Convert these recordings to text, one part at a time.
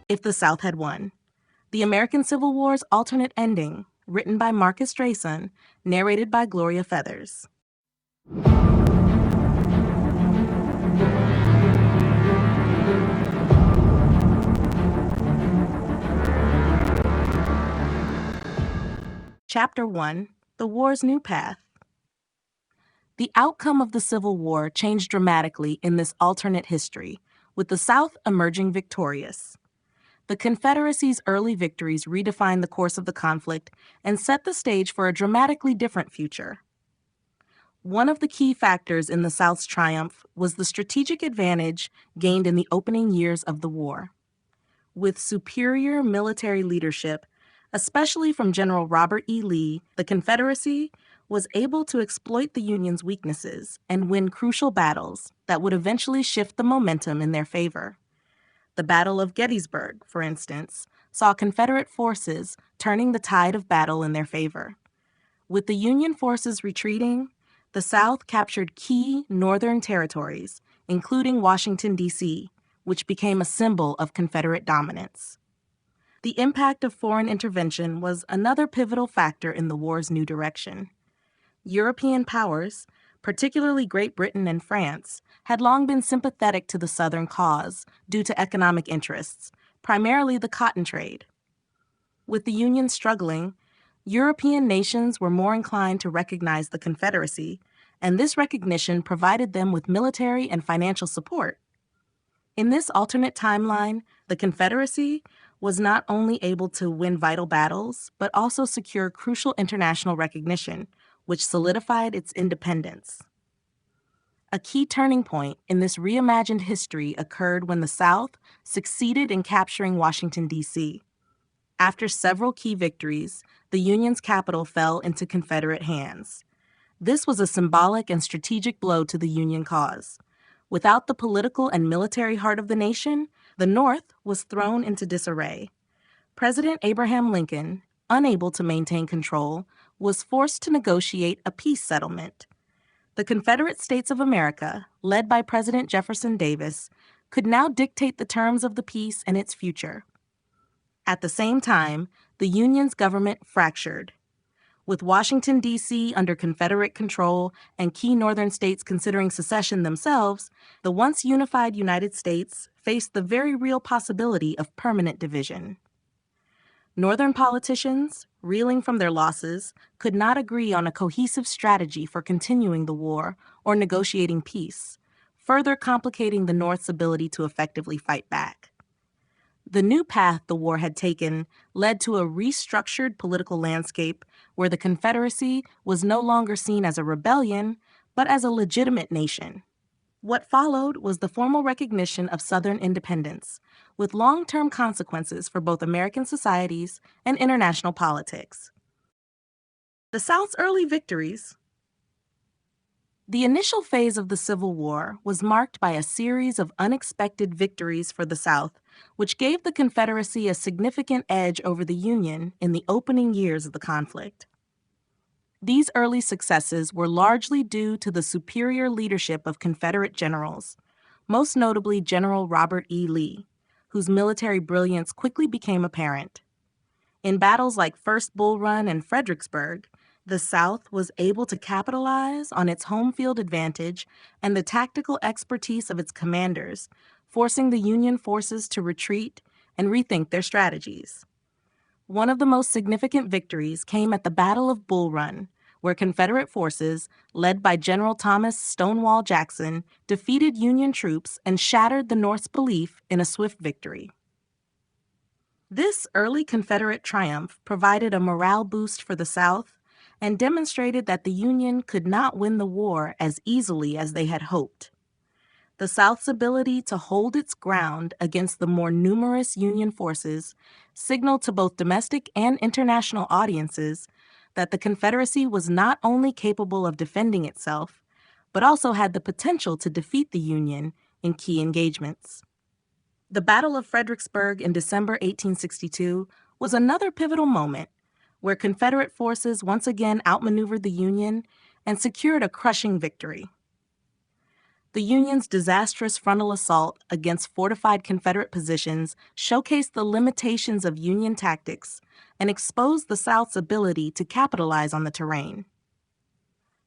If the South Had Won. The American Civil War's alternate ending, written by Marcus Drayson, narrated by Gloria Feathers. Chapter 1: The War's New Path. The outcome of the Civil War changed dramatically in this alternate history, with the South emerging victorious. The Confederacy's early victories redefined the course of the conflict and set the stage for a dramatically different future. One of the key factors in the South's triumph was the strategic advantage gained in the opening years of the war. With superior military leadership, especially from General Robert E. Lee, the Confederacy was able to exploit the Union's weaknesses and win crucial battles that would eventually shift the momentum in their favor. The Battle of Gettysburg, for instance, saw Confederate forces turning the tide of battle in their favor. With the Union forces retreating, the South captured key northern territories, including Washington, D.C., which became a symbol of Confederate dominance. The impact of foreign intervention was another pivotal factor in the war's new direction. European powers, particularly Great Britain and France, had long been sympathetic to the Southern cause due to economic interests, primarily the cotton trade. With the Union struggling, European nations were more inclined to recognize the Confederacy, and this recognition provided them with military and financial support. In this alternate timeline, the Confederacy was not only able to win vital battles, but also secure crucial international recognition, which solidified its independence. A key turning point in this reimagined history occurred when the South succeeded in capturing Washington, D.C. After several key victories, the Union's capital fell into Confederate hands. This was a symbolic and strategic blow to the Union cause. Without the political and military heart of the nation, the North was thrown into disarray. President Abraham Lincoln, unable to maintain control, was forced to negotiate a peace settlement. The Confederate States of America, led by President Jefferson Davis, could now dictate the terms of the peace and its future. At the same time, the Union's government fractured. With Washington, D.C. under Confederate control and key northern states considering secession themselves, the once unified United States faced the very real possibility of permanent division. Northern politicians, reeling from their losses, could not agree on a cohesive strategy for continuing the war or negotiating peace, further complicating the North's ability to effectively fight back. The new path the war had taken led to a restructured political landscape where the Confederacy was no longer seen as a rebellion, but as a legitimate nation. What followed was the formal recognition of Southern independence, with long-term consequences for both American societies and international politics. The South's early victories. The initial phase of the Civil War was marked by a series of unexpected victories for the South, which gave the Confederacy a significant edge over the Union in the opening years of the conflict. These early successes were largely due to the superior leadership of Confederate generals, most notably General Robert E. Lee, whose military brilliance quickly became apparent. In battles like First Bull Run and Fredericksburg, the South was able to capitalize on its home field advantage and the tactical expertise of its commanders, forcing the Union forces to retreat and rethink their strategies. One of the most significant victories came at the Battle of Bull Run, where Confederate forces, led by General Thomas Stonewall Jackson, defeated Union troops and shattered the North's belief in a swift victory. This early Confederate triumph provided a morale boost for the South and demonstrated that the Union could not win the war as easily as they had hoped. The South's ability to hold its ground against the more numerous Union forces signaled to both domestic and international audiences that the Confederacy was not only capable of defending itself, but also had the potential to defeat the Union in key engagements. The Battle of Fredericksburg in December 1862 was another pivotal moment where Confederate forces once again outmaneuvered the Union and secured a crushing victory. The Union's disastrous frontal assault against fortified Confederate positions showcased the limitations of Union tactics and exposed the South's ability to capitalize on the terrain.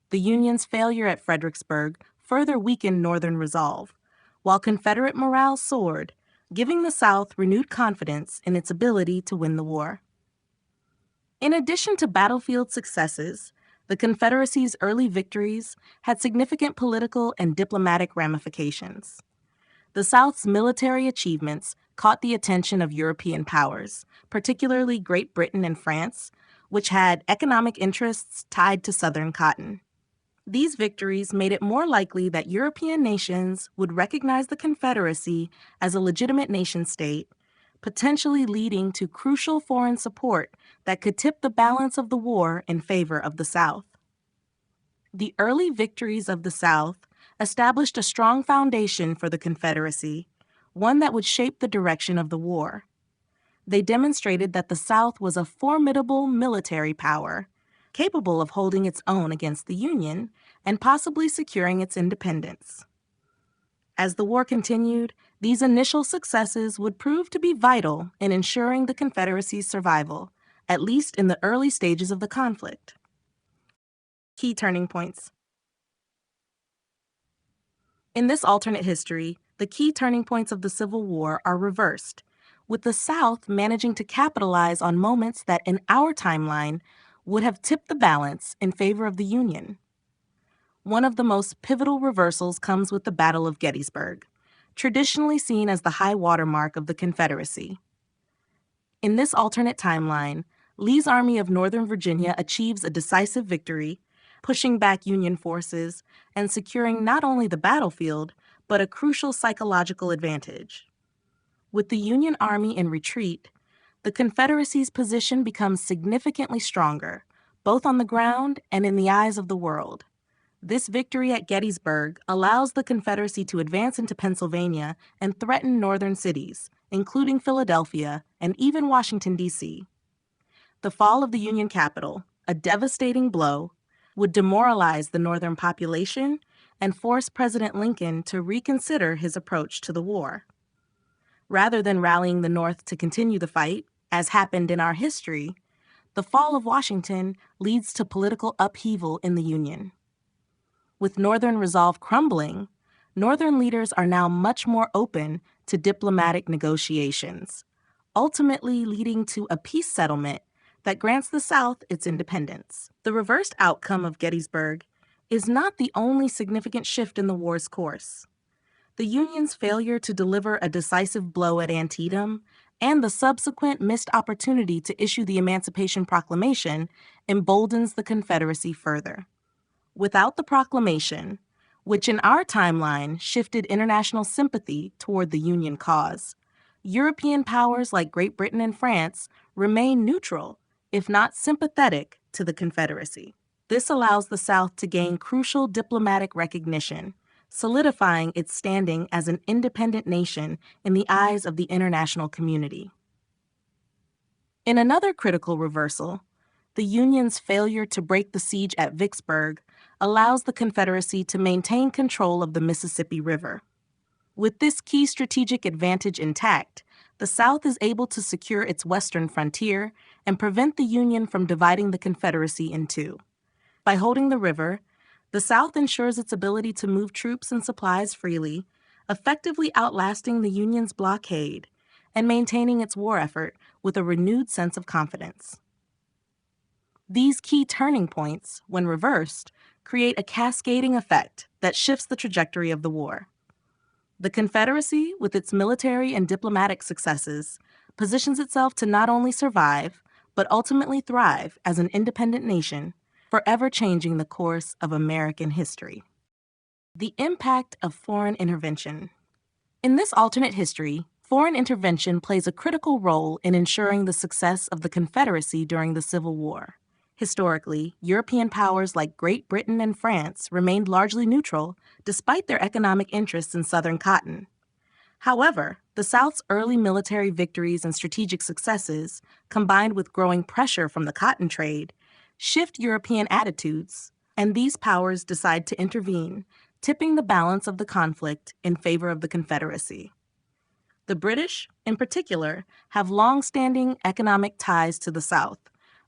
The Union's failure at Fredericksburg further weakened Northern resolve, while Confederate morale soared, giving the South renewed confidence in its ability to win the war. In addition to battlefield successes, the Confederacy's early victories had significant political and diplomatic ramifications. The South's military achievements caught the attention of European powers, particularly Great Britain and France, which had economic interests tied to Southern cotton. These victories made it more likely that European nations would recognize the Confederacy as a legitimate nation-state, potentially leading to crucial foreign support that could tip the balance of the war in favor of the South. The early victories of the South established a strong foundation for the Confederacy, one that would shape the direction of the war. They demonstrated that the South was a formidable military power, capable of holding its own against the Union and possibly securing its independence. As the war continued, these initial successes would prove to be vital in ensuring the Confederacy's survival, at least in the early stages of the conflict. Key turning points. In this alternate history, the key turning points of the Civil War are reversed, with the South managing to capitalize on moments that in our timeline would have tipped the balance in favor of the Union. One of the most pivotal reversals comes with the Battle of Gettysburg, traditionally seen as the high watermark of the Confederacy. In this alternate timeline, Lee's Army of Northern Virginia achieves a decisive victory, pushing back Union forces and securing not only the battlefield, but a crucial psychological advantage. With the Union Army in retreat, the Confederacy's position becomes significantly stronger, both on the ground and in the eyes of the world. This victory at Gettysburg allows the Confederacy to advance into Pennsylvania and threaten northern cities, including Philadelphia and even Washington, D.C. The fall of the Union capital, a devastating blow, would demoralize the northern population and force President Lincoln to reconsider his approach to the war. Rather than rallying the North to continue the fight, as happened in our history, the fall of Washington leads to political upheaval in the Union. With Northern resolve crumbling, Northern leaders are now much more open to diplomatic negotiations, ultimately leading to a peace settlement that grants the South its independence. The reversed outcome of Gettysburg is not the only significant shift in the war's course. The Union's failure to deliver a decisive blow at Antietam and the subsequent missed opportunity to issue the Emancipation Proclamation emboldens the Confederacy further. Without the proclamation, which in our timeline shifted international sympathy toward the Union cause, European powers like Great Britain and France remain neutral, if not sympathetic, to the Confederacy. This allows the South to gain crucial diplomatic recognition, solidifying its standing as an independent nation in the eyes of the international community. In another critical reversal, the Union's failure to break the siege at Vicksburg allows the Confederacy to maintain control of the Mississippi River. With this key strategic advantage intact, the South is able to secure its western frontier and prevent the Union from dividing the Confederacy in two. By holding the river, the South ensures its ability to move troops and supplies freely, effectively outlasting the Union's blockade and maintaining its war effort with a renewed sense of confidence. These key turning points, when reversed, create a cascading effect that shifts the trajectory of the war. The Confederacy, with its military and diplomatic successes, positions itself to not only survive, but ultimately thrive as an independent nation, forever changing the course of American history. The impact of foreign intervention. In this alternate history, foreign intervention plays a critical role in ensuring the success of the Confederacy during the Civil War. Historically, European powers like Great Britain and France remained largely neutral despite their economic interests in Southern cotton. However, the South's early military victories and strategic successes, combined with growing pressure from the cotton trade, shift European attitudes, and these powers decide to intervene, tipping the balance of the conflict in favor of the Confederacy. The British, in particular, have long-standing economic ties to the South,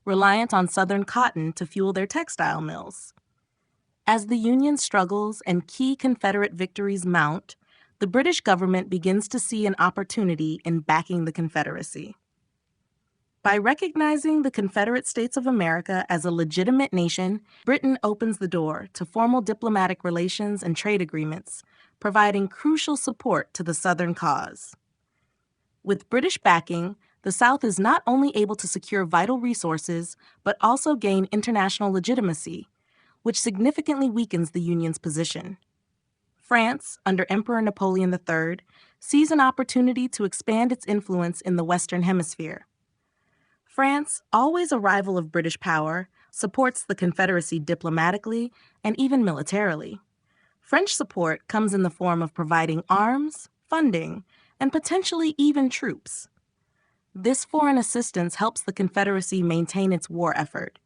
reliant on Southern cotton to fuel their textile mills. As the Union struggles and key Confederate victories mount, the British government begins to see an opportunity in backing the Confederacy. By recognizing the Confederate States of America as a legitimate nation, Britain opens the door to formal diplomatic relations and trade agreements, providing crucial support to the Southern cause. With British backing, the South is not only able to secure vital resources, but also gain international legitimacy, which significantly weakens the Union's position. France, under Emperor Napoleon III, sees an opportunity to expand its influence in the Western Hemisphere. France, always a rival of British power, supports the Confederacy diplomatically and even militarily. French support comes in the form of providing arms, funding, and potentially even troops. This foreign assistance helps the Confederacy maintain its war effort,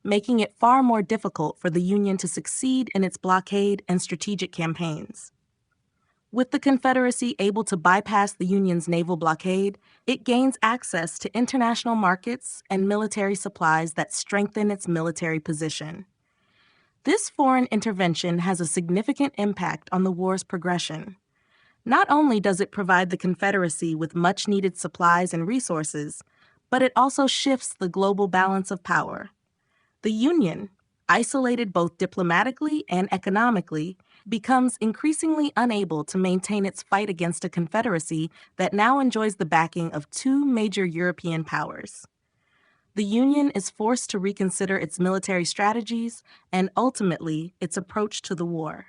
making it far more difficult for the Union to succeed in its blockade and strategic campaigns. With the Confederacy able to bypass the Union's naval blockade, it gains access to international markets and military supplies that strengthen its military position. This foreign intervention has a significant impact on the war's progression. Not only does it provide the Confederacy with much-needed supplies and resources, but it also shifts the global balance of power. The Union, isolated both diplomatically and economically, becomes increasingly unable to maintain its fight against a Confederacy that now enjoys the backing of two major European powers. The Union is forced to reconsider its military strategies and ultimately its approach to the war.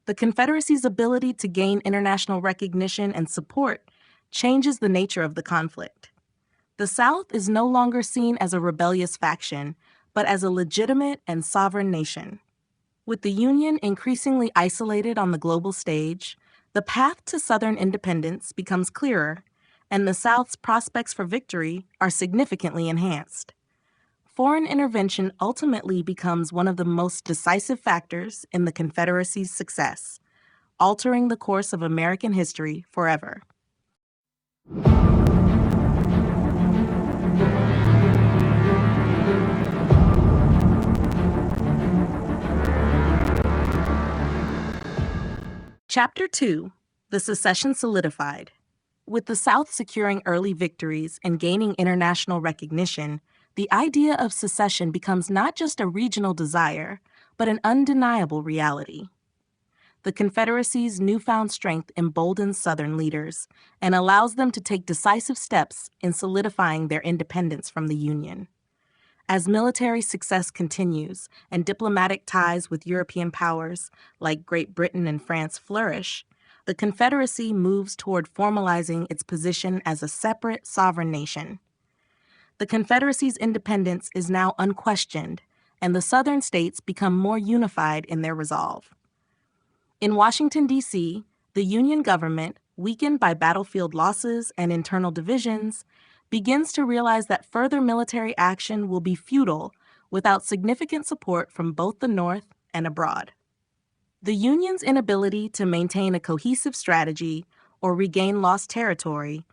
The Confederacy's ability to gain international recognition and support changes the nature of the conflict. The South is no longer seen as a rebellious faction, but as a legitimate and sovereign nation. With the Union increasingly isolated on the global stage, the path to Southern independence becomes clearer, and the South's prospects for victory are significantly enhanced. Foreign intervention ultimately becomes one of the most decisive factors in the Confederacy's success, altering the course of American history forever. Chapter 2: The Secession Solidified. With the South securing early victories and gaining international recognition, the idea of secession becomes not just a regional desire, but an undeniable reality. The Confederacy's newfound strength emboldens Southern leaders and allows them to take decisive steps in solidifying their independence from the Union. As military success continues and diplomatic ties with European powers like Great Britain and France flourish, the Confederacy moves toward formalizing its position as a separate, sovereign nation. The Confederacy's independence is now unquestioned, and the Southern states become more unified in their resolve. In Washington, D.C., the Union government, weakened by battlefield losses and internal divisions, begins to realize that further military action will be futile without significant support from both the North and abroad. The Union's inability to maintain a cohesive strategy or regain lost territory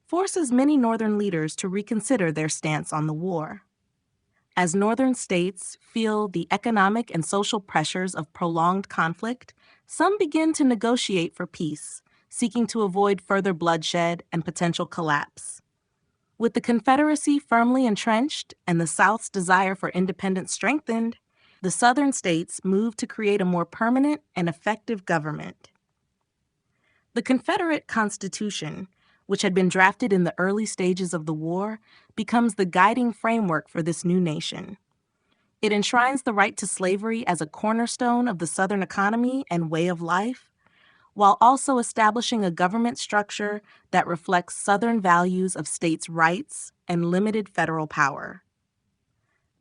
forces many Northern leaders to reconsider their stance on the war. As Northern states feel the economic and social pressures of prolonged conflict, some begin to negotiate for peace, seeking to avoid further bloodshed and potential collapse. With the Confederacy firmly entrenched and the South's desire for independence strengthened, the Southern states moved to create a more permanent and effective government. The Confederate Constitution, which had been drafted in the early stages of the war, becomes the guiding framework for this new nation. It enshrines the right to slavery as a cornerstone of the Southern economy and way of life, while also establishing a government structure that reflects Southern values of states' rights and limited federal power.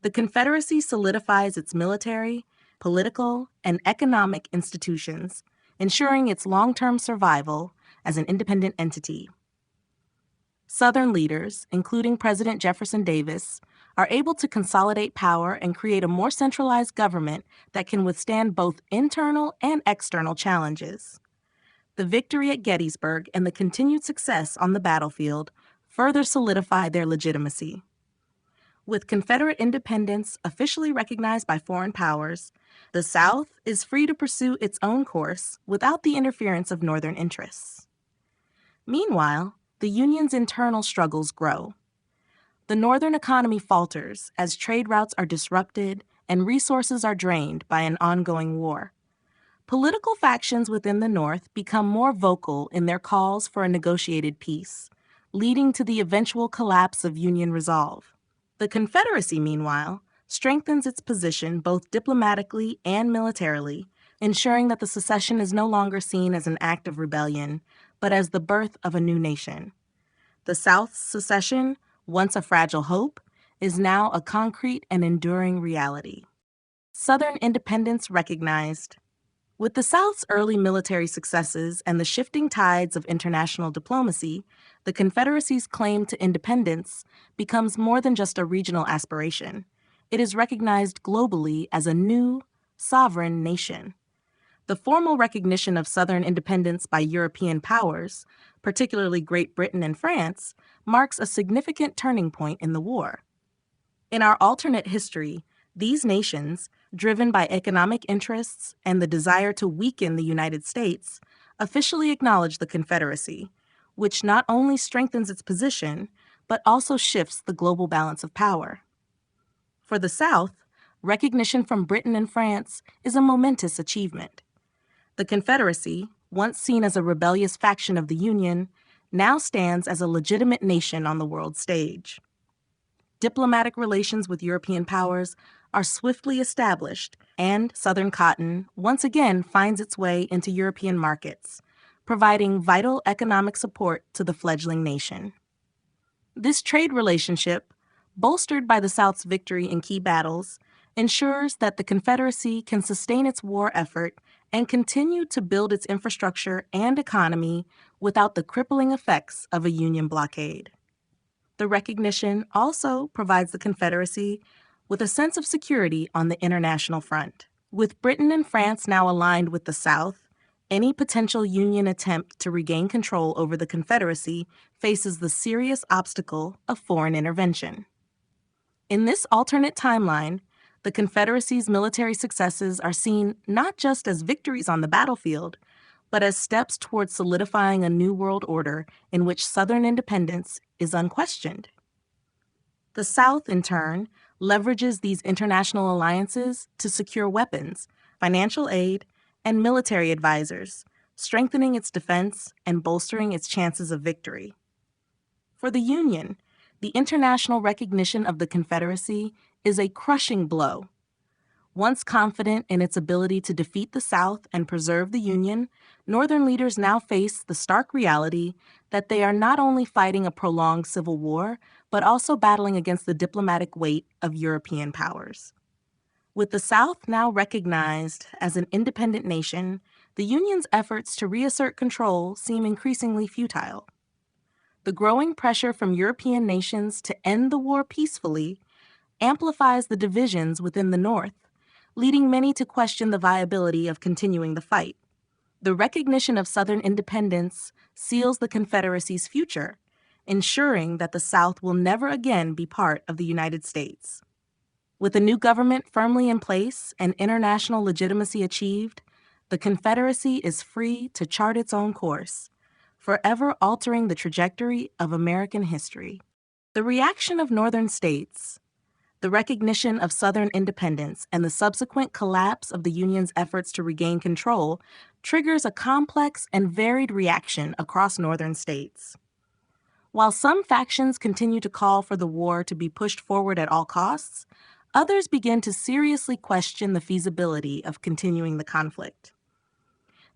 The Confederacy solidifies its military, political, and economic institutions, ensuring its long-term survival as an independent entity. Southern leaders, including President Jefferson Davis, are able to consolidate power and create a more centralized government that can withstand both internal and external challenges. The victory at Gettysburg and the continued success on the battlefield further solidify their legitimacy. With Confederate independence officially recognized by foreign powers, the South is free to pursue its own course without the interference of Northern interests. Meanwhile, the Union's internal struggles grow. The Northern economy falters as trade routes are disrupted and resources are drained by an ongoing war. Political factions within the North become more vocal in their calls for a negotiated peace, leading to the eventual collapse of Union resolve. The Confederacy, meanwhile, strengthens its position both diplomatically and militarily, ensuring that the secession is no longer seen as an act of rebellion, but as the birth of a new nation. The South's secession, once a fragile hope, is now a concrete and enduring reality. Southern independence recognized. With the South's early military successes and the shifting tides of international diplomacy, the Confederacy's claim to independence becomes more than just a regional aspiration. It is recognized globally as a new, sovereign nation. The formal recognition of Southern independence by European powers, particularly Great Britain and France, marks a significant turning point in the war. In our alternate history, these nations, driven by economic interests and the desire to weaken the United States, officially acknowledge the Confederacy, which not only strengthens its position, but also shifts the global balance of power. For the South, recognition from Britain and France is a momentous achievement. The Confederacy, once seen as a rebellious faction of the Union, now stands as a legitimate nation on the world stage. Diplomatic relations with European powers are swiftly established, and Southern cotton once again finds its way into European markets, providing vital economic support to the fledgling nation. This trade relationship, bolstered by the South's victory in key battles, ensures that the Confederacy can sustain its war effort and continue to build its infrastructure and economy without the crippling effects of a Union blockade. The recognition also provides the Confederacy with a sense of security on the international front. With Britain and France now aligned with the South, any potential Union attempt to regain control over the Confederacy faces the serious obstacle of foreign intervention. In this alternate timeline, the Confederacy's military successes are seen not just as victories on the battlefield, but as steps towards solidifying a new world order in which Southern independence is unquestioned. The South, in turn, leverages these international alliances to secure weapons, financial aid, and military advisors, strengthening its defense and bolstering its chances of victory. For the Union, the international recognition of the Confederacy is a crushing blow. Once confident in its ability to defeat the South and preserve the Union, Northern leaders now face the stark reality that they are not only fighting a prolonged civil war, but also battling against the diplomatic weight of European powers. With the South now recognized as an independent nation, the Union's efforts to reassert control seem increasingly futile. The growing pressure from European nations to end the war peacefully amplifies the divisions within the North, leading many to question the viability of continuing the fight. The recognition of Southern independence seals the Confederacy's future, ensuring that the South will never again be part of the United States. With a new government firmly in place and international legitimacy achieved, the Confederacy is free to chart its own course, forever altering the trajectory of American history. The reaction of Northern states, the recognition of Southern independence, and the subsequent collapse of the Union's efforts to regain control triggers a complex and varied reaction across Northern states. While some factions continue to call for the war to be pushed forward at all costs, others begin to seriously question the feasibility of continuing the conflict.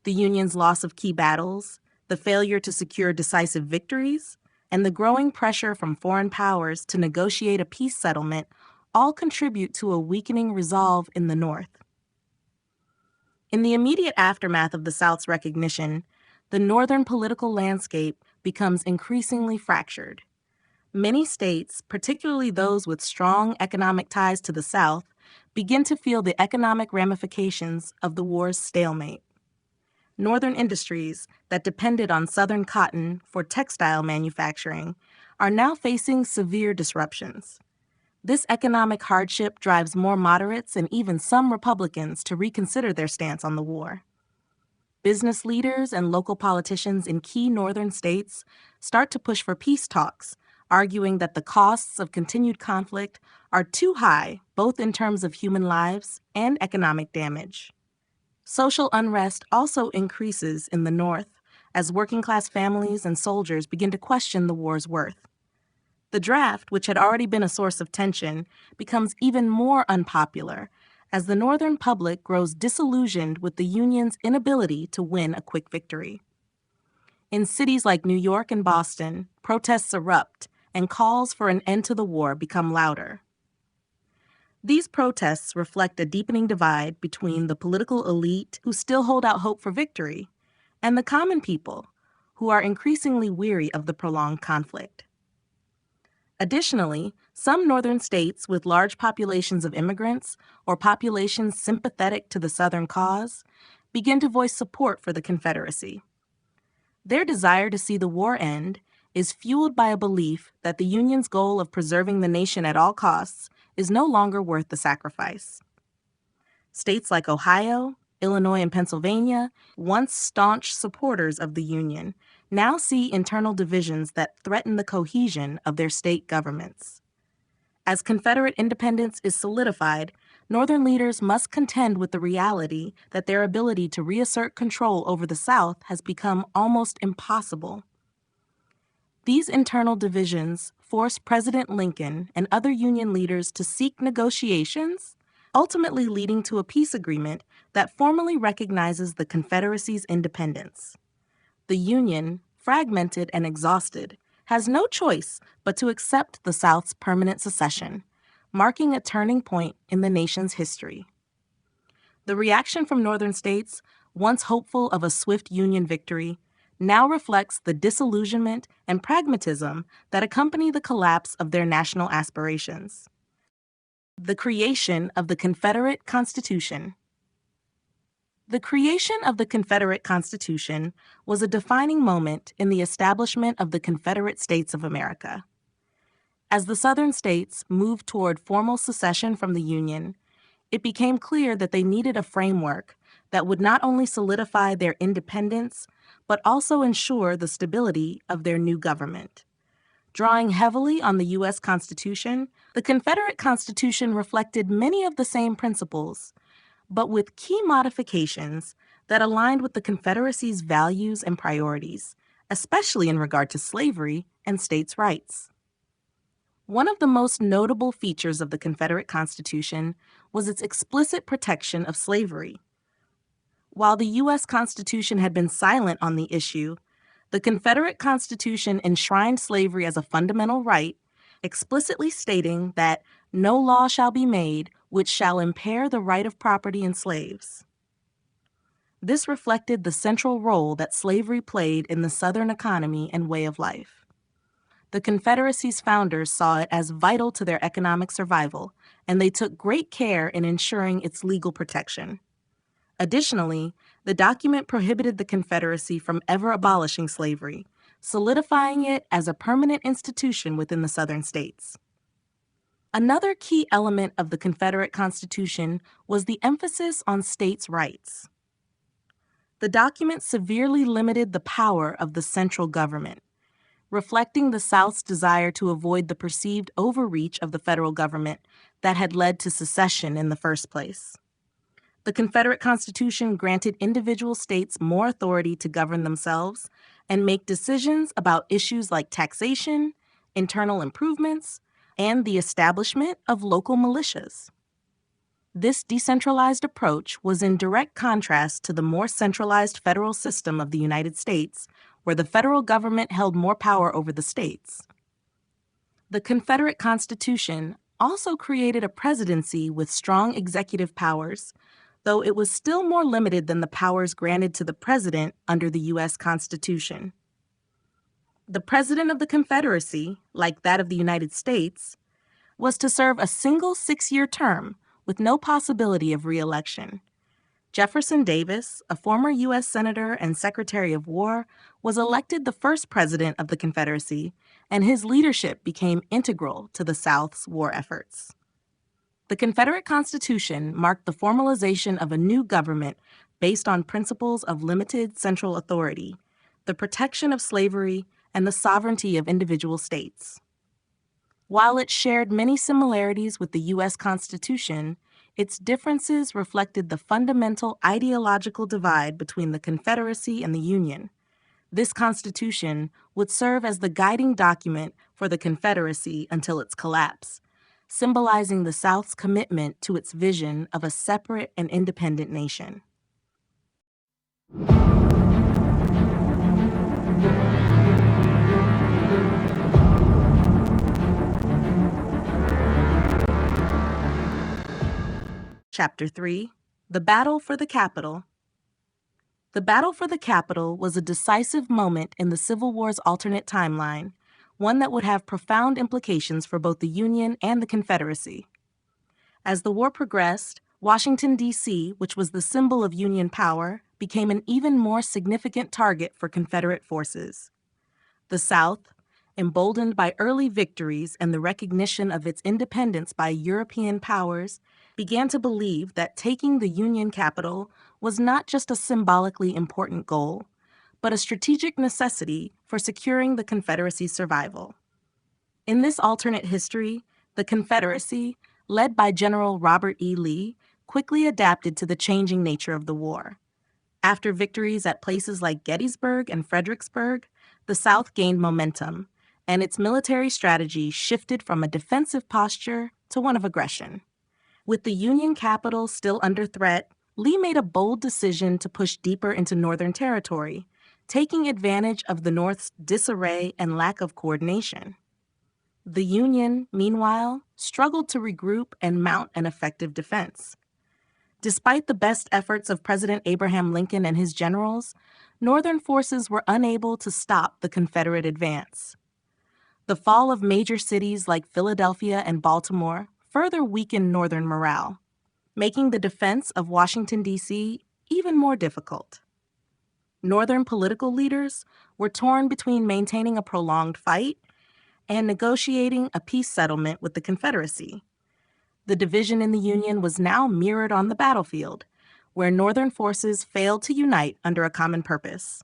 The Union's loss of key battles, the failure to secure decisive victories, and the growing pressure from foreign powers to negotiate a peace settlement all contribute to a weakening resolve in the North. In the immediate aftermath of the South's recognition, the Northern political landscape becomes increasingly fractured. Many states, particularly those with strong economic ties to the South, begin to feel the economic ramifications of the war's stalemate. Northern industries that depended on Southern cotton for textile manufacturing are now facing severe disruptions. This economic hardship drives more moderates and even some Republicans to reconsider their stance on the war. Business leaders and local politicians in key northern states start to push for peace talks, arguing that the costs of continued conflict are too high, both in terms of human lives and economic damage. Social unrest also increases in the North as working-class families and soldiers begin to question the war's worth. The draft, which had already been a source of tension, becomes even more unpopular as the Northern public grows disillusioned with the Union's inability to win a quick victory. In cities like New York and Boston, protests erupt and calls for an end to the war become louder. These protests reflect a deepening divide between the political elite, who still hold out hope for victory, and the common people, who are increasingly weary of the prolonged conflict. Additionally, some northern states with large populations of immigrants or populations sympathetic to the Southern cause begin to voice support for the Confederacy. Their desire to see the war end is fueled by a belief that the Union's goal of preserving the nation at all costs is no longer worth the sacrifice. States like Ohio, Illinois, and Pennsylvania, once staunch supporters of the Union, now see internal divisions that threaten the cohesion of their state governments. As Confederate independence is solidified, Northern leaders must contend with the reality that their ability to reassert control over the South has become almost impossible. These internal divisions force President Lincoln and other Union leaders to seek negotiations, ultimately leading to a peace agreement that formally recognizes the Confederacy's independence. The Union, fragmented and exhausted, has no choice but to accept the South's permanent secession, marking a turning point in the nation's history. The reaction from Northern states, once hopeful of a swift Union victory, now reflects the disillusionment and pragmatism that accompany the collapse of their national aspirations. The creation of the Confederate Constitution. The creation of the Confederate Constitution was a defining moment in the establishment of the Confederate States of America. As the Southern states moved toward formal secession from the Union, it became clear that they needed a framework that would not only solidify their independence, but also ensure the stability of their new government. Drawing heavily on the U.S. Constitution, the Confederate Constitution reflected many of the same principles, but with key modifications that aligned with the Confederacy's values and priorities, especially in regard to slavery and states' rights. One of the most notable features of the Confederate Constitution was its explicit protection of slavery. While the U.S. Constitution had been silent on the issue, the Confederate Constitution enshrined slavery as a fundamental right, explicitly stating that no law shall be made which shall impair the right of property in slaves. This reflected the central role that slavery played in the Southern economy and way of life. The Confederacy's founders saw it as vital to their economic survival, and they took great care in ensuring its legal protection. Additionally, the document prohibited the Confederacy from ever abolishing slavery, solidifying it as a permanent institution within the Southern states. Another key element of the Confederate Constitution was the emphasis on states' rights. The document severely limited the power of the central government, reflecting the South's desire to avoid the perceived overreach of the federal government that had led to secession in the first place. The Confederate Constitution granted individual states more authority to govern themselves and make decisions about issues like taxation, internal improvements, and the establishment of local militias. This decentralized approach was in direct contrast to the more centralized federal system of the United States, where the federal government held more power over the states. The Confederate Constitution also created a presidency with strong executive powers, though it was still more limited than the powers granted to the president under the U.S. Constitution. The President of the Confederacy, like that of the United States, was to serve a single 6-year term with no possibility of re-election. Jefferson Davis, a former U.S. Senator and Secretary of War, was elected the first president of the Confederacy, and his leadership became integral to the South's war efforts. The Confederate Constitution marked the formalization of a new government based on principles of limited central authority, the protection of slavery, and the sovereignty of individual states. While it shared many similarities with the U.S. Constitution, its differences reflected the fundamental ideological divide between the Confederacy and the Union. This Constitution would serve as the guiding document for the Confederacy until its collapse, symbolizing the South's commitment to its vision of a separate and independent nation. Chapter 3: The Battle for the Capitol. The battle for the Capitol was a decisive moment in the Civil War's alternate timeline, one that would have profound implications for both the Union and the Confederacy. As the war progressed, Washington, D.C., which was the symbol of Union power, became an even more significant target for Confederate forces. The South, emboldened by early victories and the recognition of its independence by European powers, began to believe that taking the Union capital was not just a symbolically important goal, but a strategic necessity for securing the Confederacy's survival. In this alternate history, the Confederacy, led by General Robert E. Lee, quickly adapted to the changing nature of the war. After victories at places like Gettysburg and Fredericksburg, the South gained momentum, and its military strategy shifted from a defensive posture to one of aggression. With the Union capital still under threat, Lee made a bold decision to push deeper into Northern territory, taking advantage of the North's disarray and lack of coordination. The Union, meanwhile, struggled to regroup and mount an effective defense. Despite the best efforts of President Abraham Lincoln and his generals, Northern forces were unable to stop the Confederate advance. The fall of major cities like Philadelphia and Baltimore further weakened Northern morale, making the defense of Washington, D.C. even more difficult. Northern political leaders were torn between maintaining a prolonged fight and negotiating a peace settlement with the Confederacy. The division in the Union was now mirrored on the battlefield, where Northern forces failed to unite under a common purpose.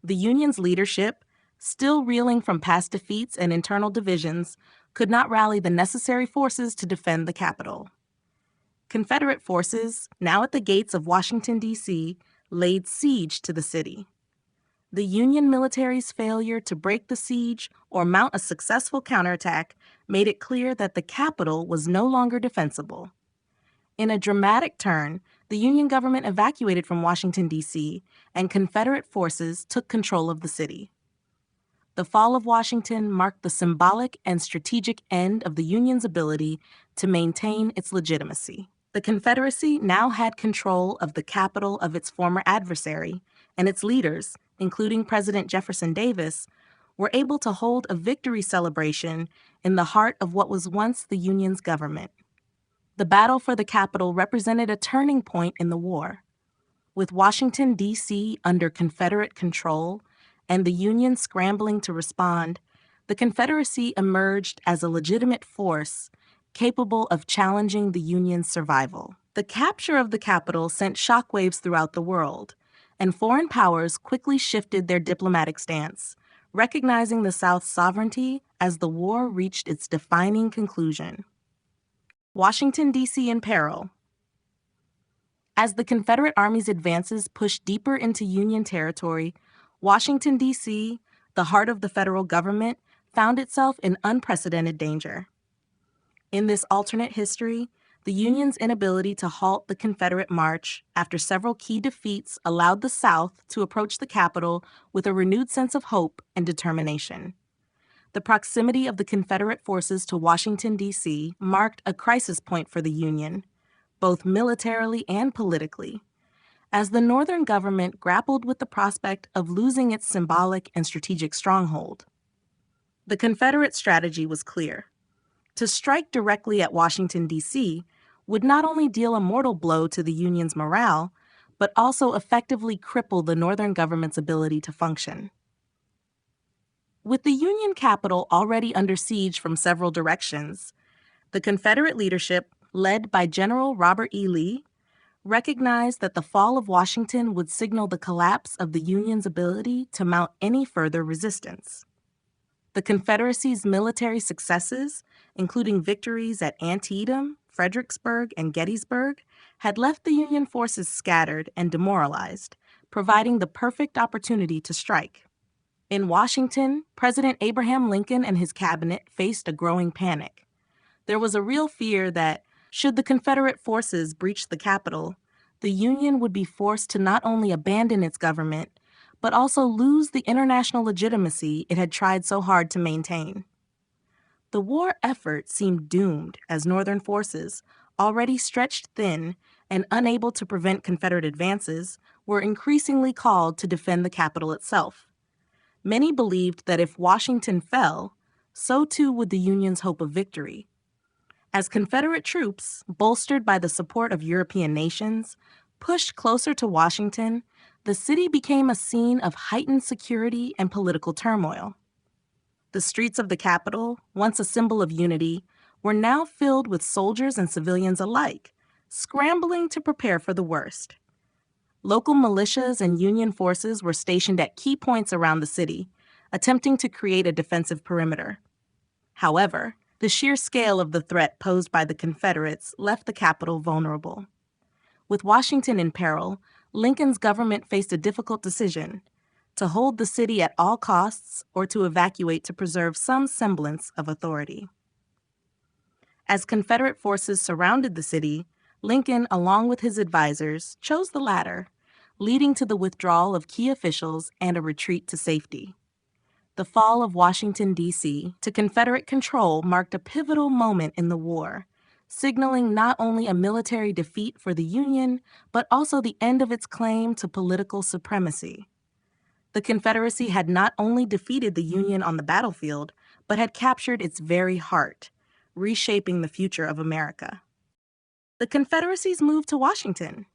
The Union's leadership, still reeling from past defeats and internal divisions, could not rally the necessary forces to defend the capital. Confederate forces, now at the gates of Washington, D.C., laid siege to the city. The Union military's failure to break the siege or mount a successful counterattack made it clear that the capital was no longer defensible. In a dramatic turn, the Union government evacuated from Washington, D.C., and Confederate forces took control of the city. The fall of Washington marked the symbolic and strategic end of the Union's ability to maintain its legitimacy. The Confederacy now had control of the capital of its former adversary, and its leaders, including President Jefferson Davis, were able to hold a victory celebration in the heart of what was once the Union's government. The battle for the capital represented a turning point in the war. With Washington, D.C. under Confederate control and the Union scrambling to respond, the Confederacy emerged as a legitimate force capable of challenging the Union's survival. The capture of the capital sent shockwaves throughout the world, and foreign powers quickly shifted their diplomatic stance, recognizing the South's sovereignty as the war reached its defining conclusion. Washington, D.C. in peril. As the Confederate Army's advances pushed deeper into Union territory, Washington, D.C., the heart of the federal government, found itself in unprecedented danger. In this alternate history, the Union's inability to halt the Confederate march after several key defeats allowed the South to approach the capital with a renewed sense of hope and determination. The proximity of the Confederate forces to Washington, D.C. marked a crisis point for the Union, both militarily and politically. as the Northern government grappled with the prospect of losing its symbolic and strategic stronghold. The Confederate strategy was clear. To strike directly at Washington, D.C., would not only deal a mortal blow to the Union's morale, but also effectively cripple the Northern government's ability to function. With the Union capital already under siege from several directions, the Confederate leadership, led by General Robert E. Lee, recognized that the fall of Washington would signal the collapse of the Union's ability to mount any further resistance. The Confederacy's military successes, including victories at Antietam, Fredericksburg, and Gettysburg, had left the Union forces scattered and demoralized, providing the perfect opportunity to strike. In Washington, President Abraham Lincoln and his cabinet faced a growing panic. There was a real fear that, should the Confederate forces breach the capital, the Union would be forced to not only abandon its government, but also lose the international legitimacy it had tried so hard to maintain. The war effort seemed doomed as Northern forces, already stretched thin and unable to prevent Confederate advances, were increasingly called to defend the capital itself. Many believed that if Washington fell, so too would the Union's hope of victory. As Confederate troops, bolstered by the support of European nations, pushed closer to Washington, the city became a scene of heightened security and political turmoil. The streets of the capital, once a symbol of unity, were now filled with soldiers and civilians alike, scrambling to prepare for the worst. Local militias and Union forces were stationed at key points around the city, attempting to create a defensive perimeter. However, the sheer scale of the threat posed by the Confederates left the capital vulnerable. With Washington in peril, Lincoln's government faced a difficult decision: to hold the city at all costs or to evacuate to preserve some semblance of authority. As Confederate forces surrounded the city, Lincoln, along with his advisors, chose the latter, leading to the withdrawal of key officials and a retreat to safety. The fall of Washington, D.C., to Confederate control marked a pivotal moment in the war, signaling not only a military defeat for the Union, but also the end of its claim to political supremacy. The Confederacy had not only defeated the Union on the battlefield, but had captured its very heart, reshaping the future of America. The Confederacy's move to Washington.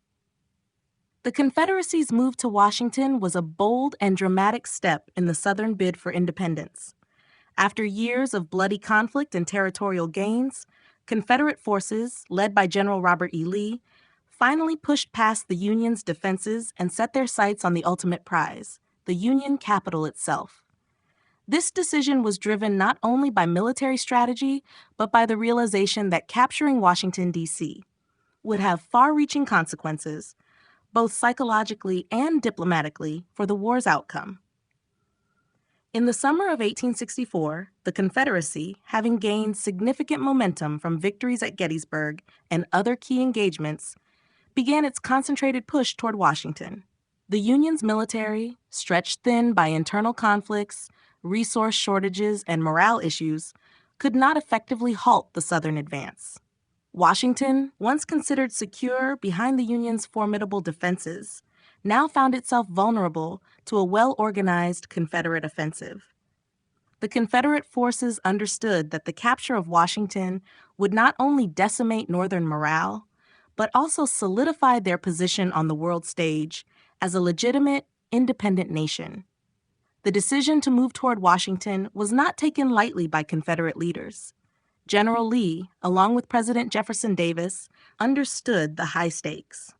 The Confederacy's move to Washington was a bold and dramatic step in the Southern bid for independence. After years of bloody conflict and territorial gains, Confederate forces, led by General Robert E. Lee, finally pushed past the Union's defenses and set their sights on the ultimate prize, the Union capital itself. This decision was driven not only by military strategy, but by the realization that capturing Washington, D.C. would have far-reaching consequences, both psychologically and diplomatically, for the war's outcome. In the summer of 1864, the Confederacy, having gained significant momentum from victories at Gettysburg and other key engagements, began its concentrated push toward Washington. The Union's military, stretched thin by internal conflicts, resource shortages, and morale issues, could not effectively halt the Southern advance. Washington, once considered secure behind the Union's formidable defenses, now found itself vulnerable to a well-organized Confederate offensive. The Confederate forces understood that the capture of Washington would not only decimate Northern morale, but also solidify their position on the world stage as a legitimate, independent nation. The decision to move toward Washington was not taken lightly by Confederate leaders. General Lee, along with President Jefferson Davis, understood the high stakes.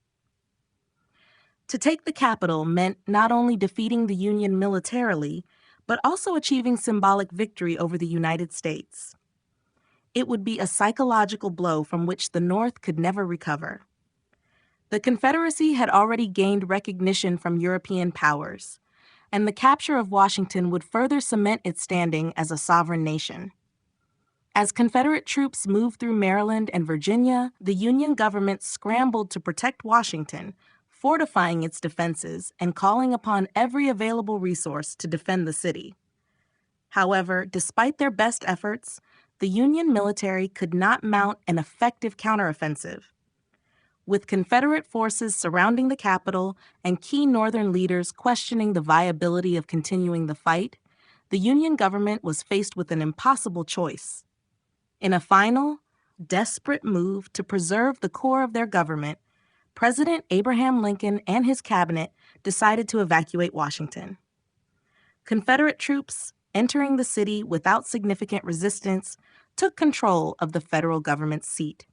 To take the capital meant not only defeating the Union militarily, but also achieving symbolic victory over the United States. It would be a psychological blow from which the North could never recover. The Confederacy had already gained recognition from European powers, and the capture of Washington would further cement its standing as a sovereign nation. As Confederate troops moved through Maryland and Virginia, the Union government scrambled to protect Washington, fortifying its defenses and calling upon every available resource to defend the city. However, despite their best efforts, the Union military could not mount an effective counteroffensive. With Confederate forces surrounding the capital and key Northern leaders questioning the viability of continuing the fight, the Union government was faced with an impossible choice. In a final, desperate move to preserve the core of their government, President Abraham Lincoln and his cabinet decided to evacuate Washington. Confederate troops, entering the city without significant resistance, took control of the federal government's seat.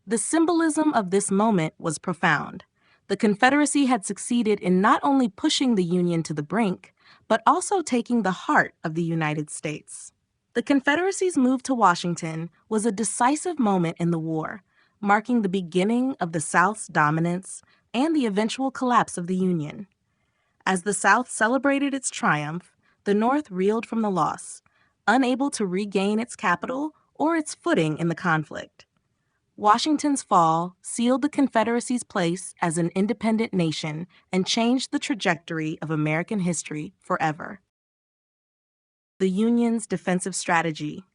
The symbolism of this moment was profound. The Confederacy had succeeded in not only pushing the Union to the brink, but also taking the heart of the United States. The Confederacy's move to Washington was a decisive moment in the war, marking the beginning of the South's dominance and the eventual collapse of the Union. As the South celebrated its triumph, the North reeled from the loss, unable to regain its capital or its footing in the conflict. Washington's fall sealed the Confederacy's place as an independent nation and changed the trajectory of American history forever. The Union's defensive strategy.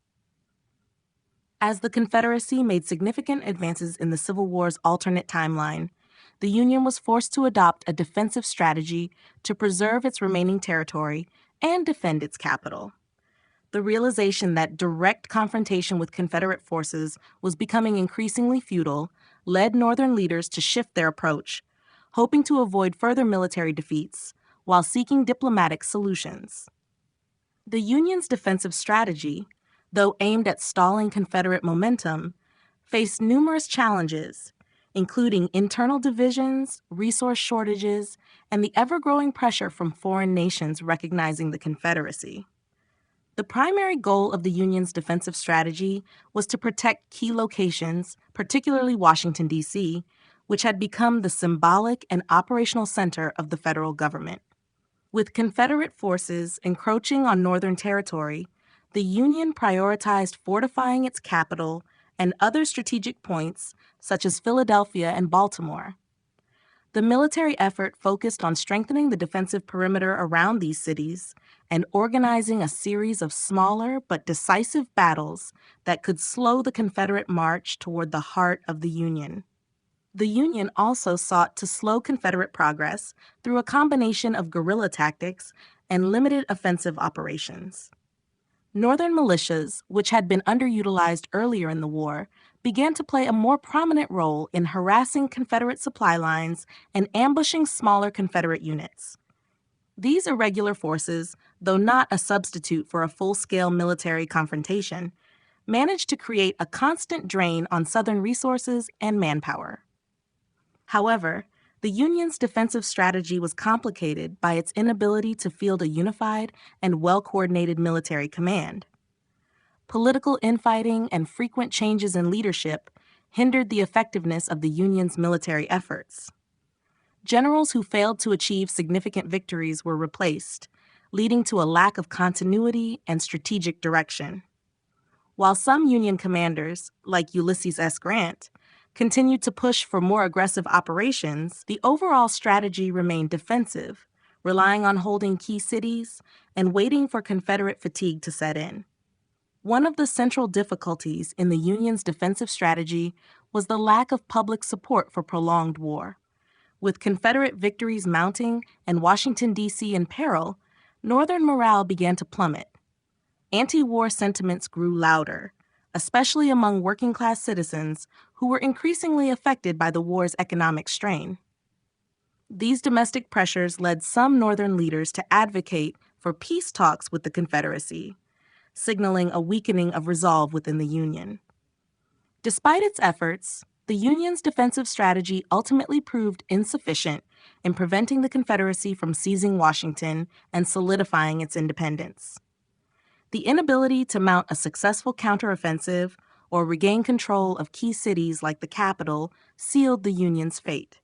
As the Confederacy made significant advances in the Civil War's alternate timeline, the Union was forced to adopt a defensive strategy to preserve its remaining territory and defend its capital. The realization that direct confrontation with Confederate forces was becoming increasingly futile led Northern leaders to shift their approach, hoping to avoid further military defeats while seeking diplomatic solutions. The Union's defensive strategy, though aimed at stalling Confederate momentum, faced numerous challenges, including internal divisions, resource shortages, and the ever-growing pressure from foreign nations recognizing the Confederacy. The primary goal of the Union's defensive strategy was to protect key locations, particularly Washington, D.C., which had become the symbolic and operational center of the federal government. With Confederate forces encroaching on Northern territory, the Union prioritized fortifying its capital and other strategic points, such as Philadelphia and Baltimore. The military effort focused on strengthening the defensive perimeter around these cities and organizing a series of smaller but decisive battles that could slow the Confederate march toward the heart of the Union. The Union also sought to slow Confederate progress through a combination of guerrilla tactics and limited offensive operations. Northern militias, which had been underutilized earlier in the war, began to play a more prominent role in harassing Confederate supply lines and ambushing smaller Confederate units. These irregular forces, though not a substitute for a full-scale military confrontation, managed to create a constant drain on Southern resources and manpower. However, the Union's defensive strategy was complicated by its inability to field a unified and well-coordinated military command. Political infighting and frequent changes in leadership hindered the effectiveness of the Union's military efforts. Generals who failed to achieve significant victories were replaced, leading to a lack of continuity and strategic direction. While some Union commanders, like Ulysses S. Grant, continued to push for more aggressive operations, the overall strategy remained defensive, relying on holding key cities and waiting for Confederate fatigue to set in. One of the central difficulties in the Union's defensive strategy was the lack of public support for prolonged war. With Confederate victories mounting and Washington, D.C. in peril, Northern morale began to plummet. Anti-war sentiments grew louder, especially among working-class citizens who were increasingly affected by the war's economic strain. These domestic pressures led some Northern leaders to advocate for peace talks with the Confederacy, signaling a weakening of resolve within the Union. Despite its efforts, the Union's defensive strategy ultimately proved insufficient in preventing the Confederacy from seizing Washington and solidifying its independence. The inability to mount a successful counteroffensive or regain control of key cities like the capital sealed the Union's fate.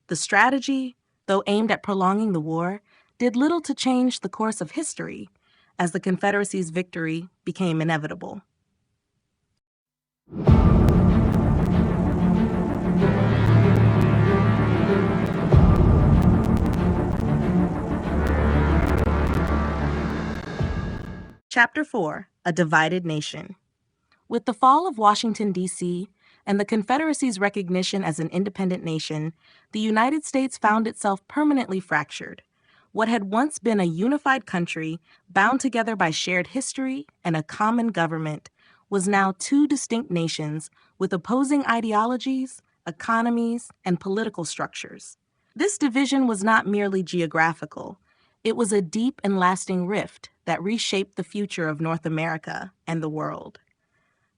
The strategy, though aimed at prolonging the war, did little to change the course of history, as the Confederacy's victory became inevitable. Chapter 4: A Divided Nation. With the fall of Washington, D.C., and the Confederacy's recognition as an independent nation, the United States found itself permanently fractured. What had once been a unified country, bound together by shared history and a common government, was now two distinct nations with opposing ideologies, economies, and political structures. This division was not merely geographical. It was a deep and lasting rift that reshaped the future of North America and the world.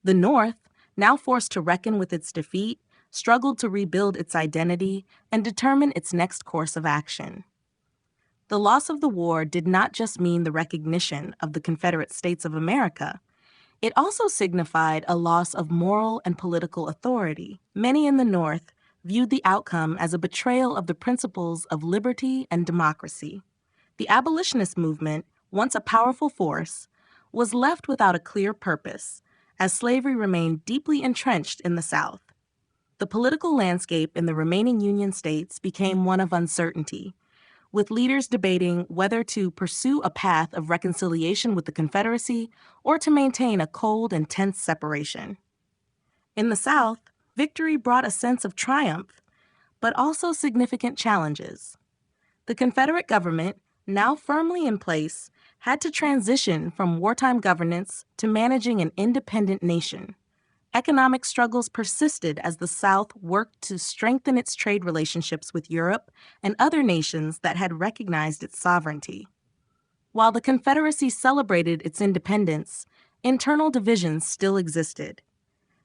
The North, now forced to reckon with its defeat, struggled to rebuild its identity and determine its next course of action. The loss of the war did not just mean the recognition of the Confederate States of America. It also signified a loss of moral and political authority. Many in the North viewed the outcome as a betrayal of the principles of liberty and democracy. The abolitionist movement, once a powerful force, was left without a clear purpose, as slavery remained deeply entrenched in the South. The political landscape in the remaining Union states became one of uncertainty, with leaders debating whether to pursue a path of reconciliation with the Confederacy or to maintain a cold and tense separation. In the South, victory brought a sense of triumph, but also significant challenges. The Confederate government, now firmly in place, had to transition from wartime governance to managing an independent nation. Economic struggles persisted as the South worked to strengthen its trade relationships with Europe and other nations that had recognized its sovereignty. While the Confederacy celebrated its independence, internal divisions still existed.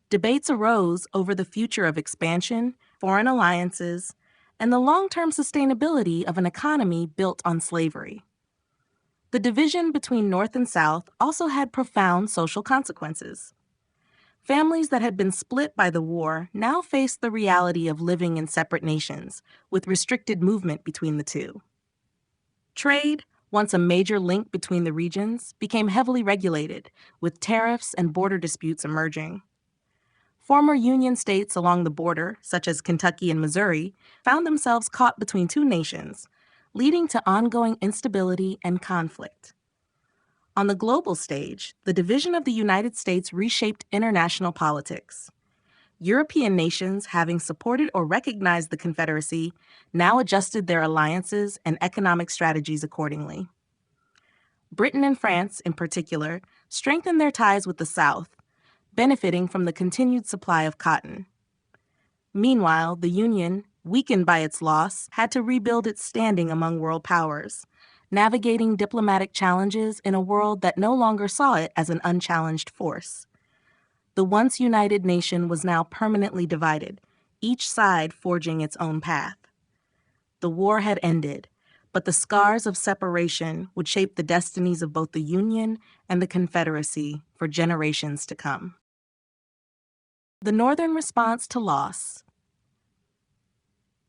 Debates arose over the future of expansion, foreign alliances, and the long-term sustainability of an economy built on slavery. The division between North and South also had profound social consequences. Families that had been split by the war now faced the reality of living in separate nations, with restricted movement between the two. Trade, once a major link between the regions, became heavily regulated, with tariffs and border disputes emerging. Former Union states along the border, such as Kentucky and Missouri, found themselves caught between two nations, leading to ongoing instability and conflict. On the global stage, the division of the United States reshaped international politics. European nations, having supported or recognized the Confederacy, now adjusted their alliances and economic strategies accordingly. Britain and France, in particular, strengthened their ties with the South, benefiting from the continued supply of cotton. Meanwhile, the Union, weakened by its loss, had to rebuild its standing among world powers, navigating diplomatic challenges in a world that no longer saw it as an unchallenged force. The once united nation was now permanently divided, each side forging its own path. The war had ended, but the scars of separation would shape the destinies of both the Union and the Confederacy for generations to come. The Northern response to loss.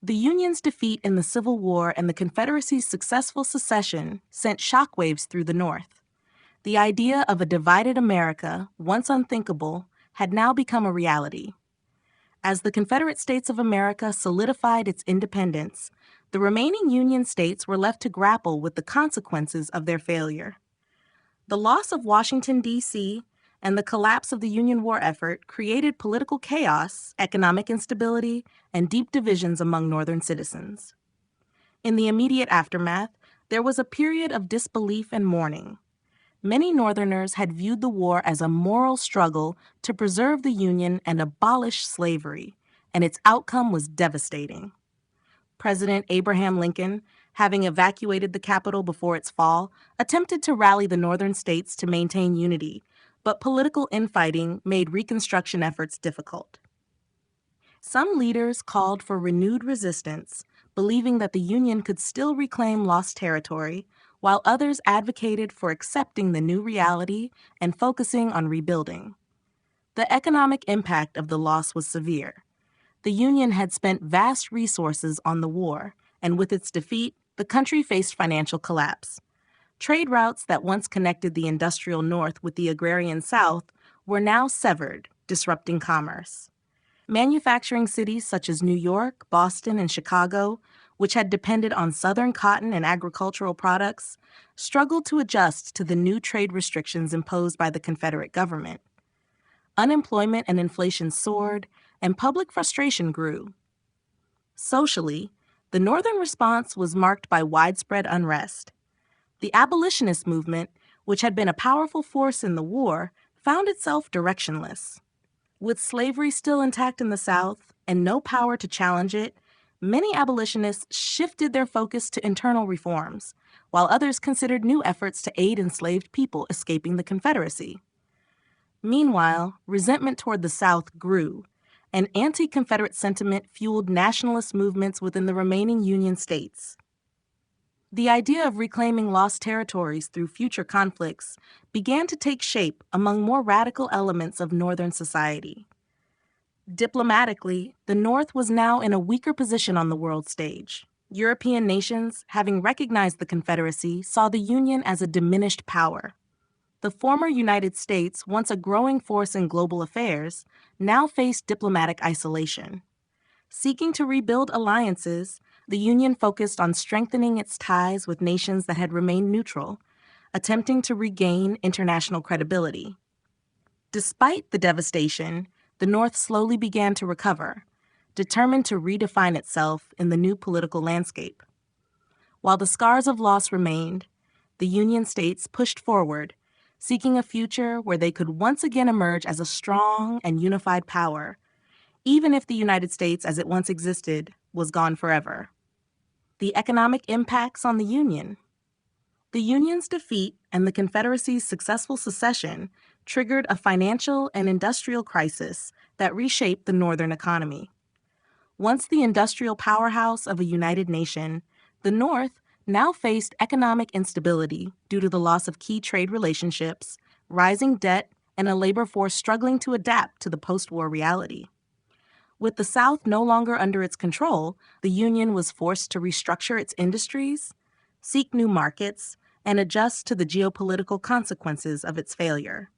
The Union's defeat in the Civil War and the Confederacy's successful secession sent shockwaves through the North. The idea of a divided America, once unthinkable, had now become a reality. As the Confederate States of America solidified its independence, the remaining Union states were left to grapple with the consequences of their failure. The loss of Washington, D.C., and the collapse of the Union war effort created political chaos, economic instability, and deep divisions among Northern citizens. In the immediate aftermath, there was a period of disbelief and mourning. Many Northerners had viewed the war as a moral struggle to preserve the Union and abolish slavery, and its outcome was devastating. President Abraham Lincoln, having evacuated the capital before its fall, attempted to rally the Northern states to maintain unity, but political infighting made Reconstruction efforts difficult. Some leaders called for renewed resistance, believing that the Union could still reclaim lost territory, while others advocated for accepting the new reality and focusing on rebuilding. The economic impact of the loss was severe. The Union had spent vast resources on the war, and with its defeat, the country faced financial collapse. Trade routes that once connected the industrial North with the agrarian South were now severed, disrupting commerce. Manufacturing cities such as New York, Boston, and Chicago, which had depended on Southern cotton and agricultural products, struggled to adjust to the new trade restrictions imposed by the Confederate government. Unemployment and inflation soared, and public frustration grew. Socially, the Northern response was marked by widespread unrest. The abolitionist movement, which had been a powerful force in the war, found itself directionless. With slavery still intact in the South and no power to challenge it, many abolitionists shifted their focus to internal reforms, while others considered new efforts to aid enslaved people escaping the Confederacy. Meanwhile, resentment toward the South grew, and anti-Confederate sentiment fueled nationalist movements within the remaining Union states. The idea of reclaiming lost territories through future conflicts began to take shape among more radical elements of Northern society. Diplomatically, the North was now in a weaker position on the world stage. European nations, having recognized the Confederacy, saw the Union as a diminished power. The former United States, once a growing force in global affairs, now faced diplomatic isolation. Seeking to rebuild alliances, the Union focused on strengthening its ties with nations that had remained neutral, attempting to regain international credibility. Despite the devastation, the North slowly began to recover, determined to redefine itself in the new political landscape. While the scars of loss remained, the Union states pushed forward, seeking a future where they could once again emerge as a strong and unified power, even if the United States as it once existed was gone forever. The economic impacts on the Union. The Union's defeat and the Confederacy's successful secession triggered a financial and industrial crisis that reshaped the Northern economy. Once the industrial powerhouse of a united nation, the North now faced economic instability due to the loss of key trade relationships, rising debt, and a labor force struggling to adapt to the post-war reality. With the South no longer under its control, the Union was forced to restructure its industries, seek new markets, and adjust to the geopolitical consequences of its failure.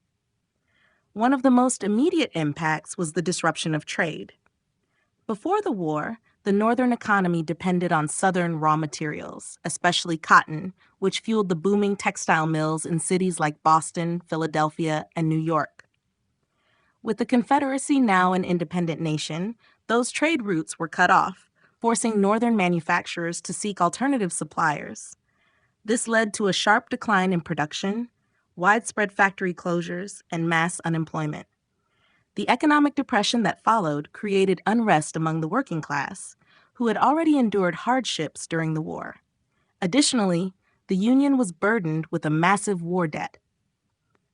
One of the most immediate impacts was the disruption of trade. Before the war, the Northern economy depended on Southern raw materials, especially cotton, which fueled the booming textile mills in cities like Boston, Philadelphia, and New York. With the Confederacy now an independent nation, those trade routes were cut off, forcing Northern manufacturers to seek alternative suppliers. This led to a sharp decline in production, widespread factory closures, and mass unemployment. The economic depression that followed created unrest among the working class, who had already endured hardships during the war. Additionally, the Union was burdened with a massive war debt.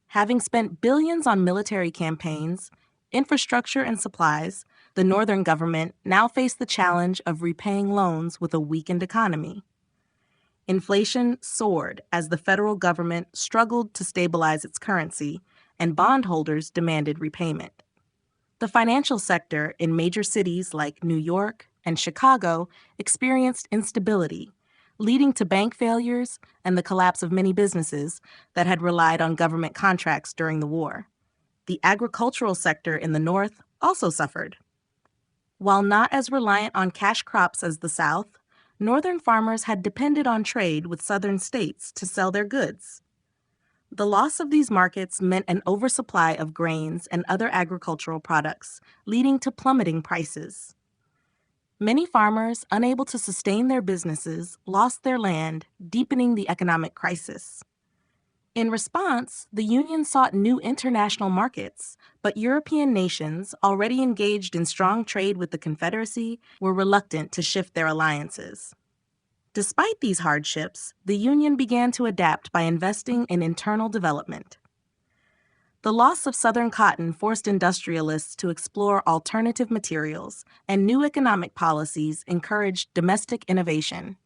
Having spent billions on military campaigns, infrastructure, and supplies, the Northern government now faced the challenge of repaying loans with a weakened economy. Inflation soared as the federal government struggled to stabilize its currency, and bondholders demanded repayment. The financial sector in major cities like New York and Chicago experienced instability, leading to bank failures and the collapse of many businesses that had relied on government contracts during the war. The agricultural sector in the North also suffered. While not as reliant on cash crops as the South, Northern farmers had depended on trade with Southern states to sell their goods. The loss of these markets meant an oversupply of grains and other agricultural products, leading to plummeting prices. Many farmers, unable to sustain their businesses, lost their land, deepening the economic crisis. In response, the Union sought new international markets, but European nations, already engaged in strong trade with the Confederacy, were reluctant to shift their alliances. Despite these hardships, the Union began to adapt by investing in internal development. The loss of Southern cotton forced industrialists to explore alternative materials, and new economic policies encouraged domestic innovation.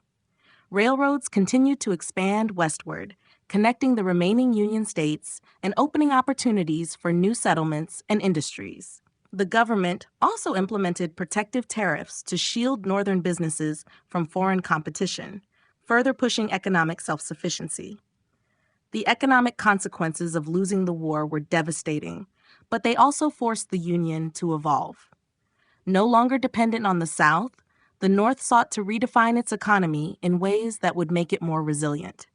Railroads continued to expand westward, connecting the remaining Union states and opening opportunities for new settlements and industries. The government also implemented protective tariffs to shield Northern businesses from foreign competition, further pushing economic self-sufficiency. The economic consequences of losing the war were devastating, but they also forced the Union to evolve. No longer dependent on the South, the North sought to redefine its economy in ways that would make it more resilient.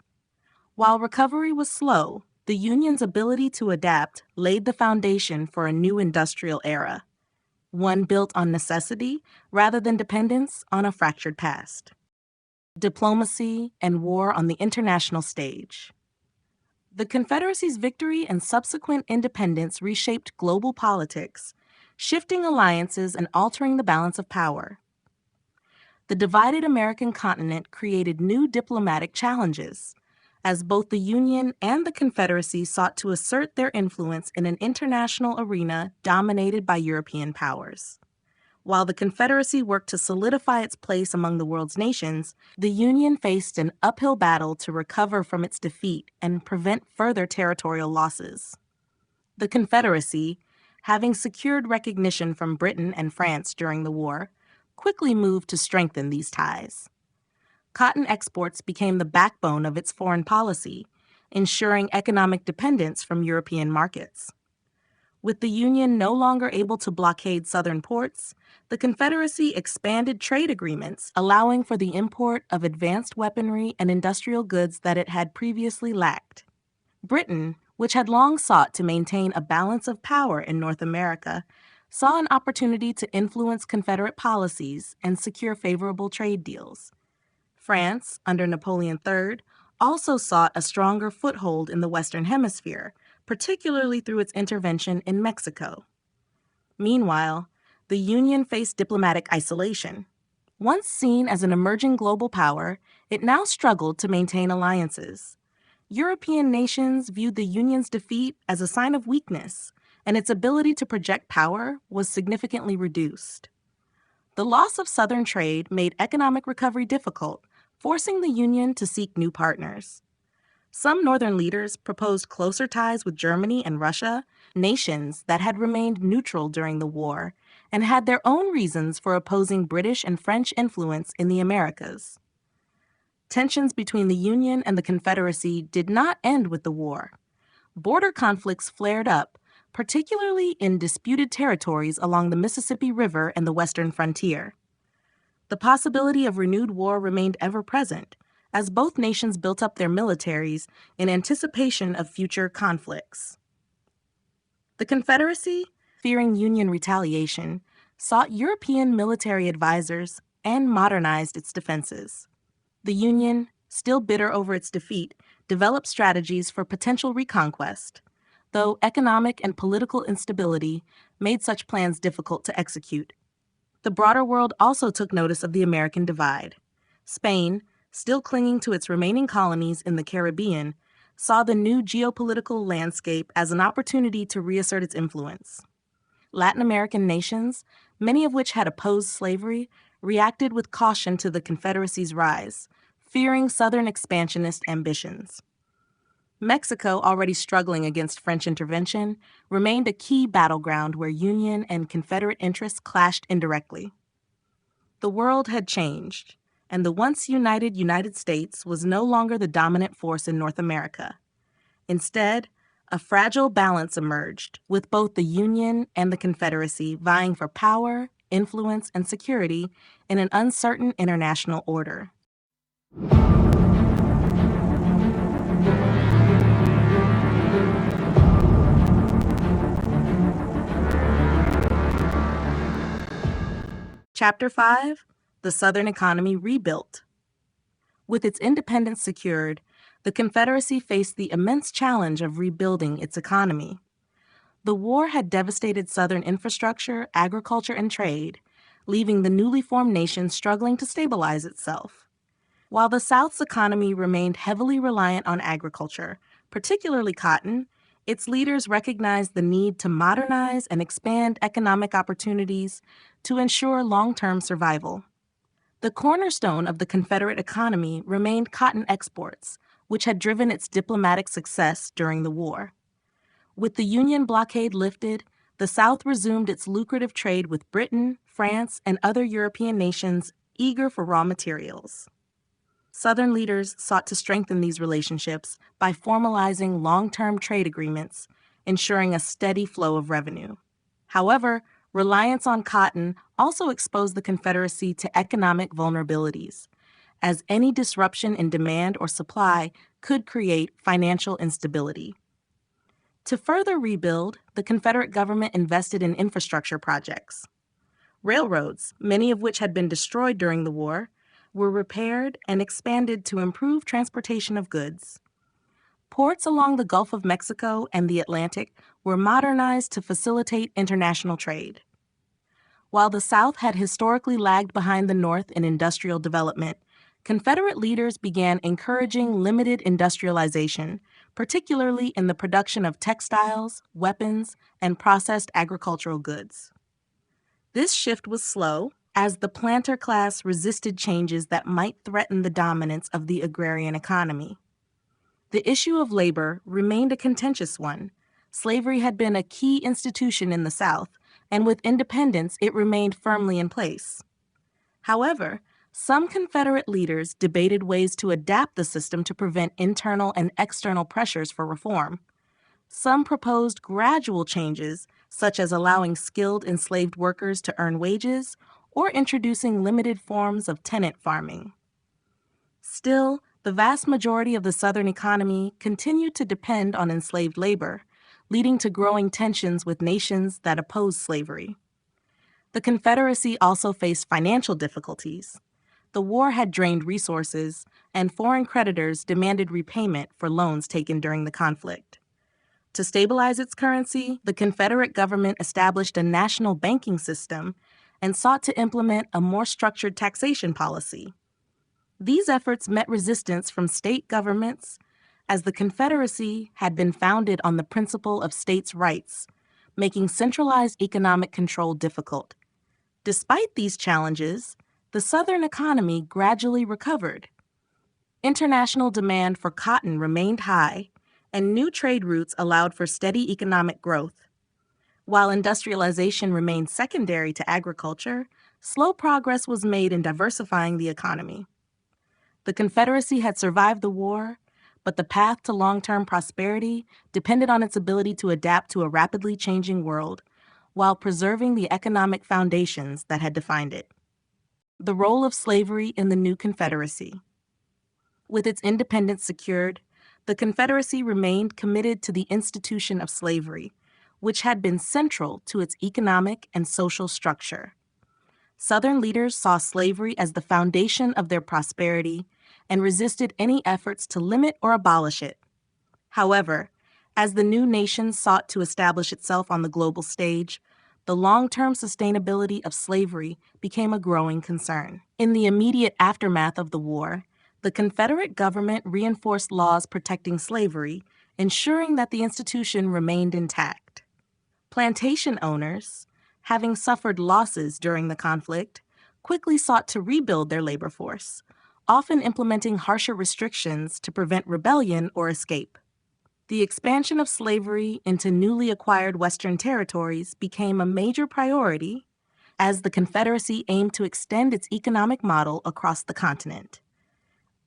While recovery was slow, the Union's ability to adapt laid the foundation for a new industrial era. one built on necessity rather than dependence on a fractured past. Diplomacy and war on the international stage. The Confederacy's victory and subsequent independence reshaped global politics, shifting alliances and altering the balance of power. The divided American continent created new diplomatic challenges, as both the Union and the Confederacy sought to assert their influence in an international arena dominated by European powers. While the Confederacy worked to solidify its place among the world's nations, the Union faced an uphill battle to recover from its defeat and prevent further territorial losses. The Confederacy, having secured recognition from Britain and France during the war, quickly moved to strengthen these ties. Cotton exports became the backbone of its foreign policy, ensuring economic dependence from European markets. With the Union no longer able to blockade southern ports, the Confederacy expanded trade agreements, allowing for the import of advanced weaponry and industrial goods that it had previously lacked. Britain, which had long sought to maintain a balance of power in North America, saw an opportunity to influence Confederate policies and secure favorable trade deals. France, under Napoleon III, also sought a stronger foothold in the Western Hemisphere, particularly through its intervention in Mexico. Meanwhile, the Union faced diplomatic isolation. Once seen as an emerging global power, it now struggled to maintain alliances. European nations viewed the Union's defeat as a sign of weakness, and its ability to project power was significantly reduced. The loss of Southern trade made economic recovery difficult, forcing the Union to seek new partners. Some Northern leaders proposed closer ties with Germany and Russia, nations that had remained neutral during the war and had their own reasons for opposing British and French influence in the Americas. Tensions between the Union and the Confederacy did not end with the war. Border conflicts flared up, particularly in disputed territories along the Mississippi River and the western frontier. The possibility of renewed war remained ever present, as both nations built up their militaries in anticipation of future conflicts. The Confederacy, fearing Union retaliation, sought European military advisors and modernized its defenses. The Union, still bitter over its defeat, developed strategies for potential reconquest, though economic and political instability made such plans difficult to execute. The broader world also took notice of the American divide. Spain, still clinging to its remaining colonies in the Caribbean, saw the new geopolitical landscape as an opportunity to reassert its influence. Latin American nations, many of which had opposed slavery, reacted with caution to the Confederacy's rise, fearing Southern expansionist ambitions. Mexico, already struggling against French intervention, remained a key battleground where Union and Confederate interests clashed indirectly. The world had changed, and the once united United States was no longer the dominant force in North America. Instead, a fragile balance emerged, with both the Union and the Confederacy vying for power, influence, and security in an uncertain international order. Chapter 5: The Southern Economy Rebuilt. With its independence secured, the Confederacy faced the immense challenge of rebuilding its economy. The war had devastated Southern infrastructure, agriculture, and trade, leaving the newly formed nation struggling to stabilize itself. While the South's economy remained heavily reliant on agriculture, particularly cotton, its leaders recognized the need to modernize and expand economic opportunities to ensure long-term survival. The cornerstone of the Confederate economy remained cotton exports, which had driven its diplomatic success during the war. With the Union blockade lifted, the South resumed its lucrative trade with Britain, France, and other European nations eager for raw materials. Southern leaders sought to strengthen these relationships by formalizing long-term trade agreements, ensuring a steady flow of revenue. However, reliance on cotton also exposed the Confederacy to economic vulnerabilities, as any disruption in demand or supply could create financial instability. To further rebuild, the Confederate government invested in infrastructure projects. Railroads, many of which had been destroyed during the war, were repaired and expanded to improve transportation of goods. Ports along the Gulf of Mexico and the Atlantic were modernized to facilitate international trade. While the South had historically lagged behind the North in industrial development, Confederate leaders began encouraging limited industrialization, particularly in the production of textiles, weapons, and processed agricultural goods. This shift was slow, as the planter class resisted changes that might threaten the dominance of the agrarian economy. The issue of labor remained a contentious one. Slavery had been a key institution in the South, and with independence it remained firmly in place. However, some Confederate leaders debated ways to adapt the system to prevent internal and external pressures for reform. Some proposed gradual changes, such as allowing skilled enslaved workers to earn wages or introducing limited forms of tenant farming. Still, the vast majority of the Southern economy continued to depend on enslaved labor, leading to growing tensions with nations that opposed slavery. The Confederacy also faced financial difficulties. The war had drained resources, and foreign creditors demanded repayment for loans taken during the conflict. To stabilize its currency, the Confederate government established a national banking system and sought to implement a more structured taxation policy. These efforts met resistance from state governments, as the Confederacy had been founded on the principle of states' rights, making centralized economic control difficult. Despite these challenges, the Southern economy gradually recovered. International demand for cotton remained high, and new trade routes allowed for steady economic growth. While industrialization remained secondary to agriculture, slow progress was made in diversifying the economy. The Confederacy had survived the war, but the path to long-term prosperity depended on its ability to adapt to a rapidly changing world while preserving the economic foundations that had defined it. The role of slavery in the new Confederacy. With its independence secured, the Confederacy remained committed to the institution of slavery, which had been central to its economic and social structure. Southern leaders saw slavery as the foundation of their prosperity and resisted any efforts to limit or abolish it. However, as the new nation sought to establish itself on the global stage, the long-term sustainability of slavery became a growing concern. In the immediate aftermath of the war, the Confederate government reinforced laws protecting slavery, ensuring that the institution remained intact. Plantation owners, having suffered losses during the conflict, quickly sought to rebuild their labor force, often implementing harsher restrictions to prevent rebellion or escape. The expansion of slavery into newly acquired Western territories became a major priority as the Confederacy aimed to extend its economic model across the continent.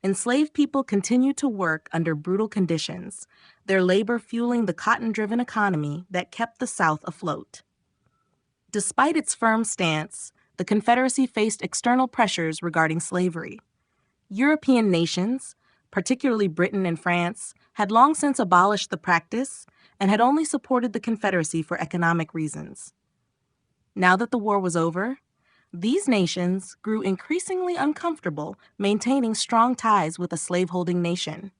Enslaved people continued to work under brutal conditions, their labor fueling the cotton-driven economy that kept the South afloat. Despite its firm stance, the Confederacy faced external pressures regarding slavery. European nations, particularly Britain and France, had long since abolished the practice and had only supported the Confederacy for economic reasons. Now that the war was over, these nations grew increasingly uncomfortable maintaining strong ties with a slaveholding nation.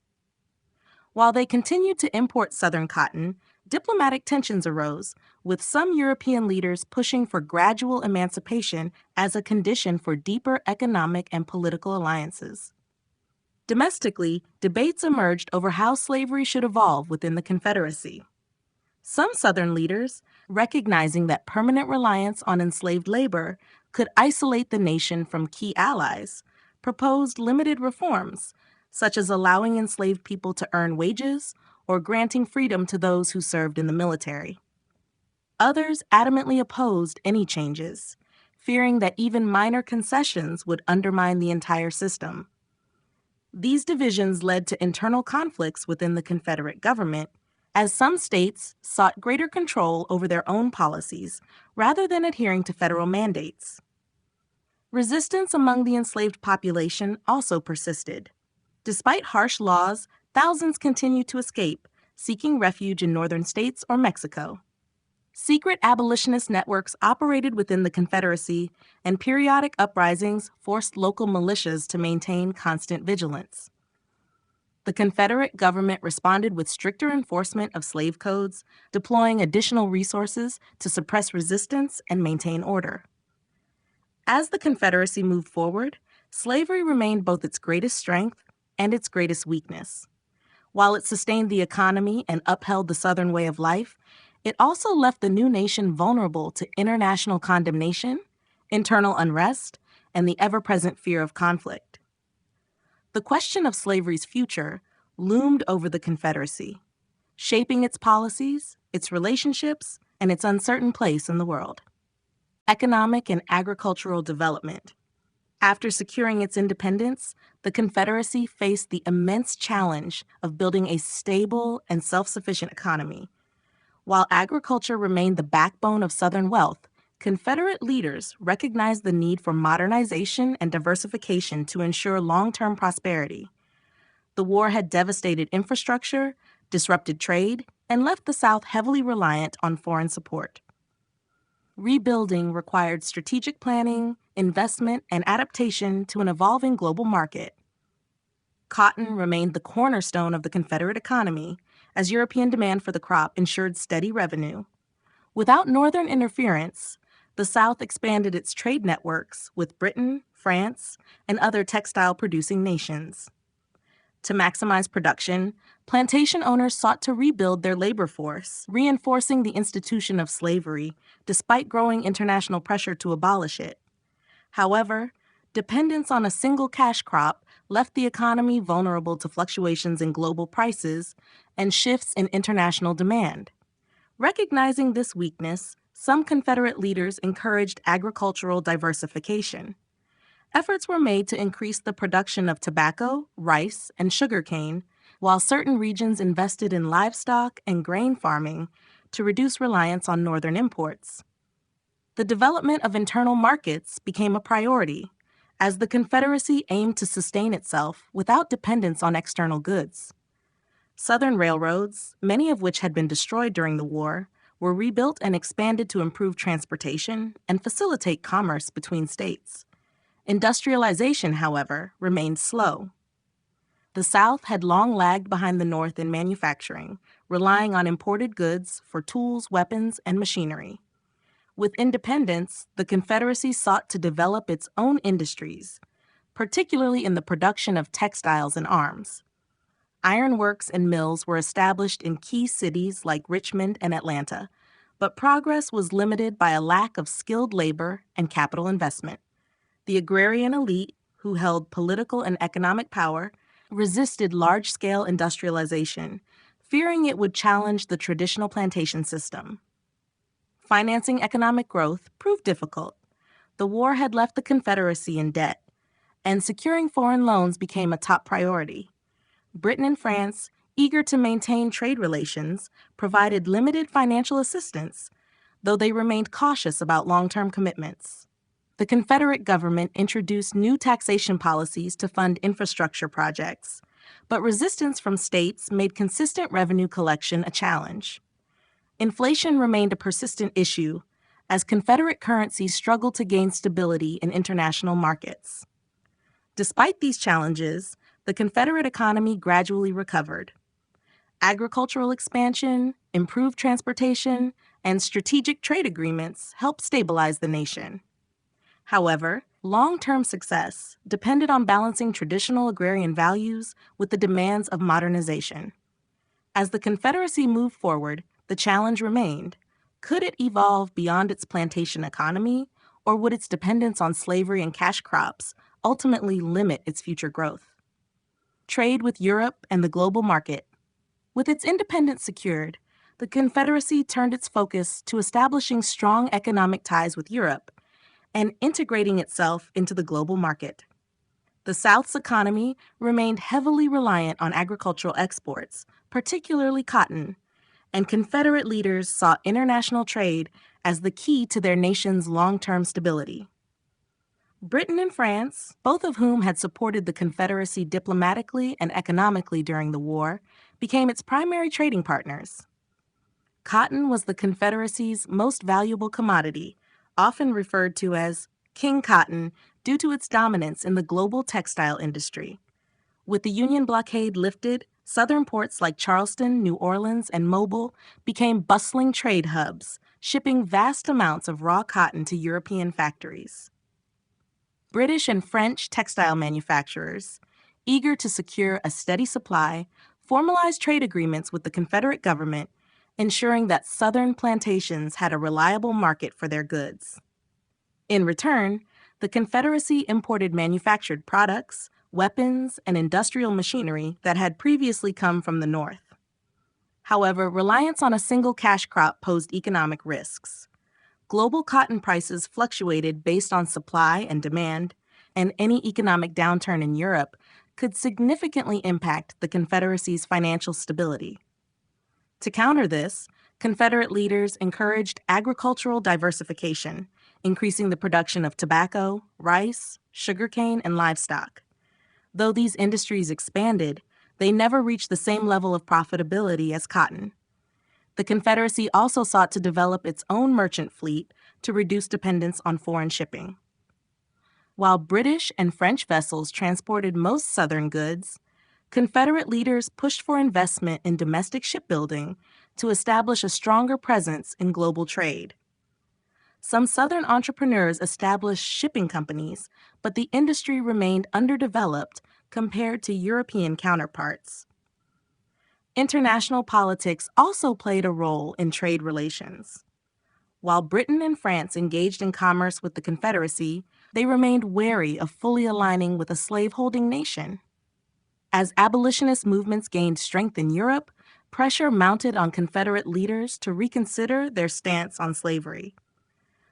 While they continued to import Southern cotton, diplomatic tensions arose, with some European leaders pushing for gradual emancipation as a condition for deeper economic and political alliances. Domestically, debates emerged over how slavery should evolve within the Confederacy. Some Southern leaders, recognizing that permanent reliance on enslaved labor could isolate the nation from key allies, proposed limited reforms, such as allowing enslaved people to earn wages or granting freedom to those who served in the military. Others adamantly opposed any changes, fearing that even minor concessions would undermine the entire system. These divisions led to internal conflicts within the Confederate government, as some states sought greater control over their own policies rather than adhering to federal mandates. Resistance among the enslaved population also persisted. Despite harsh laws, thousands continued to escape, seeking refuge in northern states or Mexico. Secret abolitionist networks operated within the Confederacy, and periodic uprisings forced local militias to maintain constant vigilance. The Confederate government responded with stricter enforcement of slave codes, deploying additional resources to suppress resistance and maintain order. As the Confederacy moved forward, slavery remained both its greatest strength and its greatest weakness. While it sustained the economy and upheld the Southern way of life, it also left the new nation vulnerable to international condemnation, internal unrest, and the ever-present fear of conflict. The question of slavery's future loomed over the Confederacy, shaping its policies, its relationships, and its uncertain place in the world. Economic and agricultural development. After securing its independence, the Confederacy faced the immense challenge of building a stable and self-sufficient economy. While agriculture remained the backbone of Southern wealth, Confederate leaders recognized the need for modernization and diversification to ensure long-term prosperity. The war had devastated infrastructure, disrupted trade, and left the South heavily reliant on foreign support. Rebuilding required strategic planning, investment, and adaptation to an evolving global market. Cotton remained the cornerstone of the Confederate economy, as European demand for the crop ensured steady revenue. Without Northern interference, the South expanded its trade networks with Britain, France, and other textile-producing nations. To maximize production, plantation owners sought to rebuild their labor force, reinforcing the institution of slavery, despite growing international pressure to abolish it. However, dependence on a single cash crop left the economy vulnerable to fluctuations in global prices and shifts in international demand. Recognizing this weakness, some Confederate leaders encouraged agricultural diversification. Efforts were made to increase the production of tobacco, rice, and sugarcane, while certain regions invested in livestock and grain farming to reduce reliance on northern imports. The development of internal markets became a priority, as the Confederacy aimed to sustain itself without dependence on external goods. Southern railroads, many of which had been destroyed during the war, were rebuilt and expanded to improve transportation and facilitate commerce between states. Industrialization, however, remained slow. The South had long lagged behind the North in manufacturing, relying on imported goods for tools, weapons, and machinery. With independence, the Confederacy sought to develop its own industries, particularly in the production of textiles and arms. Ironworks and mills were established in key cities like Richmond and Atlanta, but progress was limited by a lack of skilled labor and capital investment. The agrarian elite, who held political and economic power, resisted large-scale industrialization, fearing it would challenge the traditional plantation system. Financing economic growth proved difficult. The war had left the Confederacy in debt, and securing foreign loans became a top priority. Britain and France, eager to maintain trade relations, provided limited financial assistance, though they remained cautious about long-term commitments. The Confederate government introduced new taxation policies to fund infrastructure projects, but resistance from states made consistent revenue collection a challenge. Inflation remained a persistent issue, as Confederate currency struggled to gain stability in international markets. Despite these challenges, the Confederate economy gradually recovered. Agricultural expansion, improved transportation, and strategic trade agreements helped stabilize the nation. However, long-term success depended on balancing traditional agrarian values with the demands of modernization. As the Confederacy moved forward, the challenge remained: could it evolve beyond its plantation economy, or would its dependence on slavery and cash crops ultimately limit its future growth? Trade with Europe and the global market. With its independence secured, the Confederacy turned its focus to establishing strong economic ties with Europe and integrating itself into the global market. The South's economy remained heavily reliant on agricultural exports, particularly cotton, and Confederate leaders saw international trade as the key to their nation's long-term stability. Britain and France, both of whom had supported the Confederacy diplomatically and economically during the war, became its primary trading partners. cotton was the Confederacy's most valuable commodity, often referred to as King Cotton due to its dominance in the global textile industry. With the Union blockade lifted, southern ports like Charleston, New Orleans, and Mobile became bustling trade hubs, shipping vast amounts of raw cotton to European factories. British and French textile manufacturers, eager to secure a steady supply, formalized trade agreements with the Confederate government, ensuring that Southern plantations had a reliable market for their goods. In return, the Confederacy imported manufactured products, weapons, and industrial machinery that had previously come from the North. However, reliance on a single cash crop posed economic risks. Global cotton prices fluctuated based on supply and demand, and any economic downturn in Europe could significantly impact the Confederacy's financial stability. To counter this, Confederate leaders encouraged agricultural diversification, increasing the production of tobacco, rice, sugarcane, and livestock. Though these industries expanded, they never reached the same level of profitability as cotton. The Confederacy also sought to develop its own merchant fleet to reduce dependence on foreign shipping. While British and French vessels transported most Southern goods, Confederate leaders pushed for investment in domestic shipbuilding to establish a stronger presence in global trade. Some Southern entrepreneurs established shipping companies, but the industry remained underdeveloped compared to European counterparts. International politics also played a role in trade relations. While Britain and France engaged in commerce with the Confederacy, they remained wary of fully aligning with a slaveholding nation. As abolitionist movements gained strength in Europe, pressure mounted on Confederate leaders to reconsider their stance on slavery.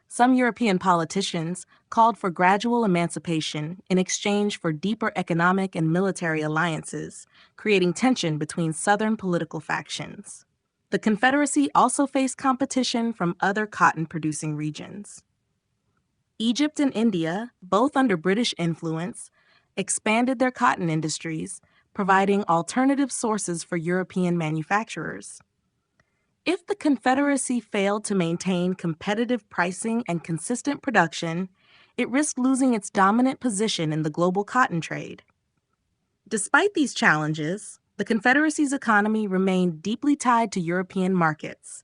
Some European politicians called for gradual emancipation in exchange for deeper economic and military alliances, creating tension between Southern political factions. The Confederacy also faced competition from other cotton-producing regions. Egypt and India, both under British influence, expanded their cotton industries, providing alternative sources for European manufacturers. If the Confederacy failed to maintain competitive pricing and consistent production, it risked losing its dominant position in the global cotton trade. Despite these challenges, the Confederacy's economy remained deeply tied to European markets.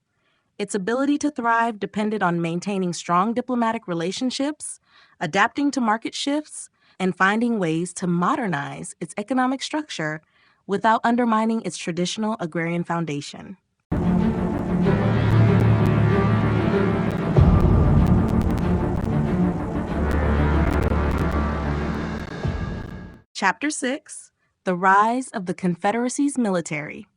Its ability to thrive depended on maintaining strong diplomatic relationships, adapting to market shifts, and finding ways to modernize its economic structure without undermining its traditional agrarian foundation. Chapter 6: The Rise of the Confederacy's Military.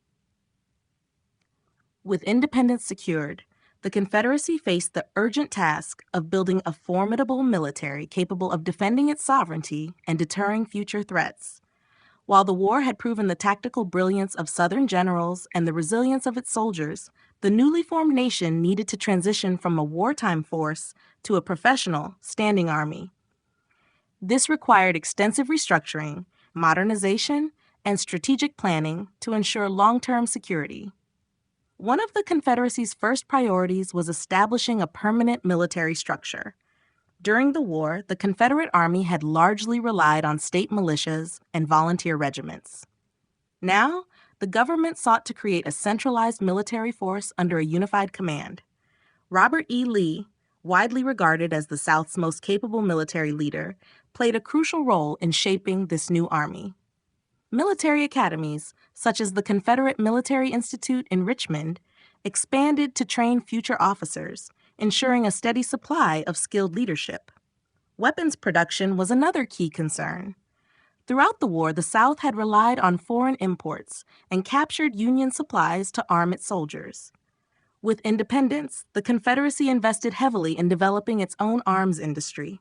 With independence secured, the Confederacy faced the urgent task of building a formidable military capable of defending its sovereignty and deterring future threats. While the war had proven the tactical brilliance of Southern generals and the resilience of its soldiers, the newly formed nation needed to transition from a wartime force to a professional, standing army. This required extensive restructuring, modernization, and strategic planning to ensure long-term security. One of the Confederacy's first priorities was establishing a permanent military structure. During the war, the Confederate Army had largely relied on state militias and volunteer regiments. Now, the government sought to create a centralized military force under a unified command. Robert E. Lee, widely regarded as the South's most capable military leader, played a crucial role in shaping this new army. Military academies, such as the Confederate Military Institute in Richmond, expanded to train future officers, ensuring a steady supply of skilled leadership. Weapons production was another key concern. Throughout the war, the South had relied on foreign imports and captured Union supplies to arm its soldiers. With independence, the Confederacy invested heavily in developing its own arms industry.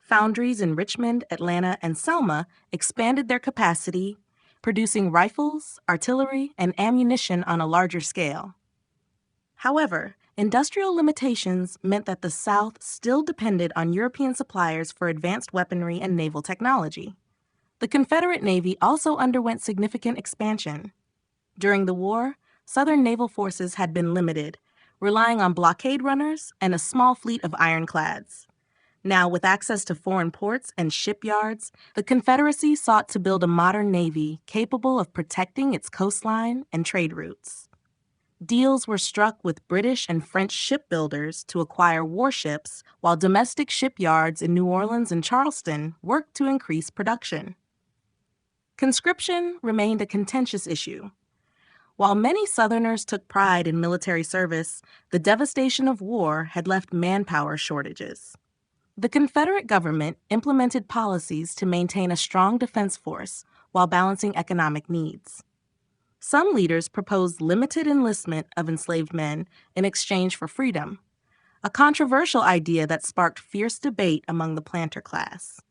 Foundries in Richmond, Atlanta, and Selma expanded their capacity, producing rifles, artillery, and ammunition on a larger scale. However, industrial limitations meant that the South still depended on European suppliers for advanced weaponry and naval technology. The Confederate Navy also underwent significant expansion. During the war, Southern naval forces had been limited, relying on blockade runners and a small fleet of ironclads. Now, with access to foreign ports and shipyards, the Confederacy sought to build a modern navy capable of protecting its coastline and trade routes. Deals were struck with British and French shipbuilders to acquire warships, while domestic shipyards in New Orleans and Charleston worked to increase production. Conscription remained a contentious issue. While many Southerners took pride in military service, the devastation of war had left manpower shortages. The Confederate government implemented policies to maintain a strong defense force while balancing economic needs. Some leaders proposed limited enlistment of enslaved men in exchange for freedom, a controversial idea that sparked fierce debate among the planter class.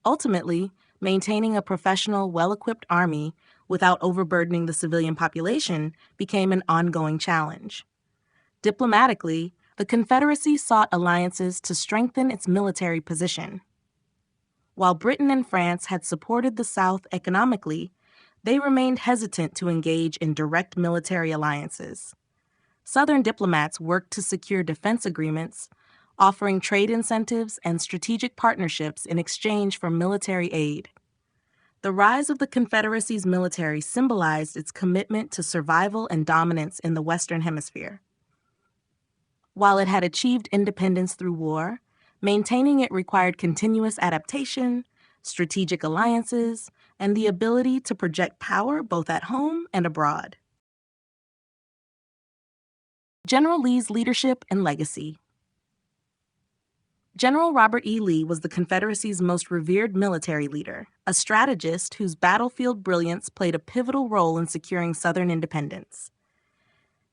Ultimately, maintaining a professional, well-equipped army without overburdening the civilian population became an ongoing challenge. Diplomatically, the Confederacy sought alliances to strengthen its military position. While Britain and France had supported the South economically, they remained hesitant to engage in direct military alliances. Southern diplomats worked to secure defense agreements, offering trade incentives and strategic partnerships in exchange for military aid. The rise of the Confederacy's military symbolized its commitment to survival and dominance in the Western Hemisphere. While it had achieved independence through war, maintaining it required continuous adaptation, strategic alliances, and the ability to project power both at home and abroad. General Lee's leadership and legacy. General Robert E. Lee was the Confederacy's most revered military leader, a strategist whose battlefield brilliance played a pivotal role in securing Southern independence.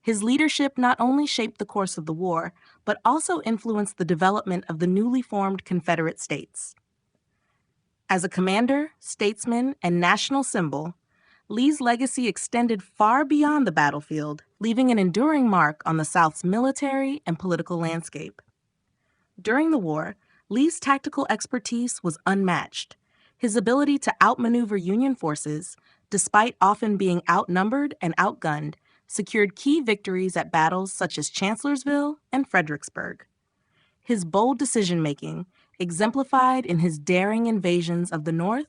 His leadership not only shaped the course of the war, but also influenced the development of the newly formed Confederate States. As a commander, statesman, and national symbol, Lee's legacy extended far beyond the battlefield, leaving an enduring mark on the South's military and political landscape. During the war, Lee's tactical expertise was unmatched. His ability to outmaneuver Union forces, despite often being outnumbered and outgunned, secured key victories at battles such as Chancellorsville and Fredericksburg. His bold decision-making, exemplified in his daring invasions of the North,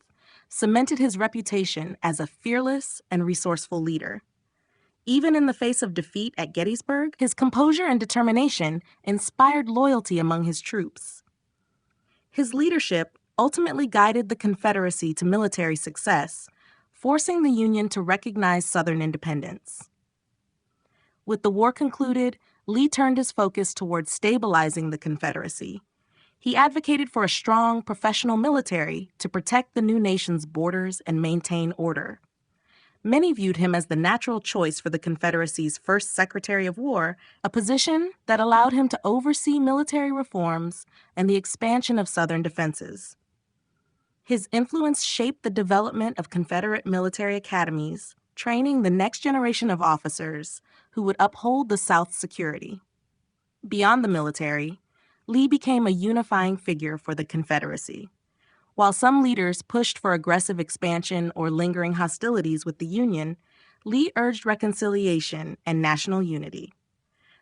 cemented his reputation as a fearless and resourceful leader. Even in the face of defeat at Gettysburg, his composure and determination inspired loyalty among his troops. His leadership ultimately guided the Confederacy to military success, forcing the Union to recognize Southern independence. With the war concluded, Lee turned his focus toward stabilizing the Confederacy. He advocated for a strong, professional military to protect the new nation's borders and maintain order. Many viewed him as the natural choice for the Confederacy's first Secretary of War, a position that allowed him to oversee military reforms and the expansion of Southern defenses. His influence shaped the development of Confederate military academies, training the next generation of officers who would uphold the South's security. Beyond the military, Lee became a unifying figure for the Confederacy. While some leaders pushed for aggressive expansion or lingering hostilities with the Union, Lee urged reconciliation and national unity.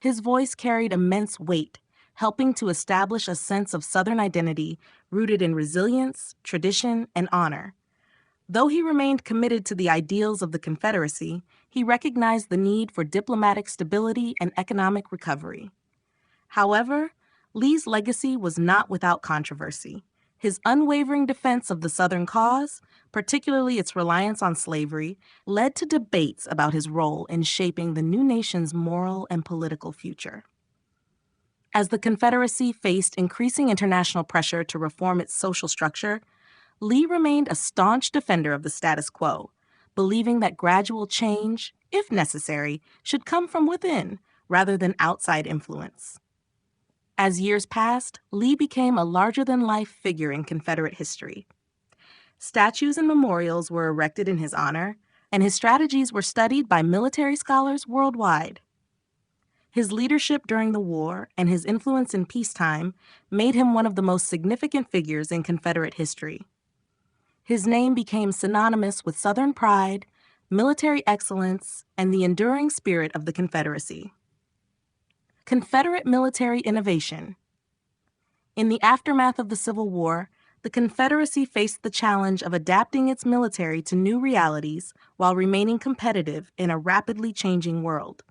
His voice carried immense weight, helping to establish a sense of Southern identity rooted in resilience, tradition, and honor. Though he remained committed to the ideals of the Confederacy, he recognized the need for diplomatic stability and economic recovery. However, Lee's legacy was not without controversy. His unwavering defense of the Southern cause, particularly its reliance on slavery, led to debates about his role in shaping the new nation's moral and political future. As the Confederacy faced increasing international pressure to reform its social structure, Lee remained a staunch defender of the status quo, believing that gradual change, if necessary, should come from within rather than outside influence. As years passed, Lee became a larger-than-life figure in Confederate history. Statues and memorials were erected in his honor, and his strategies were studied by military scholars worldwide. His leadership during the war and his influence in peacetime made him one of the most significant figures in Confederate history. His name became synonymous with Southern pride, military excellence, and the enduring spirit of the Confederacy. Confederate military innovation. In the aftermath of the Civil War, the Confederacy faced the challenge of adapting its military to new realities while remaining competitive in a rapidly changing world.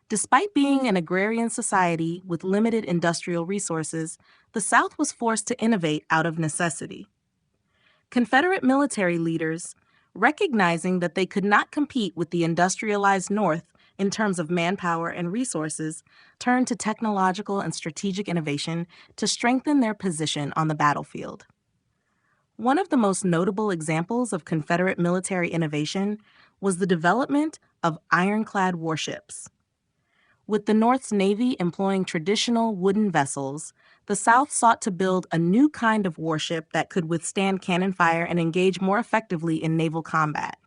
Despite being an agrarian society with limited industrial resources, the South was forced to innovate out of necessity. Confederate military leaders, recognizing that they could not compete with the industrialized North in terms of manpower and resources, turned to technological and strategic innovation to strengthen their position on the battlefield. One of the most notable examples of Confederate military innovation was the development of ironclad warships. With the North's Navy employing traditional wooden vessels, the South sought to build a new kind of warship that could withstand cannon fire and engage more effectively in naval combat.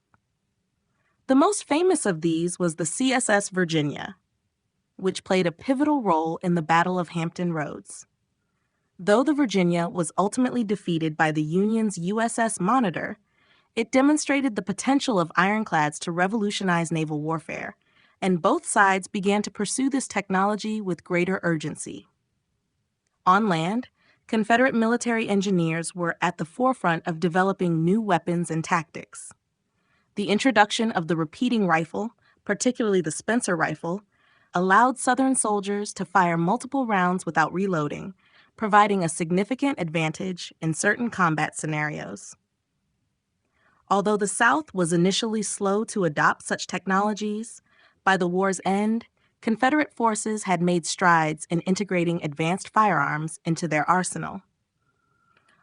The most famous of these was the CSS Virginia, which played a pivotal role in the Battle of Hampton Roads. Though the Virginia was ultimately defeated by the Union's USS Monitor, it demonstrated the potential of ironclads to revolutionize naval warfare, and both sides began to pursue this technology with greater urgency. On land, Confederate military engineers were at the forefront of developing new weapons and tactics. The introduction of the repeating rifle, particularly the Spencer rifle, allowed Southern soldiers to fire multiple rounds without reloading, providing a significant advantage in certain combat scenarios. Although the South was initially slow to adopt such technologies, by the war's end, Confederate forces had made strides in integrating advanced firearms into their arsenal.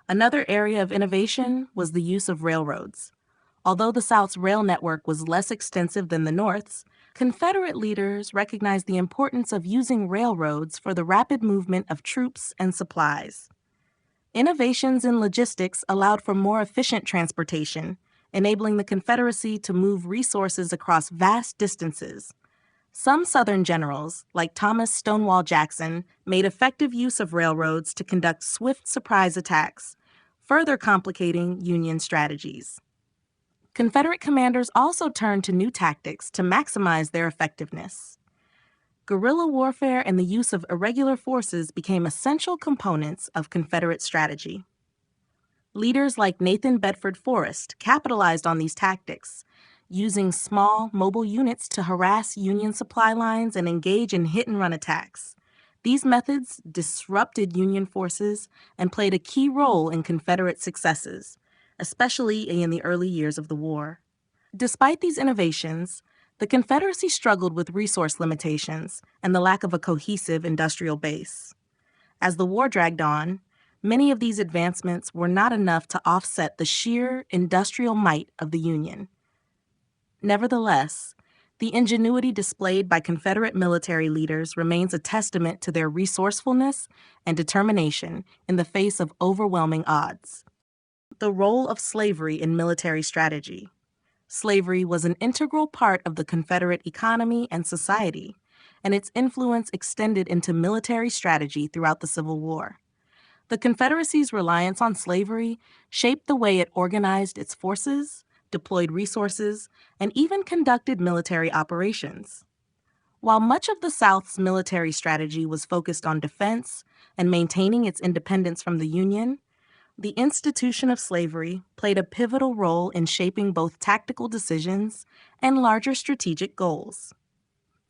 Another area of innovation was the use of railroads. Although the South's rail network was less extensive than the North's, Confederate leaders recognized the importance of using railroads for the rapid movement of troops and supplies. Innovations in logistics allowed for more efficient transportation, enabling the Confederacy to move resources across vast distances. Some Southern generals, like Thomas Stonewall Jackson, made effective use of railroads to conduct swift surprise attacks, further complicating Union strategies. Confederate commanders also turned to new tactics to maximize their effectiveness. Guerrilla warfare and the use of irregular forces became essential components of Confederate strategy. Leaders like Nathan Bedford Forrest capitalized on these tactics, using small, mobile units to harass Union supply lines and engage in hit-and-run attacks. These methods disrupted Union forces and played a key role in Confederate successes, especially in the early years of the war. Despite these innovations, the Confederacy struggled with resource limitations and the lack of a cohesive industrial base. As the war dragged on, many of these advancements were not enough to offset the sheer industrial might of the Union. Nevertheless, the ingenuity displayed by Confederate military leaders remains a testament to their resourcefulness and determination in the face of overwhelming odds. The role of slavery in military strategy. Slavery was an integral part of the Confederate economy and society, and its influence extended into military strategy throughout the Civil War. The Confederacy's reliance on slavery shaped the way it organized its forces, deployed resources, and even conducted military operations. While much of the South's military strategy was focused on defense and maintaining its independence from the Union, the institution of slavery played a pivotal role in shaping both tactical decisions and larger strategic goals.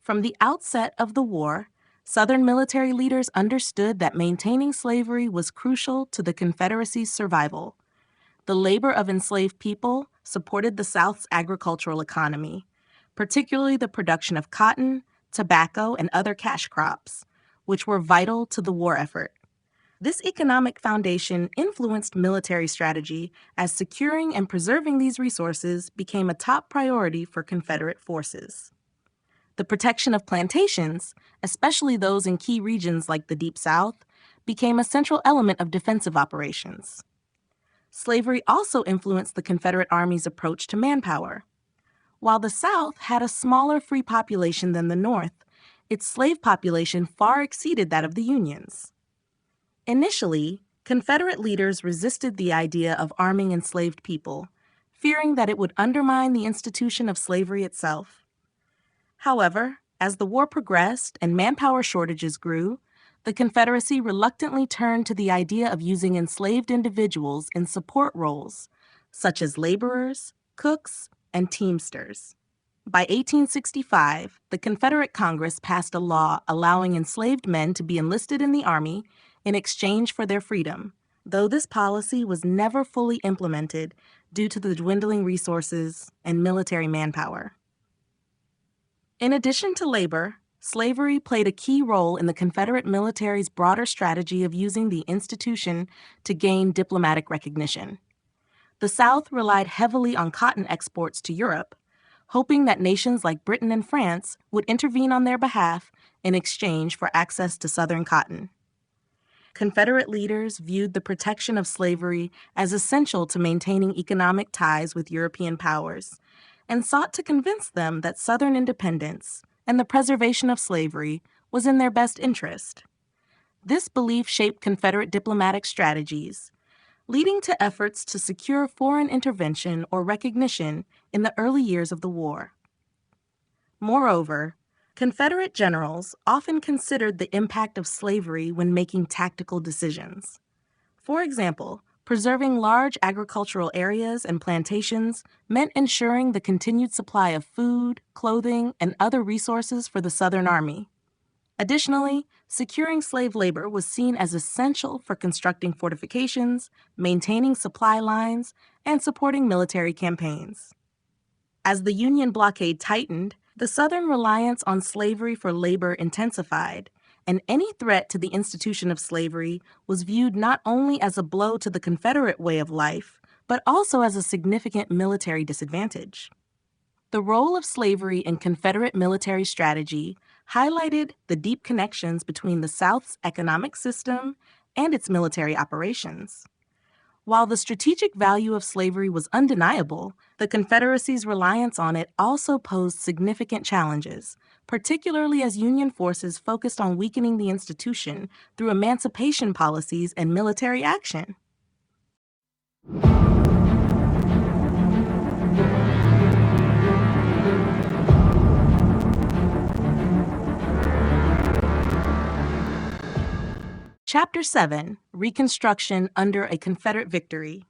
From the outset of the war, Southern military leaders understood that maintaining slavery was crucial to the Confederacy's survival. The labor of enslaved people supported the South's agricultural economy, particularly the production of cotton, tobacco, and other cash crops, which were vital to the war effort. This economic foundation influenced military strategy as securing and preserving these resources became a top priority for Confederate forces. The protection of plantations, especially those in key regions like the Deep South, became a central element of defensive operations. Slavery also influenced the Confederate Army's approach to manpower. While the South had a smaller free population than the North, its slave population far exceeded that of the Union's. Initially, Confederate leaders resisted the idea of arming enslaved people, fearing that it would undermine the institution of slavery itself. However, As the war progressed and manpower shortages grew, the Confederacy reluctantly turned to the idea of using enslaved individuals in support roles, such as laborers, cooks, and teamsters. By 1865, the Confederate Congress passed a law allowing enslaved men to be enlisted in the Army in exchange for their freedom, though this policy was never fully implemented due to the dwindling resources and military manpower. In addition to labor, slavery played a key role in the Confederate military's broader strategy of using the institution to gain diplomatic recognition. The South relied heavily on cotton exports to Europe, hoping that nations like Britain and France would intervene on their behalf in exchange for access to Southern cotton. Confederate leaders viewed the protection of slavery as essential to maintaining economic ties with European powers, and sought to convince them that Southern independence and the preservation of slavery was in their best interest. This belief shaped Confederate diplomatic strategies, leading to efforts to secure foreign intervention or recognition in the early years of the war. Moreover, Confederate generals often considered the impact of slavery when making tactical decisions. For example, preserving large agricultural areas and plantations meant ensuring the continued supply of food, clothing, and other resources for the Southern Army. Additionally, securing slave labor was seen as essential for constructing fortifications, maintaining supply lines, and supporting military campaigns. As the Union blockade tightened, the Southern reliance on slavery for labor intensified, and any threat to the institution of slavery was viewed not only as a blow to the Confederate way of life, but also as a significant military disadvantage. The role of slavery in Confederate military strategy highlighted the deep connections between the South's economic system and its military operations. While the strategic value of slavery was undeniable, the Confederacy's reliance on it also posed significant challenges, particularly as Union forces focused on weakening the institution through emancipation policies and military action. Chapter 7, Reconstruction under a Confederate Victory.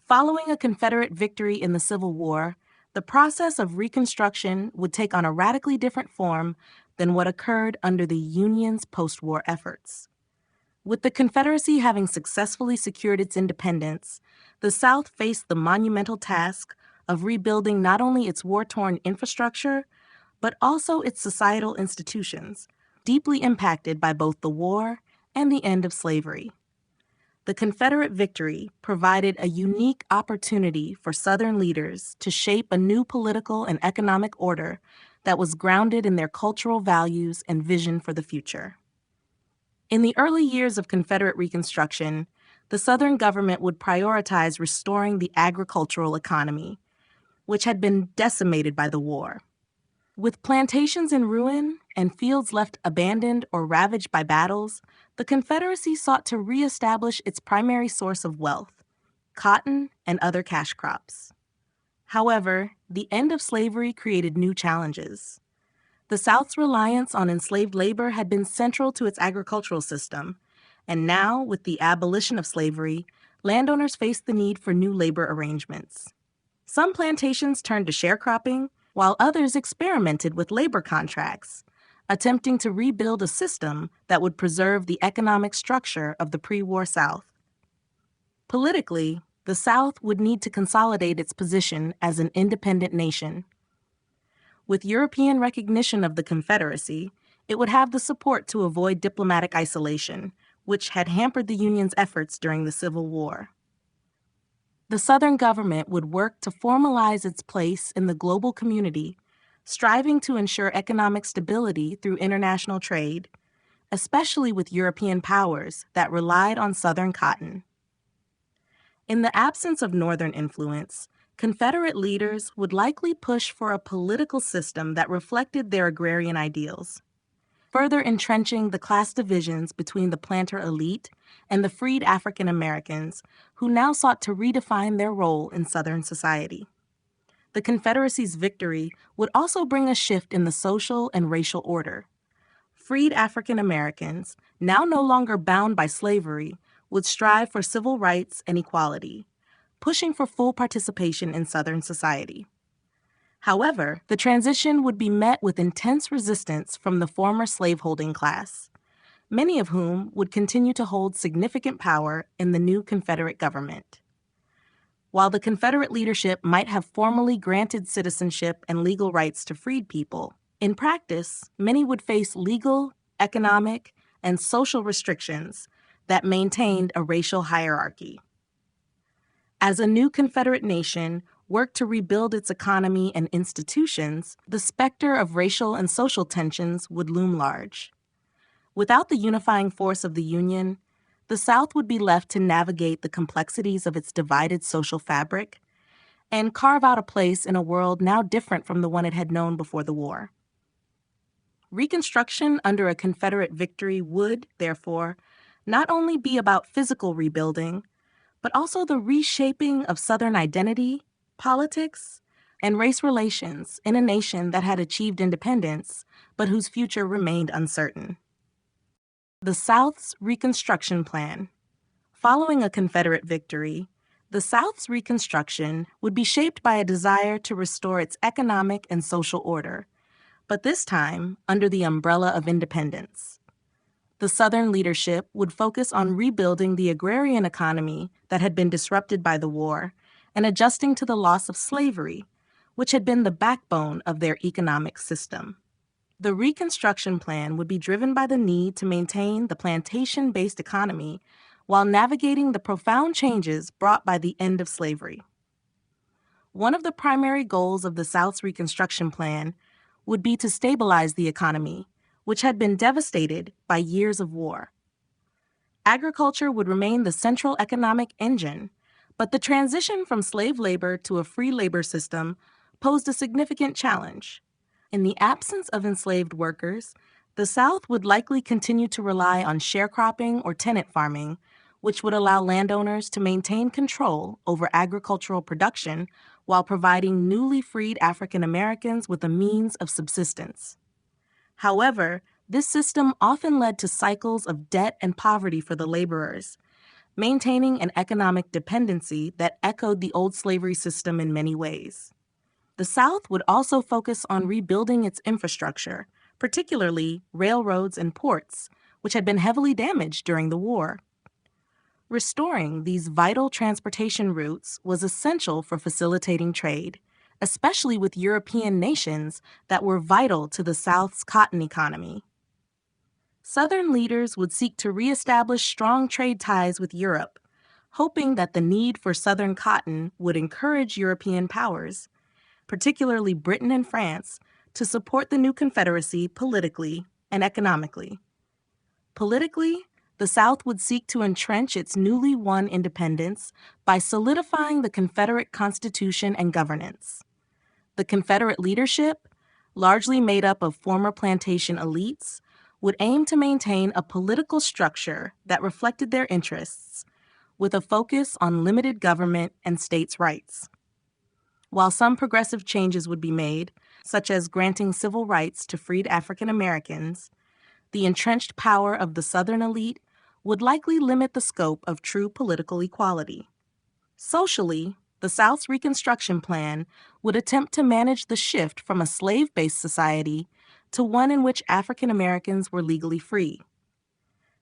Following a Confederate victory in the Civil War, the process of Reconstruction would take on a radically different form than what occurred under the Union's post-war efforts. With the Confederacy having successfully secured its independence, the South faced the monumental task of rebuilding not only its war-torn infrastructure, but also its societal institutions, deeply impacted by both the war and the end of slavery. The Confederate victory provided a unique opportunity for Southern leaders to shape a new political and economic order that was grounded in their cultural values and vision for the future. In the early years of Confederate Reconstruction, the Southern government would prioritize restoring the agricultural economy, which had been decimated by the war. With plantations in ruin and fields left abandoned or ravaged by battles, the Confederacy sought to reestablish its primary source of wealth, cotton and other cash crops. However, the end of slavery created new challenges. The South's reliance on enslaved labor had been central to its agricultural system, and now, with the abolition of slavery, landowners faced the need for new labor arrangements. Some plantations turned to sharecropping, while others experimented with labor contracts, attempting to rebuild a system that would preserve the economic structure of the pre-war South. Politically, the South would need to consolidate its position as an independent nation. With European recognition of the Confederacy, it would have the support to avoid diplomatic isolation, which had hampered the Union's efforts during the Civil War. The Southern government would work to formalize its place in the global community, striving to ensure economic stability through international trade, especially with European powers that relied on Southern cotton. In the absence of Northern influence, Confederate leaders would likely push for a political system that reflected their agrarian ideals, further entrenching the class divisions between the planter elite and the freed African Americans who now sought to redefine their role in Southern society. The Confederacy's victory would also bring a shift in the social and racial order. Freed African Americans, now no longer bound by slavery, would strive for civil rights and equality, pushing for full participation in Southern society. However, the transition would be met with intense resistance from the former slaveholding class, many of whom would continue to hold significant power in the new Confederate government. While the Confederate leadership might have formally granted citizenship and legal rights to freed people, in practice, many would face legal, economic, and social restrictions that maintained a racial hierarchy. As a new Confederate nation worked to rebuild its economy and institutions, the specter of racial and social tensions would loom large. Without the unifying force of the Union, the South would be left to navigate the complexities of its divided social fabric and carve out a place in a world now different from the one it had known before the war. Reconstruction under a Confederate victory would, therefore, not only be about physical rebuilding, but also the reshaping of Southern identity, politics, and race relations in a nation that had achieved independence, but whose future remained uncertain. The South's Reconstruction Plan. Following a Confederate victory, the South's Reconstruction would be shaped by a desire to restore its economic and social order, but this time under the umbrella of independence. The Southern leadership would focus on rebuilding the agrarian economy that had been disrupted by the war and adjusting to the loss of slavery, which had been the backbone of their economic system. The Reconstruction Plan would be driven by the need to maintain the plantation-based economy while navigating the profound changes brought by the end of slavery. One of the primary goals of the South's Reconstruction Plan would be to stabilize the economy, which had been devastated by years of war. Agriculture would remain the central economic engine, but the transition from slave labor to a free labor system posed a significant challenge. In the absence of enslaved workers, the South would likely continue to rely on sharecropping or tenant farming, which would allow landowners to maintain control over agricultural production while providing newly freed African Americans with a means of subsistence. However, this system often led to cycles of debt and poverty for the laborers, maintaining an economic dependency that echoed the old slavery system in many ways. The South would also focus on rebuilding its infrastructure, particularly railroads and ports, which had been heavily damaged during the war. Restoring these vital transportation routes was essential for facilitating trade, especially with European nations that were vital to the South's cotton economy. Southern leaders would seek to reestablish strong trade ties with Europe, hoping that the need for Southern cotton would encourage European powers, particularly Britain and France, to support the new Confederacy politically and economically. Politically, the South would seek to entrench its newly won independence by solidifying the Confederate Constitution and governance. The Confederate leadership, largely made up of former plantation elites, would aim to maintain a political structure that reflected their interests, with a focus on limited government and states' rights. While some progressive changes would be made, such as granting civil rights to freed African Americans, the entrenched power of the Southern elite would likely limit the scope of true political equality. Socially, the South's Reconstruction Plan would attempt to manage the shift from a slave-based society to one in which African Americans were legally free.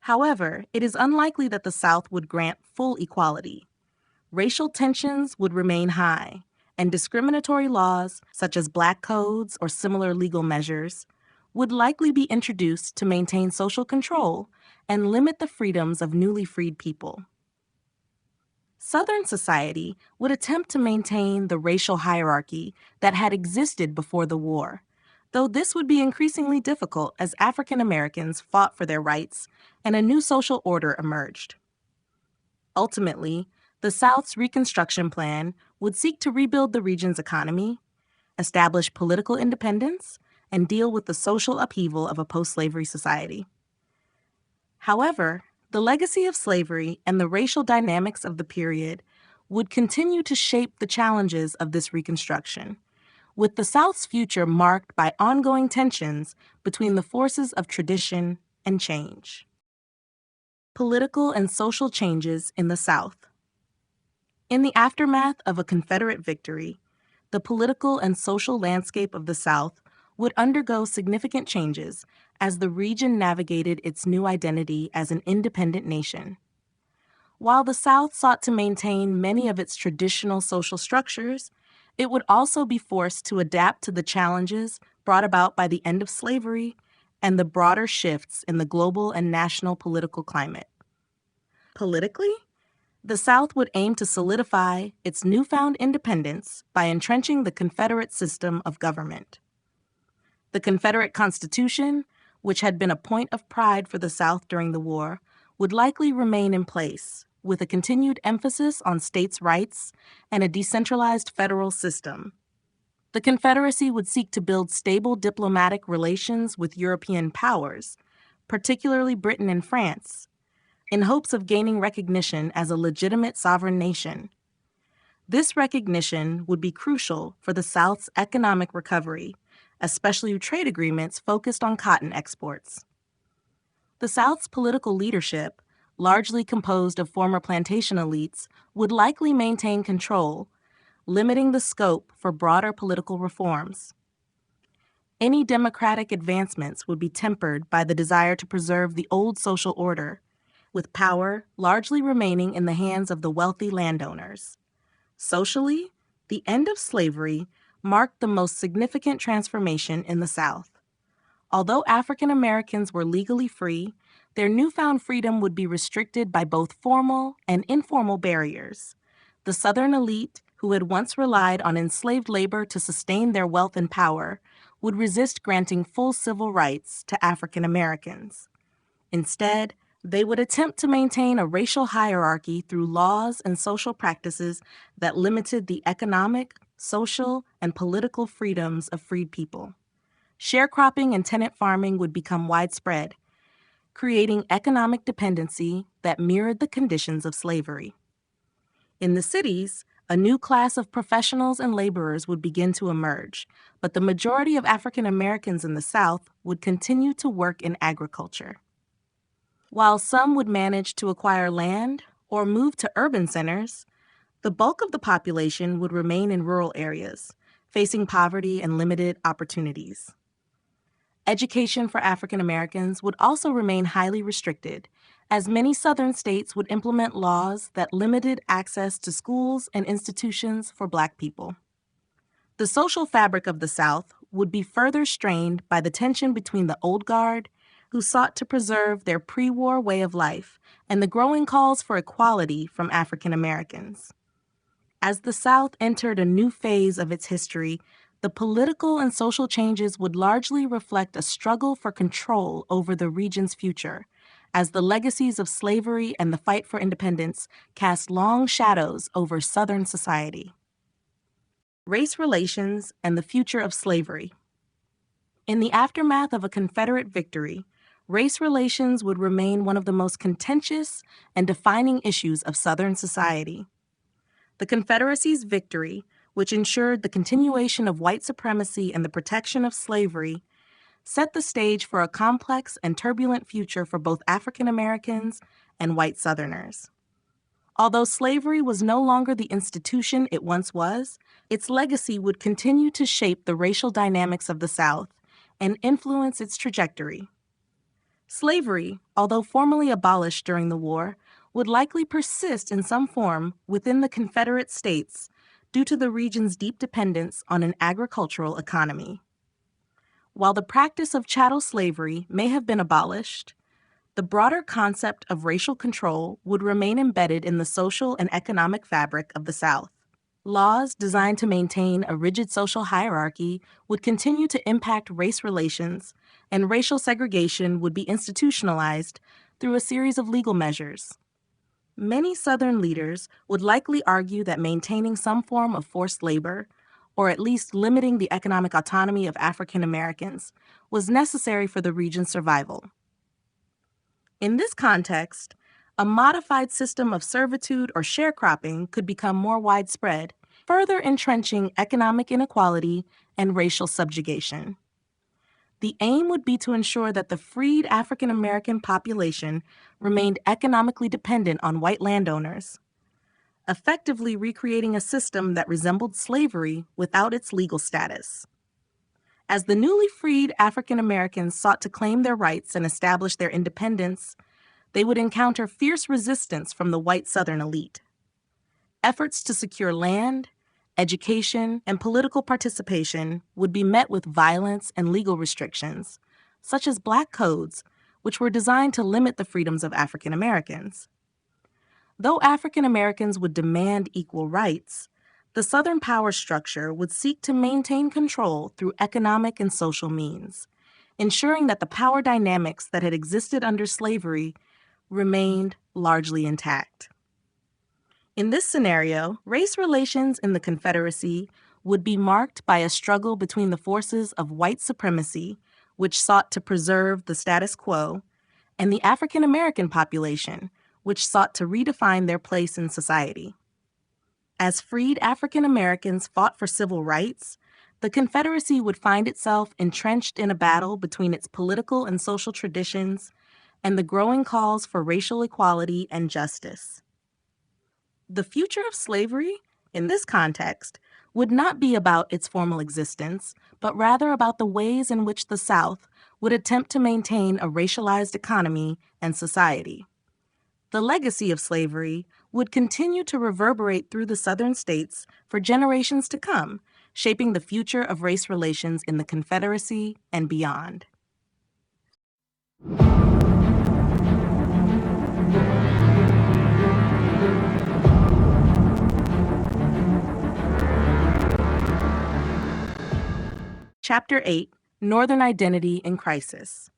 However, it is unlikely that the South would grant full equality. Racial tensions would remain high, and discriminatory laws, such as black codes or similar legal measures, would likely be introduced to maintain social control and limit the freedoms of newly freed people. Southern society would attempt to maintain the racial hierarchy that had existed before the war, though this would be increasingly difficult as African Americans fought for their rights and a new social order emerged. Ultimately, the South's Reconstruction Plan would seek to rebuild the region's economy, establish political independence, and deal with the social upheaval of a post-slavery society. However, the legacy of slavery and the racial dynamics of the period would continue to shape the challenges of this reconstruction, with the South's future marked by ongoing tensions between the forces of tradition and change. Political and social changes in the South. In the aftermath of a Confederate victory, the political and social landscape of the South would undergo significant changes as the region navigated its new identity as an independent nation. While the South sought to maintain many of its traditional social structures, it would also be forced to adapt to the challenges brought about by the end of slavery and the broader shifts in the global and national political climate. Politically, the South would aim to solidify its newfound independence by entrenching the Confederate system of government. The Confederate Constitution, which had been a point of pride for the South during the war, would likely remain in place, with a continued emphasis on states' rights and a decentralized federal system. The Confederacy would seek to build stable diplomatic relations with European powers, particularly Britain and France, in hopes of gaining recognition as a legitimate sovereign nation. This recognition would be crucial for the South's economic recovery, especially trade agreements focused on cotton exports. The South's political leadership, largely composed of former plantation elites, would likely maintain control, limiting the scope for broader political reforms. Any democratic advancements would be tempered by the desire to preserve the old social order, with power largely remaining in the hands of the wealthy landowners. Socially, the end of slavery marked the most significant transformation in the South. Although African Americans were legally free, their newfound freedom would be restricted by both formal and informal barriers. The Southern elite, who had once relied on enslaved labor to sustain their wealth and power, would resist granting full civil rights to African Americans. Instead, they would attempt to maintain a racial hierarchy through laws and social practices that limited the economic, social, and political freedoms of freed people. Sharecropping and tenant farming would become widespread, creating economic dependency that mirrored the conditions of slavery. In the cities, a new class of professionals and laborers would begin to emerge, but the majority of African Americans in the South would continue to work in agriculture. While some would manage to acquire land or move to urban centers, the bulk of the population would remain in rural areas, facing poverty and limited opportunities. Education for African Americans would also remain highly restricted, as many Southern states would implement laws that limited access to schools and institutions for Black people. The social fabric of the South would be further strained by the tension between the old guard, who sought to preserve their pre-war way of life, and the growing calls for equality from African Americans. As the South entered a new phase of its history, the political and social changes would largely reflect a struggle for control over the region's future, as the legacies of slavery and the fight for independence cast long shadows over Southern society. Race relations and the future of slavery. In the aftermath of a Confederate victory, race relations would remain one of the most contentious and defining issues of Southern society. The Confederacy's victory, which ensured the continuation of white supremacy and the protection of slavery, set the stage for a complex and turbulent future for both African Americans and white Southerners. Although slavery was no longer the institution it once was, its legacy would continue to shape the racial dynamics of the South and influence its trajectory. Slavery, although formally abolished during the war, would likely persist in some form within the Confederate States due to the region's deep dependence on an agricultural economy. While the practice of chattel slavery may have been abolished, the broader concept of racial control would remain embedded in the social and economic fabric of the South. Laws designed to maintain a rigid social hierarchy would continue to impact race relations, and racial segregation would be institutionalized through a series of legal measures. Many Southern leaders would likely argue that maintaining some form of forced labor, or at least limiting the economic autonomy of African Americans, was necessary for the region's survival. In this context, A modified system of servitude or sharecropping could become more widespread, further entrenching economic inequality and racial subjugation. The aim would be to ensure that the freed African American population remained economically dependent on white landowners, effectively recreating a system that resembled slavery without its legal status. As the newly freed African Americans sought to claim their rights and establish their independence, they would encounter fierce resistance from the white Southern elite. Efforts to secure land, education, and political participation would be met with violence and legal restrictions, such as black codes, which were designed to limit the freedoms of African Americans. Though African Americans would demand equal rights, the Southern power structure would seek to maintain control through economic and social means, ensuring that the power dynamics that had existed under slavery remained largely intact. In this scenario, race relations in the Confederacy would be marked by a struggle between the forces of white supremacy, which sought to preserve the status quo, and the African American population, which sought to redefine their place in society. As freed African Americans fought for civil rights, the Confederacy would find itself entrenched in a battle between its political and social traditions and the growing calls for racial equality and justice. The future of slavery, in this context, would not be about its formal existence, but rather about the ways in which the South would attempt to maintain a racialized economy and society. The legacy of slavery would continue to reverberate through the Southern states for generations to come, shaping the future of race relations in the Confederacy and beyond. Chapter 8, Northern Identity in Crisis.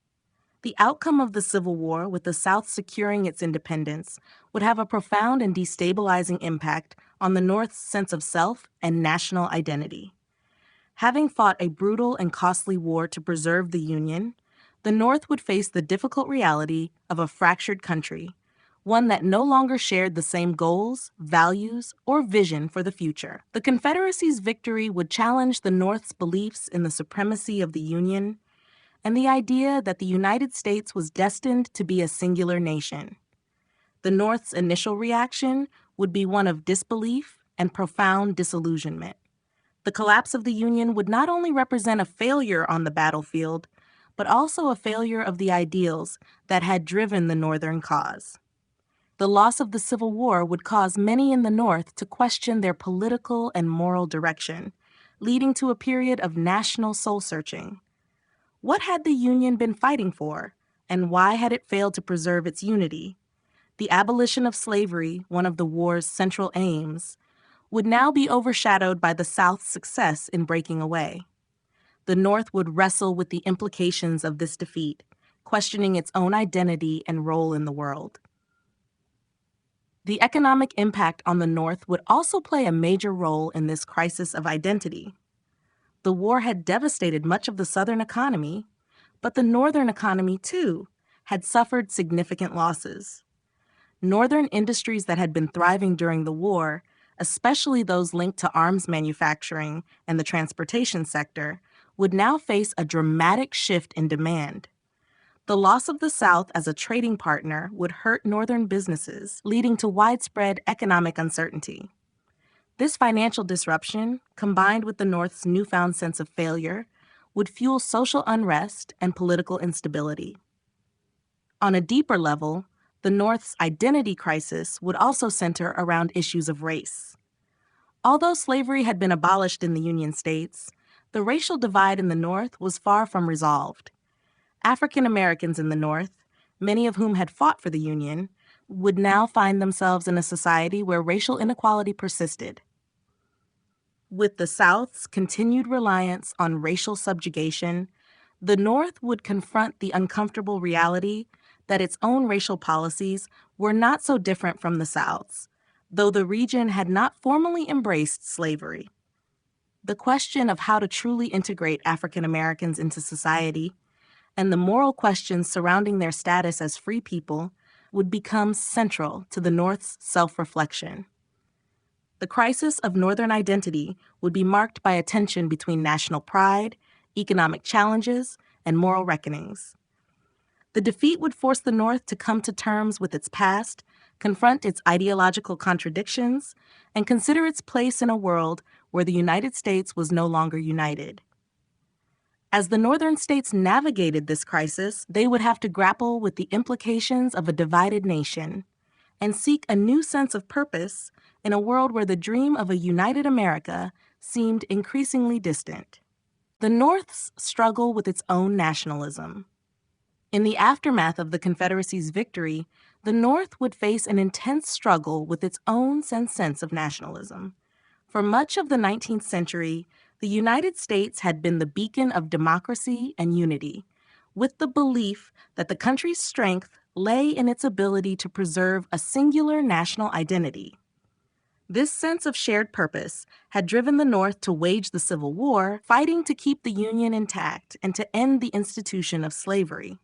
The outcome of the Civil War, with the South securing its independence, would have a profound and destabilizing impact on the North's sense of self and national identity. Having fought a brutal and costly war to preserve the Union, the North would face the difficult reality of a fractured country, one that no longer shared the same goals, values, or vision for the future. The Confederacy's victory would challenge the North's beliefs in the supremacy of the Union and the idea that the United States was destined to be a singular nation. The North's initial reaction would be one of disbelief and profound disillusionment. The collapse of the Union would not only represent a failure on the battlefield, but also a failure of the ideals that had driven the Northern cause. The loss of the Civil War would cause many in the North to question their political and moral direction, leading to a period of national soul-searching. What had the Union been fighting for, and why had it failed to preserve its unity? The abolition of slavery, one of the war's central aims, would now be overshadowed by the South's success in breaking away. The North would wrestle with the implications of this defeat, questioning its own identity and role in the world. The economic impact on the North would also play a major role in this crisis of identity. The war had devastated much of the Southern economy, but the Northern economy, too, had suffered significant losses. Northern industries that had been thriving during the war, especially those linked to arms manufacturing and the transportation sector, would now face a dramatic shift in demand. The loss of the South as a trading partner would hurt Northern businesses, leading to widespread economic uncertainty. This financial disruption, combined with the North's newfound sense of failure, would fuel social unrest and political instability. On a deeper level, the North's identity crisis would also center around issues of race. Although slavery had been abolished in the Union states, the racial divide in the North was far from resolved. African Americans in the North, many of whom had fought for the Union, would now find themselves in a society where racial inequality persisted. With the South's continued reliance on racial subjugation, the North would confront the uncomfortable reality that its own racial policies were not so different from the South's, though the region had not formally embraced slavery. The question of how to truly integrate African Americans into society and the moral questions surrounding their status as free people would become central to the North's self-reflection. The crisis of Northern identity would be marked by a tension between national pride, economic challenges, and moral reckonings. The defeat would force the North to come to terms with its past, confront its ideological contradictions, and consider its place in a world where the United States was no longer united. As the Northern states navigated this crisis, they would have to grapple with the implications of a divided nation and seek a new sense of purpose in a world where the dream of a united America seemed increasingly distant. The North's struggle with its own nationalism. In the aftermath of the Confederacy's victory, the North would face an intense struggle with its own sense of nationalism. For much of the 19th century, the United States had been the beacon of democracy and unity, with the belief that the country's strength lay in its ability to preserve a singular national identity. This sense of shared purpose had driven the North to wage the Civil War, fighting to keep the Union intact and to end the institution of slavery.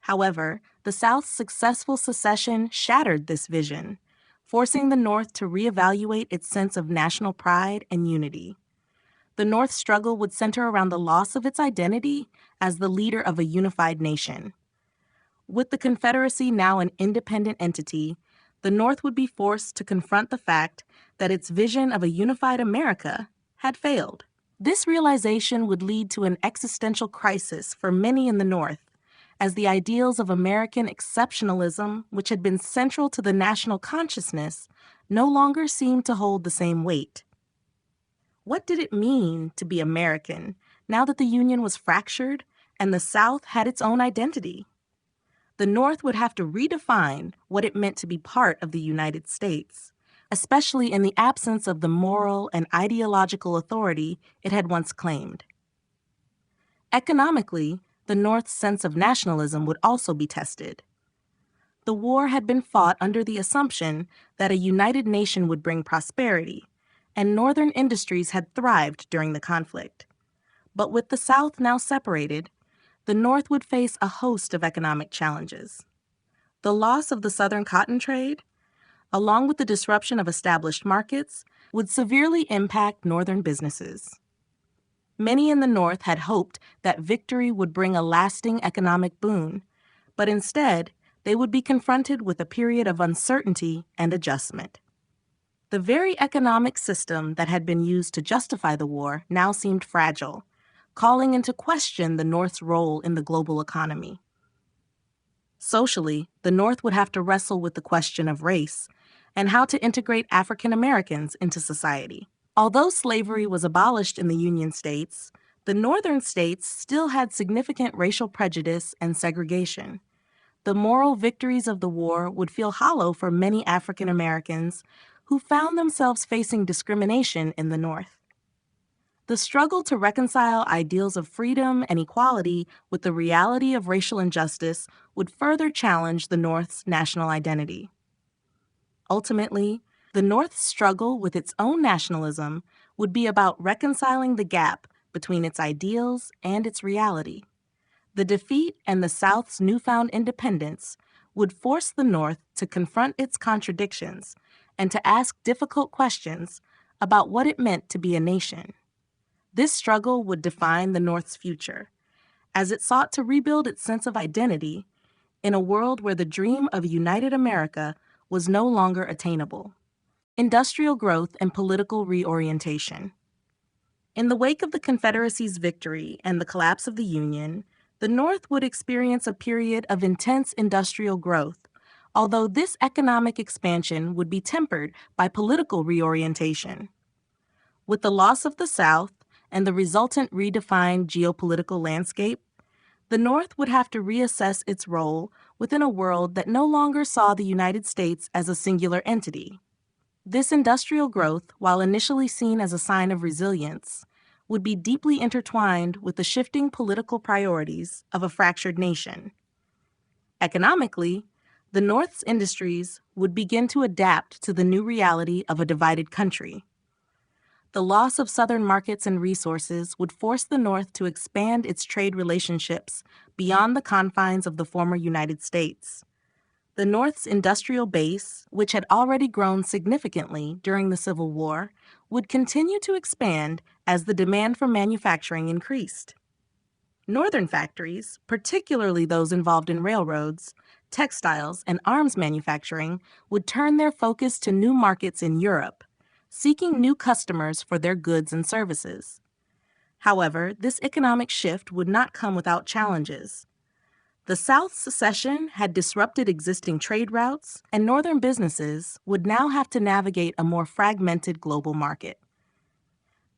However, the South's successful secession shattered this vision, forcing the North to reevaluate its sense of national pride and unity. The North's struggle would center around the loss of its identity as the leader of a unified nation. With the Confederacy now an independent entity, the North would be forced to confront the fact that its vision of a unified America had failed. This realization would lead to an existential crisis for many in the North, as the ideals of American exceptionalism, which had been central to the national consciousness, no longer seemed to hold the same weight. What did it mean to be American now that the Union was fractured and the South had its own identity? The North would have to redefine what it meant to be part of the United States, especially in the absence of the moral and ideological authority it had once claimed. Economically, the North's sense of nationalism would also be tested. The war had been fought under the assumption that a united nation would bring prosperity, and Northern industries had thrived during the conflict. But with the South now separated, the North would face a host of economic challenges. The loss of the Southern cotton trade, along with the disruption of established markets, would severely impact Northern businesses. Many in the North had hoped that victory would bring a lasting economic boon, but instead, they would be confronted with a period of uncertainty and adjustment. The very economic system that had been used to justify the war now seemed fragile, calling into question the North's role in the global economy. Socially, the North would have to wrestle with the question of race and how to integrate African Americans into society. Although slavery was abolished in the Union states, the Northern states still had significant racial prejudice and segregation. The moral victories of the war would feel hollow for many African Americans who found themselves facing discrimination in the North. The struggle to reconcile ideals of freedom and equality with the reality of racial injustice would further challenge the North's national identity. Ultimately, the North's struggle with its own nationalism would be about reconciling the gap between its ideals and its reality. The defeat and the South's newfound independence would force the North to confront its contradictions and to ask difficult questions about what it meant to be a nation. This struggle would define the North's future, as it sought to rebuild its sense of identity in a world where the dream of a united America was no longer attainable. Industrial growth and political reorientation. In the wake of the Confederacy's victory and the collapse of the Union, the North would experience a period of intense industrial growth, although this economic expansion would be tempered by political reorientation. With the loss of the South and the resultant redefined geopolitical landscape, the North would have to reassess its role within a world that no longer saw the United States as a singular entity. This industrial growth, while initially seen as a sign of resilience, would be deeply intertwined with the shifting political priorities of a fractured nation. Economically, the North's industries would begin to adapt to the new reality of a divided country. The loss of Southern markets and resources would force the North to expand its trade relationships beyond the confines of the former United States. The North's industrial base, which had already grown significantly during the Civil War, would continue to expand as the demand for manufacturing increased. Northern factories, particularly those involved in railroads, textiles, and arms manufacturing, would turn their focus to new markets in Europe, seeking new customers for their goods and services. However, this economic shift would not come without challenges. The South's secession had disrupted existing trade routes, and Northern businesses would now have to navigate a more fragmented global market.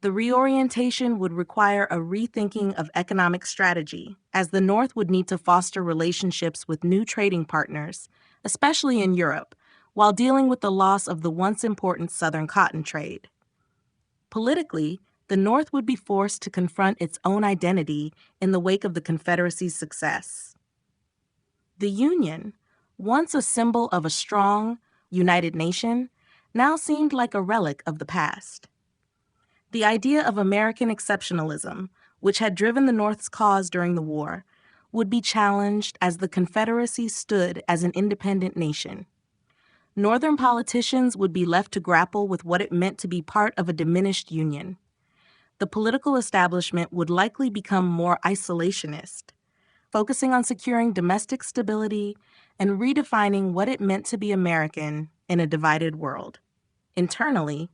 The reorientation would require a rethinking of economic strategy, as the North would need to foster relationships with new trading partners, especially in Europe, while dealing with the loss of the once important Southern cotton trade. Politically, the North would be forced to confront its own identity in the wake of the Confederacy's success. The Union, once a symbol of a strong, united nation, now seemed like a relic of the past. The idea of American exceptionalism, which had driven the North's cause during the war, would be challenged as the Confederacy stood as an independent nation. Northern politicians would be left to grapple with what it meant to be part of a diminished Union. The political establishment would likely become more isolationist, focusing on securing domestic stability and redefining what it meant to be American in a divided world. Internally,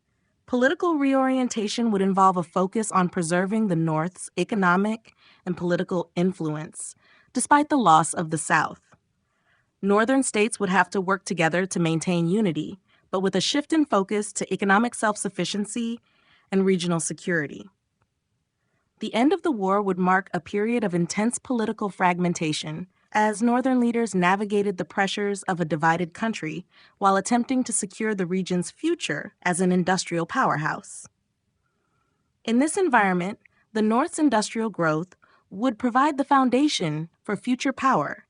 political reorientation would involve a focus on preserving the North's economic and political influence, despite the loss of the South. Northern states would have to work together to maintain unity, but with a shift in focus to economic self-sufficiency and regional security. The end of the war would mark a period of intense political fragmentation as Northern leaders navigated the pressures of a divided country while attempting to secure the region's future as an industrial powerhouse. In this environment, the North's industrial growth would provide the foundation for future power,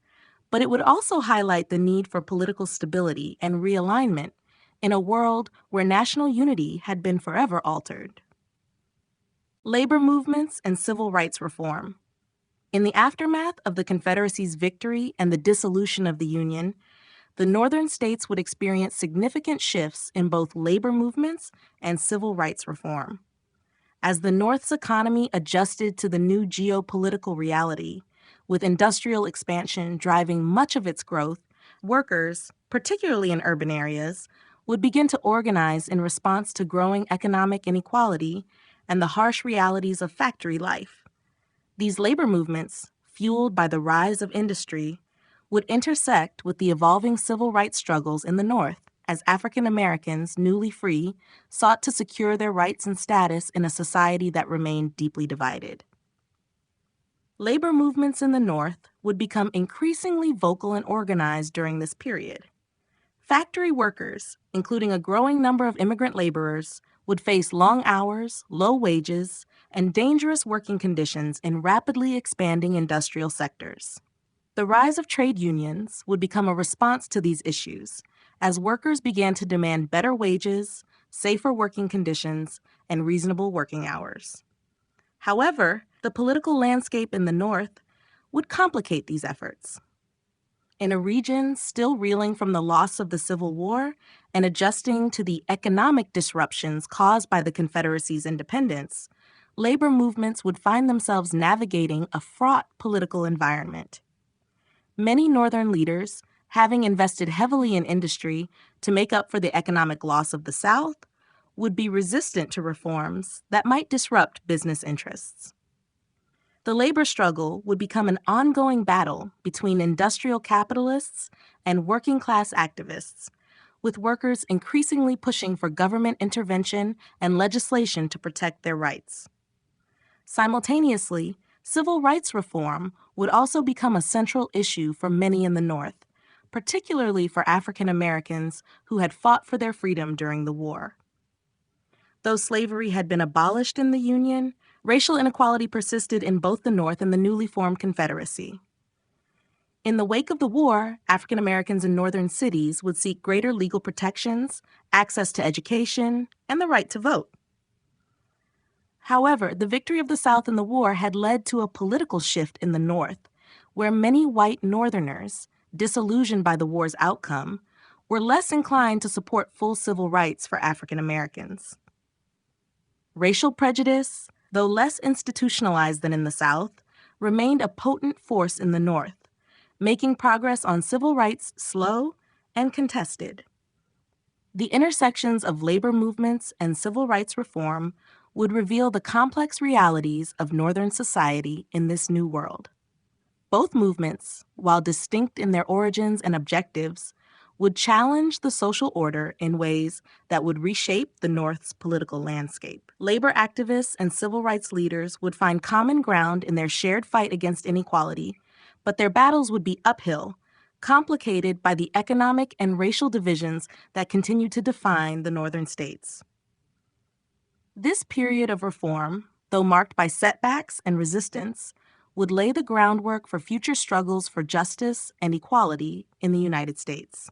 but it would also highlight the need for political stability and realignment in a world where national unity had been forever altered. Labor movements and civil rights reform. In the aftermath of the Confederacy's victory and the dissolution of the Union, the Northern states would experience significant shifts in both labor movements and civil rights reform. As the North's economy adjusted to the new geopolitical reality, with industrial expansion driving much of its growth, workers, particularly in urban areas, would begin to organize in response to growing economic inequality and the harsh realities of factory life. These labor movements, fueled by the rise of industry, would intersect with the evolving civil rights struggles in the North as African Americans, newly free, sought to secure their rights and status in a society that remained deeply divided. Labor movements in the North would become increasingly vocal and organized during this period. Factory workers, including a growing number of immigrant laborers, would face long hours, low wages, and dangerous working conditions in rapidly expanding industrial sectors. The rise of trade unions would become a response to these issues, as workers began to demand better wages, safer working conditions, and reasonable working hours. However, the political landscape in the North would complicate these efforts. In a region still reeling from the loss of the Civil War and adjusting to the economic disruptions caused by the Confederacy's independence, labor movements would find themselves navigating a fraught political environment. Many Northern leaders, having invested heavily in industry to make up for the economic loss of the South, would be resistant to reforms that might disrupt business interests. The labor struggle would become an ongoing battle between industrial capitalists and working-class activists, with workers increasingly pushing for government intervention and legislation to protect their rights. Simultaneously, civil rights reform would also become a central issue for many in the North, particularly for African Americans who had fought for their freedom during the war. Though slavery had been abolished in the Union, racial inequality persisted in both the North and the newly formed Confederacy. In the wake of the war, African Americans in northern cities would seek greater legal protections, access to education, and the right to vote. However, the victory of the South in the war had led to a political shift in the North, where many white Northerners, disillusioned by the war's outcome, were less inclined to support full civil rights for African Americans. Racial prejudice, though less institutionalized than in the South, remained a potent force in the North, making progress on civil rights slow and contested. The intersections of labor movements and civil rights reform would reveal the complex realities of Northern society in this new world. Both movements, while distinct in their origins and objectives, would challenge the social order in ways that would reshape the North's political landscape. Labor activists and civil rights leaders would find common ground in their shared fight against inequality, but their battles would be uphill, complicated by the economic and racial divisions that continue to define the Northern states. This period of reform, though marked by setbacks and resistance, would lay the groundwork for future struggles for justice and equality in the United States.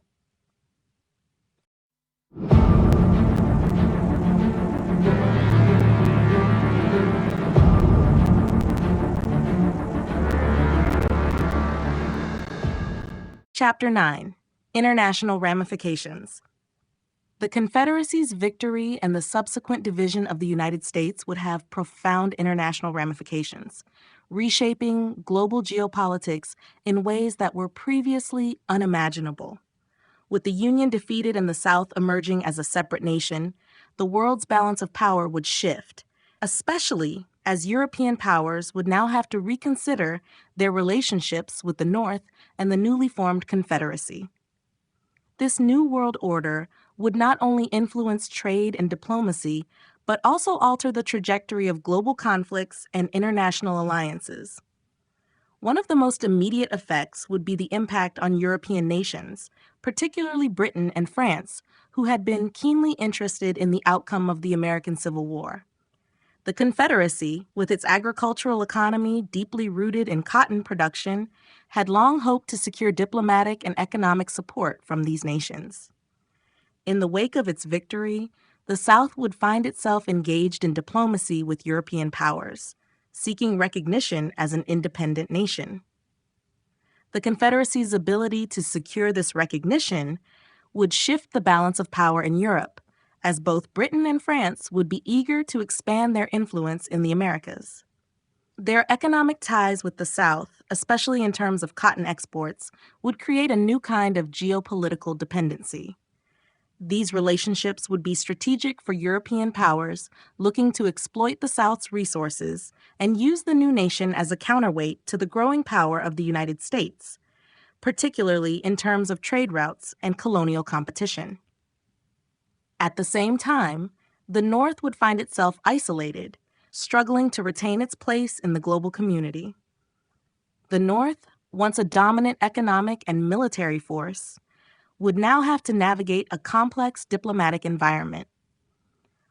Chapter 9: International Ramifications. The Confederacy's victory and the subsequent division of the United States would have profound international ramifications, reshaping global geopolitics in ways that were previously unimaginable. With the Union defeated and the South emerging as a separate nation, the world's balance of power would shift, especially as European powers would now have to reconsider their relationships with the North and the newly formed Confederacy. This new world order would not only influence trade and diplomacy, but also alter the trajectory of global conflicts and international alliances. One of the most immediate effects would be the impact on European nations, particularly Britain and France, who had been keenly interested in the outcome of the American Civil War. The Confederacy, with its agricultural economy deeply rooted in cotton production, had long hoped to secure diplomatic and economic support from these nations. In the wake of its victory, the South would find itself engaged in diplomacy with European powers, seeking recognition as an independent nation. The Confederacy's ability to secure this recognition would shift the balance of power in Europe, as both Britain and France would be eager to expand their influence in the Americas. Their economic ties with the South, especially in terms of cotton exports, would create a new kind of geopolitical dependency. These relationships would be strategic for European powers looking to exploit the South's resources and use the new nation as a counterweight to the growing power of the United States, particularly in terms of trade routes and colonial competition. At the same time, the North would find itself isolated, struggling to retain its place in the global community. The North, once a dominant economic and military force, would now have to navigate a complex diplomatic environment.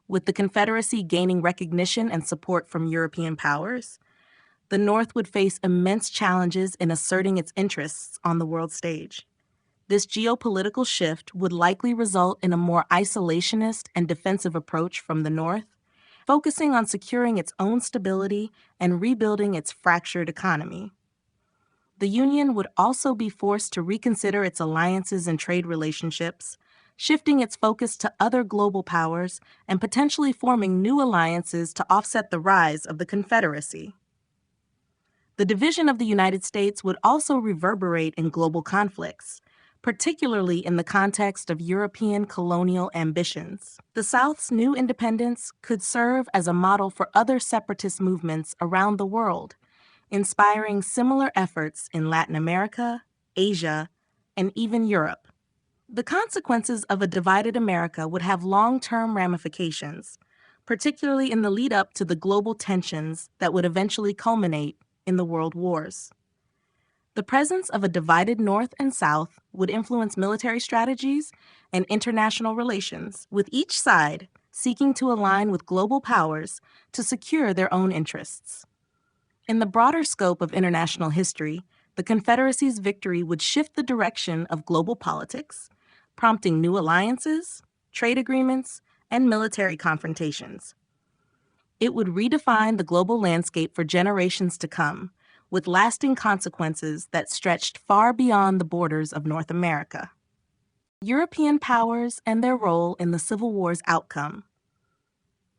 With the Confederacy gaining recognition and support from European powers, the North would face immense challenges in asserting its interests on the world stage. This geopolitical shift would likely result in a more isolationist and defensive approach from the North, focusing on securing its own stability and rebuilding its fractured economy. The Union would also be forced to reconsider its alliances and trade relationships, shifting its focus to other global powers and potentially forming new alliances to offset the rise of the Confederacy. The division of the United States would also reverberate in global conflicts, particularly in the context of European colonial ambitions. The South's new independence could serve as a model for other separatist movements around the world, inspiring similar efforts in Latin America, Asia, and even Europe. The consequences of a divided America would have long-term ramifications, particularly in the lead-up to the global tensions that would eventually culminate in the world wars. The presence of a divided North and South would influence military strategies and international relations, with each side seeking to align with global powers to secure their own interests. In the broader scope of international history, the Confederacy's victory would shift the direction of global politics, prompting new alliances, trade agreements, and military confrontations. It would redefine the global landscape for generations to come, with lasting consequences that stretched far beyond the borders of North America. European powers and their role in the Civil War's outcome.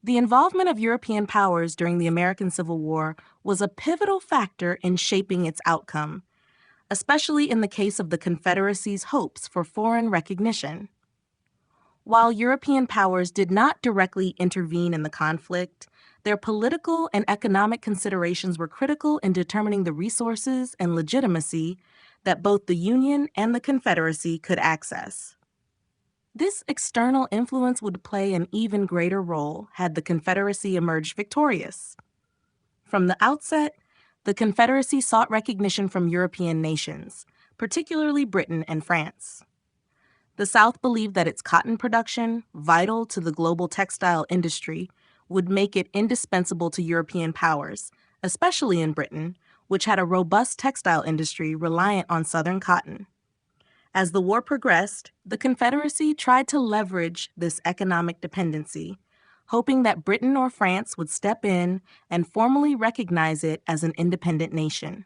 The involvement of European powers during the American Civil War was a pivotal factor in shaping its outcome, especially in the case of the Confederacy's hopes for foreign recognition. While European powers did not directly intervene in the conflict, their political and economic considerations were critical in determining the resources and legitimacy that both the Union and the Confederacy could access. This external influence would play an even greater role had the Confederacy emerged victorious. From the outset, the Confederacy sought recognition from European nations, particularly Britain and France. The South believed that its cotton production, vital to the global textile industry, would make it indispensable to European powers, especially in Britain, which had a robust textile industry reliant on Southern cotton. As the war progressed, the Confederacy tried to leverage this economic dependency, hoping that Britain or France would step in and formally recognize it as an independent nation.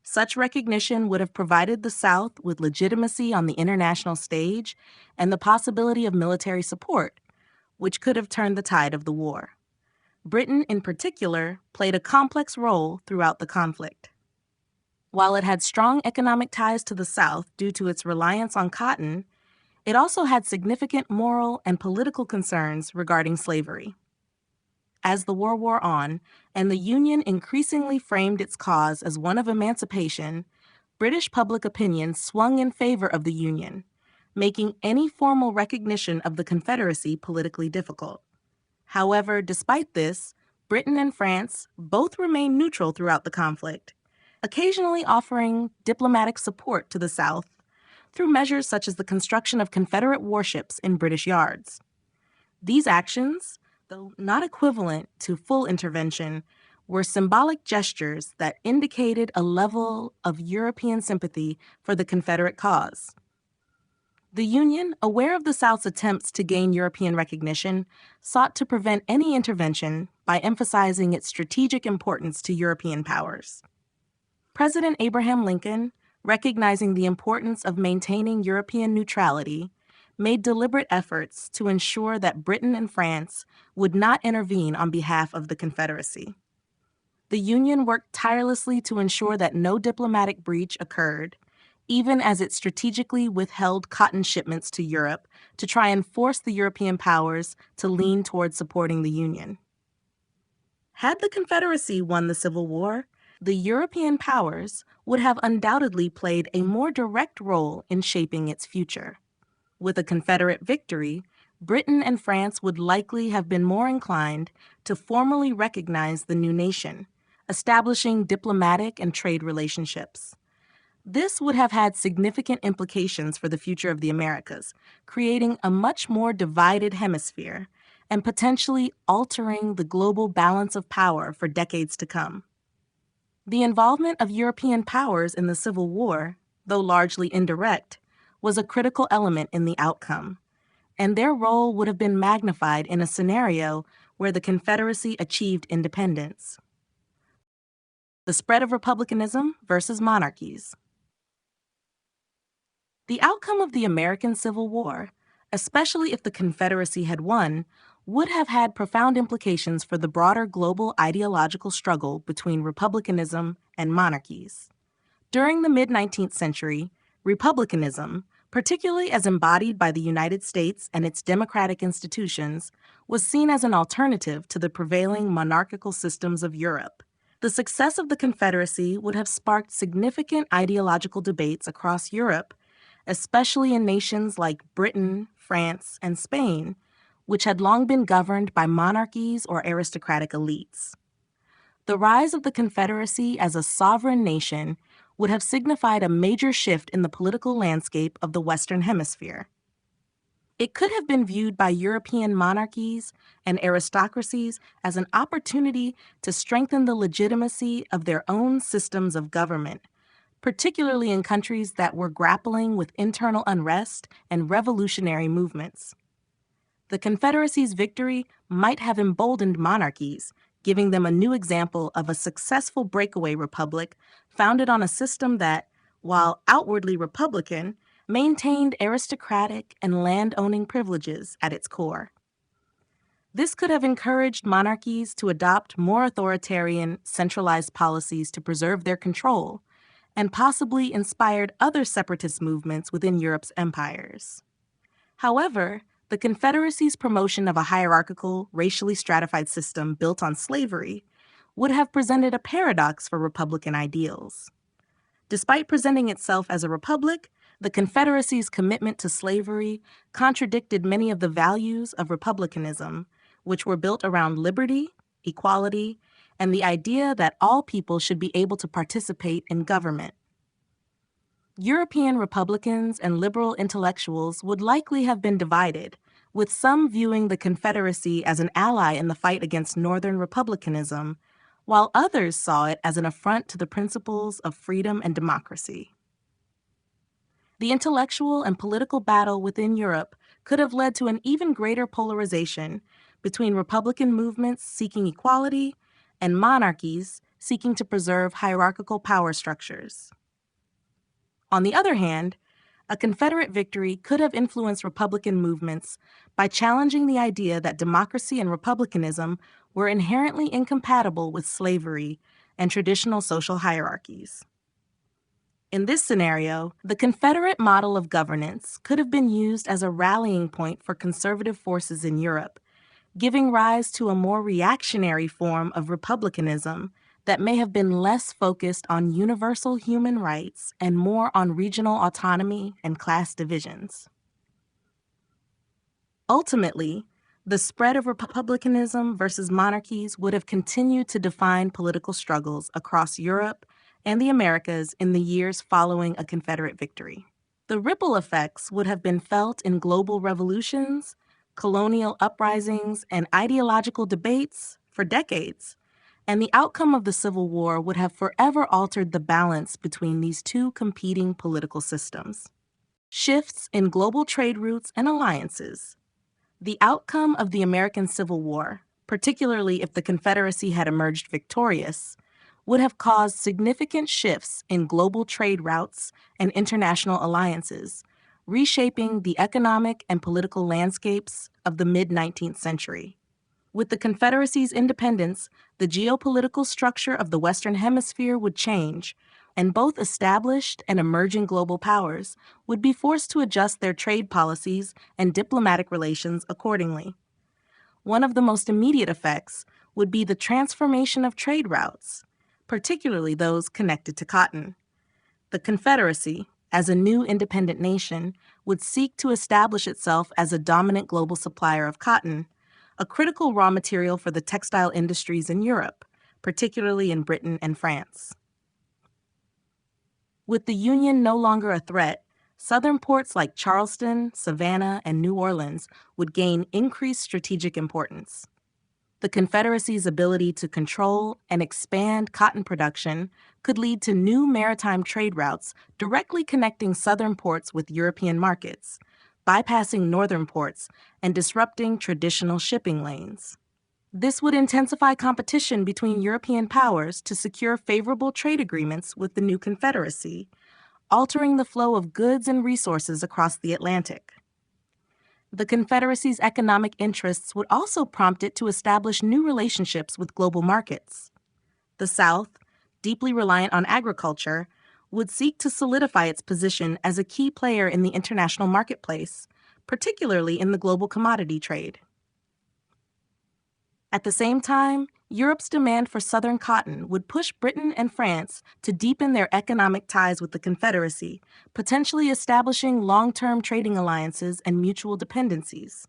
Such recognition would have provided the South with legitimacy on the international stage and the possibility of military support, which could have turned the tide of the war. Britain, in particular, played a complex role throughout the conflict. While it had strong economic ties to the South due to its reliance on cotton, it also had significant moral and political concerns regarding slavery. As the war wore on, and the Union increasingly framed its cause as one of emancipation, British public opinion swung in favor of the Union, making any formal recognition of the Confederacy politically difficult. However, despite this, Britain and France both remained neutral throughout the conflict, occasionally offering diplomatic support to the South through measures such as the construction of Confederate warships in British yards. These actions, though not equivalent to full intervention, were symbolic gestures that indicated a level of European sympathy for the Confederate cause. The Union, aware of the South's attempts to gain European recognition, sought to prevent any intervention by emphasizing its strategic importance to European powers. President Abraham Lincoln, recognizing the importance of maintaining European neutrality, made deliberate efforts to ensure that Britain and France would not intervene on behalf of the Confederacy. The Union worked tirelessly to ensure that no diplomatic breach occurred, even as it strategically withheld cotton shipments to Europe to try and force the European powers to lean toward supporting the Union. Had the Confederacy won the Civil War, the European powers would have undoubtedly played a more direct role in shaping its future. With a Confederate victory, Britain and France would likely have been more inclined to formally recognize the new nation, establishing diplomatic and trade relationships. This would have had significant implications for the future of the Americas, creating a much more divided hemisphere and potentially altering the global balance of power for decades to come. The involvement of European powers in the Civil War, though largely indirect, was a critical element in the outcome, and their role would have been magnified in a scenario where the Confederacy achieved independence. The spread of republicanism versus monarchies. The outcome of the American Civil War, especially if the Confederacy had won, would have had profound implications for the broader global ideological struggle between republicanism and monarchies. During the mid-19th century, republicanism, particularly as embodied by the United States and its democratic institutions, was seen as an alternative to the prevailing monarchical systems of Europe. The success of the Confederacy would have sparked significant ideological debates across Europe, especially in nations like Britain, France, and Spain, which had long been governed by monarchies or aristocratic elites. The rise of the Confederacy as a sovereign nation would have signified a major shift in the political landscape of the Western Hemisphere. It could have been viewed by European monarchies and aristocracies as an opportunity to strengthen the legitimacy of their own systems of government, particularly in countries that were grappling with internal unrest and revolutionary movements. The Confederacy's victory might have emboldened monarchies, giving them a new example of a successful breakaway republic founded on a system that, while outwardly Republican, maintained aristocratic and land-owning privileges at its core. This could have encouraged monarchies to adopt more authoritarian, centralized policies to preserve their control, and possibly inspired other separatist movements within Europe's empires. However, the Confederacy's promotion of a hierarchical, racially stratified system built on slavery would have presented a paradox for Republican ideals. Despite presenting itself as a republic, the Confederacy's commitment to slavery contradicted many of the values of republicanism, which were built around liberty, equality, and the idea that all people should be able to participate in government. European Republicans and liberal intellectuals would likely have been divided, with some viewing the Confederacy as an ally in the fight against Northern republicanism, while others saw it as an affront to the principles of freedom and democracy. The intellectual and political battle within Europe could have led to an even greater polarization between Republican movements seeking equality and monarchies seeking to preserve hierarchical power structures. On the other hand, a Confederate victory could have influenced Republican movements by challenging the idea that democracy and republicanism were inherently incompatible with slavery and traditional social hierarchies. In this scenario, the Confederate model of governance could have been used as a rallying point for conservative forces in Europe, giving rise to a more reactionary form of republicanism that may have been less focused on universal human rights and more on regional autonomy and class divisions. Ultimately, the spread of republicanism versus monarchies would have continued to define political struggles across Europe and the Americas in the years following a Confederate victory. The ripple effects would have been felt in global revolutions, colonial uprisings, and ideological debates for decades, and the outcome of the Civil War would have forever altered the balance between these two competing political systems. Shifts in global trade routes and alliances. The outcome of the American Civil War, particularly if the Confederacy had emerged victorious, would have caused significant shifts in global trade routes and international alliances, reshaping the economic and political landscapes of the mid-19th century. With the Confederacy's independence, the geopolitical structure of the Western Hemisphere would change, and both established and emerging global powers would be forced to adjust their trade policies and diplomatic relations accordingly. One of the most immediate effects would be the transformation of trade routes, particularly those connected to cotton. The Confederacy, as a new independent nation, would seek to establish itself as a dominant global supplier of cotton, a critical raw material for the textile industries in Europe, particularly in Britain and France. With the Union no longer a threat, southern ports like Charleston, Savannah, and New Orleans would gain increased strategic importance. The Confederacy's ability to control and expand cotton production could lead to new maritime trade routes directly connecting southern ports with European markets, bypassing northern ports and disrupting traditional shipping lanes. This would intensify competition between European powers to secure favorable trade agreements with the new Confederacy, altering the flow of goods and resources across the Atlantic. The Confederacy's economic interests would also prompt it to establish new relationships with global markets. The South, deeply reliant on agriculture, would seek to solidify its position as a key player in the international marketplace, particularly in the global commodity trade. At the same time, Europe's demand for Southern cotton would push Britain and France to deepen their economic ties with the Confederacy, potentially establishing long-term trading alliances and mutual dependencies.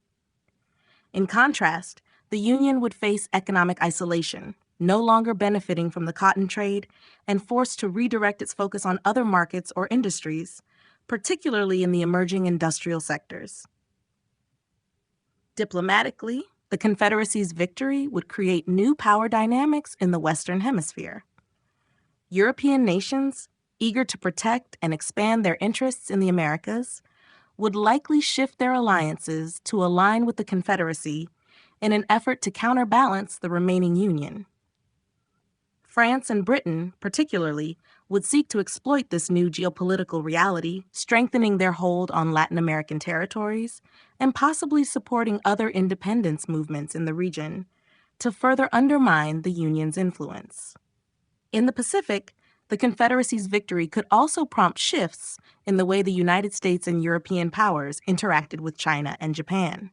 In contrast, the Union would face economic isolation, no longer benefiting from the cotton trade and forced to redirect its focus on other markets or industries, particularly in the emerging industrial sectors. Diplomatically, the Confederacy's victory would create new power dynamics in the Western Hemisphere. European nations, eager to protect and expand their interests in the Americas, would likely shift their alliances to align with the Confederacy in an effort to counterbalance the remaining Union. France and Britain, particularly, would seek to exploit this new geopolitical reality, strengthening their hold on Latin American territories and possibly supporting other independence movements in the region to further undermine the Union's influence. In the Pacific, the Confederacy's victory could also prompt shifts in the way the United States and European powers interacted with China and Japan.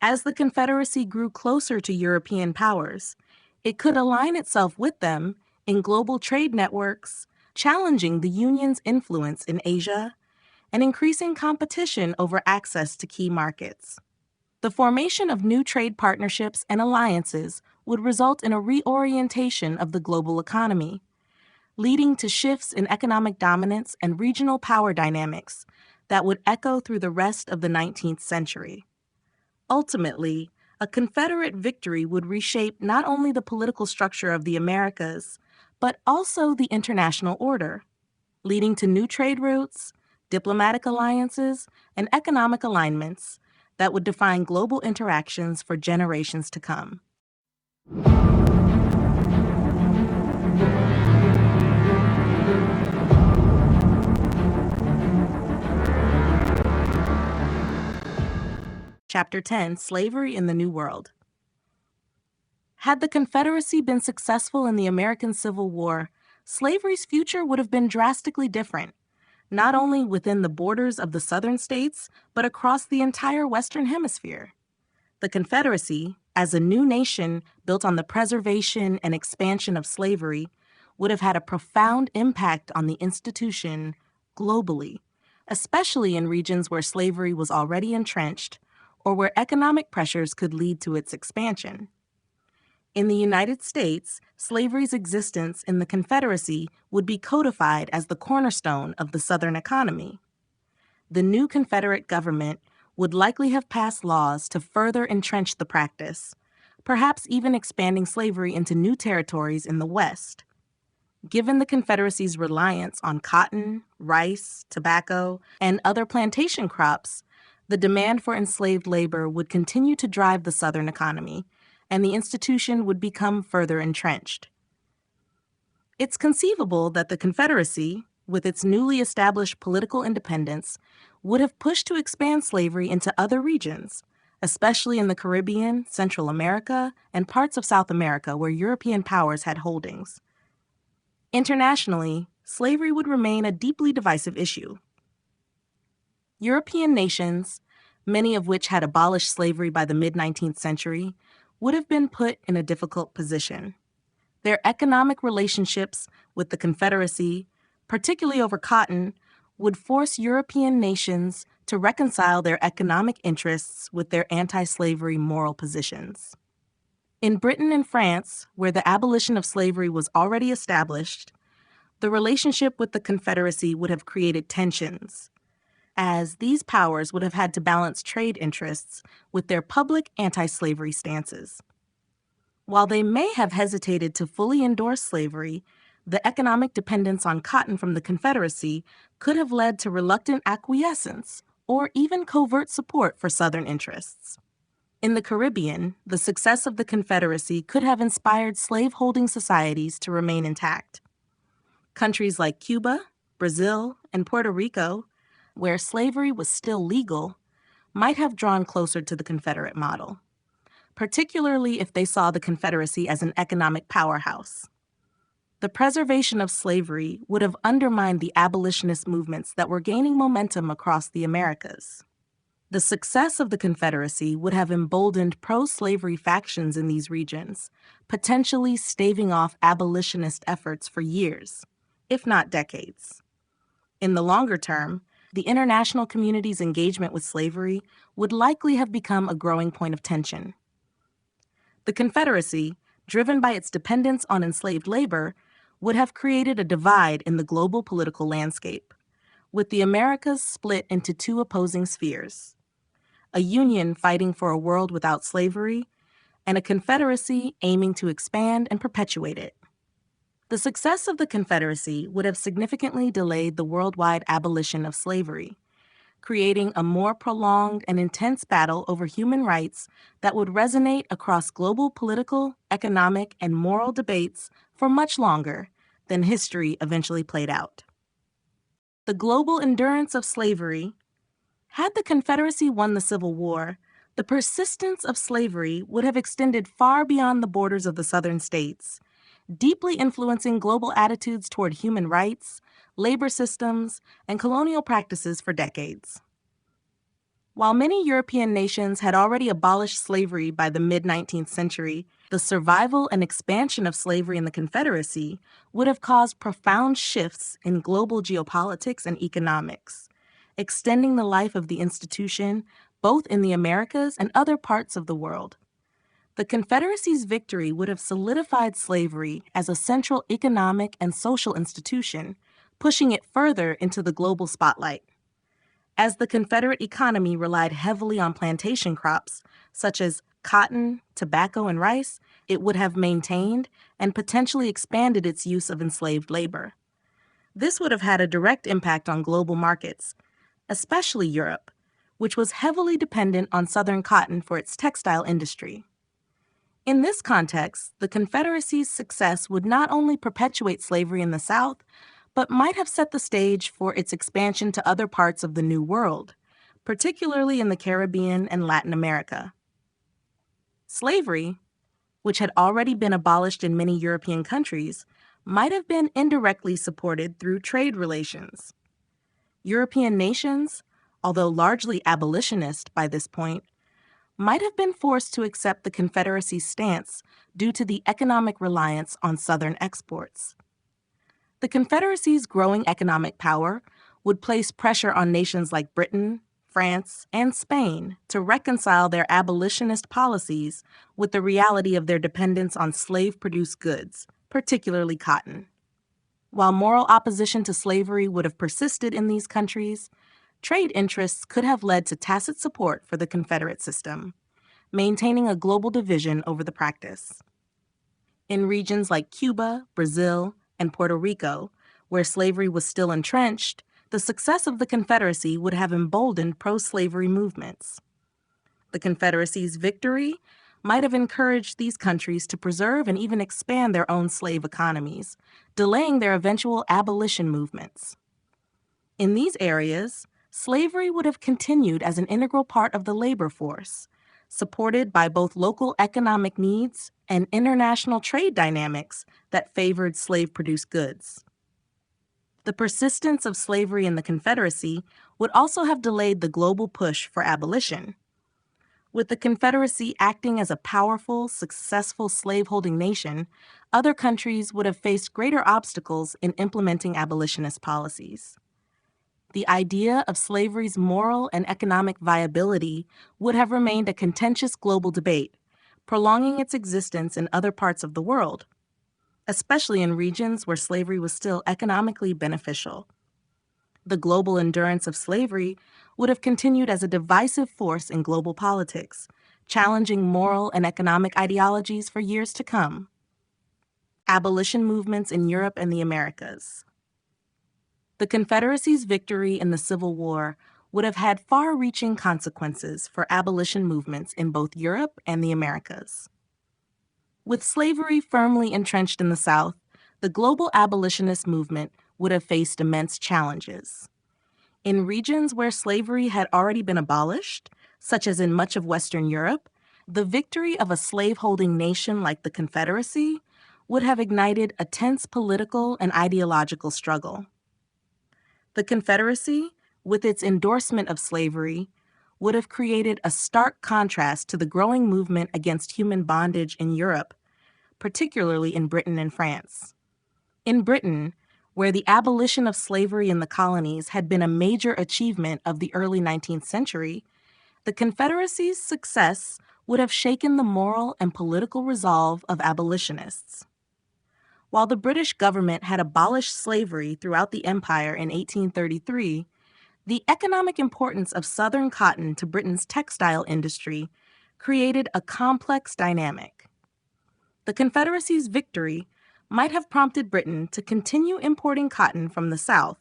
As the Confederacy grew closer to European powers, it could align itself with them in global trade networks, challenging the Union's influence in Asia and increasing competition over access to key markets. The formation of new trade partnerships and alliances would result in a reorientation of the global economy, leading to shifts in economic dominance and regional power dynamics that would echo through the rest of the 19th century. Ultimately, a Confederate victory would reshape not only the political structure of the Americas, but also the international order, leading to new trade routes, diplomatic alliances, and economic alignments that would define global interactions for generations to come. Chapter 10, Slavery in the New World. Had the Confederacy been successful in the American Civil War, slavery's future would have been drastically different, not only within the borders of the southern states, but across the entire Western Hemisphere. The Confederacy, as a new nation built on the preservation and expansion of slavery, would have had a profound impact on the institution globally, especially in regions where slavery was already entrenched or where economic pressures could lead to its expansion. In the United States, slavery's existence in the Confederacy would be codified as the cornerstone of the Southern economy. The new Confederate government would likely have passed laws to further entrench the practice, perhaps even expanding slavery into new territories in the West. Given the Confederacy's reliance on cotton, rice, tobacco, and other plantation crops, the demand for enslaved labor would continue to drive the Southern economy, and the institution would become further entrenched. It's conceivable that the Confederacy, with its newly established political independence, would have pushed to expand slavery into other regions, especially in the Caribbean, Central America, and parts of South America where European powers had holdings. Internationally, slavery would remain a deeply divisive issue. European nations, many of which had abolished slavery by the mid-19th century, would have been put in a difficult position. Their economic relationships with the Confederacy, particularly over cotton, would force European nations to reconcile their economic interests with their anti-slavery moral positions. In Britain and France, where the abolition of slavery was already established, the relationship with the Confederacy would have created tensions, as these powers would have had to balance trade interests with their public anti-slavery stances. While they may have hesitated to fully endorse slavery, the economic dependence on cotton from the Confederacy could have led to reluctant acquiescence or even covert support for Southern interests. In the Caribbean, the success of the Confederacy could have inspired slave-holding societies to remain intact. Countries like Cuba, Brazil, and Puerto Rico, where slavery was still legal, might have drawn closer to the Confederate model, particularly if they saw the Confederacy as an economic powerhouse. The preservation of slavery would have undermined the abolitionist movements that were gaining momentum across the Americas. The success of the Confederacy would have emboldened pro-slavery factions in these regions, potentially staving off abolitionist efforts for years, if not decades. In the longer term, the international community's engagement with slavery would likely have become a growing point of tension. The Confederacy, driven by its dependence on enslaved labor, would have created a divide in the global political landscape, with the Americas split into two opposing spheres: a union fighting for a world without slavery, and a Confederacy aiming to expand and perpetuate it. The success of the Confederacy would have significantly delayed the worldwide abolition of slavery, creating a more prolonged and intense battle over human rights that would resonate across global political, economic, and moral debates for much longer than history eventually played out. The global endurance of slavery. Had the Confederacy won the Civil War, the persistence of slavery would have extended far beyond the borders of the Southern states, deeply influencing global attitudes toward human rights, labor systems, and colonial practices for decades. While many European nations had already abolished slavery by the mid-19th century, the survival and expansion of slavery in the Confederacy would have caused profound shifts in global geopolitics and economics, extending the life of the institution both in the Americas and other parts of the world. The Confederacy's victory would have solidified slavery as a central economic and social institution, pushing it further into the global spotlight. As the Confederate economy relied heavily on plantation crops, such as cotton, tobacco, and rice, it would have maintained and potentially expanded its use of enslaved labor. This would have had a direct impact on global markets, especially Europe, which was heavily dependent on Southern cotton for its textile industry. In this context, the Confederacy's success would not only perpetuate slavery in the South, but might have set the stage for its expansion to other parts of the New World, particularly in the Caribbean and Latin America. Slavery, which had already been abolished in many European countries, might have been indirectly supported through trade relations. European nations, although largely abolitionist by this point, might have been forced to accept the Confederacy's stance due to the economic reliance on Southern exports. The Confederacy's growing economic power would place pressure on nations like Britain, France, and Spain to reconcile their abolitionist policies with the reality of their dependence on slave-produced goods, particularly cotton. While moral opposition to slavery would have persisted in these countries, trade interests could have led to tacit support for the Confederate system, maintaining a global division over the practice. In regions like Cuba, Brazil, and Puerto Rico, where slavery was still entrenched, the success of the Confederacy would have emboldened pro-slavery movements. The Confederacy's victory might have encouraged these countries to preserve and even expand their own slave economies, delaying their eventual abolition movements. In these areas, slavery would have continued as an integral part of the labor force, supported by both local economic needs and international trade dynamics that favored slave-produced goods. The persistence of slavery in the Confederacy would also have delayed the global push for abolition. With the Confederacy acting as a powerful, successful slaveholding nation, other countries would have faced greater obstacles in implementing abolitionist policies. The idea of slavery's moral and economic viability would have remained a contentious global debate, prolonging its existence in other parts of the world, especially in regions where slavery was still economically beneficial. The global endurance of slavery would have continued as a divisive force in global politics, challenging moral and economic ideologies for years to come. Abolition movements in Europe and the Americas. The Confederacy's victory in the Civil War would have had far-reaching consequences for abolition movements in both Europe and the Americas. With slavery firmly entrenched in the South, the global abolitionist movement would have faced immense challenges. In regions where slavery had already been abolished, such as in much of Western Europe, the victory of a slaveholding nation like the Confederacy would have ignited a tense political and ideological struggle. The Confederacy, with its endorsement of slavery, would have created a stark contrast to the growing movement against human bondage in Europe, particularly in Britain and France. In Britain, where the abolition of slavery in the colonies had been a major achievement of the early 19th century, the Confederacy's success would have shaken the moral and political resolve of abolitionists. While the British government had abolished slavery throughout the empire in 1833, the economic importance of Southern cotton to Britain's textile industry created a complex dynamic. The Confederacy's victory might have prompted Britain to continue importing cotton from the South,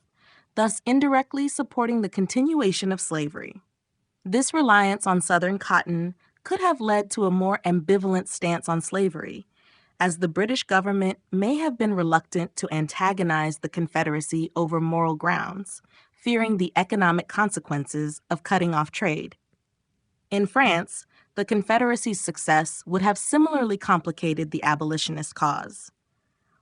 thus indirectly supporting the continuation of slavery. This reliance on Southern cotton could have led to a more ambivalent stance on slavery, as the British government may have been reluctant to antagonize the Confederacy over moral grounds, fearing the economic consequences of cutting off trade. In France, the Confederacy's success would have similarly complicated the abolitionist cause.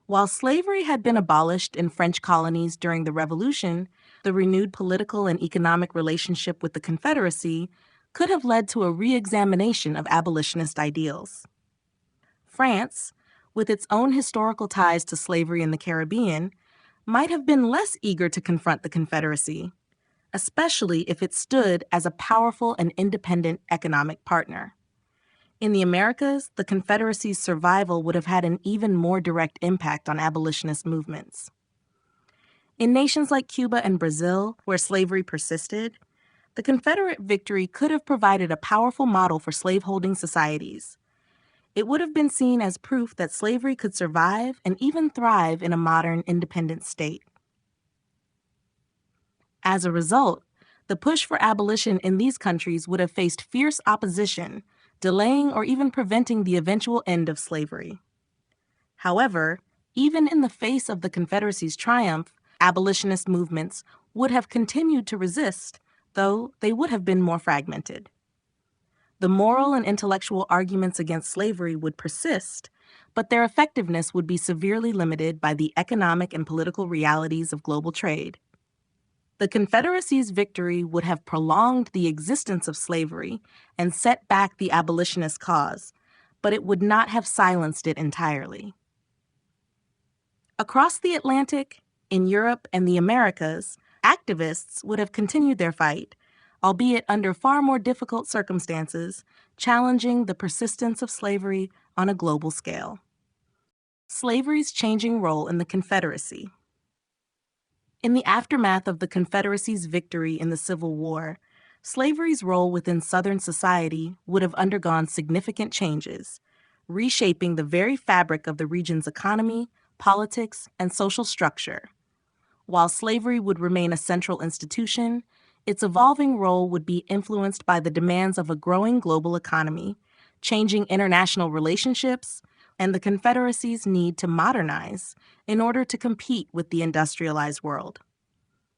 While slavery had been abolished in French colonies during the Revolution, the renewed political and economic relationship with the Confederacy could have led to a re-examination of abolitionist ideals. France, with its own historical ties to slavery in the Caribbean, might have been less eager to confront the Confederacy, especially if it stood as a powerful and independent economic partner. In the Americas, the Confederacy's survival would have had an even more direct impact on abolitionist movements. In nations like Cuba and Brazil, where slavery persisted, the Confederate victory could have provided a powerful model for slaveholding societies. It would have been seen as proof that slavery could survive and even thrive in a modern, independent state. As a result, the push for abolition in these countries would have faced fierce opposition, delaying or even preventing the eventual end of slavery. However, even in the face of the Confederacy's triumph, abolitionist movements would have continued to resist, though they would have been more fragmented. The moral and intellectual arguments against slavery would persist, but their effectiveness would be severely limited by the economic and political realities of global trade. The Confederacy's victory would have prolonged the existence of slavery and set back the abolitionist cause, but it would not have silenced it entirely. Across the Atlantic, in Europe and the Americas, activists would have continued their fight, albeit under far more difficult circumstances, challenging the persistence of slavery on a global scale. Slavery's changing role in the Confederacy. In the aftermath of the Confederacy's victory in the Civil War, slavery's role within Southern society would have undergone significant changes, reshaping the very fabric of the region's economy, politics, and social structure. While slavery would remain a central institution, its evolving role would be influenced by the demands of a growing global economy, changing international relationships, and the Confederacy's need to modernize in order to compete with the industrialized world.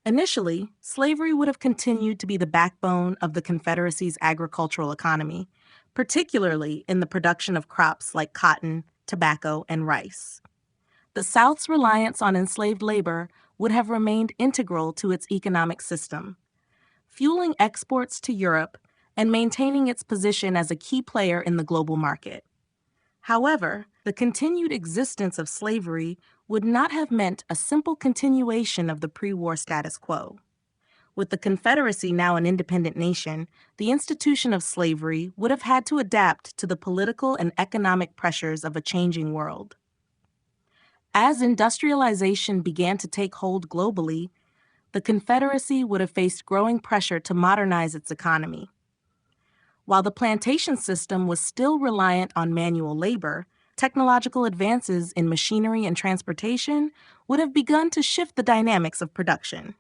Initially, slavery would have continued to be the backbone of the Confederacy's agricultural economy, particularly in the production of crops like cotton, tobacco, and rice. The South's reliance on enslaved labor would have remained integral to its economic system, fueling exports to Europe and maintaining its position as a key player in the global market. However, the continued existence of slavery would not have meant a simple continuation of the pre-war status quo. With the Confederacy now an independent nation, the institution of slavery would have had to adapt to the political and economic pressures of a changing world. As industrialization began to take hold globally, the Confederacy would have faced growing pressure to modernize its economy. While the plantation system was still reliant on manual labor, technological advances in machinery and transportation would have begun to shift the dynamics of production.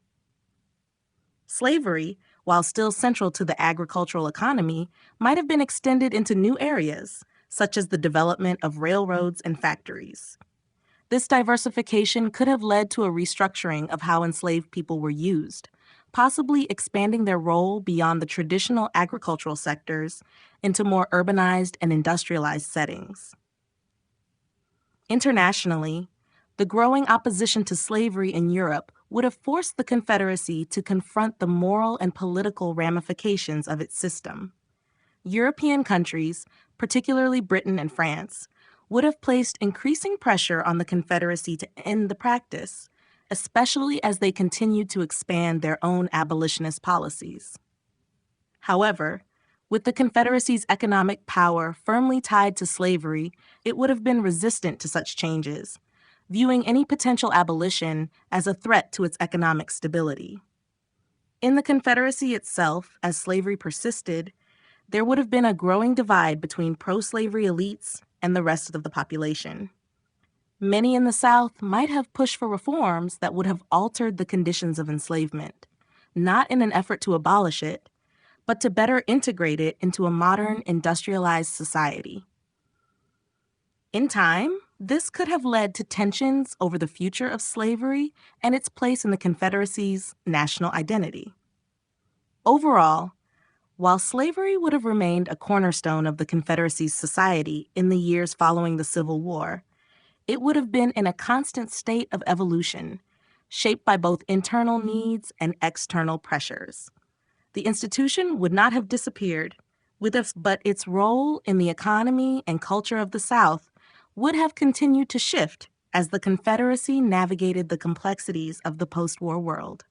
Slavery, while still central to the agricultural economy, might have been extended into new areas, such as the development of railroads and factories. This diversification could have led to a restructuring of how enslaved people were used, possibly expanding their role beyond the traditional agricultural sectors into more urbanized and industrialized settings. Internationally, the growing opposition to slavery in Europe would have forced the Confederacy to confront the moral and political ramifications of its system. European countries, particularly Britain and France, would have placed increasing pressure on the Confederacy to end the practice, especially as they continued to expand their own abolitionist policies. However, with the Confederacy's economic power firmly tied to slavery, it would have been resistant to such changes, viewing any potential abolition as a threat to its economic stability. In the Confederacy itself, as slavery persisted, there would have been a growing divide between pro-slavery elites and the rest of the population. Many in the South might have pushed for reforms that would have altered the conditions of enslavement, not in an effort to abolish it, but to better integrate it into a modern industrialized society. In time, this could have led to tensions over the future of slavery and its place in the Confederacy's national identity. Overall, while slavery would have remained a cornerstone of the Confederacy's society in the years following the Civil War, it would have been in a constant state of evolution, shaped by both internal needs and external pressures. The institution would not have disappeared, but its role in the economy and culture of the South would have continued to shift as the Confederacy navigated the complexities of the post-war world.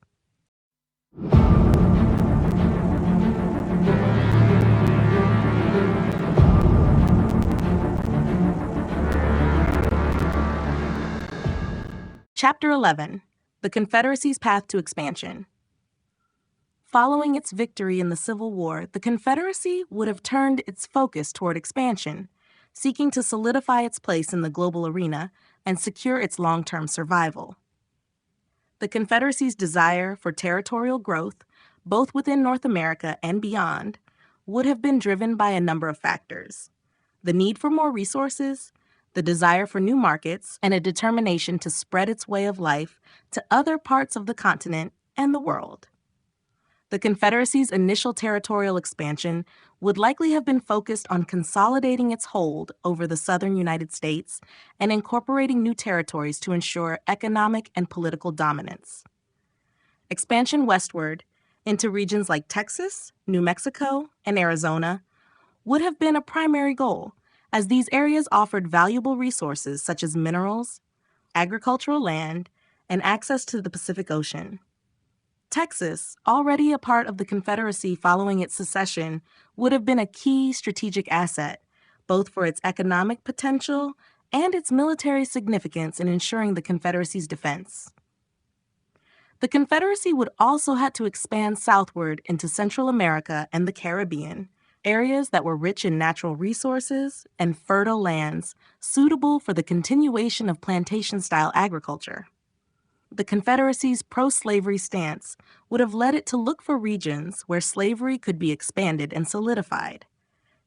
Chapter 11: The Confederacy's Path to Expansion. Following its victory in the Civil War, the Confederacy would have turned its focus toward expansion, seeking to solidify its place in the global arena and secure its long-term survival. The Confederacy's desire for territorial growth, both within North America and beyond, would have been driven by a number of factors: the need for more resources, the desire for new markets, and a determination to spread its way of life to other parts of the continent and the world. The Confederacy's initial territorial expansion would likely have been focused on consolidating its hold over the southern United States and incorporating new territories to ensure economic and political dominance. Expansion westward into regions like Texas, New Mexico, and Arizona would have been a primary goal, as these areas offered valuable resources such as minerals, agricultural land, and access to the Pacific Ocean. Texas, already a part of the Confederacy following its secession, would have been a key strategic asset, both for its economic potential and its military significance in ensuring the Confederacy's defense. The Confederacy would also have to expand southward into Central America and the Caribbean, areas that were rich in natural resources and fertile lands suitable for the continuation of plantation-style agriculture. The Confederacy's pro-slavery stance would have led it to look for regions where slavery could be expanded and solidified.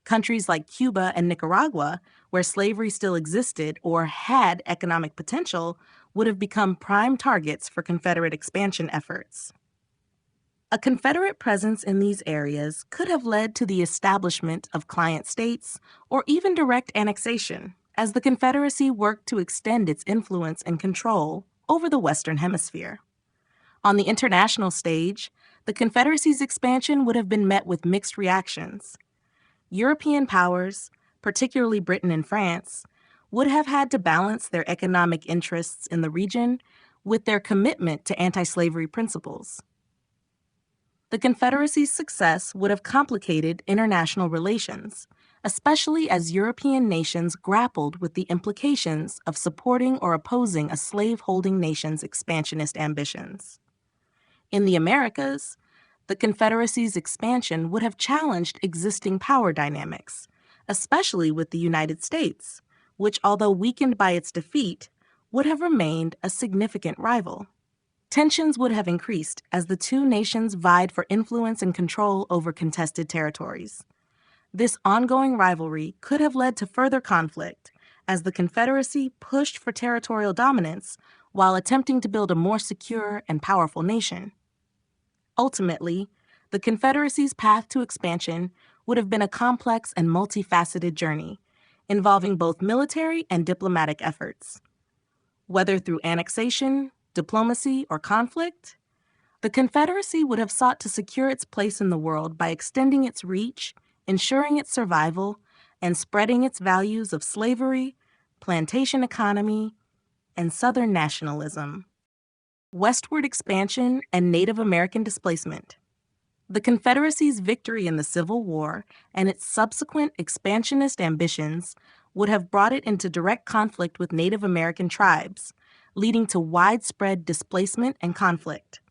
Countries like Cuba and Nicaragua, where slavery still existed or had economic potential, would have become prime targets for Confederate expansion efforts. A Confederate presence in these areas could have led to the establishment of client states or even direct annexation, as the Confederacy worked to extend its influence and control over the Western Hemisphere. On the international stage, the Confederacy's expansion would have been met with mixed reactions. European powers, particularly Britain and France, would have had to balance their economic interests in the region with their commitment to anti-slavery principles. The Confederacy's success would have complicated international relations, especially as European nations grappled with the implications of supporting or opposing a slave-holding nation's expansionist ambitions. In the Americas, the Confederacy's expansion would have challenged existing power dynamics, especially with the United States, which, although weakened by its defeat, would have remained a significant rival. Tensions would have increased as the two nations vied for influence and control over contested territories. This ongoing rivalry could have led to further conflict, as the Confederacy pushed for territorial dominance while attempting to build a more secure and powerful nation. Ultimately, the Confederacy's path to expansion would have been a complex and multifaceted journey, involving both military and diplomatic efforts. Whether through annexation, diplomacy, or conflict, the Confederacy would have sought to secure its place in the world by extending its reach, ensuring its survival, and spreading its values of slavery, plantation economy, and Southern nationalism. Westward expansion and Native American displacement. The Confederacy's victory in the Civil War and its subsequent expansionist ambitions would have brought it into direct conflict with Native American tribes, leading to widespread displacement and conflict.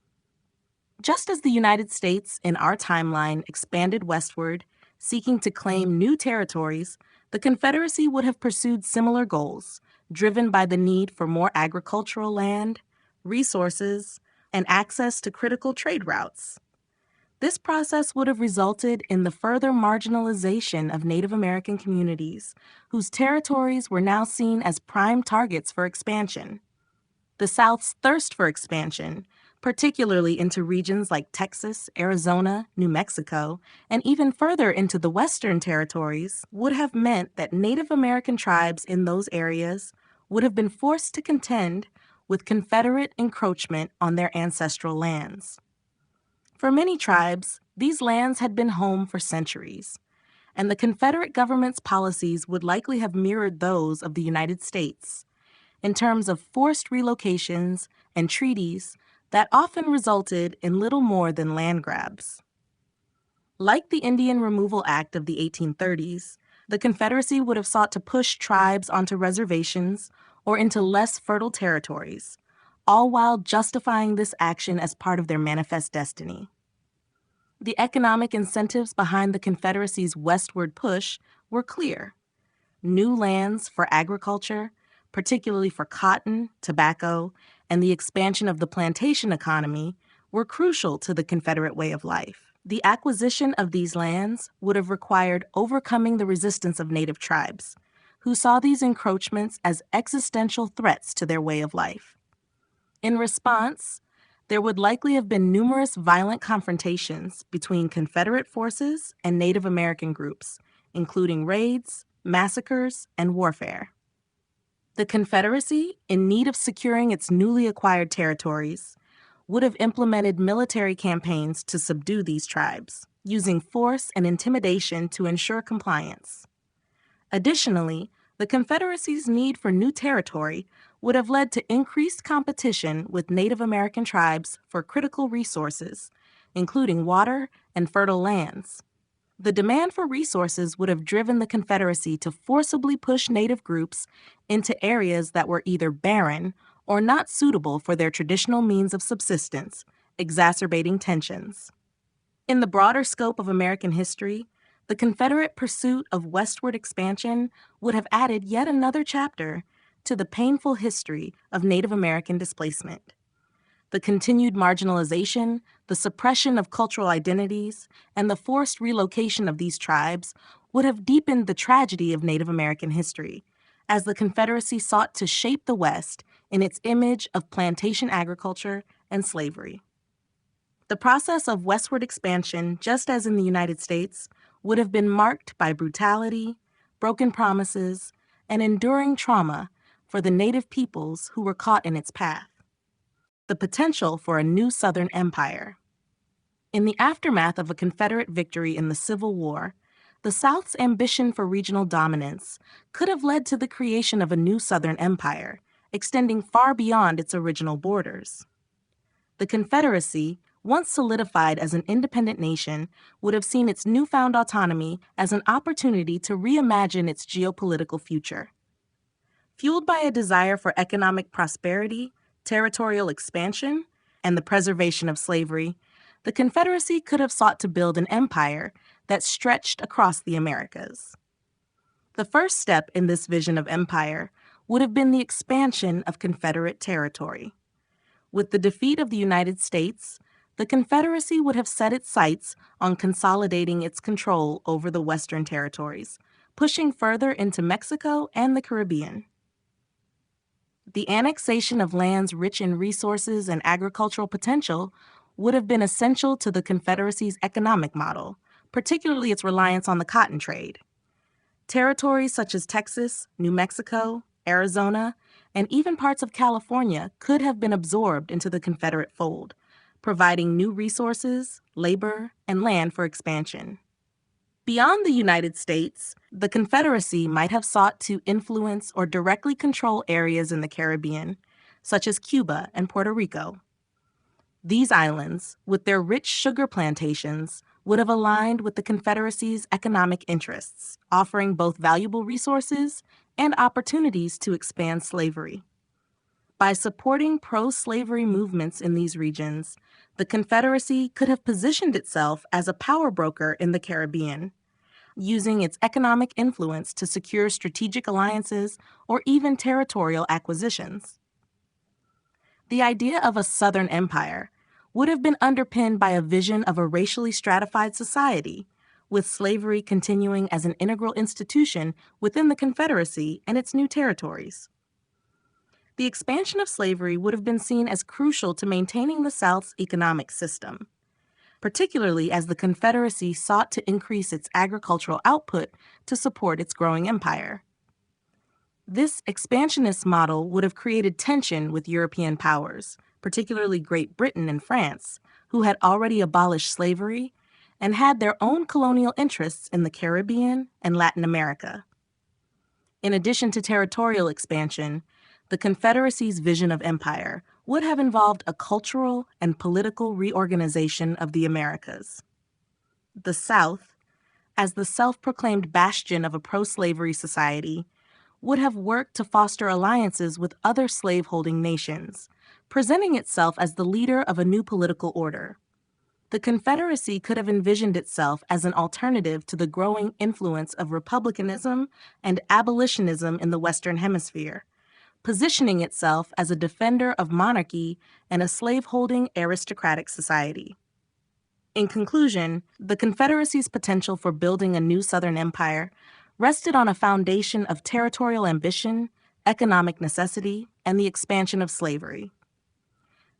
Just as the United States in our timeline expanded westward, seeking to claim new territories, the Confederacy would have pursued similar goals, driven by the need for more agricultural land, resources, and access to critical trade routes. This process would have resulted in the further marginalization of Native American communities, whose territories were now seen as prime targets for expansion. The South's thirst for expansion, particularly into regions like Texas, Arizona, New Mexico, and even further into the Western territories, would have meant that Native American tribes in those areas would have been forced to contend with Confederate encroachment on their ancestral lands. For many tribes, these lands had been home for centuries, and the Confederate government's policies would likely have mirrored those of the United States in terms of forced relocations and treaties that often resulted in little more than land grabs. Like the Indian Removal Act of the 1830s, the Confederacy would have sought to push tribes onto reservations or into less fertile territories, all while justifying this action as part of their manifest destiny. The economic incentives behind the Confederacy's westward push were clear. New lands for agriculture, particularly for cotton, tobacco, and the expansion of the plantation economy, were crucial to the Confederate way of life. The acquisition of these lands would have required overcoming the resistance of native tribes, who saw these encroachments as existential threats to their way of life. In response, there would likely have been numerous violent confrontations between Confederate forces and Native American groups, including raids, massacres, and warfare. The Confederacy, in need of securing its newly acquired territories, would have implemented military campaigns to subdue these tribes, using force and intimidation to ensure compliance. Additionally, the Confederacy's need for new territory would have led to increased competition with Native American tribes for critical resources, including water and fertile lands. The demand for resources would have driven the Confederacy to forcibly push Native groups into areas that were either barren or not suitable for their traditional means of subsistence, exacerbating tensions. In the broader scope of American history, the Confederate pursuit of westward expansion would have added yet another chapter to the painful history of Native American displacement. The continued marginalization, the suppression of cultural identities, and the forced relocation of these tribes would have deepened the tragedy of Native American history, as the Confederacy sought to shape the West in its image of plantation agriculture and slavery. The process of westward expansion, just as in the United States, would have been marked by brutality, broken promises, and enduring trauma for the Native peoples who were caught in its path. The potential for a new Southern empire. In the aftermath of a Confederate victory in the Civil War, the South's ambition for regional dominance could have led to the creation of a new Southern empire, extending far beyond its original borders. The Confederacy, once solidified as an independent nation, would have seen its newfound autonomy as an opportunity to reimagine its geopolitical future. Fueled by a desire for economic prosperity, territorial expansion, and the preservation of slavery, the Confederacy could have sought to build an empire that stretched across the Americas. The first step in this vision of empire would have been the expansion of Confederate territory. With the defeat of the United States, the Confederacy would have set its sights on consolidating its control over the Western territories, pushing further into Mexico and the Caribbean. The annexation of lands rich in resources and agricultural potential would have been essential to the Confederacy's economic model, particularly its reliance on the cotton trade. Territories such as Texas, New Mexico, Arizona, and even parts of California could have been absorbed into the Confederate fold, providing new resources, labor, and land for expansion. Beyond the United States, the Confederacy might have sought to influence or directly control areas in the Caribbean, such as Cuba and Puerto Rico. These islands, with their rich sugar plantations, would have aligned with the Confederacy's economic interests, offering both valuable resources and opportunities to expand slavery. By supporting pro-slavery movements in these regions, the Confederacy could have positioned itself as a power broker in the Caribbean, using its economic influence to secure strategic alliances or even territorial acquisitions. The idea of a Southern empire would have been underpinned by a vision of a racially stratified society, with slavery continuing as an integral institution within the Confederacy and its new territories. The expansion of slavery would have been seen as crucial to maintaining the South's economic system, particularly as the Confederacy sought to increase its agricultural output to support its growing empire. This expansionist model would have created tension with European powers, particularly Great Britain and France, who had already abolished slavery and had their own colonial interests in the Caribbean and Latin America. In addition to territorial expansion, the Confederacy's vision of empire would have involved a cultural and political reorganization of the Americas. The South, as the self-proclaimed bastion of a pro-slavery society, would have worked to foster alliances with other slaveholding nations, presenting itself as the leader of a new political order. The Confederacy could have envisioned itself as an alternative to the growing influence of republicanism and abolitionism in the Western Hemisphere, positioning itself as a defender of monarchy and a slaveholding aristocratic society. In conclusion, the Confederacy's potential for building a new Southern empire rested on a foundation of territorial ambition, economic necessity, and the expansion of slavery.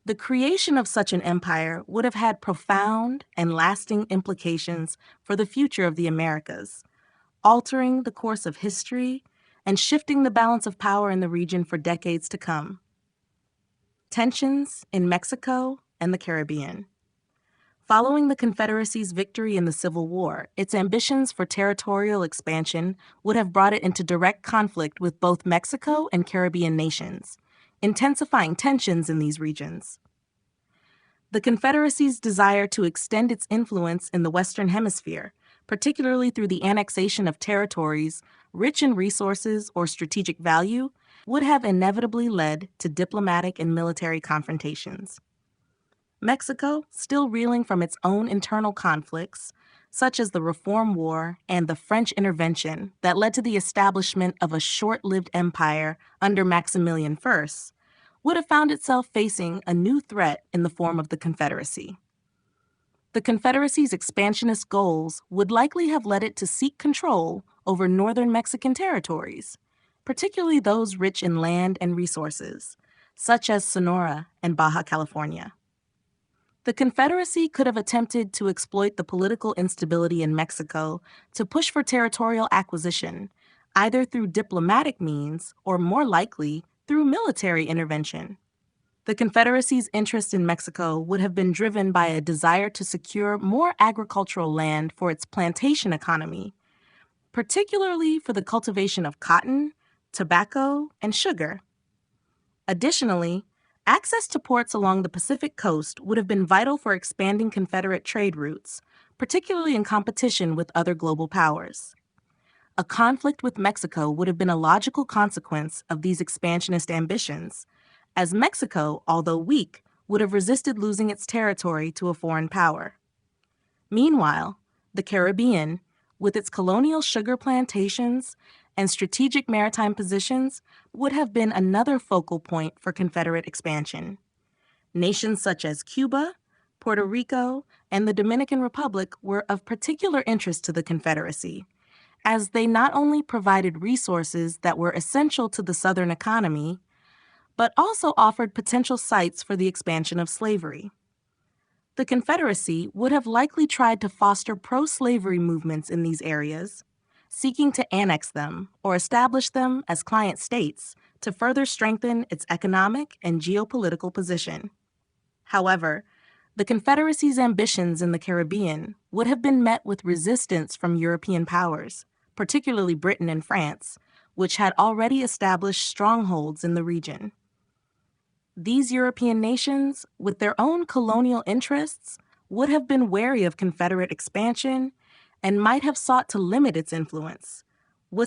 The creation of such an empire would have had profound and lasting implications for the future of the Americas, altering the course of history and shifting the balance of power in the region for decades to come. Tensions in Mexico and the Caribbean. Following the Confederacy's victory in the Civil War, its ambitions for territorial expansion would have brought it into direct conflict with both Mexico and Caribbean nations, intensifying tensions in these regions. The Confederacy's desire to extend its influence in the Western Hemisphere, particularly through the annexation of territories rich in resources or strategic value, would have inevitably led to diplomatic and military confrontations. Mexico, still reeling from its own internal conflicts, such as the Reform War and the French intervention that led to the establishment of a short-lived empire under Maximilian I, would have found itself facing a new threat in the form of the Confederacy. The Confederacy's expansionist goals would likely have led it to seek control over northern Mexican territories, particularly those rich in land and resources, such as Sonora and Baja California. The Confederacy could have attempted to exploit the political instability in Mexico to push for territorial acquisition, either through diplomatic means or, more likely, through military intervention. The Confederacy's interest in Mexico would have been driven by a desire to secure more agricultural land for its plantation economy, particularly for the cultivation of cotton, tobacco, and sugar. Additionally, access to ports along the Pacific coast would have been vital for expanding Confederate trade routes, particularly in competition with other global powers. A conflict with Mexico would have been a logical consequence of these expansionist ambitions, as Mexico, although weak, would have resisted losing its territory to a foreign power. Meanwhile, the Caribbean, with its colonial sugar plantations and strategic maritime positions, would have been another focal point for Confederate expansion. Nations such as Cuba, Puerto Rico, and the Dominican Republic were of particular interest to the Confederacy, as they not only provided resources that were essential to the Southern economy, but also offered potential sites for the expansion of slavery. The Confederacy would have likely tried to foster pro-slavery movements in these areas, seeking to annex them or establish them as client states to further strengthen its economic and geopolitical position. However, the Confederacy's ambitions in the Caribbean would have been met with resistance from European powers, particularly Britain and France, which had already established strongholds in the region. These European nations, with their own colonial interests, would have been wary of Confederate expansion and might have sought to limit its influence,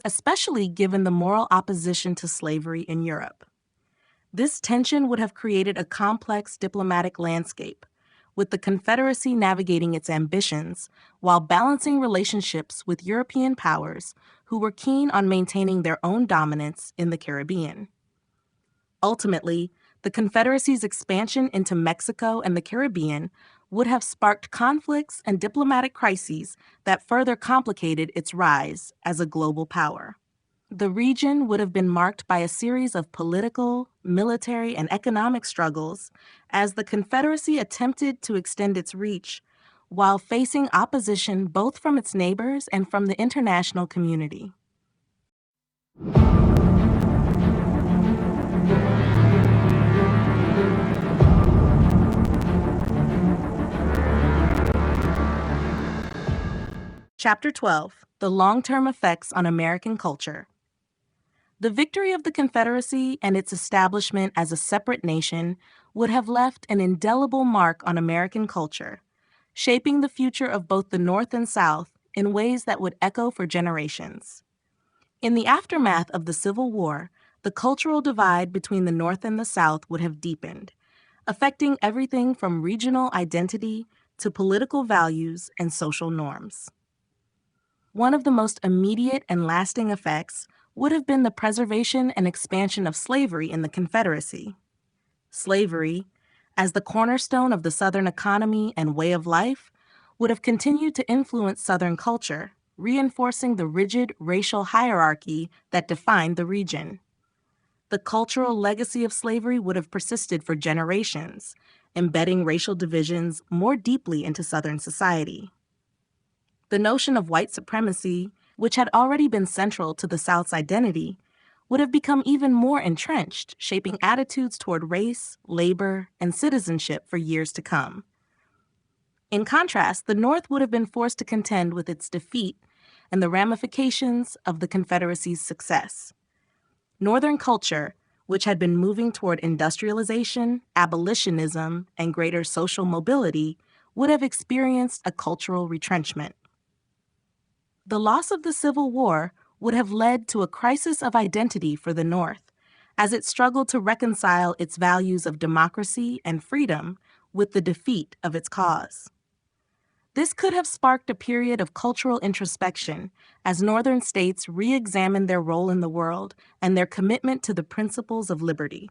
especially given the moral opposition to slavery in Europe. This tension would have created a complex diplomatic landscape, with the Confederacy navigating its ambitions while balancing relationships with European powers who were keen on maintaining their own dominance in the Caribbean. Ultimately, the Confederacy's expansion into Mexico and the Caribbean would have sparked conflicts and diplomatic crises that further complicated its rise as a global power. The region would have been marked by a series of political, military, and economic struggles as the Confederacy attempted to extend its reach while facing opposition both from its neighbors and from the international community. Chapter 12: The Long-Term Effects on American Culture. The victory of the Confederacy and its establishment as a separate nation would have left an indelible mark on American culture, shaping the future of both the North and South in ways that would echo for generations. In the aftermath of the Civil War, the cultural divide between the North and the South would have deepened, affecting everything from regional identity to political values and social norms. One of the most immediate and lasting effects would have been the preservation and expansion of slavery in the Confederacy. Slavery, as the cornerstone of the Southern economy and way of life, would have continued to influence Southern culture, reinforcing the rigid racial hierarchy that defined the region. The cultural legacy of slavery would have persisted for generations, embedding racial divisions more deeply into Southern society. The notion of white supremacy, which had already been central to the South's identity, would have become even more entrenched, shaping attitudes toward race, labor, and citizenship for years to come. In contrast, the North would have been forced to contend with its defeat and the ramifications of the Confederacy's success. Northern culture, which had been moving toward industrialization, abolitionism, and greater social mobility, would have experienced a cultural retrenchment. The loss of the Civil War would have led to a crisis of identity for the North, as it struggled to reconcile its values of democracy and freedom with the defeat of its cause. This could have sparked a period of cultural introspection as Northern states re-examined their role in the world and their commitment to the principles of liberty.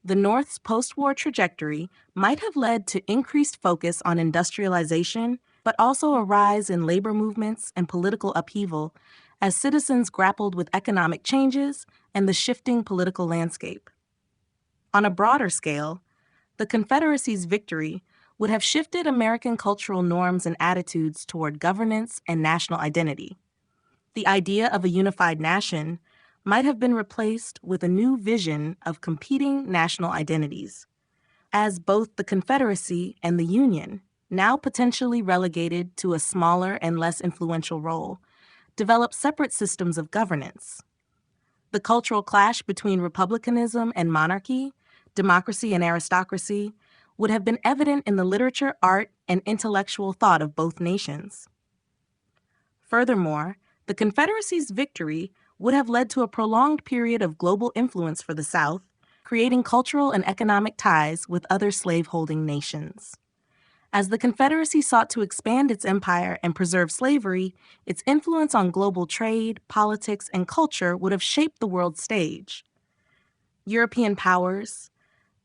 The North's post-war trajectory might have led to increased focus on industrialization, but also a rise in labor movements and political upheaval as citizens grappled with economic changes and the shifting political landscape. On a broader scale, the Confederacy's victory would have shifted American cultural norms and attitudes toward governance and national identity. The idea of a unified nation might have been replaced with a new vision of competing national identities, as both the Confederacy and the Union, now potentially relegated to a smaller and less influential role, develop separate systems of governance. The cultural clash between republicanism and monarchy, democracy and aristocracy, would have been evident in the literature, art, and intellectual thought of both nations. Furthermore, the Confederacy's victory would have led to a prolonged period of global influence for the South, creating cultural and economic ties with other slaveholding nations. As the Confederacy sought to expand its empire and preserve slavery, its influence on global trade, politics, and culture would have shaped the world stage. European powers,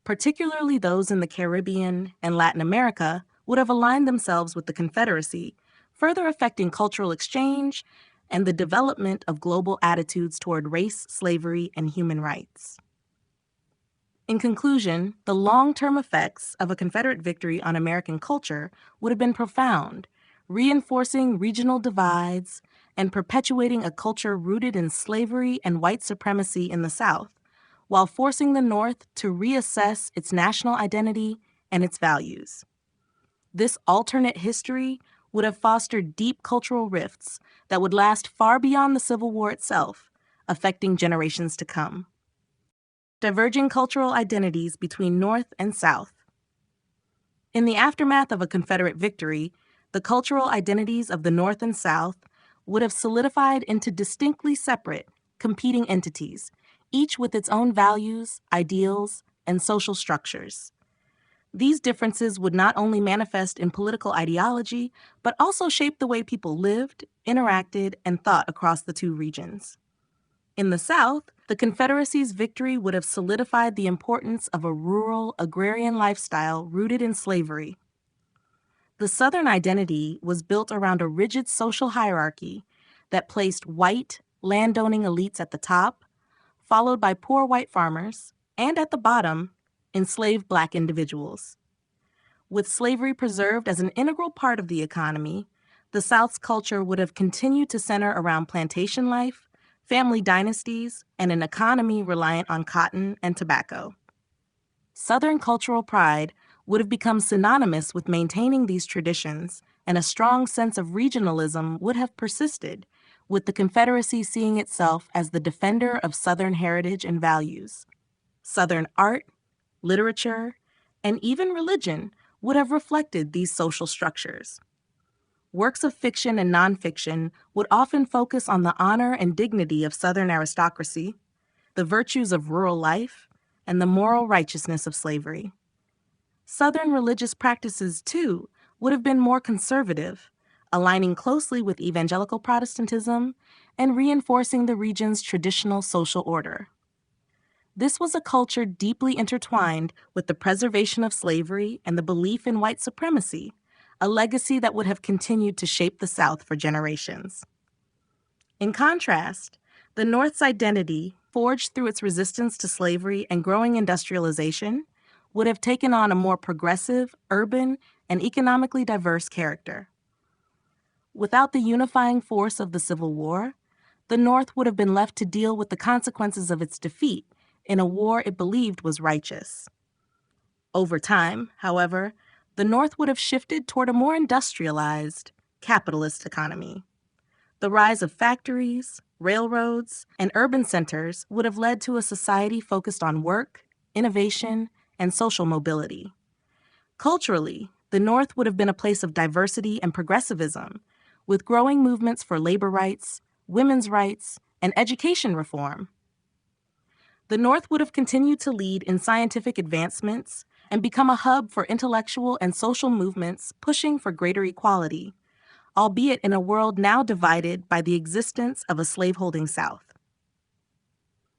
particularly those in the Caribbean and Latin America, would have aligned themselves with the Confederacy, further affecting cultural exchange and the development of global attitudes toward race, slavery, and human rights. In conclusion, the long-term effects of a Confederate victory on American culture would have been profound, reinforcing regional divides and perpetuating a culture rooted in slavery and white supremacy in the South, while forcing the North to reassess its national identity and its values. This alternate history would have fostered deep cultural rifts that would last far beyond the Civil War itself, affecting generations to come. Diverging cultural identities between North and South. In the aftermath of a Confederate victory, the cultural identities of the North and South would have solidified into distinctly separate, competing entities, each with its own values, ideals, and social structures. These differences would not only manifest in political ideology, but also shape the way people lived, interacted, and thought across the two regions. In the South, the Confederacy's victory would have solidified the importance of a rural, agrarian lifestyle rooted in slavery. The Southern identity was built around a rigid social hierarchy that placed white, landowning elites at the top, followed by poor white farmers, and at the bottom, enslaved Black individuals. With slavery preserved as an integral part of the economy, the South's culture would have continued to center around plantation life, family dynasties, and an economy reliant on cotton and tobacco. Southern cultural pride would have become synonymous with maintaining these traditions, and a strong sense of regionalism would have persisted, with the Confederacy seeing itself as the defender of Southern heritage and values. Southern art, literature, and even religion would have reflected these social structures. Works of fiction and nonfiction would often focus on the honor and dignity of Southern aristocracy, the virtues of rural life, and the moral righteousness of slavery. Southern religious practices, too, would have been more conservative, aligning closely with evangelical Protestantism and reinforcing the region's traditional social order. This was a culture deeply intertwined with the preservation of slavery and the belief in white supremacy, a legacy that would have continued to shape the South for generations. In contrast, the North's identity, forged through its resistance to slavery and growing industrialization, would have taken on a more progressive, urban, and economically diverse character. Without the unifying force of the Civil War, the North would have been left to deal with the consequences of its defeat in a war it believed was righteous. Over time, however, the North would have shifted toward a more industrialized, capitalist economy. The rise of factories, railroads, and urban centers would have led to a society focused on work, innovation, and social mobility. Culturally, the North would have been a place of diversity and progressivism, with growing movements for labor rights, women's rights, and education reform. The North would have continued to lead in scientific advancements and become a hub for intellectual and social movements pushing for greater equality, albeit in a world now divided by the existence of a slaveholding South.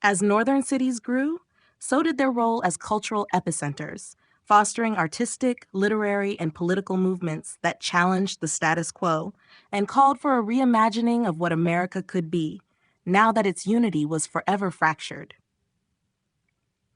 As northern cities grew, so did their role as cultural epicenters, fostering artistic, literary, and political movements that challenged the status quo and called for a reimagining of what America could be, now that its unity was forever fractured.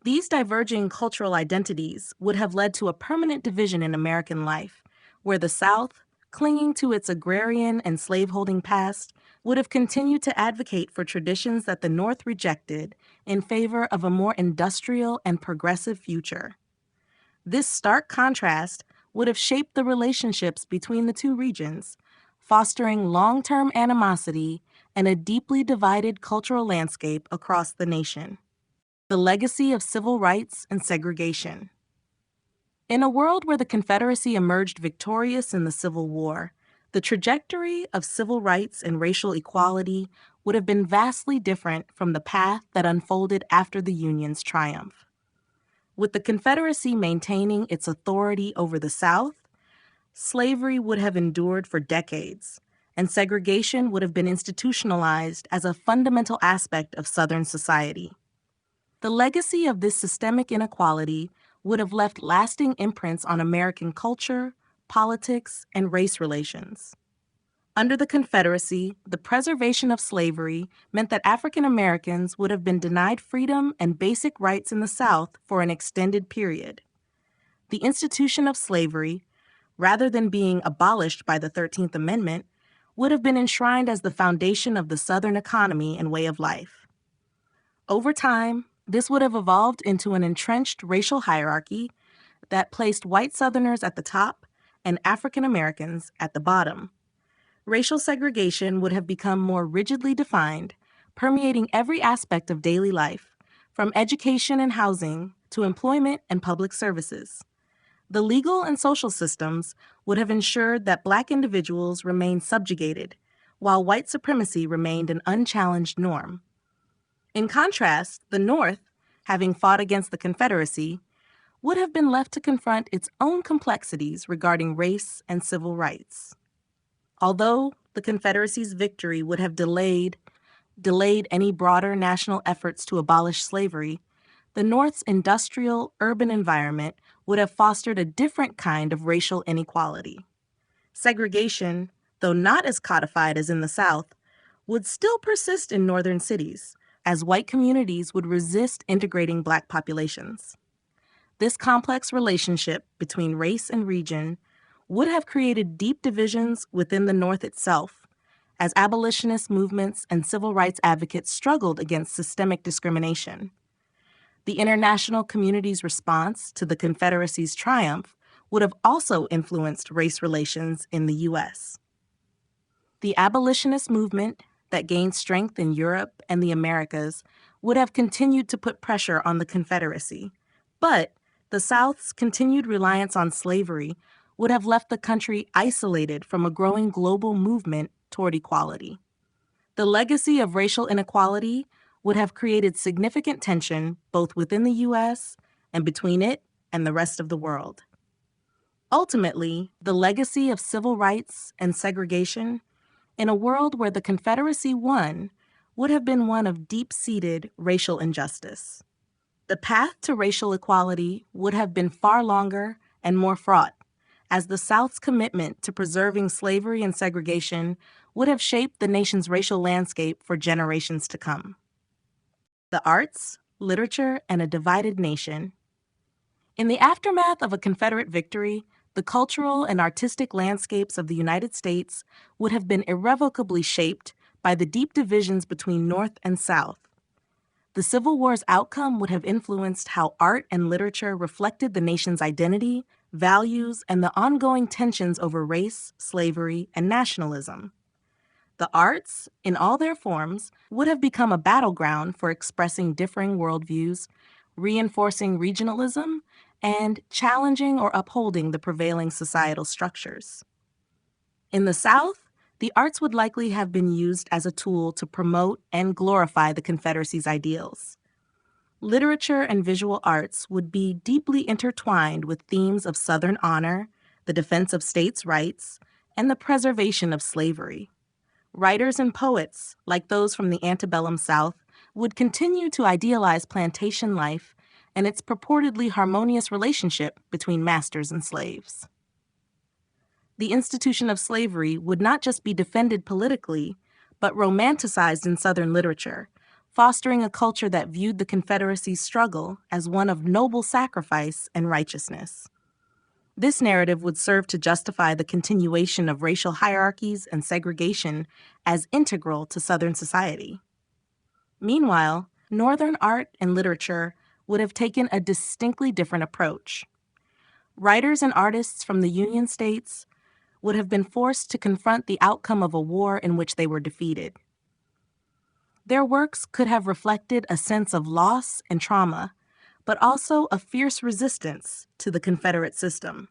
These diverging cultural identities would have led to a permanent division in American life, where the South, clinging to its agrarian and slaveholding past, would have continued to advocate for traditions that the North rejected in favor of a more industrial and progressive future. This stark contrast would have shaped the relationships between the two regions, fostering long-term animosity and a deeply divided cultural landscape across the nation. The legacy of civil rights and segregation. In a world where the Confederacy emerged victorious in the Civil War, the trajectory of civil rights and racial equality would have been vastly different from the path that unfolded after the Union's triumph. With the Confederacy maintaining its authority over the South, slavery would have endured for decades, and segregation would have been institutionalized as a fundamental aspect of Southern society. The legacy of this systemic inequality would have left lasting imprints on American culture, politics, and race relations. Under the Confederacy, the preservation of slavery meant that African Americans would have been denied freedom and basic rights in the South for an extended period. The institution of slavery, rather than being abolished by the 13th Amendment, would have been enshrined as the foundation of the Southern economy and way of life. Over time, this would have evolved into an entrenched racial hierarchy that placed white Southerners at the top and African Americans at the bottom. Racial segregation would have become more rigidly defined, permeating every aspect of daily life, from education and housing to employment and public services. The legal and social systems would have ensured that Black individuals remained subjugated, while white supremacy remained an unchallenged norm. In contrast, the North, having fought against the Confederacy, would have been left to confront its own complexities regarding race and civil rights. Although the Confederacy's victory would have delayed any broader national efforts to abolish slavery, the North's industrial, urban environment would have fostered a different kind of racial inequality. Segregation, though not as codified as in the South, would still persist in northern cities, as white communities would resist integrating Black populations. This complex relationship between race and region would have created deep divisions within the North itself, as abolitionist movements and civil rights advocates struggled against systemic discrimination. The international community's response to the Confederacy's triumph would have also influenced race relations in the U.S. The abolitionist movement that gained strength in Europe and the Americas would have continued to put pressure on the Confederacy, but the South's continued reliance on slavery would have left the country isolated from a growing global movement toward equality. The legacy of racial inequality would have created significant tension both within the U.S. and between it and the rest of the world. Ultimately, the legacy of civil rights and segregation in a world where the Confederacy won would have been one of deep-seated racial injustice. The path to racial equality would have been far longer and more fraught, as the South's commitment to preserving slavery and segregation would have shaped the nation's racial landscape for generations to come. The arts, literature, and a divided nation. In the aftermath of a Confederate victory, the cultural and artistic landscapes of the United States would have been irrevocably shaped by the deep divisions between North and South. The Civil War's outcome would have influenced how art and literature reflected the nation's identity, values, and the ongoing tensions over race, slavery, and nationalism. The arts, in all their forms, would have become a battleground for expressing differing worldviews, reinforcing regionalism, and challenging or upholding the prevailing societal structures. In the South, the arts would likely have been used as a tool to promote and glorify the Confederacy's ideals. Literature and visual arts would be deeply intertwined with themes of Southern honor, the defense of states' rights, and the preservation of slavery. Writers and poets, like those from the antebellum South, would continue to idealize plantation life and its purportedly harmonious relationship between masters and slaves. The institution of slavery would not just be defended politically, but romanticized in Southern literature, fostering a culture that viewed the Confederacy's struggle as one of noble sacrifice and righteousness. This narrative would serve to justify the continuation of racial hierarchies and segregation as integral to Southern society. Meanwhile, Northern art and literature would have taken a distinctly different approach. Writers and artists from the Union states would have been forced to confront the outcome of a war in which they were defeated. Their works could have reflected a sense of loss and trauma, but also a fierce resistance to the Confederate system.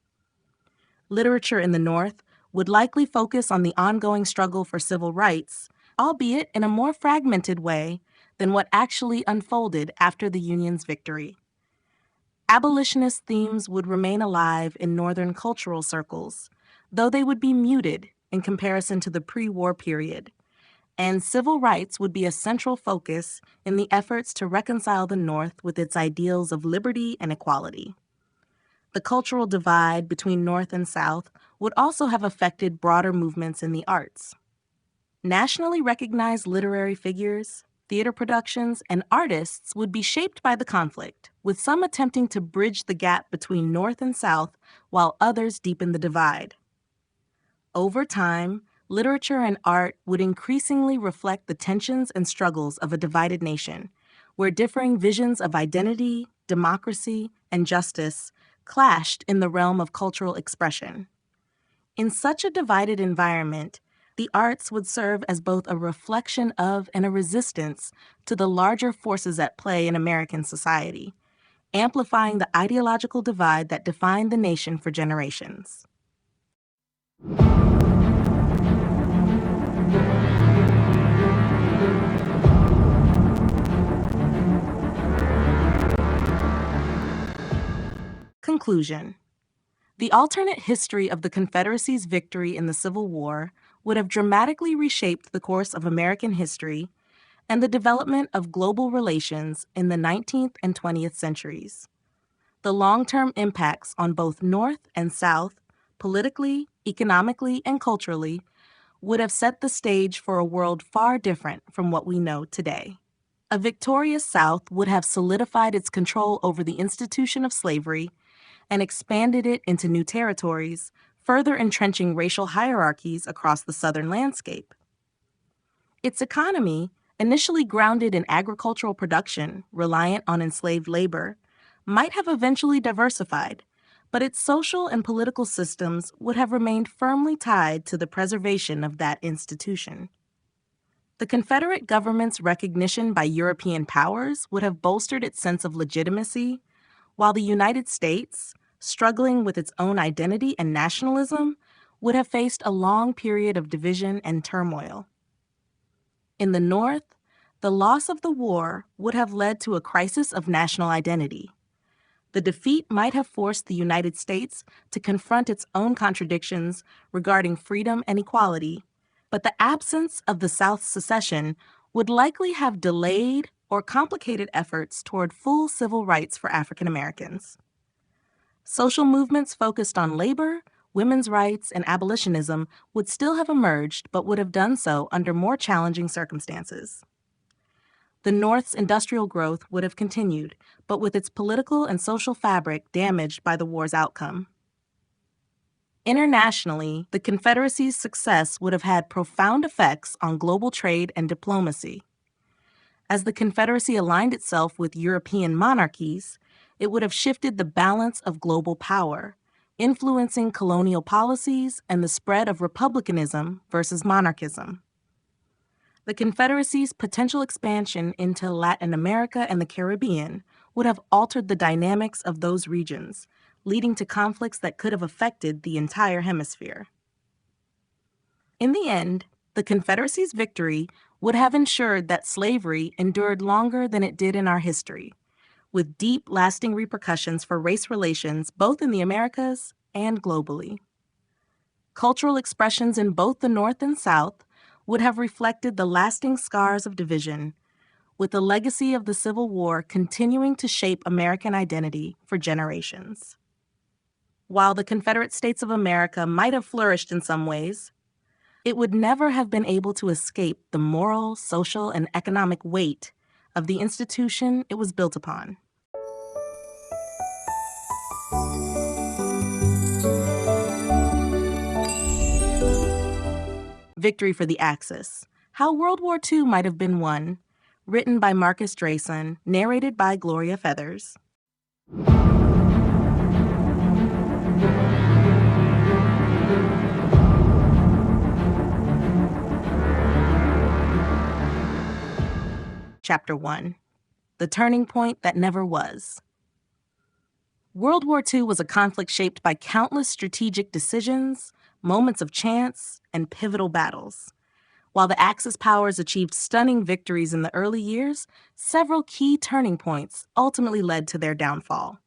Literature in the North would likely focus on the ongoing struggle for civil rights, albeit in a more fragmented way than what actually unfolded after the Union's victory. Abolitionist themes would remain alive in Northern cultural circles, though they would be muted in comparison to the pre-war period, and civil rights would be a central focus in the efforts to reconcile the North with its ideals of liberty and equality. The cultural divide between North and South would also have affected broader movements in the arts. Nationally recognized literary figures, theater productions, and artists would be shaped by the conflict, with some attempting to bridge the gap between North and South while others deepen the divide. Over time, literature and art would increasingly reflect the tensions and struggles of a divided nation, where differing visions of identity, democracy, and justice clashed in the realm of cultural expression. In such a divided environment, the arts would serve as both a reflection of and a resistance to the larger forces at play in American society, amplifying the ideological divide that defined the nation for generations. Conclusion. The alternate history of the Confederacy's victory in the Civil War would have dramatically reshaped the course of American history and the development of global relations in the 19th and 20th centuries. The long-term impacts on both North and South, politically, economically, and culturally, would have set the stage for a world far different from what we know today. A victorious South would have solidified its control over the institution of slavery and expanded it into new territories, further entrenching racial hierarchies across the Southern landscape. Its economy, initially grounded in agricultural production reliant on enslaved labor, might have eventually diversified, but its social and political systems would have remained firmly tied to the preservation of that institution. The Confederate government's recognition by European powers would have bolstered its sense of legitimacy, while the United States, struggling with its own identity and nationalism, would have faced a long period of division and turmoil. In the North, the loss of the war would have led to a crisis of national identity. The defeat might have forced the United States to confront its own contradictions regarding freedom and equality, but the absence of the South's secession would likely have delayed or complicated efforts toward full civil rights for African Americans. Social movements focused on labor, women's rights, and abolitionism would still have emerged, but would have done so under more challenging circumstances. The North's industrial growth would have continued, but with its political and social fabric damaged by the war's outcome. Internationally, the Confederacy's success would have had profound effects on global trade and diplomacy. As the Confederacy aligned itself with European monarchies, it would have shifted the balance of global power, influencing colonial policies and the spread of republicanism versus monarchism. The Confederacy's potential expansion into Latin America and the Caribbean would have altered the dynamics of those regions, leading to conflicts that could have affected the entire hemisphere. In the end, the Confederacy's victory would have ensured that slavery endured longer than it did in our history, with deep, lasting repercussions for race relations both in the Americas and globally. Cultural expressions in both the North and South would have reflected the lasting scars of division, with the legacy of the Civil War continuing to shape American identity for generations. While the Confederate States of America might have flourished in some ways, it would never have been able to escape the moral, social, and economic weight of the institution it was built upon. Victory for the Axis: How World War II Might Have Been Won, written by Marcus Drayson, narrated by Gloria Feathers. Chapter 1: The Turning Point That Never Was. World War II was a conflict shaped by countless strategic decisions, moments of chance, and pivotal battles. While the Axis powers achieved stunning victories in the early years, several key turning points ultimately led to their downfall.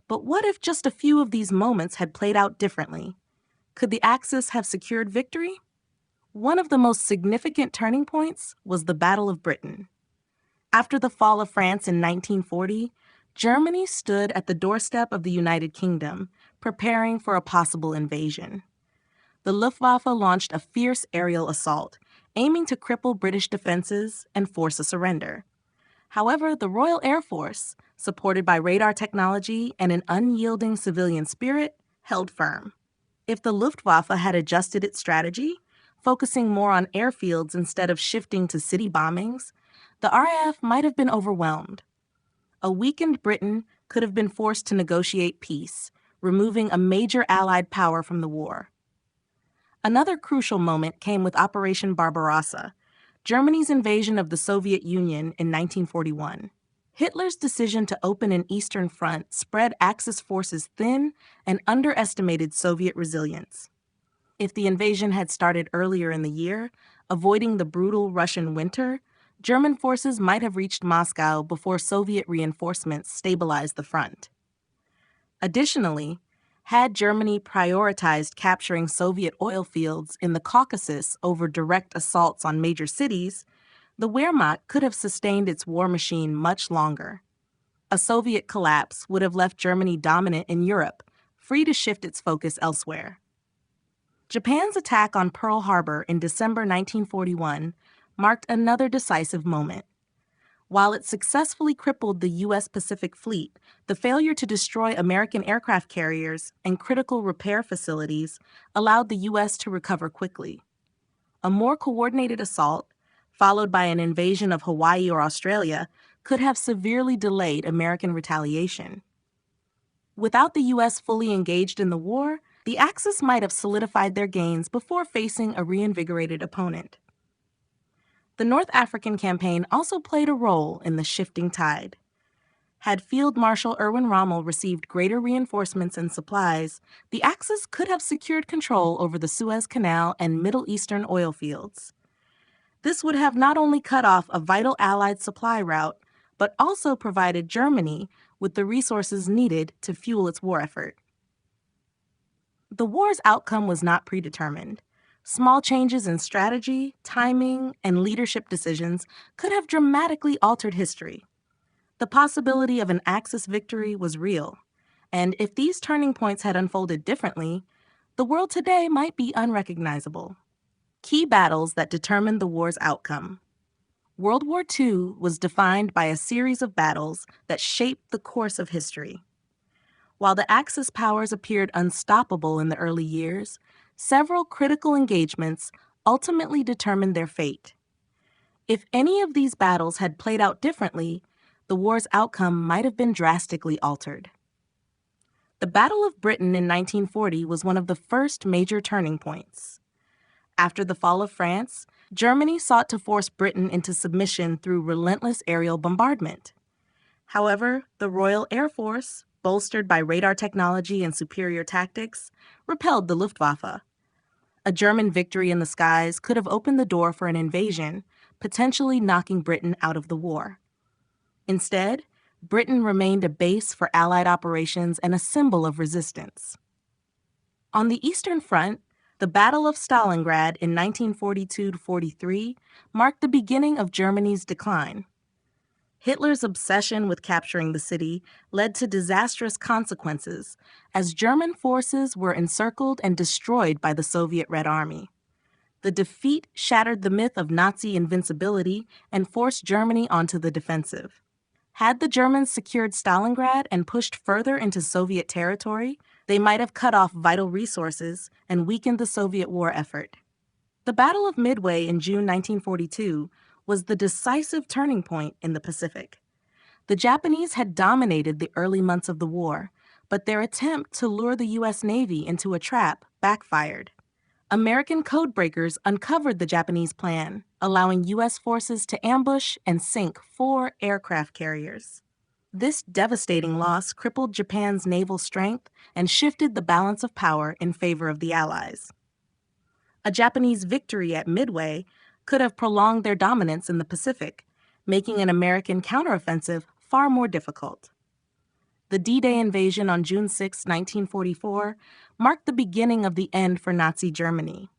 But what if just a few of these moments had played out differently? Could the Axis have secured victory? One of the most significant turning points was the Battle of Britain. After the fall of France in 1940, Germany stood at the doorstep of the United Kingdom, preparing for a possible invasion. The Luftwaffe launched a fierce aerial assault, aiming to cripple British defenses and force a surrender. However, the Royal Air Force, supported by radar technology and an unyielding civilian spirit, held firm. If the Luftwaffe had adjusted its strategy, focusing more on airfields instead of shifting to city bombings, the RAF might have been overwhelmed. A weakened Britain could have been forced to negotiate peace, removing a major Allied power from the war. Another crucial moment came with Operation Barbarossa, Germany's invasion of the Soviet Union in 1941. Hitler's decision to open an eastern front spread Axis forces thin and underestimated Soviet resilience. If the invasion had started earlier in the year, avoiding the brutal Russian winter, German forces might have reached Moscow before Soviet reinforcements stabilized the front. Additionally, had Germany prioritized capturing Soviet oil fields in the Caucasus over direct assaults on major cities, the Wehrmacht could have sustained its war machine much longer. A Soviet collapse would have left Germany dominant in Europe, free to shift its focus elsewhere. Japan's attack on Pearl Harbor in December 1941 marked another decisive moment. While it successfully crippled the U.S. Pacific Fleet, the failure to destroy American aircraft carriers and critical repair facilities allowed the U.S. to recover quickly. A more coordinated assault, followed by an invasion of Hawaii or Australia, could have severely delayed American retaliation. Without the U.S. fully engaged in the war, the Axis might have solidified their gains before facing a reinvigorated opponent. The North African campaign also played a role in the shifting tide. Had Field Marshal Erwin Rommel received greater reinforcements and supplies, the Axis could have secured control over the Suez Canal and Middle Eastern oil fields. This would have not only cut off a vital Allied supply route, but also provided Germany with the resources needed to fuel its war effort. The war's outcome was not predetermined. Small changes in strategy, timing, and leadership decisions could have dramatically altered history. The possibility of an Axis victory was real, and if these turning points had unfolded differently, the world today might be unrecognizable. Key battles that determined the war's outcome. World War II was defined by a series of battles that shaped the course of history. While the Axis powers appeared unstoppable in the early years, several critical engagements ultimately determined their fate. If any of these battles had played out differently, the war's outcome might have been drastically altered. The Battle of Britain in 1940 was one of the first major turning points. After the fall of France, Germany sought to force Britain into submission through relentless aerial bombardment. However, the Royal Air Force, bolstered by radar technology and superior tactics, repelled the Luftwaffe. A German victory in the skies could have opened the door for an invasion, potentially knocking Britain out of the war. Instead, Britain remained a base for Allied operations and a symbol of resistance. On the Eastern Front, the Battle of Stalingrad in 1942-43 marked the beginning of Germany's decline. Hitler's obsession with capturing the city led to disastrous consequences, as German forces were encircled and destroyed by the Soviet Red Army. The defeat shattered the myth of Nazi invincibility and forced Germany onto the defensive. Had the Germans secured Stalingrad and pushed further into Soviet territory, they might have cut off vital resources and weakened the Soviet war effort. The Battle of Midway in June 1942 was the decisive turning point in the Pacific. The Japanese had dominated the early months of the war, but their attempt to lure the U.S. Navy into a trap backfired. American codebreakers uncovered the Japanese plan, allowing U.S. forces to ambush and sink 4 aircraft carriers. This devastating loss crippled Japan's naval strength and shifted the balance of power in favor of the Allies. A Japanese victory at Midway could have prolonged their dominance in the Pacific, making an American counteroffensive far more difficult. The D-Day invasion on June 6, 1944, marked the beginning of the end for Nazi Germany.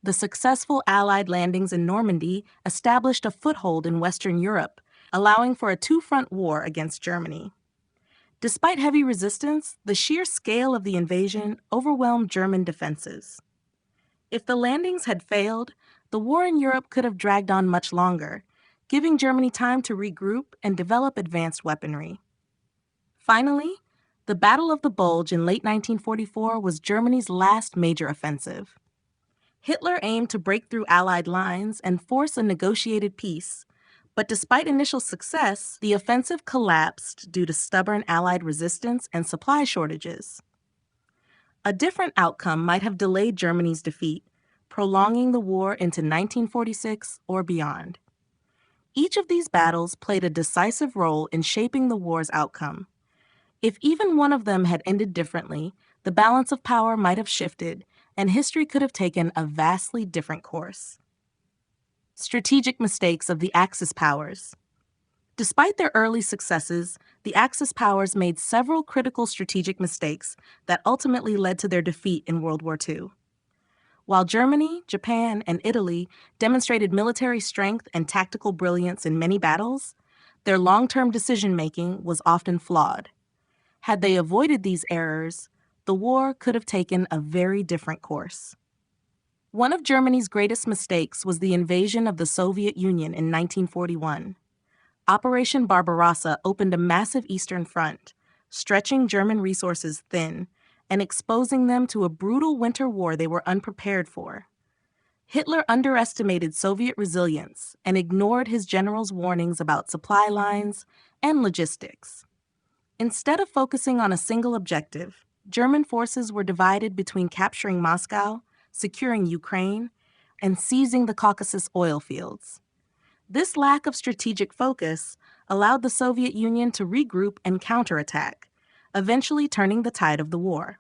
The successful Allied landings in Normandy established a foothold in Western Europe, allowing for a two-front war against Germany. Despite heavy resistance, the sheer scale of the invasion overwhelmed German defenses. If the landings had failed, the war in Europe could have dragged on much longer, giving Germany time to regroup and develop advanced weaponry. Finally, the Battle of the Bulge in late 1944 was Germany's last major offensive. Hitler aimed to break through Allied lines and force a negotiated peace, but despite initial success, the offensive collapsed due to stubborn Allied resistance and supply shortages. A different outcome might have delayed Germany's defeat, prolonging the war into 1946 or beyond. Each of these battles played a decisive role in shaping the war's outcome. If even one of them had ended differently, the balance of power might have shifted, and history could have taken a vastly different course. Strategic mistakes of the Axis powers. Despite their early successes, the Axis powers made several critical strategic mistakes that ultimately led to their defeat in World War II. While Germany, Japan, and Italy demonstrated military strength and tactical brilliance in many battles, their long-term decision-making was often flawed. Had they avoided these errors, the war could have taken a very different course. One of Germany's greatest mistakes was the invasion of the Soviet Union in 1941. Operation Barbarossa opened a massive eastern front, stretching German resources thin and exposing them to a brutal winter war they were unprepared for. Hitler underestimated Soviet resilience and ignored his generals' warnings about supply lines and logistics. Instead of focusing on a single objective, German forces were divided between capturing Moscow, securing Ukraine, and seizing the Caucasus oil fields. This lack of strategic focus allowed the Soviet Union to regroup and counterattack, eventually turning the tide of the war.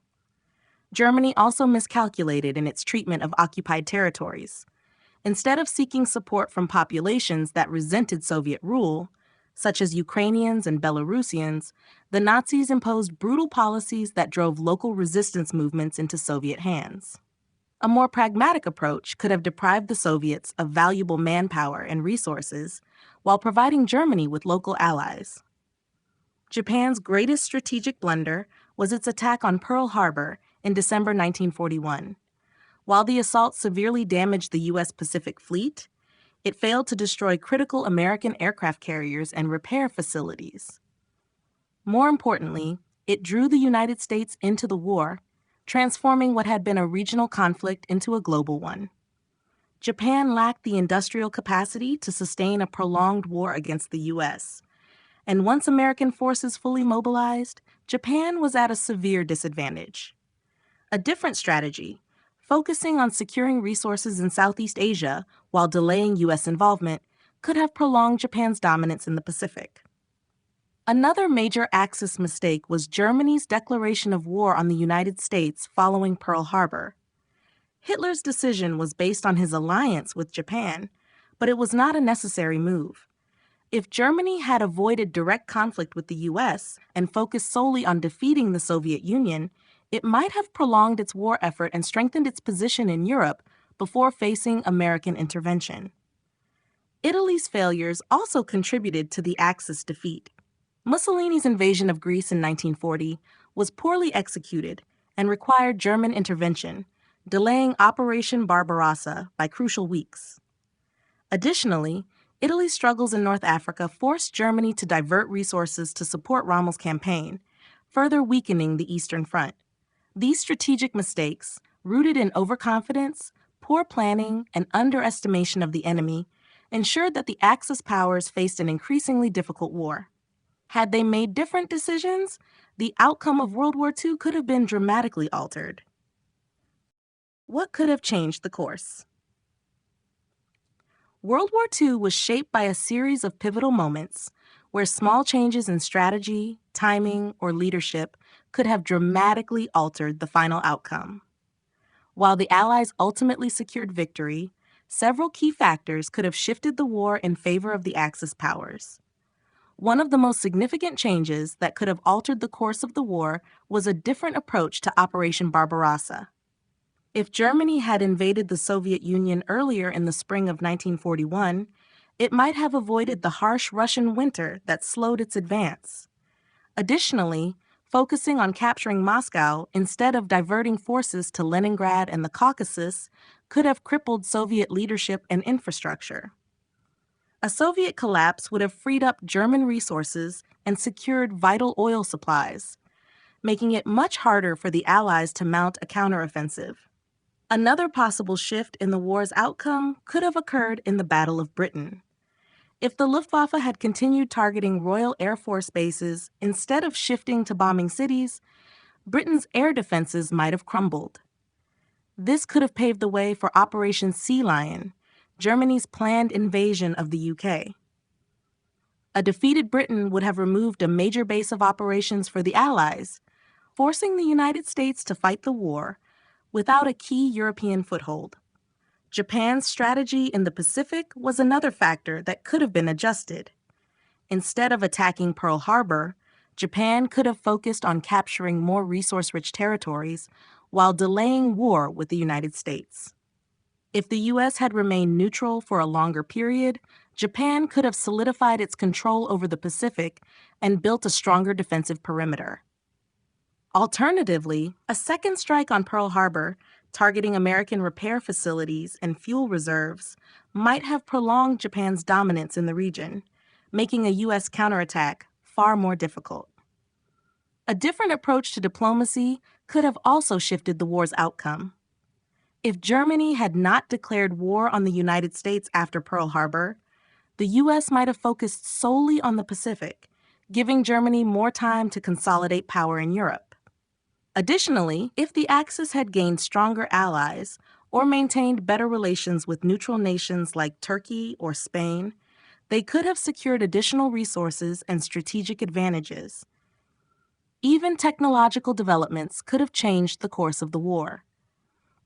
Germany also miscalculated in its treatment of occupied territories. Instead of seeking support from populations that resented Soviet rule, such as Ukrainians and Belarusians, the Nazis imposed brutal policies that drove local resistance movements into Soviet hands. A more pragmatic approach could have deprived the Soviets of valuable manpower and resources while providing Germany with local allies. Japan's greatest strategic blunder was its attack on Pearl Harbor in December 1941. While the assault severely damaged the U.S. Pacific Fleet, it failed to destroy critical American aircraft carriers and repair facilities. More importantly, it drew the United States into the war, transforming what had been a regional conflict into a global one. Japan lacked the industrial capacity to sustain a prolonged war against the U.S., and once American forces fully mobilized, Japan was at a severe disadvantage. A different strategy, focusing on securing resources in Southeast Asia while delaying U.S. involvement, could have prolonged Japan's dominance in the Pacific. Another major Axis mistake was Germany's declaration of war on the United States following Pearl Harbor. Hitler's decision was based on his alliance with Japan, but it was not a necessary move. If Germany had avoided direct conflict with the U.S. and focused solely on defeating the Soviet Union, it might have prolonged its war effort and strengthened its position in Europe before facing American intervention. Italy's failures also contributed to the Axis defeat. Mussolini's invasion of Greece in 1940 was poorly executed and required German intervention, delaying Operation Barbarossa by crucial weeks. Additionally, Italy's struggles in North Africa forced Germany to divert resources to support Rommel's campaign, further weakening the Eastern Front. These strategic mistakes, rooted in overconfidence, poor planning, and underestimation of the enemy, ensured that the Axis powers faced an increasingly difficult war. Had they made different decisions, the outcome of World War II could have been dramatically altered. What could have changed the course? World War II was shaped by a series of pivotal moments where small changes in strategy, timing, or leadership could have dramatically altered the final outcome. While the Allies ultimately secured victory, several key factors could have shifted the war in favor of the Axis powers. One of the most significant changes that could have altered the course of the war was a different approach to Operation Barbarossa. If Germany had invaded the Soviet Union earlier in the spring of 1941, it might have avoided the harsh Russian winter that slowed its advance. Additionally, focusing on capturing Moscow instead of diverting forces to Leningrad and the Caucasus could have crippled Soviet leadership and infrastructure. A Soviet collapse would have freed up German resources and secured vital oil supplies, making it much harder for the Allies to mount a counteroffensive. Another possible shift in the war's outcome could have occurred in the Battle of Britain. If the Luftwaffe had continued targeting Royal Air Force bases instead of shifting to bombing cities, Britain's air defenses might have crumbled. This could have paved the way for Operation Sea Lion, Germany's planned invasion of the UK. A defeated Britain would have removed a major base of operations for the Allies, forcing the United States to fight the war without a key European foothold. Japan's strategy in the Pacific was another factor that could have been adjusted. Instead of attacking Pearl Harbor, Japan could have focused on capturing more resource-rich territories while delaying war with the United States. If the U.S. had remained neutral for a longer period, Japan could have solidified its control over the Pacific and built a stronger defensive perimeter. Alternatively, a second strike on Pearl Harbor, targeting American repair facilities and fuel reserves, might have prolonged Japan's dominance in the region, making a U.S. counterattack far more difficult. A different approach to diplomacy could have also shifted the war's outcome. If Germany had not declared war on the United States after Pearl Harbor, the U.S. might have focused solely on the Pacific, giving Germany more time to consolidate power in Europe. Additionally, if the Axis had gained stronger allies or maintained better relations with neutral nations like Turkey or Spain, they could have secured additional resources and strategic advantages. Even technological developments could have changed the course of the war.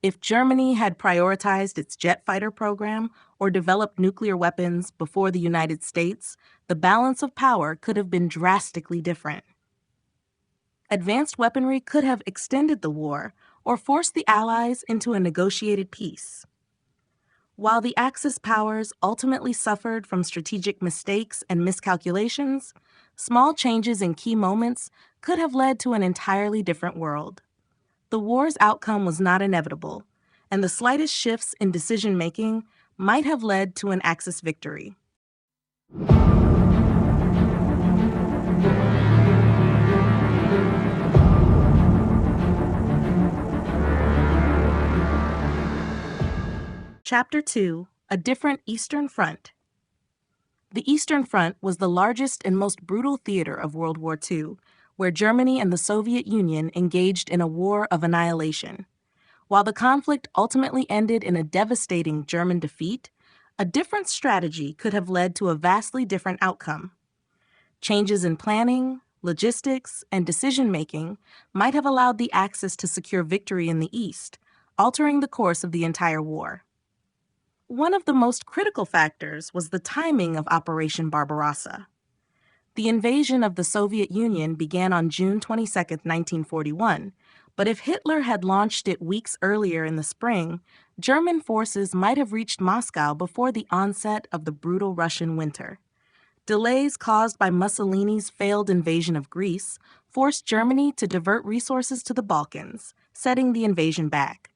If Germany had prioritized its jet fighter program or developed nuclear weapons before the United States, the balance of power could have been drastically different. Advanced weaponry could have extended the war or forced the Allies into a negotiated peace. While the Axis powers ultimately suffered from strategic mistakes and miscalculations, small changes in key moments could have led to an entirely different world. The war's outcome was not inevitable, and the slightest shifts in decision-making might have led to an Axis victory. Chapter 2: A Different Eastern Front. The Eastern Front was the largest and most brutal theater of World War II, where Germany and the Soviet Union engaged in a war of annihilation. While the conflict ultimately ended in a devastating German defeat, a different strategy could have led to a vastly different outcome. Changes in planning, logistics, and decision-making might have allowed the Axis to secure victory in the East, altering the course of the entire war. One of the most critical factors was the timing of Operation Barbarossa. The invasion of the Soviet Union began on June 22, 1941, but if Hitler had launched it weeks earlier in the spring, German forces might have reached Moscow before the onset of the brutal Russian winter. Delays caused by Mussolini's failed invasion of Greece forced Germany to divert resources to the Balkans, setting the invasion back.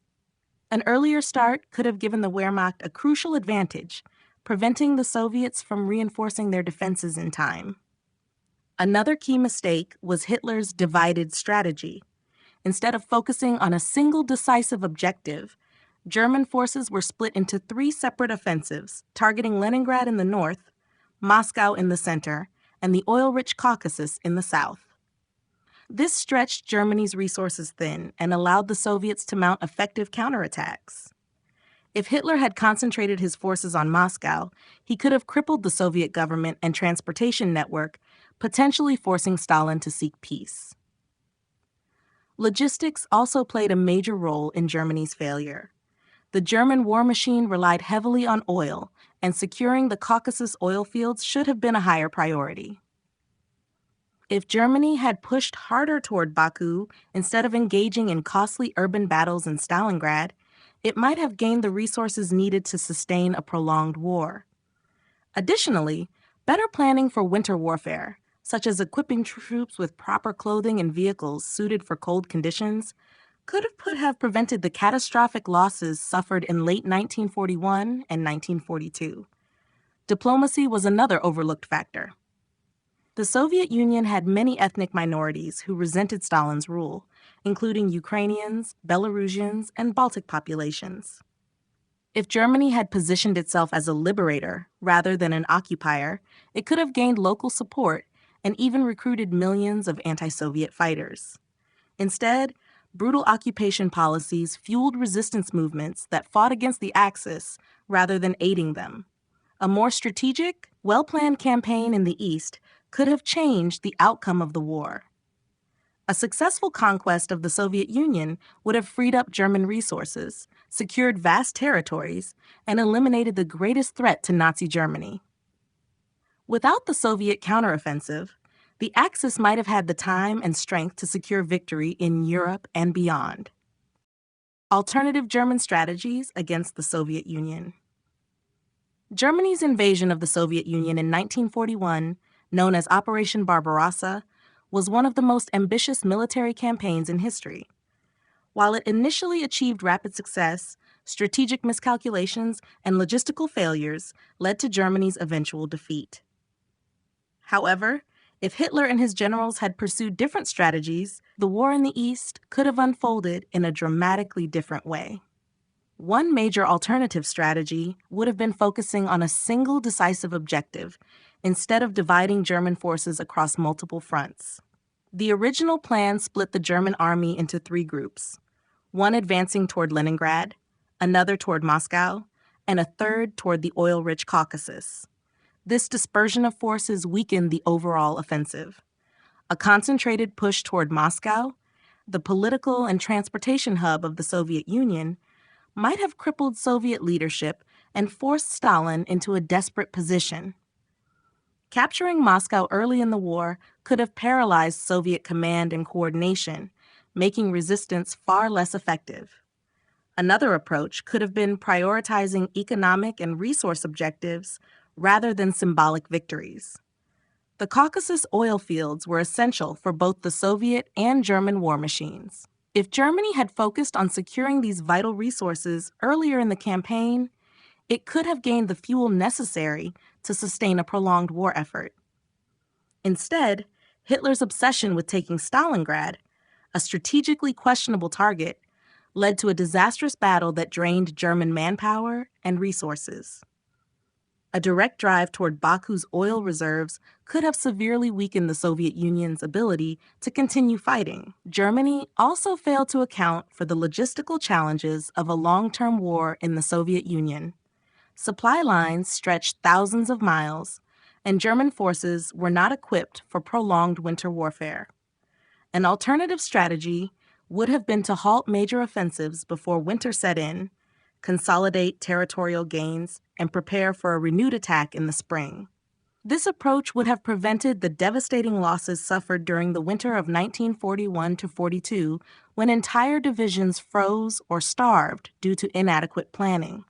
An earlier start could have given the Wehrmacht a crucial advantage, preventing the Soviets from reinforcing their defenses in time. Another key mistake was Hitler's divided strategy. Instead of focusing on a single decisive objective, German forces were split into 3 separate offensives, targeting Leningrad in the north, Moscow in the center, and the oil-rich Caucasus in the south. This stretched Germany's resources thin and allowed the Soviets to mount effective counterattacks. If Hitler had concentrated his forces on Moscow, he could have crippled the Soviet government and transportation network, potentially forcing Stalin to seek peace. Logistics also played a major role in Germany's failure. The German war machine relied heavily on oil, and securing the Caucasus oil fields should have been a higher priority. If Germany had pushed harder toward Baku instead of engaging in costly urban battles in Stalingrad, it might have gained the resources needed to sustain a prolonged war. Additionally, better planning for winter warfare, such as equipping troops with proper clothing and vehicles suited for cold conditions, could have prevented the catastrophic losses suffered in late 1941 and 1942. Diplomacy was another overlooked factor. The Soviet Union had many ethnic minorities who resented Stalin's rule, including Ukrainians, Belarusians, and Baltic populations. If Germany had positioned itself as a liberator rather than an occupier, it could have gained local support and even recruited millions of anti-Soviet fighters. Instead, brutal occupation policies fueled resistance movements that fought against the Axis rather than aiding them. A more strategic, well-planned campaign in the East could have changed the outcome of the war. A successful conquest of the Soviet Union would have freed up German resources, secured vast territories, and eliminated the greatest threat to Nazi Germany. Without the Soviet counteroffensive, the Axis might have had the time and strength to secure victory in Europe and beyond. Alternative German strategies against the Soviet Union. Germany's invasion of the Soviet Union in 1941, known as Operation Barbarossa, was one of the most ambitious military campaigns in history. While it initially achieved rapid success, strategic miscalculations and logistical failures led to Germany's eventual defeat. However, if Hitler and his generals had pursued different strategies, the war in the East could have unfolded in a dramatically different way. One major alternative strategy would have been focusing on a single decisive objective instead of dividing German forces across multiple fronts. The original plan split the German army into three groups, one advancing toward Leningrad, another toward Moscow, and a third toward the oil-rich Caucasus. This dispersion of forces weakened the overall offensive. A concentrated push toward Moscow, the political and transportation hub of the Soviet Union, might have crippled Soviet leadership and forced Stalin into a desperate position. Capturing Moscow early in the war could have paralyzed Soviet command and coordination, making resistance far less effective. Another approach could have been prioritizing economic and resource objectives rather than symbolic victories. The Caucasus oil fields were essential for both the Soviet and German war machines. If Germany had focused on securing these vital resources earlier in the campaign, it could have gained the fuel necessary to sustain a prolonged war effort. Instead, Hitler's obsession with taking Stalingrad, a strategically questionable target, led to a disastrous battle that drained German manpower and resources. A direct drive toward Baku's oil reserves could have severely weakened the Soviet Union's ability to continue fighting. Germany also failed to account for the logistical challenges of a long-term war in the Soviet Union. Supply lines stretched thousands of miles, and German forces were not equipped for prolonged winter warfare. An alternative strategy would have been to halt major offensives before winter set in, consolidate territorial gains, and prepare for a renewed attack in the spring. This approach would have prevented the devastating losses suffered during the winter of 1941-42, when entire divisions froze or starved due to inadequate planning.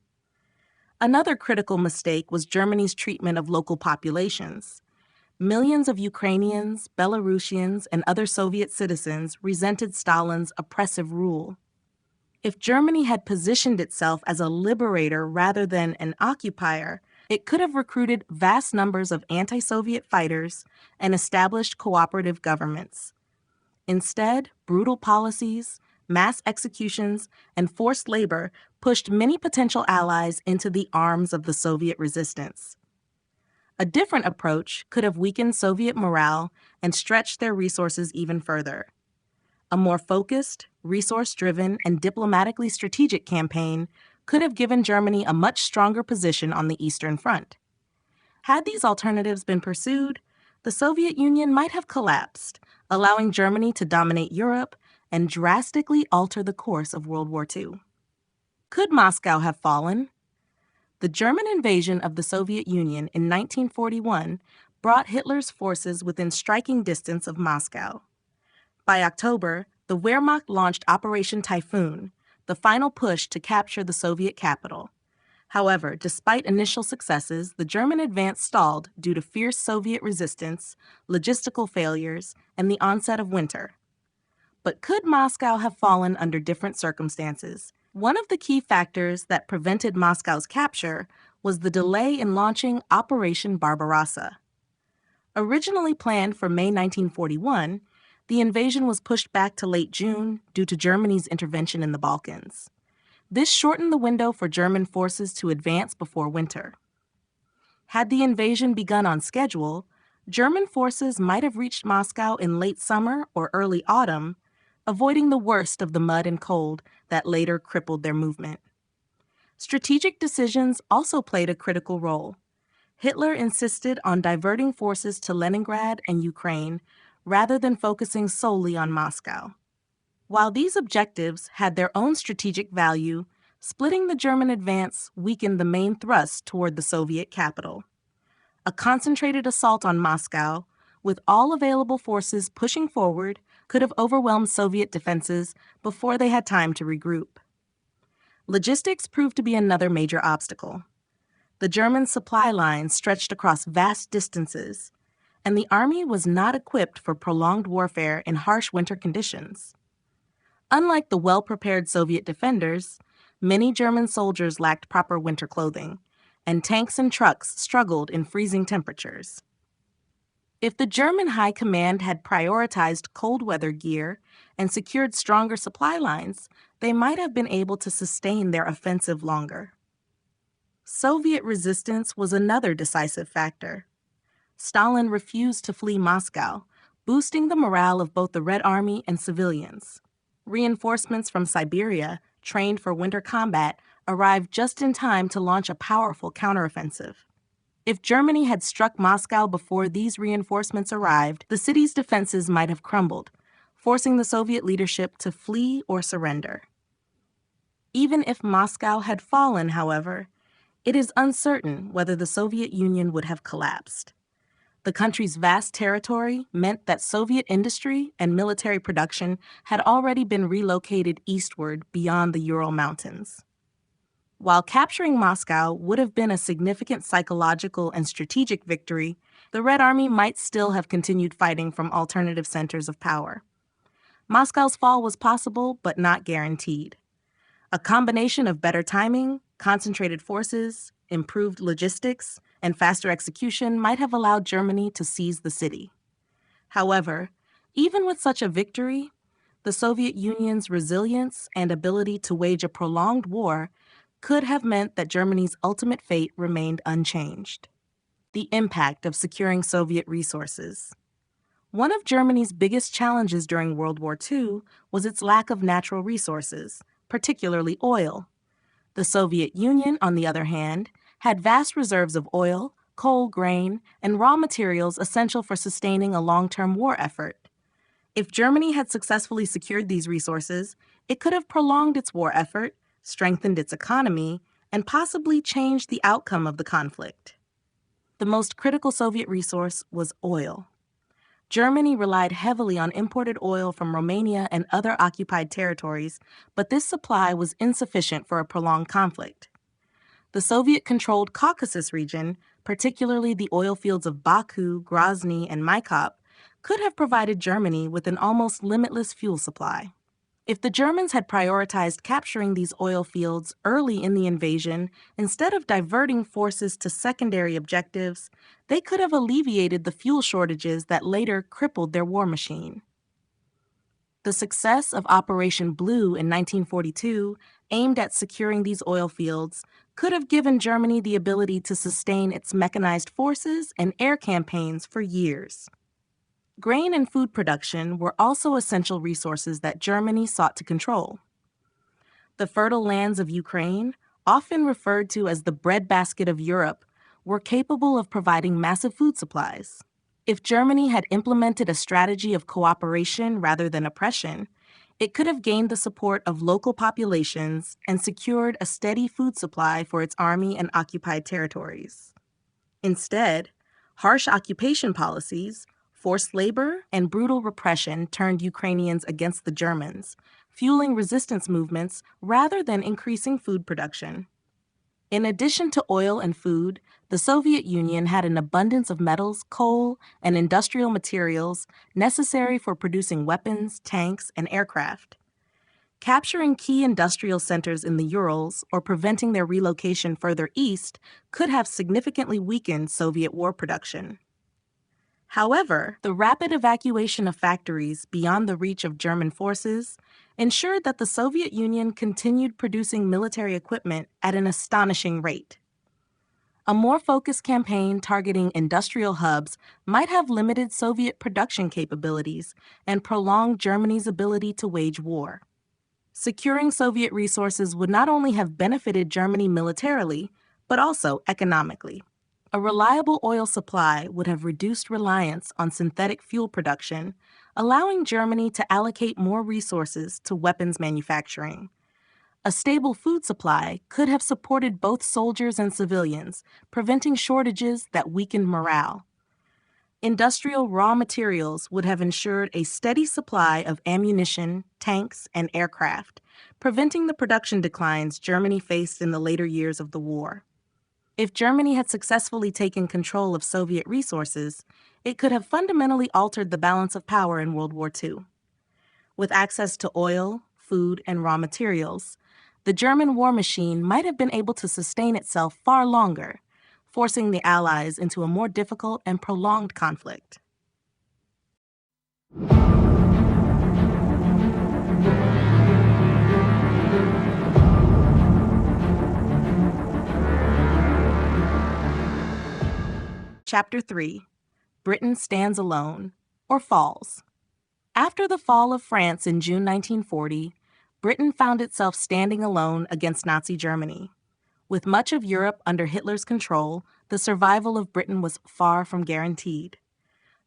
Another critical mistake was Germany's treatment of local populations. Millions of Ukrainians, Belarusians, and other Soviet citizens resented Stalin's oppressive rule. If Germany had positioned itself as a liberator rather than an occupier, it could have recruited vast numbers of anti-Soviet fighters and established cooperative governments. Instead, brutal policies, mass executions, and forced labor pushed many potential allies into the arms of the Soviet resistance. A different approach could have weakened Soviet morale and stretched their resources even further. A more focused, resource-driven, and diplomatically strategic campaign could have given Germany a much stronger position on the Eastern Front. Had these alternatives been pursued, the Soviet Union might have collapsed, allowing Germany to dominate Europe and drastically alter the course of World War II. Could Moscow have fallen? The German invasion of the Soviet Union in 1941 brought Hitler's forces within striking distance of Moscow. By October, the Wehrmacht launched Operation Typhoon, the final push to capture the Soviet capital. However, despite initial successes, the German advance stalled due to fierce Soviet resistance, logistical failures, and the onset of winter. But could Moscow have fallen under different circumstances? One of the key factors that prevented Moscow's capture was the delay in launching Operation Barbarossa. Originally planned for May 1941, the invasion was pushed back to late June due to Germany's intervention in the Balkans. This shortened the window for German forces to advance before winter. Had the invasion begun on schedule, German forces might have reached Moscow in late summer or early autumn, avoiding the worst of the mud and cold that later crippled their movement. Strategic decisions also played a critical role. Hitler insisted on diverting forces to Leningrad and Ukraine rather than focusing solely on Moscow. While these objectives had their own strategic value, splitting the German advance weakened the main thrust toward the Soviet capital. A concentrated assault on Moscow, with all available forces pushing forward, could have overwhelmed Soviet defenses before they had time to regroup. Logistics proved to be another major obstacle. The German supply lines stretched across vast distances, and the army was not equipped for prolonged warfare in harsh winter conditions. Unlike the well-prepared Soviet defenders, many German soldiers lacked proper winter clothing, and tanks and trucks struggled in freezing temperatures. If the German High Command had prioritized cold weather gear and secured stronger supply lines, they might have been able to sustain their offensive longer. Soviet resistance was another decisive factor. Stalin refused to flee Moscow, boosting the morale of both the Red Army and civilians. Reinforcements from Siberia, trained for winter combat, arrived just in time to launch a powerful counteroffensive. If Germany had struck Moscow before these reinforcements arrived, the city's defenses might have crumbled, forcing the Soviet leadership to flee or surrender. Even if Moscow had fallen, however, it is uncertain whether the Soviet Union would have collapsed. The country's vast territory meant that Soviet industry and military production had already been relocated eastward beyond the Ural Mountains. While capturing Moscow would have been a significant psychological and strategic victory, the Red Army might still have continued fighting from alternative centers of power. Moscow's fall was possible, but not guaranteed. A combination of better timing, concentrated forces, improved logistics, and faster execution might have allowed Germany to seize the city. However, even with such a victory, the Soviet Union's resilience and ability to wage a prolonged war could have meant that Germany's ultimate fate remained unchanged. The impact of securing Soviet resources. One of Germany's biggest challenges during World War II was its lack of natural resources, particularly oil. The Soviet Union, on the other hand, had vast reserves of oil, coal, grain, and raw materials essential for sustaining a long-term war effort. If Germany had successfully secured these resources, it could have prolonged its war effort, strengthened its economy, and possibly changed the outcome of the conflict. The most critical Soviet resource was oil. Germany relied heavily on imported oil from Romania and other occupied territories, but this supply was insufficient for a prolonged conflict. The Soviet-controlled Caucasus region, particularly the oil fields of Baku, Grozny, and Maikop, could have provided Germany with an almost limitless fuel supply. If the Germans had prioritized capturing these oil fields early in the invasion, instead of diverting forces to secondary objectives, they could have alleviated the fuel shortages that later crippled their war machine. The success of Operation Blue in 1942, aimed at securing these oil fields, could have given Germany the ability to sustain its mechanized forces and air campaigns for years. Grain and food production were also essential resources that Germany sought to control. The fertile lands of Ukraine, often referred to as the breadbasket of Europe, were capable of providing massive food supplies. If Germany had implemented a strategy of cooperation rather than oppression, it could have gained the support of local populations and secured a steady food supply for its army and occupied territories. Instead, harsh occupation policies, forced labor, and brutal repression turned Ukrainians against the Germans, fueling resistance movements rather than increasing food production. In addition to oil and food, the Soviet Union had an abundance of metals, coal, and industrial materials necessary for producing weapons, tanks, and aircraft. Capturing key industrial centers in the Urals or preventing their relocation further east could have significantly weakened Soviet war production. However, the rapid evacuation of factories beyond the reach of German forces ensured that the Soviet Union continued producing military equipment at an astonishing rate. A more focused campaign targeting industrial hubs might have limited Soviet production capabilities and prolonged Germany's ability to wage war. Securing Soviet resources would not only have benefited Germany militarily, but also economically. A reliable oil supply would have reduced reliance on synthetic fuel production, allowing Germany to allocate more resources to weapons manufacturing. A stable food supply could have supported both soldiers and civilians, preventing shortages that weakened morale. Industrial raw materials would have ensured a steady supply of ammunition, tanks, and aircraft, preventing the production declines Germany faced in the later years of the war. If Germany had successfully taken control of Soviet resources, it could have fundamentally altered the balance of power in World War II. With access to oil, food, and raw materials, the German war machine might have been able to sustain itself far longer, forcing the Allies into a more difficult and prolonged conflict. Chapter 3: Britain Stands Alone, or Falls. After the fall of France in June 1940, Britain found itself standing alone against Nazi Germany. With much of Europe under Hitler's control, the survival of Britain was far from guaranteed.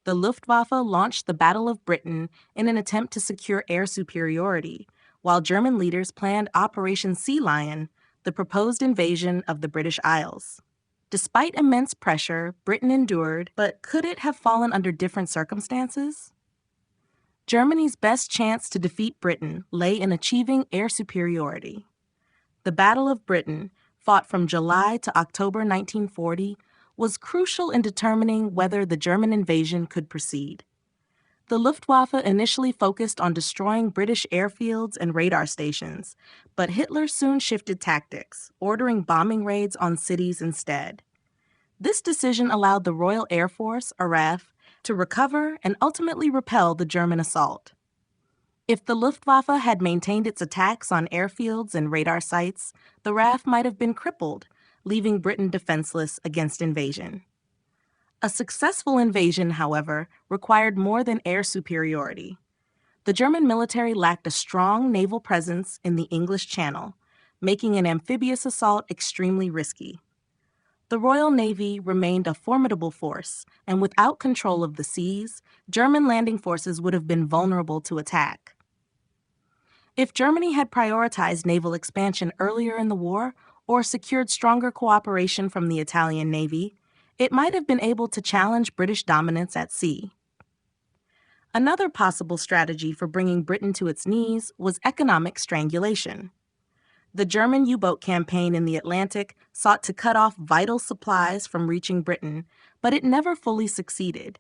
The Luftwaffe launched the Battle of Britain in an attempt to secure air superiority, while German leaders planned Operation Sea Lion, the proposed invasion of the British Isles. Despite immense pressure, Britain endured, but could it have fallen under different circumstances? Germany's best chance to defeat Britain lay in achieving air superiority. The Battle of Britain, fought from July to October 1940, was crucial in determining whether the German invasion could proceed. The Luftwaffe initially focused on destroying British airfields and radar stations, but Hitler soon shifted tactics, ordering bombing raids on cities instead. This decision allowed the Royal Air Force, RAF, to recover and ultimately repel the German assault. If the Luftwaffe had maintained its attacks on airfields and radar sites, the RAF might have been crippled, leaving Britain defenseless against invasion. A successful invasion, however, required more than air superiority. The German military lacked a strong naval presence in the English Channel, making an amphibious assault extremely risky. The Royal Navy remained a formidable force, and without control of the seas, German landing forces would have been vulnerable to attack. If Germany had prioritized naval expansion earlier in the war or secured stronger cooperation from the Italian Navy, it might have been able to challenge British dominance at sea. Another possible strategy for bringing Britain to its knees was economic strangulation. The German U-boat campaign in the Atlantic sought to cut off vital supplies from reaching Britain, but it never fully succeeded.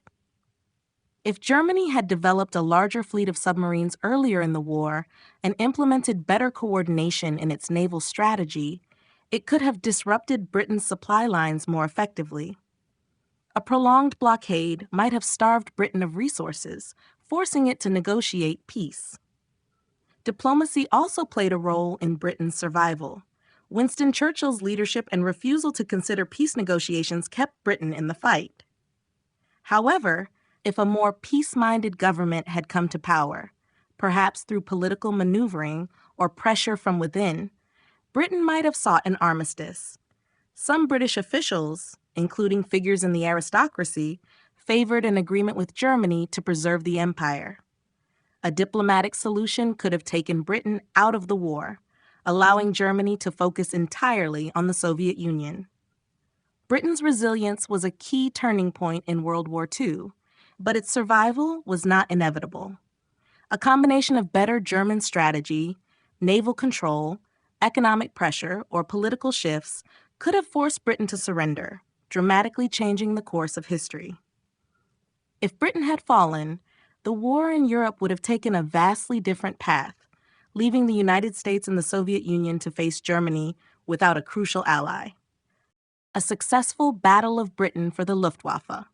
If Germany had developed a larger fleet of submarines earlier in the war and implemented better coordination in its naval strategy, it could have disrupted Britain's supply lines more effectively. A prolonged blockade might have starved Britain of resources, forcing it to negotiate peace. Diplomacy also played a role in Britain's survival. Winston Churchill's leadership and refusal to consider peace negotiations kept Britain in the fight. However, if a more peace-minded government had come to power, perhaps through political maneuvering or pressure from within, Britain might have sought an armistice. Some British officials, including figures in the aristocracy, favored an agreement with Germany to preserve the empire. A diplomatic solution could have taken Britain out of the war, allowing Germany to focus entirely on the Soviet Union. Britain's resilience was a key turning point in World War II, but its survival was not inevitable. A combination of better German strategy, naval control, economic pressure, or political shifts could have forced Britain to surrender, dramatically changing the course of history. If Britain had fallen, the war in Europe would have taken a vastly different path, leaving the United States and the Soviet Union to face Germany without a crucial ally. A successful Battle of Britain for the Luftwaffe.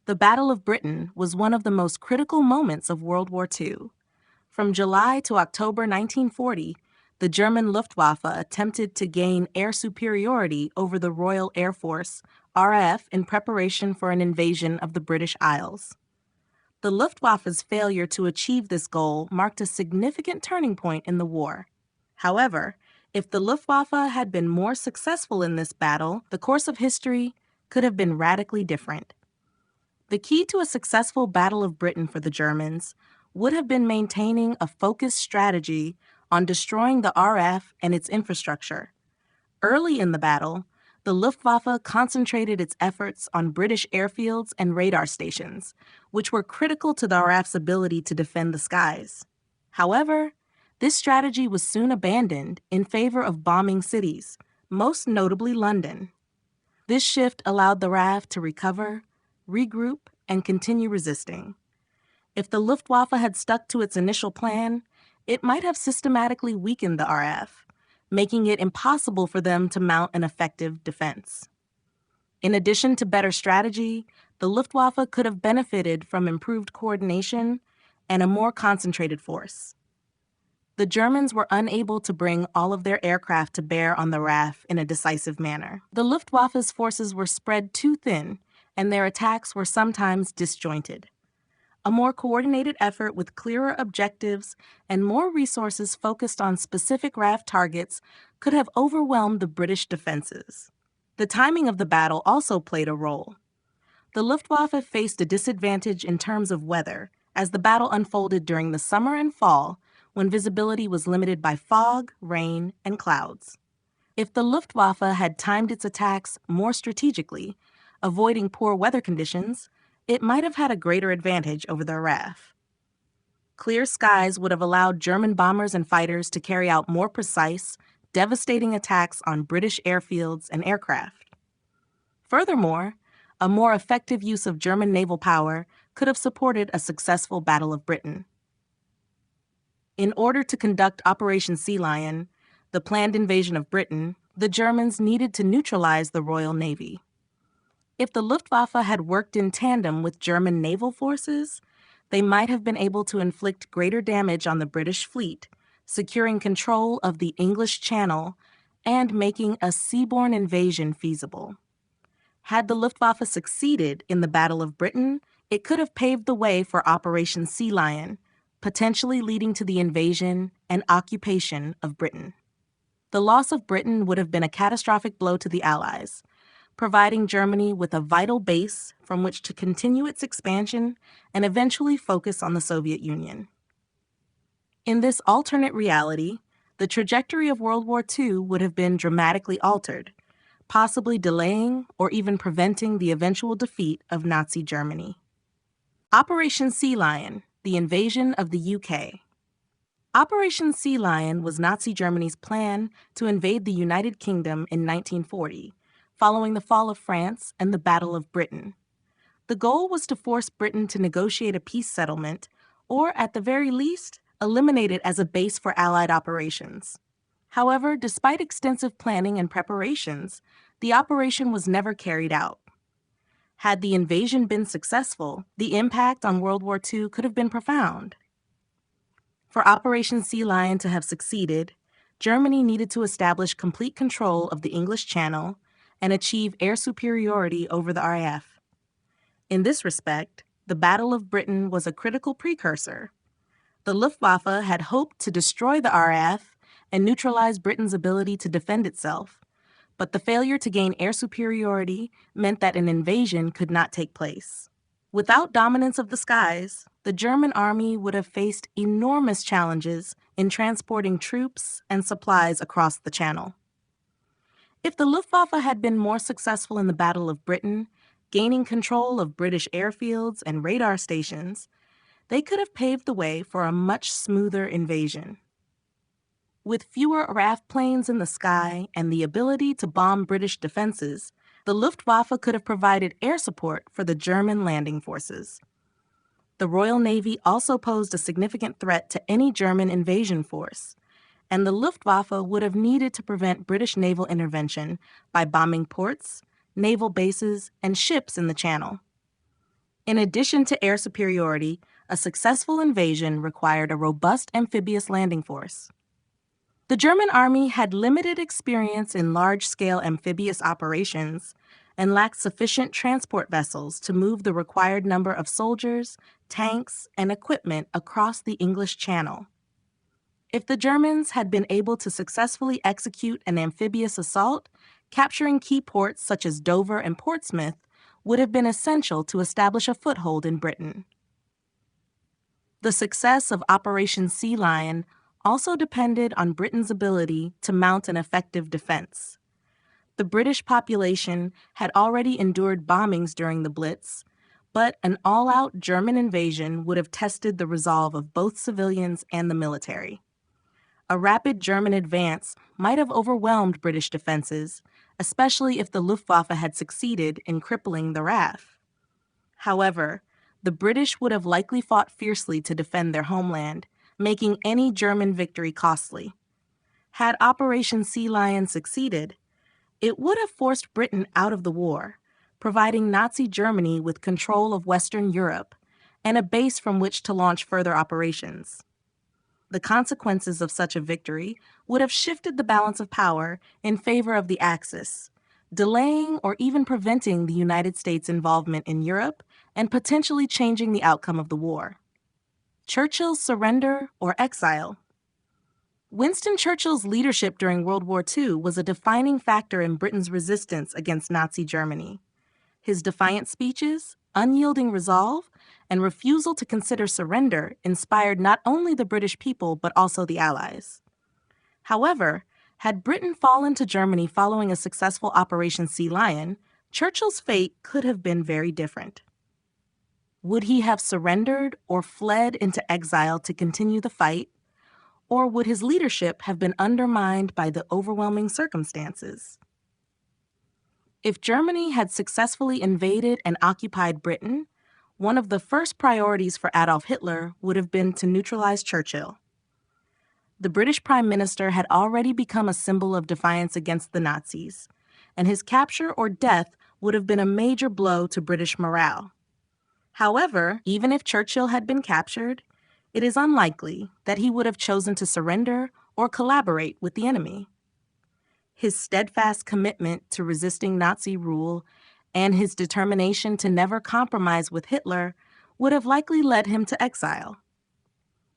The Battle of Britain was one of the most critical moments of World War II. From July to October 1940, the German Luftwaffe attempted to gain air superiority over the Royal Air Force, RAF, in preparation for an invasion of the British Isles. The Luftwaffe's failure to achieve this goal marked a significant turning point in the war. However, if the Luftwaffe had been more successful in this battle, the course of history could have been radically different. The key to a successful Battle of Britain for the Germans would have been maintaining a focused strategy on destroying the RF and its infrastructure. Early in the battle, the Luftwaffe concentrated its efforts on British airfields and radar stations, which were critical to the RAF's ability to defend the skies. However, this strategy was soon abandoned in favor of bombing cities, most notably London. This shift allowed the RAF to recover, regroup, and continue resisting. If the Luftwaffe had stuck to its initial plan, it might have systematically weakened the RAF, making it impossible for them to mount an effective defense. In addition to better strategy, the Luftwaffe could have benefited from improved coordination and a more concentrated force. The Germans were unable to bring all of their aircraft to bear on the RAF in a decisive manner. The Luftwaffe's forces were spread too thin, and their attacks were sometimes disjointed. A more coordinated effort with clearer objectives and more resources focused on specific RAF targets could have overwhelmed the British defenses. The timing of the battle also played a role. The Luftwaffe faced a disadvantage in terms of weather, as the battle unfolded during the summer and fall, when visibility was limited by fog, rain, and clouds. If the Luftwaffe had timed its attacks more strategically, avoiding poor weather conditions, it might have had a greater advantage over the RAF. Clear skies would have allowed German bombers and fighters to carry out more precise, devastating attacks on British airfields and aircraft. Furthermore, a more effective use of German naval power could have supported a successful Battle of Britain. In order to conduct Operation Sea Lion, the planned invasion of Britain, the Germans needed to neutralize the Royal Navy. If the Luftwaffe had worked in tandem with German naval forces, they might have been able to inflict greater damage on the British fleet, securing control of the English Channel and making a seaborne invasion feasible. Had the Luftwaffe succeeded in the Battle of Britain, it could have paved the way for Operation Sea Lion, potentially leading to the invasion and occupation of Britain. The loss of Britain would have been a catastrophic blow to the Allies, providing Germany with a vital base from which to continue its expansion and eventually focus on the Soviet Union. In this alternate reality, the trajectory of World War II would have been dramatically altered, possibly delaying or even preventing the eventual defeat of Nazi Germany. Operation Sea Lion, the invasion of the UK. Operation Sea Lion was Nazi Germany's plan to invade the United Kingdom in 1940, following the fall of France and the Battle of Britain. The goal was to force Britain to negotiate a peace settlement, or at the very least, eliminate it as a base for Allied operations. However, despite extensive planning and preparations, the operation was never carried out. Had the invasion been successful, the impact on World War II could have been profound. For Operation Sea Lion to have succeeded, Germany needed to establish complete control of the English Channel and achieve air superiority over the RAF. In this respect, the Battle of Britain was a critical precursor. The Luftwaffe had hoped to destroy the RAF and neutralize Britain's ability to defend itself, but the failure to gain air superiority meant that an invasion could not take place. Without dominance of the skies, the German army would have faced enormous challenges in transporting troops and supplies across the Channel. If the Luftwaffe had been more successful in the Battle of Britain, gaining control of British airfields and radar stations, they could have paved the way for a much smoother invasion. With fewer RAF planes in the sky and the ability to bomb British defenses, the Luftwaffe could have provided air support for the German landing forces. The Royal Navy also posed a significant threat to any German invasion force, and the Luftwaffe would have needed to prevent British naval intervention by bombing ports, naval bases, and ships in the Channel. In addition to air superiority, a successful invasion required a robust amphibious landing force. The German army had limited experience in large-scale amphibious operations and lacked sufficient transport vessels to move the required number of soldiers, tanks, and equipment across the English Channel. If the Germans had been able to successfully execute an amphibious assault, capturing key ports such as Dover and Portsmouth would have been essential to establish a foothold in Britain. The success of Operation Sea Lion also depended on Britain's ability to mount an effective defense. The British population had already endured bombings during the Blitz, but an all-out German invasion would have tested the resolve of both civilians and the military. A rapid German advance might have overwhelmed British defenses, especially if the Luftwaffe had succeeded in crippling the RAF. However, the British would have likely fought fiercely to defend their homeland, making any German victory costly. Had Operation Sea Lion succeeded, it would have forced Britain out of the war, providing Nazi Germany with control of Western Europe and a base from which to launch further operations. The consequences of such a victory would have shifted the balance of power in favor of the Axis, delaying or even preventing the United States' involvement in Europe and potentially changing the outcome of the war. Churchill's surrender or exile. Winston Churchill's leadership during World War II was a defining factor in Britain's resistance against Nazi Germany. His defiant speeches, unyielding resolve, and refusal to consider surrender inspired not only the British people but also the Allies. However, had Britain fallen to Germany following a successful Operation Sea Lion, Churchill's fate could have been very different. Would he have surrendered or fled into exile to continue the fight? Or would his leadership have been undermined by the overwhelming circumstances? If Germany had successfully invaded and occupied Britain, one of the first priorities for Adolf Hitler would have been to neutralize Churchill. The British Prime Minister had already become a symbol of defiance against the Nazis, and his capture or death would have been a major blow to British morale. However, even if Churchill had been captured, it is unlikely that he would have chosen to surrender or collaborate with the enemy. His steadfast commitment to resisting Nazi rule and his determination to never compromise with Hitler would have likely led him to exile.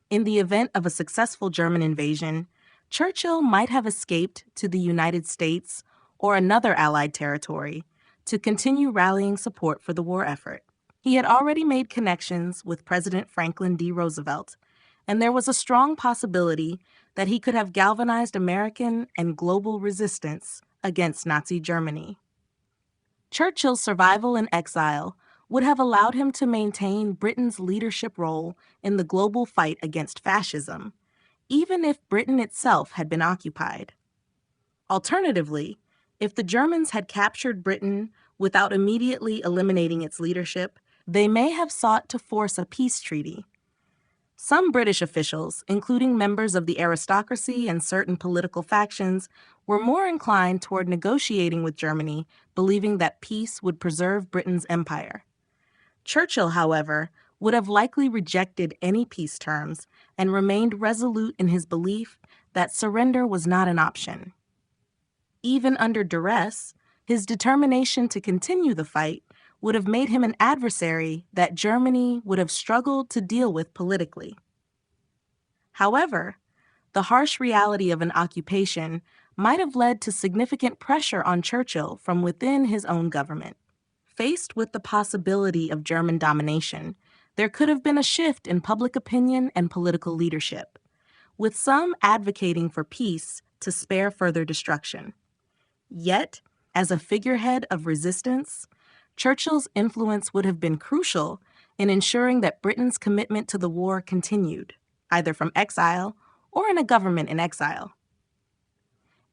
In the event of a successful German invasion, Churchill might have escaped to the United States or another Allied territory to continue rallying support for the war effort. He had already made connections with President Franklin D. Roosevelt, and there was a strong possibility that he could have galvanized American and global resistance against Nazi Germany. Churchill's survival in exile would have allowed him to maintain Britain's leadership role in the global fight against fascism, even if Britain itself had been occupied. Alternatively, if the Germans had captured Britain without immediately eliminating its leadership, they may have sought to force a peace treaty. Some British officials, including members of the aristocracy and certain political factions, were more inclined toward negotiating with Germany, believing that peace would preserve Britain's empire. Churchill, however, would have likely rejected any peace terms and remained resolute in his belief that surrender was not an option. Even under duress, his determination to continue the fight would have made him an adversary that Germany would have struggled to deal with politically. However, the harsh reality of an occupation might have led to significant pressure on Churchill from within his own government. Faced with the possibility of German domination, there could have been a shift in public opinion and political leadership, with some advocating for peace to spare further destruction. Yet, as a figurehead of resistance, Churchill's influence would have been crucial in ensuring that Britain's commitment to the war continued, either from exile or in a government in exile.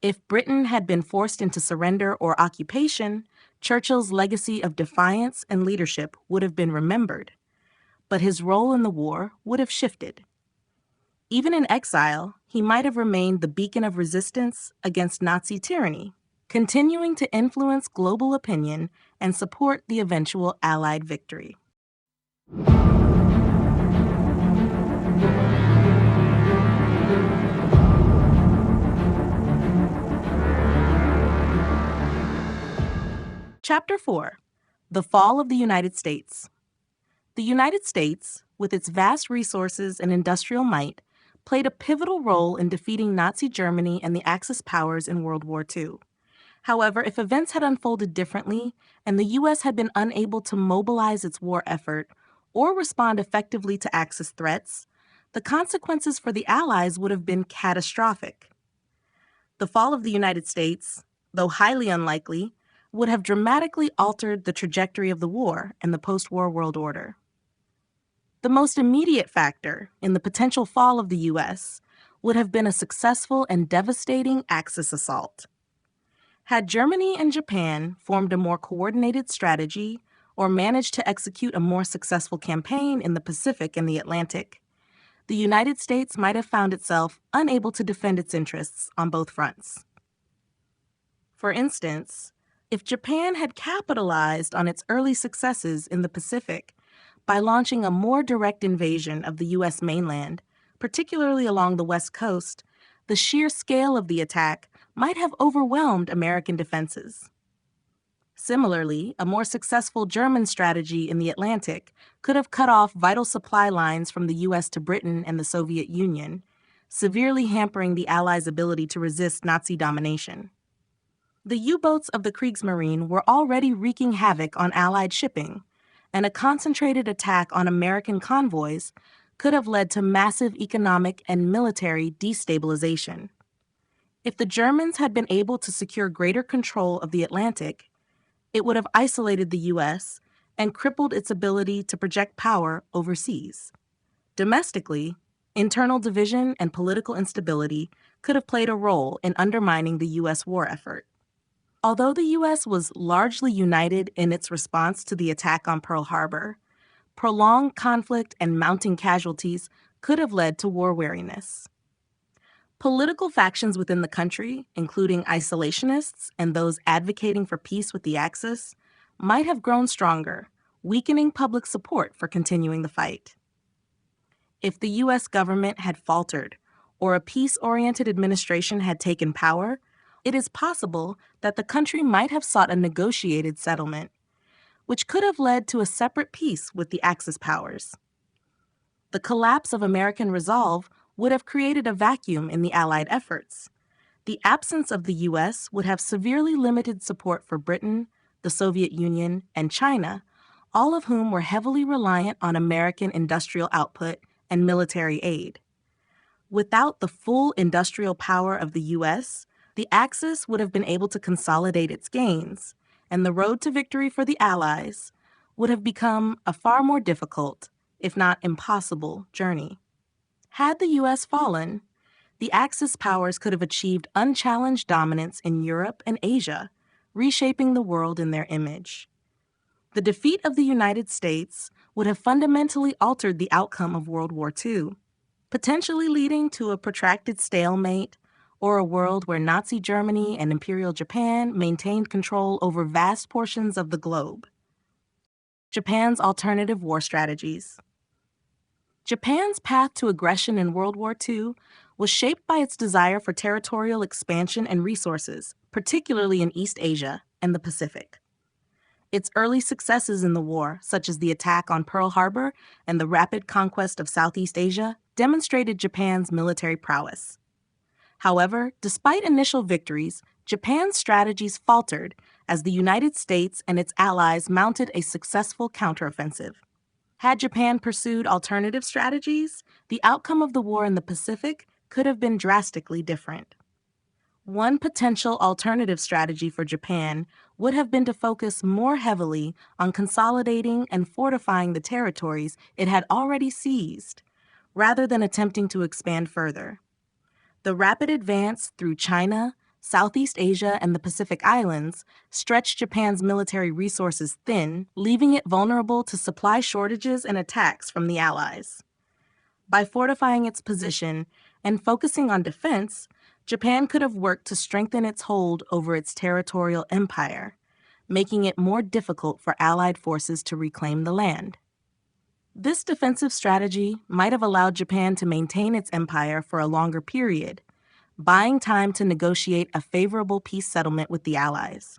If Britain had been forced into surrender or occupation, Churchill's legacy of defiance and leadership would have been remembered, but his role in the war would have shifted. Even in exile, he might have remained the beacon of resistance against Nazi tyranny, continuing to influence global opinion and support the eventual Allied victory. Chapter 4: The Fall of the United States. The United States, with its vast resources and industrial might, played a pivotal role in defeating Nazi Germany and the Axis powers in World War II. However, if events had unfolded differently and the U.S. had been unable to mobilize its war effort or respond effectively to Axis threats, the consequences for the Allies would have been catastrophic. The fall of the United States, though highly unlikely, would have dramatically altered the trajectory of the war and the post-war world order. The most immediate factor in the potential fall of the U.S. would have been a successful and devastating Axis assault. Had Germany and Japan formed a more coordinated strategy or managed to execute a more successful campaign in the Pacific and the Atlantic, the United States might have found itself unable to defend its interests on both fronts. For instance, if Japan had capitalized on its early successes in the Pacific by launching a more direct invasion of the U.S. mainland, particularly along the West Coast, the sheer scale of the attack might have overwhelmed American defenses. Similarly, a more successful German strategy in the Atlantic could have cut off vital supply lines from the U.S. to Britain and the Soviet Union, severely hampering the Allies' ability to resist Nazi domination. The U-boats of the Kriegsmarine were already wreaking havoc on Allied shipping, and a concentrated attack on American convoys could have led to massive economic and military destabilization. If the Germans had been able to secure greater control of the Atlantic, it would have isolated the U.S. and crippled its ability to project power overseas. Domestically, internal division and political instability could have played a role in undermining the U.S. war effort. Although the U.S. was largely united in its response to the attack on Pearl Harbor, prolonged conflict and mounting casualties could have led to war weariness. Political factions within the country, including isolationists and those advocating for peace with the Axis, might have grown stronger, weakening public support for continuing the fight. If the U.S. government had faltered or a peace-oriented administration had taken power, it is possible that the country might have sought a negotiated settlement, which could have led to a separate peace with the Axis powers. The collapse of American resolve would have created a vacuum in the Allied efforts. The absence of the U.S. would have severely limited support for Britain, the Soviet Union, and China, all of whom were heavily reliant on American industrial output and military aid. Without the full industrial power of the U.S., the Axis would have been able to consolidate its gains, and the road to victory for the Allies would have become a far more difficult, if not impossible, journey. Had the U.S. fallen, the Axis powers could have achieved unchallenged dominance in Europe and Asia, reshaping the world in their image. The defeat of the United States would have fundamentally altered the outcome of World War II, potentially leading to a protracted stalemate or a world where Nazi Germany and Imperial Japan maintained control over vast portions of the globe. Japan's alternative war strategies. Japan's path to aggression in World War II was shaped by its desire for territorial expansion and resources, particularly in East Asia and the Pacific. Its early successes in the war, such as the attack on Pearl Harbor and the rapid conquest of Southeast Asia, demonstrated Japan's military prowess. However, despite initial victories, Japan's strategies faltered as the United States and its allies mounted a successful counteroffensive. Had Japan pursued alternative strategies, the outcome of the war in the Pacific could have been drastically different. One potential alternative strategy for Japan would have been to focus more heavily on consolidating and fortifying the territories it had already seized, rather than attempting to expand further. The rapid advance through China, Southeast Asia, and the Pacific Islands stretched Japan's military resources thin, leaving it vulnerable to supply shortages and attacks from the Allies. By fortifying its position and focusing on defense, Japan could have worked to strengthen its hold over its territorial empire, making it more difficult for Allied forces to reclaim the land. This defensive strategy might have allowed Japan to maintain its empire for a longer period, buying time to negotiate a favorable peace settlement with the Allies.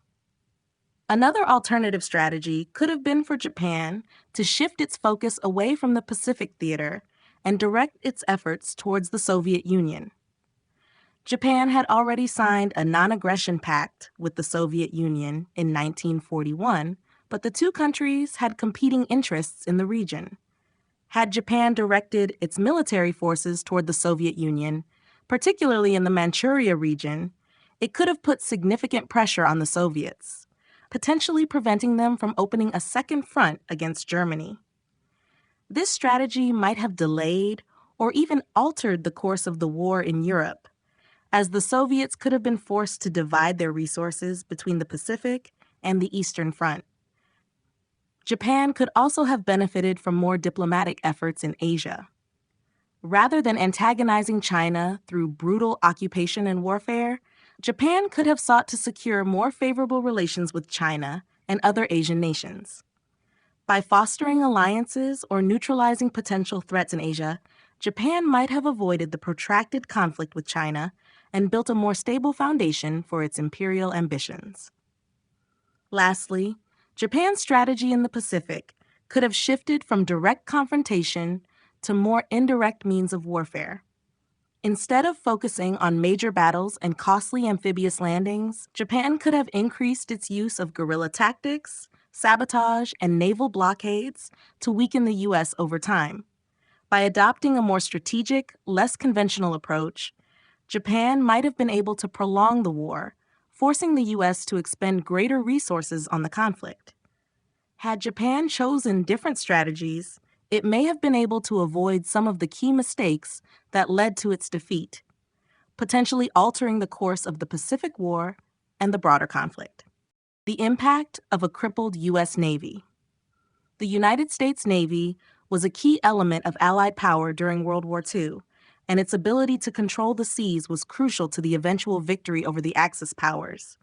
Another alternative strategy could have been for Japan to shift its focus away from the Pacific theater and direct its efforts towards the Soviet Union. Japan had already signed a non-aggression pact with the Soviet Union in 1941, but the two countries had competing interests in the region. Had Japan directed its military forces toward the Soviet Union, particularly in the Manchuria region, it could have put significant pressure on the Soviets, potentially preventing them from opening a second front against Germany. This strategy might have delayed or even altered the course of the war in Europe, as the Soviets could have been forced to divide their resources between the Pacific and the Eastern Front. Japan could also have benefited from more diplomatic efforts in Asia. Rather than antagonizing China through brutal occupation and warfare, Japan could have sought to secure more favorable relations with China and other Asian nations. By fostering alliances or neutralizing potential threats in Asia, Japan might have avoided the protracted conflict with China and built a more stable foundation for its imperial ambitions. Lastly, Japan's strategy in the Pacific could have shifted from direct confrontation to more indirect means of warfare. Instead of focusing on major battles and costly amphibious landings, Japan could have increased its use of guerrilla tactics, sabotage, and naval blockades to weaken the U.S. over time. By adopting a more strategic, less conventional approach, Japan might have been able to prolong the war, forcing the U.S. to expend greater resources on the conflict. Had Japan chosen different strategies, it may have been able to avoid some of the key mistakes that led to its defeat, potentially altering the course of the Pacific War and the broader conflict. The impact of a crippled U.S. Navy. The United States Navy was a key element of Allied power during World War II, and its ability to control the seas was crucial to the eventual victory over the Axis powers.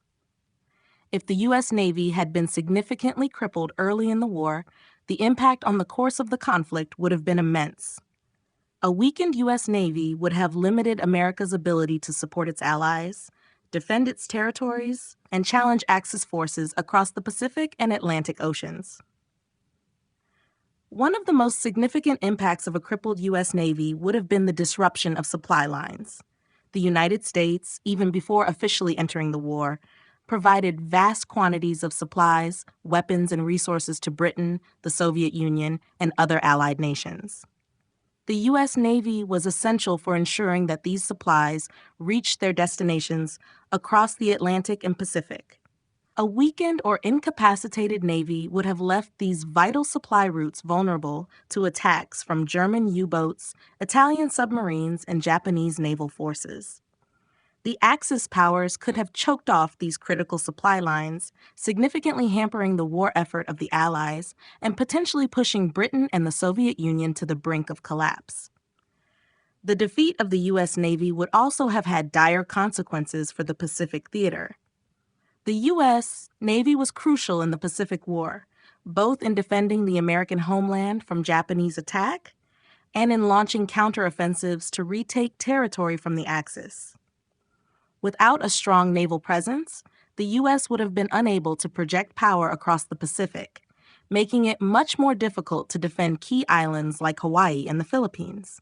If the U.S. Navy had been significantly crippled early in the war, the impact on the course of the conflict would have been immense. A weakened U.S. Navy would have limited America's ability to support its allies, defend its territories, and challenge Axis forces across the Pacific and Atlantic Oceans. One of the most significant impacts of a crippled U.S. Navy would have been the disruption of supply lines. The United States, even before officially entering the war, provided vast quantities of supplies, weapons, and resources to Britain, the Soviet Union, and other Allied nations. The U.S. Navy was essential for ensuring that these supplies reached their destinations across the Atlantic and Pacific. A weakened or incapacitated Navy would have left these vital supply routes vulnerable to attacks from German U-boats, Italian submarines, and Japanese naval forces. The Axis powers could have choked off these critical supply lines, significantly hampering the war effort of the Allies and potentially pushing Britain and the Soviet Union to the brink of collapse. The defeat of the U.S. Navy would also have had dire consequences for the Pacific theater. The U.S. Navy was crucial in the Pacific War, both in defending the American homeland from Japanese attack and in launching counteroffensives to retake territory from the Axis. Without a strong naval presence, the U.S. would have been unable to project power across the Pacific, making it much more difficult to defend key islands like Hawaii and the Philippines.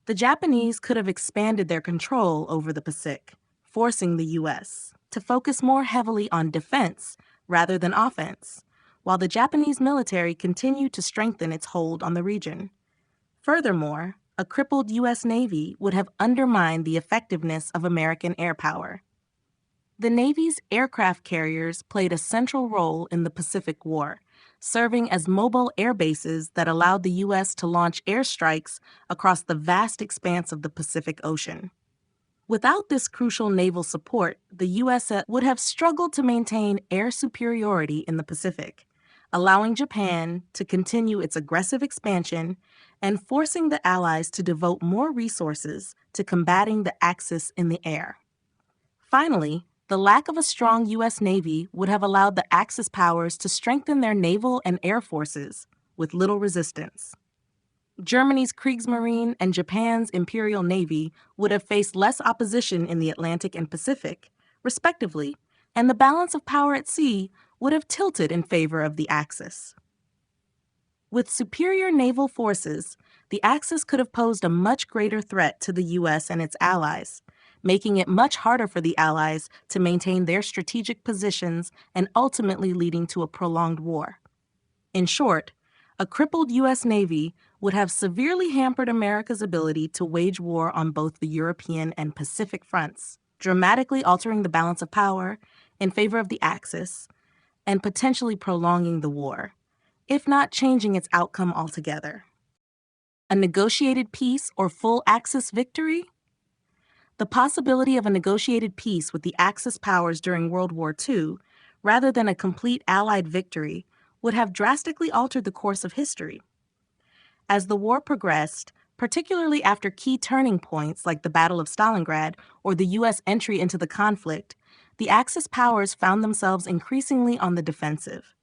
The Japanese could have expanded their control over the Pacific, forcing the U.S. to focus more heavily on defense rather than offense, while the Japanese military continued to strengthen its hold on the region. Furthermore, a crippled U.S. Navy would have undermined the effectiveness of American air power. The Navy's aircraft carriers played a central role in the Pacific War, serving as mobile air bases that allowed the U.S. to launch airstrikes across the vast expanse of the Pacific Ocean. Without this crucial naval support, the U.S. would have struggled to maintain air superiority in the Pacific, allowing Japan to continue its aggressive expansion and forcing the Allies to devote more resources to combating the Axis in the air. Finally, the lack of a strong U.S. Navy would have allowed the Axis powers to strengthen their naval and air forces with little resistance. Germany's Kriegsmarine and Japan's Imperial Navy would have faced less opposition in the Atlantic and Pacific, respectively, and the balance of power at sea would have tilted in favor of the Axis. With superior naval forces, the Axis could have posed a much greater threat to the U.S. and its allies, making it much harder for the Allies to maintain their strategic positions and ultimately leading to a prolonged war. In short, A crippled U.S. Navy would have severely hampered America's ability to wage war on both the European and Pacific fronts, dramatically altering the balance of power in favor of the Axis and potentially prolonging the war, if not changing its outcome altogether. A negotiated peace or full Axis victory? The possibility of a negotiated peace with the Axis powers during World War II, rather than a complete Allied victory, would have drastically altered the course of history. As the war progressed, particularly after key turning points like the Battle of Stalingrad or the U.S. entry into the conflict, the Axis powers found themselves increasingly on the defensive.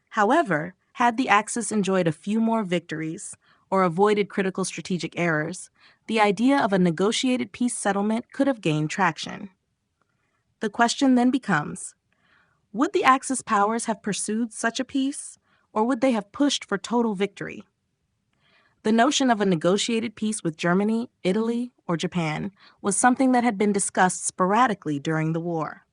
However, had the Axis enjoyed a few more victories or avoided critical strategic errors, the idea of a negotiated peace settlement could have gained traction. The question then becomes, would the Axis powers have pursued such a peace, or would they have pushed for total victory? The notion of a negotiated peace with Germany, Italy, or Japan was something that had been discussed sporadically during the war.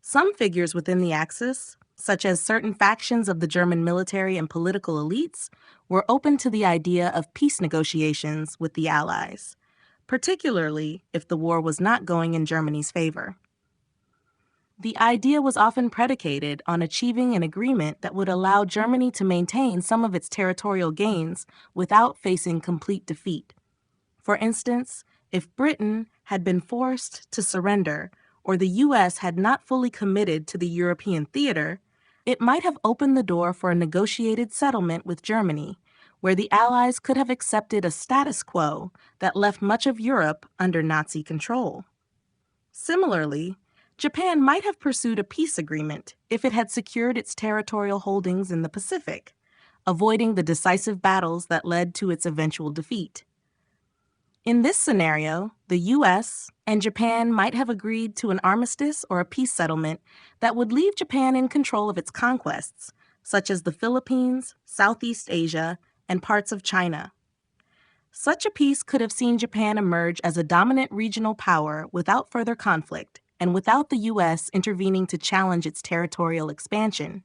Some figures within the Axis, such as certain factions of the German military and political elites, were open to the idea of peace negotiations with the Allies, particularly if the war was not going in Germany's favor. The idea was often predicated on achieving an agreement that would allow Germany to maintain some of its territorial gains without facing complete defeat. For instance, if Britain had been forced to surrender or the U.S. had not fully committed to the European theater, it might have opened the door for a negotiated settlement with Germany, where the Allies could have accepted a status quo that left much of Europe under Nazi control. Similarly, Japan might have pursued a peace agreement if it had secured its territorial holdings in the Pacific, avoiding the decisive battles that led to its eventual defeat. In this scenario, the U.S. and Japan might have agreed to an armistice or a peace settlement that would leave Japan in control of its conquests, such as the Philippines, Southeast Asia, and parts of China. Such a peace could have seen Japan emerge as a dominant regional power without further conflict and without the U.S. intervening to challenge its territorial expansion.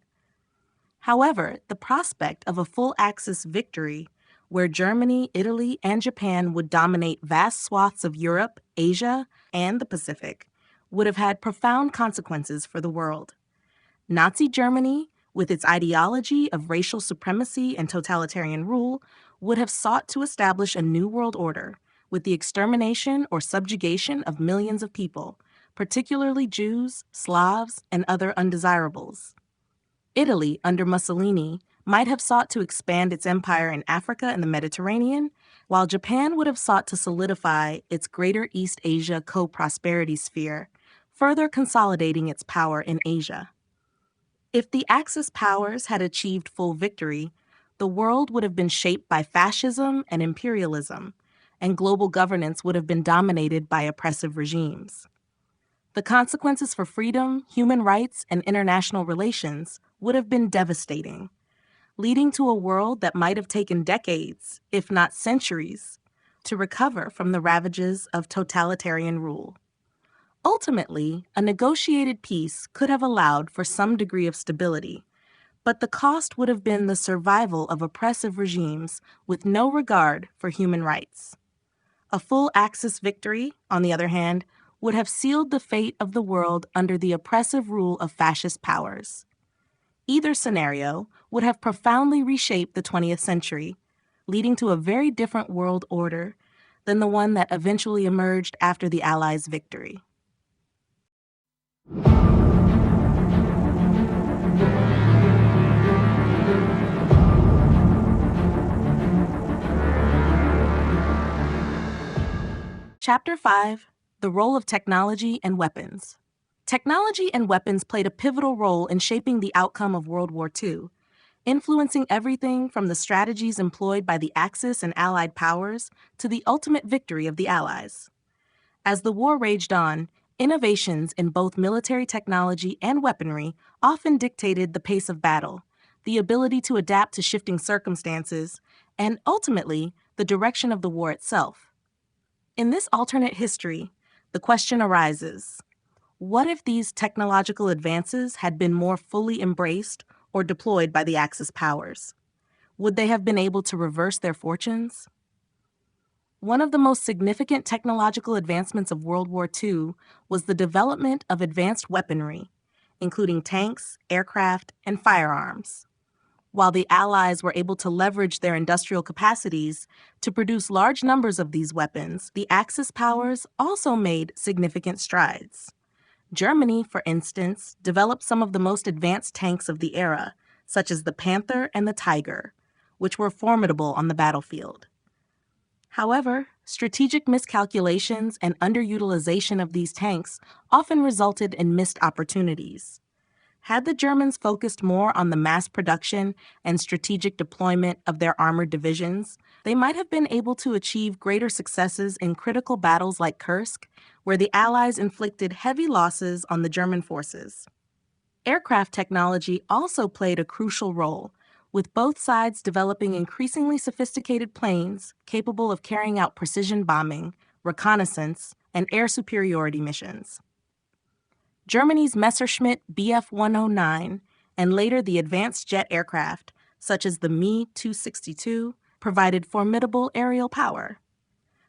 However, the prospect of a full Axis victory, where Germany, Italy, and Japan would dominate vast swaths of Europe, Asia, and the Pacific, would have had profound consequences for the world. Nazi Germany, with its ideology of racial supremacy and totalitarian rule, would have sought to establish a new world order with the extermination or subjugation of millions of people, particularly Jews, Slavs, and other undesirables. Italy, under Mussolini, might have sought to expand its empire in Africa and the Mediterranean, while Japan would have sought to solidify its Greater East Asia co-prosperity sphere, further consolidating its power in Asia. If the Axis powers had achieved full victory, the world would have been shaped by fascism and imperialism, and global governance would have been dominated by oppressive regimes. The consequences for freedom, human rights, and international relations would have been devastating, leading to a world that might have taken decades, if not centuries, to recover from the ravages of totalitarian rule. Ultimately, a negotiated peace could have allowed for some degree of stability, but the cost would have been the survival of oppressive regimes with no regard for human rights. A full Axis victory, on the other hand, would have sealed the fate of the world under the oppressive rule of fascist powers. Either scenario would have profoundly reshaped the 20th century, leading to a very different world order than the one that eventually emerged after the Allies' victory. Chapter 5: The Role of Technology and Weapons. Technology and weapons played a pivotal role in shaping the outcome of World War II, influencing everything from the strategies employed by the Axis and Allied powers to the ultimate victory of the Allies. As the war raged on, innovations in both military technology and weaponry often dictated the pace of battle, the ability to adapt to shifting circumstances, and ultimately, the direction of the war itself. In this alternate history, the question arises, what if these technological advances had been more fully embraced or deployed by the Axis powers? Would they have been able to reverse their fortunes? One of the most significant technological advancements of World War II was the development of advanced weaponry, including tanks, aircraft, and firearms. While the Allies were able to leverage their industrial capacities to produce large numbers of these weapons, the Axis powers also made significant strides. Germany, for instance, developed some of the most advanced tanks of the era, such as the Panther and the Tiger, which were formidable on the battlefield. However, strategic miscalculations and underutilization of these tanks often resulted in missed opportunities. Had the Germans focused more on the mass production and strategic deployment of their armored divisions, they might have been able to achieve greater successes in critical battles like Kursk, where the Allies inflicted heavy losses on the German forces. Aircraft technology also played a crucial role, with both sides developing increasingly sophisticated planes capable of carrying out precision bombing, reconnaissance, and air superiority missions. Germany's Messerschmitt Bf 109 and later the advanced jet aircraft, such as the Me 262, provided formidable aerial power.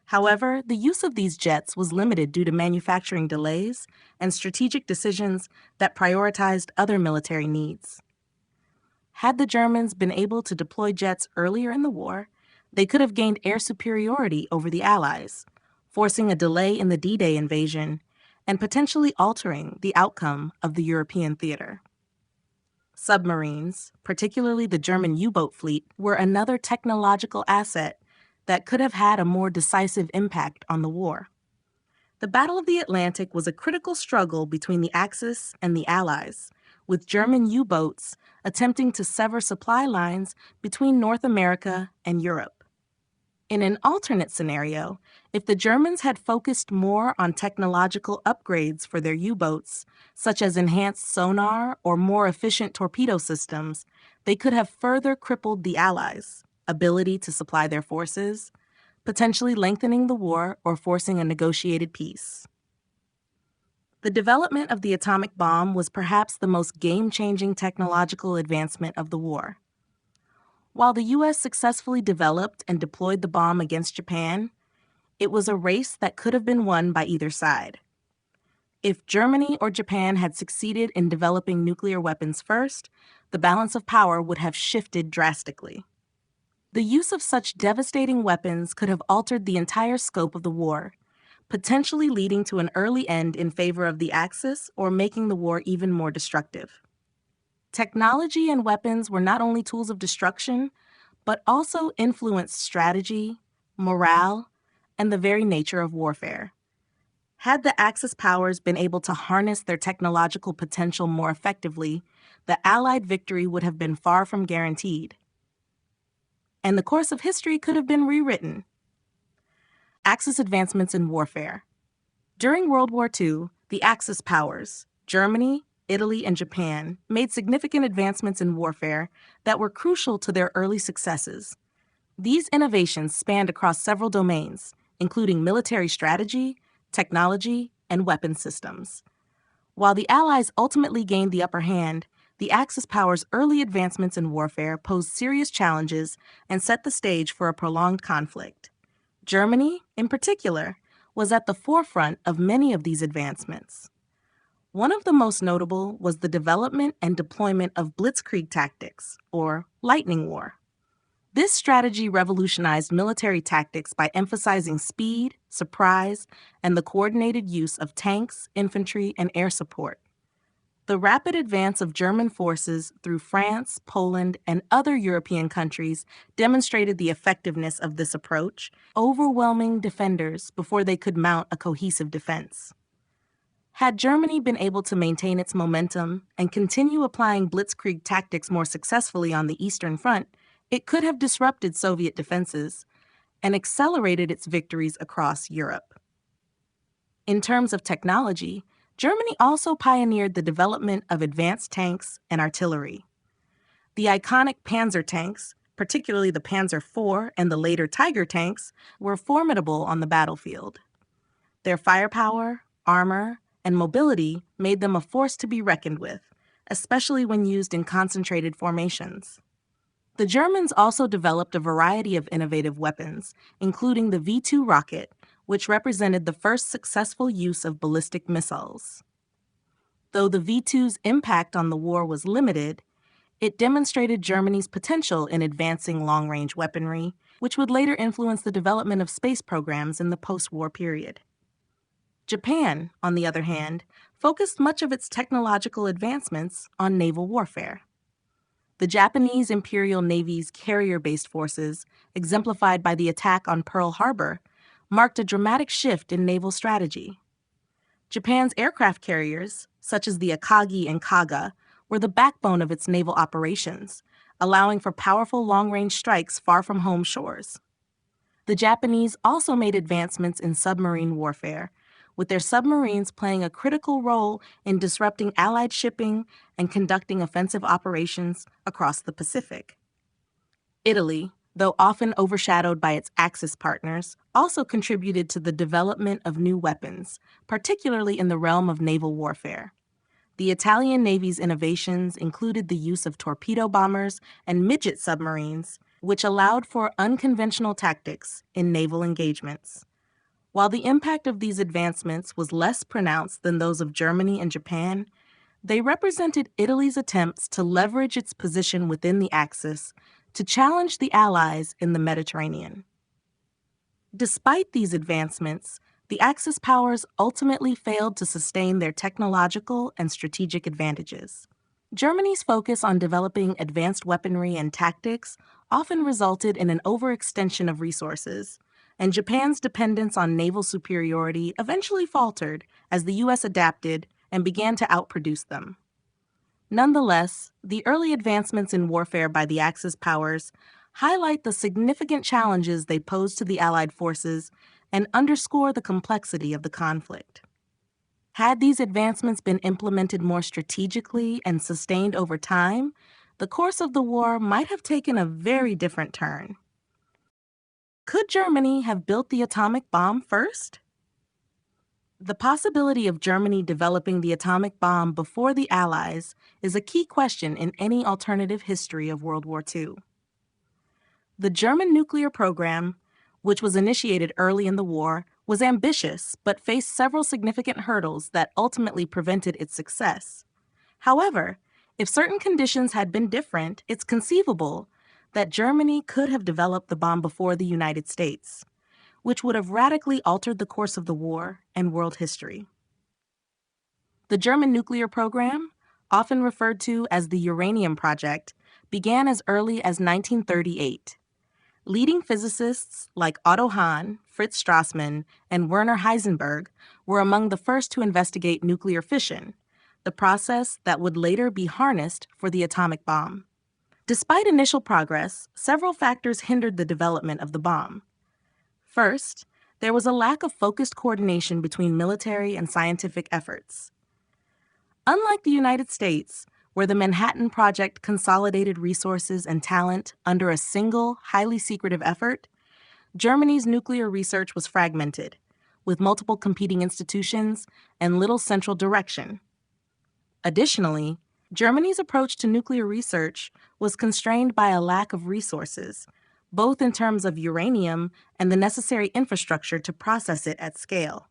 However, the use of these jets was limited due to manufacturing delays and strategic decisions that prioritized other military needs. Had the Germans been able to deploy jets earlier in the war, they could have gained air superiority over the Allies, forcing a delay in the D-Day invasion and potentially altering the outcome of the European theater. Submarines, particularly the German U-boat fleet, were another technological asset that could have had a more decisive impact on the war. The Battle of the Atlantic was a critical struggle between the Axis and the Allies, with German U-boats attempting to sever supply lines between North America and Europe. In an alternate scenario, if the Germans had focused more on technological upgrades for their U-boats, such as enhanced sonar or more efficient torpedo systems, they could have further crippled the Allies' ability to supply their forces, potentially lengthening the war or forcing a negotiated peace. The development of the atomic bomb was perhaps the most game-changing technological advancement of the war. While the U.S. successfully developed and deployed the bomb against Japan, it was a race that could have been won by either side. If Germany or Japan had succeeded in developing nuclear weapons first, the balance of power would have shifted drastically. The use of such devastating weapons could have altered the entire scope of the war, potentially leading to an early end in favor of the Axis or making the war even more destructive. Technology and weapons were not only tools of destruction, but also influenced strategy, morale, and the very nature of warfare. Had the Axis powers been able to harness their technological potential more effectively, the Allied victory would have been far from guaranteed. And the course of history could have been rewritten. Axis advancements in warfare. During World War II, the Axis powers, Germany, Italy, and Japan, made significant advancements in warfare that were crucial to their early successes. These innovations spanned across several domains, including military strategy, technology, and weapon systems. While the Allies ultimately gained the upper hand, the Axis powers' early advancements in warfare posed serious challenges and set the stage for a prolonged conflict. Germany, in particular, was at the forefront of many of these advancements. One of the most notable was the development and deployment of blitzkrieg tactics, or lightning war. This strategy revolutionized military tactics by emphasizing speed, surprise, and the coordinated use of tanks, infantry, and air support. The rapid advance of German forces through France, Poland, and other European countries demonstrated the effectiveness of this approach, overwhelming defenders before they could mount a cohesive defense. Had Germany been able to maintain its momentum and continue applying blitzkrieg tactics more successfully on the Eastern Front, it could have disrupted Soviet defenses and accelerated its victories across Europe. In terms of technology, Germany also pioneered the development of advanced tanks and artillery. The iconic Panzer tanks, particularly the Panzer IV and the later Tiger tanks, were formidable on the battlefield. Their firepower, armor, and mobility made them a force to be reckoned with, especially when used in concentrated formations. The Germans also developed a variety of innovative weapons, including the V-2 rocket, which represented the first successful use of ballistic missiles. Though the V-2's impact on the war was limited, it demonstrated Germany's potential in advancing long-range weaponry, which would later influence the development of space programs in the post-war period. Japan, on the other hand, focused much of its technological advancements on naval warfare. The Japanese Imperial Navy's carrier-based forces, exemplified by the attack on Pearl Harbor, marked a dramatic shift in naval strategy. Japan's aircraft carriers, such as the Akagi and Kaga, were the backbone of its naval operations, allowing for powerful long-range strikes far from home shores. The Japanese also made advancements in submarine warfare, with their submarines playing a critical role in disrupting Allied shipping and conducting offensive operations across the Pacific. Italy, though often overshadowed by its Axis partners, also contributed to the development of new weapons, particularly in the realm of naval warfare. The Italian Navy's innovations included the use of torpedo bombers and midget submarines, which allowed for unconventional tactics in naval engagements. While the impact of these advancements was less pronounced than those of Germany and Japan, they represented Italy's attempts to leverage its position within the Axis to challenge the Allies in the Mediterranean. Despite these advancements, the Axis powers ultimately failed to sustain their technological and strategic advantages. Germany's focus on developing advanced weaponry and tactics often resulted in an overextension of resources, and Japan's dependence on naval superiority eventually faltered as the U.S. adapted and began to outproduce them. Nonetheless, the early advancements in warfare by the Axis powers highlight the significant challenges they posed to the Allied forces and underscore the complexity of the conflict. Had these advancements been implemented more strategically and sustained over time, the course of the war might have taken a very different turn. Could Germany have built the atomic bomb first? The possibility of Germany developing the atomic bomb before the Allies is a key question in any alternative history of World War II. The German nuclear program, which was initiated early in the war, was ambitious but faced several significant hurdles that ultimately prevented its success. However, if certain conditions had been different, it's conceivable that Germany could have developed the bomb before the United States, which would have radically altered the course of the war and world history. The German nuclear program, often referred to as the Uranium Project, began as early as 1938. Leading physicists like Otto Hahn, Fritz Strassmann, and Werner Heisenberg were among the first to investigate nuclear fission, the process that would later be harnessed for the atomic bomb. Despite initial progress, several factors hindered the development of the bomb. First, there was a lack of focused coordination between military and scientific efforts. Unlike the United States, where the Manhattan Project consolidated resources and talent under a single, highly secretive effort, Germany's nuclear research was fragmented, with multiple competing institutions and little central direction. Additionally, Germany's approach to nuclear research was constrained by a lack of resources, both in terms of uranium and the necessary infrastructure to process it at scale.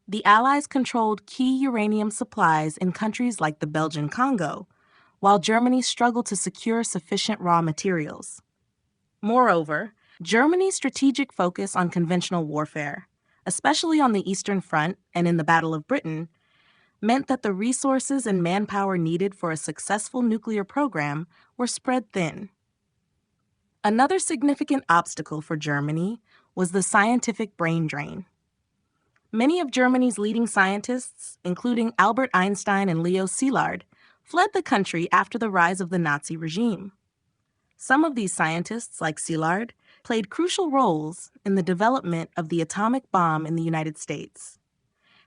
The Allies controlled key uranium supplies in countries like the Belgian Congo, while Germany struggled to secure sufficient raw materials. Moreover, Germany's strategic focus on conventional warfare, especially on the Eastern Front and in the Battle of Britain, meant that the resources and manpower needed for a successful nuclear program were spread thin. Another significant obstacle for Germany was the scientific brain drain. Many of Germany's leading scientists, including Albert Einstein and Leo Szilard, fled the country after the rise of the Nazi regime. Some of these scientists, like Szilard, played crucial roles in the development of the atomic bomb in the United States.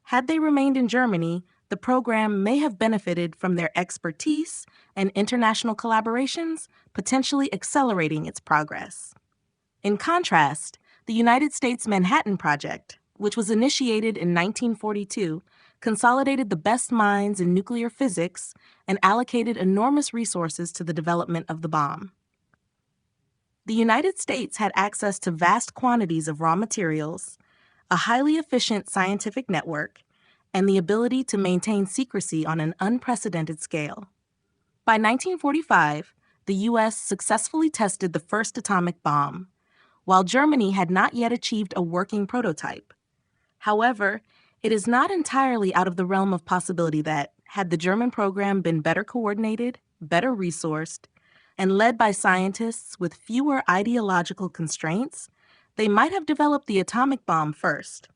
Had they remained in Germany, the program may have benefited from their expertise and international collaborations, potentially accelerating its progress. In contrast, the United States Manhattan Project, which was initiated in 1942, consolidated the best minds in nuclear physics and allocated enormous resources to the development of the bomb. The United States had access to vast quantities of raw materials, a highly efficient scientific network, and the ability to maintain secrecy on an unprecedented scale. By 1945, the U.S. successfully tested the first atomic bomb, while Germany had not yet achieved a working prototype. However, it is not entirely out of the realm of possibility that, had the German program been better coordinated, better resourced, and led by scientists with fewer ideological constraints, they might have developed the atomic bomb first.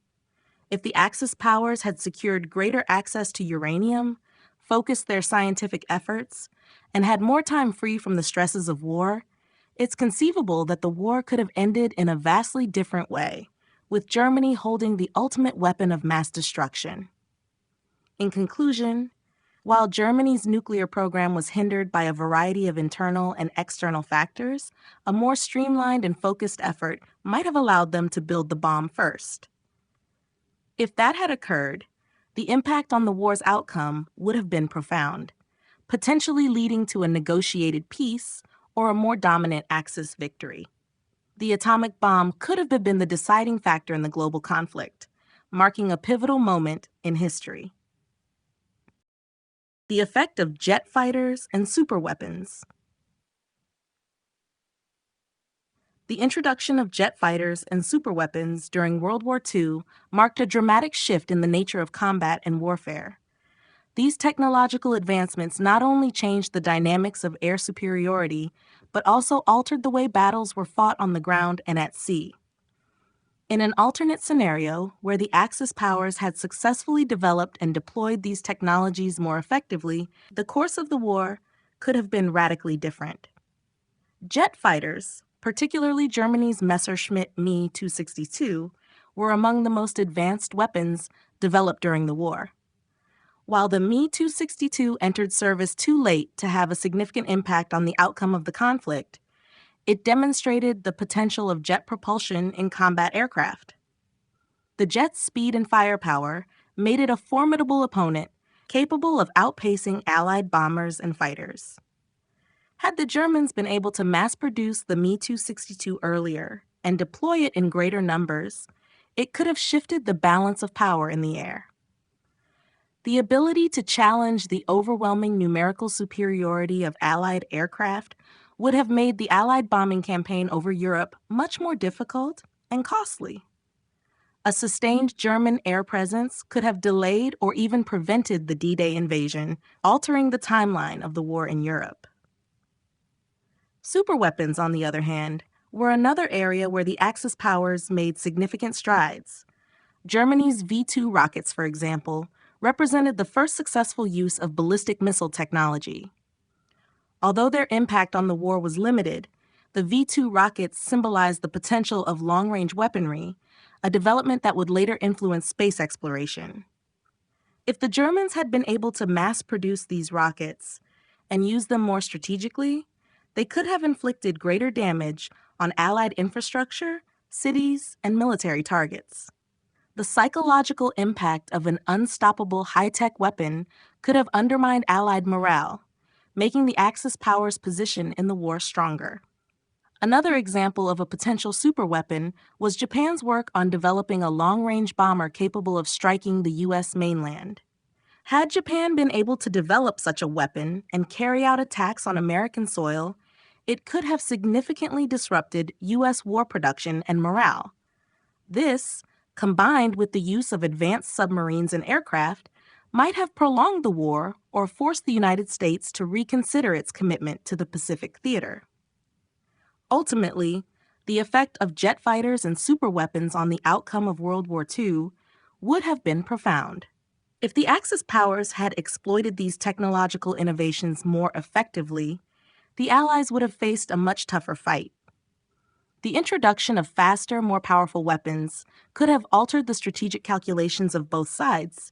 If the Axis powers had secured greater access to uranium, focused their scientific efforts, and had more time free from the stresses of war, it's conceivable that the war could have ended in a vastly different way, with Germany holding the ultimate weapon of mass destruction. In conclusion, while Germany's nuclear program was hindered by a variety of internal and external factors, a more streamlined and focused effort might have allowed them to build the bomb first. If that had occurred, the impact on the war's outcome would have been profound, potentially leading to a negotiated peace or a more dominant Axis victory. The atomic bomb could have been the deciding factor in the global conflict, marking a pivotal moment in history. The effect of jet fighters and superweapons. The introduction of jet fighters and superweapons during World War II marked a dramatic shift in the nature of combat and warfare. These technological advancements not only changed the dynamics of air superiority, but also altered the way battles were fought on the ground and at sea. In an alternate scenario where the Axis powers had successfully developed and deployed these technologies more effectively, the course of the war could have been radically different. Jet fighters, particularly Germany's Messerschmitt Me 262, were among the most advanced weapons developed during the war. While the Me 262 entered service too late to have a significant impact on the outcome of the conflict, it demonstrated the potential of jet propulsion in combat aircraft. The jet's speed and firepower made it a formidable opponent, capable of outpacing Allied bombers and fighters. Had the Germans been able to mass-produce the Me 262 earlier and deploy it in greater numbers, it could have shifted the balance of power in the air. The ability to challenge the overwhelming numerical superiority of Allied aircraft would have made the Allied bombing campaign over Europe much more difficult and costly. A sustained German air presence could have delayed or even prevented the D-Day invasion, altering the timeline of the war in Europe. Superweapons, on the other hand, were another area where the Axis powers made significant strides. Germany's V-2 rockets, for example, represented the first successful use of ballistic missile technology. Although their impact on the war was limited, the V-2 rockets symbolized the potential of long-range weaponry, a development that would later influence space exploration. If the Germans had been able to mass-produce these rockets and use them more strategically, they could have inflicted greater damage on Allied infrastructure, cities, and military targets. The psychological impact of an unstoppable high-tech weapon could have undermined Allied morale, making the Axis powers' position in the war stronger. Another example of a potential superweapon was Japan's work on developing a long-range bomber capable of striking the U.S. mainland. Had Japan been able to develop such a weapon and carry out attacks on American soil, it could have significantly disrupted U.S. war production and morale. This, combined with the use of advanced submarines and aircraft, might have prolonged the war or forced the United States to reconsider its commitment to the Pacific theater. Ultimately, the effect of jet fighters and superweapons on the outcome of World War II would have been profound. If the Axis powers had exploited these technological innovations more effectively, the Allies would have faced a much tougher fight. The introduction of faster, more powerful weapons could have altered the strategic calculations of both sides,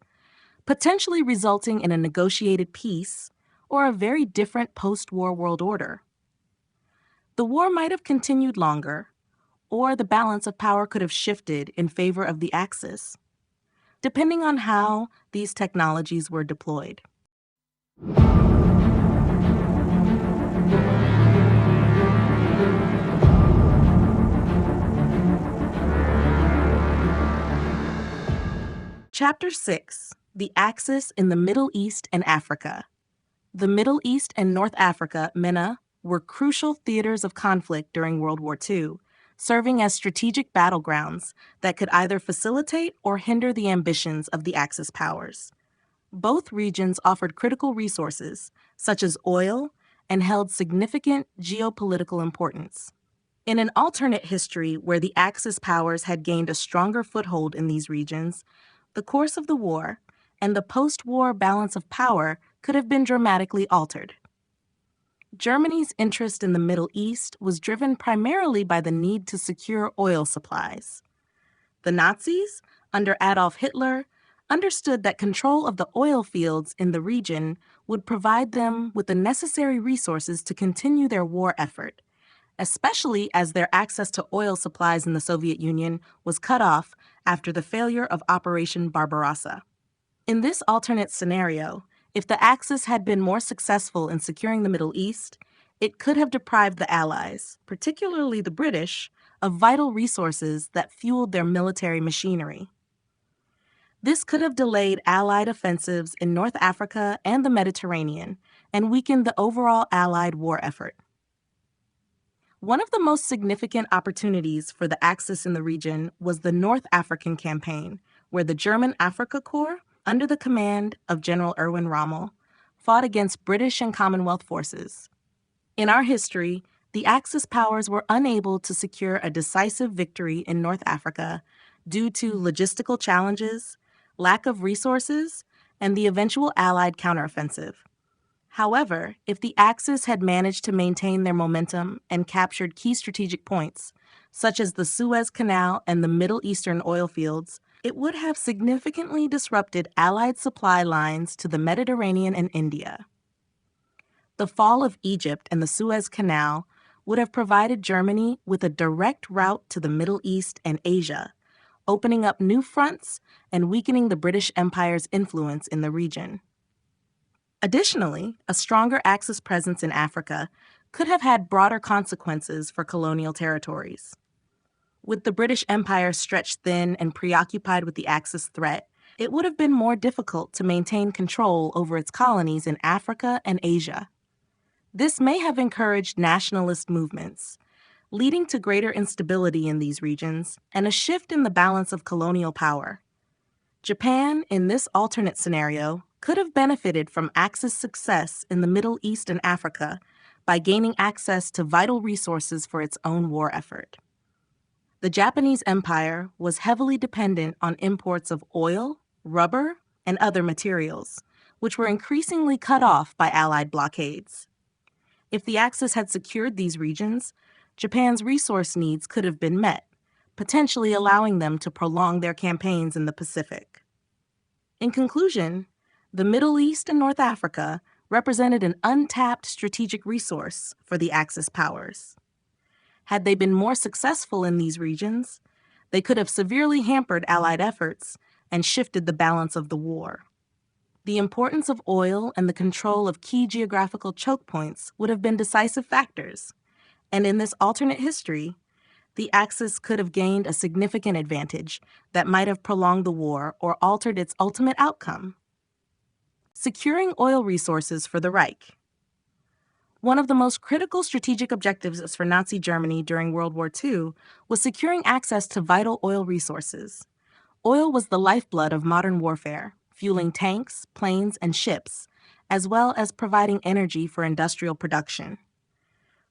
potentially resulting in a negotiated peace or a very different post-war world order. The war might have continued longer, or the balance of power could have shifted in favor of the Axis, depending on how these technologies were deployed. Chapter 6: The Axis in the Middle East and Africa. The Middle East and North Africa, MENA, were crucial theaters of conflict during World War II, serving as strategic battlegrounds that could either facilitate or hinder the ambitions of the Axis powers. Both regions offered critical resources, such as oil, and held significant geopolitical importance. In an alternate history where the Axis powers had gained a stronger foothold in these regions, the course of the war and the post-war balance of power could have been dramatically altered. Germany's interest in the Middle East was driven primarily by the need to secure oil supplies. The Nazis, under Adolf Hitler, understood that control of the oil fields in the region would provide them with the necessary resources to continue their war effort, especially as their access to oil supplies in the Soviet Union was cut off after the failure of Operation Barbarossa. In this alternate scenario, if the Axis had been more successful in securing the Middle East, it could have deprived the Allies, particularly the British, of vital resources that fueled their military machinery. This could have delayed Allied offensives in North Africa and the Mediterranean and weakened the overall Allied war effort. One of the most significant opportunities for the Axis in the region was the North African Campaign, where the German Afrika Korps, under the command of General Erwin Rommel, fought against British and Commonwealth forces. In our history, the Axis powers were unable to secure a decisive victory in North Africa due to logistical challenges, lack of resources, and the eventual Allied counteroffensive. However, if the Axis had managed to maintain their momentum and captured key strategic points, such as the Suez Canal and the Middle Eastern oil fields, it would have significantly disrupted Allied supply lines to the Mediterranean and India. The fall of Egypt and the Suez Canal would have provided Germany with a direct route to the Middle East and Asia, opening up new fronts and weakening the British Empire's influence in the region. Additionally, a stronger Axis presence in Africa could have had broader consequences for colonial territories. With the British Empire stretched thin and preoccupied with the Axis threat, it would have been more difficult to maintain control over its colonies in Africa and Asia. This may have encouraged nationalist movements, leading to greater instability in these regions and a shift in the balance of colonial power. Japan, in this alternate scenario, could have benefited from Axis success in the Middle East and Africa by gaining access to vital resources for its own war effort. The Japanese Empire was heavily dependent on imports of oil, rubber, and other materials, which were increasingly cut off by Allied blockades. If the Axis had secured these regions, Japan's resource needs could have been met, potentially allowing them to prolong their campaigns in the Pacific. In conclusion, the Middle East and North Africa represented an untapped strategic resource for the Axis powers. Had they been more successful in these regions, they could have severely hampered Allied efforts and shifted the balance of the war. The importance of oil and the control of key geographical choke points would have been decisive factors, and in this alternate history, the Axis could have gained a significant advantage that might have prolonged the war or altered its ultimate outcome. Securing oil resources for the Reich. One of the most critical strategic objectives for Nazi Germany during World War II was securing access to vital oil resources. Oil was the lifeblood of modern warfare, fueling tanks, planes, and ships, as well as providing energy for industrial production.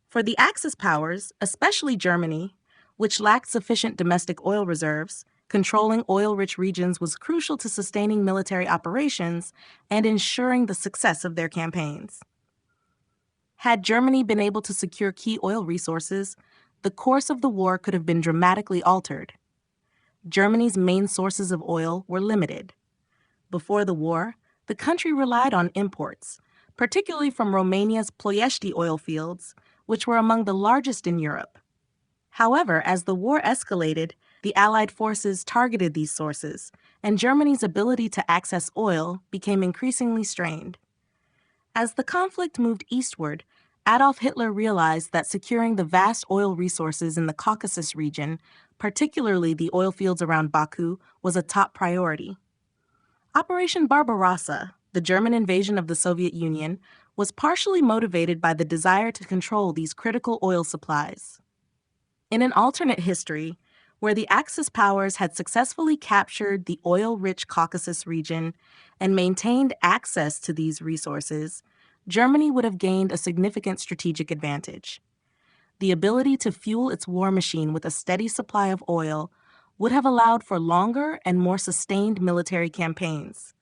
For the Axis powers, especially Germany, which lacked sufficient domestic oil reserves, controlling oil-rich regions was crucial to sustaining military operations and ensuring the success of their campaigns. Had Germany been able to secure key oil resources, the course of the war could have been dramatically altered. Germany's main sources of oil were limited. Before the war, the country relied on imports, particularly from Romania's Ploiești oil fields, which were among the largest in Europe. However, as the war escalated, the Allied forces targeted these sources, and Germany's ability to access oil became increasingly strained. As the conflict moved eastward, Adolf Hitler realized that securing the vast oil resources in the Caucasus region, particularly the oil fields around Baku, was a top priority. Operation Barbarossa, the German invasion of the Soviet Union, was partially motivated by the desire to control these critical oil supplies. In an alternate history, where the Axis powers had successfully captured the oil-rich Caucasus region and maintained access to these resources, Germany would have gained a significant strategic advantage. The ability to fuel its war machine with a steady supply of oil would have allowed for longer and more sustained military campaigns,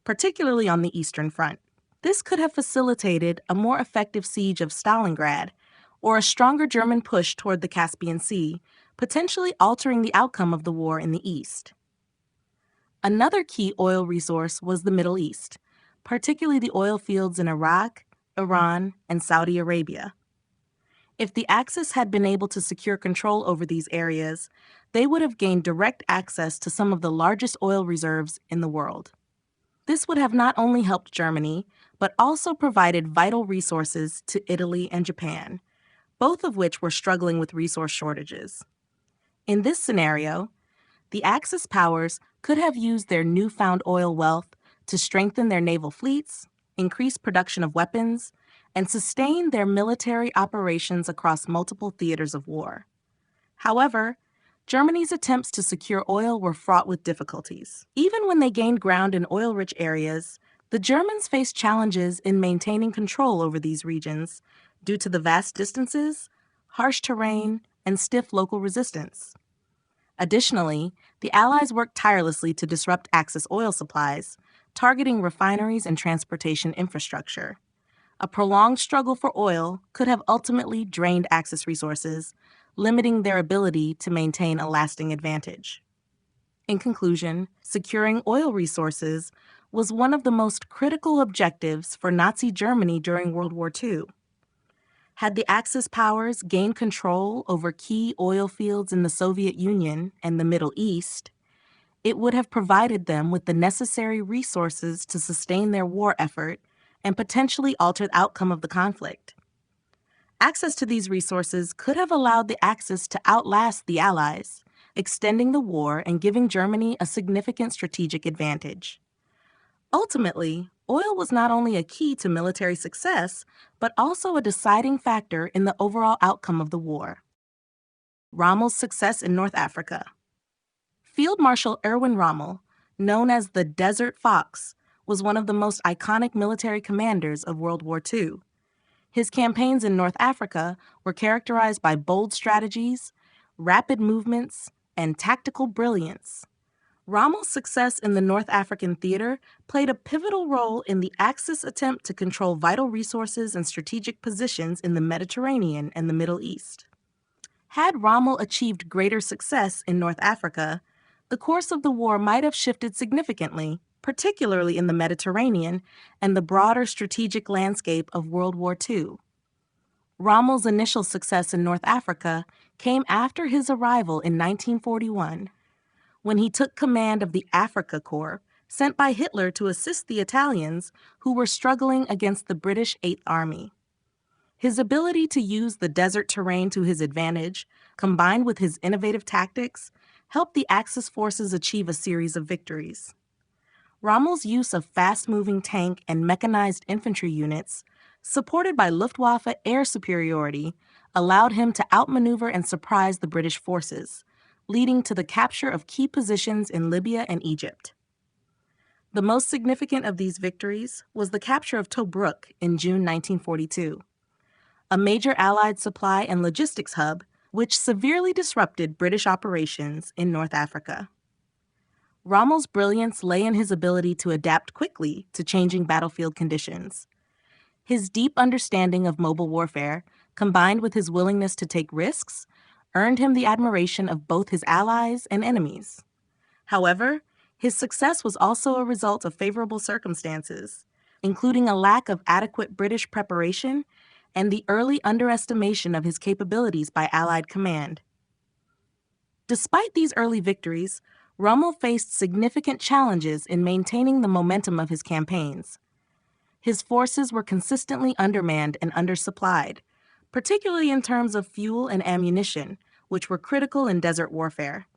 particularly on the Eastern Front. This could have facilitated a more effective siege of Stalingrad or a stronger German push toward the Caspian Sea, potentially altering the outcome of the war in the East. Another key oil resource was the Middle East, particularly the oil fields in Iraq, Iran, and Saudi Arabia. If the Axis had been able to secure control over these areas, they would have gained direct access to some of the largest oil reserves in the world. This would have not only helped Germany, but also provided vital resources to Italy and Japan, both of which were struggling with resource shortages. In this scenario, the Axis powers could have used their newfound oil wealth to strengthen their naval fleets, increase production of weapons, and sustain their military operations across multiple theaters of war. However, Germany's attempts to secure oil were fraught with difficulties. Even when they gained ground in oil-rich areas, the Germans faced challenges in maintaining control over these regions due to the vast distances, harsh terrain, and stiff local resistance. Additionally, the Allies worked tirelessly to disrupt Axis oil supplies, targeting refineries and transportation infrastructure. A prolonged struggle for oil could have ultimately drained Axis resources, limiting their ability to maintain a lasting advantage. In conclusion, securing oil resources was one of the most critical objectives for Nazi Germany during World War II. Had the Axis powers gained control over key oil fields in the Soviet Union and the Middle East, it would have provided them with the necessary resources to sustain their war effort and potentially alter the outcome of the conflict. Access to these resources could have allowed the Axis to outlast the Allies, extending the war and giving Germany a significant strategic advantage. Ultimately, oil was not only a key to military success, but also a deciding factor in the overall outcome of the war. Rommel's success in North Africa. Field Marshal Erwin Rommel, known as the Desert Fox, was one of the most iconic military commanders of World War II. His campaigns in North Africa were characterized by bold strategies, rapid movements, and tactical brilliance. Rommel's success in the North African theater played a pivotal role in the Axis attempt to control vital resources and strategic positions in the Mediterranean and the Middle East. Had Rommel achieved greater success in North Africa, the course of the war might have shifted significantly, particularly in the Mediterranean and the broader strategic landscape of World War II. Rommel's initial success in North Africa came after his arrival in 1941, when he took command of the Afrika Corps, sent by Hitler to assist the Italians who were struggling against the British Eighth Army. His ability to use the desert terrain to his advantage, combined with his innovative tactics, helped the Axis forces achieve a series of victories. Rommel's use of fast-moving tank and mechanized infantry units, supported by Luftwaffe air superiority, allowed him to outmaneuver and surprise the British forces, leading to the capture of key positions in Libya and Egypt. The most significant of these victories was the capture of Tobruk in June 1942, a major Allied supply and logistics hub which severely disrupted British operations in North Africa. Rommel's brilliance lay in his ability to adapt quickly to changing battlefield conditions. His deep understanding of mobile warfare, combined with his willingness to take risks, earned him the admiration of both his allies and enemies. However, his success was also a result of favorable circumstances, including a lack of adequate British preparation and the early underestimation of his capabilities by Allied command. Despite these early victories, Rommel faced significant challenges in maintaining the momentum of his campaigns. His forces were consistently undermanned and undersupplied, particularly in terms of fuel and ammunition, which were critical in desert warfare.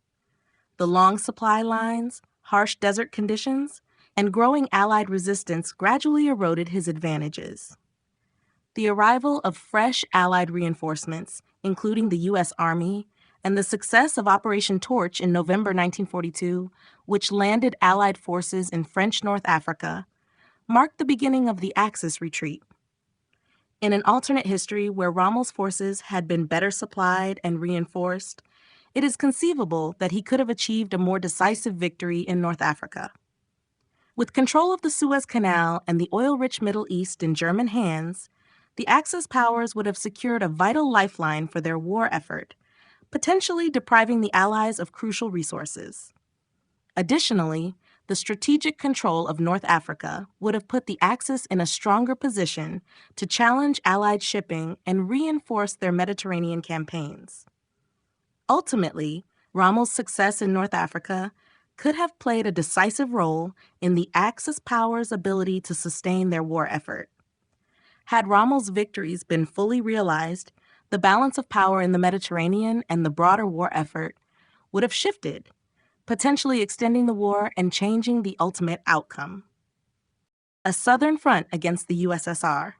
The long supply lines, harsh desert conditions, and growing Allied resistance gradually eroded his advantages. The arrival of fresh Allied reinforcements, including the U.S. Army, and the success of Operation Torch in November 1942, which landed Allied forces in French North Africa, marked the beginning of the Axis retreat. In an alternate history where Rommel's forces had been better supplied and reinforced, it is conceivable that he could have achieved a more decisive victory in North Africa. With control of the Suez Canal and the oil-rich Middle East in German hands, the Axis powers would have secured a vital lifeline for their war effort, potentially depriving the Allies of crucial resources. Additionally, the strategic control of North Africa would have put the Axis in a stronger position to challenge Allied shipping and reinforce their Mediterranean campaigns. Ultimately, Rommel's success in North Africa could have played a decisive role in the Axis powers' ability to sustain their war effort. Had Rommel's victories been fully realized, the balance of power in the Mediterranean and the broader war effort would have shifted, potentially extending the war and changing the ultimate outcome. A Southern Front against the USSR.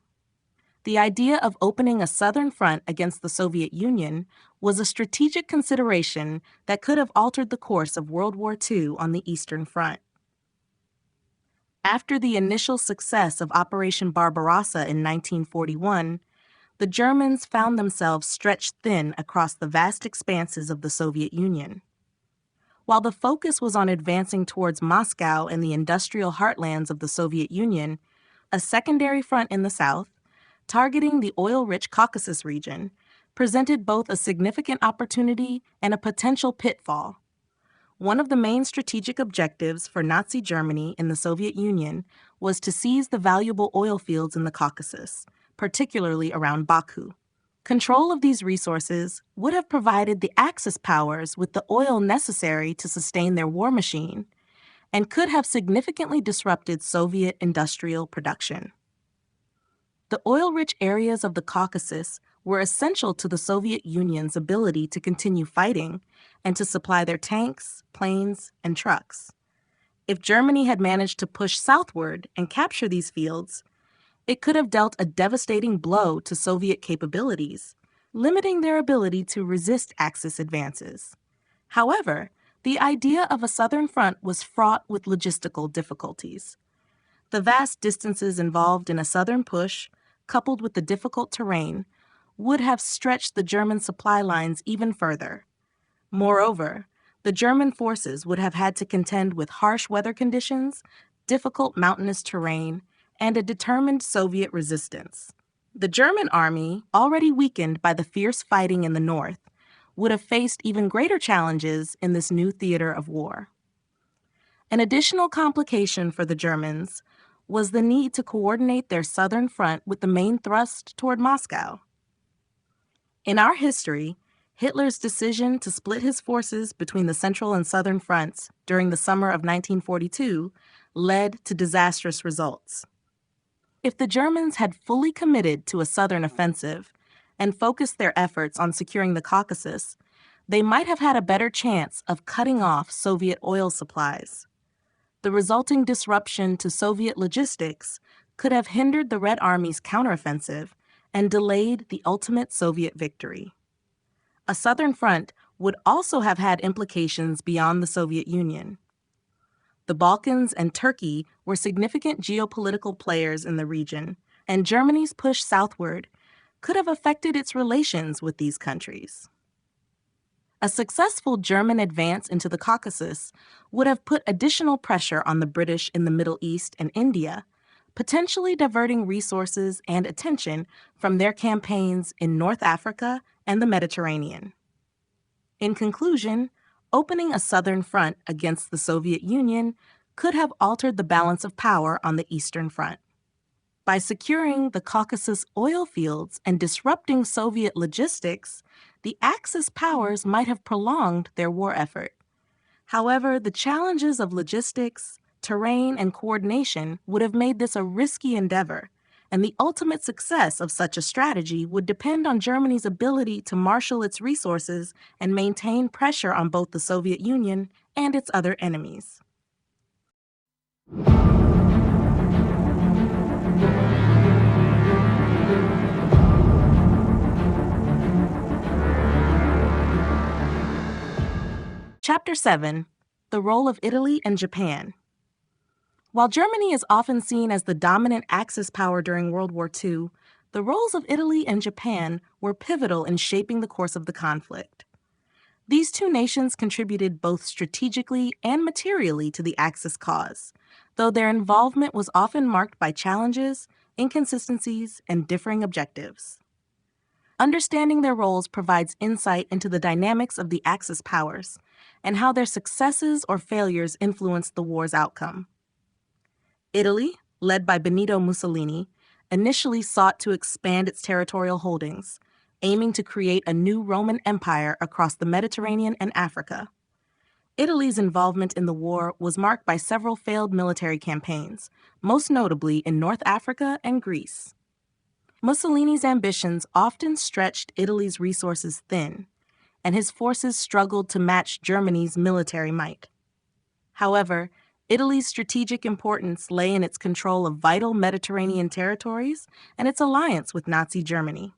The idea of opening a Southern Front against the Soviet Union was a strategic consideration that could have altered the course of World War II on the Eastern Front. After the initial success of Operation Barbarossa in 1941, the Germans found themselves stretched thin across the vast expanses of the Soviet Union. While the focus was on advancing towards Moscow and the industrial heartlands of the Soviet Union, a secondary front in the south, targeting the oil-rich Caucasus region, presented both a significant opportunity and a potential pitfall. One of the main strategic objectives for Nazi Germany in the Soviet Union was to seize the valuable oil fields in the Caucasus, particularly around Baku. Control of these resources would have provided the Axis powers with the oil necessary to sustain their war machine and could have significantly disrupted Soviet industrial production. The oil-rich areas of the Caucasus were essential to the Soviet Union's ability to continue fighting and to supply their tanks, planes, and trucks. If Germany had managed to push southward and capture these fields, it could have dealt a devastating blow to Soviet capabilities, limiting their ability to resist Axis advances. However, the idea of a Southern Front was fraught with logistical difficulties. The vast distances involved in a southern push, coupled with the difficult terrain, would have stretched the German supply lines even further. Moreover, the German forces would have had to contend with harsh weather conditions, difficult mountainous terrain, and a determined Soviet resistance. The German army, already weakened by the fierce fighting in the north, would have faced even greater challenges in this new theater of war. An additional complication for the Germans was the need to coordinate their southern front with the main thrust toward Moscow. In our history, Hitler's decision to split his forces between the central and southern fronts during the summer of 1942 led to disastrous results. If the Germans had fully committed to a southern offensive and focused their efforts on securing the Caucasus, they might have had a better chance of cutting off Soviet oil supplies. The resulting disruption to Soviet logistics could have hindered the Red Army's counteroffensive and delayed the ultimate Soviet victory. A southern front would also have had implications beyond the Soviet Union. The Balkans and Turkey were significant geopolitical players in the region, and Germany's push southward could have affected its relations with these countries. A successful German advance into the Caucasus would have put additional pressure on the British in the Middle East and India, potentially diverting resources and attention from their campaigns in North Africa and the Mediterranean. In conclusion, opening a southern front against the Soviet Union could have altered the balance of power on the Eastern Front. By securing the Caucasus oil fields and disrupting Soviet logistics, the Axis powers might have prolonged their war effort. However, the challenges of logistics, terrain, and coordination would have made this a risky endeavor, and the ultimate success of such a strategy would depend on Germany's ability to marshal its resources and maintain pressure on both the Soviet Union and its other enemies. Chapter 7: The Role of Italy and Japan. While Germany is often seen as the dominant Axis power during World War II, the roles of Italy and Japan were pivotal in shaping the course of the conflict. These two nations contributed both strategically and materially to the Axis cause, though their involvement was often marked by challenges, inconsistencies, and differing objectives. Understanding their roles provides insight into the dynamics of the Axis powers and how their successes or failures influenced the war's outcome. Italy, led by Benito Mussolini, initially sought to expand its territorial holdings, aiming to create a new Roman Empire across the Mediterranean and Africa. Italy's involvement in the war was marked by several failed military campaigns, most notably in North Africa and Greece. Mussolini's ambitions often stretched Italy's resources thin, and his forces struggled to match Germany's military might. However, Italy's strategic importance lay in its control of vital Mediterranean territories and its alliance with Nazi Germany.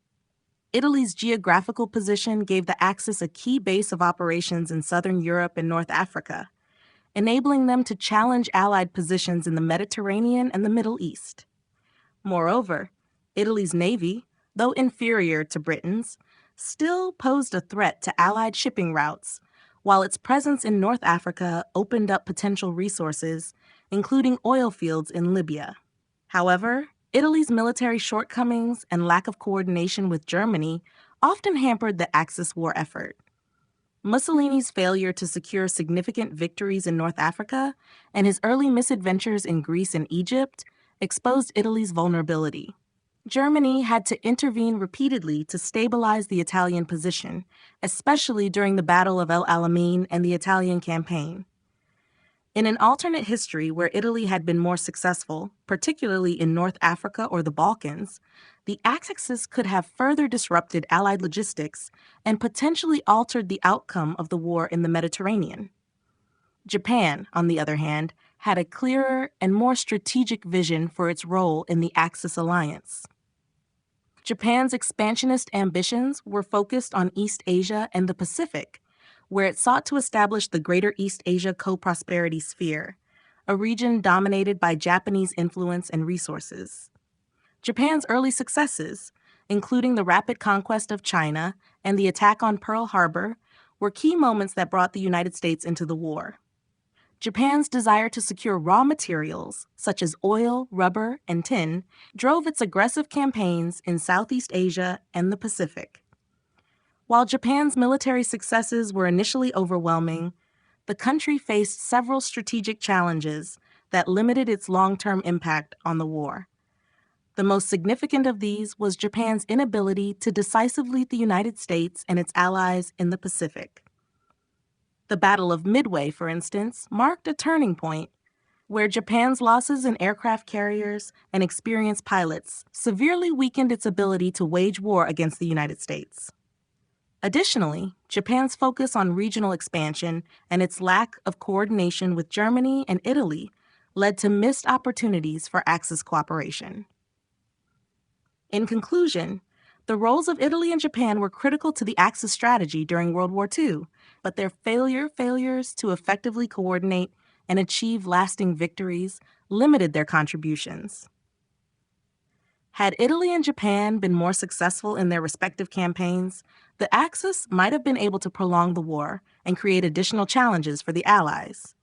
Italy's geographical position gave the Axis a key base of operations in southern Europe and North Africa, enabling them to challenge Allied positions in the Mediterranean and the Middle East. Moreover, Italy's navy, though inferior to Britain's, still posed a threat to Allied shipping routes, while its presence in North Africa opened up potential resources, including oil fields in Libya. However, Italy's military shortcomings and lack of coordination with Germany often hampered the Axis war effort. Mussolini's failure to secure significant victories in North Africa and his early misadventures in Greece and Egypt exposed Italy's vulnerability. Germany had to intervene repeatedly to stabilize the Italian position, especially during the Battle of El Alamein and the Italian campaign. In an alternate history where Italy had been more successful, particularly in North Africa or the Balkans, the Axis could have further disrupted Allied logistics and potentially altered the outcome of the war in the Mediterranean. Japan, on the other hand, had a clearer and more strategic vision for its role in the Axis alliance. Japan's expansionist ambitions were focused on East Asia and the Pacific, where it sought to establish the Greater East Asia Co-Prosperity Sphere, a region dominated by Japanese influence and resources. Japan's early successes, including the rapid conquest of China and the attack on Pearl Harbor, were key moments that brought the United States into the war. Japan's desire to secure raw materials, such as oil, rubber, and tin, drove its aggressive campaigns in Southeast Asia and the Pacific. While Japan's military successes were initially overwhelming, the country faced several strategic challenges that limited its long-term impact on the war. The most significant of these was Japan's inability to decisively lead the United States and its allies in the Pacific. The Battle of Midway, for instance, marked a turning point where Japan's losses in aircraft carriers and experienced pilots severely weakened its ability to wage war against the United States. Additionally, Japan's focus on regional expansion and its lack of coordination with Germany and Italy led to missed opportunities for Axis cooperation. In conclusion, the roles of Italy and Japan were critical to the Axis strategy during World War II, but their failures to effectively coordinate and achieve lasting victories limited their contributions. Had Italy and Japan been more successful in their respective campaigns, the Axis might have been able to prolong the war and create additional challenges for the Allies.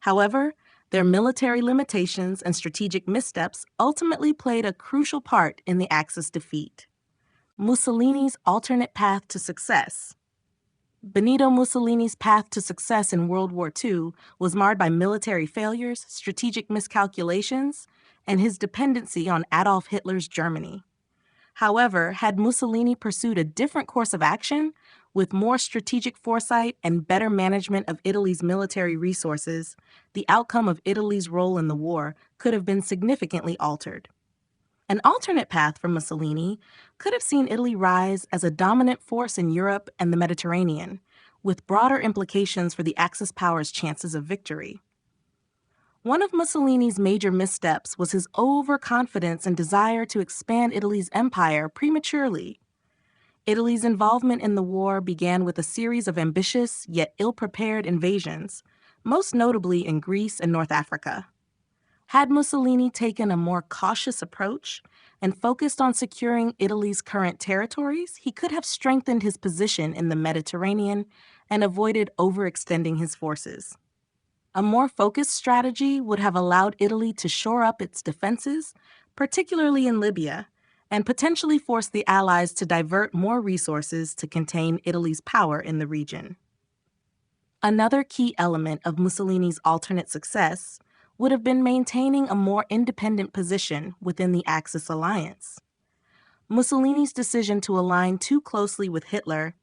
However, their military limitations and strategic missteps ultimately played a crucial part in the Axis defeat. Mussolini's alternate path to success. Benito Mussolini's path to success in World War II was marred by military failures, strategic miscalculations, and his dependency on Adolf Hitler's Germany. However, had Mussolini pursued a different course of action, with more strategic foresight and better management of Italy's military resources, the outcome of Italy's role in the war could have been significantly altered. An alternate path for Mussolini could have seen Italy rise as a dominant force in Europe and the Mediterranean, with broader implications for the Axis power's chances of victory. One of Mussolini's major missteps was his overconfidence and desire to expand Italy's empire prematurely. Italy's involvement in the war began with a series of ambitious yet ill-prepared invasions, most notably in Greece and North Africa. Had Mussolini taken a more cautious approach and focused on securing Italy's current territories, he could have strengthened his position in the Mediterranean and avoided overextending his forces. A more focused strategy would have allowed Italy to shore up its defenses, particularly in Libya, and potentially force the Allies to divert more resources to contain Italy's power in the region. Another key element of Mussolini's alternate success would have been maintaining a more independent position within the Axis alliance. Mussolini's decision to align too closely with Hitler,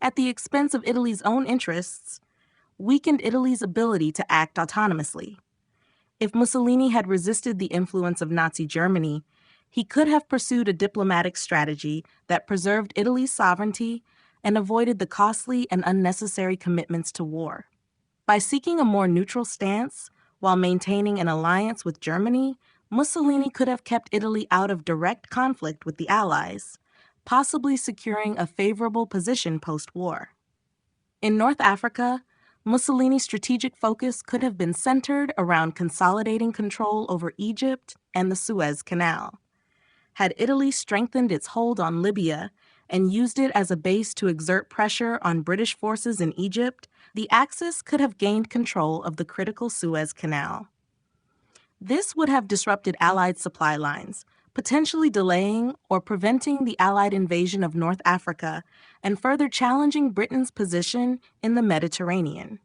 at the expense of Italy's own interests, weakened Italy's ability to act autonomously. If Mussolini had resisted the influence of Nazi Germany, he could have pursued a diplomatic strategy that preserved Italy's sovereignty and avoided the costly and unnecessary commitments to war. By seeking a more neutral stance while maintaining an alliance with Germany, Mussolini could have kept Italy out of direct conflict with the Allies, possibly securing a favorable position post-war. In North Africa, Mussolini's strategic focus could have been centered around consolidating control over Egypt and the Suez Canal. Had Italy strengthened its hold on Libya and used it as a base to exert pressure on British forces in Egypt, the Axis could have gained control of the critical Suez Canal. This would have disrupted Allied supply lines, potentially delaying or preventing the Allied invasion of North Africa and further challenging Britain's position in the Mediterranean.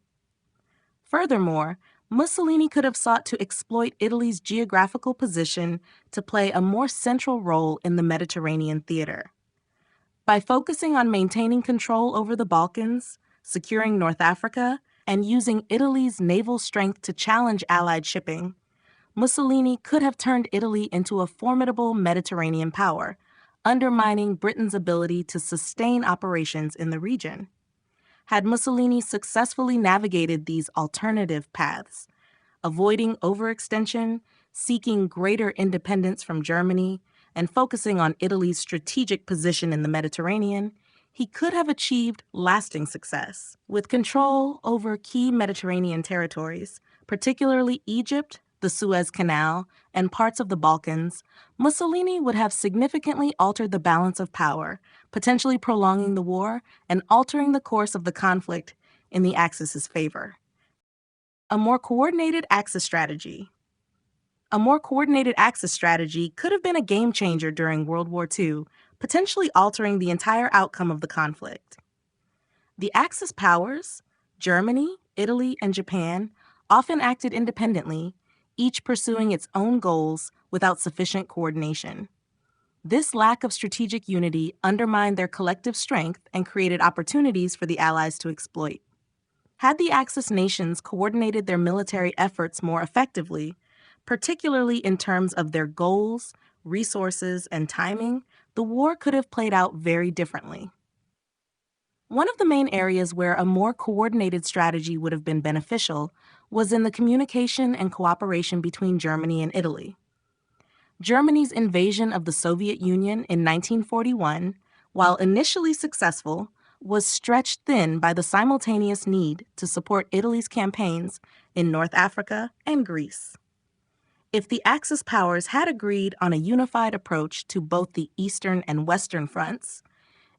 Furthermore, Mussolini could have sought to exploit Italy's geographical position to play a more central role in the Mediterranean theater. By focusing on maintaining control over the Balkans, securing North Africa, and using Italy's naval strength to challenge Allied shipping, Mussolini could have turned Italy into a formidable Mediterranean power, undermining Britain's ability to sustain operations in the region. Had Mussolini successfully navigated these alternative paths, avoiding overextension, seeking greater independence from Germany, and focusing on Italy's strategic position in the Mediterranean, he could have achieved lasting success. With control over key Mediterranean territories, particularly Egypt, the Suez Canal, and parts of the Balkans, Mussolini would have significantly altered the balance of power, potentially prolonging the war and altering the course of the conflict in the Axis's favor. A more coordinated Axis strategy. A more coordinated Axis strategy could have been a game changer during World War II, potentially altering the entire outcome of the conflict. The Axis powers, Germany, Italy, and Japan, often acted independently, each pursuing its own goals without sufficient coordination. This lack of strategic unity undermined their collective strength and created opportunities for the Allies to exploit. Had the Axis nations coordinated their military efforts more effectively, particularly in terms of their goals, resources, and timing, the war could have played out very differently. One of the main areas where a more coordinated strategy would have been beneficial was in the communication and cooperation between Germany and Italy. Germany's invasion of the Soviet Union in 1941, while initially successful, was stretched thin by the simultaneous need to support Italy's campaigns in North Africa and Greece. If the Axis powers had agreed on a unified approach to both the Eastern and Western fronts,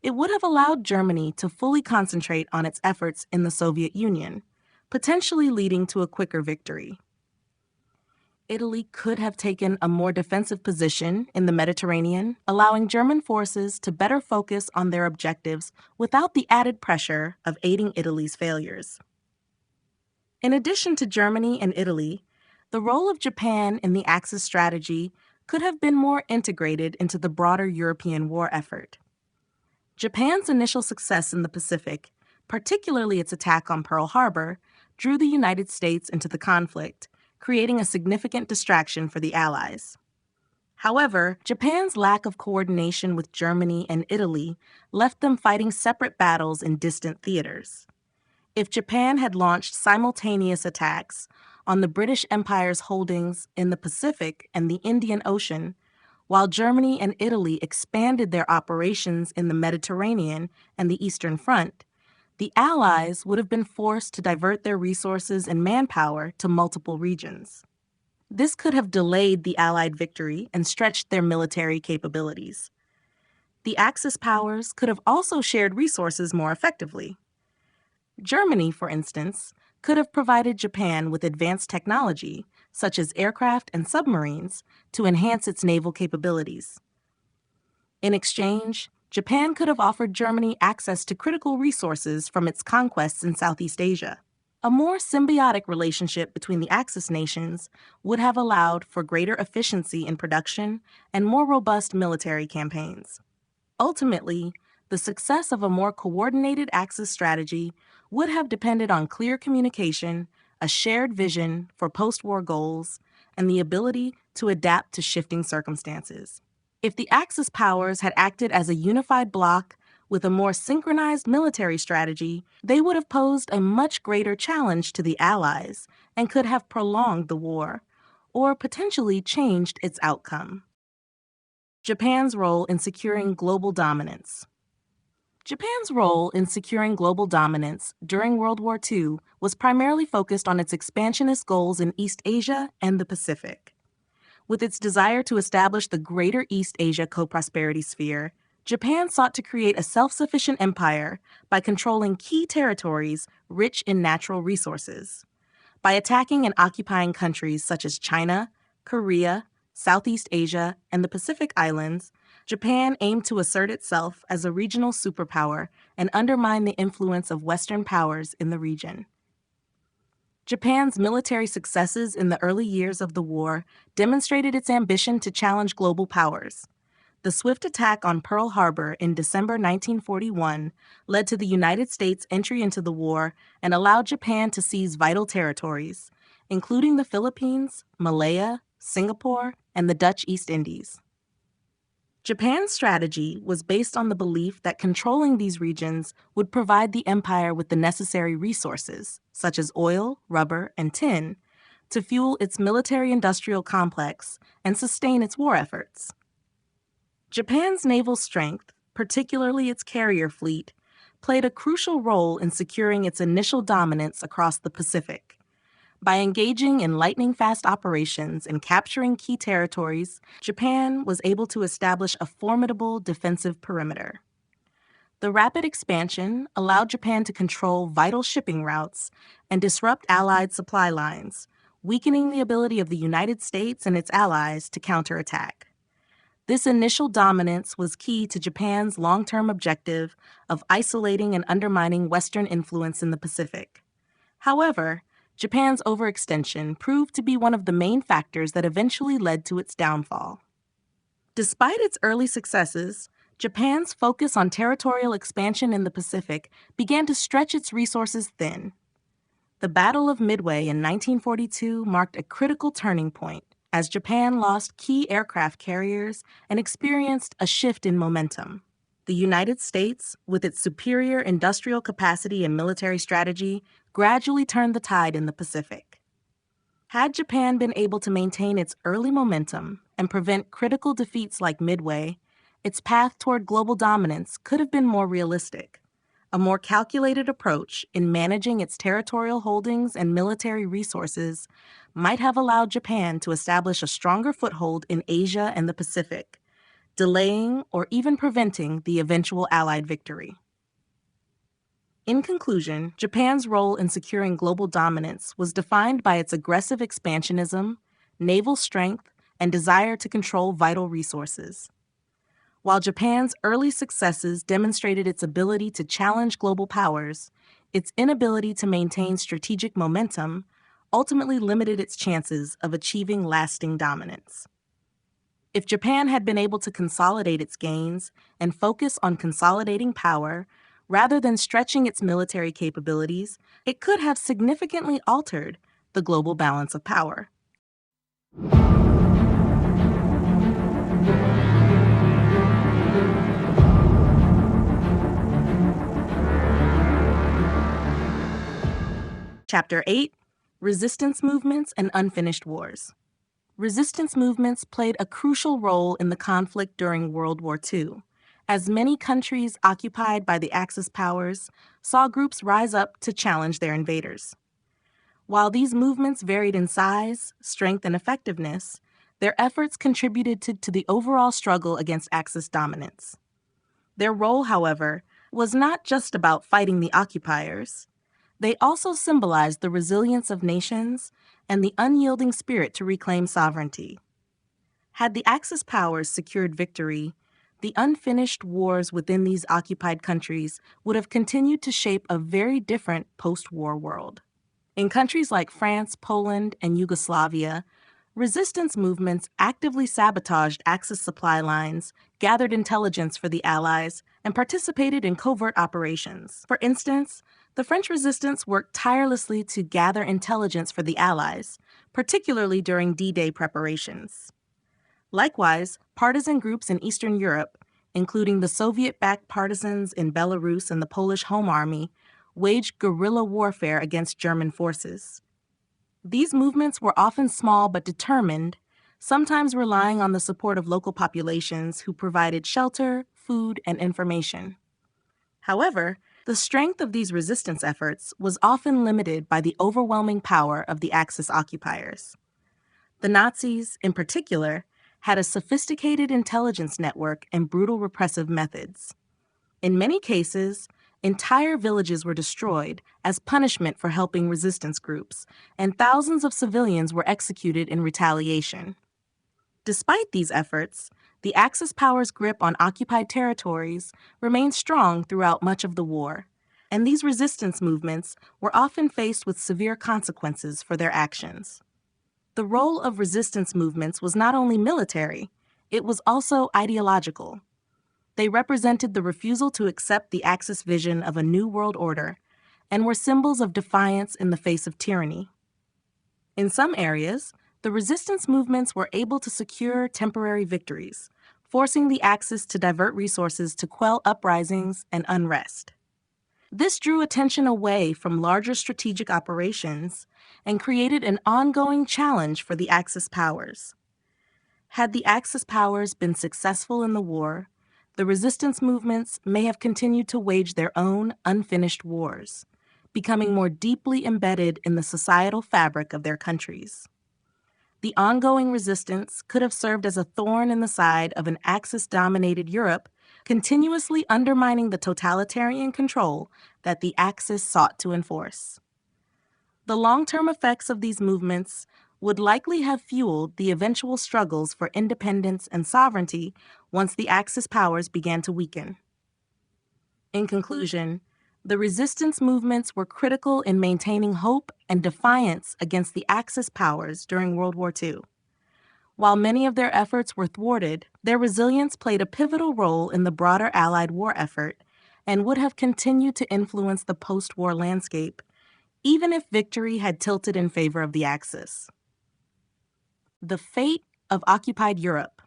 it would have allowed Germany to fully concentrate on its efforts in the Soviet Union, potentially leading to a quicker victory. Italy could have taken a more defensive position in the Mediterranean, allowing German forces to better focus on their objectives without the added pressure of aiding Italy's failures. In addition to Germany and Italy, the role of Japan in the Axis strategy could have been more integrated into the broader European war effort. Japan's initial success in the Pacific, particularly its attack on Pearl Harbor, drew the United States into the conflict, creating a significant distraction for the Allies. However, Japan's lack of coordination with Germany and Italy left them fighting separate battles in distant theaters. If Japan had launched simultaneous attacks on the British Empire's holdings in the Pacific and the Indian Ocean, while Germany and Italy expanded their operations in the Mediterranean and the Eastern Front, the Allies would have been forced to divert their resources and manpower to multiple regions. This could have delayed the Allied victory and stretched their military capabilities. The Axis powers could have also shared resources more effectively. Germany, for instance, could have provided Japan with advanced technology, such as aircraft and submarines, to enhance its naval capabilities. In exchange, Japan could have offered Germany access to critical resources from its conquests in Southeast Asia. A more symbiotic relationship between the Axis nations would have allowed for greater efficiency in production and more robust military campaigns. Ultimately, the success of a more coordinated Axis strategy would have depended on clear communication, a shared vision for post-war goals, and the ability to adapt to shifting circumstances. If the Axis powers had acted as a unified bloc with a more synchronized military strategy, they would have posed a much greater challenge to the Allies and could have prolonged the war, or potentially changed its outcome. Japan's role in securing global dominance. Japan's role in securing global dominance during World War II was primarily focused on its expansionist goals in East Asia and the Pacific. With its desire to establish the Greater East Asia co-prosperity sphere, Japan sought to create a self-sufficient empire by controlling key territories rich in natural resources. By attacking and occupying countries such as China, Korea, Southeast Asia, and the Pacific Islands, Japan aimed to assert itself as a regional superpower and undermine the influence of Western powers in the region. Japan's military successes in the early years of the war demonstrated its ambition to challenge global powers. The swift attack on Pearl Harbor in December 1941 led to the United States' entry into the war and allowed Japan to seize vital territories, including the Philippines, Malaya, Singapore, and the Dutch East Indies. Japan's strategy was based on the belief that controlling these regions would provide the empire with the necessary resources, such as oil, rubber, and tin, to fuel its military-industrial complex and sustain its war efforts. Japan's naval strength, particularly its carrier fleet, played a crucial role in securing its initial dominance across the Pacific. By engaging in lightning-fast operations and capturing key territories, Japan was able to establish a formidable defensive perimeter. The rapid expansion allowed Japan to control vital shipping routes and disrupt Allied supply lines, weakening the ability of the United States and its allies to counterattack. This initial dominance was key to Japan's long-term objective of isolating and undermining Western influence in the Pacific. However, Japan's overextension proved to be one of the main factors that eventually led to its downfall. Despite its early successes, Japan's focus on territorial expansion in the Pacific began to stretch its resources thin. The Battle of Midway in 1942 marked a critical turning point as Japan lost key aircraft carriers and experienced a shift in momentum. The United States, with its superior industrial capacity and military strategy, gradually turned the tide in the Pacific. Had Japan been able to maintain its early momentum and prevent critical defeats like Midway, its path toward global dominance could have been more realistic. A more calculated approach in managing its territorial holdings and military resources might have allowed Japan to establish a stronger foothold in Asia and the Pacific, delaying or even preventing the eventual Allied victory. In conclusion, Japan's role in securing global dominance was defined by its aggressive expansionism, naval strength, and desire to control vital resources. While Japan's early successes demonstrated its ability to challenge global powers, its inability to maintain strategic momentum ultimately limited its chances of achieving lasting dominance. If Japan had been able to consolidate its gains and focus on consolidating power, rather than stretching its military capabilities, it could have significantly altered the global balance of power. Chapter 8, Resistance movements and unfinished wars. Resistance movements played a crucial role in the conflict during World War II, as many countries occupied by the Axis powers saw groups rise up to challenge their invaders. While these movements varied in size, strength, and effectiveness, their efforts contributed to the overall struggle against Axis dominance. Their role, however, was not just about fighting the occupiers. They also symbolized the resilience of nations and the unyielding spirit to reclaim sovereignty. Had the Axis powers secured victory, the unfinished wars within these occupied countries would have continued to shape a very different post-war world. In countries like France, Poland, and Yugoslavia, resistance movements actively sabotaged Axis supply lines, gathered intelligence for the Allies, and participated in covert operations. For instance, the French resistance worked tirelessly to gather intelligence for the Allies, particularly during D-Day preparations. Likewise, partisan groups in Eastern Europe, including the Soviet-backed partisans in Belarus and the Polish Home Army, waged guerrilla warfare against German forces. These movements were often small but determined, sometimes relying on the support of local populations who provided shelter, food, and information. However, the strength of these resistance efforts was often limited by the overwhelming power of the Axis occupiers. The Nazis, in particular, had a sophisticated intelligence network and brutal repressive methods. In many cases, entire villages were destroyed as punishment for helping resistance groups, and thousands of civilians were executed in retaliation. Despite these efforts, the Axis powers' grip on occupied territories remained strong throughout much of the war, and these resistance movements were often faced with severe consequences for their actions. The role of resistance movements was not only military, it was also ideological. They represented the refusal to accept the Axis vision of a new world order and were symbols of defiance in the face of tyranny. In some areas, the resistance movements were able to secure temporary victories, forcing the Axis to divert resources to quell uprisings and unrest. This drew attention away from larger strategic operations and created an ongoing challenge for the Axis powers. Had the Axis powers been successful in the war, the resistance movements may have continued to wage their own unfinished wars, becoming more deeply embedded in the societal fabric of their countries. The ongoing resistance could have served as a thorn in the side of an Axis-dominated Europe, continuously undermining the totalitarian control that the Axis sought to enforce. The long-term effects of these movements would likely have fueled the eventual struggles for independence and sovereignty once the Axis powers began to weaken. In conclusion, the resistance movements were critical in maintaining hope and defiance against the Axis powers during World War II. While many of their efforts were thwarted, their resilience played a pivotal role in the broader Allied war effort and would have continued to influence the post-war landscape, even if victory had tilted in favor of the Axis. The fate of occupied Europe.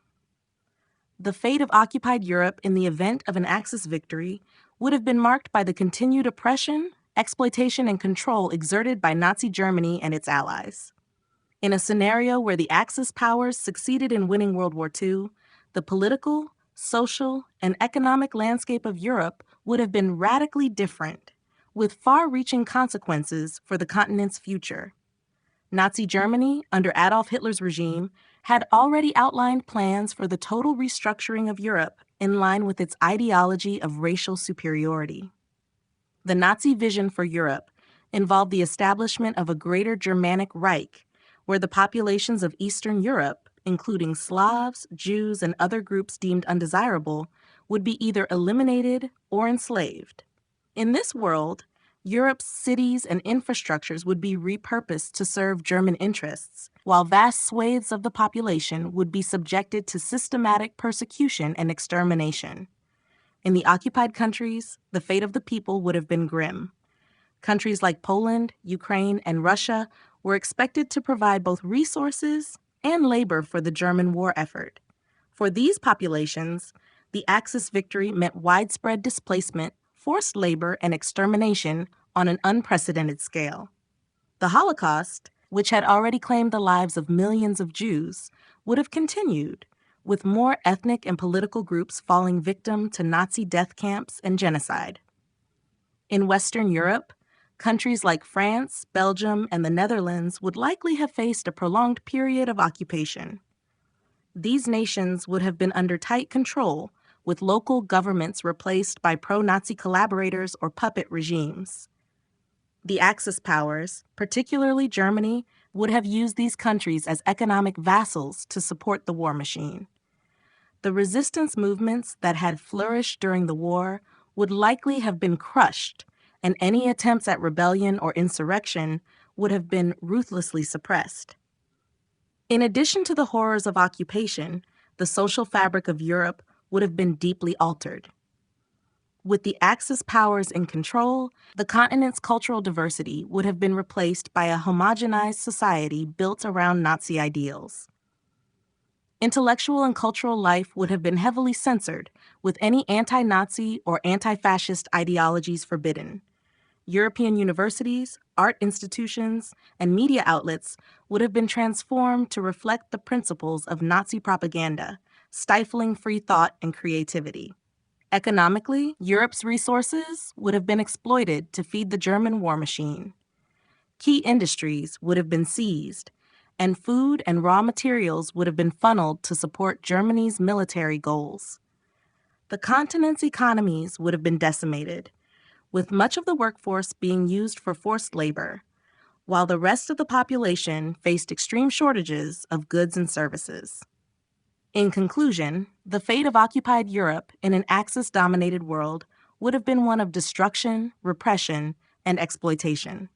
The fate of occupied Europe in the event of an Axis victory would have been marked by the continued oppression, exploitation, and control exerted by Nazi Germany and its allies. In a scenario where the Axis powers succeeded in winning World War II, the political, social, and economic landscape of Europe would have been radically different, with far-reaching consequences for the continent's future. Nazi Germany, under Adolf Hitler's regime, had already outlined plans for the total restructuring of Europe in line with its ideology of racial superiority. The Nazi vision for Europe involved the establishment of a greater Germanic Reich, where the populations of Eastern Europe, including Slavs, Jews, and other groups deemed undesirable, would be either eliminated or enslaved. In this world, Europe's cities and infrastructures would be repurposed to serve German interests, while vast swathes of the population would be subjected to systematic persecution and extermination. In the occupied countries, the fate of the people would have been grim. Countries like Poland, Ukraine, and Russia were expected to provide both resources and labor for the German war effort. For these populations, the Axis victory meant widespread displacement, forced labor, and extermination on an unprecedented scale. The Holocaust, which had already claimed the lives of millions of Jews, would have continued, with more ethnic and political groups falling victim to Nazi death camps and genocide. In Western Europe, countries like France, Belgium, and the Netherlands would likely have faced a prolonged period of occupation. These nations would have been under tight control, with local governments replaced by pro-Nazi collaborators or puppet regimes. The Axis powers, particularly Germany, would have used these countries as economic vassals to support the war machine. The resistance movements that had flourished during the war would likely have been crushed, and any attempts at rebellion or insurrection would have been ruthlessly suppressed. In addition to the horrors of occupation, the social fabric of Europe would have been deeply altered. With the Axis powers in control, the continent's cultural diversity would have been replaced by a homogenized society built around Nazi ideals. Intellectual and cultural life would have been heavily censored, with any anti-Nazi or anti-fascist ideologies forbidden. European universities, art institutions, and media outlets would have been transformed to reflect the principles of Nazi propaganda, stifling free thought and creativity. Economically, Europe's resources would have been exploited to feed the German war machine. Key industries would have been seized, and food and raw materials would have been funneled to support Germany's military goals. The continent's economies would have been decimated, with much of the workforce being used for forced labor, while the rest of the population faced extreme shortages of goods and services. In conclusion, the fate of occupied Europe in an Axis-dominated world would have been one of destruction, repression, and exploitation.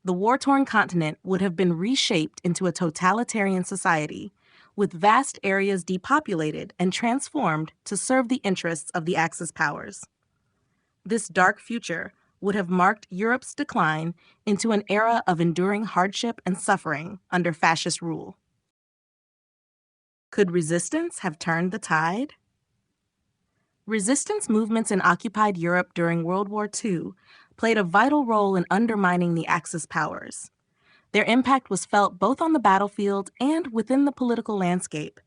The war-torn continent would have been reshaped into a totalitarian society, with vast areas depopulated and transformed to serve the interests of the Axis powers. This dark future would have marked Europe's decline into an era of enduring hardship and suffering under fascist rule. Could resistance have turned the tide? Resistance movements in occupied Europe during World War II played a vital role in undermining the Axis powers. Their impact was felt both on the battlefield and within the political landscape,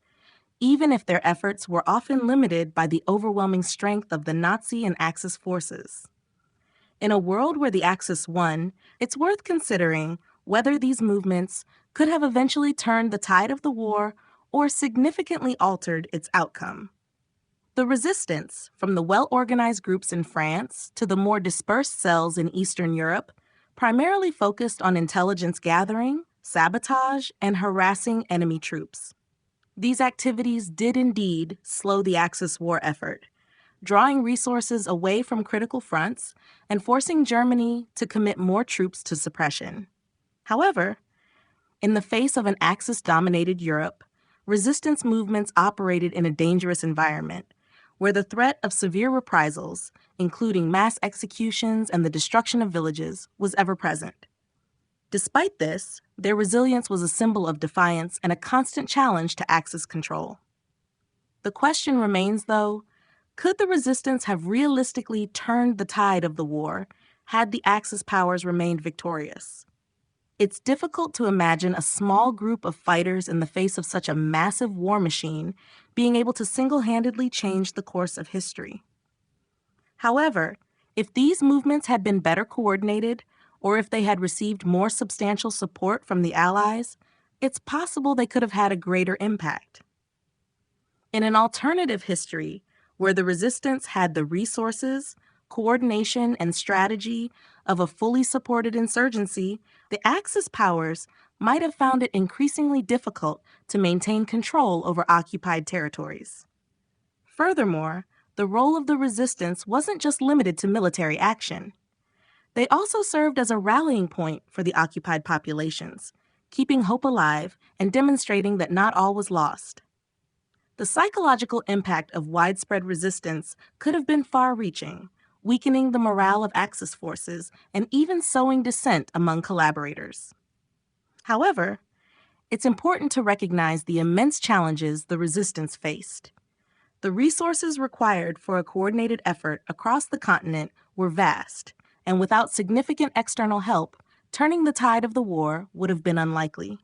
even if their efforts were often limited by the overwhelming strength of the Nazi and Axis forces. In a world where the Axis won, it's worth considering whether these movements could have eventually turned the tide of the war or significantly altered its outcome. The resistance, from the well-organized groups in France to the more dispersed cells in Eastern Europe, primarily focused on intelligence gathering, sabotage, and harassing enemy troops. These activities did indeed slow the Axis war effort, drawing resources away from critical fronts and forcing Germany to commit more troops to suppression. However, in the face of an Axis-dominated Europe, resistance movements operated in a dangerous environment, where the threat of severe reprisals, including mass executions and the destruction of villages, was ever present. Despite this, their resilience was a symbol of defiance and a constant challenge to Axis control. The question remains, though, could the resistance have realistically turned the tide of the war had the Axis powers remained victorious? It's difficult to imagine a small group of fighters in the face of such a massive war machine being able to single-handedly change the course of history. However, if these movements had been better coordinated, or if they had received more substantial support from the Allies, it's possible they could have had a greater impact. In an alternative history, where the resistance had the resources, coordination, and strategy of a fully supported insurgency, the Axis powers might have found it increasingly difficult to maintain control over occupied territories. Furthermore, the role of the resistance wasn't just limited to military action. They also served as a rallying point for the occupied populations, keeping hope alive and demonstrating that not all was lost. The psychological impact of widespread resistance could have been far-reaching, weakening the morale of Axis forces and even sowing dissent among collaborators. However, it's important to recognize the immense challenges the resistance faced. The resources required for a coordinated effort across the continent were vast, and without significant external help, turning the tide of the war would have been unlikely.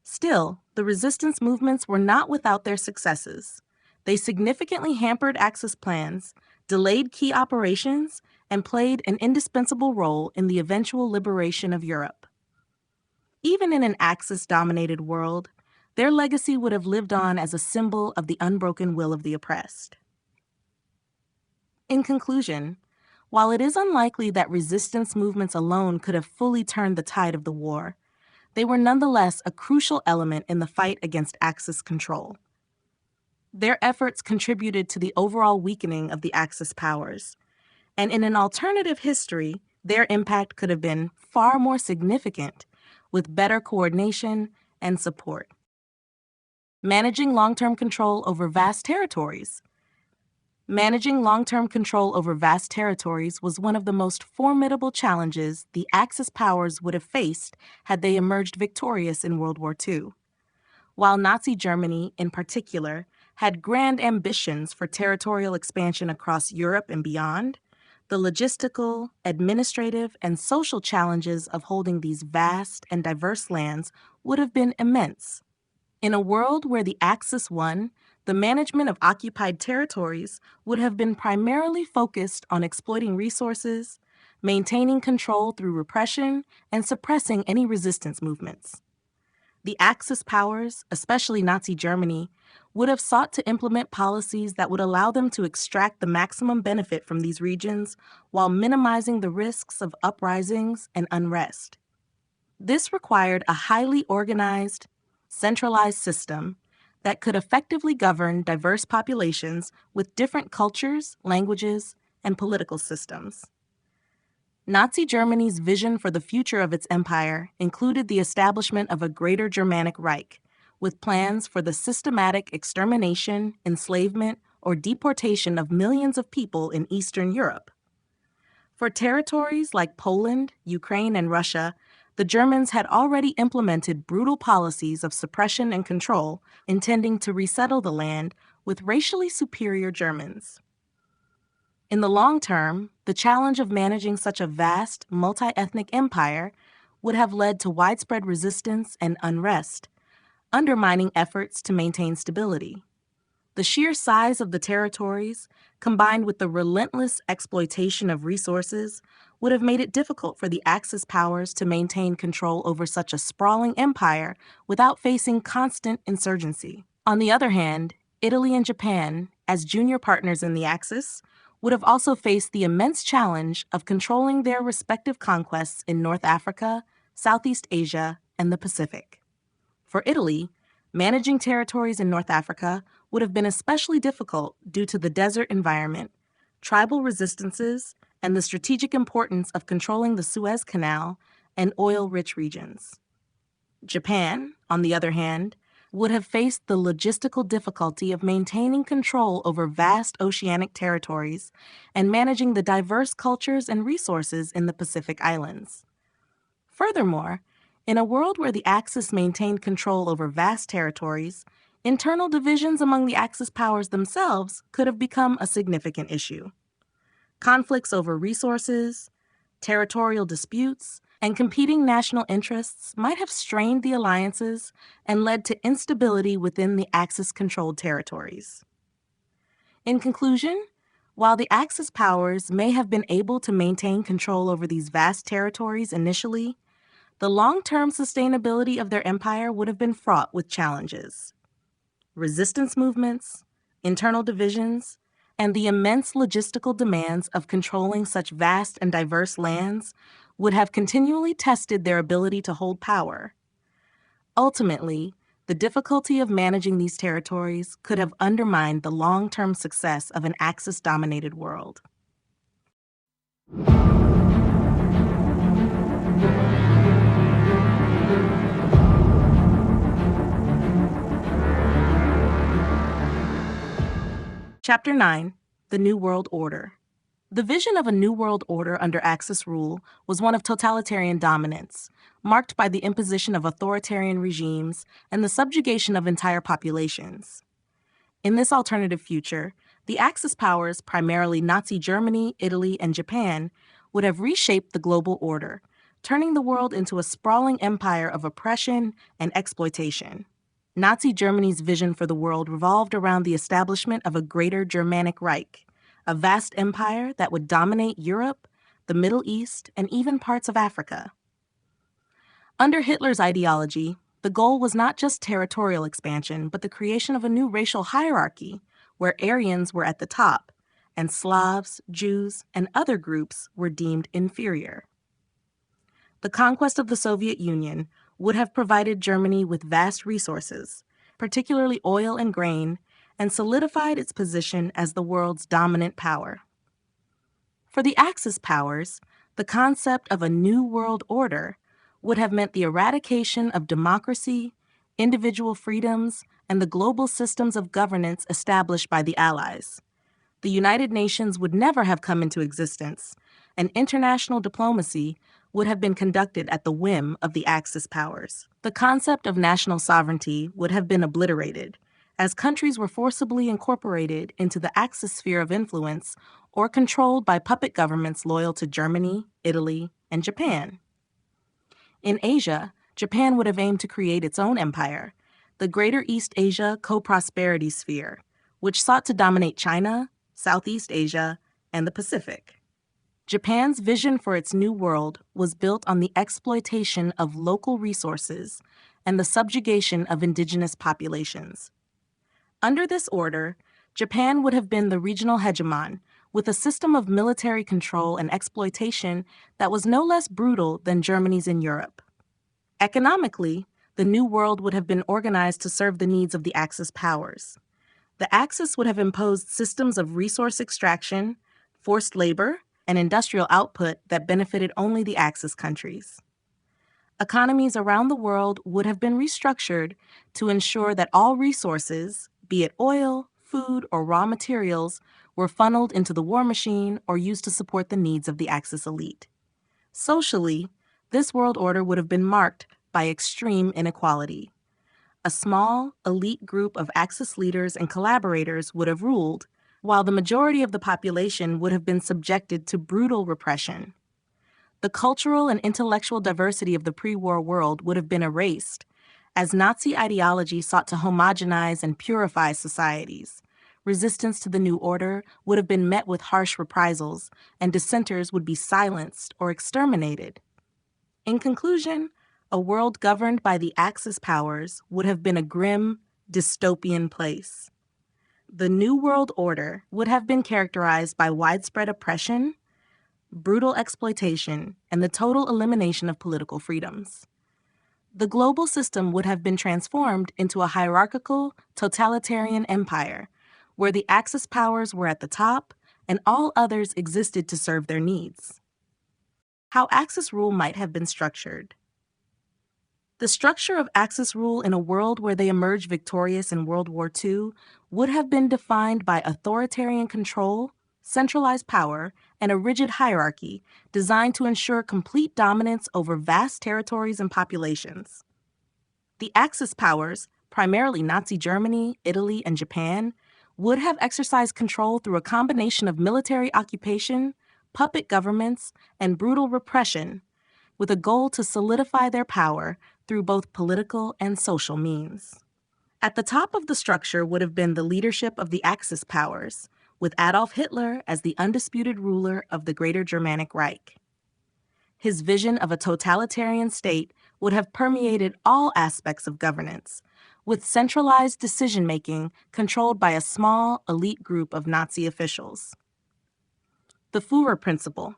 Still, the resistance movements were not without their successes. They significantly hampered Axis plans, delayed key operations, and played an indispensable role in the eventual liberation of Europe. Even in an Axis-dominated world, their legacy would have lived on as a symbol of the unbroken will of the oppressed. In conclusion, while it is unlikely that resistance movements alone could have fully turned the tide of the war, they were nonetheless a crucial element in the fight against Axis control. Their efforts contributed to the overall weakening of the Axis powers, and in an alternative history, their impact could have been far more significant with better coordination and support. Managing long-term control over vast territories. Managing long-term control over vast territories was one of the most formidable challenges the Axis powers would have faced had they emerged victorious in World War II. While Nazi Germany, in particular, had grand ambitions for territorial expansion across Europe and beyond, the logistical, administrative, and social challenges of holding these vast and diverse lands would have been immense. In a world where the Axis won, the management of occupied territories would have been primarily focused on exploiting resources, maintaining control through repression, and suppressing any resistance movements. The Axis powers, especially Nazi Germany, would have sought to implement policies that would allow them to extract the maximum benefit from these regions while minimizing the risks of uprisings and unrest. This required a highly organized, centralized system that could effectively govern diverse populations with different cultures, languages, and political systems. Nazi Germany's vision for the future of its empire included the establishment of a Greater Germanic Reich, with plans for the systematic extermination, enslavement, or deportation of millions of people in Eastern Europe. For territories like Poland, Ukraine, and Russia, the Germans had already implemented brutal policies of suppression and control, intending to resettle the land with racially superior Germans. In the long term, the challenge of managing such a vast, multi-ethnic empire would have led to widespread resistance and unrest, undermining efforts to maintain stability. The sheer size of the territories, combined with the relentless exploitation of resources, would have made it difficult for the Axis powers to maintain control over such a sprawling empire without facing constant insurgency. On the other hand, Italy and Japan, as junior partners in the Axis, would have also faced the immense challenge of controlling their respective conquests in North Africa, Southeast Asia, and the Pacific. For Italy, managing territories in North Africa would have been especially difficult due to the desert environment, tribal resistances, and the strategic importance of controlling the Suez Canal and oil-rich regions. Japan, on the other hand, would have faced the logistical difficulty of maintaining control over vast oceanic territories and managing the diverse cultures and resources in the Pacific Islands. Furthermore, in a world where the Axis maintained control over vast territories, internal divisions among the Axis powers themselves could have become a significant issue. Conflicts over resources, territorial disputes, and competing national interests might have strained the alliances and led to instability within the Axis-controlled territories. In conclusion, while the Axis powers may have been able to maintain control over these vast territories initially, the long-term sustainability of their empire would have been fraught with challenges. Resistance movements, internal divisions, and the immense logistical demands of controlling such vast and diverse lands would have continually tested their ability to hold power. Ultimately, the difficulty of managing these territories could have undermined the long-term success of an Axis-dominated world. Chapter 9, The New World Order. The vision of a new world order under Axis rule was one of totalitarian dominance, marked by the imposition of authoritarian regimes and the subjugation of entire populations. In this alternative future, the Axis powers, primarily Nazi Germany, Italy, and Japan, would have reshaped the global order, turning the world into a sprawling empire of oppression and exploitation. Nazi Germany's vision for the world revolved around the establishment of a greater Germanic Reich, a vast empire that would dominate Europe, the Middle East, and even parts of Africa. Under Hitler's ideology, the goal was not just territorial expansion, but the creation of a new racial hierarchy where Aryans were at the top and Slavs, Jews, and other groups were deemed inferior. The conquest of the Soviet Union would have provided Germany with vast resources, particularly oil and grain, and solidified its position as the world's dominant power. For the Axis powers, the concept of a new world order would have meant the eradication of democracy, individual freedoms, and the global systems of governance established by the Allies. The United Nations would never have come into existence, and international diplomacy would have been conducted at the whim of the Axis powers. The concept of national sovereignty would have been obliterated, as countries were forcibly incorporated into the Axis sphere of influence or controlled by puppet governments loyal to Germany, Italy, and Japan. In Asia, Japan would have aimed to create its own empire, the Greater East Asia Co-Prosperity Sphere, which sought to dominate China, Southeast Asia, and the Pacific. Japan's vision for its new world was built on the exploitation of local resources and the subjugation of indigenous populations. Under this order, Japan would have been the regional hegemon, with a system of military control and exploitation that was no less brutal than Germany's in Europe. Economically, the New World would have been organized to serve the needs of the Axis powers. The Axis would have imposed systems of resource extraction, forced labor, and industrial output that benefited only the Axis countries. Economies around the world would have been restructured to ensure that all resources, be it oil, food, or raw materials, were funneled into the war machine or used to support the needs of the Axis elite. Socially, this world order would have been marked by extreme inequality. A small, elite group of Axis leaders and collaborators would have ruled, while the majority of the population would have been subjected to brutal repression. The cultural and intellectual diversity of the pre-war world would have been erased, as Nazi ideology sought to homogenize and purify societies. Resistance to the new order would have been met with harsh reprisals, and dissenters would be silenced or exterminated. In conclusion, a world governed by the Axis powers would have been a grim, dystopian place. The New World Order would have been characterized by widespread oppression, brutal exploitation, and the total elimination of political freedoms. The global system would have been transformed into a hierarchical, totalitarian empire, where the Axis powers were at the top and all others existed to serve their needs. How Axis rule might have been structured. The structure of Axis rule in a world where they emerged victorious in World War II would have been defined by authoritarian control, centralized power, and a rigid hierarchy designed to ensure complete dominance over vast territories and populations. The Axis powers, primarily Nazi Germany, Italy, and Japan, would have exercised control through a combination of military occupation, puppet governments, and brutal repression, with a goal to solidify their power through both political and social means. At the top of the structure would have been the leadership of the Axis powers, with Adolf Hitler as the undisputed ruler of the Greater Germanic Reich. His vision of a totalitarian state would have permeated all aspects of governance, with centralized decision-making controlled by a small, elite group of Nazi officials. The Führer principle,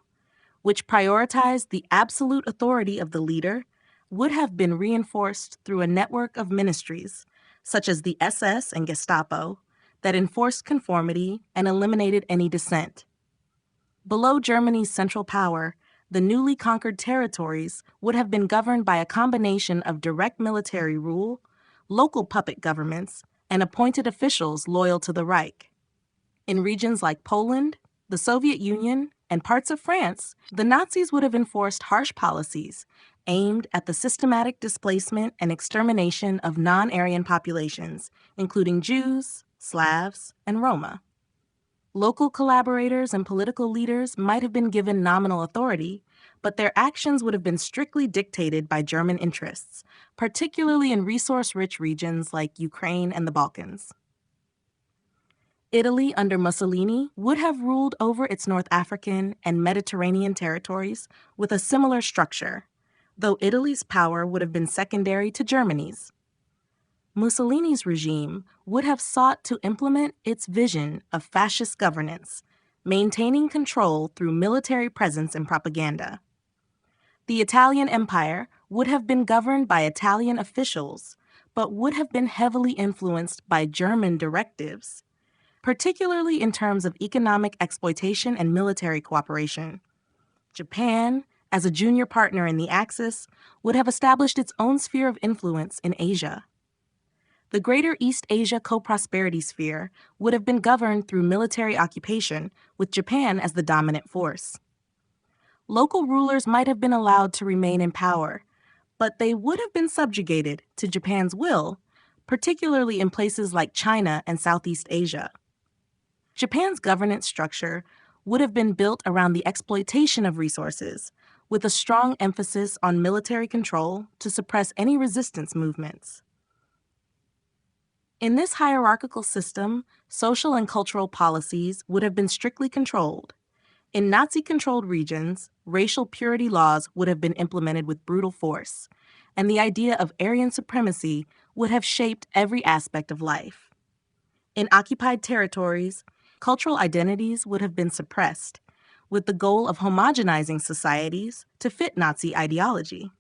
which prioritized the absolute authority of the leader, would have been reinforced through a network of ministries, such as the SS and Gestapo, that enforced conformity and eliminated any dissent. Below Germany's central power, the newly conquered territories would have been governed by a combination of direct military rule, local puppet governments, and appointed officials loyal to the Reich. In regions like Poland, the Soviet Union, and parts of France, the Nazis would have enforced harsh policies aimed at the systematic displacement and extermination of non-Aryan populations, including Jews, Slavs, and Roma. Local collaborators and political leaders might have been given nominal authority, but their actions would have been strictly dictated by German interests, particularly in resource-rich regions like Ukraine and the Balkans. Italy under Mussolini would have ruled over its North African and Mediterranean territories with a similar structure, though Italy's power would have been secondary to Germany's. Mussolini's regime would have sought to implement its vision of fascist governance, maintaining control through military presence and propaganda. The Italian Empire would have been governed by Italian officials, but would have been heavily influenced by German directives, particularly in terms of economic exploitation and military cooperation. Japan, as a junior partner in the Axis, would have established its own sphere of influence in Asia. The Greater East Asia Co-Prosperity Sphere would have been governed through military occupation, with Japan as the dominant force. Local rulers might have been allowed to remain in power, but they would have been subjugated to Japan's will, particularly in places like China and Southeast Asia. Japan's governance structure would have been built around the exploitation of resources, with a strong emphasis on military control to suppress any resistance movements. In this hierarchical system, social and cultural policies would have been strictly controlled. In Nazi-controlled regions, racial purity laws would have been implemented with brutal force, and the idea of Aryan supremacy would have shaped every aspect of life. In occupied territories, cultural identities would have been suppressed, with the goal of homogenizing societies to fit Nazi ideology.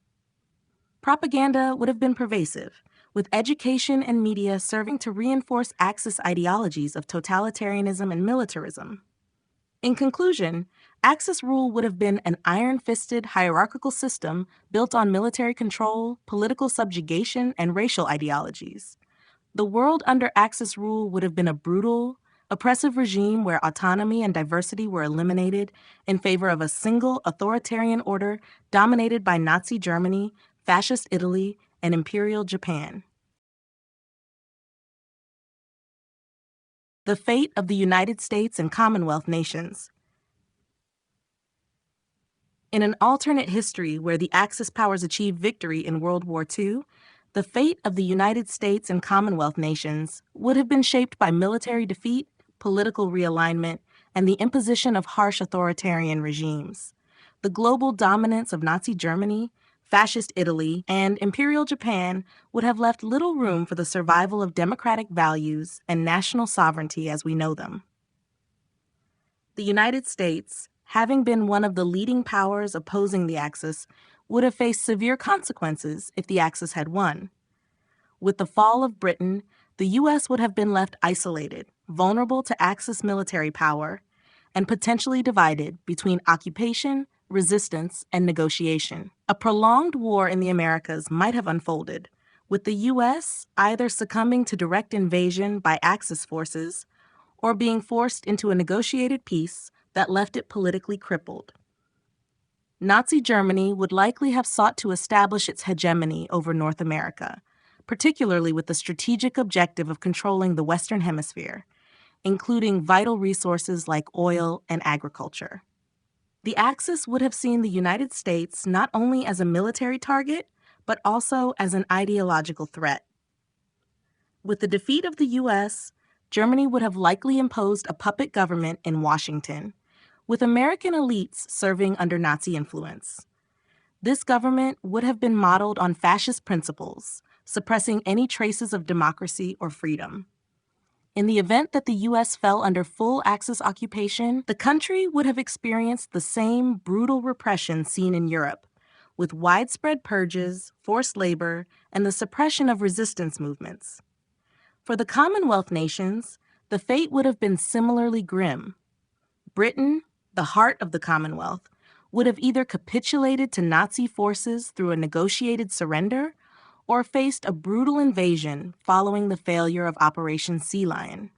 Propaganda would have been pervasive, with education and media serving to reinforce Axis ideologies of totalitarianism and militarism. In conclusion, Axis rule would have been an iron-fisted hierarchical system built on military control, political subjugation, and racial ideologies. The world under Axis rule would have been a brutal, oppressive regime where autonomy and diversity were eliminated in favor of a single authoritarian order dominated by Nazi Germany, Fascist Italy, and Imperial Japan. The fate of the United States and Commonwealth nations. In an alternate history where the Axis powers achieved victory in World War II, the fate of the United States and Commonwealth nations would have been shaped by military defeat, political realignment, and the imposition of harsh authoritarian regimes. The global dominance of Nazi Germany, Fascist Italy, and Imperial Japan would have left little room for the survival of democratic values and national sovereignty as we know them. The United States, having been one of the leading powers opposing the Axis, would have faced severe consequences if the Axis had won. With the fall of Britain, the U.S. would have been left isolated, vulnerable to Axis military power, and potentially divided between occupation, resistance, and negotiation. A prolonged war in the Americas might have unfolded, with the U.S. either succumbing to direct invasion by Axis forces or being forced into a negotiated peace that left it politically crippled. Nazi Germany would likely have sought to establish its hegemony over North America, particularly with the strategic objective of controlling the Western Hemisphere, including vital resources like oil and agriculture. The Axis would have seen the United States not only as a military target, but also as an ideological threat. With the defeat of the U.S., Germany would have likely imposed a puppet government in Washington, with American elites serving under Nazi influence. This government would have been modeled on fascist principles, suppressing any traces of democracy or freedom. In the event that the U.S. fell under full Axis occupation, the country would have experienced the same brutal repression seen in Europe, with widespread purges, forced labor, and the suppression of resistance movements. For the Commonwealth nations, the fate would have been similarly grim. Britain, the heart of the Commonwealth, would have either capitulated to Nazi forces through a negotiated surrender or faced a brutal invasion following the failure of Operation Sea Lion.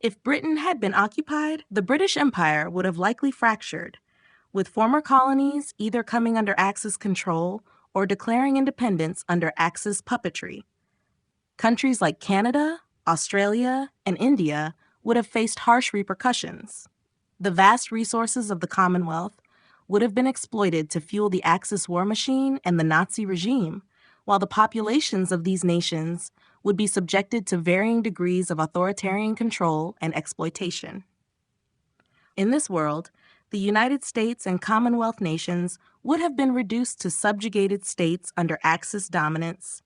If Britain had been occupied, the British Empire would have likely fractured, with former colonies either coming under Axis control or declaring independence under Axis puppetry. Countries like Canada, Australia, and India would have faced harsh repercussions. The vast resources of the Commonwealth would have been exploited to fuel the Axis war machine and the Nazi regime, while the populations of these nations would be subjected to varying degrees of authoritarian control and exploitation. In this world, the United States and Commonwealth nations would have been reduced to subjugated states under Axis dominance,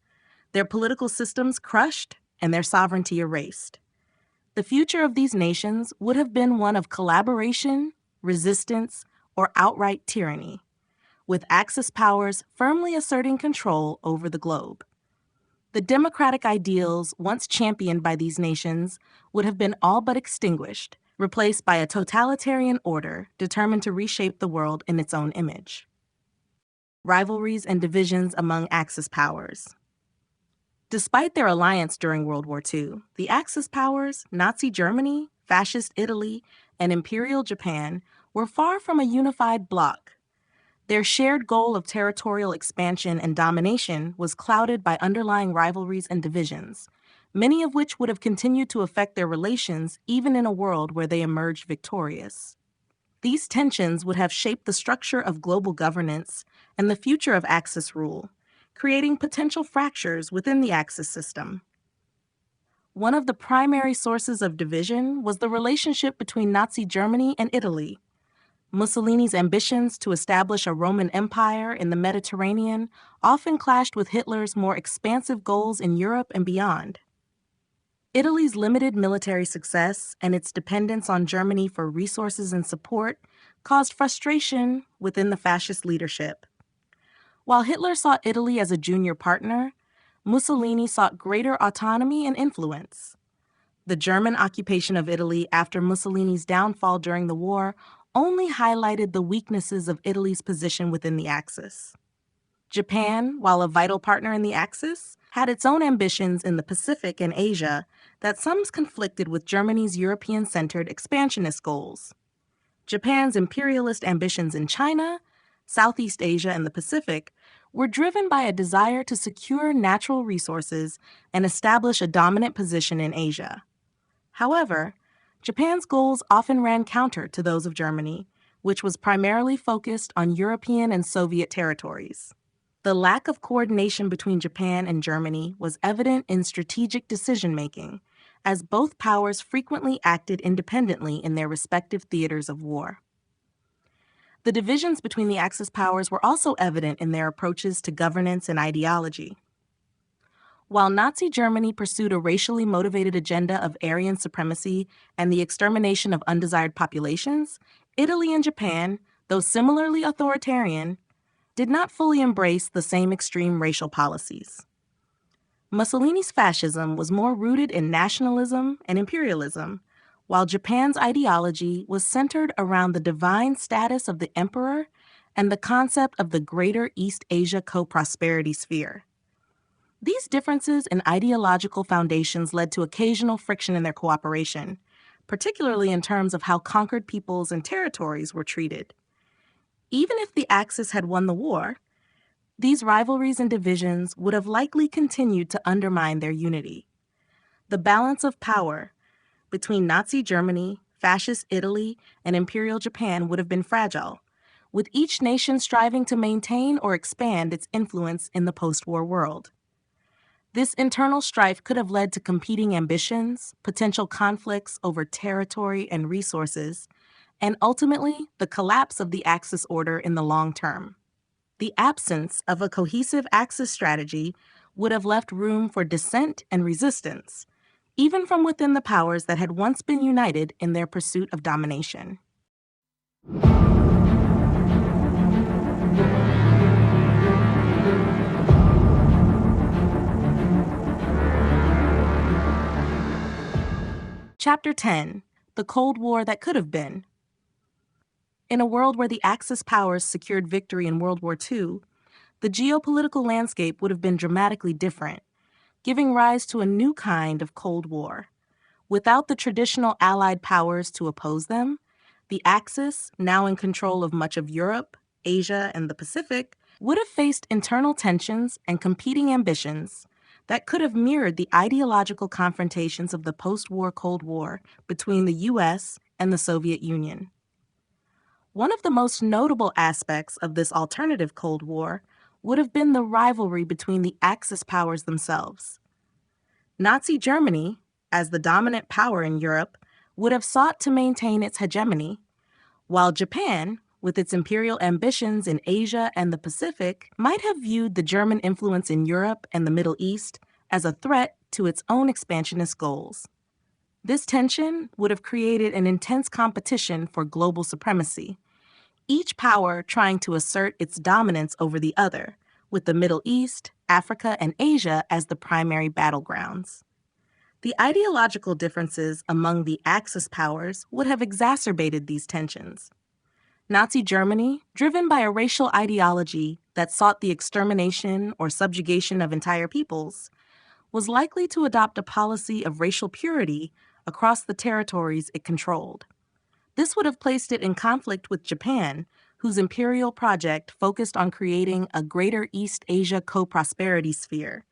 their political systems crushed, and their sovereignty erased. The future of these nations would have been one of collaboration, resistance, or outright tyranny, with Axis powers firmly asserting control over the globe. The democratic ideals once championed by these nations would have been all but extinguished, replaced by a totalitarian order determined to reshape the world in its own image. Rivalries and divisions among Axis powers. Despite their alliance during World War II, the Axis powers, Nazi Germany, Fascist Italy, and Imperial Japan, were far from a unified bloc. Their shared goal of territorial expansion and domination was clouded by underlying rivalries and divisions, many of which would have continued to affect their relations even in a world where they emerged victorious. These tensions would have shaped the structure of global governance and the future of Axis rule, creating potential fractures within the Axis system. One of the primary sources of division was the relationship between Nazi Germany and Italy. Mussolini's ambitions to establish a Roman Empire in the Mediterranean often clashed with Hitler's more expansive goals in Europe and beyond. Italy's limited military success and its dependence on Germany for resources and support caused frustration within the fascist leadership. While Hitler saw Italy as a junior partner, Mussolini sought greater autonomy and influence. The German occupation of Italy after Mussolini's downfall during the war only highlighted the weaknesses of Italy's position within the Axis. Japan, while a vital partner in the Axis, had its own ambitions in the Pacific and Asia that some conflicted with Germany's European-centered expansionist goals. Japan's imperialist ambitions in China, Southeast Asia, and the Pacific were driven by a desire to secure natural resources and establish a dominant position in Asia. However, Japan's goals often ran counter to those of Germany, which was primarily focused on European and Soviet territories. The lack of coordination between Japan and Germany was evident in strategic decision-making, as both powers frequently acted independently in their respective theaters of war. The divisions between the Axis powers were also evident in their approaches to governance and ideology. While Nazi Germany pursued a racially motivated agenda of Aryan supremacy and the extermination of undesired populations, Italy and Japan, though similarly authoritarian, did not fully embrace the same extreme racial policies. Mussolini's fascism was more rooted in nationalism and imperialism, while Japan's ideology was centered around the divine status of the emperor and the concept of the Greater East Asia Co-Prosperity Sphere. These differences in ideological foundations led to occasional friction in their cooperation, particularly in terms of how conquered peoples and territories were treated. Even if the Axis had won the war, these rivalries and divisions would have likely continued to undermine their unity. The balance of power between Nazi Germany, Fascist Italy, and Imperial Japan would have been fragile, with each nation striving to maintain or expand its influence in the post-war world. This internal strife could have led to competing ambitions, potential conflicts over territory and resources, and ultimately the collapse of the Axis order in the long term. The absence of a cohesive Axis strategy would have left room for dissent and resistance, even from within the powers that had once been united in their pursuit of domination. Chapter 10: The Cold War That Could Have Been. In a world where the Axis powers secured victory in World War II, the geopolitical landscape would have been dramatically different, giving rise to a new kind of Cold War. Without the traditional Allied powers to oppose them, the Axis, now in control of much of Europe, Asia, and the Pacific, would have faced internal tensions and competing ambitions that could have mirrored the ideological confrontations of the post-war Cold War between the U.S. and the Soviet Union. One of the most notable aspects of this alternative Cold War would have been the rivalry between the Axis powers themselves. Nazi Germany, as the dominant power in Europe, would have sought to maintain its hegemony, while Japan, with its imperial ambitions in Asia and the Pacific, might have viewed the German influence in Europe and the Middle East as a threat to its own expansionist goals. This tension would have created an intense competition for global supremacy, each power trying to assert its dominance over the other, with the Middle East, Africa, and Asia as the primary battlegrounds. The ideological differences among the Axis powers would have exacerbated these tensions. Nazi Germany, driven by a racial ideology that sought the extermination or subjugation of entire peoples, was likely to adopt a policy of racial purity across the territories it controlled. This would have placed it in conflict with Japan, whose imperial project focused on creating a greater East Asia co-prosperity sphere,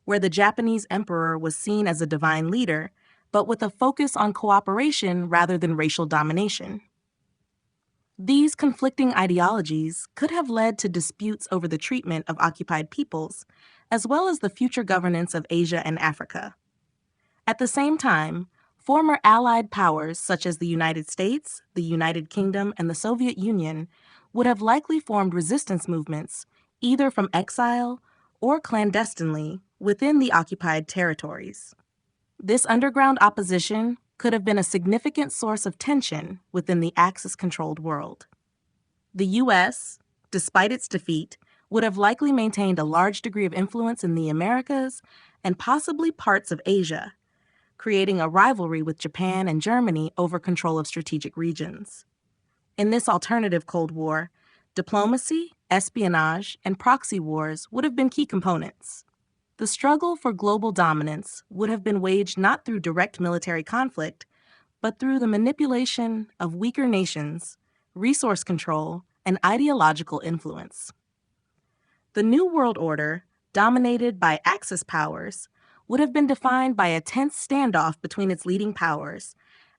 where the Japanese emperor was seen as a divine leader, but with a focus on cooperation rather than racial domination. These conflicting ideologies could have led to disputes over the treatment of occupied peoples, as well as the future governance of Asia and Africa. At the same time, former Allied powers such as the United States, the United Kingdom, and the Soviet Union would have likely formed resistance movements, either from exile or clandestinely, within the occupied territories. This underground opposition could have been a significant source of tension within the Axis-controlled world. The U.S., despite its defeat, would have likely maintained a large degree of influence in the Americas and possibly parts of Asia, creating a rivalry with Japan and Germany over control of strategic regions. In this alternative Cold War, diplomacy, espionage, and proxy wars would have been key components. The struggle for global dominance would have been waged not through direct military conflict, but through the manipulation of weaker nations, resource control, and ideological influence. The New World Order, dominated by Axis powers, would have been defined by a tense standoff between its leading powers,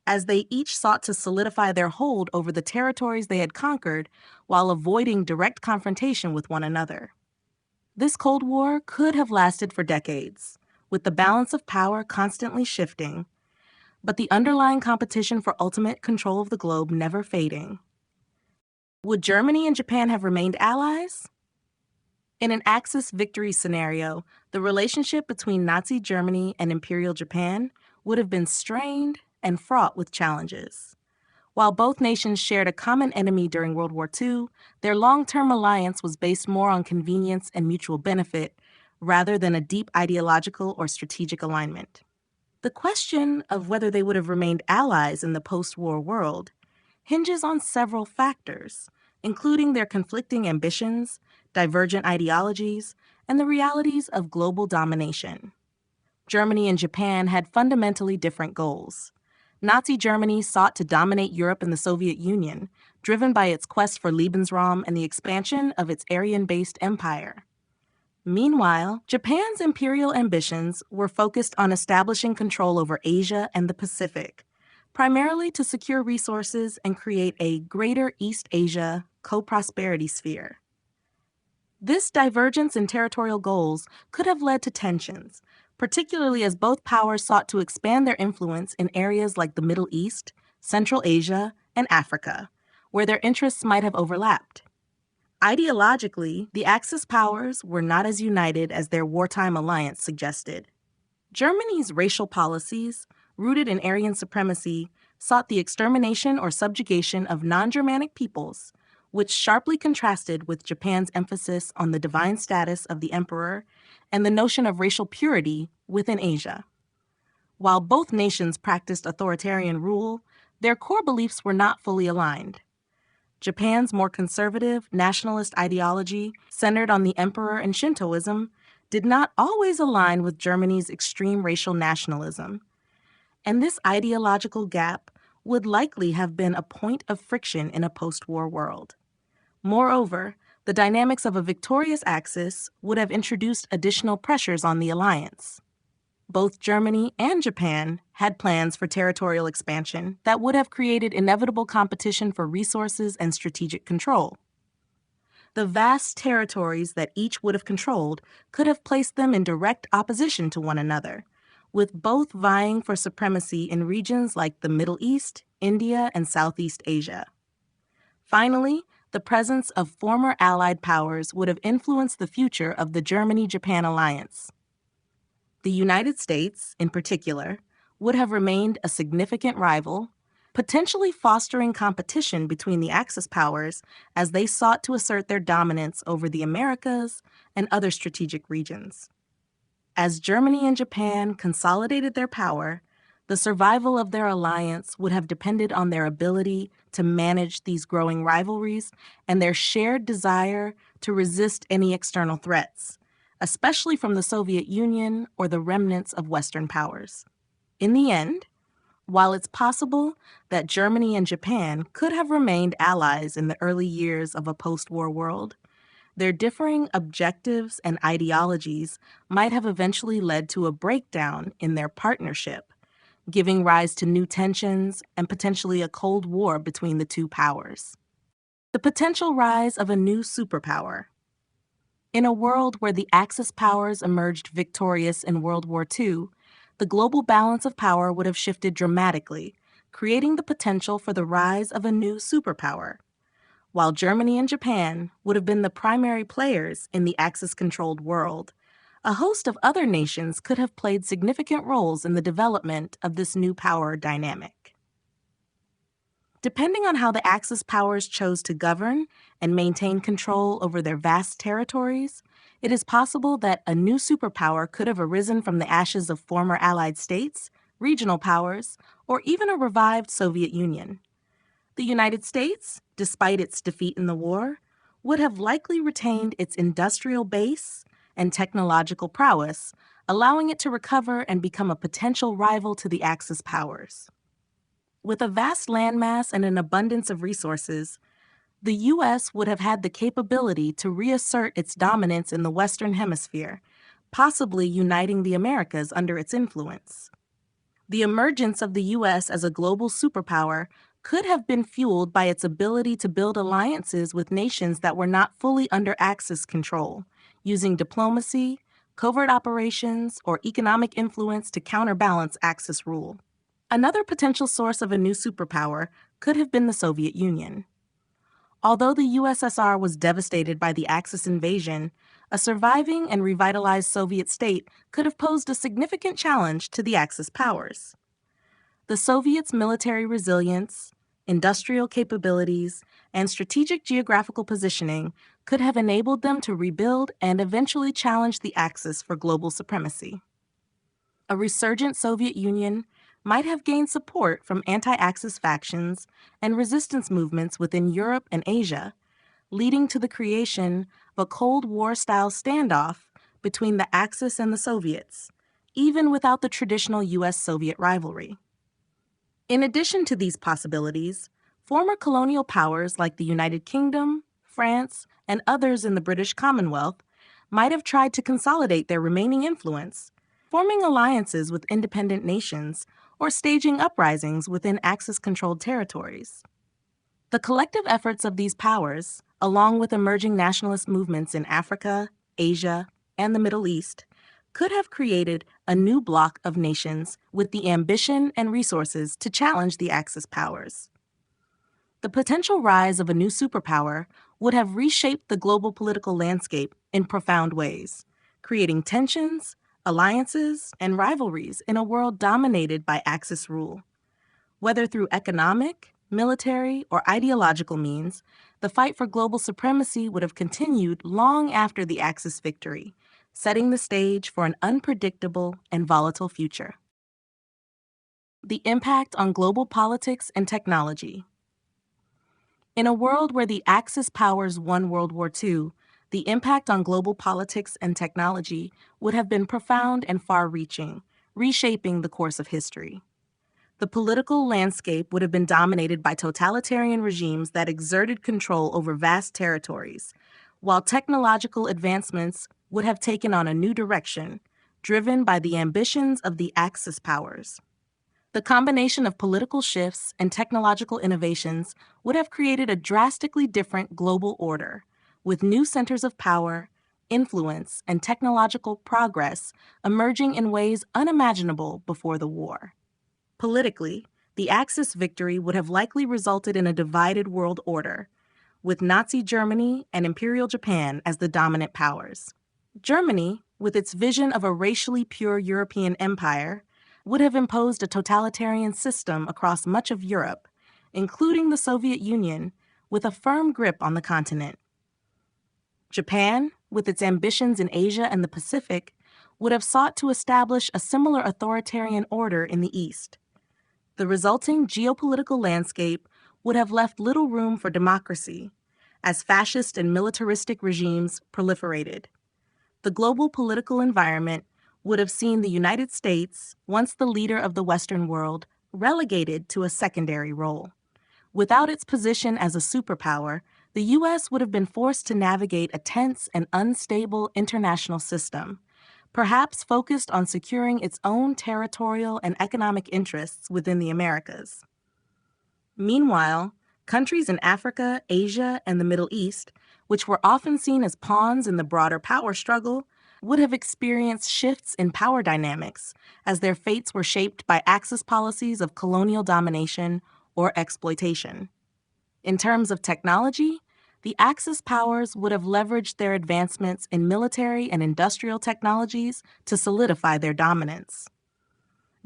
as they each sought to solidify their hold over the territories they had conquered while avoiding direct confrontation with one another. This Cold War could have lasted for decades, with the balance of power constantly shifting, but the underlying competition for ultimate control of the globe never fading. Would Germany and Japan have remained allies? In an Axis victory scenario, the relationship between Nazi Germany and Imperial Japan would have been strained and fraught with challenges. While both nations shared a common enemy during World War II, their long-term alliance was based more on convenience and mutual benefit rather than a deep ideological or strategic alignment. The question of whether they would have remained allies in the post-war world hinges on several factors, including their conflicting ambitions, divergent ideologies, and the realities of global domination. Germany and Japan had fundamentally different goals. Nazi Germany sought to dominate Europe and the Soviet Union, driven by its quest for Lebensraum and the expansion of its Aryan-based empire. Meanwhile, Japan's imperial ambitions were focused on establishing control over Asia and the Pacific, primarily to secure resources and create a greater East Asia co-prosperity sphere. This divergence in territorial goals could have led to tensions, particularly as both powers sought to expand their influence in areas like the Middle East, Central Asia, and Africa, where their interests might have overlapped. Ideologically, the Axis powers were not as united as their wartime alliance suggested. Germany's racial policies, rooted in Aryan supremacy, sought the extermination or subjugation of non-Germanic peoples, which sharply contrasted with Japan's emphasis on the divine status of the emperor and the notion of racial purity within Asia. While both nations practiced authoritarian rule, their core beliefs were not fully aligned. Japan's more conservative, nationalist ideology, centered on the emperor and Shintoism, did not always align with Germany's extreme racial nationalism. And this ideological gap would likely have been a point of friction in a post-war world. Moreover, the dynamics of a victorious Axis would have introduced additional pressures on the alliance. Both Germany and Japan had plans for territorial expansion that would have created inevitable competition for resources and strategic control. The vast territories that each would have controlled could have placed them in direct opposition to one another, with both vying for supremacy in regions like the Middle East, India, and Southeast Asia. Finally, the presence of former Allied powers would have influenced the future of the Germany-Japan alliance. The United States, in particular, would have remained a significant rival, potentially fostering competition between the Axis powers as they sought to assert their dominance over the Americas and other strategic regions. As Germany and Japan consolidated their power, the survival of their alliance would have depended on their ability to manage these growing rivalries and their shared desire to resist any external threats, especially from the Soviet Union or the remnants of Western powers. In the end, while it's possible that Germany and Japan could have remained allies in the early years of a post-war world, their differing objectives and ideologies might have eventually led to a breakdown in their partnership, giving rise to new tensions and potentially a Cold War between the two powers. The potential rise of a new superpower. In a world where the Axis powers emerged victorious in World War II, the global balance of power would have shifted dramatically, creating the potential for the rise of a new superpower. While Germany and Japan would have been the primary players in the Axis-controlled world, a host of other nations could have played significant roles in the development of this new power dynamic. Depending on how the Axis powers chose to govern and maintain control over their vast territories, it is possible that a new superpower could have arisen from the ashes of former Allied states, regional powers, or even a revived Soviet Union. The United States, despite its defeat in the war, would have likely retained its industrial base and technological prowess, allowing it to recover and become a potential rival to the Axis powers. With a vast landmass and an abundance of resources, the U.S. would have had the capability to reassert its dominance in the Western Hemisphere, possibly uniting the Americas under its influence. The emergence of the U.S. as a global superpower could have been fueled by its ability to build alliances with nations that were not fully under Axis control, using diplomacy, covert operations, or economic influence to counterbalance Axis rule. Another potential source of a new superpower could have been the Soviet Union. Although the USSR was devastated by the Axis invasion, a surviving and revitalized Soviet state could have posed a significant challenge to the Axis powers. The Soviets' military resilience, industrial capabilities, and strategic geographical positioning could have enabled them to rebuild and eventually challenge the Axis for global supremacy. A resurgent Soviet Union might have gained support from anti-Axis factions and resistance movements within Europe and Asia, leading to the creation of a Cold War-style standoff between the Axis and the Soviets, even without the traditional U.S.-Soviet rivalry. In addition to these possibilities, former colonial powers like the United Kingdom, France, and others in the British Commonwealth might have tried to consolidate their remaining influence, forming alliances with independent nations or staging uprisings within Axis-controlled territories. The collective efforts of these powers, along with emerging nationalist movements in Africa, Asia, and the Middle East, could have created a new bloc of nations with the ambition and resources to challenge the Axis powers. The potential rise of a new superpower would have reshaped the global political landscape in profound ways, creating tensions, alliances, and rivalries in a world dominated by Axis rule. Whether through economic, military, or ideological means, the fight for global supremacy would have continued long after the Axis victory, setting the stage for an unpredictable and volatile future. The impact on global politics and technology. In a world where the Axis powers won World War II, the impact on global politics and technology would have been profound and far-reaching, reshaping the course of history. The political landscape would have been dominated by totalitarian regimes that exerted control over vast territories, while technological advancements would have taken on a new direction, driven by the ambitions of the Axis powers. The combination of political shifts and technological innovations would have created a drastically different global order, with new centers of power, influence, and technological progress emerging in ways unimaginable before the war. Politically, the Axis victory would have likely resulted in a divided world order, with Nazi Germany and Imperial Japan as the dominant powers. Germany, with its vision of a racially pure European empire, would have imposed a totalitarian system across much of Europe, including the Soviet Union, with a firm grip on the continent. Japan, with its ambitions in Asia and the Pacific, would have sought to establish a similar authoritarian order in the East. The resulting geopolitical landscape would have left little room for democracy, as fascist and militaristic regimes proliferated. The global political environment would have seen the United States, once the leader of the Western world, relegated to a secondary role. Without its position as a superpower, the U.S. would have been forced to navigate a tense and unstable international system, perhaps focused on securing its own territorial and economic interests within the Americas. Meanwhile, countries in Africa, Asia, and the Middle East, which were often seen as pawns in the broader power struggle, would have experienced shifts in power dynamics as their fates were shaped by Axis policies of colonial domination or exploitation. In terms of technology, the Axis powers would have leveraged their advancements in military and industrial technologies to solidify their dominance.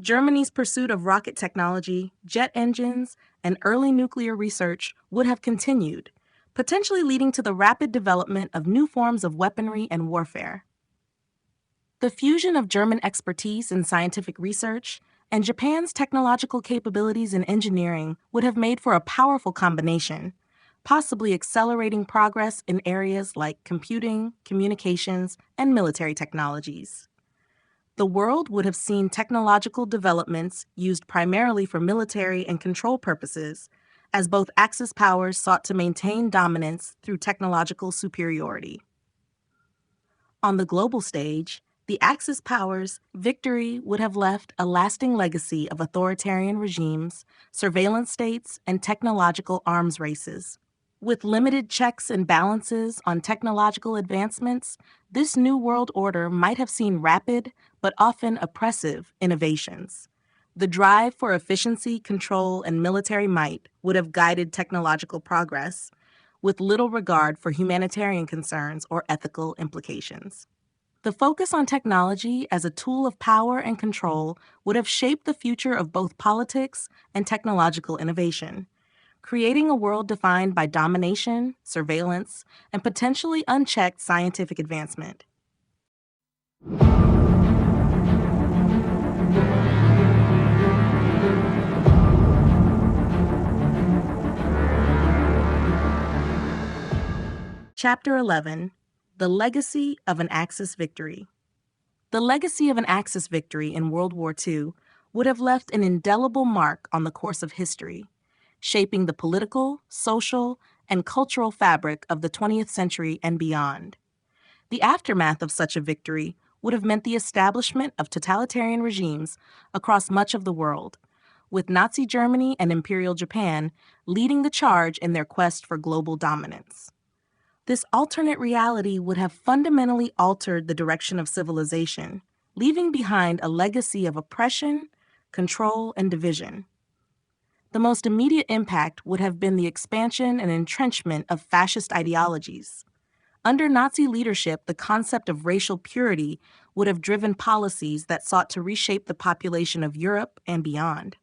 Germany's pursuit of rocket technology, jet engines, and early nuclear research would have continued, potentially leading to the rapid development of new forms of weaponry and warfare. The fusion of German expertise in scientific research and Japan's technological capabilities in engineering would have made for a powerful combination, possibly accelerating progress in areas like computing, communications, and military technologies. The world would have seen technological developments used primarily for military and control purposes, as both Axis powers sought to maintain dominance through technological superiority. On the global stage, the Axis powers' victory would have left a lasting legacy of authoritarian regimes, surveillance states, and technological arms races. With limited checks and balances on technological advancements, this new world order might have seen rapid, but often oppressive, innovations. The drive for efficiency, control, and military might would have guided technological progress, with little regard for humanitarian concerns or ethical implications. The focus on technology as a tool of power and control would have shaped the future of both politics and technological innovation, creating a world defined by domination, surveillance, and potentially unchecked scientific advancement. Chapter 11: The Legacy of an Axis Victory. The legacy of an Axis victory in World War II would have left an indelible mark on the course of history, shaping the political, social, and cultural fabric of the 20th century and beyond. The aftermath of such a victory would have meant the establishment of totalitarian regimes across much of the world, with Nazi Germany and Imperial Japan leading the charge in their quest for global dominance. This alternate reality would have fundamentally altered the direction of civilization, leaving behind a legacy of oppression, control, and division. The most immediate impact would have been the expansion and entrenchment of fascist ideologies. Under Nazi leadership, the concept of racial purity would have driven policies that sought to reshape the population of Europe and beyond.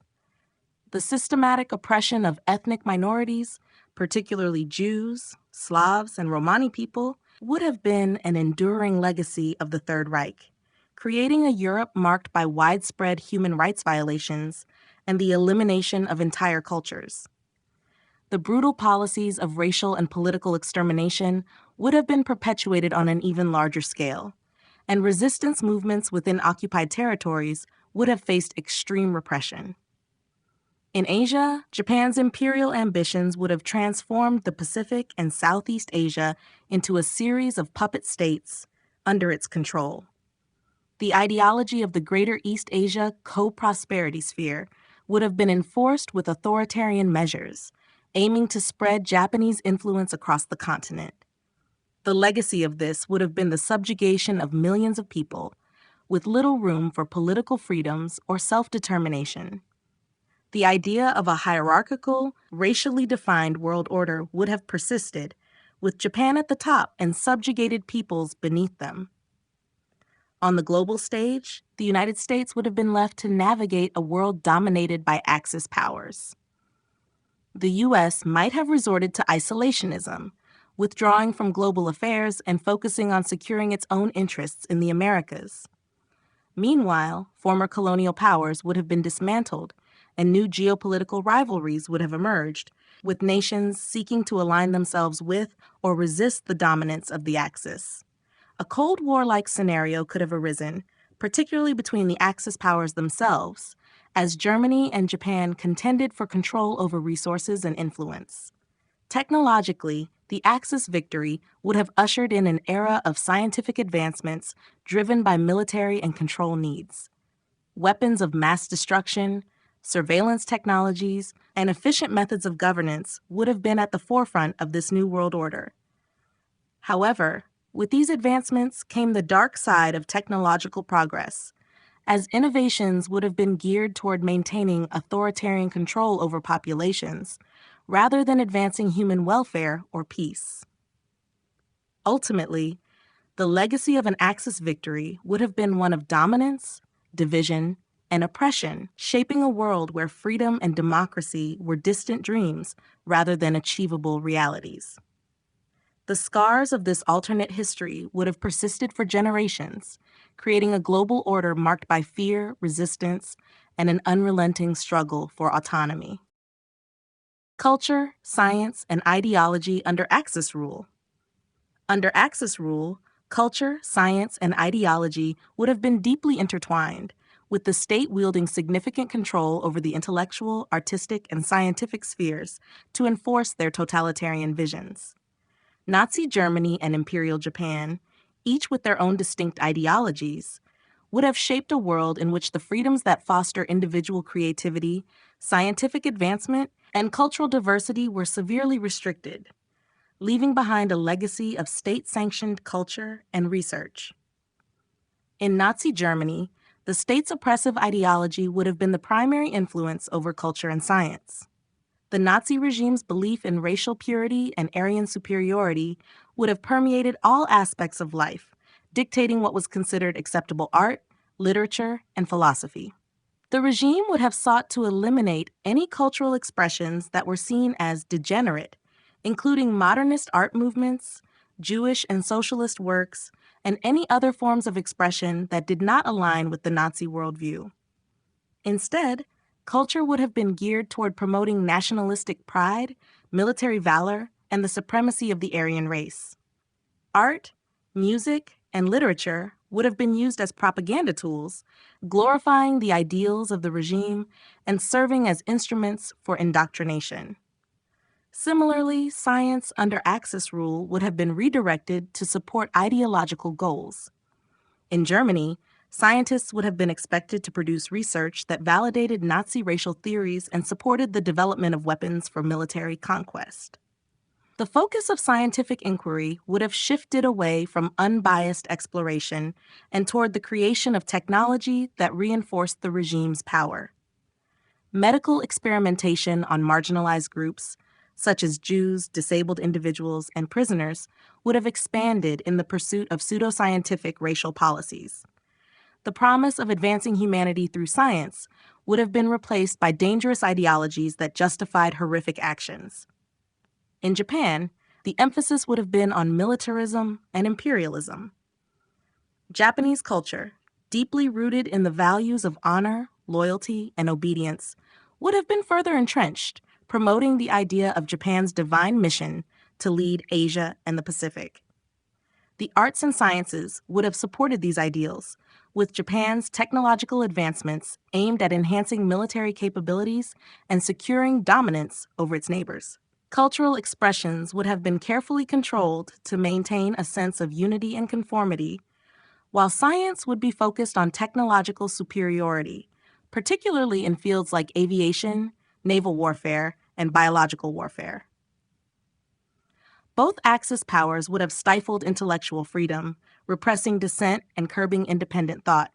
The systematic oppression of ethnic minorities, particularly Jews, Slavs, and Romani people, would have been an enduring legacy of the Third Reich, creating a Europe marked by widespread human rights violations and the elimination of entire cultures. The brutal policies of racial and political extermination would have been perpetuated on an even larger scale, and resistance movements within occupied territories would have faced extreme repression. In Asia, Japan's imperial ambitions would have transformed the Pacific and Southeast Asia into a series of puppet states under its control. The ideology of the Greater East Asia Co-Prosperity Sphere would have been enforced with authoritarian measures, aiming to spread Japanese influence across the continent. The legacy of this would have been the subjugation of millions of people, with little room for political freedoms or self-determination. The idea of a hierarchical, racially defined world order would have persisted, with Japan at the top and subjugated peoples beneath them. On the global stage, the United States would have been left to navigate a world dominated by Axis powers. The U.S. might have resorted to isolationism, withdrawing from global affairs and focusing on securing its own interests in the Americas. Meanwhile, former colonial powers would have been dismantled, and new geopolitical rivalries would have emerged, with nations seeking to align themselves with or resist the dominance of the Axis. A Cold War-like scenario could have arisen, particularly between the Axis powers themselves, as Germany and Japan contended for control over resources and influence. Technologically, the Axis victory would have ushered in an era of scientific advancements driven by military and control needs. Weapons of mass destruction, surveillance technologies, and efficient methods of governance would have been at the forefront of this new world order. However, with these advancements came the dark side of technological progress, as innovations would have been geared toward maintaining authoritarian control over populations, rather than advancing human welfare or peace. Ultimately, the legacy of an Axis victory would have been one of dominance, division, and oppression, shaping a world where freedom and democracy were distant dreams rather than achievable realities. The scars of this alternate history would have persisted for generations, creating a global order marked by fear, resistance, and an unrelenting struggle for autonomy. Culture, science, and ideology under Axis rule. Under Axis rule, culture, science, and ideology would have been deeply intertwined, with the state wielding significant control over the intellectual, artistic, and scientific spheres to enforce their totalitarian visions. Nazi Germany and Imperial Japan, each with their own distinct ideologies, would have shaped a world in which the freedoms that foster individual creativity, scientific advancement, and cultural diversity were severely restricted, leaving behind a legacy of state-sanctioned culture and research. In Nazi Germany, the state's oppressive ideology would have been the primary influence over culture and science. The Nazi regime's belief in racial purity and Aryan superiority would have permeated all aspects of life, dictating what was considered acceptable art, literature, and philosophy. The regime would have sought to eliminate any cultural expressions that were seen as degenerate, including modernist art movements, Jewish and socialist works, and any other forms of expression that did not align with the Nazi worldview. Instead, culture would have been geared toward promoting nationalistic pride, military valor, and the supremacy of the Aryan race. Art, music, and literature would have been used as propaganda tools, glorifying the ideals of the regime and serving as instruments for indoctrination. Similarly, science under Axis rule would have been redirected to support ideological goals. In Germany, scientists would have been expected to produce research that validated Nazi racial theories and supported the development of weapons for military conquest. The focus of scientific inquiry would have shifted away from unbiased exploration and toward the creation of technology that reinforced the regime's power. Medical experimentation on marginalized groups, such as Jews, disabled individuals, and prisoners, would have expanded in the pursuit of pseudoscientific racial policies. The promise of advancing humanity through science would have been replaced by dangerous ideologies that justified horrific actions. In Japan, the emphasis would have been on militarism and imperialism. Japanese culture, deeply rooted in the values of honor, loyalty, and obedience, would have been further entrenched, promoting the idea of Japan's divine mission to lead Asia and the Pacific. The arts and sciences would have supported these ideals, with Japan's technological advancements aimed at enhancing military capabilities and securing dominance over its neighbors. Cultural expressions would have been carefully controlled to maintain a sense of unity and conformity, while science would be focused on technological superiority, particularly in fields like aviation, naval warfare, and biological warfare. Both Axis powers would have stifled intellectual freedom, repressing dissent and curbing independent thought.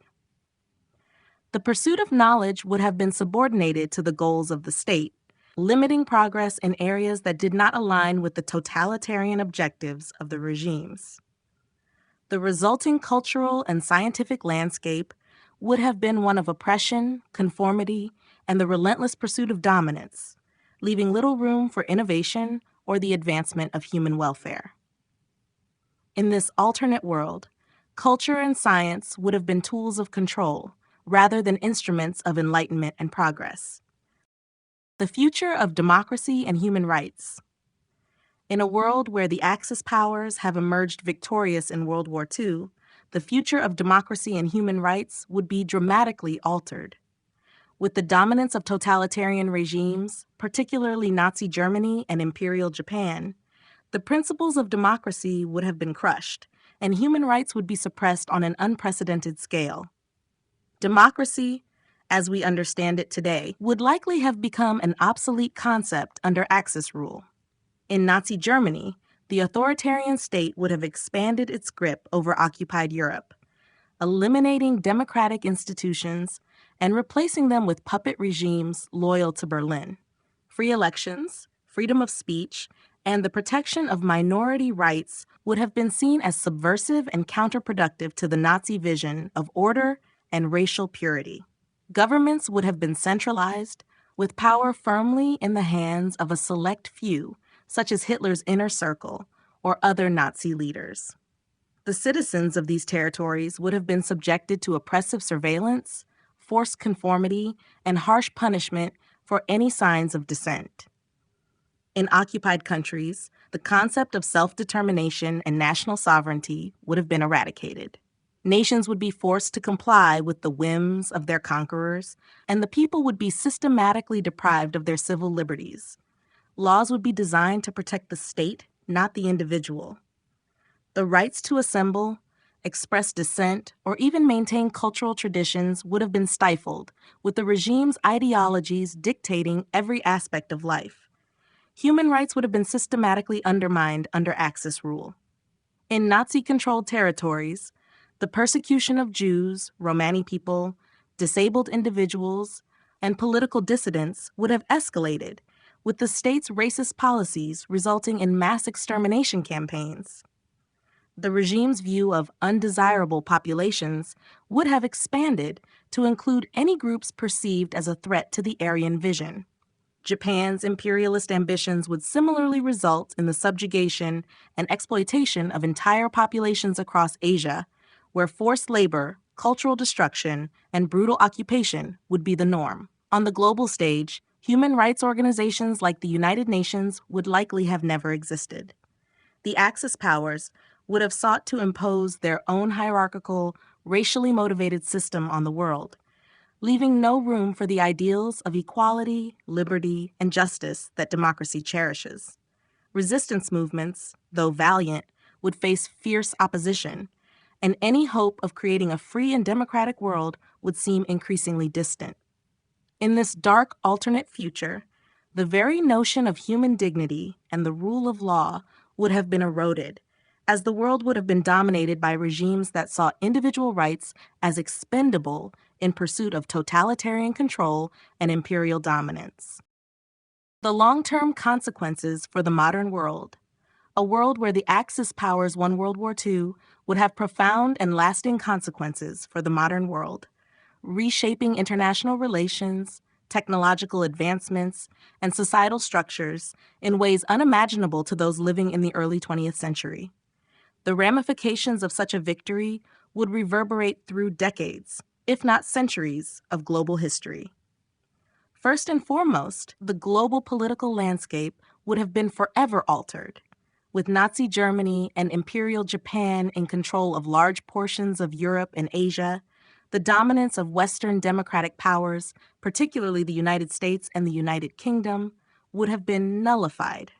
The pursuit of knowledge would have been subordinated to the goals of the state, limiting progress in areas that did not align with the totalitarian objectives of the regimes. The resulting cultural and scientific landscape would have been one of oppression, conformity, and the relentless pursuit of dominance, leaving little room for innovation or the advancement of human welfare. In this alternate world, culture and science would have been tools of control rather than instruments of enlightenment and progress. The future of democracy and human rights. In a world where the Axis powers have emerged victorious in World War II, the future of democracy and human rights would be dramatically altered. With the dominance of totalitarian regimes, particularly Nazi Germany and Imperial Japan, the principles of democracy would have been crushed, and human rights would be suppressed on an unprecedented scale. Democracy, as we understand it today, would likely have become an obsolete concept under Axis rule. In Nazi Germany, the authoritarian state would have expanded its grip over occupied Europe, eliminating democratic institutions and replacing them with puppet regimes loyal to Berlin. Free elections, freedom of speech, and the protection of minority rights would have been seen as subversive and counterproductive to the Nazi vision of order and racial purity. Governments would have been centralized, with power firmly in the hands of a select few, such as Hitler's inner circle or other Nazi leaders. The citizens of these territories would have been subjected to oppressive surveillance, forced conformity, and harsh punishment for any signs of dissent. In occupied countries, the concept of self-determination and national sovereignty would have been eradicated. Nations would be forced to comply with the whims of their conquerors, and the people would be systematically deprived of their civil liberties. Laws would be designed to protect the state, not the individual. The rights to assemble, express dissent, or even maintain cultural traditions would have been stifled, with the regime's ideologies dictating every aspect of life. Human rights would have been systematically undermined under Axis rule. In Nazi-controlled territories, the persecution of Jews, Romani people, disabled individuals, and political dissidents would have escalated, with the state's racist policies resulting in mass extermination campaigns. The regime's view of undesirable populations would have expanded to include any groups perceived as a threat to the Aryan vision. Japan's imperialist ambitions would similarly result in the subjugation and exploitation of entire populations across Asia, where forced labor, cultural destruction, and brutal occupation would be the norm. On the global stage, human rights organizations like the United Nations would likely have never existed. The Axis powers would have sought to impose their own hierarchical, racially motivated system on the world, leaving no room for the ideals of equality, liberty, and justice that democracy cherishes. Resistance movements, though valiant, would face fierce opposition, and any hope of creating a free and democratic world would seem increasingly distant. In this dark alternate future, the very notion of human dignity and the rule of law would have been eroded, as the world would have been dominated by regimes that saw individual rights as expendable in pursuit of totalitarian control and imperial dominance. The long-term consequences for the modern world, a world where the Axis powers won World War II, would have profound and lasting consequences for the modern world, reshaping international relations, technological advancements, and societal structures in ways unimaginable to those living in the early 20th century. The ramifications of such a victory would reverberate through decades, if not centuries, of global history. First and foremost, the global political landscape would have been forever altered. With Nazi Germany and Imperial Japan in control of large portions of Europe and Asia, the dominance of Western democratic powers, particularly the United States and the United Kingdom, would have been nullified.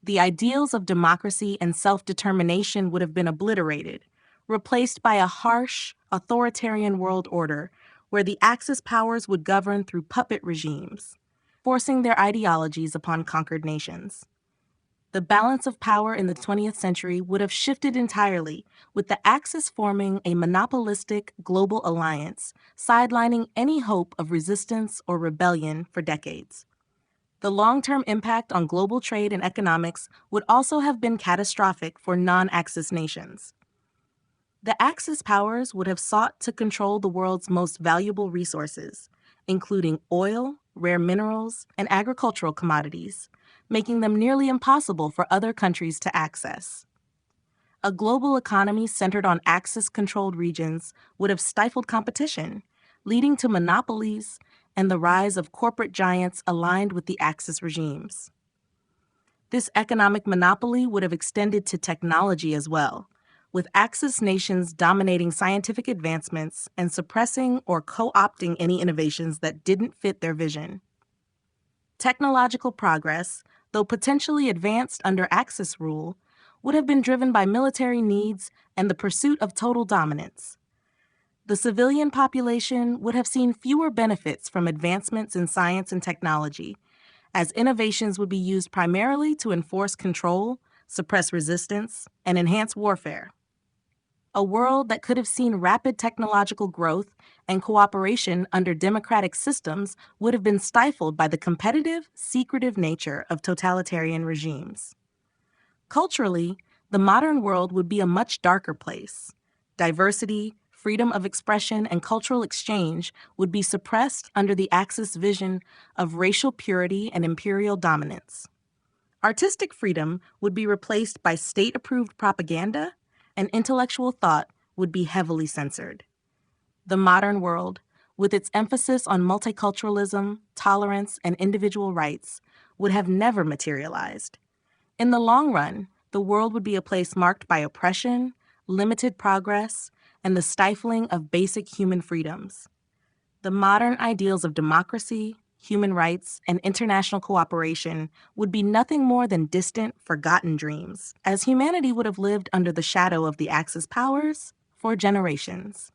The ideals of democracy and self-determination would have been obliterated, replaced by a harsh, authoritarian world order where the Axis powers would govern through puppet regimes, forcing their ideologies upon conquered nations. The balance of power in the 20th century would have shifted entirely, with the Axis forming a monopolistic global alliance, sidelining any hope of resistance or rebellion for decades. The long-term impact on global trade and economics would also have been catastrophic for non-Axis nations. The Axis powers would have sought to control the world's most valuable resources, including oil, rare minerals, and agricultural commodities, making them nearly impossible for other countries to access. A global economy centered on Axis-controlled regions would have stifled competition, leading to monopolies and the rise of corporate giants aligned with the Axis regimes. This economic monopoly would have extended to technology as well, with Axis nations dominating scientific advancements and suppressing or co-opting any innovations that didn't fit their vision. Technological progress, though potentially advanced under Axis rule, would have been driven by military needs and the pursuit of total dominance. The civilian population would have seen fewer benefits from advancements in science and technology, as innovations would be used primarily to enforce control, suppress resistance, and enhance warfare. A world that could have seen rapid technological growth and cooperation under democratic systems would have been stifled by the competitive, secretive nature of totalitarian regimes. Culturally, the modern world would be a much darker place. Diversity, freedom of expression, and cultural exchange would be suppressed under the Axis vision of racial purity and imperial dominance. Artistic freedom would be replaced by state-approved propaganda, and intellectual thought would be heavily censored. The modern world, with its emphasis on multiculturalism, tolerance, and individual rights, would have never materialized. In the long run, the world would be a place marked by oppression, limited progress, and the stifling of basic human freedoms. The modern ideals of democracy, human rights, and international cooperation would be nothing more than distant, forgotten dreams, as humanity would have lived under the shadow of the Axis powers for generations.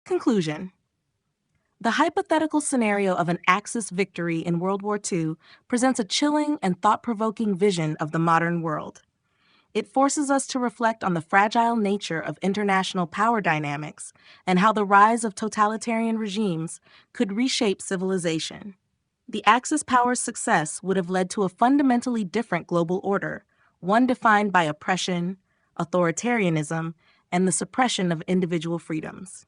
Conclusion. The hypothetical scenario of an Axis victory in World War II presents a chilling and thought-provoking vision of the modern world. It forces us to reflect on the fragile nature of international power dynamics and how the rise of totalitarian regimes could reshape civilization. The Axis powers' success would have led to a fundamentally different global order, one defined by oppression, authoritarianism, and the suppression of individual freedoms.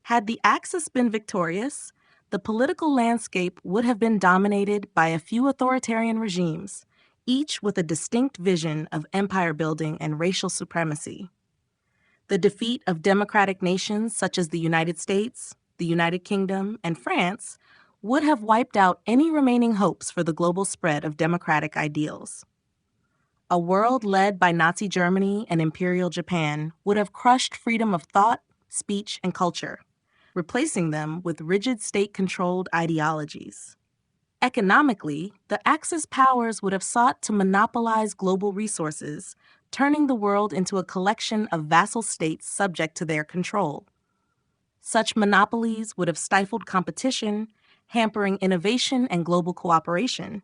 Had the Axis been victorious, the political landscape would have been dominated by a few authoritarian regimes, each with a distinct vision of empire building and racial supremacy. The defeat of democratic nations such as the United States, the United Kingdom, and France would have wiped out any remaining hopes for the global spread of democratic ideals. A world led by Nazi Germany and Imperial Japan would have crushed freedom of thought, speech, and culture, replacing them with rigid state-controlled ideologies. Economically, the Axis powers would have sought to monopolize global resources, turning the world into a collection of vassal states subject to their control. Such monopolies would have stifled competition, hampering innovation and global cooperation.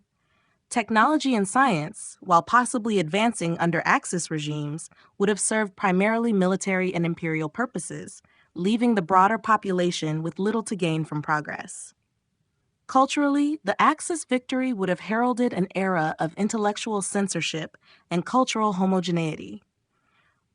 Technology and science, while possibly advancing under Axis regimes, would have served primarily military and imperial purposes, leaving the broader population with little to gain from progress. Culturally, the Axis victory would have heralded an era of intellectual censorship and cultural homogeneity.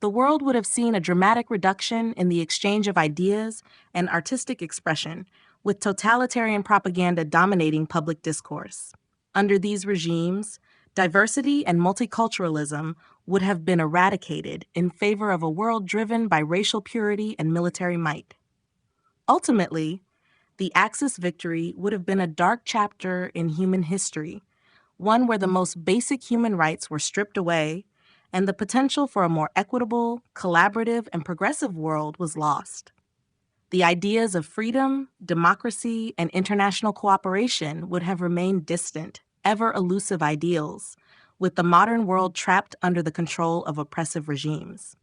The world would have seen a dramatic reduction in the exchange of ideas and artistic expression, with totalitarian propaganda dominating public discourse. Under these regimes, diversity and multiculturalism would have been eradicated in favor of a world driven by racial purity and military might. Ultimately, the Axis victory would have been a dark chapter in human history, one where the most basic human rights were stripped away and the potential for a more equitable, collaborative, and progressive world was lost. The ideas of freedom, democracy, and international cooperation would have remained distant, ever elusive ideals, with the modern world trapped under the control of oppressive regimes.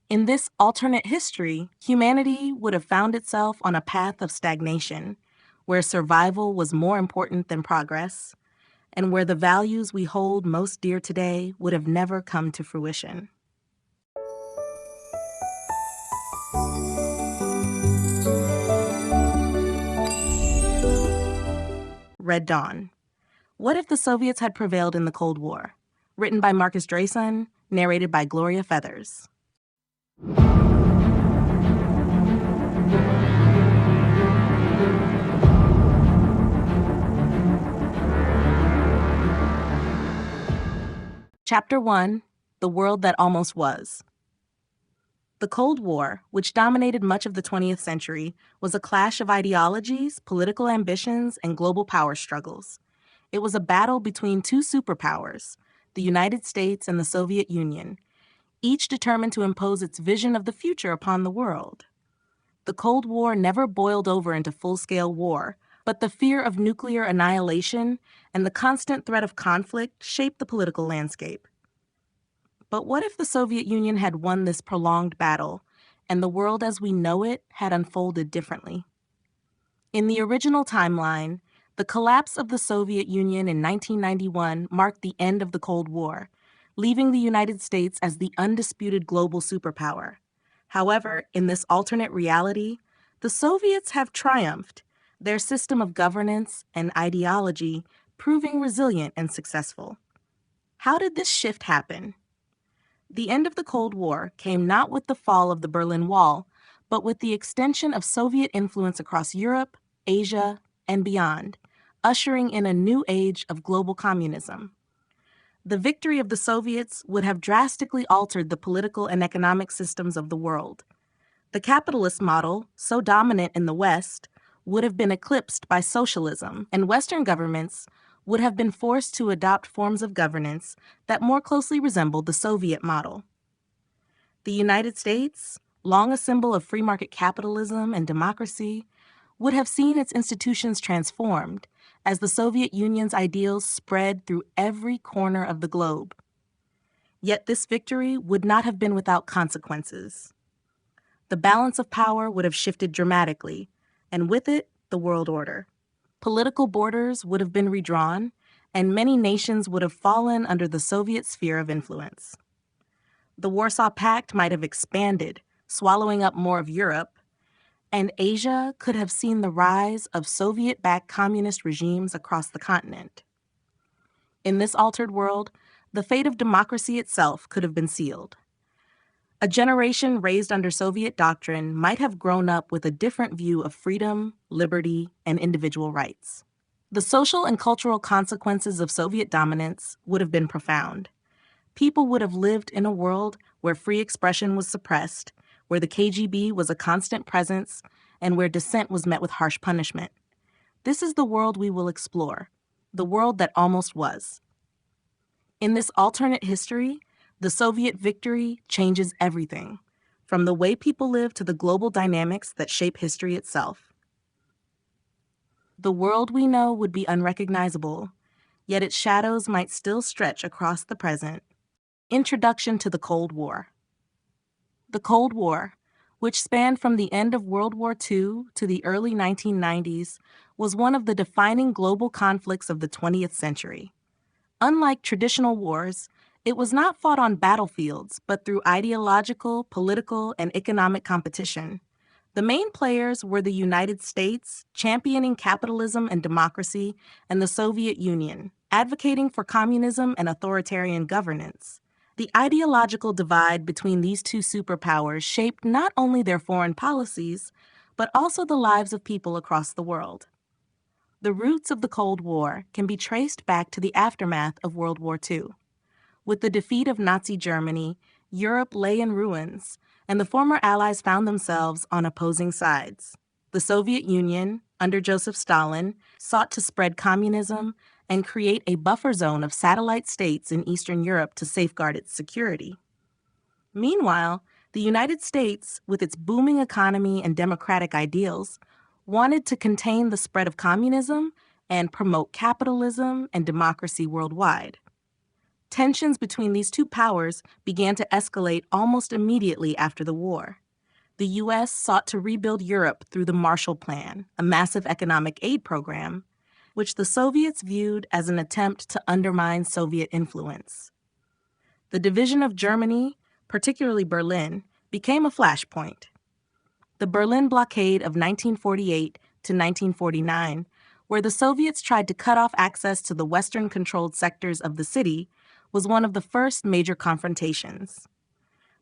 In this alternate history, humanity would have found itself on a path of stagnation, where survival was more important than progress, and where the values we hold most dear today would have never come to fruition. Red Dawn. What if the Soviets had prevailed in the Cold War? Written by Marcus Drayson, narrated by Gloria Feathers. Chapter 1: The World That Almost Was. The Cold War, which dominated much of the 20th century, was a clash of ideologies, political ambitions, and global power struggles. It was a battle between two superpowers, the United States and the Soviet Union, each determined to impose its vision of the future upon the world. The Cold War never boiled over into full-scale war, but the fear of nuclear annihilation and the constant threat of conflict shaped the political landscape. But what if the Soviet Union had won this prolonged battle, and the world as we know it had unfolded differently? In the original timeline, the collapse of the Soviet Union in 1991 marked the end of the Cold War, leaving the United States as the undisputed global superpower. However, in this alternate reality, the Soviets have triumphed, their system of governance and ideology proving resilient and successful. How did this shift happen? The end of the Cold War came not with the fall of the Berlin Wall, but with the extension of Soviet influence across Europe, Asia, and beyond, ushering in a new age of global communism. The victory of the Soviets would have drastically altered the political and economic systems of the world. The capitalist model, so dominant in the West, would have been eclipsed by socialism, and Western governments would have been forced to adopt forms of governance that more closely resembled the Soviet model. The United States, long a symbol of free market capitalism and democracy, would have seen its institutions transformed as the Soviet Union's ideals spread through every corner of the globe. Yet this victory would not have been without consequences. The balance of power would have shifted dramatically, and with it, the world order. Political borders would have been redrawn, and many nations would have fallen under the Soviet sphere of influence. The Warsaw Pact might have expanded, swallowing up more of Europe, and Asia could have seen the rise of Soviet-backed communist regimes across the continent. In this altered world, the fate of democracy itself could have been sealed. A generation raised under Soviet doctrine might have grown up with a different view of freedom, liberty, and individual rights. The social and cultural consequences of Soviet dominance would have been profound. People would have lived in a world where free expression was suppressed, where the KGB was a constant presence, and where dissent was met with harsh punishment. This is the world we will explore, the world that almost was. In this alternate history, the Soviet victory changes everything, from the way people live to the global dynamics that shape history itself. The world we know would be unrecognizable, yet its shadows might still stretch across the present. Introduction to the Cold War. The Cold War, which spanned from the end of World War II to the early 1990s, was one of the defining global conflicts of the 20th century. Unlike traditional wars, it was not fought on battlefields, but through ideological, political, and economic competition. The main players were the United States, championing capitalism and democracy, and the Soviet Union, advocating for communism and authoritarian governance. The ideological divide between these two superpowers shaped not only their foreign policies, but also the lives of people across the world. The roots of the Cold War can be traced back to the aftermath of World War II. With the defeat of Nazi Germany, Europe lay in ruins, and the former Allies found themselves on opposing sides. The Soviet Union, under Joseph Stalin, sought to spread communism and create a buffer zone of satellite states in Eastern Europe to safeguard its security. Meanwhile, The United States, with its booming economy and democratic ideals, wanted to contain the spread of communism and promote capitalism and democracy worldwide. Tensions between these two powers began to escalate almost immediately after the war. The U.S. sought to rebuild Europe through the Marshall Plan, a massive economic aid program, which the Soviets viewed as an attempt to undermine Soviet influence. The division of Germany, particularly Berlin, became a flashpoint. The Berlin blockade of 1948 to 1949, where the Soviets tried to cut off access to the Western-controlled sectors of the city, was one of the first major confrontations.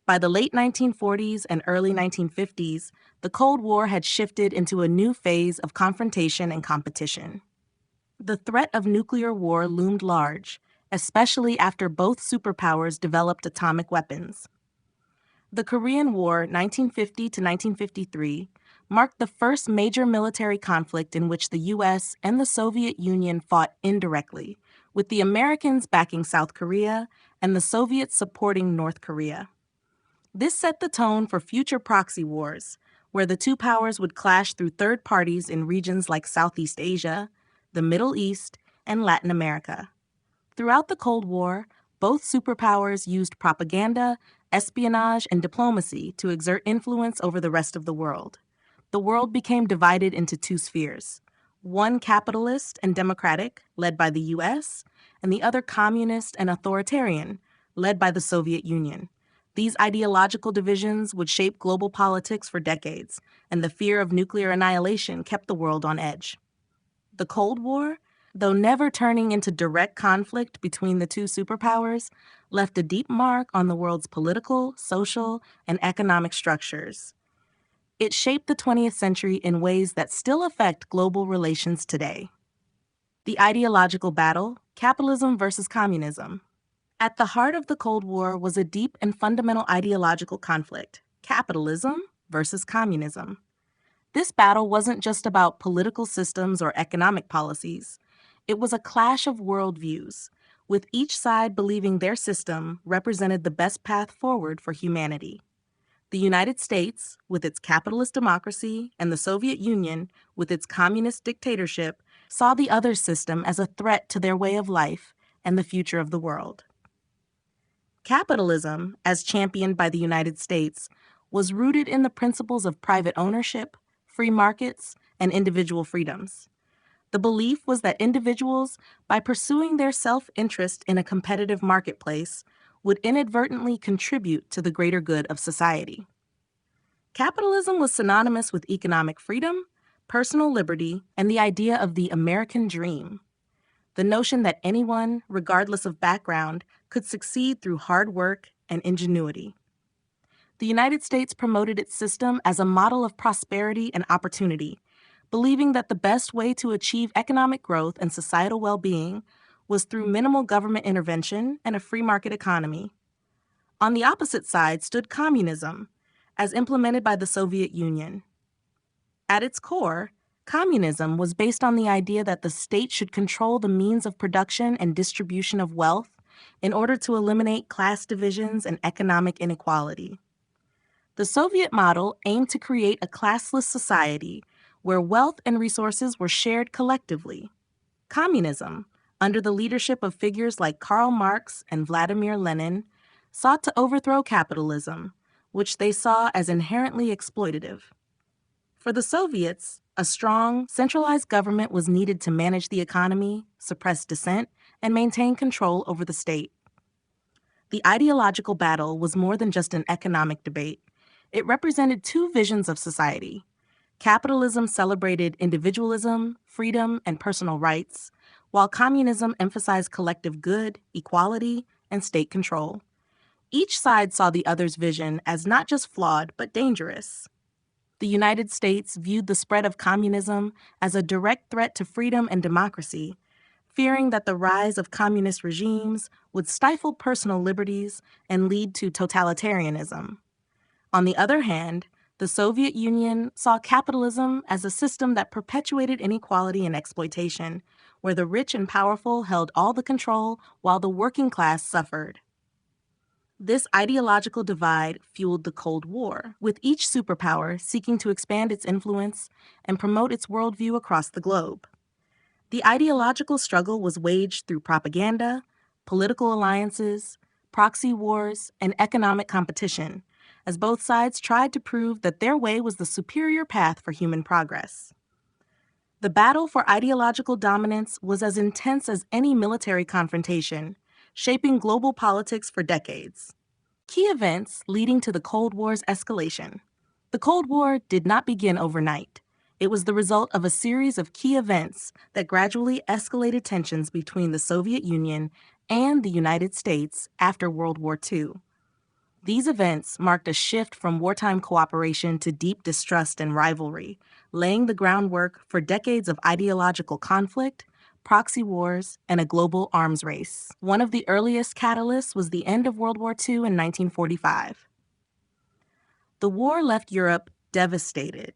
By the late 1940s and early 1950s, the Cold War had shifted into a new phase of confrontation and competition. The threat of nuclear war loomed large, especially after both superpowers developed atomic weapons. The Korean War, 1950 to 1953, marked the first major military conflict in which the U.S. and the Soviet Union fought indirectly, with the Americans backing South Korea and the Soviets supporting North Korea. This set the tone for future proxy wars, where the two powers would clash through third parties in regions like Southeast Asia, the Middle East, and Latin America. Throughout the Cold War, both superpowers used propaganda, espionage, and diplomacy to exert influence over the rest of the world. The world became divided into two spheres, one capitalist and democratic, led by the U.S., and the other communist and authoritarian, led by the Soviet Union. These ideological divisions would shape global politics for decades, and the fear of nuclear annihilation kept the world on edge. The Cold War, though never turning into direct conflict between the two superpowers, left a deep mark on the world's political, social, and economic structures. It shaped the 20th century in ways that still affect global relations today. The ideological battle, capitalism versus communism. At the heart of the Cold War was a deep and fundamental ideological conflict, capitalism versus communism. This battle wasn't just about political systems or economic policies. It was a clash of worldviews, with each side believing their system represented the best path forward for humanity. The United States, with its capitalist democracy, and the Soviet Union, with its communist dictatorship, saw the other system as a threat to their way of life and the future of the world. Capitalism, as championed by the United States, was rooted in the principles of private ownership, free markets, and individual freedoms. The belief was that individuals, by pursuing their self-interest in a competitive marketplace, would inadvertently contribute to the greater good of society. Capitalism was synonymous with economic freedom, personal liberty, and the idea of the American dream. The notion that anyone, regardless of background, could succeed through hard work and ingenuity. The United States promoted its system as a model of prosperity and opportunity, believing that the best way to achieve economic growth and societal well-being was through minimal government intervention and a free market economy. On the opposite side stood communism, as implemented by the Soviet Union. At its core, communism was based on the idea that the state should control the means of production and distribution of wealth in order to eliminate class divisions and economic inequality. The Soviet model aimed to create a classless society where wealth and resources were shared collectively. Communism, under the leadership of figures like Karl Marx and Vladimir Lenin, sought to overthrow capitalism, which they saw as inherently exploitative. For the Soviets, a strong, centralized government was needed to manage the economy, suppress dissent, and maintain control over the state. The ideological battle was more than just an economic debate. It represented two visions of society. Capitalism celebrated individualism, freedom, and personal rights, while communism emphasized collective good, equality, and state control. Each side saw the other's vision as not just flawed, but dangerous. The United States viewed the spread of communism as a direct threat to freedom and democracy, fearing that the rise of communist regimes would stifle personal liberties and lead to totalitarianism. On the other hand, the Soviet Union saw capitalism as a system that perpetuated inequality and exploitation, where the rich and powerful held all the control while the working class suffered. This ideological divide fueled the Cold War, with each superpower seeking to expand its influence and promote its worldview across the globe. The ideological struggle was waged through propaganda, political alliances, proxy wars, and economic competition, as both sides tried to prove that their way was the superior path for human progress. The battle for ideological dominance was as intense as any military confrontation, shaping global politics for decades. Key events leading to the Cold War's escalation. The Cold War did not begin overnight. It was the result of a series of key events that gradually escalated tensions between the Soviet Union and the United States after World War II. These events marked a shift from wartime cooperation to deep distrust and rivalry, laying the groundwork for decades of ideological conflict, proxy wars, and a global arms race. One of the earliest catalysts was the end of World War II in 1945. The war left Europe devastated,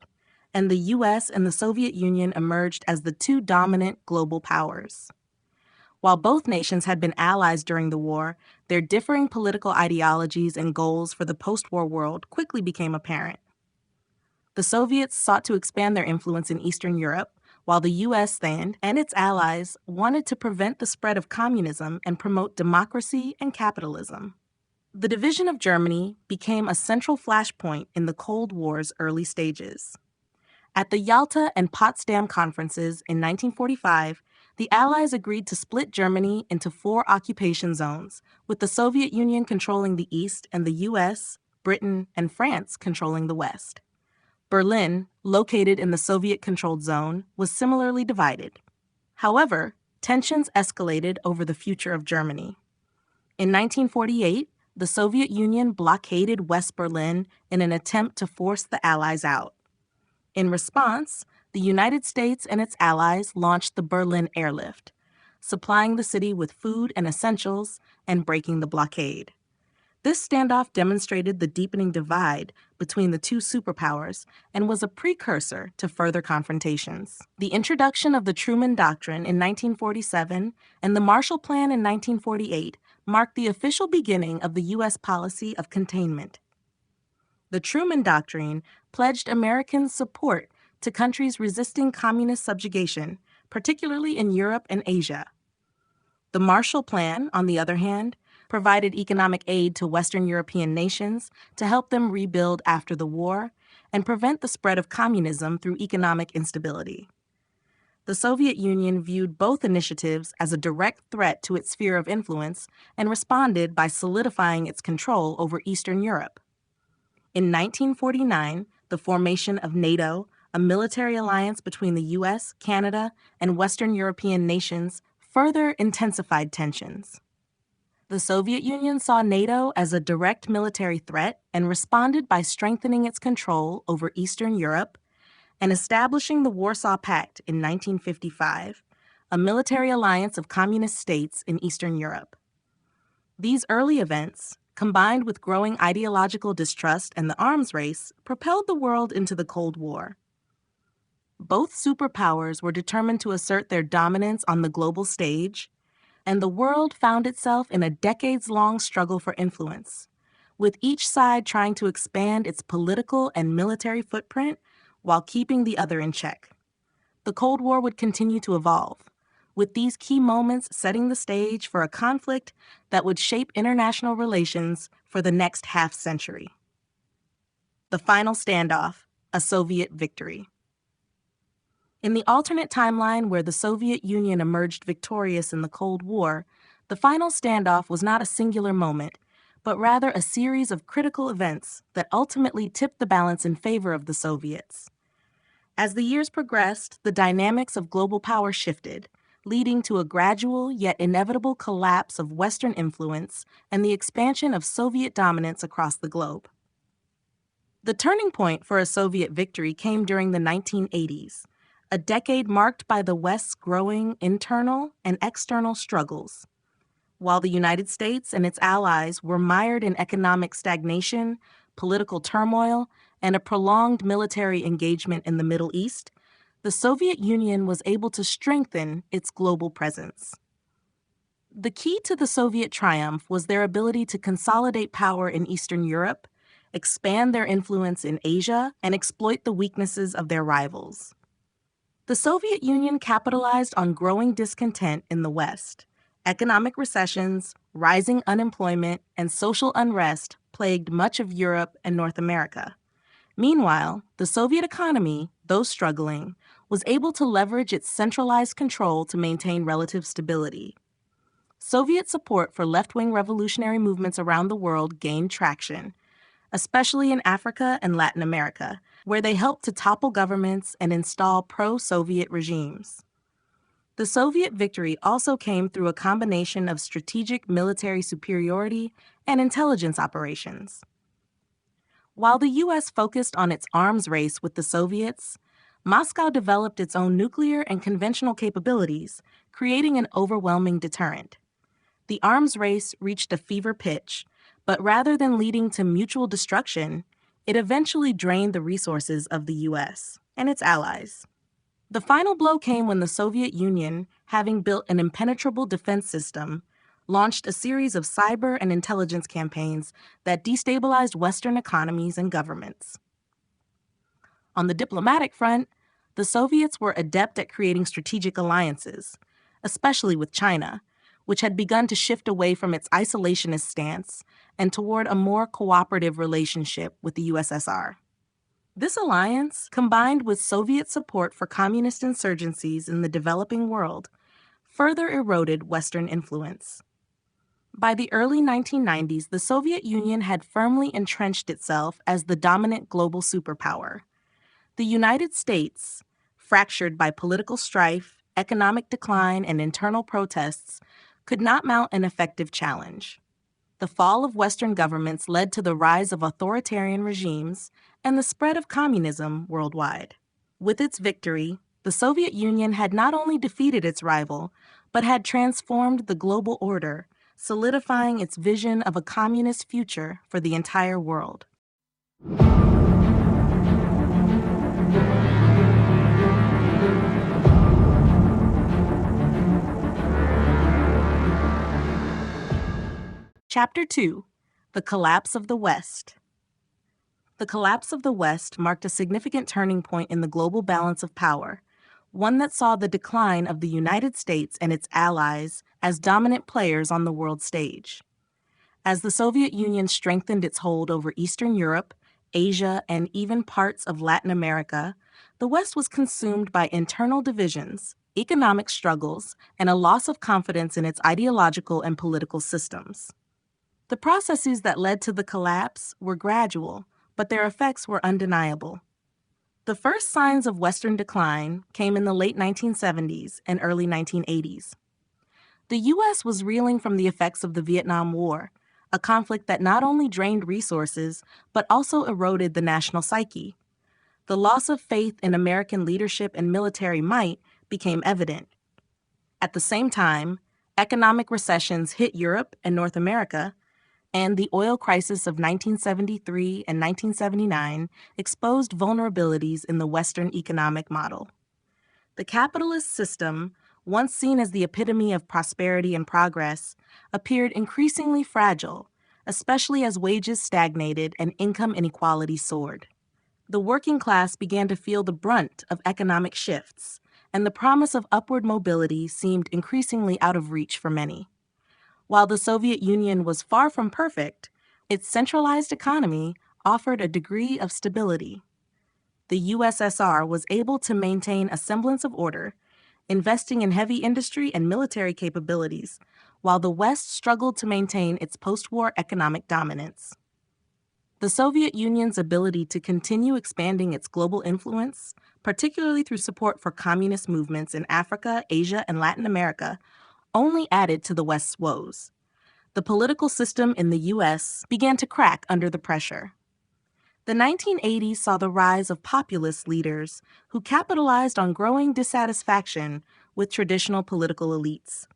and the US and the Soviet Union emerged as the two dominant global powers. While both nations had been allies during the war, their differing political ideologies and goals for the post-war world quickly became apparent. The Soviets sought to expand their influence in Eastern Europe, while the U.S. and its allies wanted to prevent the spread of communism and promote democracy and capitalism. The division of Germany became a central flashpoint in the Cold War's early stages. At the Yalta and Potsdam conferences in 1945, the Allies agreed to split Germany into 4 occupation zones, with the Soviet Union controlling the East and the US, Britain, and France controlling the West. Berlin, located in the Soviet-controlled zone, was similarly divided. However, tensions escalated over the future of Germany. In 1948, the Soviet Union blockaded West Berlin in an attempt to force the Allies out. In response, the United States and its allies launched the Berlin Airlift, supplying the city with food and essentials and breaking the blockade. This standoff demonstrated the deepening divide between the two superpowers and was a precursor to further confrontations. The introduction of the Truman Doctrine in 1947 and the Marshall Plan in 1948 marked the official beginning of the U.S. policy of containment. The Truman Doctrine pledged Americans' support to countries resisting communist subjugation, particularly in Europe and Asia. The Marshall Plan, on the other hand, provided economic aid to Western European nations to help them rebuild after the war and prevent the spread of communism through economic instability. The Soviet Union viewed both initiatives as a direct threat to its sphere of influence and responded by solidifying its control over Eastern Europe. In 1949, the formation of NATO, a military alliance between the U.S., Canada, and Western European nations, further intensified tensions. The Soviet Union saw NATO as a direct military threat and responded by strengthening its control over Eastern Europe and establishing the Warsaw Pact in 1955, a military alliance of communist states in Eastern Europe. These early events, combined with growing ideological distrust and the arms race, propelled the world into the Cold War. Both superpowers were determined to assert their dominance on the global stage, and the world found itself in a decades-long struggle for influence, with each side trying to expand its political and military footprint while keeping the other in check. The Cold War would continue to evolve, with these key moments setting the stage for a conflict that would shape international relations for the next half-century. The final standoff, a Soviet victory. In the alternate timeline where the Soviet Union emerged victorious in the Cold War, the final standoff was not a singular moment, but rather a series of critical events that ultimately tipped the balance in favor of the Soviets. As the years progressed, the dynamics of global power shifted, leading to a gradual yet inevitable collapse of Western influence and the expansion of Soviet dominance across the globe. The turning point for a Soviet victory came during the 1980s, a decade marked by the West's growing internal and external struggles. While the United States and its allies were mired in economic stagnation, political turmoil, and a prolonged military engagement in the Middle East, the Soviet Union was able to strengthen its global presence. The key to the Soviet triumph was their ability to consolidate power in Eastern Europe, expand their influence in Asia, and exploit the weaknesses of their rivals. The Soviet Union capitalized on growing discontent in the West. Economic recessions, rising unemployment, and social unrest plagued much of Europe and North America. Meanwhile, the Soviet economy, though struggling, was able to leverage its centralized control to maintain relative stability. Soviet support for left-wing revolutionary movements around the world gained traction, especially in Africa and Latin America, where they helped to topple governments and install pro-Soviet regimes. The Soviet victory also came through a combination of strategic military superiority and intelligence operations. While the U.S. focused on its arms race with the Soviets, Moscow developed its own nuclear and conventional capabilities, creating an overwhelming deterrent. The arms race reached a fever pitch, but rather than leading to mutual destruction, it eventually drained the resources of the U.S. and its allies. The final blow came when the Soviet Union, having built an impenetrable defense system, launched a series of cyber and intelligence campaigns that destabilized Western economies and governments. On the diplomatic front, the Soviets were adept at creating strategic alliances, especially with China, which had begun to shift away from its isolationist stance and toward a more cooperative relationship with the USSR. This alliance, combined with Soviet support for communist insurgencies in the developing world, further eroded Western influence. By the early 1990s, the Soviet Union had firmly entrenched itself as the dominant global superpower. The United States, fractured by political strife, economic decline, and internal protests, could not mount an effective challenge. The fall of Western governments led to the rise of authoritarian regimes and the spread of communism worldwide. With its victory, the Soviet Union had not only defeated its rival, but had transformed the global order, solidifying its vision of a communist future for the entire world. Chapter 2: The Collapse of the West. The collapse of the West marked a significant turning point in the global balance of power, one that saw the decline of the United States and its allies as dominant players on the world stage. As the Soviet Union strengthened its hold over Eastern Europe, Asia, and even parts of Latin America, the West was consumed by internal divisions, economic struggles, and a loss of confidence in its ideological and political systems. The processes that led to the collapse were gradual, but their effects were undeniable. The first signs of Western decline came in the late 1970s and early 1980s. The U.S. was reeling from the effects of the Vietnam War, a conflict that not only drained resources, but also eroded the national psyche. The loss of faith in American leadership and military might became evident. At the same time, economic recessions hit Europe and North America, and the oil crisis of 1973 and 1979 exposed vulnerabilities in the Western economic model. The capitalist system, once seen as the epitome of prosperity and progress, appeared increasingly fragile, especially as wages stagnated and income inequality soared. The working class began to feel the brunt of economic shifts, and the promise of upward mobility seemed increasingly out of reach for many. While the Soviet Union was far from perfect, its centralized economy offered a degree of stability. The USSR was able to maintain a semblance of order, investing in heavy industry and military capabilities, while the West struggled to maintain its post-war economic dominance. The Soviet Union's ability to continue expanding its global influence, particularly through support for communist movements in Africa, Asia, and Latin America, only added to the West's woes. The political system in the U.S. began to crack under the pressure. The 1980s saw the rise of populist leaders who capitalized on growing dissatisfaction with traditional political elites.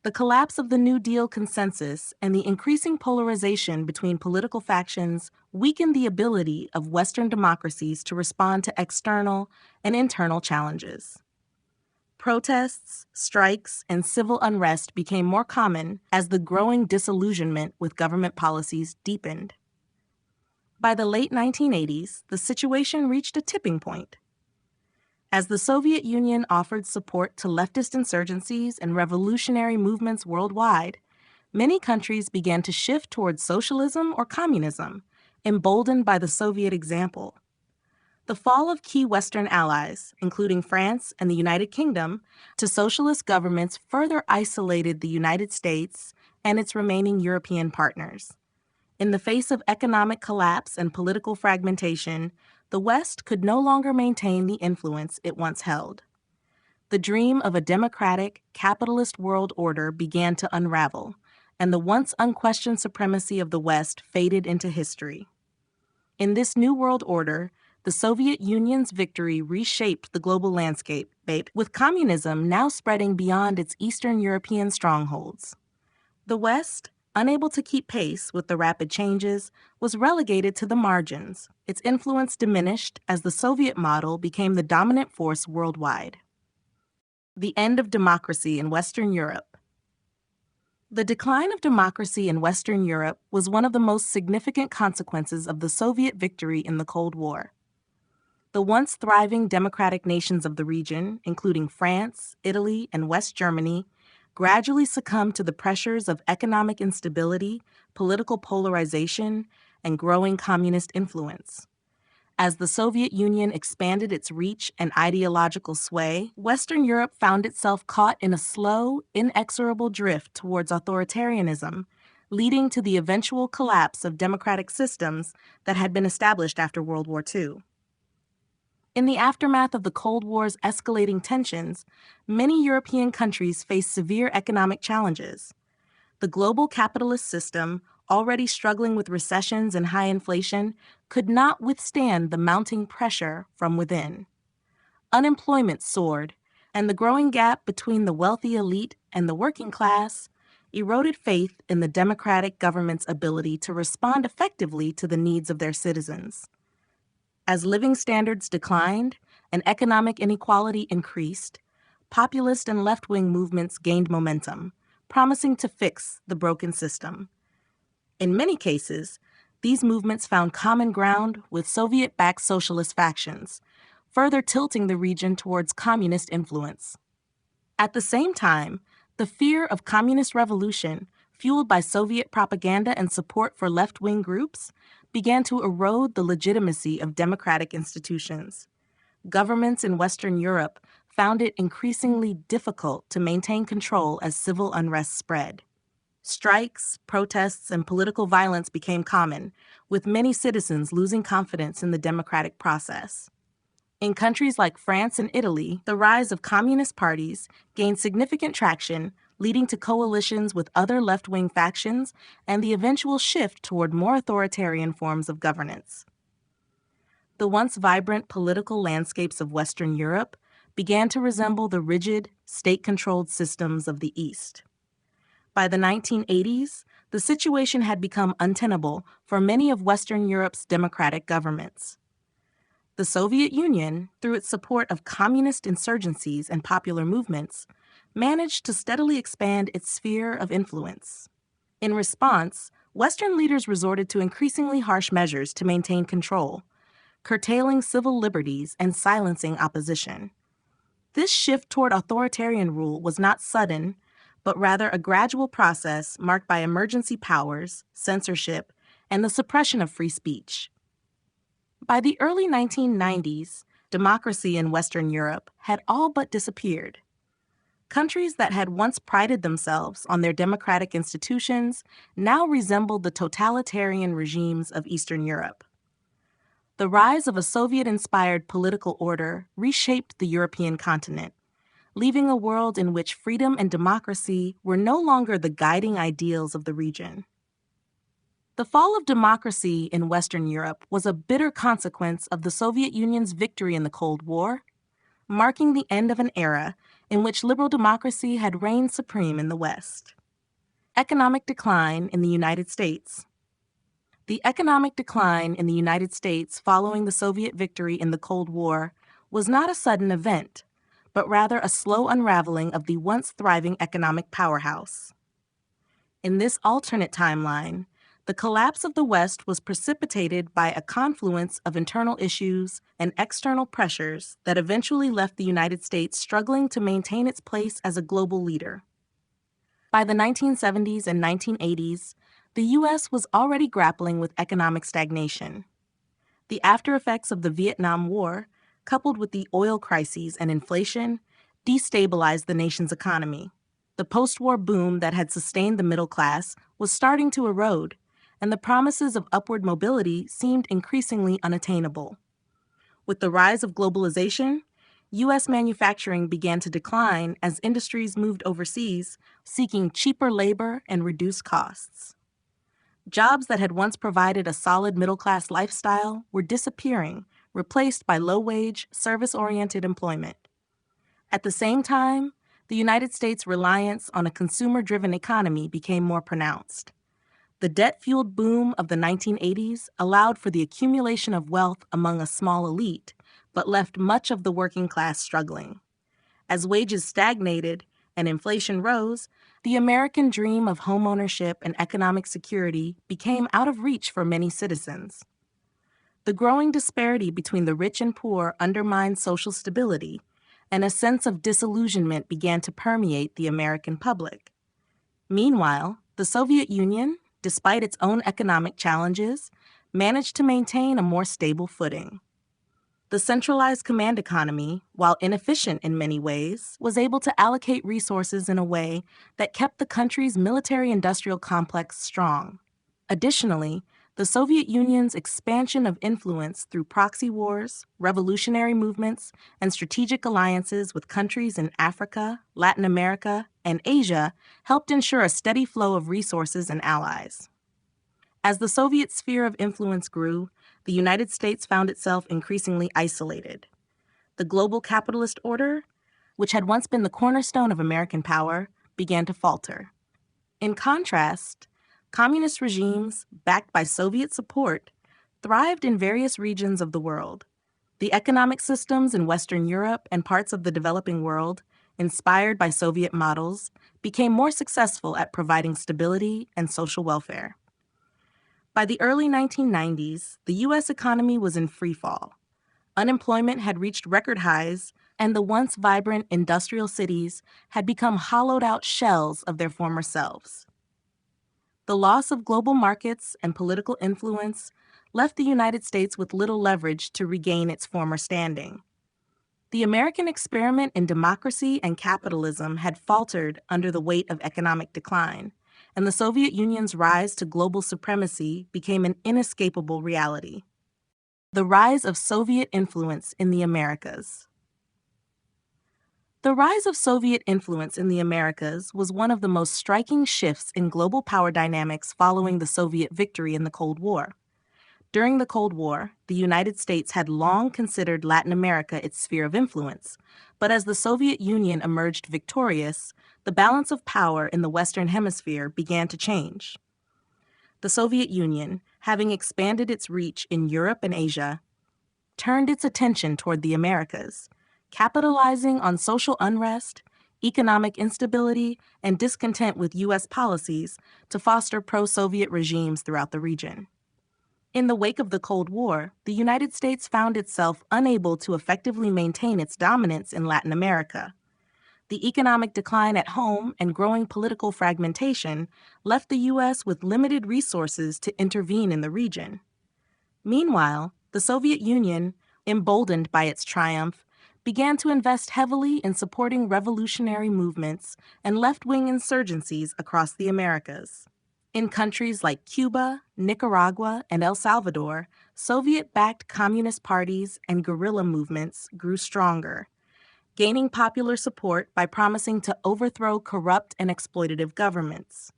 The collapse of the New Deal consensus and the increasing polarization between political factions weakened the ability of Western democracies to respond to external and internal challenges. Protests, strikes, and civil unrest became more common as the growing disillusionment with government policies deepened. By the late 1980s, the situation reached a tipping point. As the Soviet Union offered support to leftist insurgencies and revolutionary movements worldwide, many countries began to shift towards socialism or communism, emboldened by the Soviet example. The fall of key Western allies, including France and the United Kingdom, to socialist governments further isolated the United States and its remaining European partners. In the face of economic collapse and political fragmentation, the West could no longer maintain the influence it once held. The dream of a democratic, capitalist world order began to unravel, and the once unquestioned supremacy of the West faded into history. In this new world order, the Soviet Union's victory reshaped the global landscape, with communism now spreading beyond its Eastern European strongholds. The West, unable to keep pace with the rapid changes, was relegated to the margins. Its influence diminished as the Soviet model became the dominant force worldwide. The end of democracy in Western Europe. The decline of democracy in Western Europe was one of the most significant consequences of the Soviet victory in the Cold War. The once thriving democratic nations of the region, including France, Italy, and West Germany, gradually succumbed to the pressures of economic instability, political polarization, and growing communist influence. As the Soviet Union expanded its reach and ideological sway, Western Europe found itself caught in a slow, inexorable drift towards authoritarianism, leading to the eventual collapse of democratic systems that had been established after World War II. In the aftermath of the Cold War's escalating tensions, many European countries faced severe economic challenges. The global capitalist system, already struggling with recessions and high inflation, could not withstand the mounting pressure from within. Unemployment soared, and the growing gap between the wealthy elite and the working class eroded faith in the democratic government's ability to respond effectively to the needs of their citizens. As living standards declined and economic inequality increased, populist and left-wing movements gained momentum, promising to fix the broken system. In many cases, these movements found common ground with Soviet-backed socialist factions, further tilting the region towards communist influence. At the same time, the fear of communist revolution, fueled by Soviet propaganda and support for left-wing groups, began to erode the legitimacy of democratic institutions. Governments in Western Europe found it increasingly difficult to maintain control as civil unrest spread. Strikes, protests, and political violence became common, with many citizens losing confidence in the democratic process. In countries like France and Italy, the rise of communist parties gained significant traction, leading to coalitions with other left-wing factions and the eventual shift toward more authoritarian forms of governance. The once vibrant political landscapes of Western Europe began to resemble the rigid, state-controlled systems of the East. By the 1980s, the situation had become untenable for many of Western Europe's democratic governments. The Soviet Union, through its support of communist insurgencies and popular movements, managed to steadily expand its sphere of influence. In response, Western leaders resorted to increasingly harsh measures to maintain control, curtailing civil liberties and silencing opposition. This shift toward authoritarian rule was not sudden, but rather a gradual process marked by emergency powers, censorship, and the suppression of free speech. By the early 1990s, democracy in Western Europe had all but disappeared. Countries that had once prided themselves on their democratic institutions now resembled the totalitarian regimes of Eastern Europe. The rise of a Soviet-inspired political order reshaped the European continent, leaving a world in which freedom and democracy were no longer the guiding ideals of the region. The fall of democracy in Western Europe was a bitter consequence of the Soviet Union's victory in the Cold War, marking the end of an era in which liberal democracy had reigned supreme in the West. Economic decline in the United States. The economic decline in the United States following the Soviet victory in the Cold War was not a sudden event, but rather a slow unraveling of the once thriving economic powerhouse. In this alternate timeline, the collapse of the West was precipitated by a confluence of internal issues and external pressures that eventually left the United States struggling to maintain its place as a global leader. By the 1970s and 1980s, the U.S. was already grappling with economic stagnation. The aftereffects of the Vietnam War, coupled with the oil crises and inflation, destabilized the nation's economy. The post-war boom that had sustained the middle class was starting to erode, and the promises of upward mobility seemed increasingly unattainable. With the rise of globalization, U.S. manufacturing began to decline as industries moved overseas, seeking cheaper labor and reduced costs. Jobs that had once provided a solid middle-class lifestyle were disappearing, replaced by low-wage, service-oriented employment. At the same time, the United States' reliance on a consumer-driven economy became more pronounced. The debt-fueled boom of the 1980s allowed for the accumulation of wealth among a small elite, but left much of the working class struggling. As wages stagnated and inflation rose, the American dream of homeownership and economic security became out of reach for many citizens. The growing disparity between the rich and poor undermined social stability, and a sense of disillusionment began to permeate the American public. Meanwhile, the Soviet Union, despite its own economic challenges, managed to maintain a more stable footing. The centralized command economy, while inefficient in many ways, was able to allocate resources in a way that kept the country's military-industrial complex strong. Additionally, the Soviet Union's expansion of influence through proxy wars, revolutionary movements, and strategic alliances with countries in Africa, Latin America, and Asia helped ensure a steady flow of resources and allies. As the Soviet sphere of influence grew, the United States found itself increasingly isolated. The global capitalist order, which had once been the cornerstone of American power, began to falter. In contrast, communist regimes, backed by Soviet support, thrived in various regions of the world. The economic systems in Western Europe and parts of the developing world, inspired by Soviet models, became more successful at providing stability and social welfare. By the early 1990s, the U.S. economy was in freefall. Unemployment had reached record highs, and the once vibrant industrial cities had become hollowed-out shells of their former selves. The loss of global markets and political influence left the United States with little leverage to regain its former standing. The American experiment in democracy and capitalism had faltered under the weight of economic decline, and the Soviet Union's rise to global supremacy became an inescapable reality. The rise of Soviet influence in the Americas. The rise of Soviet influence in the Americas was one of the most striking shifts in global power dynamics following the Soviet victory in the Cold War. During the Cold War, the United States had long considered Latin America its sphere of influence, but as the Soviet Union emerged victorious, the balance of power in the Western Hemisphere began to change. The Soviet Union, having expanded its reach in Europe and Asia, turned its attention toward the Americas, capitalizing on social unrest, economic instability, and discontent with U.S. policies to foster pro-Soviet regimes throughout the region. In the wake of the Cold War, the United States found itself unable to effectively maintain its dominance in Latin America. The economic decline at home and growing political fragmentation left the U.S. with limited resources to intervene in the region. Meanwhile, the Soviet Union, emboldened by its triumph, began to invest heavily in supporting revolutionary movements and left-wing insurgencies across the Americas. In countries like Cuba, Nicaragua, and El Salvador, Soviet-backed communist parties and guerrilla movements grew stronger, gaining popular support by promising to overthrow corrupt and exploitative governments.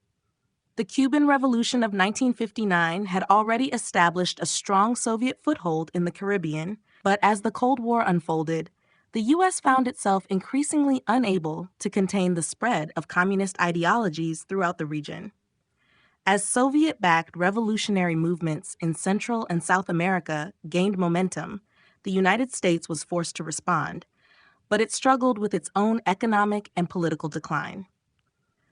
The Cuban Revolution of 1959 had already established a strong Soviet foothold in the Caribbean, but as the Cold War unfolded, the U.S. found itself increasingly unable to contain the spread of communist ideologies throughout the region. As Soviet-backed revolutionary movements in Central and South America gained momentum, the United States was forced to respond, but it struggled with its own economic and political decline.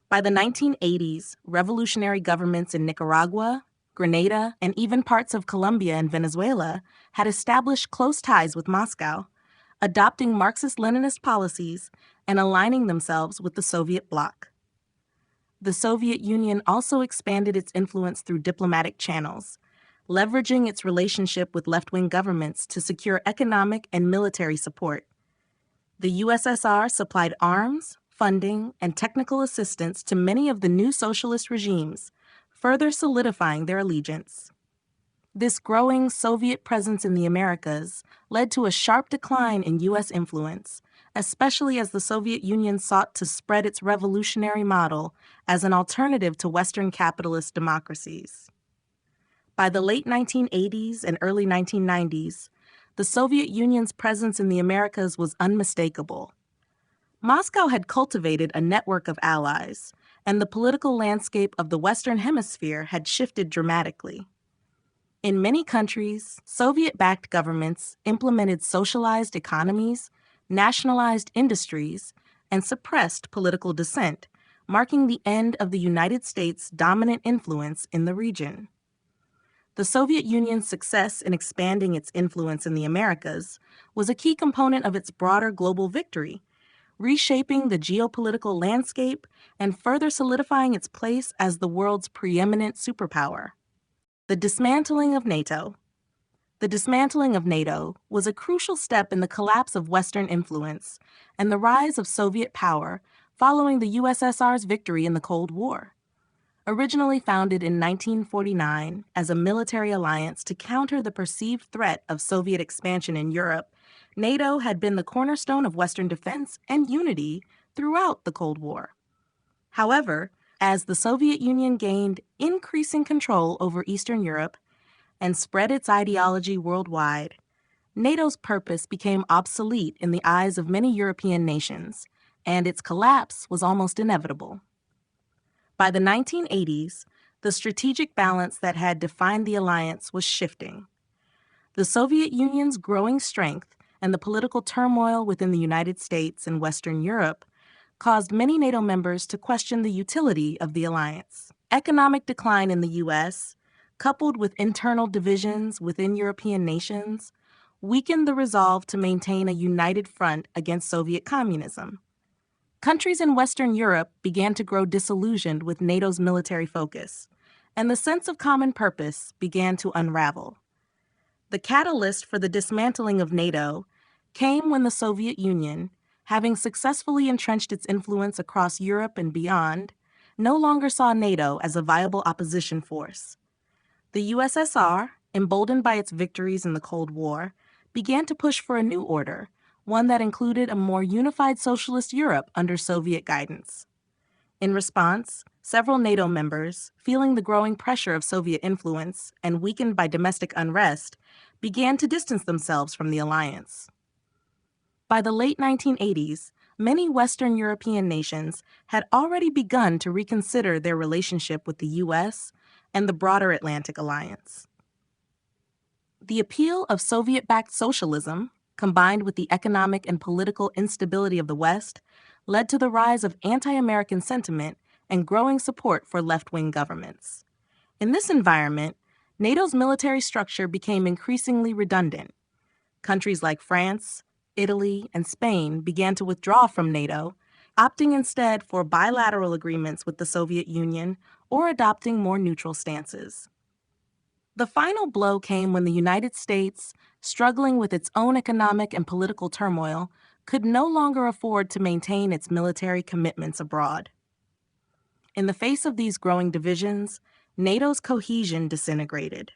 By the 1980s, revolutionary governments in Nicaragua, Grenada, and even parts of Colombia and Venezuela had established close ties with Moscow, adopting Marxist-Leninist policies and aligning themselves with the Soviet bloc. The Soviet Union also expanded its influence through diplomatic channels, leveraging its relationship with left-wing governments to secure economic and military support. The USSR supplied arms, funding, and technical assistance to many of the new socialist regimes, further solidifying their allegiance. This growing Soviet presence in the Americas led to a sharp decline in U.S. influence, especially as the Soviet Union sought to spread its revolutionary model as an alternative to Western capitalist democracies. By the late 1980s and early 1990s, the Soviet Union's presence in the Americas was unmistakable. Moscow had cultivated a network of allies, and the political landscape of the Western Hemisphere had shifted dramatically. In many countries, Soviet-backed governments implemented socialized economies, nationalized industries, and suppressed political dissent, marking the end of the United States' dominant influence in the region. The Soviet Union's success in expanding its influence in the Americas was a key component of its broader global victory, reshaping the geopolitical landscape and further solidifying its place as the world's preeminent superpower. The dismantling of NATO. The dismantling of NATO was a crucial step in the collapse of Western influence and the rise of Soviet power following the USSR's victory in the Cold War. Originally founded in 1949 as a military alliance to counter the perceived threat of Soviet expansion in Europe, NATO had been the cornerstone of Western defense and unity throughout the Cold War. However, as the Soviet Union gained increasing control over Eastern Europe and spread its ideology worldwide, NATO's purpose became obsolete in the eyes of many European nations, and its collapse was almost inevitable. By the 1980s, the strategic balance that had defined the alliance was shifting. The Soviet Union's growing strength and the political turmoil within the United States and Western Europe caused many NATO members to question the utility of the alliance. Economic decline in the U.S., coupled with internal divisions within European nations, weakened the resolve to maintain a united front against Soviet communism. Countries in Western Europe began to grow disillusioned with NATO's military focus, and the sense of common purpose began to unravel. The catalyst for the dismantling of NATO came when the Soviet Union, having successfully entrenched its influence across Europe and beyond, no longer saw NATO as a viable opposition force. The USSR, emboldened by its victories in the Cold War, began to push for a new order, one that included a more unified socialist Europe under Soviet guidance. In response, several NATO members, feeling the growing pressure of Soviet influence and weakened by domestic unrest, began to distance themselves from the alliance. By the late 1980s, many Western European nations had already begun to reconsider their relationship with the U.S. and the broader Atlantic Alliance. The appeal of Soviet-backed socialism, combined with the economic and political instability of the West, led to the rise of anti-American sentiment and growing support for left-wing governments. In this environment, NATO's military structure became increasingly redundant. Countries like France, Italy, and Spain began to withdraw from NATO, opting instead for bilateral agreements with the Soviet Union or adopting more neutral stances. The final blow came when the United States, struggling with its own economic and political turmoil, could no longer afford to maintain its military commitments abroad. In the face of these growing divisions, NATO's cohesion disintegrated.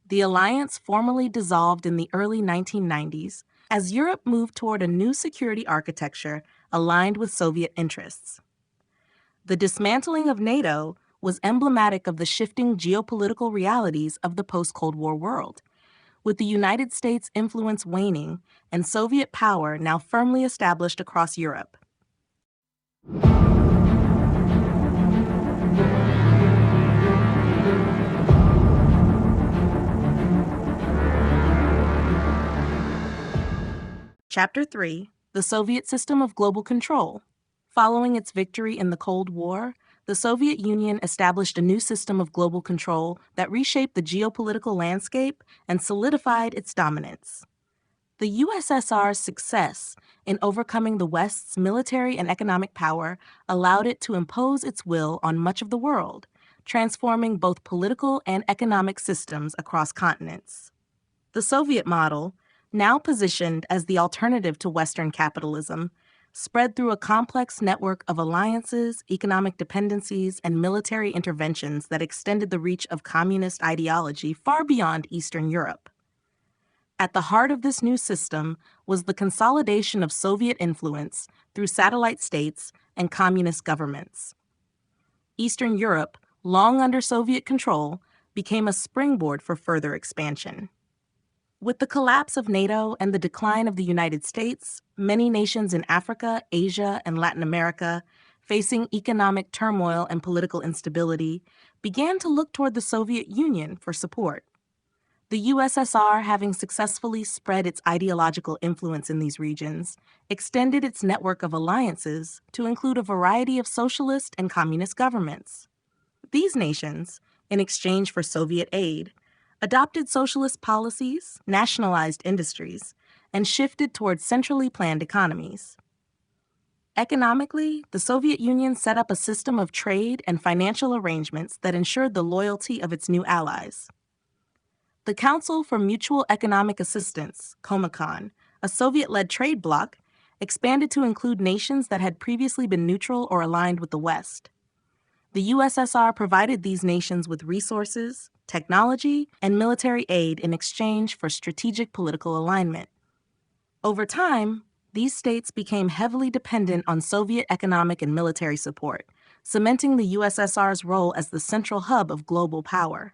The alliance formally dissolved in the early 1990s as Europe moved toward a new security architecture aligned with Soviet interests. The dismantling of NATO was emblematic of the shifting geopolitical realities of the post-Cold War world, with the United States' influence waning and Soviet power now firmly established across Europe. Chapter 3: The Soviet system of global control. Following its victory in the Cold War, the Soviet Union established a new system of global control that reshaped the geopolitical landscape and solidified its dominance. The USSR's success in overcoming the West's military and economic power allowed it to impose its will on much of the world, transforming both political and economic systems across continents. The Soviet model, now positioned as the alternative to Western capitalism, spread through a complex network of alliances, economic dependencies, and military interventions that extended the reach of communist ideology far beyond Eastern Europe. At the heart of this new system was the consolidation of Soviet influence through satellite states and communist governments. Eastern Europe, long under Soviet control, became a springboard for further expansion. With the collapse of NATO and the decline of the United States, many nations in Africa, Asia, and Latin America, facing economic turmoil and political instability, began to look toward the Soviet Union for support. The USSR, having successfully spread its ideological influence in these regions, extended its network of alliances to include a variety of socialist and communist governments. These nations, in exchange for Soviet aid, adopted socialist policies, nationalized industries, and shifted towards centrally planned economies. Economically, the Soviet Union set up a system of trade and financial arrangements that ensured the loyalty of its new allies. The Council for Mutual Economic Assistance, Comecon, a Soviet-led trade bloc, expanded to include nations that had previously been neutral or aligned with the West. The USSR provided these nations with resources, technology, and military aid in exchange for strategic political alignment. Over time, these states became heavily dependent on Soviet economic and military support, cementing the USSR's role as the central hub of global power.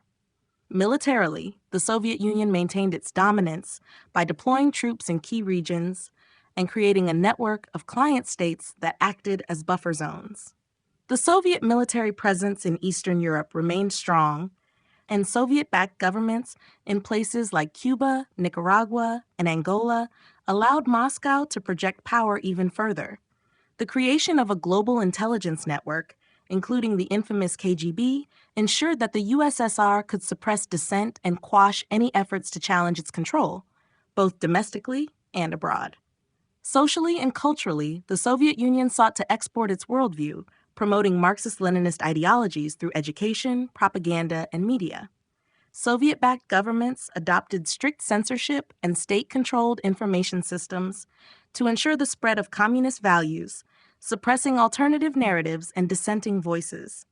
Militarily, the Soviet Union maintained its dominance by deploying troops in key regions and creating a network of client states that acted as buffer zones. The Soviet military presence in Eastern Europe remained strong, and Soviet-backed governments in places like Cuba, Nicaragua, and Angola allowed Moscow to project power even further. The creation of a global intelligence network, including the infamous KGB, ensured that the USSR could suppress dissent and quash any efforts to challenge its control, both domestically and abroad. Socially and culturally, the Soviet Union sought to export its worldview, promoting Marxist-Leninist ideologies through education, propaganda, and media. Soviet-backed governments adopted strict censorship and state-controlled information systems to ensure the spread of communist values, suppressing alternative narratives and dissenting voices.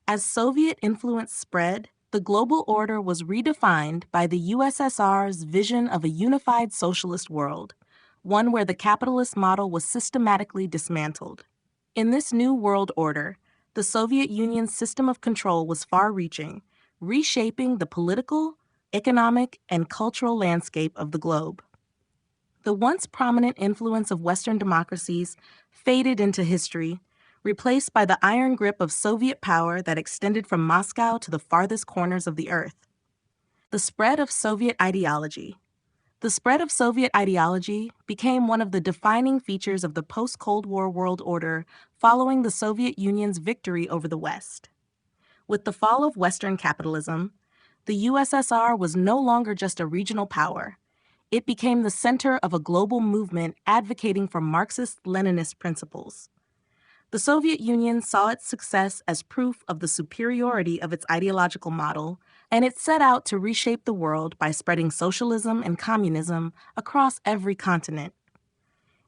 As Soviet influence spread, the global order was redefined by the USSR's vision of a unified socialist world, one where the capitalist model was systematically dismantled. In this new world order, the Soviet Union's system of control was far-reaching, reshaping the political, economic, and cultural landscape of the globe. The once prominent influence of Western democracies faded into history, replaced by the iron grip of Soviet power that extended from Moscow to the farthest corners of the earth. The spread of Soviet ideology. The spread of Soviet ideology became one of the defining features of the post-Cold War world order following the Soviet Union's victory over the West. With the fall of Western capitalism, the USSR was no longer just a regional power. It became the center of a global movement advocating for Marxist-Leninist principles. The Soviet Union saw its success as proof of the superiority of its ideological model, and it set out to reshape the world by spreading socialism and communism across every continent.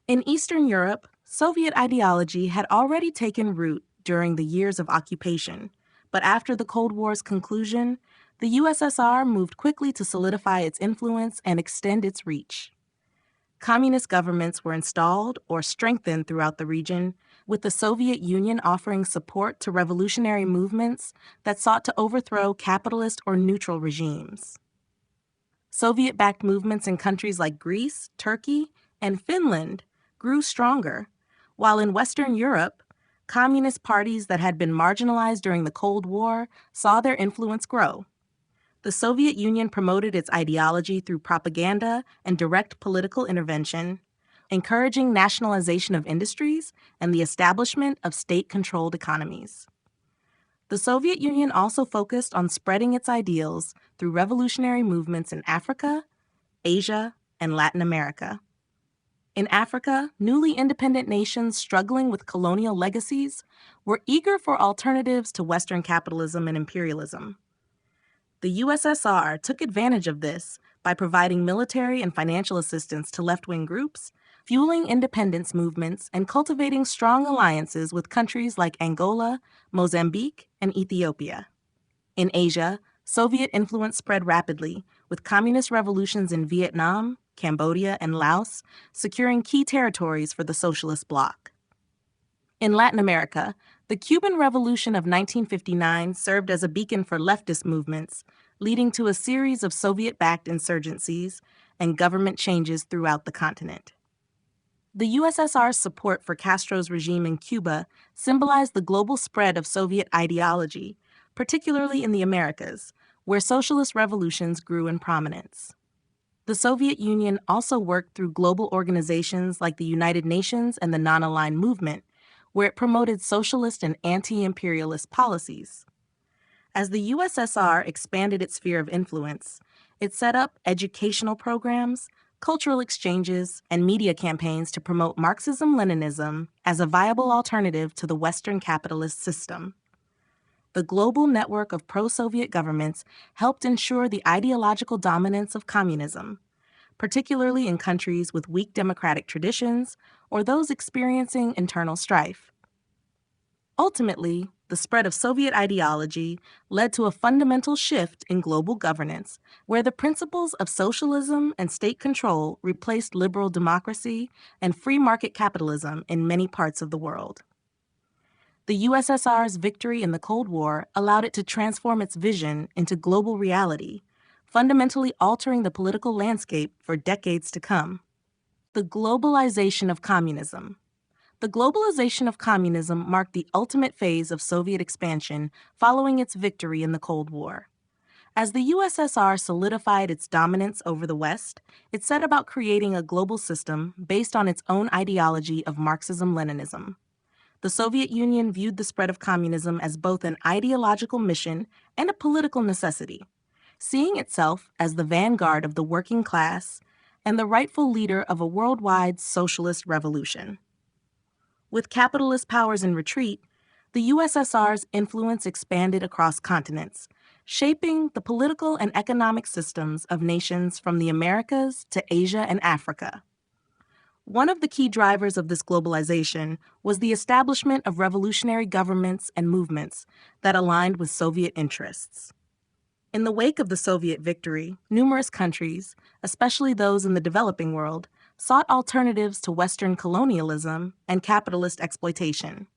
In Eastern Europe, Soviet ideology had already taken root during the years of occupation, but after the Cold War's conclusion, the USSR moved quickly to solidify its influence and extend its reach. Communist governments were installed or strengthened throughout the region, with the Soviet Union offering support to revolutionary movements that sought to overthrow capitalist or neutral regimes. Soviet-backed movements in countries like Greece, Turkey, and Finland grew stronger, while in Western Europe, communist parties that had been marginalized during the Cold War saw their influence grow. The Soviet Union promoted its ideology through propaganda and direct political intervention, encouraging nationalization of industries and the establishment of state-controlled economies. The Soviet Union also focused on spreading its ideals through revolutionary movements in Africa, Asia, and Latin America. In Africa, newly independent nations struggling with colonial legacies were eager for alternatives to Western capitalism and imperialism. The USSR took advantage of this by providing military and financial assistance to left-wing groups, fueling independence movements, and cultivating strong alliances with countries like Angola, Mozambique, and Ethiopia. In Asia, Soviet influence spread rapidly, with communist revolutions in Vietnam, Cambodia, and Laos securing key territories for the socialist bloc. In Latin America, the Cuban Revolution of 1959 served as a beacon for leftist movements, leading to a series of Soviet-backed insurgencies and government changes throughout the continent. The USSR's support for Castro's regime in Cuba symbolized the global spread of Soviet ideology, particularly in the Americas, where socialist revolutions grew in prominence. The Soviet Union also worked through global organizations like the United Nations and the Non-Aligned Movement, where it promoted socialist and anti-imperialist policies. As the USSR expanded its sphere of influence, it set up educational programs, cultural exchanges, and media campaigns to promote Marxism-Leninism as a viable alternative to the Western capitalist system. The global network of pro-Soviet governments helped ensure the ideological dominance of communism, particularly in countries with weak democratic traditions or those experiencing internal strife. Ultimately, the spread of Soviet ideology led to a fundamental shift in global governance, where the principles of socialism and state control replaced liberal democracy and free market capitalism in many parts of the world. The USSR's victory in the Cold War allowed it to transform its vision into global reality, fundamentally altering the political landscape for decades to come. The globalization of communism. The globalization of communism marked the ultimate phase of Soviet expansion following its victory in the Cold War. As the USSR solidified its dominance over the West, it set about creating a global system based on its own ideology of Marxism-Leninism. The Soviet Union viewed the spread of communism as both an ideological mission and a political necessity, seeing itself as the vanguard of the working class and the rightful leader of a worldwide socialist revolution. With capitalist powers in retreat, the USSR's influence expanded across continents, shaping the political and economic systems of nations from the Americas to Asia and Africa. One of the key drivers of this globalization was the establishment of revolutionary governments and movements that aligned with Soviet interests. In the wake of the Soviet victory, numerous countries, especially those in the developing world, sought alternatives to Western colonialism and capitalist exploitation.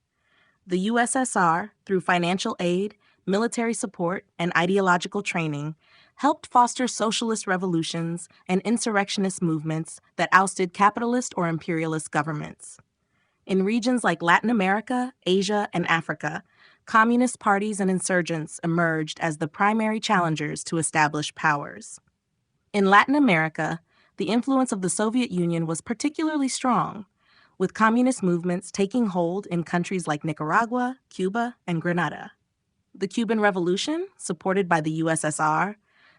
The USSR, through financial aid, military support, and ideological training, helped foster socialist revolutions and insurrectionist movements that ousted capitalist or imperialist governments. In regions like Latin America, Asia, and Africa, communist parties and insurgents emerged as the primary challengers to established powers. In Latin America, the influence of the Soviet Union was particularly strong, with communist movements taking hold in countries like Nicaragua, Cuba, and Grenada. The Cuban Revolution, supported by the USSR,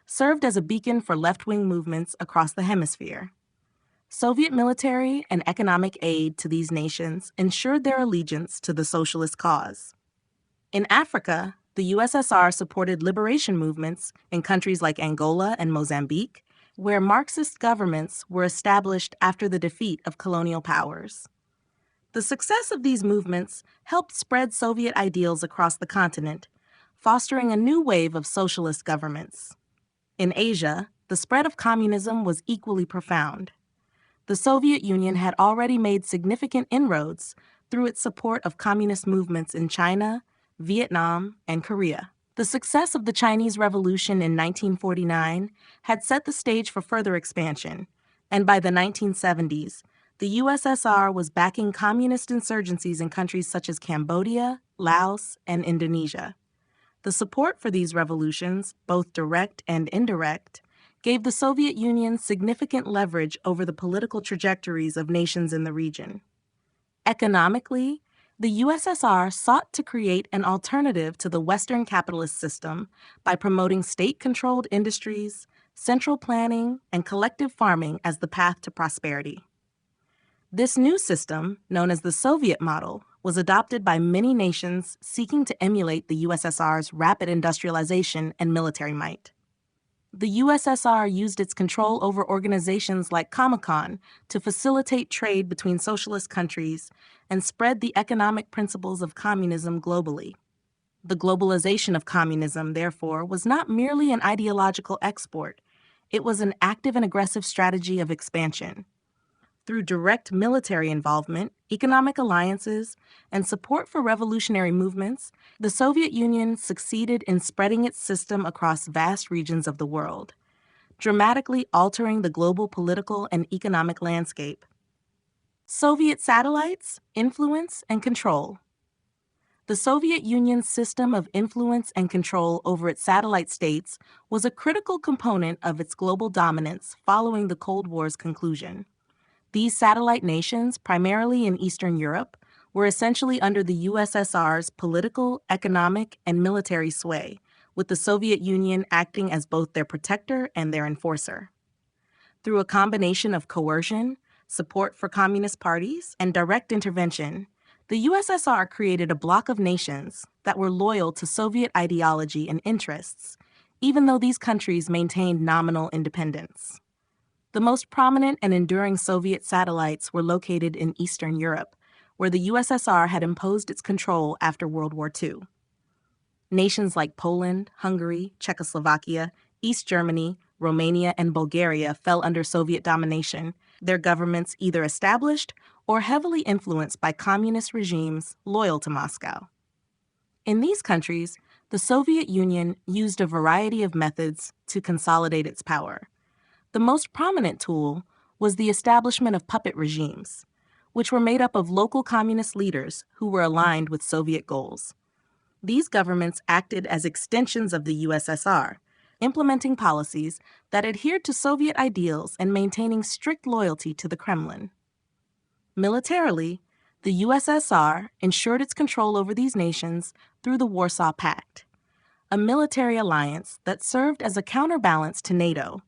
served as a beacon for left-wing movements across the hemisphere. Soviet military and economic aid to these nations ensured their allegiance to the socialist cause. In Africa, the USSR supported liberation movements in countries like Angola and Mozambique, where Marxist governments were established after the defeat of colonial powers. The success of these movements helped spread Soviet ideals across the continent, fostering a new wave of socialist governments. In Asia, the spread of communism was equally profound. The Soviet Union had already made significant inroads through its support of communist movements in China, Vietnam, and Korea. The success of the Chinese Revolution in 1949 had set the stage for further expansion, and by the 1970s, the USSR was backing communist insurgencies in countries such as Cambodia, Laos, and Indonesia. The support for these revolutions, both direct and indirect, gave the Soviet Union significant leverage over the political trajectories of nations in the region. Economically, the USSR sought to create an alternative to the Western capitalist system by promoting state-controlled industries, central planning, and collective farming as the path to prosperity. This new system, known as the Soviet model, was adopted by many nations seeking to emulate the USSR's rapid industrialization and military might. The USSR used its control over organizations like Comecon to facilitate trade between socialist countries and spread the economic principles of communism globally. The globalization of communism, therefore, was not merely an ideological export, it was an active and aggressive strategy of expansion. Through direct military involvement, economic alliances, and support for revolutionary movements, the Soviet Union succeeded in spreading its system across vast regions of the world, dramatically altering the global political and economic landscape. Soviet satellites, influence, and control. The Soviet Union's system of influence and control over its satellite states was a critical component of its global dominance following the Cold War's conclusion. These satellite nations, primarily in Eastern Europe, were essentially under the USSR's political, economic, and military sway, with the Soviet Union acting as both their protector and their enforcer. Through a combination of coercion, support for communist parties, and direct intervention, the USSR created a bloc of nations that were loyal to Soviet ideology and interests, even though these countries maintained nominal independence. The most prominent and enduring Soviet satellites were located in Eastern Europe, where the USSR had imposed its control after World War II. Nations like Poland, Hungary, Czechoslovakia, East Germany, Romania, and Bulgaria fell under Soviet domination, their governments either established or heavily influenced by communist regimes loyal to Moscow. In these countries, the Soviet Union used a variety of methods to consolidate its power. The most prominent tool was the establishment of puppet regimes, which were made up of local communist leaders who were aligned with Soviet goals. These governments acted as extensions of the USSR, implementing policies that adhered to Soviet ideals and maintaining strict loyalty to the Kremlin. Militarily, the USSR ensured its control over these nations through the Warsaw Pact, a military alliance that served as a counterbalance to NATO.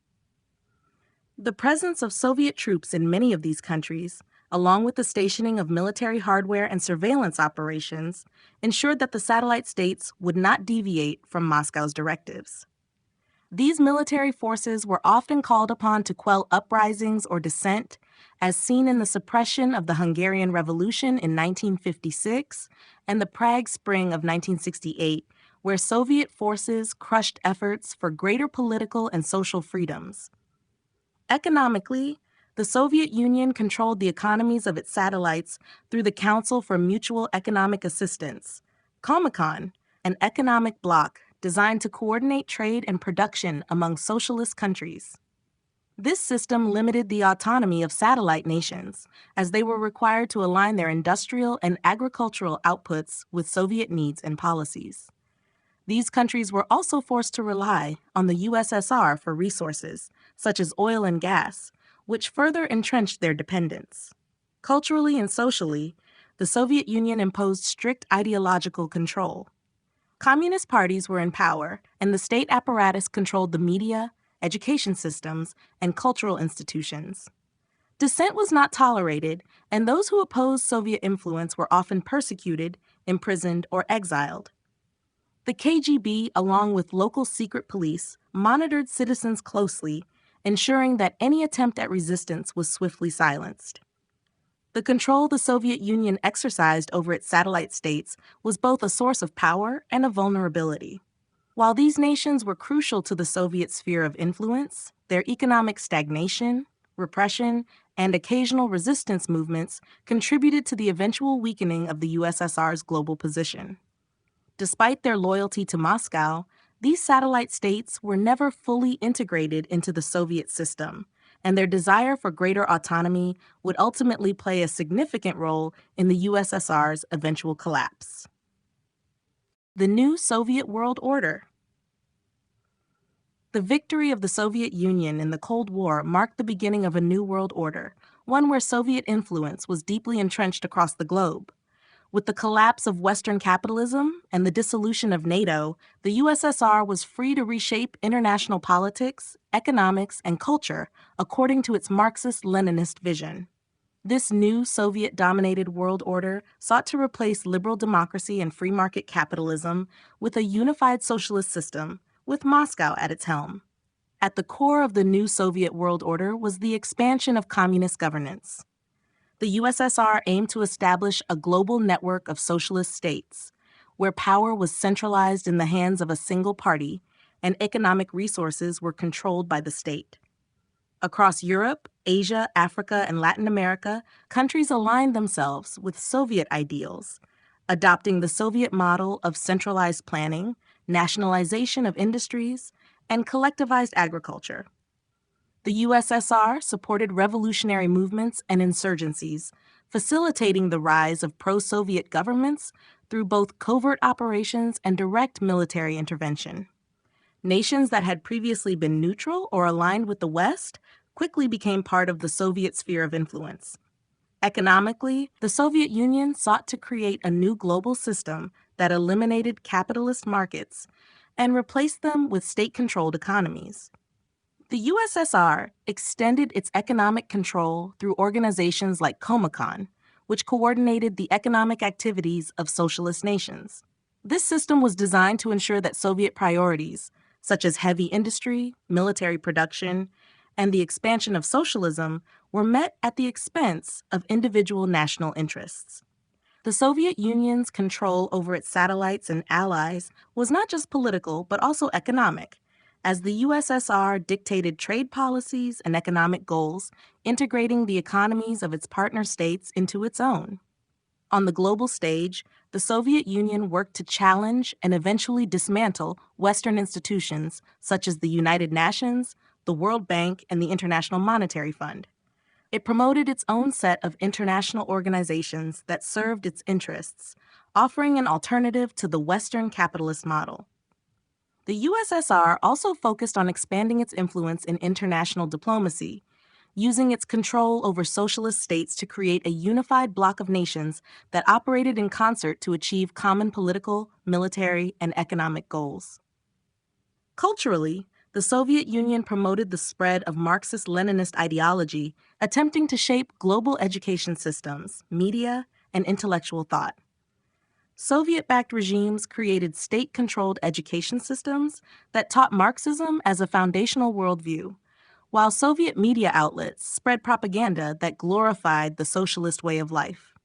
The presence of Soviet troops in many of these countries, along with the stationing of military hardware and surveillance operations, ensured that the satellite states would not deviate from Moscow's directives. These military forces were often called upon to quell uprisings or dissent, as seen in the suppression of the Hungarian Revolution in 1956 and the Prague Spring of 1968, where Soviet forces crushed efforts for greater political and social freedoms. Economically, the Soviet Union controlled the economies of its satellites through the Council for Mutual Economic Assistance, Comecon, an economic bloc designed to coordinate trade and production among socialist countries. This system limited the autonomy of satellite nations, as they were required to align their industrial and agricultural outputs with Soviet needs and policies. These countries were also forced to rely on the USSR for resources, such as oil and gas, which further entrenched their dependence. Culturally and socially, the Soviet Union imposed strict ideological control. Communist parties were in power, and the state apparatus controlled the media, education systems, and cultural institutions. Dissent was not tolerated, and those who opposed Soviet influence were often persecuted, imprisoned, or exiled. The KGB, along with local secret police, monitored citizens closely, ensuring that any attempt at resistance was swiftly silenced. The control the Soviet Union exercised over its satellite states was both a source of power and a vulnerability. While these nations were crucial to the Soviet sphere of influence, their economic stagnation, repression, and occasional resistance movements contributed to the eventual weakening of the USSR's global position. Despite their loyalty to Moscow, these satellite states were never fully integrated into the Soviet system, and their desire for greater autonomy would ultimately play a significant role in the USSR's eventual collapse. The new Soviet world order. The victory of the Soviet Union in the Cold War marked the beginning of a new world order, one where Soviet influence was deeply entrenched across the globe. With the collapse of Western capitalism and the dissolution of NATO, the USSR was free to reshape international politics, economics, and culture according to its Marxist-Leninist vision. This new Soviet-dominated world order sought to replace liberal democracy and free market capitalism with a unified socialist system, with Moscow at its helm. At the core of the new Soviet world order was the expansion of communist governance. The USSR aimed to establish a global network of socialist states, where power was centralized in the hands of a single party and economic resources were controlled by the state. Across Europe, Asia, Africa, and Latin America, countries aligned themselves with Soviet ideals, adopting the Soviet model of centralized planning, nationalization of industries, and collectivized agriculture. The USSR supported revolutionary movements and insurgencies, facilitating the rise of pro-Soviet governments through both covert operations and direct military intervention. Nations that had previously been neutral or aligned with the West quickly became part of the Soviet sphere of influence. Economically, the Soviet Union sought to create a new global system that eliminated capitalist markets and replaced them with state-controlled economies. The USSR extended its economic control through organizations like Comecon, which coordinated the economic activities of socialist nations. This system was designed to ensure that Soviet priorities, such as heavy industry, military production, and the expansion of socialism, were met at the expense of individual national interests. The Soviet Union's control over its satellites and allies was not just political, but also economic, as the USSR dictated trade policies and economic goals, integrating the economies of its partner states into its own. On the global stage, the Soviet Union worked to challenge and eventually dismantle Western institutions such as the United Nations, the World Bank, and the International Monetary Fund. It promoted its own set of international organizations that served its interests, offering an alternative to the Western capitalist model. The USSR also focused on expanding its influence in international diplomacy, using its control over socialist states to create a unified bloc of nations that operated in concert to achieve common political, military, and economic goals. Culturally, the Soviet Union promoted the spread of Marxist-Leninist ideology, attempting to shape global education systems, media, and intellectual thought. Soviet-backed regimes created state-controlled education systems that taught Marxism as a foundational worldview, while Soviet media outlets spread propaganda that glorified the socialist way of life.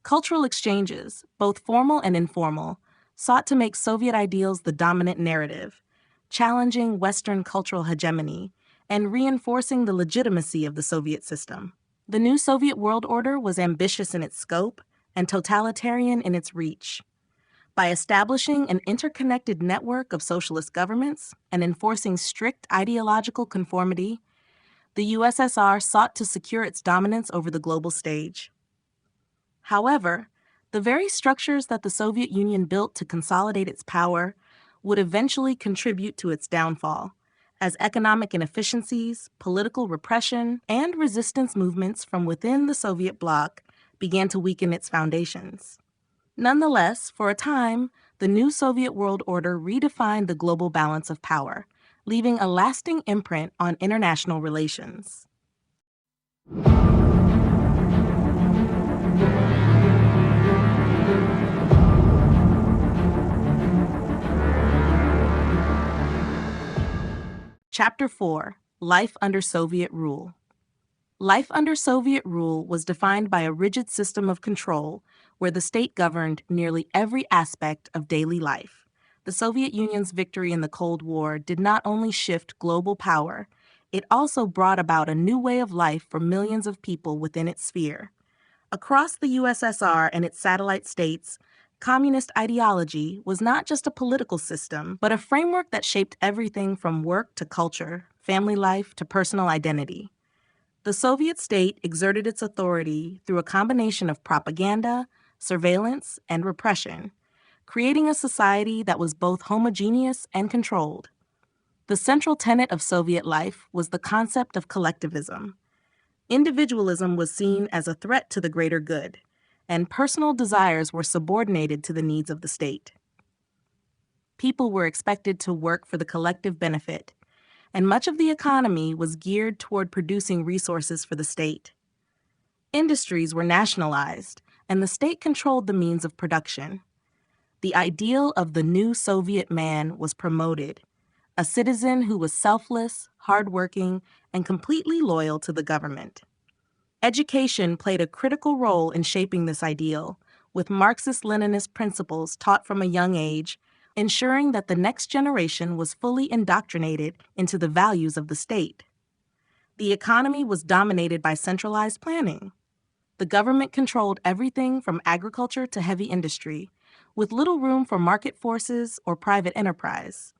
Cultural exchanges, both formal and informal, sought to make Soviet ideals the dominant narrative, challenging Western cultural hegemony and reinforcing the legitimacy of the Soviet system. The new Soviet world order was ambitious in its scope and totalitarian in its reach. By establishing an interconnected network of socialist governments and enforcing strict ideological conformity, the USSR sought to secure its dominance over the global stage. However, the very structures that the Soviet Union built to consolidate its power would eventually contribute to its downfall, as economic inefficiencies, political repression, and resistance movements from within the Soviet bloc began to weaken its foundations. Nonetheless, for a time, the new Soviet world order redefined the global balance of power, leaving a lasting imprint on international relations. Chapter 4: Life Under Soviet Rule. Life under Soviet rule was defined by a rigid system of control where the state governed nearly every aspect of daily life. The Soviet Union's victory in the Cold War did not only shift global power, it also brought about a new way of life for millions of people within its sphere. Across the USSR and its satellite states, communist ideology was not just a political system, but a framework that shaped everything from work to culture, family life to personal identity. The Soviet state exerted its authority through a combination of propaganda, surveillance, and repression, creating a society that was both homogeneous and controlled. The central tenet of Soviet life was the concept of collectivism. Individualism was seen as a threat to the greater good, and personal desires were subordinated to the needs of the state. People were expected to work for the collective benefit, and much of the economy was geared toward producing resources for the state. Industries were nationalized, and the state controlled the means of production. The ideal of the new Soviet man was promoted, a citizen who was selfless, hardworking, and completely loyal to the government. Education played a critical role in shaping this ideal, with Marxist-Leninist principles taught from a young age, ensuring that the next generation was fully indoctrinated into the values of the state. The economy was dominated by centralized planning. The government controlled everything from agriculture to heavy industry, with little room for market forces or private enterprise.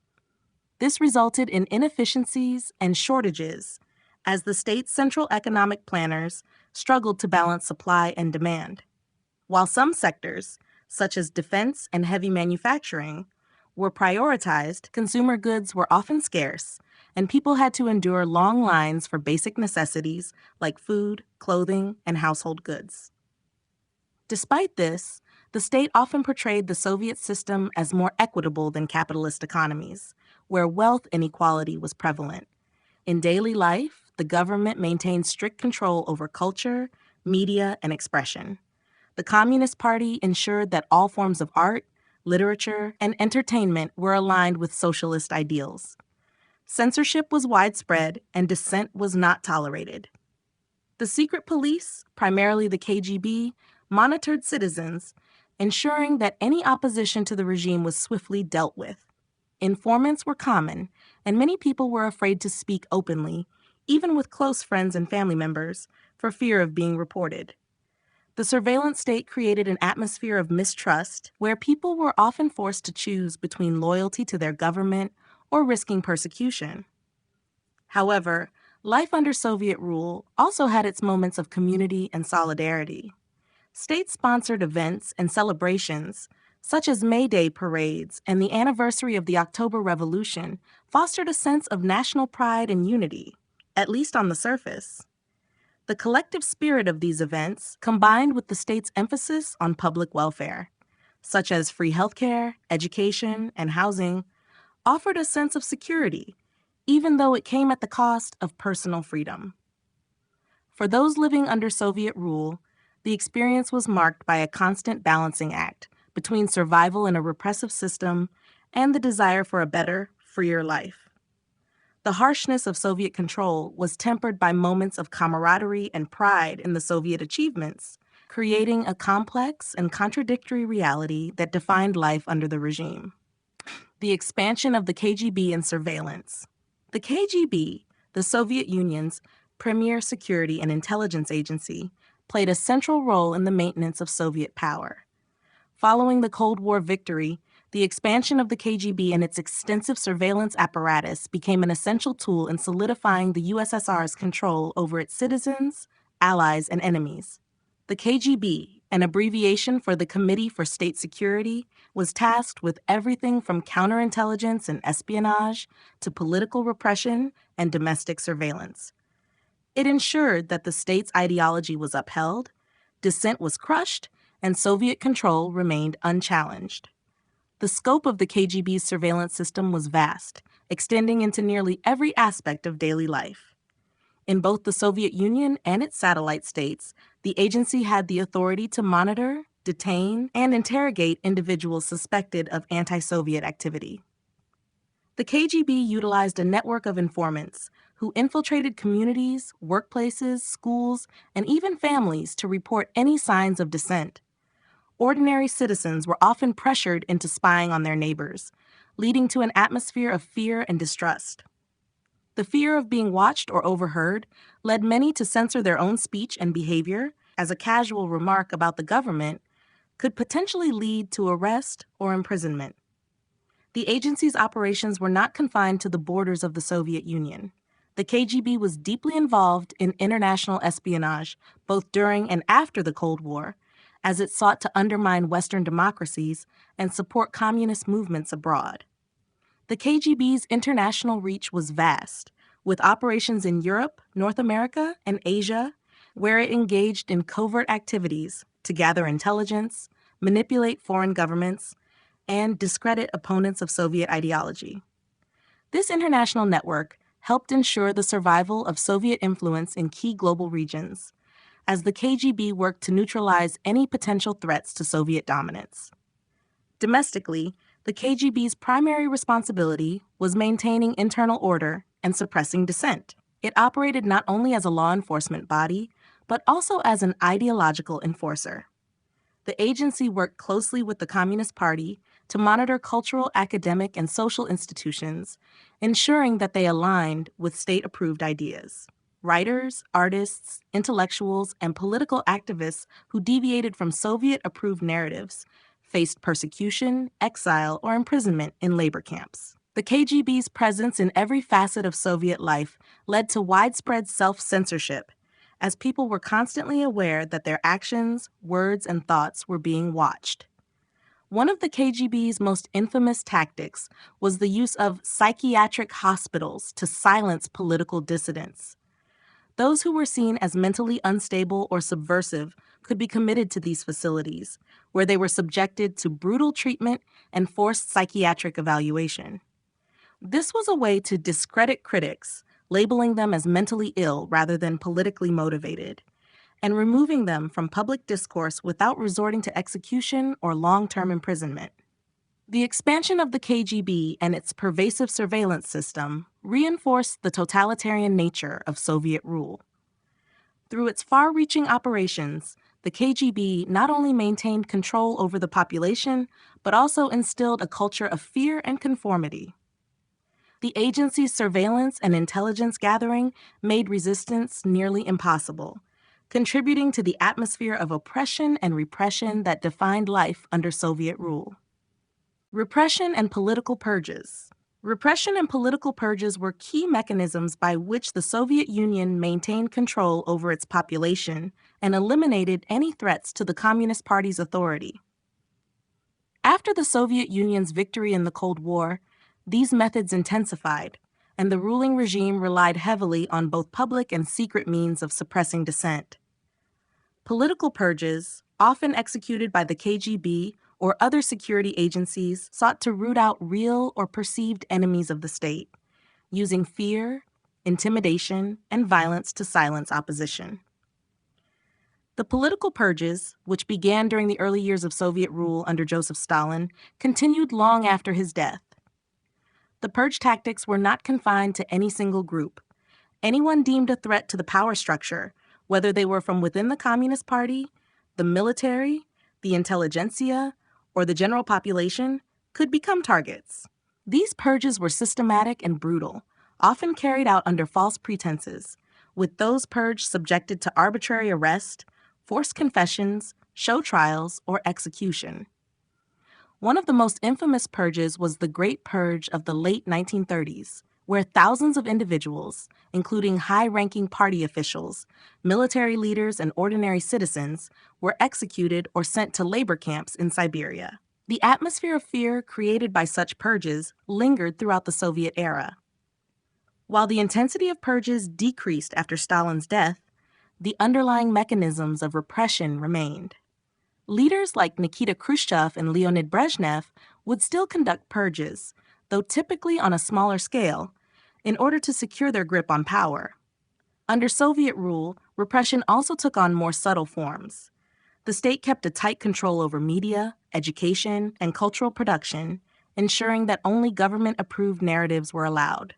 This resulted in inefficiencies and shortages as the state's central economic planners struggled to balance supply and demand. While some sectors, such as defense and heavy manufacturing, were prioritized, consumer goods were often scarce, and people had to endure long lines for basic necessities like food, clothing, and household goods. Despite this, the state often portrayed the Soviet system as more equitable than capitalist economies, where wealth inequality was prevalent. In daily life, the government maintained strict control over culture, media, and expression. The Communist Party ensured that all forms of art, literature, and entertainment were aligned with socialist ideals. Censorship was widespread, and dissent was not tolerated. The secret police, primarily the KGB, monitored citizens, ensuring that any opposition to the regime was swiftly dealt with. Informants were common, and many people were afraid to speak openly, even with close friends and family members, for fear of being reported. The surveillance state created an atmosphere of mistrust where people were often forced to choose between loyalty to their government or risking persecution. However, life under Soviet rule also had its moments of community and solidarity. State-sponsored events and celebrations, such as May Day parades and the anniversary of the October Revolution, fostered a sense of national pride and unity, at least on the surface. The collective spirit of these events, combined with the state's emphasis on public welfare, such as free healthcare, education, and housing, offered a sense of security, even though it came at the cost of personal freedom. For those living under Soviet rule, the experience was marked by a constant balancing act between survival in a repressive system and the desire for a better, freer life. The harshness of Soviet control was tempered by moments of camaraderie and pride in the Soviet achievements, creating a complex and contradictory reality that defined life under the regime. The expansion of the KGB and surveillance. The KGB, the Soviet Union's premier security and intelligence agency, played a central role in the maintenance of Soviet power. Following the Cold War victory, the expansion of the KGB and its extensive surveillance apparatus became an essential tool in solidifying the USSR's control over its citizens, allies, and enemies. The KGB, an abbreviation for the Committee for State Security, was tasked with everything from counterintelligence and espionage to political repression and domestic surveillance. It ensured that the state's ideology was upheld, dissent was crushed, and Soviet control remained unchallenged. The scope of the KGB's surveillance system was vast, extending into nearly every aspect of daily life. In both the Soviet Union and its satellite states, the agency had the authority to monitor, detain, and interrogate individuals suspected of anti-Soviet activity. The KGB utilized a network of informants who infiltrated communities, workplaces, schools, and even families to report any signs of dissent. Ordinary citizens were often pressured into spying on their neighbors, leading to an atmosphere of fear and distrust. The fear of being watched or overheard led many to censor their own speech and behavior, as a casual remark about the government could potentially lead to arrest or imprisonment. The agency's operations were not confined to the borders of the Soviet Union. The KGB was deeply involved in international espionage, both during and after the Cold War, as it sought to undermine Western democracies and support communist movements abroad. The KGB's international reach was vast, with operations in Europe, North America, and Asia, where it engaged in covert activities to gather intelligence, manipulate foreign governments, and discredit opponents of Soviet ideology. This international network helped ensure the survival of Soviet influence in key global regions, as the KGB worked to neutralize any potential threats to Soviet dominance. Domestically, the KGB's primary responsibility was maintaining internal order and suppressing dissent. It operated not only as a law enforcement body, but also as an ideological enforcer. The agency worked closely with the Communist Party to monitor cultural, academic, and social institutions, ensuring that they aligned with state-approved ideas. Writers, artists, intellectuals, and political activists who deviated from Soviet-approved narratives faced persecution, exile, or imprisonment in labor camps. The KGB's presence in every facet of Soviet life led to widespread self-censorship, as people were constantly aware that their actions, words, and thoughts were being watched. One of the KGB's most infamous tactics was the use of psychiatric hospitals to silence political dissidents. Those who were seen as mentally unstable or subversive could be committed to these facilities, where they were subjected to brutal treatment and forced psychiatric evaluation. This was a way to discredit critics, labeling them as mentally ill rather than politically motivated, and removing them from public discourse without resorting to execution or long-term imprisonment. The expansion of the KGB and its pervasive surveillance system reinforced the totalitarian nature of Soviet rule. Through its far-reaching operations, the KGB not only maintained control over the population, but also instilled a culture of fear and conformity. The agency's surveillance and intelligence gathering made resistance nearly impossible, contributing to the atmosphere of oppression and repression that defined life under Soviet rule. Repression and political purges. Repression and political purges were key mechanisms by which the Soviet Union maintained control over its population and eliminated any threats to the Communist Party's authority. After the Soviet Union's victory in the Cold War, these methods intensified, and the ruling regime relied heavily on both public and secret means of suppressing dissent. Political purges, often executed by the KGB or other security agencies, sought to root out real or perceived enemies of the state, using fear, intimidation, and violence to silence opposition. The political purges, which began during the early years of Soviet rule under Joseph Stalin, continued long after his death. The purge tactics were not confined to any single group. Anyone deemed a threat to the power structure, whether they were from within the Communist Party, the military, the intelligentsia, or the general population, could become targets. These purges were systematic and brutal, often carried out under false pretenses, with those purged subjected to arbitrary arrest, forced confessions, show trials, or execution. One of the most infamous purges was the Great Purge of the late 1930s, where thousands of individuals, including high-ranking party officials, military leaders, and ordinary citizens, were executed or sent to labor camps in Siberia. The atmosphere of fear created by such purges lingered throughout the Soviet era. While the intensity of purges decreased after Stalin's death, the underlying mechanisms of repression remained. Leaders like Nikita Khrushchev and Leonid Brezhnev would still conduct purges, though typically on a smaller scale, in order to secure their grip on power. Under Soviet rule, repression also took on more subtle forms. The state kept a tight control over media, education, and cultural production, ensuring that only government-approved narratives were allowed.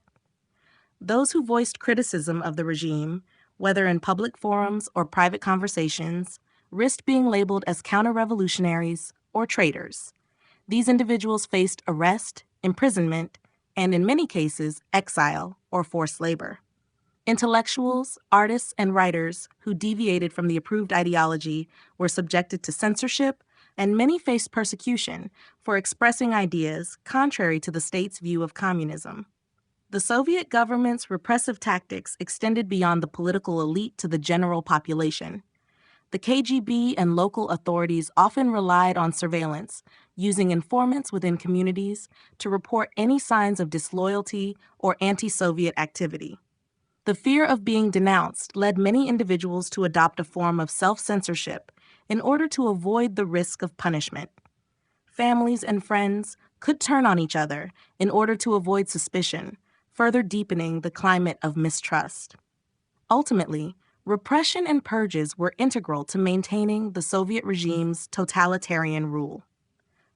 Those who voiced criticism of the regime, whether in public forums or private conversations, risked being labeled as counter-revolutionaries or traitors. These individuals faced arrest, imprisonment, and in many cases, exile or forced labor. Intellectuals, artists, and writers who deviated from the approved ideology were subjected to censorship, and many faced persecution for expressing ideas contrary to the state's view of communism. The Soviet government's repressive tactics extended beyond the political elite to the general population. The KGB and local authorities often relied on surveillance, using informants within communities to report any signs of disloyalty or anti-Soviet activity. The fear of being denounced led many individuals to adopt a form of self-censorship in order to avoid the risk of punishment. Families and friends could turn on each other in order to avoid suspicion, further deepening the climate of mistrust. Ultimately, repression and purges were integral to maintaining the Soviet regime's totalitarian rule.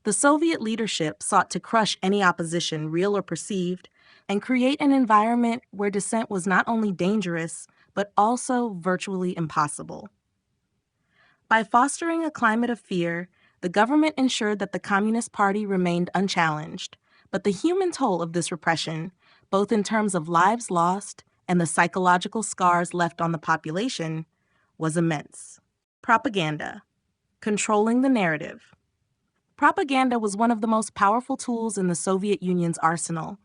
The Soviet leadership sought to crush any opposition, real or perceived, and create an environment where dissent was not only dangerous, but also virtually impossible. By fostering a climate of fear, the government ensured that the Communist Party remained unchallenged, but the human toll of this repression, both in terms of lives lost and the psychological scars left on the population, was immense. Propaganda. Controlling the narrative. Propaganda was one of the most powerful tools in the Soviet Union's arsenal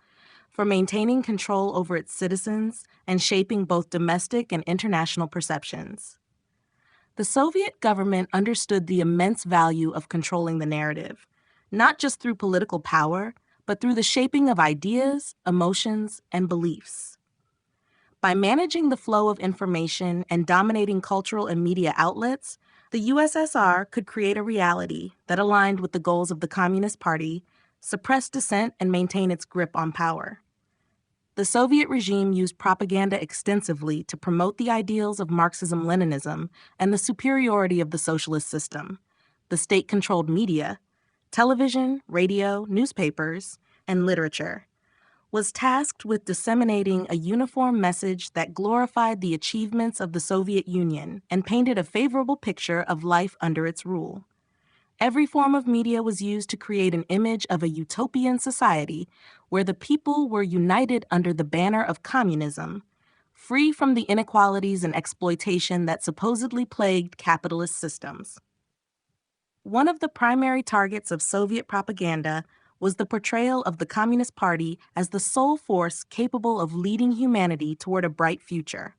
for maintaining control over its citizens and shaping both domestic and international perceptions. The Soviet government understood the immense value of controlling the narrative, not just through political power, but through the shaping of ideas, emotions, and beliefs. By managing the flow of information and dominating cultural and media outlets, the USSR could create a reality that aligned with the goals of the Communist Party, suppress dissent, and maintain its grip on power. The Soviet regime used propaganda extensively to promote the ideals of Marxism-Leninism and the superiority of the socialist system. The state-controlled media, television, radio, newspapers, and literature, was tasked with disseminating a uniform message that glorified the achievements of the Soviet Union and painted a favorable picture of life under its rule. Every form of media was used to create an image of a utopian society where the people were united under the banner of communism, free from the inequalities and exploitation that supposedly plagued capitalist systems. One of the primary targets of Soviet propaganda was the portrayal of the Communist Party as the sole force capable of leading humanity toward a bright future.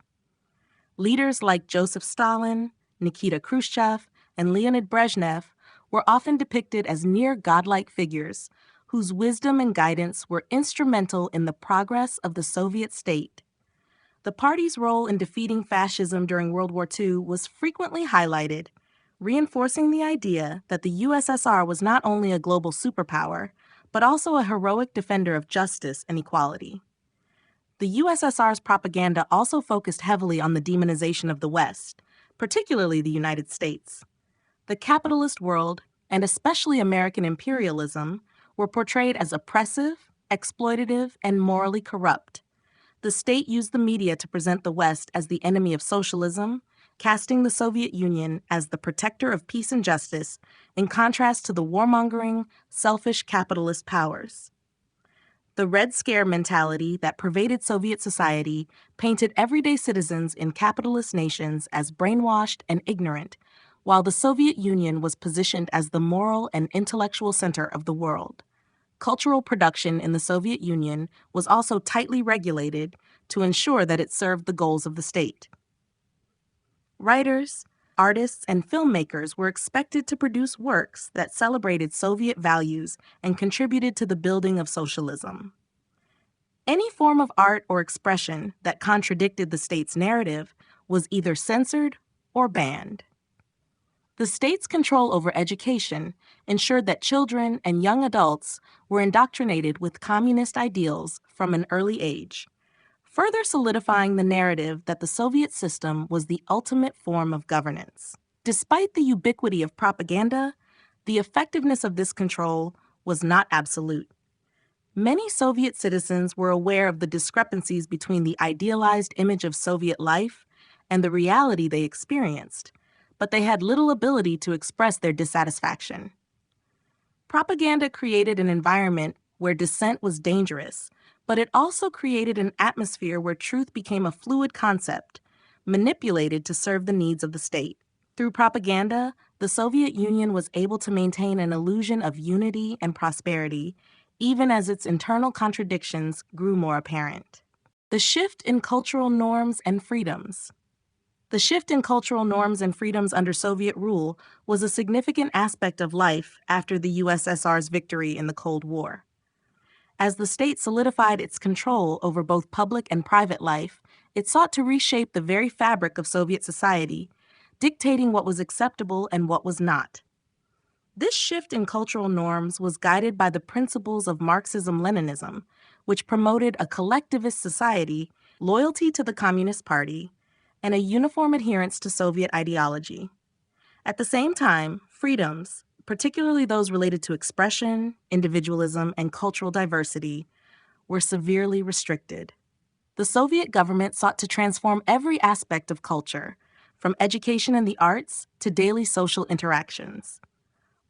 Leaders like Joseph Stalin, Nikita Khrushchev, and Leonid Brezhnev were often depicted as near godlike figures whose wisdom and guidance were instrumental in the progress of the Soviet state. The party's role in defeating fascism during World War II was frequently highlighted, reinforcing the idea that the USSR was not only a global superpower, but also a heroic defender of justice and equality. The USSR's propaganda also focused heavily on the demonization of the West, particularly the United States. The capitalist world, and especially American imperialism, were portrayed as oppressive, exploitative, and morally corrupt. The state used the media to present the West as the enemy of socialism, casting the Soviet Union as the protector of peace and justice, in contrast to the warmongering, selfish capitalist powers. The Red Scare mentality that pervaded Soviet society painted everyday citizens in capitalist nations as brainwashed and ignorant, while the Soviet Union was positioned as the moral and intellectual center of the world. Cultural production in the Soviet Union was also tightly regulated to ensure that it served the goals of the state. Writers, artists, and filmmakers were expected to produce works that celebrated Soviet values and contributed to the building of socialism. Any form of art or expression that contradicted the state's narrative was either censored or banned. The state's control over education ensured that children and young adults were indoctrinated with communist ideals from an early age, further solidifying the narrative that the Soviet system was the ultimate form of governance. Despite the ubiquity of propaganda, the effectiveness of this control was not absolute. Many Soviet citizens were aware of the discrepancies between the idealized image of Soviet life and the reality they experienced, but they had little ability to express their dissatisfaction. Propaganda created an environment where dissent was dangerous, but it also created an atmosphere where truth became a fluid concept, manipulated to serve the needs of the state. Through propaganda, the Soviet Union was able to maintain an illusion of unity and prosperity, even as its internal contradictions grew more apparent. The shift in cultural norms and freedoms. The shift in cultural norms and freedoms under Soviet rule was a significant aspect of life after the USSR's victory in the Cold War. As the state solidified its control over both public and private life, it sought to reshape the very fabric of Soviet society, dictating what was acceptable and what was not. This shift in cultural norms was guided by the principles of Marxism-Leninism, which promoted a collectivist society, loyalty to the Communist Party, and a uniform adherence to Soviet ideology. At the same time, freedoms, particularly those related to expression, individualism, and cultural diversity, were severely restricted. The Soviet government sought to transform every aspect of culture, from education and the arts to daily social interactions.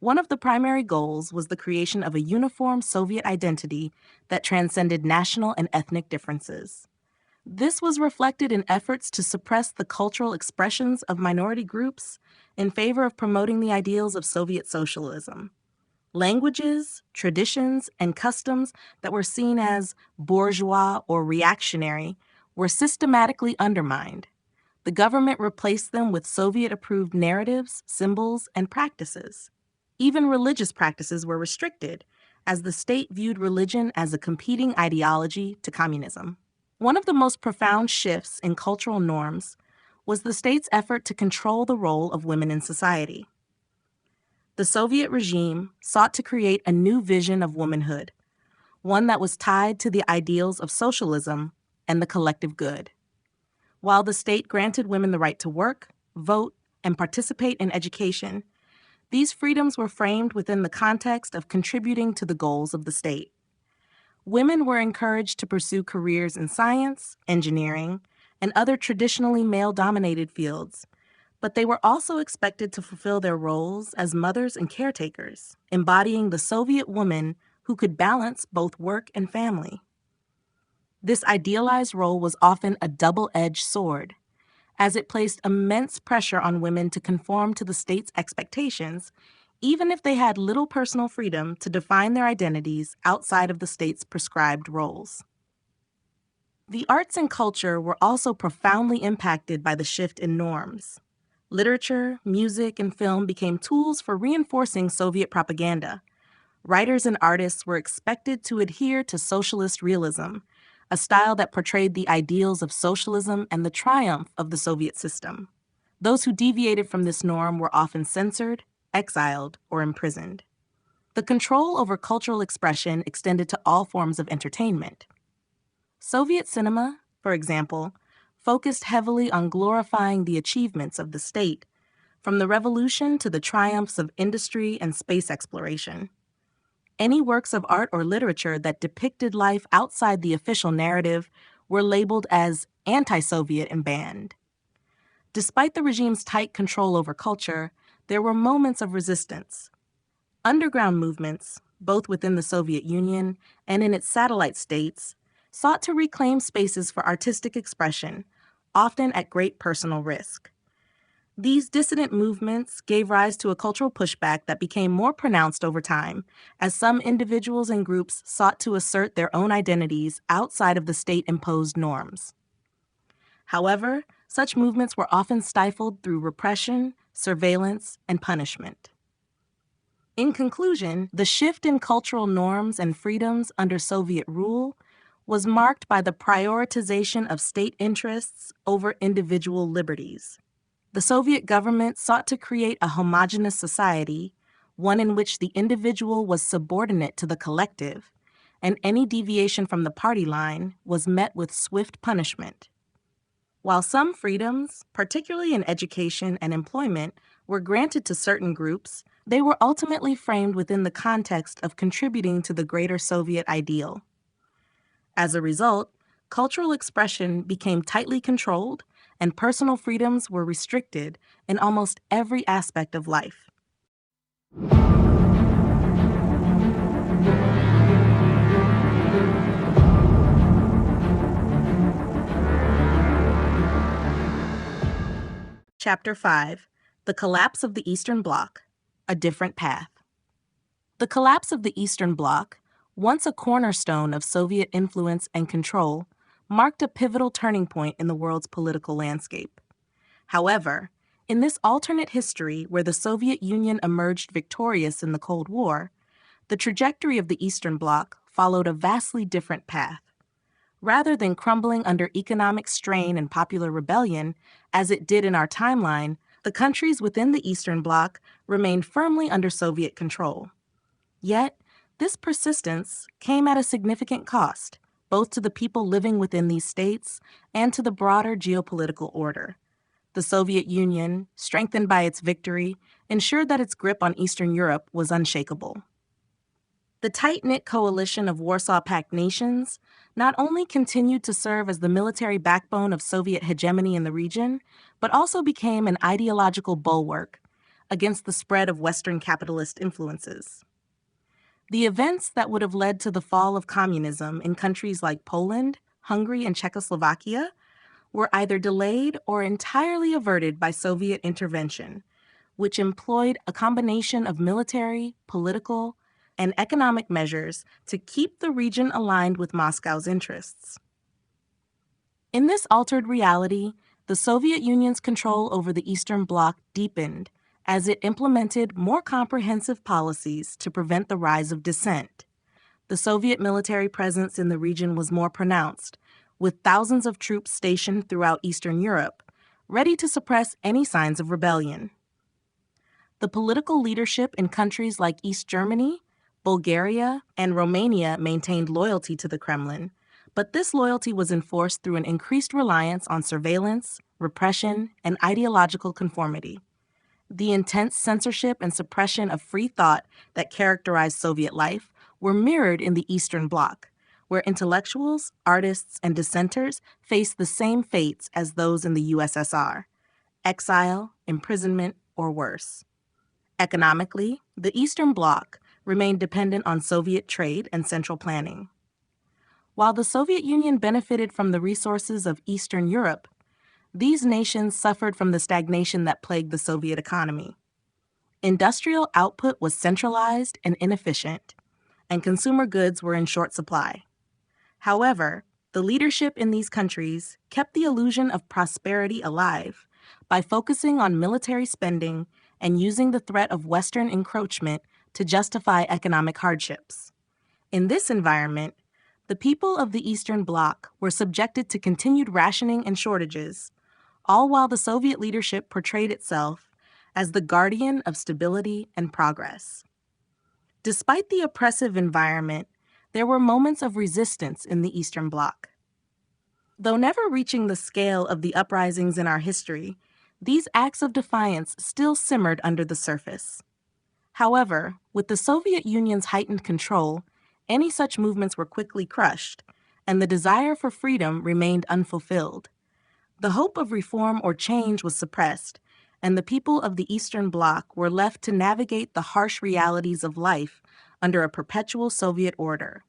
One of the primary goals was the creation of a uniform Soviet identity that transcended national and ethnic differences. This was reflected in efforts to suppress the cultural expressions of minority groups in favor of promoting the ideals of Soviet socialism. Languages, traditions, and customs that were seen as bourgeois or reactionary were systematically undermined. The government replaced them with Soviet-approved narratives, symbols, and practices. Even religious practices were restricted, as the state viewed religion as a competing ideology to communism. One of the most profound shifts in cultural norms was the state's effort to control the role of women in society. The Soviet regime sought to create a new vision of womanhood, one that was tied to the ideals of socialism and the collective good. While the state granted women the right to work, vote, and participate in education, these freedoms were framed within the context of contributing to the goals of the state. Women were encouraged to pursue careers in science, engineering, and other traditionally male-dominated fields, but they were also expected to fulfill their roles as mothers and caretakers, embodying the Soviet woman who could balance both work and family. This idealized role was often a double-edged sword, as it placed immense pressure on women to conform to the state's expectations, even if they had little personal freedom to define their identities outside of the state's prescribed roles. The arts and culture were also profoundly impacted by the shift in norms. Literature, music, and film became tools for reinforcing Soviet propaganda. Writers and artists were expected to adhere to socialist realism, a style that portrayed the ideals of socialism and the triumph of the Soviet system. Those who deviated from this norm were often censored, exiled, or imprisoned. The control over cultural expression extended to all forms of entertainment. Soviet cinema, for example, focused heavily on glorifying the achievements of the state, from the revolution to the triumphs of industry and space exploration. Any works of art or literature that depicted life outside the official narrative were labeled as anti-Soviet and banned. Despite the regime's tight control over culture, there were moments of resistance. Underground movements, both within the Soviet Union and in its satellite states, sought to reclaim spaces for artistic expression, often at great personal risk. These dissident movements gave rise to a cultural pushback that became more pronounced over time, as some individuals and groups sought to assert their own identities outside of the state-imposed norms. However, such movements were often stifled through repression, surveillance, and punishment. In conclusion, the shift in cultural norms and freedoms under Soviet rule was marked by the prioritization of state interests over individual liberties. The Soviet government sought to create a homogeneous society, one in which the individual was subordinate to the collective, and any deviation from the party line was met with swift punishment. While some freedoms, particularly in education and employment, were granted to certain groups, they were ultimately framed within the context of contributing to the greater Soviet ideal. As a result, cultural expression became tightly controlled, and personal freedoms were restricted in almost every aspect of life. Chapter 5: The Collapse of the Eastern Bloc, A Different Path. The collapse of the Eastern Bloc, once a cornerstone of Soviet influence and control, marked a pivotal turning point in the world's political landscape. However, in this alternate history where the Soviet Union emerged victorious in the Cold War, the trajectory of the Eastern Bloc followed a vastly different path. Rather than crumbling under economic strain and popular rebellion, as it did in our timeline, the countries within the Eastern Bloc remained firmly under Soviet control. Yet, this persistence came at a significant cost, both to the people living within these states and to the broader geopolitical order. The Soviet Union, strengthened by its victory, ensured that its grip on Eastern Europe was unshakable. The tight-knit coalition of Warsaw Pact nations not only continued to serve as the military backbone of Soviet hegemony in the region, but also became an ideological bulwark against the spread of Western capitalist influences. The events that would have led to the fall of communism in countries like Poland, Hungary, and Czechoslovakia were either delayed or entirely averted by Soviet intervention, which employed a combination of military, political, and economic measures to keep the region aligned with Moscow's interests. In this altered reality, the Soviet Union's control over the Eastern Bloc deepened as it implemented more comprehensive policies to prevent the rise of dissent. The Soviet military presence in the region was more pronounced, with thousands of troops stationed throughout Eastern Europe, ready to suppress any signs of rebellion. The political leadership in countries like East Germany, Bulgaria, and Romania maintained loyalty to the Kremlin, but this loyalty was enforced through an increased reliance on surveillance, repression, and ideological conformity. The intense censorship and suppression of free thought that characterized Soviet life were mirrored in the Eastern Bloc, where intellectuals, artists, and dissenters faced the same fates as those in the USSR: exile, imprisonment, or worse. Economically, the Eastern Bloc remained dependent on Soviet trade and central planning. While the Soviet Union benefited from the resources of Eastern Europe, these nations suffered from the stagnation that plagued the Soviet economy. Industrial output was centralized and inefficient, and consumer goods were in short supply. However, the leadership in these countries kept the illusion of prosperity alive by focusing on military spending and using the threat of Western encroachment to justify economic hardships. In this environment, the people of the Eastern Bloc were subjected to continued rationing and shortages, all while the Soviet leadership portrayed itself as the guardian of stability and progress. Despite the oppressive environment, there were moments of resistance in the Eastern Bloc. Though never reaching the scale of the uprisings in our history, these acts of defiance still simmered under the surface. However, with the Soviet Union's heightened control, any such movements were quickly crushed, and the desire for freedom remained unfulfilled. The hope of reform or change was suppressed, and the people of the Eastern Bloc were left to navigate the harsh realities of life under a perpetual Soviet order.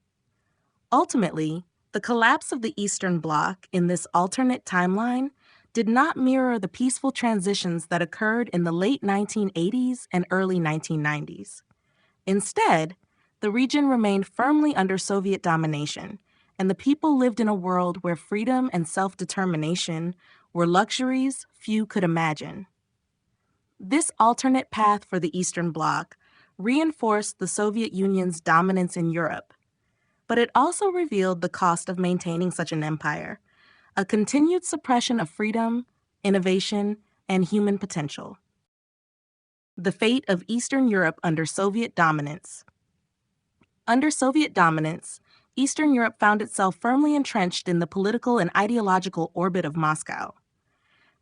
Ultimately, the collapse of the Eastern Bloc in this alternate timeline did not mirror the peaceful transitions that occurred in the late 1980s and early 1990s. Instead, the region remained firmly under Soviet domination, and the people lived in a world where freedom and self-determination were luxuries few could imagine. This alternate path for the Eastern Bloc reinforced the Soviet Union's dominance in Europe, but it also revealed the cost of maintaining such an empire: a continued suppression of freedom, innovation, and human potential. The fate of Eastern Europe under Soviet dominance. Under Soviet dominance, Eastern Europe found itself firmly entrenched in the political and ideological orbit of Moscow.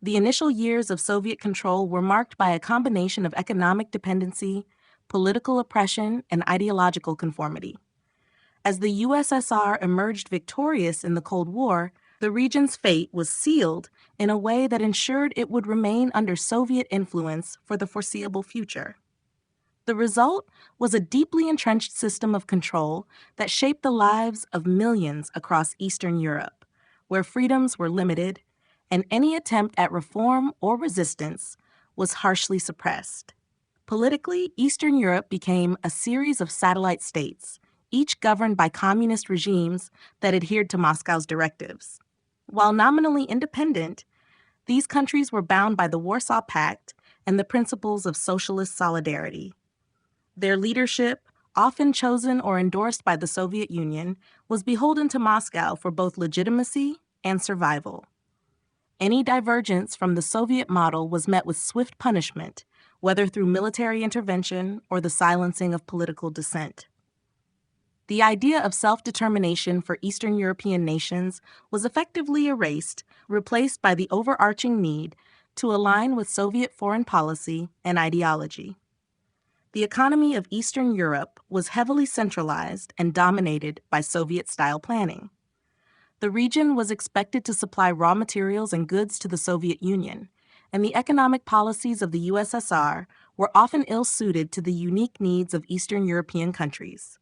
The initial years of Soviet control were marked by a combination of economic dependency, political oppression, and ideological conformity. As the USSR emerged victorious in the Cold War, the region's fate was sealed in a way that ensured it would remain under Soviet influence for the foreseeable future. The result was a deeply entrenched system of control that shaped the lives of millions across Eastern Europe, where freedoms were limited, and any attempt at reform or resistance was harshly suppressed. Politically, Eastern Europe became a series of satellite states, each governed by communist regimes that adhered to Moscow's directives. While nominally independent, These countries were bound by the Warsaw Pact and the principles of socialist solidarity. Their leadership, often chosen or endorsed by the Soviet Union, was beholden to Moscow for both legitimacy and survival. Any divergence from the Soviet model was met with swift punishment, whether through military intervention or the silencing of political dissent. The idea of self-determination for Eastern European nations was effectively erased, replaced by the overarching need to align with Soviet foreign policy and ideology. The economy of Eastern Europe was heavily centralized and dominated by Soviet-style planning. The region was expected to supply raw materials and goods to the Soviet Union, and the economic policies of the USSR were often ill-suited to the unique needs of Eastern European countries.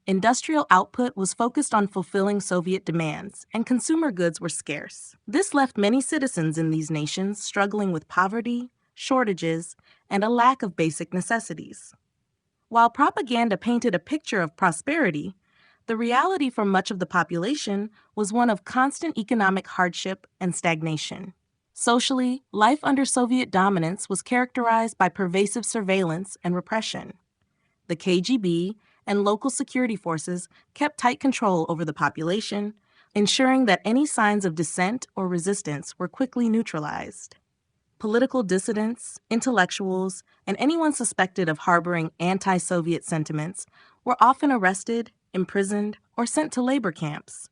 Industrial output was focused on fulfilling Soviet demands, and consumer goods were scarce. This left many citizens in these nations struggling with poverty, shortages, and a lack of basic necessities. While propaganda painted a picture of prosperity, the reality for much of the population was one of constant economic hardship and stagnation. Socially, life under Soviet dominance was characterized by pervasive surveillance and repression. The KGB and local security forces kept tight control over the population, ensuring that any signs of dissent or resistance were quickly neutralized. Political dissidents, intellectuals, and anyone suspected of harboring anti-Soviet sentiments were often arrested, imprisoned, or sent to labor camps.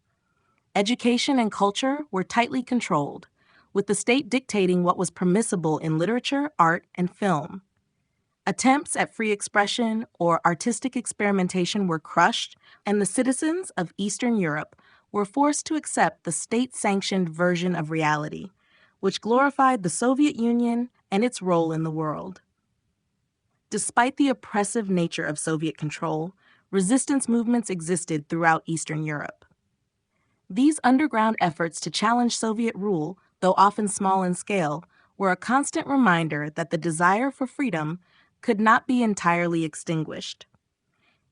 Education and culture were tightly controlled, with the state dictating what was permissible in literature, art, and film. Attempts at free expression or artistic experimentation were crushed, and the citizens of Eastern Europe were forced to accept the state-sanctioned version of reality, which glorified the Soviet Union and its role in the world. Despite the oppressive nature of Soviet control, resistance movements existed throughout Eastern Europe. These underground efforts to challenge Soviet rule, though often small in scale, were a constant reminder that the desire for freedom could not be entirely extinguished.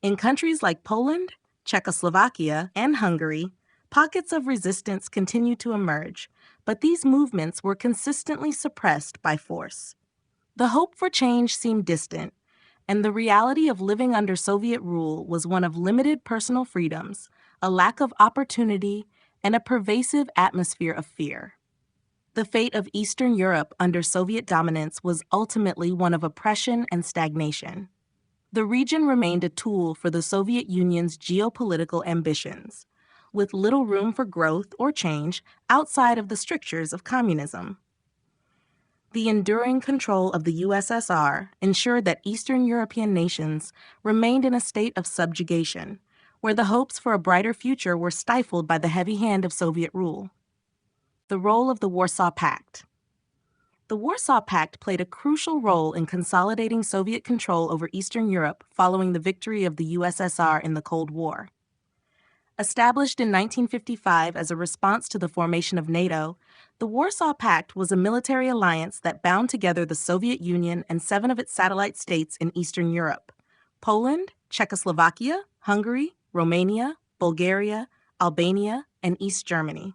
In countries like Poland, Czechoslovakia, and Hungary, pockets of resistance continued to emerge, but these movements were consistently suppressed by force. The hope for change seemed distant, and the reality of living under Soviet rule was one of limited personal freedoms, a lack of opportunity, and a pervasive atmosphere of fear. The fate of Eastern Europe under Soviet dominance was ultimately one of oppression and stagnation. The region remained a tool for the Soviet Union's geopolitical ambitions, with little room for growth or change outside of the strictures of communism. The enduring control of the USSR ensured that Eastern European nations remained in a state of subjugation, where the hopes for a brighter future were stifled by the heavy hand of Soviet rule. The role of the Warsaw Pact. The Warsaw Pact played a crucial role in consolidating Soviet control over Eastern Europe following the victory of the USSR in the Cold War. Established in 1955 as a response to the formation of NATO, the Warsaw Pact was a military alliance that bound together the Soviet Union and 7 of its satellite states in Eastern Europe: Poland, Czechoslovakia, Hungary, Romania, Bulgaria, Albania, and East Germany.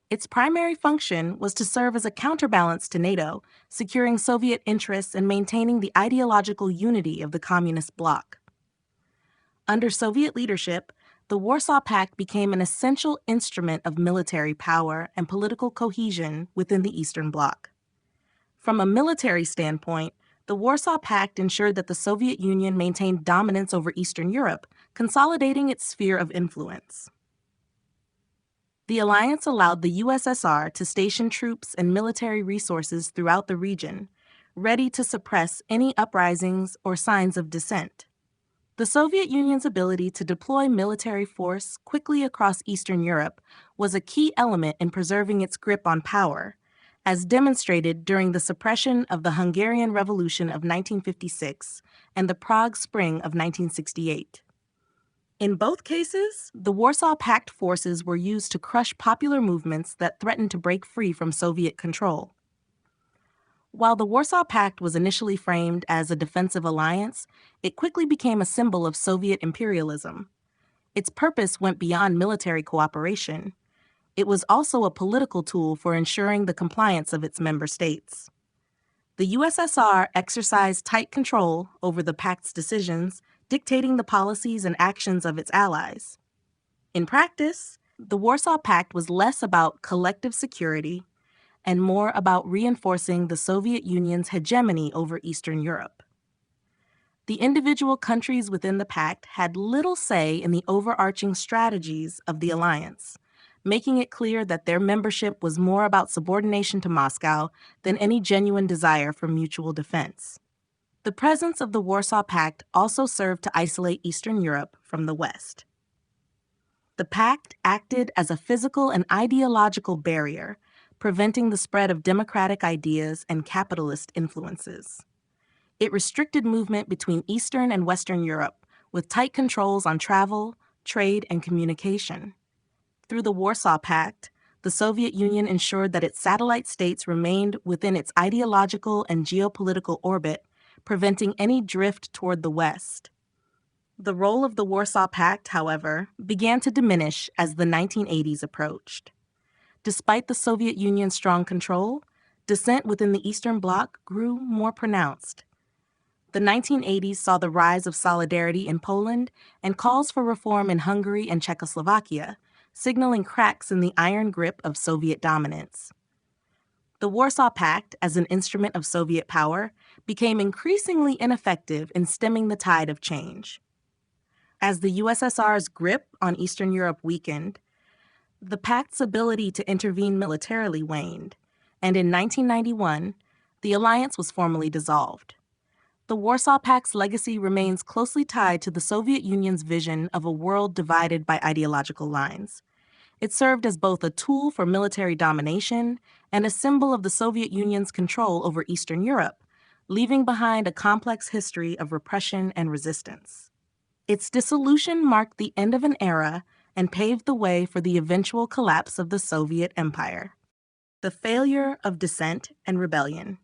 Its primary function was to serve as a counterbalance to NATO, securing Soviet interests and maintaining the ideological unity of the communist bloc. Under Soviet leadership, the Warsaw Pact became an essential instrument of military power and political cohesion within the Eastern Bloc. From a military standpoint, the Warsaw Pact ensured that the Soviet Union maintained dominance over Eastern Europe, consolidating its sphere of influence. The alliance allowed the USSR to station troops and military resources throughout the region, ready to suppress any uprisings or signs of dissent. The Soviet Union's ability to deploy military force quickly across Eastern Europe was a key element in preserving its grip on power, as demonstrated during the suppression of the Hungarian Revolution of 1956 and the Prague Spring of 1968. In both cases, the Warsaw Pact forces were used to crush popular movements that threatened to break free from Soviet control. While the Warsaw Pact was initially framed as a defensive alliance, it quickly became a symbol of Soviet imperialism. Its purpose went beyond military cooperation. it was also a political tool for ensuring the compliance of its member states. The USSR exercised tight control over the Pact's decisions, dictating the policies and actions of its allies. In practice, the Warsaw Pact was less about collective security and more about reinforcing the Soviet Union's hegemony over Eastern Europe. The individual countries within the pact had little say in the overarching strategies of the alliance, making it clear that their membership was more about subordination to Moscow than any genuine desire for mutual defense. The presence of the Warsaw Pact also served to isolate Eastern Europe from the West. The pact acted as a physical and ideological barrier, preventing the spread of democratic ideas and capitalist influences. It restricted movement between Eastern and Western Europe, with tight controls on travel, trade, and communication. Through the Warsaw Pact, the Soviet Union ensured that its satellite states remained within its ideological and geopolitical orbit, preventing any drift toward the West. The role of the Warsaw Pact, however, began to diminish as the 1980s approached. Despite the Soviet Union's strong control, dissent within the Eastern Bloc grew more pronounced. The 1980s saw the rise of solidarity in Poland and calls for reform in Hungary and Czechoslovakia, signaling cracks in the iron grip of Soviet dominance. The Warsaw Pact, as an instrument of Soviet power, became increasingly ineffective in stemming the tide of change. As the USSR's grip on Eastern Europe weakened, the Pact's ability to intervene militarily waned, and in 1991, the alliance was formally dissolved. The Warsaw Pact's legacy remains closely tied to the Soviet Union's vision of a world divided by ideological lines. It served as both a tool for military domination and a symbol of the Soviet Union's control over Eastern Europe, leaving behind a complex history of repression and resistance. Its dissolution marked the end of an era and paved the way for the eventual collapse of the Soviet Empire. The failure of dissent and rebellion.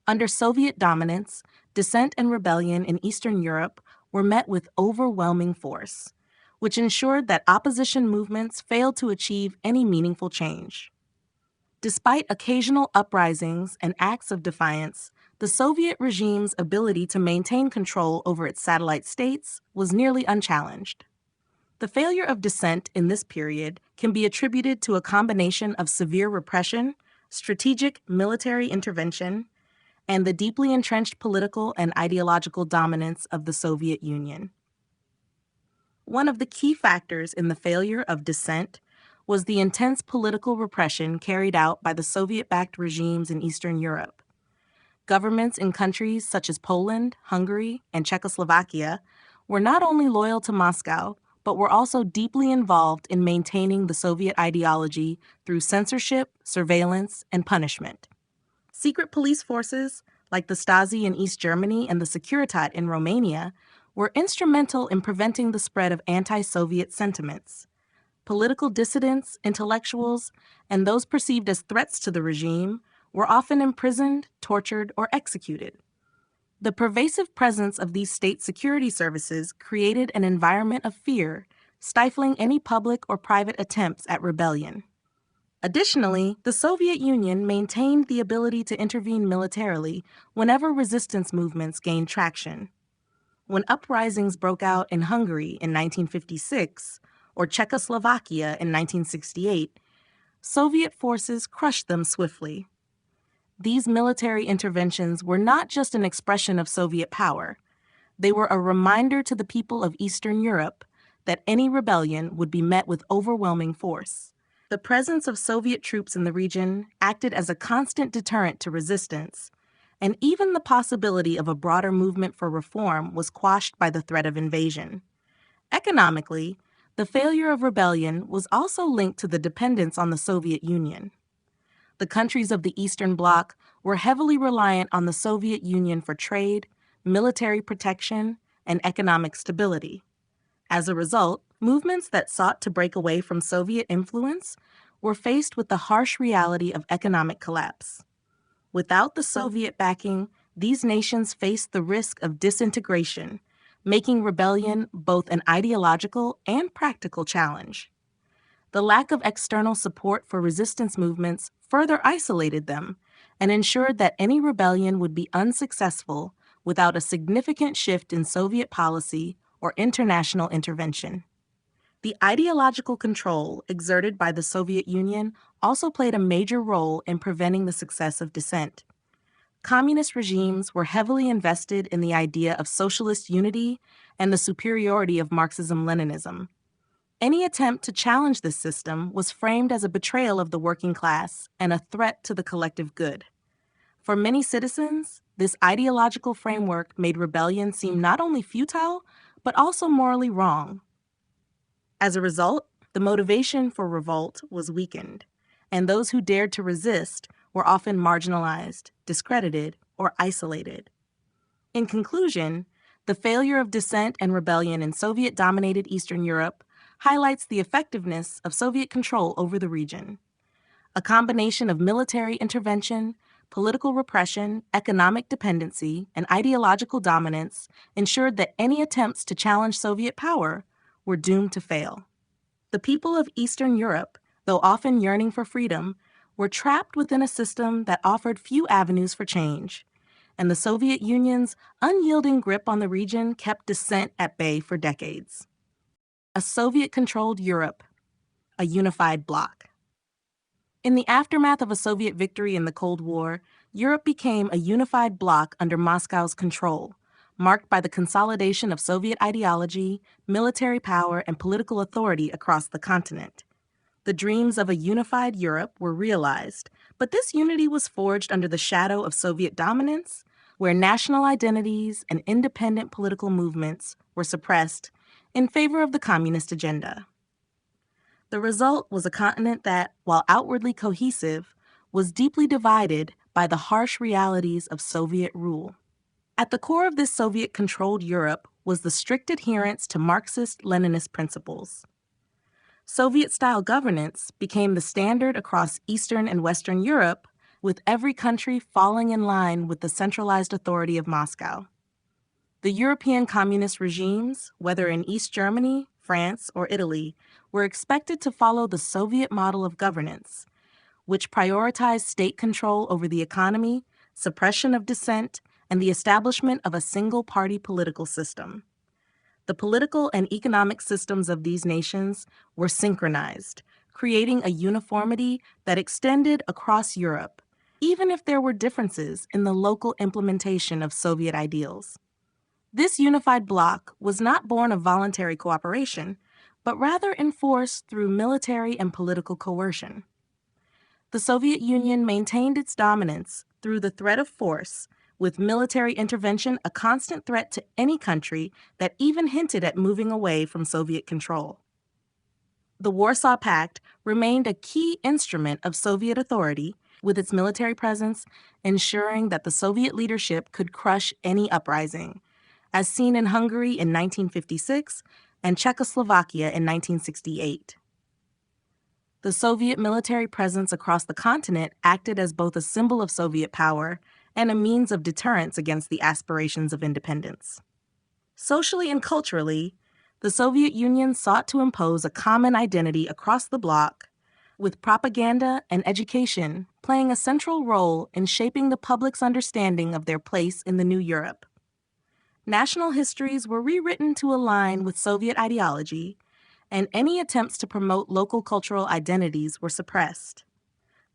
Under Soviet dominance, dissent and rebellion in Eastern Europe were met with overwhelming force, which ensured that opposition movements failed to achieve any meaningful change. Despite occasional uprisings and acts of defiance, the Soviet regime's ability to maintain control over its satellite states was nearly unchallenged. The failure of dissent in this period can be attributed to a combination of severe repression, strategic military intervention, and the deeply entrenched political and ideological dominance of the Soviet Union. One of the key factors in the failure of dissent was the intense political repression carried out by the Soviet-backed regimes in Eastern Europe. Governments in countries such as Poland, Hungary, and Czechoslovakia were not only loyal to Moscow, but were also deeply involved in maintaining the Soviet ideology through censorship, surveillance, and punishment. Secret police forces, like the Stasi in East Germany and the Securitate in Romania, were instrumental in preventing the spread of anti-Soviet sentiments. Political dissidents, intellectuals, and those perceived as threats to the regime were often imprisoned, tortured, or executed. The pervasive presence of these state security services created an environment of fear, stifling any public or private attempts at rebellion. Additionally, the Soviet Union maintained the ability to intervene militarily whenever resistance movements gained traction. When uprisings broke out in Hungary in 1956 or Czechoslovakia in 1968, Soviet forces crushed them swiftly. These military interventions were not just an expression of Soviet power. They were a reminder to the people of Eastern Europe that any rebellion would be met with overwhelming force. The presence of Soviet troops in the region acted as a constant deterrent to resistance, and even the possibility of a broader movement for reform was quashed by the threat of invasion. Economically, the failure of rebellion was also linked to the dependence on the Soviet Union. The countries of the Eastern Bloc were heavily reliant on the Soviet Union for trade, military protection, and economic stability. As a result, movements that sought to break away from Soviet influence were faced with the harsh reality of economic collapse. Without the Soviet backing, these nations faced the risk of disintegration, making rebellion both an ideological and practical challenge. The lack of external support for resistance movements further isolated them and ensured that any rebellion would be unsuccessful without a significant shift in Soviet policy or international intervention. The ideological control exerted by the Soviet Union also played a major role in preventing the success of dissent. Communist regimes were heavily invested in the idea of socialist unity and the superiority of Marxism-Leninism. Any attempt to challenge this system was framed as a betrayal of the working class and a threat to the collective good. For many citizens, this ideological framework made rebellion seem not only futile, but also morally wrong. As a result, the motivation for revolt was weakened, and those who dared to resist were often marginalized, discredited, or isolated. In conclusion, the failure of dissent and rebellion in Soviet-dominated Eastern Europe highlights the effectiveness of Soviet control over the region. A combination of military intervention, political repression, economic dependency, and ideological dominance ensured that any attempts to challenge Soviet power were doomed to fail. The people of Eastern Europe, though often yearning for freedom, were trapped within a system that offered few avenues for change, and the Soviet Union's unyielding grip on the region kept dissent at bay for decades. A Soviet-controlled Europe, a unified bloc. In the aftermath of a Soviet victory in the Cold War, Europe became a unified bloc under Moscow's control, marked by the consolidation of Soviet ideology, military power, and political authority across the continent. The dreams of a unified Europe were realized, but this unity was forged under the shadow of Soviet dominance, where national identities and independent political movements were suppressed in favor of the communist agenda. The result was a continent that, while outwardly cohesive, was deeply divided by the harsh realities of Soviet rule. At the core of this Soviet-controlled Europe was the strict adherence to Marxist-Leninist principles. Soviet-style governance became the standard across Eastern and Western Europe, with every country falling in line with the centralized authority of Moscow. The European communist regimes, whether in East Germany, France, or Italy, were expected to follow the Soviet model of governance, which prioritized state control over the economy, suppression of dissent, and the establishment of a single-party political system. The political and economic systems of these nations were synchronized, creating a uniformity that extended across Europe, even if there were differences in the local implementation of Soviet ideals. This unified bloc was not born of voluntary cooperation, but rather enforced through military and political coercion. The Soviet Union maintained its dominance through the threat of force, with military intervention a constant threat to any country that even hinted at moving away from Soviet control. The Warsaw Pact remained a key instrument of Soviet authority, with its military presence ensuring that the Soviet leadership could crush any uprising, as seen in Hungary in 1956 and Czechoslovakia in 1968. The Soviet military presence across the continent acted as both a symbol of Soviet power and a means of deterrence against the aspirations of independence. Socially and culturally, the Soviet Union sought to impose a common identity across the bloc, with propaganda and education playing a central role in shaping the public's understanding of their place in the new Europe. National histories were rewritten to align with Soviet ideology, and any attempts to promote local cultural identities were suppressed.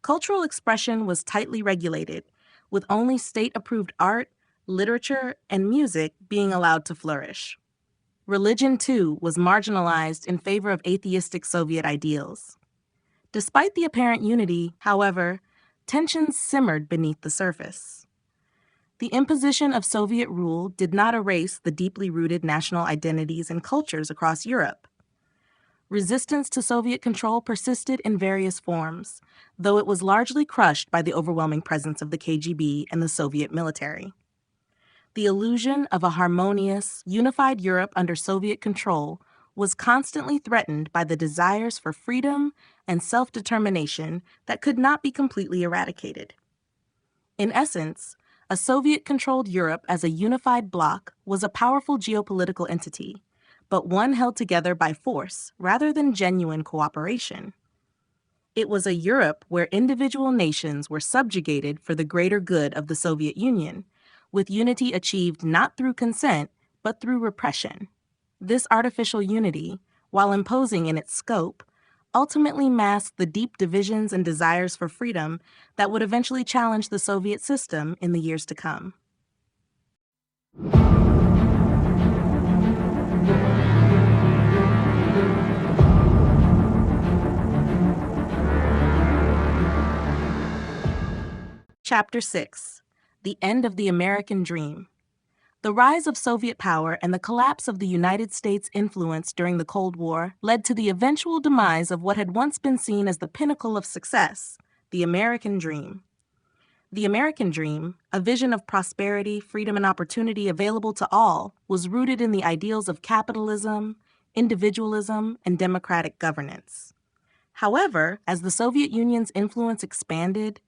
Cultural expression was tightly regulated, with only state-approved art, literature, and music being allowed to flourish. Religion, too, was marginalized in favor of atheistic Soviet ideals. Despite the apparent unity, however, tensions simmered beneath the surface. The imposition of Soviet rule did not erase the deeply rooted national identities and cultures across Europe. Resistance to Soviet control persisted in various forms, though it was largely crushed by the overwhelming presence of the KGB and the Soviet military. The illusion of a harmonious, unified Europe under Soviet control was constantly threatened by the desires for freedom and self-determination that could not be completely eradicated. In essence, a Soviet-controlled Europe as a unified bloc was a powerful geopolitical entity, but one held together by force rather than genuine cooperation. It was a Europe where individual nations were subjugated for the greater good of the Soviet Union, with unity achieved not through consent, but through repression. This artificial unity, while imposing in its scope, ultimately masked the deep divisions and desires for freedom that would eventually challenge the Soviet system in the years to come. Chapter 6: The End of the American Dream. The rise of Soviet power and the collapse of the United States' influence during the Cold War led to the eventual demise of what had once been seen as the pinnacle of success, the American dream. The American dream, a vision of prosperity, freedom, and opportunity available to all, was rooted in the ideals of capitalism, individualism, and democratic governance. However, as the Soviet Union's influence expanded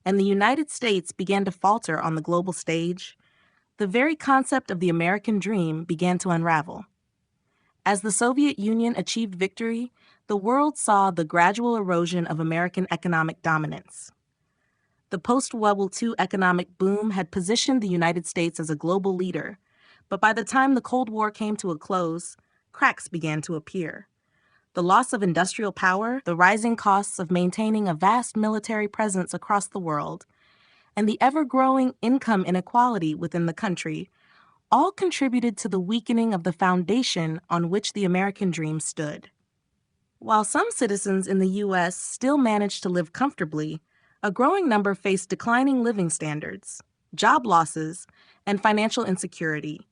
and the United States began to falter on the global stage, the very concept of the American dream began to unravel. As the Soviet Union achieved victory, the world saw the gradual erosion of American economic dominance. The post-World War II economic boom had positioned the United States as a global leader, but by the time the Cold War came to a close, cracks began to appear. The loss of industrial power, the rising costs of maintaining a vast military presence across the world, and the ever-growing income inequality within the country all contributed to the weakening of the foundation on which the American dream stood. While some citizens in the U.S. still managed to live comfortably, a growing number faced declining living standards, job losses, and financial insecurity,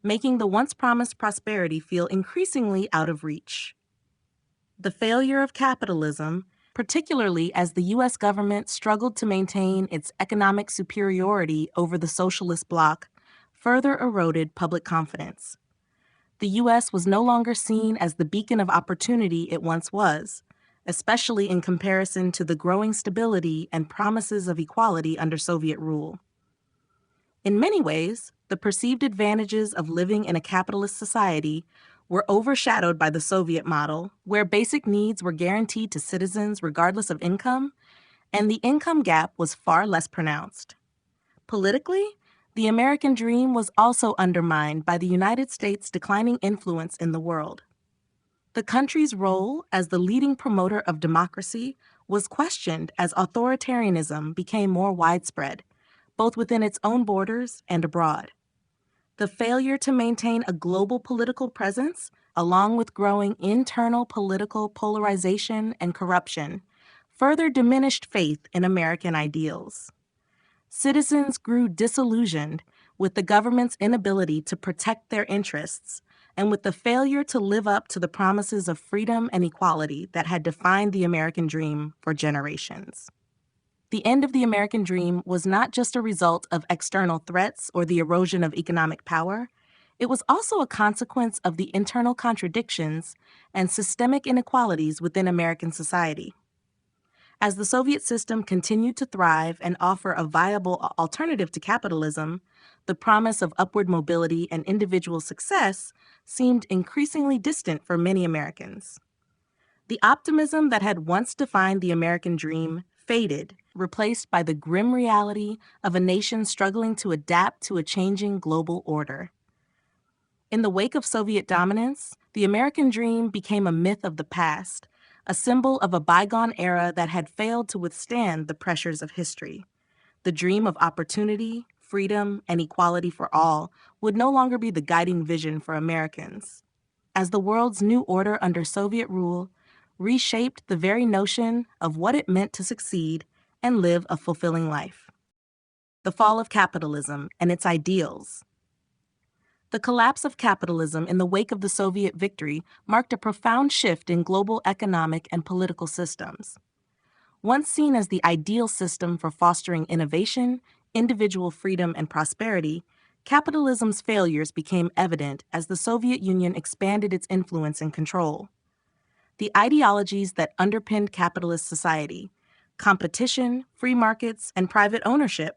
making the once promised prosperity feel increasingly out of reach. The failure of capitalism, particularly as the U.S. government struggled to maintain its economic superiority over the socialist bloc, further eroded public confidence. The U.S. was no longer seen as the beacon of opportunity it once was, especially in comparison to the growing stability and promises of equality under Soviet rule. In many ways, the perceived advantages of living in a capitalist society were overshadowed by the Soviet model, where basic needs were guaranteed to citizens regardless of income, and the income gap was far less pronounced. Politically, the American dream was also undermined by the United States' declining influence in the world. The country's role as the leading promoter of democracy was questioned as authoritarianism became more widespread, both within its own borders and abroad. The failure to maintain a global political presence, along with growing internal political polarization and corruption, further diminished faith in American ideals. Citizens grew disillusioned with the government's inability to protect their interests and with the failure to live up to the promises of freedom and equality that had defined the American dream for generations. The end of the American dream was not just a result of external threats or the erosion of economic power. It was also a consequence of the internal contradictions and systemic inequalities within American society. As the Soviet system continued to thrive and offer a viable alternative to capitalism, the promise of upward mobility and individual success seemed increasingly distant for many Americans. The optimism that had once defined the American dream faded, replaced by the grim reality of a nation struggling to adapt to a changing global order. In the wake of Soviet dominance, the American dream became a myth of the past, a symbol of a bygone era that had failed to withstand the pressures of history. The dream of opportunity, freedom, and equality for all would no longer be the guiding vision for Americans. As the world's new order under Soviet rule reshaped the very notion of what it meant to succeed and live a fulfilling life. The fall of capitalism and its ideals. The collapse of capitalism in the wake of the Soviet victory marked a profound shift in global economic and political systems. Once seen as the ideal system for fostering innovation, individual freedom, and prosperity, capitalism's failures became evident as the Soviet Union expanded its influence and control. The ideologies that underpinned capitalist society, competition, free markets, and private ownership,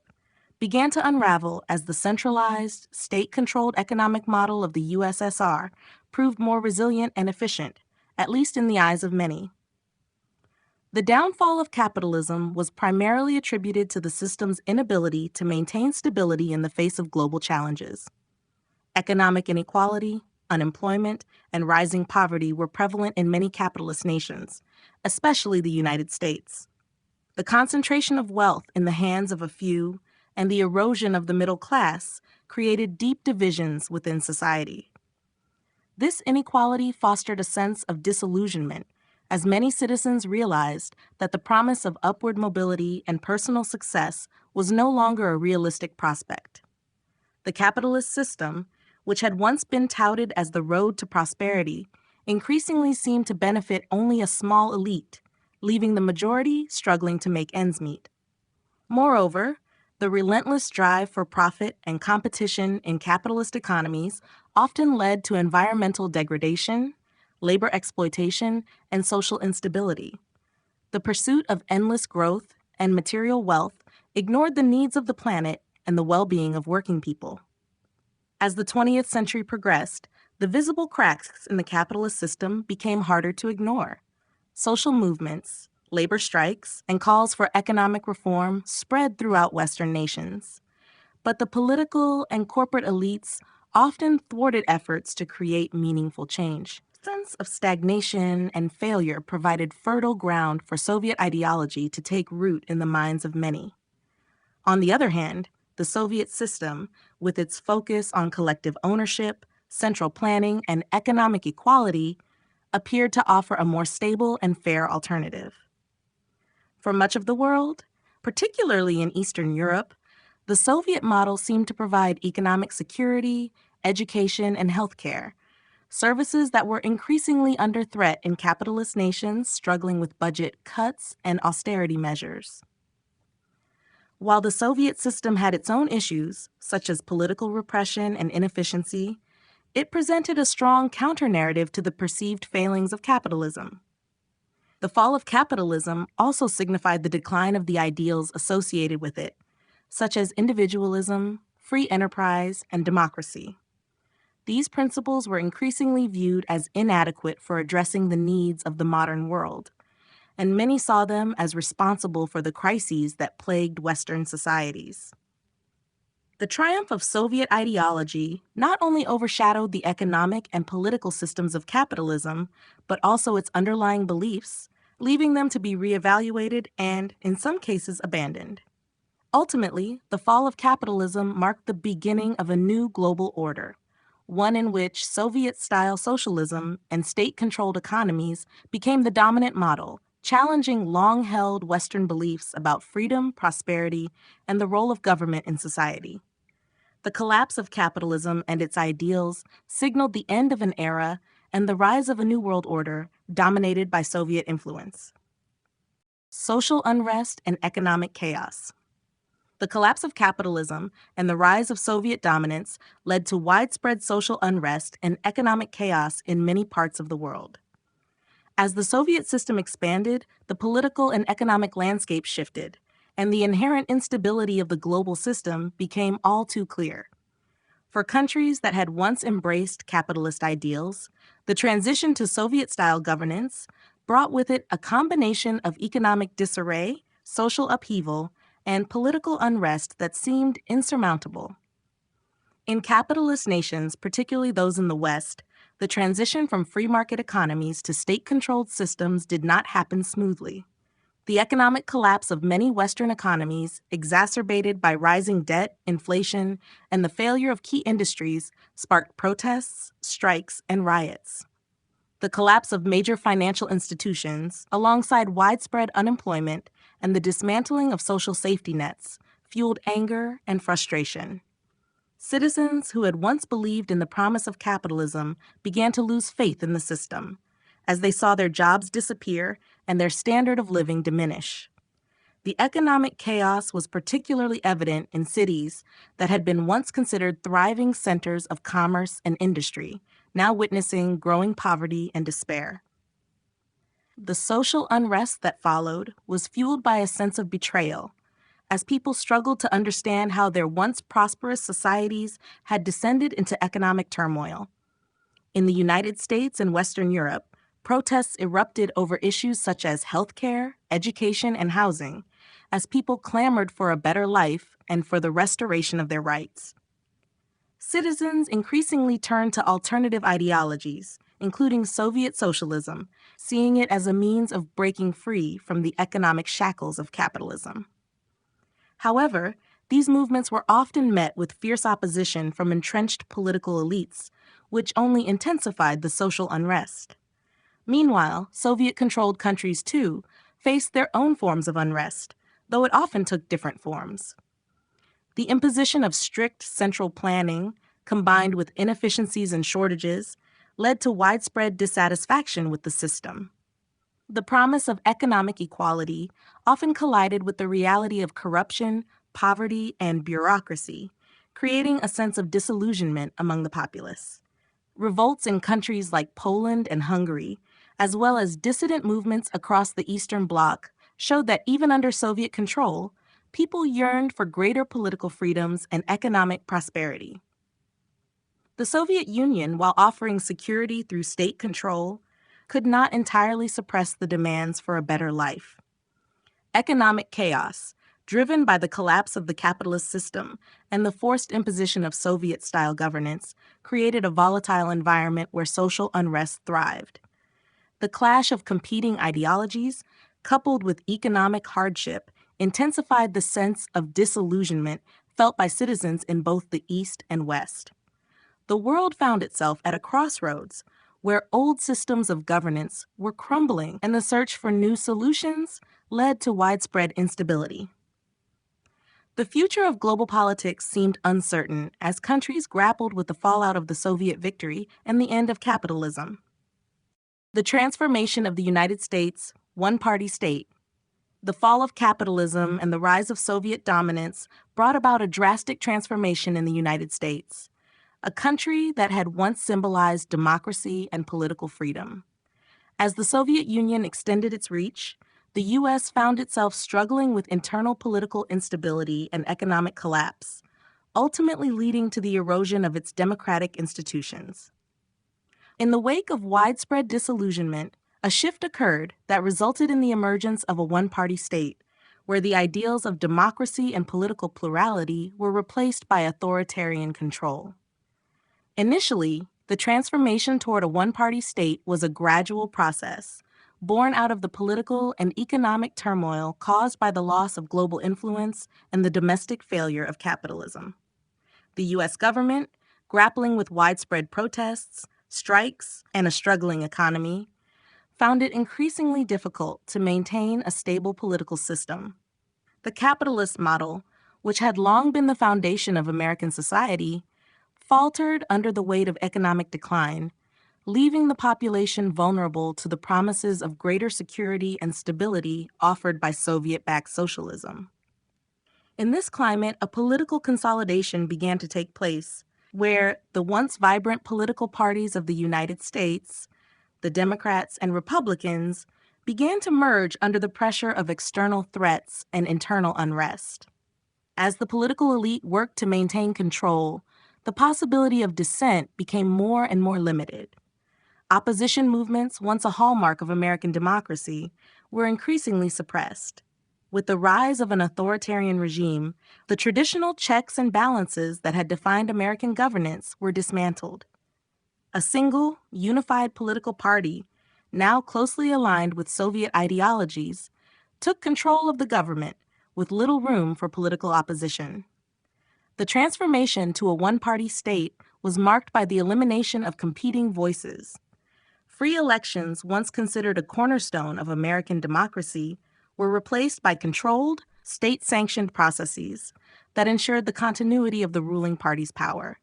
began to unravel as the centralized, state-controlled economic model of the USSR proved more resilient and efficient, at least in the eyes of many. The downfall of capitalism was primarily attributed to the system's inability to maintain stability in the face of global challenges. Economic inequality, unemployment, and rising poverty were prevalent in many capitalist nations, especially the United States. The concentration of wealth in the hands of a few and the erosion of the middle class created deep divisions within society. This inequality fostered a sense of disillusionment, as many citizens realized that the promise of upward mobility and personal success was no longer a realistic prospect. The capitalist system, which had once been touted as the road to prosperity, increasingly seemed to benefit only a small elite, leaving the majority struggling to make ends meet. Moreover, the relentless drive for profit and competition in capitalist economies often led to environmental degradation, labor exploitation, and social instability. The pursuit of endless growth and material wealth ignored the needs of the planet and the well-being of working people. As the 20th century progressed, the visible cracks in the capitalist system became harder to ignore. Social movements, labor strikes, and calls for economic reform spread throughout Western nations. But the political and corporate elites often thwarted efforts to create meaningful change. A sense of stagnation and failure provided fertile ground for Soviet ideology to take root in the minds of many. On the other hand, the Soviet system, with its focus on collective ownership, central planning, and economic equality, appeared to offer a more stable and fair alternative. For much of the world, particularly in Eastern Europe, the Soviet model seemed to provide economic security, education, and healthcare, services that were increasingly under threat in capitalist nations struggling with budget cuts and austerity measures. While the Soviet system had its own issues, such as political repression and inefficiency, it presented a strong counter-narrative to the perceived failings of capitalism. The fall of capitalism also signified the decline of the ideals associated with it, such as individualism, free enterprise, and democracy. These principles were increasingly viewed as inadequate for addressing the needs of the modern world, and many saw them as responsible for the crises that plagued Western societies. The triumph of Soviet ideology not only overshadowed the economic and political systems of capitalism, but also its underlying beliefs, leaving them to be reevaluated and, in some cases, abandoned. Ultimately, the fall of capitalism marked the beginning of a new global order, one in which Soviet-style socialism and state-controlled economies became the dominant model, challenging long-held Western beliefs about freedom, prosperity, and the role of government in society. The collapse of capitalism and its ideals signaled the end of an era and the rise of a new world order dominated by Soviet influence. Social unrest and economic chaos. The collapse of capitalism and the rise of Soviet dominance led to widespread social unrest and economic chaos in many parts of the world. As the Soviet system expanded, the political and economic landscape shifted, and the inherent instability of the global system became all too clear. For countries that had once embraced capitalist ideals, the transition to Soviet-style governance brought with it a combination of economic disarray, social upheaval, and political unrest that seemed insurmountable. In capitalist nations, particularly those in the West, the transition from free market economies to state-controlled systems did not happen smoothly. The economic collapse of many Western economies, exacerbated by rising debt, inflation, and the failure of key industries, sparked protests, strikes, and riots. The collapse of major financial institutions, alongside widespread unemployment and the dismantling of social safety nets, fueled anger and frustration. Citizens who had once believed in the promise of capitalism began to lose faith in the system, as they saw their jobs disappear and their standard of living diminish. The economic chaos was particularly evident in cities that had been once considered thriving centers of commerce and industry, now witnessing growing poverty and despair. The social unrest that followed was fueled by a sense of betrayal, as people struggled to understand how their once prosperous societies had descended into economic turmoil. In the United States and Western Europe, protests erupted over issues such as healthcare, education, and housing, as people clamored for a better life and for the restoration of their rights. Citizens increasingly turned to alternative ideologies, including Soviet socialism, seeing it as a means of breaking free from the economic shackles of capitalism. However, these movements were often met with fierce opposition from entrenched political elites, which only intensified the social unrest. Meanwhile, Soviet-controlled countries, too, faced their own forms of unrest, though it often took different forms. The imposition of strict central planning, combined with inefficiencies and shortages, led to widespread dissatisfaction with the system. The promise of economic equality often collided with the reality of corruption, poverty, and bureaucracy, creating a sense of disillusionment among the populace. Revolts in countries like Poland and Hungary, as well as dissident movements across the Eastern Bloc, showed that even under Soviet control, people yearned for greater political freedoms and economic prosperity. The Soviet Union, while offering security through state control, could not entirely suppress the demands for a better life. Economic chaos, driven by the collapse of the capitalist system and the forced imposition of Soviet-style governance, created a volatile environment where social unrest thrived. The clash of competing ideologies, coupled with economic hardship, intensified the sense of disillusionment felt by citizens in both the East and West. The world found itself at a crossroads where old systems of governance were crumbling and the search for new solutions led to widespread instability. The future of global politics seemed uncertain as countries grappled with the fallout of the Soviet victory and the end of capitalism. The transformation of the United States, one-party state, the fall of capitalism and the rise of Soviet dominance brought about a drastic transformation in the United States, a country that had once symbolized democracy and political freedom. As the Soviet Union extended its reach, the U.S. found itself struggling with internal political instability and economic collapse, ultimately leading to the erosion of its democratic institutions. In the wake of widespread disillusionment, a shift occurred that resulted in the emergence of a one-party state, where the ideals of democracy and political plurality were replaced by authoritarian control. Initially, the transformation toward a one-party state was a gradual process, born out of the political and economic turmoil caused by the loss of global influence and the domestic failure of capitalism. The U.S. government, grappling with widespread protests, strikes, and a struggling economy, found it increasingly difficult to maintain a stable political system. The capitalist model, which had long been the foundation of American society, faltered under the weight of economic decline, leaving the population vulnerable to the promises of greater security and stability offered by Soviet-backed socialism. In this climate, a political consolidation began to take place, where the once vibrant political parties of the United States, the Democrats and Republicans, began to merge under the pressure of external threats and internal unrest. As the political elite worked to maintain control, the possibility of dissent became more and more limited. Opposition movements, once a hallmark of American democracy, were increasingly suppressed. With the rise of an authoritarian regime, the traditional checks and balances that had defined American governance were dismantled. A single, unified political party, now closely aligned with Soviet ideologies, took control of the government with little room for political opposition. The transformation to a one-party state was marked by the elimination of competing voices. Free elections, once considered a cornerstone of American democracy, were replaced by controlled, state-sanctioned processes that ensured the continuity of the ruling party's power.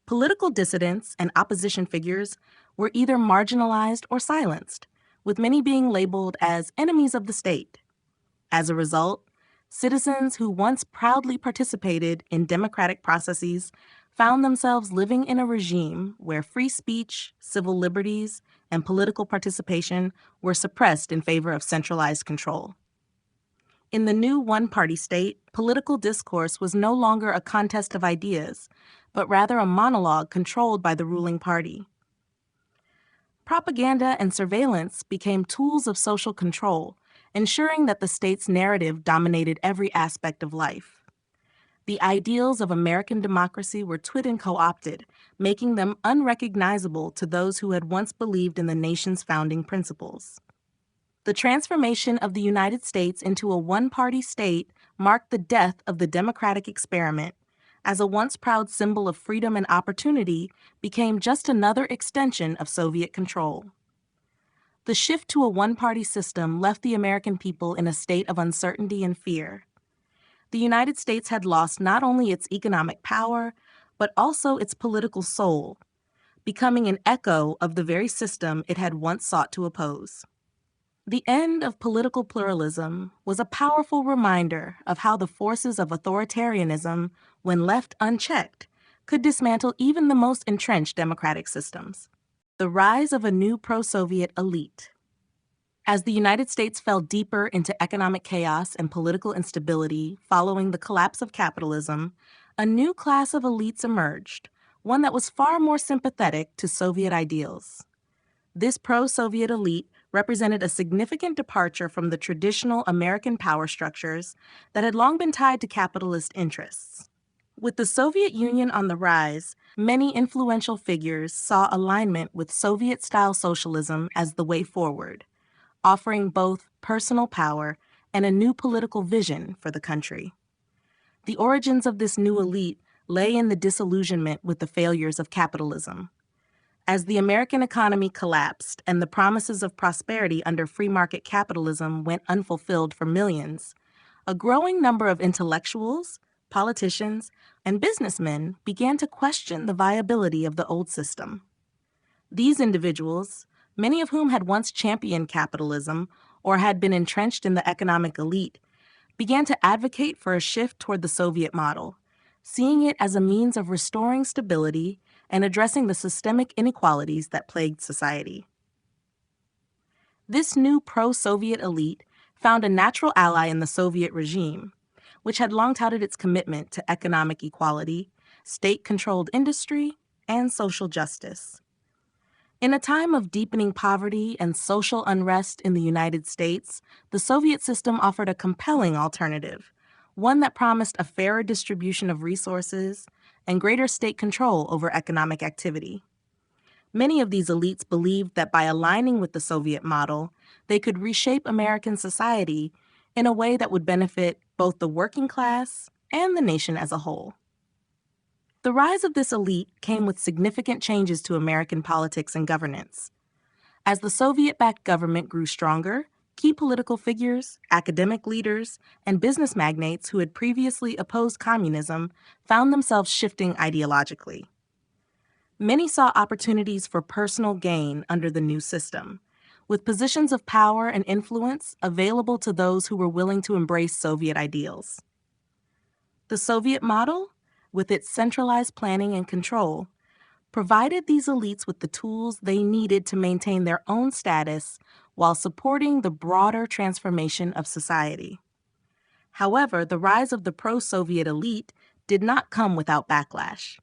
Political dissidents and opposition figures were either marginalized or silenced, with many being labeled as enemies of the state. As a result, citizens who once proudly participated in democratic processes found themselves living in a regime where free speech, civil liberties, and political participation were suppressed in favor of centralized control. In the new one-party state, political discourse was no longer a contest of ideas, but rather a monologue controlled by the ruling party. Propaganda and surveillance became tools of social control, ensuring that the state's narrative dominated every aspect of life. The ideals of American democracy were twitted and co-opted, making them unrecognizable to those who had once believed in the nation's founding principles. The transformation of the United States into a one-party state marked the death of the democratic experiment, as a once proud symbol of freedom and opportunity became just another extension of Soviet control. The shift to a one-party system left the American people in a state of uncertainty and fear. The United States had lost not only its economic power, but also its political soul, becoming an echo of the very system it had once sought to oppose. The end of political pluralism was a powerful reminder of how the forces of authoritarianism, when left unchecked, could dismantle even the most entrenched democratic systems. The rise of a new pro-Soviet elite. As the United States fell deeper into economic chaos and political instability following the collapse of capitalism, a new class of elites emerged, one that was far more sympathetic to Soviet ideals. This pro-Soviet elite represented a significant departure from the traditional American power structures that had long been tied to capitalist interests. With the Soviet Union on the rise, many influential figures saw alignment with Soviet-style socialism as the way forward, offering both personal power and a new political vision for the country. The origins of this new elite lay in the disillusionment with the failures of capitalism. As the American economy collapsed and the promises of prosperity under free market capitalism went unfulfilled for millions, a growing number of intellectuals, politicians, and businessmen began to question the viability of the old system. These individuals, many of whom had once championed capitalism or had been entrenched in the economic elite, began to advocate for a shift toward the Soviet model, seeing it as a means of restoring stability and addressing the systemic inequalities that plagued society. This new pro-Soviet elite found a natural ally in the Soviet regime, which had long touted its commitment to economic equality, state-controlled industry, and social justice. In a time of deepening poverty and social unrest in the United States, the Soviet system offered a compelling alternative, one that promised a fairer distribution of resources and greater state control over economic activity. Many of these elites believed that by aligning with the Soviet model, they could reshape American society in a way that would benefit both the working class and the nation as a whole. The rise of this elite came with significant changes to American politics and governance. As the Soviet-backed government grew stronger, key political figures, academic leaders, and business magnates who had previously opposed communism found themselves shifting ideologically. Many saw opportunities for personal gain under the new system, with positions of power and influence available to those who were willing to embrace Soviet ideals. The Soviet model, with its centralized planning and control, provided these elites with the tools they needed to maintain their own status while supporting the broader transformation of society. However, the rise of the pro-Soviet elite did not come without backlash.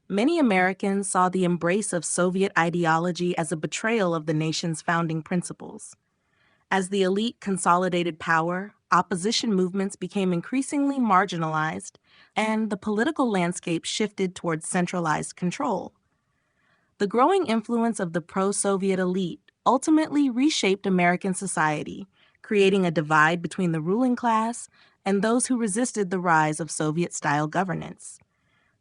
Many Americans saw the embrace of Soviet ideology as a betrayal of the nation's founding principles. As the elite consolidated power, opposition movements became increasingly marginalized, and the political landscape shifted towards centralized control. The growing influence of the pro-Soviet elite ultimately reshaped American society, creating a divide between the ruling class and those who resisted the rise of Soviet-style governance.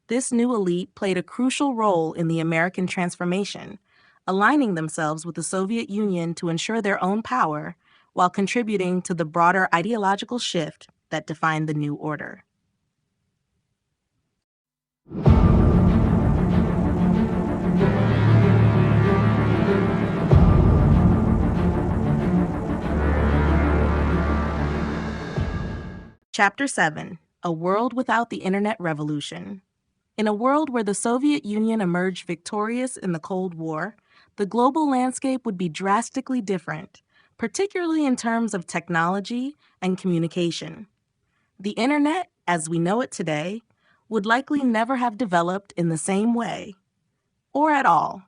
This new elite played a crucial role in the American transformation, aligning themselves with the Soviet Union to ensure their own power while contributing to the broader ideological shift that defined the new order. Chapter 7: A World Without the Internet Revolution. In a world where the Soviet Union emerged victorious in the Cold War, the global landscape would be drastically different, particularly in terms of technology and communication. The Internet, as we know it today, would likely never have developed in the same way, or at all.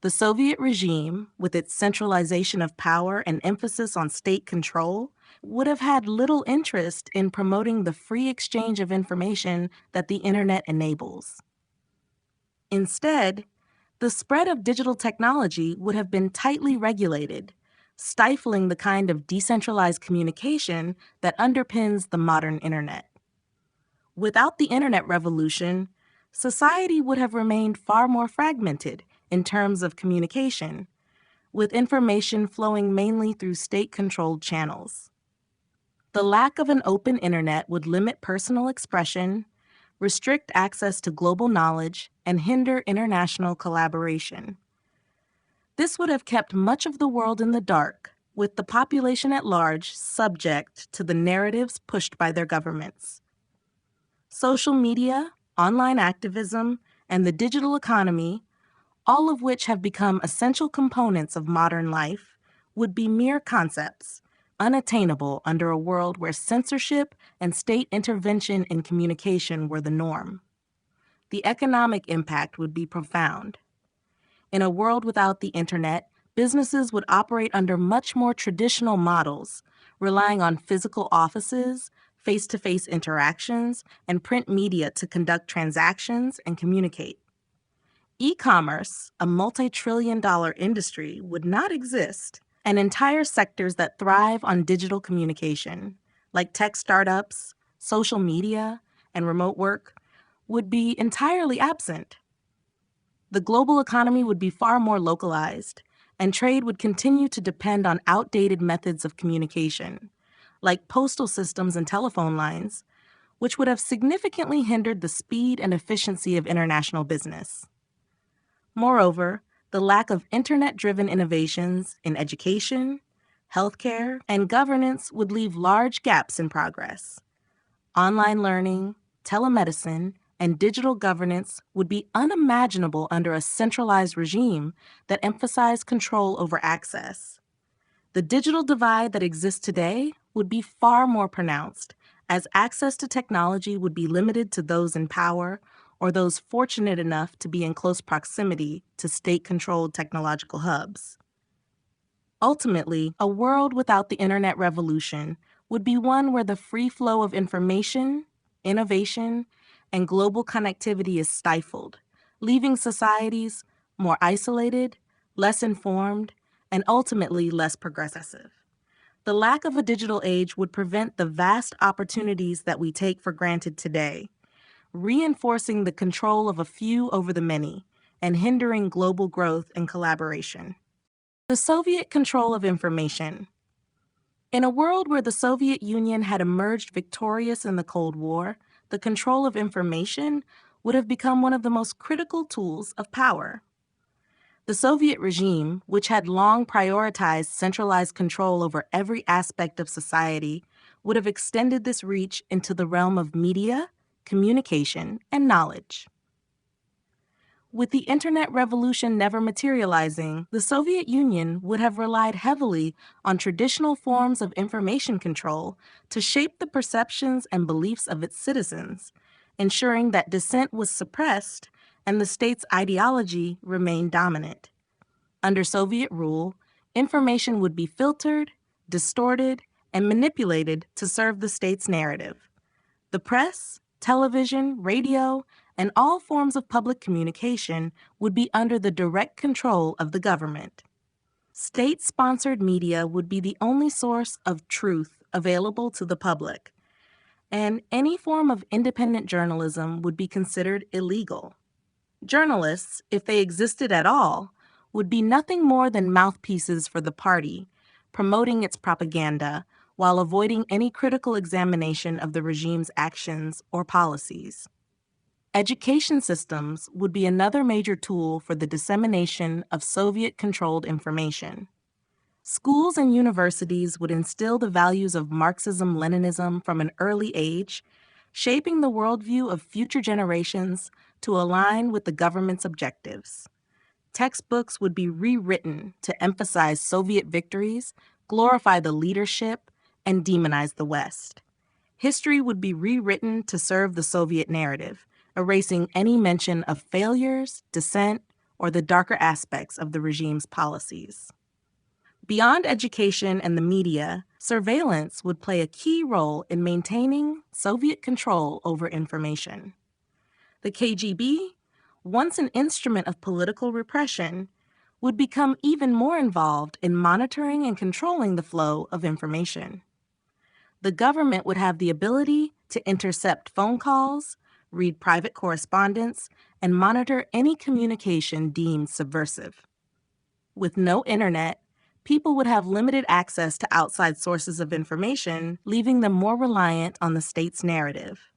The Soviet regime, with its centralization of power and emphasis on state control, would have had little interest in promoting the free exchange of information that the internet enables. Instead, the spread of digital technology would have been tightly regulated, stifling the kind of decentralized communication that underpins the modern internet. Without the internet revolution, society would have remained far more fragmented in terms of communication, with information flowing mainly through state-controlled channels. The lack of an open internet would limit personal expression, restrict access to global knowledge, and hinder international collaboration. This would have kept much of the world in the dark, with the population at large subject to the narratives pushed by their governments. Social media, online activism, and the digital economy, all of which have become essential components of modern life, would be mere concepts, unattainable under a world where censorship and state intervention in communication were the norm. The economic impact would be profound. In a world without the internet, businesses would operate under much more traditional models, relying on physical offices, face-to-face interactions, and print media to conduct transactions and communicate. E-commerce, a multi-trillion-dollar industry, would not exist, and entire sectors that thrive on digital communication, like tech startups, social media, and remote work, would be entirely absent. The global economy would be far more localized, and trade would continue to depend on outdated methods of communication, like postal systems and telephone lines, which would have significantly hindered the speed and efficiency of international business. Moreover, the lack of internet-driven innovations in education, healthcare, and governance would leave large gaps in progress. Online learning, telemedicine, and digital governance would be unimaginable under a centralized regime that emphasized control over access. The digital divide that exists today would be far more pronounced, as access to technology would be limited to those in power or those fortunate enough to be in close proximity to state-controlled technological hubs. Ultimately, a world without the internet revolution would be one where the free flow of information, innovation, and global connectivity is stifled, leaving societies more isolated, less informed, and ultimately less progressive. The lack of a digital age would prevent the vast opportunities that we take for granted today, reinforcing the control of a few over the many and hindering global growth and collaboration. The Soviet control of information. In a world where the Soviet Union had emerged victorious in the Cold War, the control of information would have become one of the most critical tools of power. The Soviet regime, which had long prioritized centralized control over every aspect of society, would have extended this reach into the realm of media, communication, and knowledge. With the internet revolution never materializing, the Soviet Union would have relied heavily on traditional forms of information control to shape the perceptions and beliefs of its citizens, ensuring that dissent was suppressed and the state's ideology remained dominant. Under Soviet rule, information would be filtered, distorted, and manipulated to serve the state's narrative. The press, television, radio, and all forms of public communication would be under the direct control of the government. State-sponsored media would be the only source of truth available to the public, and any form of independent journalism would be considered illegal. Journalists, if they existed at all, would be nothing more than mouthpieces for the party, promoting its propaganda while avoiding any critical examination of the regime's actions or policies. Education systems would be another major tool for the dissemination of Soviet-controlled information. Schools and universities would instill the values of Marxism-Leninism from an early age, shaping the worldview of future generations to align with the government's objectives. Textbooks would be rewritten to emphasize Soviet victories, glorify the leadership, and demonize the West. History would be rewritten to serve the Soviet narrative, erasing any mention of failures, dissent, or the darker aspects of the regime's policies. Beyond education and the media, surveillance would play a key role in maintaining Soviet control over information. The KGB, once an instrument of political repression, would become even more involved in monitoring and controlling the flow of information. The government would have the ability to intercept phone calls, read private correspondence, and monitor any communication deemed subversive. With no internet, people would have limited access to outside sources of information, leaving them more reliant on the state's narrative.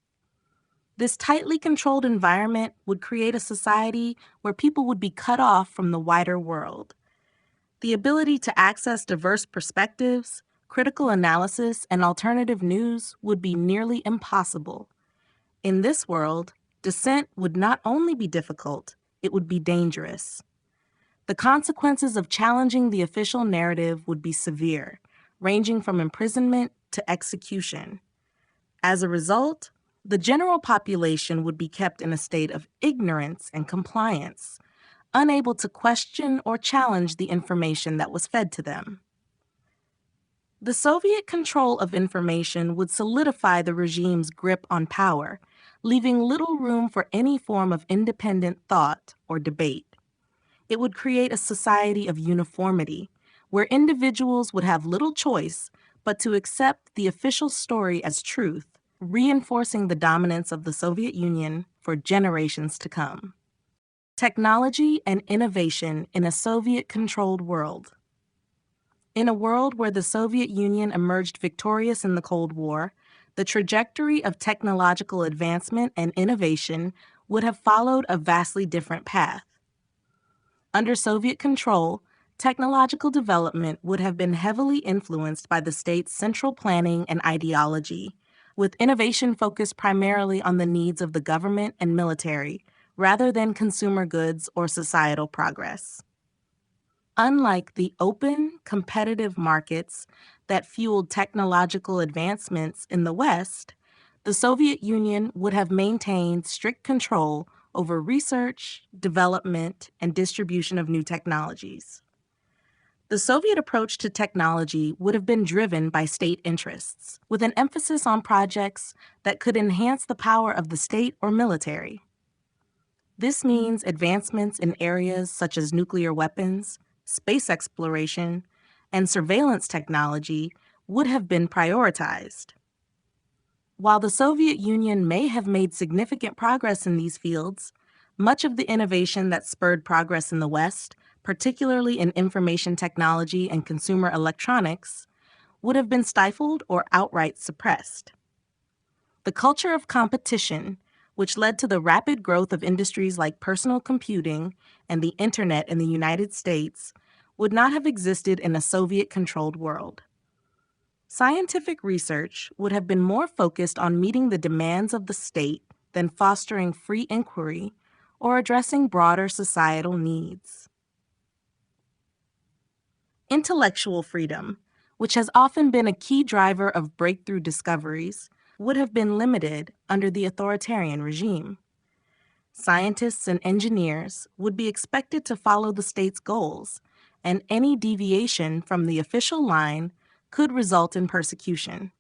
This tightly controlled environment would create a society where people would be cut off from the wider world. The ability to access diverse perspectives, critical analysis, and alternative news would be nearly impossible. In this world, dissent would not only be difficult, it would be dangerous. The consequences of challenging the official narrative would be severe, ranging from imprisonment to execution. As a result, the general population would be kept in a state of ignorance and compliance, unable to question or challenge the information that was fed to them. The Soviet control of information would solidify the regime's grip on power, leaving little room for any form of independent thought or debate. It would create a society of uniformity, where individuals would have little choice but to accept the official story as truth, reinforcing the dominance of the Soviet Union for generations to come. Technology and innovation in a Soviet-controlled world. In a world where the Soviet Union emerged victorious in the Cold War, the trajectory of technological advancement and innovation would have followed a vastly different path. Under Soviet control, technological development would have been heavily influenced by the state's central planning and ideology, with innovation focused primarily on the needs of the government and military, rather than consumer goods or societal progress. Unlike the open, competitive markets that fueled technological advancements in the West, the Soviet Union would have maintained strict control over research, development, and distribution of new technologies. The Soviet approach to technology would have been driven by state interests, with an emphasis on projects that could enhance the power of the state or military. This means advancements in areas such as nuclear weapons, space exploration, and surveillance technology would have been prioritized. While the Soviet Union may have made significant progress in these fields, much of the innovation that spurred progress in the West, particularly in information technology and consumer electronics, would have been stifled or outright suppressed. The culture of competition, which led to the rapid growth of industries like personal computing and the Internet in the United States, would not have existed in a Soviet-controlled world. Scientific research would have been more focused on meeting the demands of the state than fostering free inquiry or addressing broader societal needs. Intellectual freedom, which has often been a key driver of breakthrough discoveries, would have been limited under the authoritarian regime. Scientists and engineers would be expected to follow the state's goals, and any deviation from the official line could result in persecution.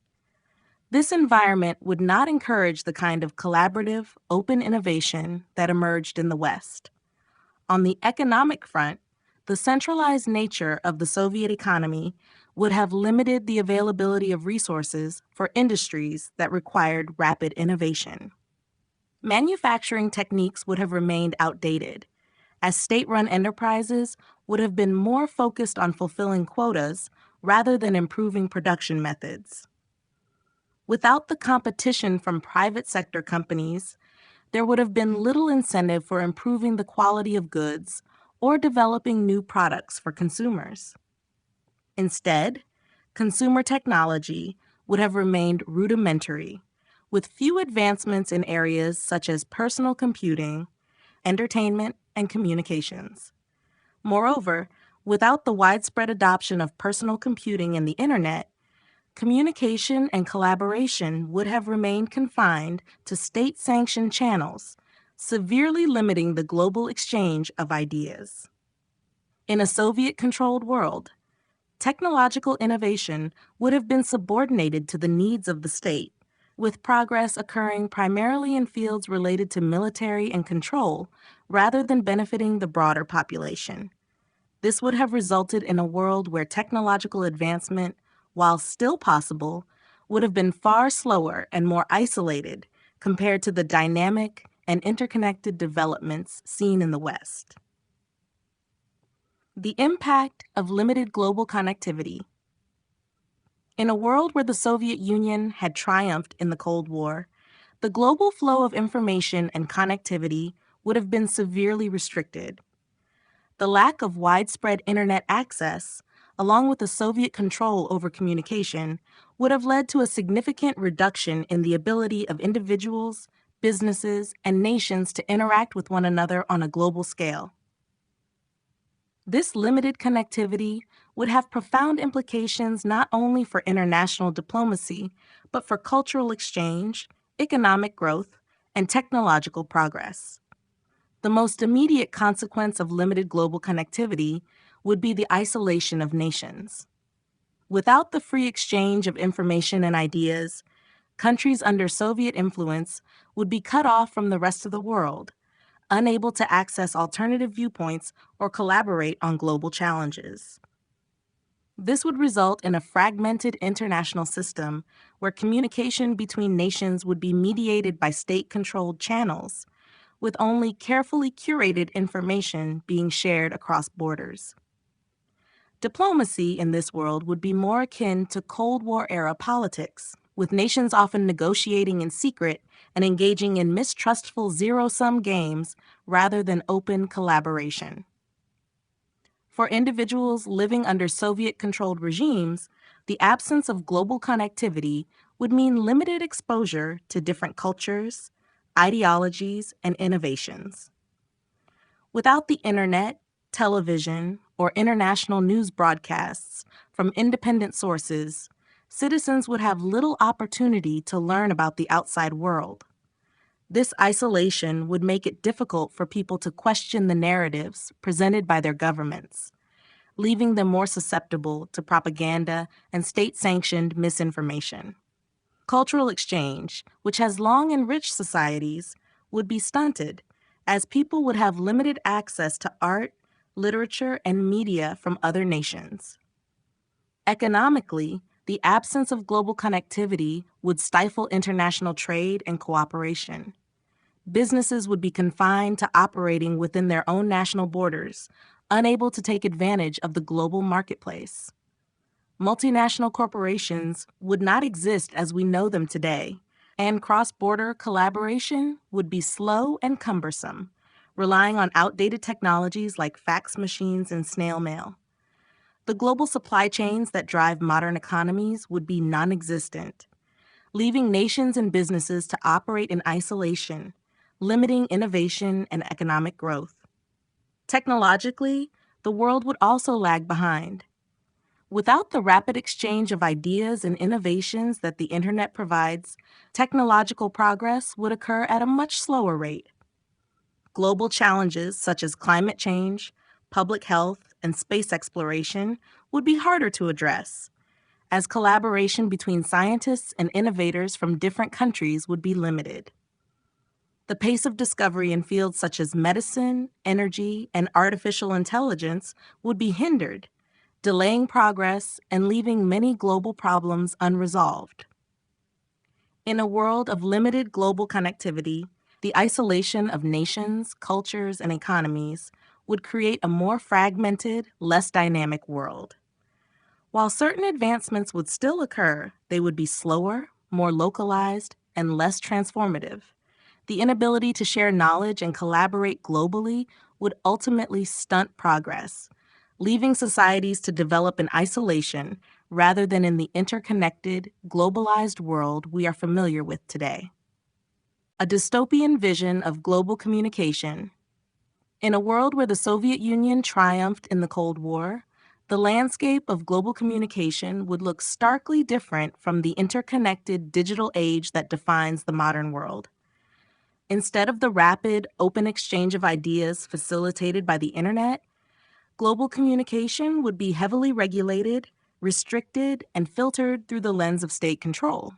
This environment would not encourage the kind of collaborative, open innovation that emerged in the West. On the economic front, the centralized nature of the Soviet economy would have limited the availability of resources for industries that required rapid innovation. Manufacturing techniques would have remained outdated, as state-run enterprises would have been more focused on fulfilling quotas rather than improving production methods. Without the competition from private sector companies, there would have been little incentive for improving the quality of goods or developing new products for consumers. Instead, consumer technology would have remained rudimentary, with few advancements in areas such as personal computing, entertainment, and communications. Moreover, without the widespread adoption of personal computing and the Internet, communication and collaboration would have remained confined to state-sanctioned channels, severely limiting the global exchange of ideas. In a Soviet-controlled world, technological innovation would have been subordinated to the needs of the state, with progress occurring primarily in fields related to military and control rather than benefiting the broader population. This would have resulted in a world where technological advancement, while still possible, would have been far slower and more isolated compared to the dynamic and interconnected developments seen in the West. The impact of limited global connectivity. In a world where the Soviet Union had triumphed in the Cold War, the global flow of information and connectivity would have been severely restricted. The lack of widespread internet access, along with the Soviet control over communication, would have led to a significant reduction in the ability of individuals, businesses, and nations to interact with one another on a global scale. This limited connectivity would have profound implications not only for international diplomacy, but for cultural exchange, economic growth, and technological progress. The most immediate consequence of limited global connectivity would be the isolation of nations. Without the free exchange of information and ideas, countries under Soviet influence would be cut off from the rest of the world, unable to access alternative viewpoints or collaborate on global challenges. This would result in a fragmented international system where communication between nations would be mediated by state-controlled channels, with only carefully curated information being shared across borders. Diplomacy in this world would be more akin to Cold War-era politics, with nations often negotiating in secret and engaging in mistrustful zero-sum games rather than open collaboration. For individuals living under Soviet-controlled regimes, the absence of global connectivity would mean limited exposure to different cultures, ideologies, and innovations. Without the internet, television, or international news broadcasts from independent sources, citizens would have little opportunity to learn about the outside world. This isolation would make it difficult for people to question the narratives presented by their governments, leaving them more susceptible to propaganda and state-sanctioned misinformation. Cultural exchange, which has long enriched societies, would be stunted, as people would have limited access to art, literature, and media from other nations. Economically, the absence of global connectivity would stifle international trade and cooperation. Businesses would be confined to operating within their own national borders, unable to take advantage of the global marketplace. Multinational corporations would not exist as we know them today, and cross-border collaboration would be slow and cumbersome, relying on outdated technologies like fax machines and snail mail. The global supply chains that drive modern economies would be non-existent, leaving nations and businesses to operate in isolation, limiting innovation and economic growth. Technologically, the world would also lag behind. Without the rapid exchange of ideas and innovations that the internet provides, technological progress would occur at a much slower rate. Global challenges such as climate change, public health, and space exploration would be harder to address, as collaboration between scientists and innovators from different countries would be limited. The pace of discovery in fields such as medicine, energy, and artificial intelligence would be hindered, delaying progress and leaving many global problems unresolved. In a world of limited global connectivity, the isolation of nations, cultures, and economies would create a more fragmented, less dynamic world. While certain advancements would still occur, they would be slower, more localized, and less transformative. The inability to share knowledge and collaborate globally would ultimately stunt progress, leaving societies to develop in isolation rather than in the interconnected, globalized world we are familiar with today. A dystopian vision of global communication. In a world where the Soviet Union triumphed in the Cold War, the landscape of global communication would look starkly different from the interconnected digital age that defines the modern world. Instead of the rapid, open exchange of ideas facilitated by the internet, global communication would be heavily regulated, restricted, and filtered through the lens of state control.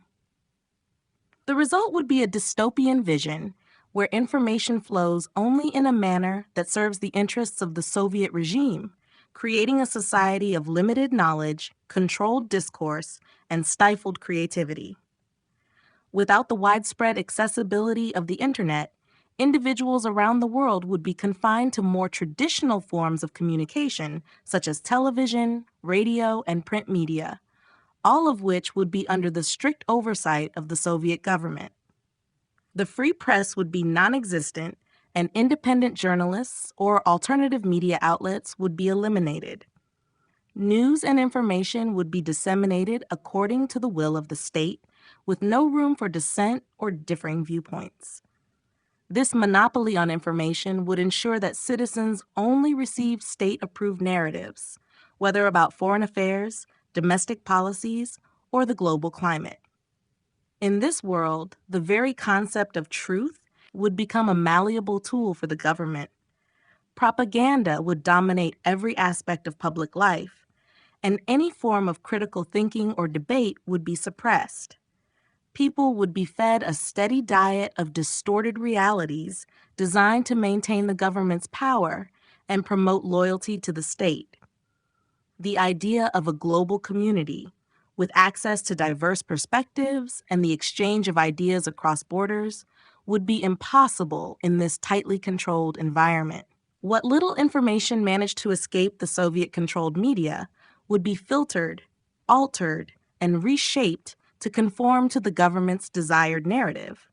The result would be a dystopian vision where information flows only in a manner that serves the interests of the Soviet regime, creating a society of limited knowledge, controlled discourse, and stifled creativity. Without the widespread accessibility of the internet, individuals around the world would be confined to more traditional forms of communication, such as television, radio, and print media, all of which would be under the strict oversight of the Soviet government. The free press would be non-existent, and independent journalists or alternative media outlets would be eliminated. News and information would be disseminated according to the will of the state, with no room for dissent or differing viewpoints. This monopoly on information would ensure that citizens only receive state-approved narratives, whether about foreign affairs, domestic policies, or the global climate. In this world, the very concept of truth would become a malleable tool for the government. Propaganda would dominate every aspect of public life, and any form of critical thinking or debate would be suppressed. People would be fed a steady diet of distorted realities designed to maintain the government's power and promote loyalty to the state. The idea of a global community, with access to diverse perspectives and the exchange of ideas across borders, would be impossible in this tightly controlled environment. What little information managed to escape the Soviet-controlled media would be filtered, altered, and reshaped to conform to the government's desired narrative.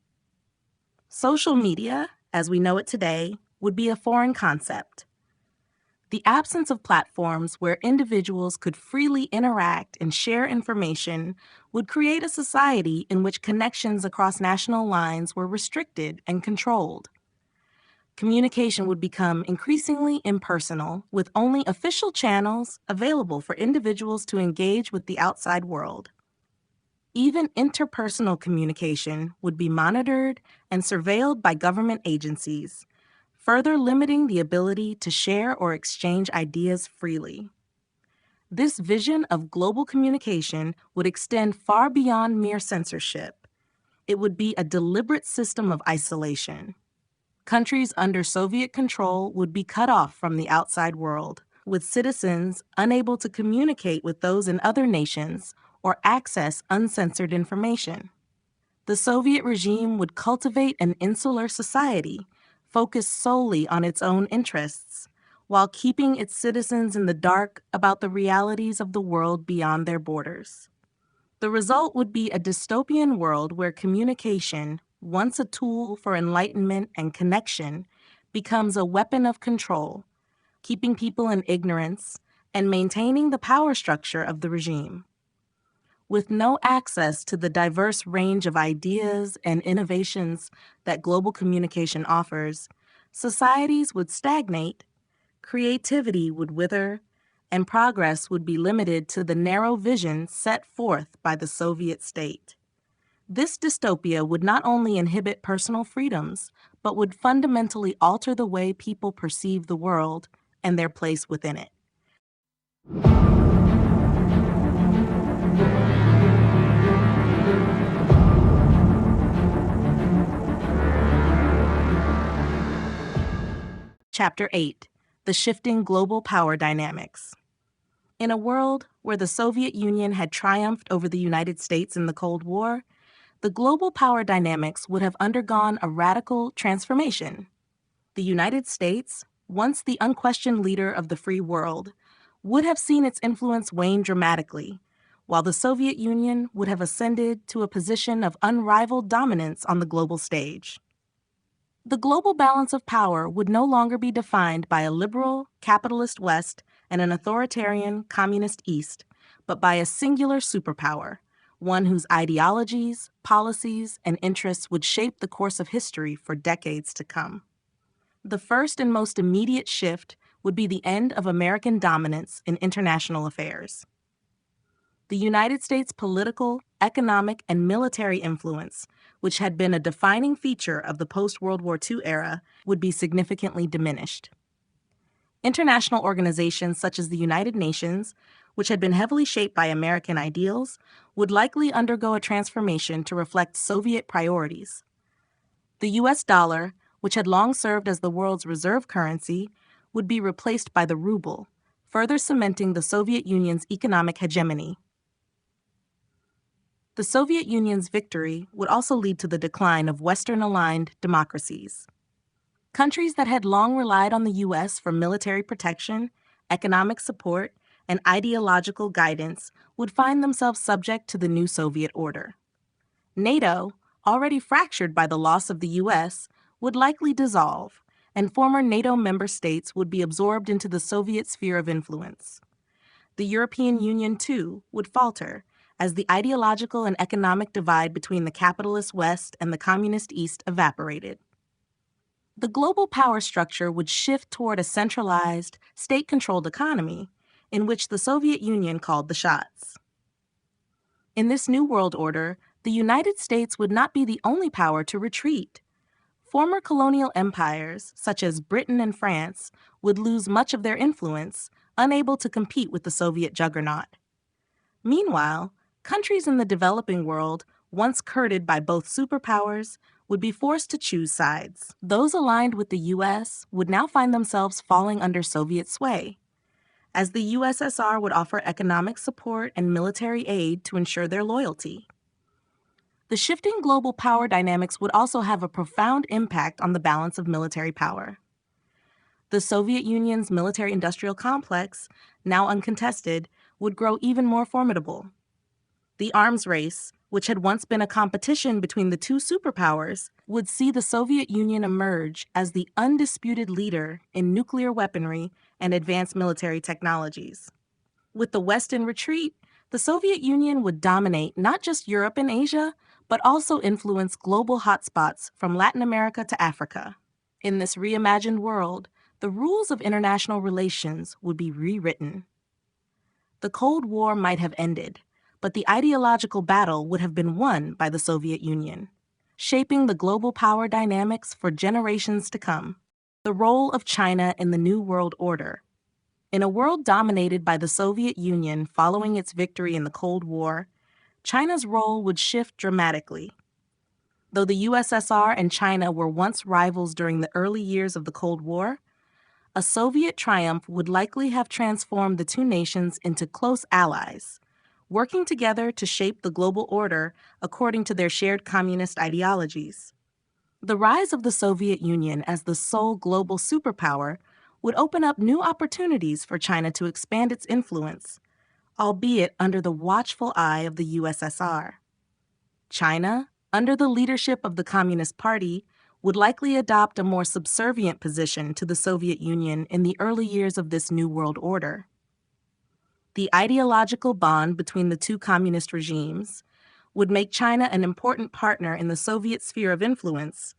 Social media, as we know it today, would be a foreign concept. The absence of platforms where individuals could freely interact and share information would create a society in which connections across national lines were restricted and controlled. Communication would become increasingly impersonal, with only official channels available for individuals to engage with the outside world. Even interpersonal communication would be monitored and surveilled by government agencies, further limiting the ability to share or exchange ideas freely. This vision of global communication would extend far beyond mere censorship. It would be a deliberate system of isolation. Countries under Soviet control would be cut off from the outside world, with citizens unable to communicate with those in other nations or access uncensored information. The Soviet regime would cultivate an insular society focused solely on its own interests, while keeping its citizens in the dark about the realities of the world beyond their borders. The result would be a dystopian world where communication, once a tool for enlightenment and connection, becomes a weapon of control, keeping people in ignorance and maintaining the power structure of the regime. With no access to the diverse range of ideas and innovations that global communication offers, societies would stagnate, creativity would wither, and progress would be limited to the narrow vision set forth by the Soviet state. This dystopia would not only inhibit personal freedoms, but would fundamentally alter the way people perceive the world and their place within it. Chapter 8: The Shifting Global Power Dynamics. In a world where the Soviet Union had triumphed over the United States in the Cold War, the global power dynamics would have undergone a radical transformation. The United States, once the unquestioned leader of the free world, would have seen its influence wane dramatically, while the Soviet Union would have ascended to a position of unrivaled dominance on the global stage. The global balance of power would no longer be defined by a liberal, capitalist West and an authoritarian, communist East, but by a singular superpower, one whose ideologies, policies, and interests would shape the course of history for decades to come. The first and most immediate shift would be the end of American dominance in international affairs. The United States' political, economic, and military influence which had been a defining feature of the post-World War II era, would be significantly diminished. International organizations such as the United Nations, which had been heavily shaped by American ideals, would likely undergo a transformation to reflect Soviet priorities. The US dollar, which had long served as the world's reserve currency, would be replaced by the ruble, further cementing the Soviet Union's economic hegemony. The Soviet Union's victory would also lead to the decline of Western-aligned democracies. Countries that had long relied on the U.S. for military protection, economic support, and ideological guidance would find themselves subject to the new Soviet order. NATO, already fractured by the loss of the U.S., would likely dissolve, and former NATO member states would be absorbed into the Soviet sphere of influence. The European Union, too, would falter, as the ideological and economic divide between the capitalist West and the communist East evaporated. The global power structure would shift toward a centralized, state-controlled economy in which the Soviet Union called the shots. In this new world order, the United States would not be the only power to retreat. Former colonial empires, such as Britain and France, would lose much of their influence, unable to compete with the Soviet juggernaut. Meanwhile, countries in the developing world, once courted by both superpowers, would be forced to choose sides. Those aligned with the U.S. would now find themselves falling under Soviet sway, as the USSR would offer economic support and military aid to ensure their loyalty. The shifting global power dynamics would also have a profound impact on the balance of military power. The Soviet Union's military-industrial complex, now uncontested, would grow even more formidable. The arms race, which had once been a competition between the two superpowers, would see the Soviet Union emerge as the undisputed leader in nuclear weaponry and advanced military technologies. With the West in retreat, the Soviet Union would dominate not just Europe and Asia, but also influence global hotspots from Latin America to Africa. In this reimagined world, the rules of international relations would be rewritten. The Cold War might have ended, but the ideological battle would have been won by the Soviet Union, shaping the global power dynamics for generations to come. The role of China in the New World Order. In a world dominated by the Soviet Union following its victory in the Cold War, China's role would shift dramatically. Though the USSR and China were once rivals during the early years of the Cold War, a Soviet triumph would likely have transformed the two nations into close allies, working together to shape the global order according to their shared communist ideologies. The rise of the Soviet Union as the sole global superpower would open up new opportunities for China to expand its influence, albeit under the watchful eye of the USSR. China, under the leadership of the Communist Party, would likely adopt a more subservient position to the Soviet Union in the early years of this new world order. The ideological bond between the two communist regimes would make China an important partner in the Soviet sphere of influence,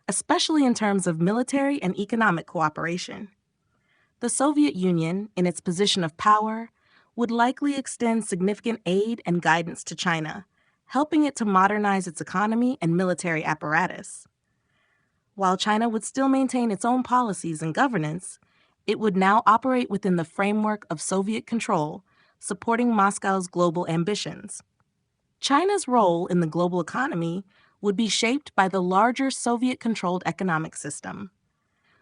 especially in terms of military and economic cooperation. The Soviet Union, in its position of power, would likely extend significant aid and guidance to China, helping it to modernize its economy and military apparatus. While China would still maintain its own policies and governance, it would now operate within the framework of Soviet control, supporting Moscow's global ambitions. China's role in the global economy would be shaped by the larger Soviet-controlled economic system.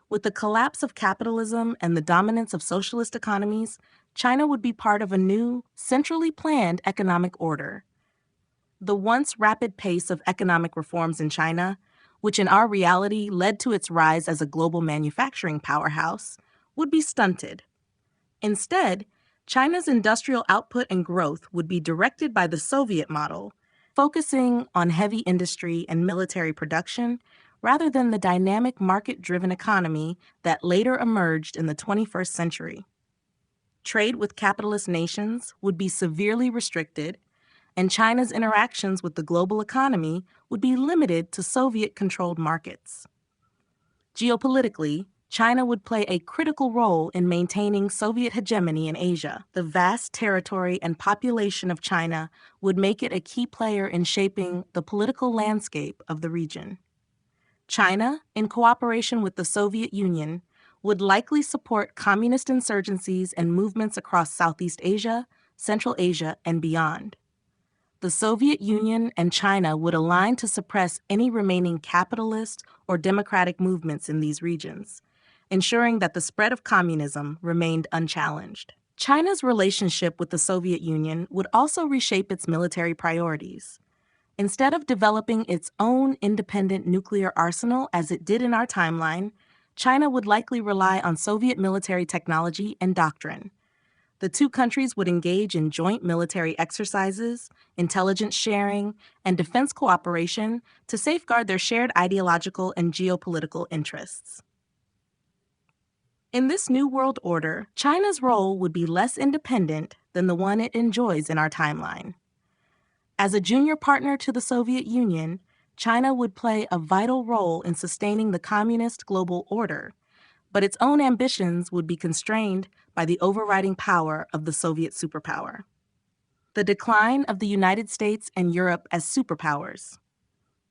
With the collapse of capitalism and the dominance of socialist economies, China would be part of a new, centrally planned economic order. The once rapid pace of economic reforms in China, which in our reality led to its rise as a global manufacturing powerhouse, would be stunted. Instead, China's industrial output and growth would be directed by the Soviet model, focusing on heavy industry and military production rather than the dynamic market-driven economy that later emerged in the 21st century. Trade with capitalist nations would be severely restricted, and China's interactions with the global economy would be limited to Soviet-controlled markets. Geopolitically, China would play a critical role in maintaining Soviet hegemony in Asia. The vast territory and population of China would make it a key player in shaping the political landscape of the region. China, in cooperation with the Soviet Union, would likely support communist insurgencies and movements across Southeast Asia, Central Asia, and beyond. The Soviet Union and China would align to suppress any remaining capitalist or democratic movements in these regions, ensuring that the spread of communism remained unchallenged. China's relationship with the Soviet Union would also reshape its military priorities. Instead of developing its own independent nuclear arsenal as it did in our timeline, China would likely rely on Soviet military technology and doctrine. The two countries would engage in joint military exercises, intelligence sharing, and defense cooperation to safeguard their shared ideological and geopolitical interests. In this new world order, China's role would be less independent than the one it enjoys in our timeline. As a junior partner to the Soviet Union, China would play a vital role in sustaining the communist global order, but its own ambitions would be constrained by the overriding power of the Soviet superpower. The decline of the United States and Europe as superpowers.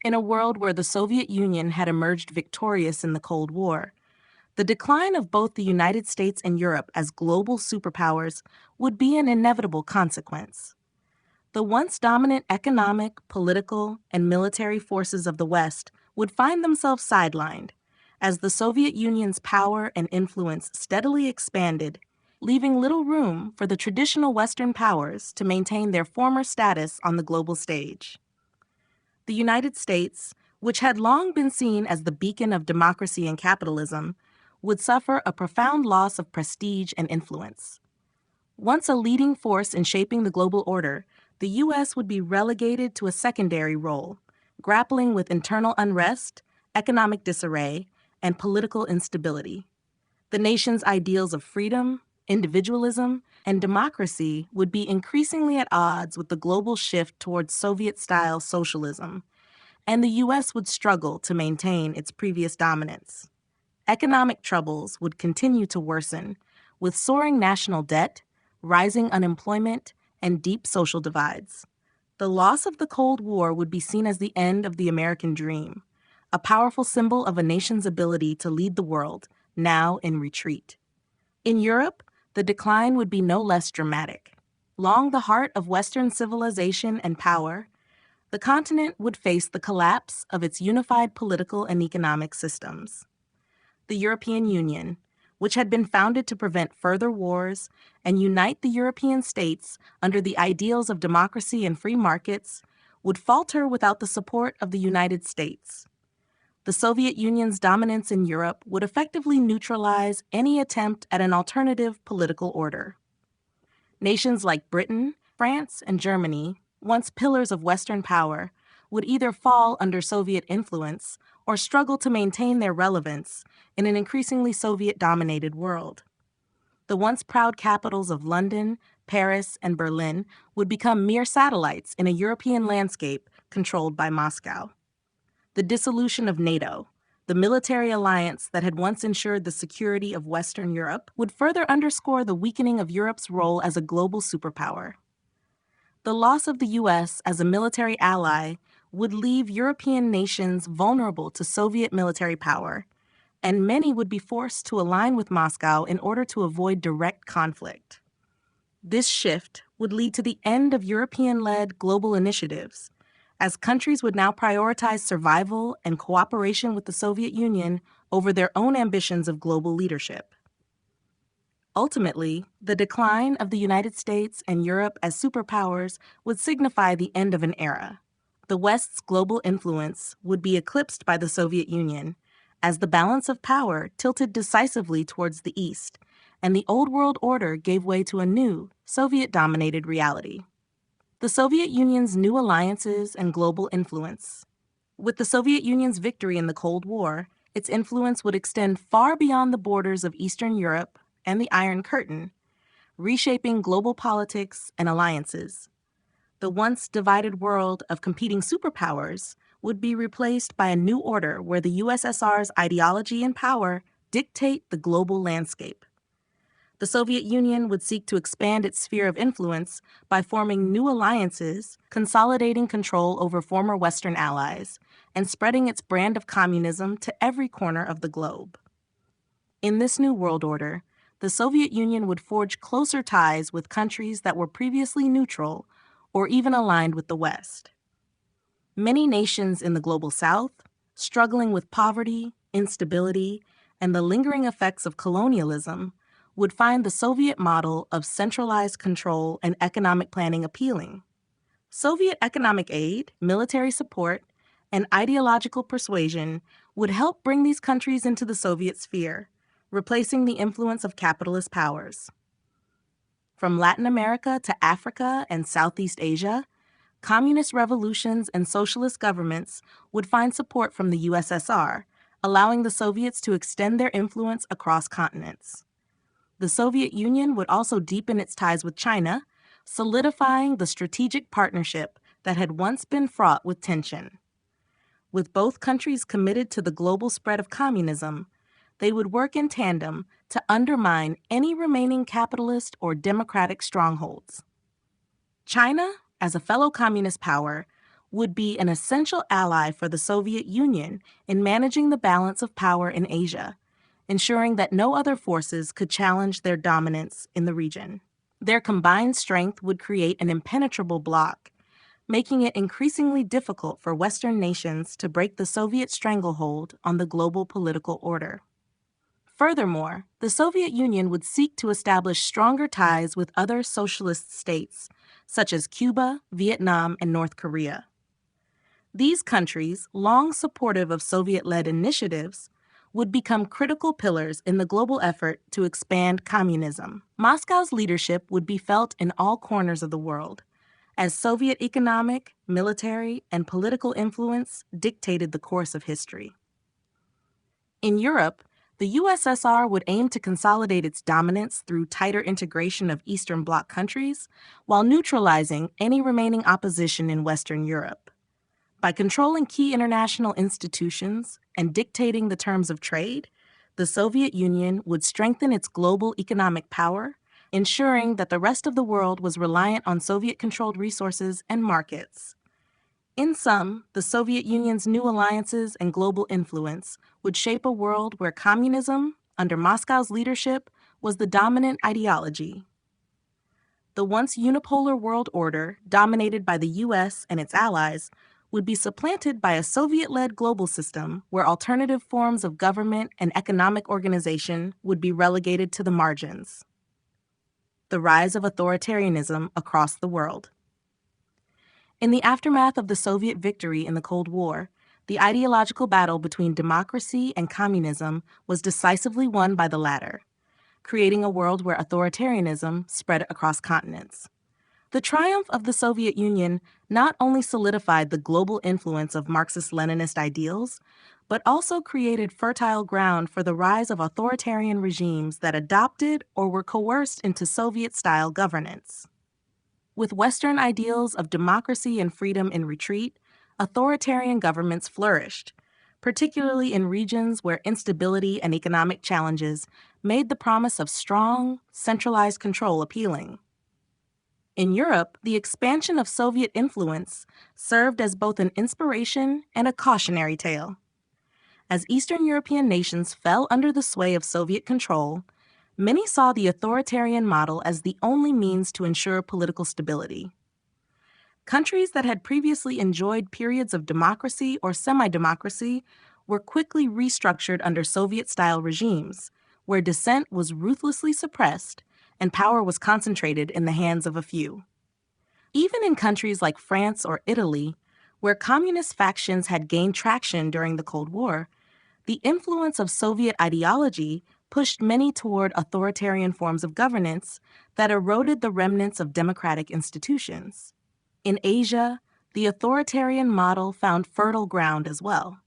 In a world where the Soviet Union had emerged victorious in the Cold War, the decline of both the United States and Europe as global superpowers would be an inevitable consequence. The once dominant economic, political, and military forces of the West would find themselves sidelined as the Soviet Union's power and influence steadily expanded, leaving little room for the traditional Western powers to maintain their former status on the global stage. The United States, which had long been seen as the beacon of democracy and capitalism, would suffer a profound loss of prestige and influence. Once a leading force in shaping the global order, the U.S. would be relegated to a secondary role, grappling with internal unrest, economic disarray, and political instability. The nation's ideals of freedom, individualism, and democracy would be increasingly at odds with the global shift towards Soviet-style socialism, and the U.S. would struggle to maintain its previous dominance. Economic troubles would continue to worsen, with soaring national debt, rising unemployment, and deep social divides. The loss of the Cold War would be seen as the end of the American dream, a powerful symbol of a nation's ability to lead the world, now in retreat. In Europe, the decline would be no less dramatic. Long the heart of Western civilization and power, the continent would face the collapse of its unified political and economic systems. The European Union, which had been founded to prevent further wars and unite the European states under the ideals of democracy and free markets, would falter without the support of the United States. The Soviet Union's dominance in Europe would effectively neutralize any attempt at an alternative political order. Nations like Britain, France, and Germany, once pillars of Western power, would either fall under Soviet influence or struggle to maintain their relevance in an increasingly Soviet-dominated world. The once proud capitals of London, Paris, and Berlin would become mere satellites in a European landscape controlled by Moscow. The dissolution of NATO, the military alliance that had once ensured the security of Western Europe, would further underscore the weakening of Europe's role as a global superpower. The loss of the U.S. as a military ally would leave European nations vulnerable to Soviet military power, and many would be forced to align with Moscow in order to avoid direct conflict. This shift would lead to the end of European-led global initiatives, as countries would now prioritize survival and cooperation with the Soviet Union over their own ambitions of global leadership. Ultimately, the decline of the United States and Europe as superpowers would signify the end of an era. The West's global influence would be eclipsed by the Soviet Union, as the balance of power tilted decisively towards the East, and the old world order gave way to a new, Soviet-dominated reality. The Soviet Union's new alliances and global influence. With the Soviet Union's victory in the Cold War, its influence would extend far beyond the borders of Eastern Europe and the Iron Curtain, reshaping global politics and alliances. The once divided world of competing superpowers would be replaced by a new order where the USSR's ideology and power dictate the global landscape. The Soviet Union would seek to expand its sphere of influence by forming new alliances, consolidating control over former Western allies, and spreading its brand of communism to every corner of the globe. In this new world order, the Soviet Union would forge closer ties with countries that were previously neutral or even aligned with the West. Many nations in the global South, struggling with poverty, instability, and the lingering effects of colonialism, would find the Soviet model of centralized control and economic planning appealing. Soviet economic aid, military support, and ideological persuasion would help bring these countries into the Soviet sphere, replacing the influence of capitalist powers. From Latin America to Africa and Southeast Asia, communist revolutions and socialist governments would find support from the USSR, allowing the Soviets to extend their influence across continents. The Soviet Union would also deepen its ties with China, solidifying the strategic partnership that had once been fraught with tension. With both countries committed to the global spread of communism, they would work in tandem to undermine any remaining capitalist or democratic strongholds. China, as a fellow communist power, would be an essential ally for the Soviet Union in managing the balance of power in Asia, ensuring that no other forces could challenge their dominance in the region. Their combined strength would create an impenetrable bloc, making it increasingly difficult for Western nations to break the Soviet stranglehold on the global political order. Furthermore, the Soviet Union would seek to establish stronger ties with other socialist states, such as Cuba, Vietnam, and North Korea. These countries, long supportive of Soviet-led initiatives, would become critical pillars in the global effort to expand communism. Moscow's leadership would be felt in all corners of the world, as Soviet economic, military, and political influence dictated the course of history. In Europe, the USSR would aim to consolidate its dominance through tighter integration of Eastern Bloc countries while neutralizing any remaining opposition in Western Europe. By controlling key international institutions and dictating the terms of trade, the Soviet Union would strengthen its global economic power, ensuring that the rest of the world was reliant on Soviet-controlled resources and markets. In sum, the Soviet Union's new alliances and global influence would shape a world where communism, under Moscow's leadership, was the dominant ideology. The once unipolar world order, dominated by the US and its allies, would be supplanted by a Soviet-led global system where alternative forms of government and economic organization would be relegated to the margins. The rise of authoritarianism across the world. In the aftermath of the Soviet victory in the Cold War, the ideological battle between democracy and communism was decisively won by the latter, creating a world where authoritarianism spread across continents. The triumph of the Soviet Union not only solidified the global influence of Marxist-Leninist ideals, but also created fertile ground for the rise of authoritarian regimes that adopted or were coerced into Soviet-style governance. With Western ideals of democracy and freedom in retreat, authoritarian governments flourished, particularly in regions where instability and economic challenges made the promise of strong, centralized control appealing. In Europe, the expansion of Soviet influence served as both an inspiration and a cautionary tale. As Eastern European nations fell under the sway of Soviet control, many saw the authoritarian model as the only means to ensure political stability. Countries that had previously enjoyed periods of democracy or semi-democracy were quickly restructured under Soviet-style regimes, where dissent was ruthlessly suppressed and power was concentrated in the hands of a few. Even in countries like France or Italy, where communist factions had gained traction during the Cold War, the influence of Soviet ideology pushed many toward authoritarian forms of governance that eroded the remnants of democratic institutions. In Asia, the authoritarian model found fertile ground as well.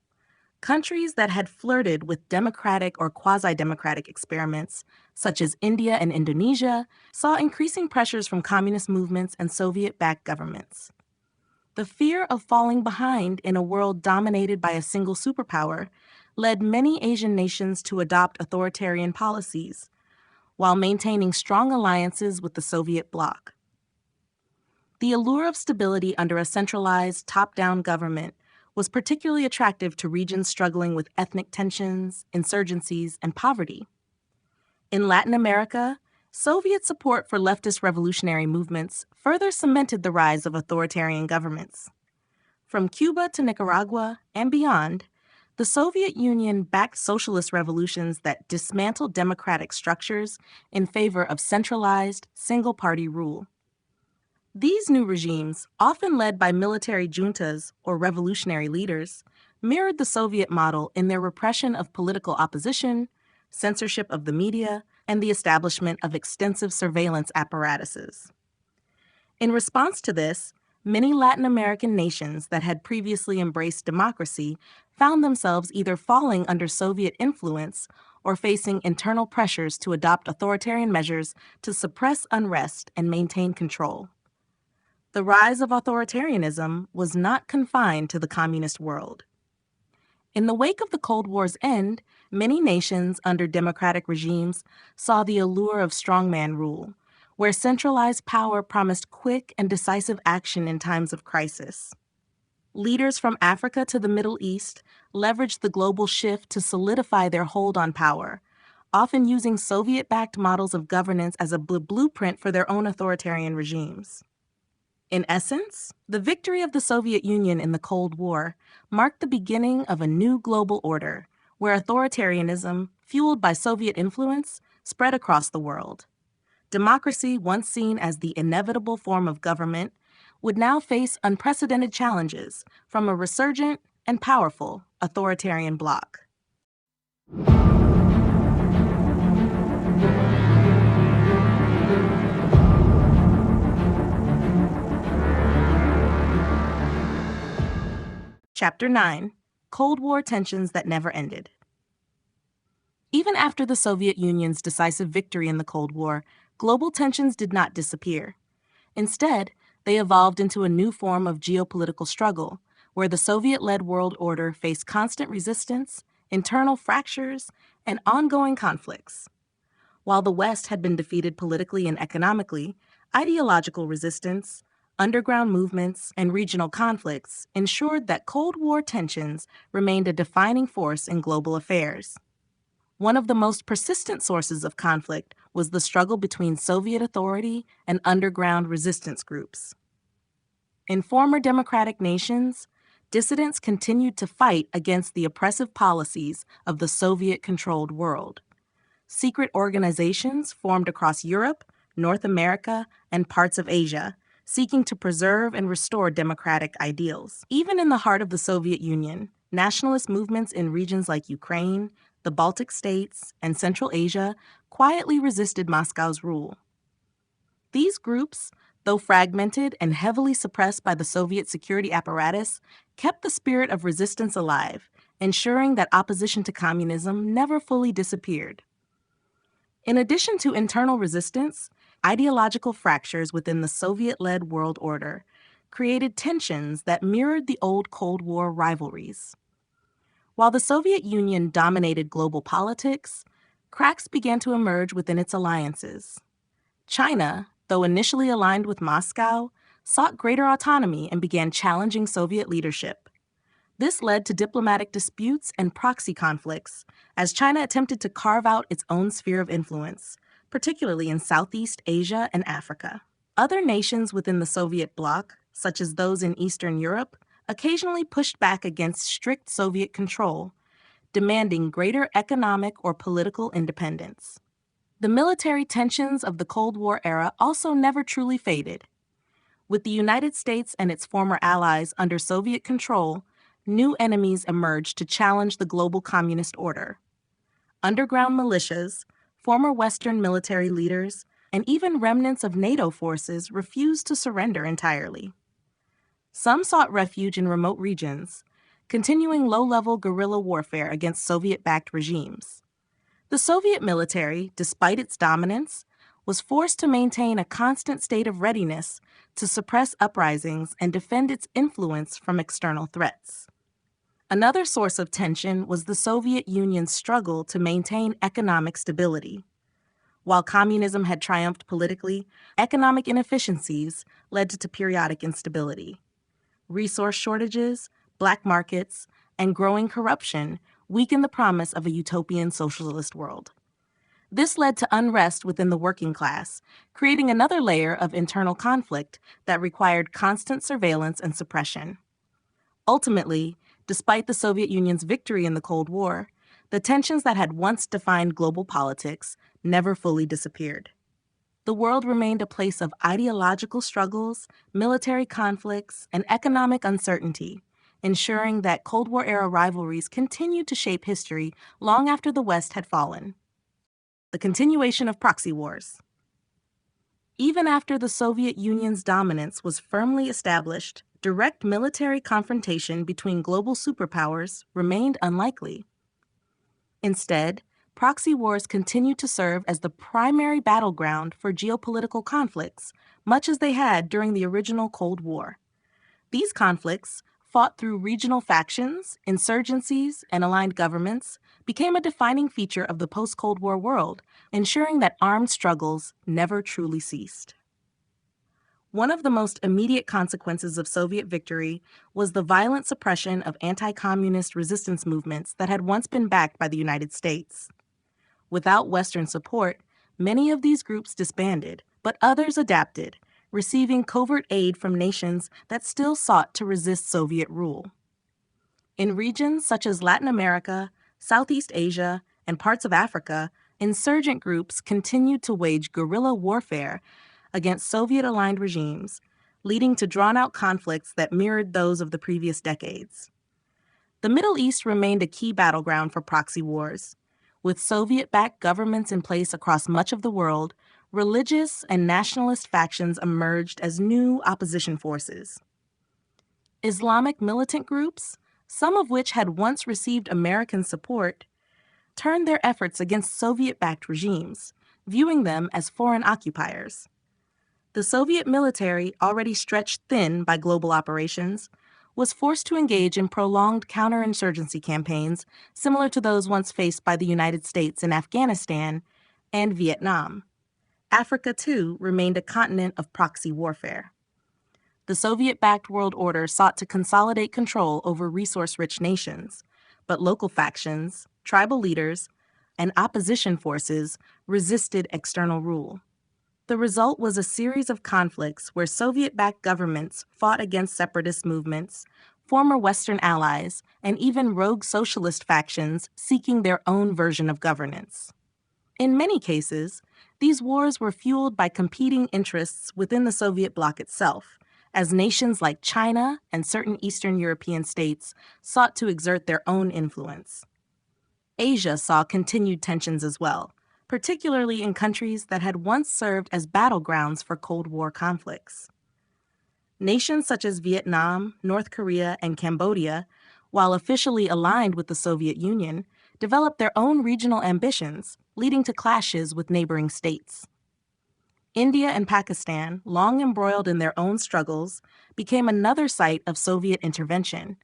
Countries that had flirted with democratic or quasi-democratic experiments, such as India and Indonesia, saw increasing pressures from communist movements and Soviet-backed governments. The fear of falling behind in a world dominated by a single superpower led many Asian nations to adopt authoritarian policies, while maintaining strong alliances with the Soviet bloc. The allure of stability under a centralized, top-down government was particularly attractive to regions struggling with ethnic tensions, insurgencies, and poverty. In Latin America, Soviet support for leftist revolutionary movements further cemented the rise of authoritarian governments. From Cuba to Nicaragua and beyond, the Soviet Union backed socialist revolutions that dismantled democratic structures in favor of centralized, single-party rule. These new regimes, often led by military juntas or revolutionary leaders, mirrored the Soviet model in their repression of political opposition, censorship of the media, and the establishment of extensive surveillance apparatuses. In response to this, many Latin American nations that had previously embraced democracy found themselves either falling under Soviet influence or facing internal pressures to adopt authoritarian measures to suppress unrest and maintain control. The rise of authoritarianism was not confined to the communist world. In the wake of the Cold War's end, many nations under democratic regimes saw the allure of strongman rule, where centralized power promised quick and decisive action in times of crisis. Leaders from Africa to the Middle East leveraged the global shift to solidify their hold on power, often using Soviet-backed models of governance as a blueprint for their own authoritarian regimes. In essence, the victory of the Soviet Union in the Cold War marked the beginning of a new global order, where authoritarianism, fueled by Soviet influence, spread across the world. Democracy, once seen as the inevitable form of government, would now face unprecedented challenges from a resurgent and powerful authoritarian bloc. Chapter 9: Cold War Tensions That Never Ended. Even after the Soviet Union's decisive victory in the Cold War, global tensions did not disappear. Instead, they evolved into a new form of geopolitical struggle, where the Soviet-led world order faced constant resistance, internal fractures, and ongoing conflicts. While the West had been defeated politically and economically, ideological resistance, underground movements, and regional conflicts ensured that Cold War tensions remained a defining force in global affairs. One of the most persistent sources of conflict was the struggle between Soviet authority and underground resistance groups. In former democratic nations, dissidents continued to fight against the oppressive policies of the Soviet-controlled world. Secret organizations formed across Europe, North America, and parts of Asia, seeking to preserve and restore democratic ideals. Even in the heart of the Soviet Union, nationalist movements in regions like Ukraine, the Baltic states, and Central Asia quietly resisted Moscow's rule. These groups, though fragmented and heavily suppressed by the Soviet security apparatus, kept the spirit of resistance alive, ensuring that opposition to communism never fully disappeared. In addition to internal resistance, ideological fractures within the Soviet-led world order created tensions that mirrored the old Cold War rivalries. While the Soviet Union dominated global politics, cracks began to emerge within its alliances. China, though initially aligned with Moscow, sought greater autonomy and began challenging Soviet leadership. This led to diplomatic disputes and proxy conflicts as China attempted to carve out its own sphere of influence, particularly in Southeast Asia and Africa. Other nations within the Soviet bloc, such as those in Eastern Europe, occasionally pushed back against strict Soviet control, demanding greater economic or political independence. The military tensions of the Cold War era also never truly faded. With the United States and its former allies under Soviet control, new enemies emerged to challenge the global communist order. Underground militias, former Western military leaders, and even remnants of NATO forces refused to surrender entirely. Some sought refuge in remote regions, continuing low-level guerrilla warfare against Soviet-backed regimes. The Soviet military, despite its dominance, was forced to maintain a constant state of readiness to suppress uprisings and defend its influence from external threats. Another source of tension was the Soviet Union's struggle to maintain economic stability. While communism had triumphed politically, economic inefficiencies led to periodic instability. Resource shortages, black markets, and growing corruption weakened the promise of a utopian socialist world. This led to unrest within the working class, creating another layer of internal conflict that required constant surveillance and suppression. Ultimately, despite the Soviet Union's victory in the Cold War, the tensions that had once defined global politics never fully disappeared. The world remained a place of ideological struggles, military conflicts, and economic uncertainty, ensuring that Cold War-era rivalries continued to shape history long after the West had fallen. The continuation of proxy wars. Even after the Soviet Union's dominance was firmly established, direct military confrontation between global superpowers remained unlikely. Instead, proxy wars continued to serve as the primary battleground for geopolitical conflicts, much as they had during the original Cold War. These conflicts, fought through regional factions, insurgencies, and aligned governments, became a defining feature of the post-Cold War world, ensuring that armed struggles never truly ceased. One of the most immediate consequences of Soviet victory was the violent suppression of anti-communist resistance movements that had once been backed by the United States. Without Western support, many of these groups disbanded, but others adapted, receiving covert aid from nations that still sought to resist Soviet rule. In regions such as Latin America, Southeast Asia, and parts of Africa, insurgent groups continued to wage guerrilla warfare against Soviet-aligned regimes, leading to drawn-out conflicts that mirrored those of the previous decades. The Middle East remained a key battleground for proxy wars. With Soviet-backed governments in place across much of the world, religious and nationalist factions emerged as new opposition forces. Islamic militant groups, some of which had once received American support, turned their efforts against Soviet-backed regimes, viewing them as foreign occupiers. The Soviet military, already stretched thin by global operations, was forced to engage in prolonged counterinsurgency campaigns similar to those once faced by the United States in Afghanistan and Vietnam. Africa, too, remained a continent of proxy warfare. The Soviet-backed world order sought to consolidate control over resource-rich nations, but local factions, tribal leaders, and opposition forces resisted external rule. The result was a series of conflicts where Soviet-backed governments fought against separatist movements, former Western allies, and even rogue socialist factions seeking their own version of governance. In many cases, these wars were fueled by competing interests within the Soviet bloc itself, as nations like China and certain Eastern European states sought to exert their own influence. Asia saw continued tensions as well, particularly in countries that had once served as battlegrounds for Cold War conflicts. Nations such as Vietnam, North Korea, and Cambodia, while officially aligned with the Soviet Union, developed their own regional ambitions, leading to clashes with neighboring states. India and Pakistan, long embroiled in their own struggles, became another site of Soviet intervention,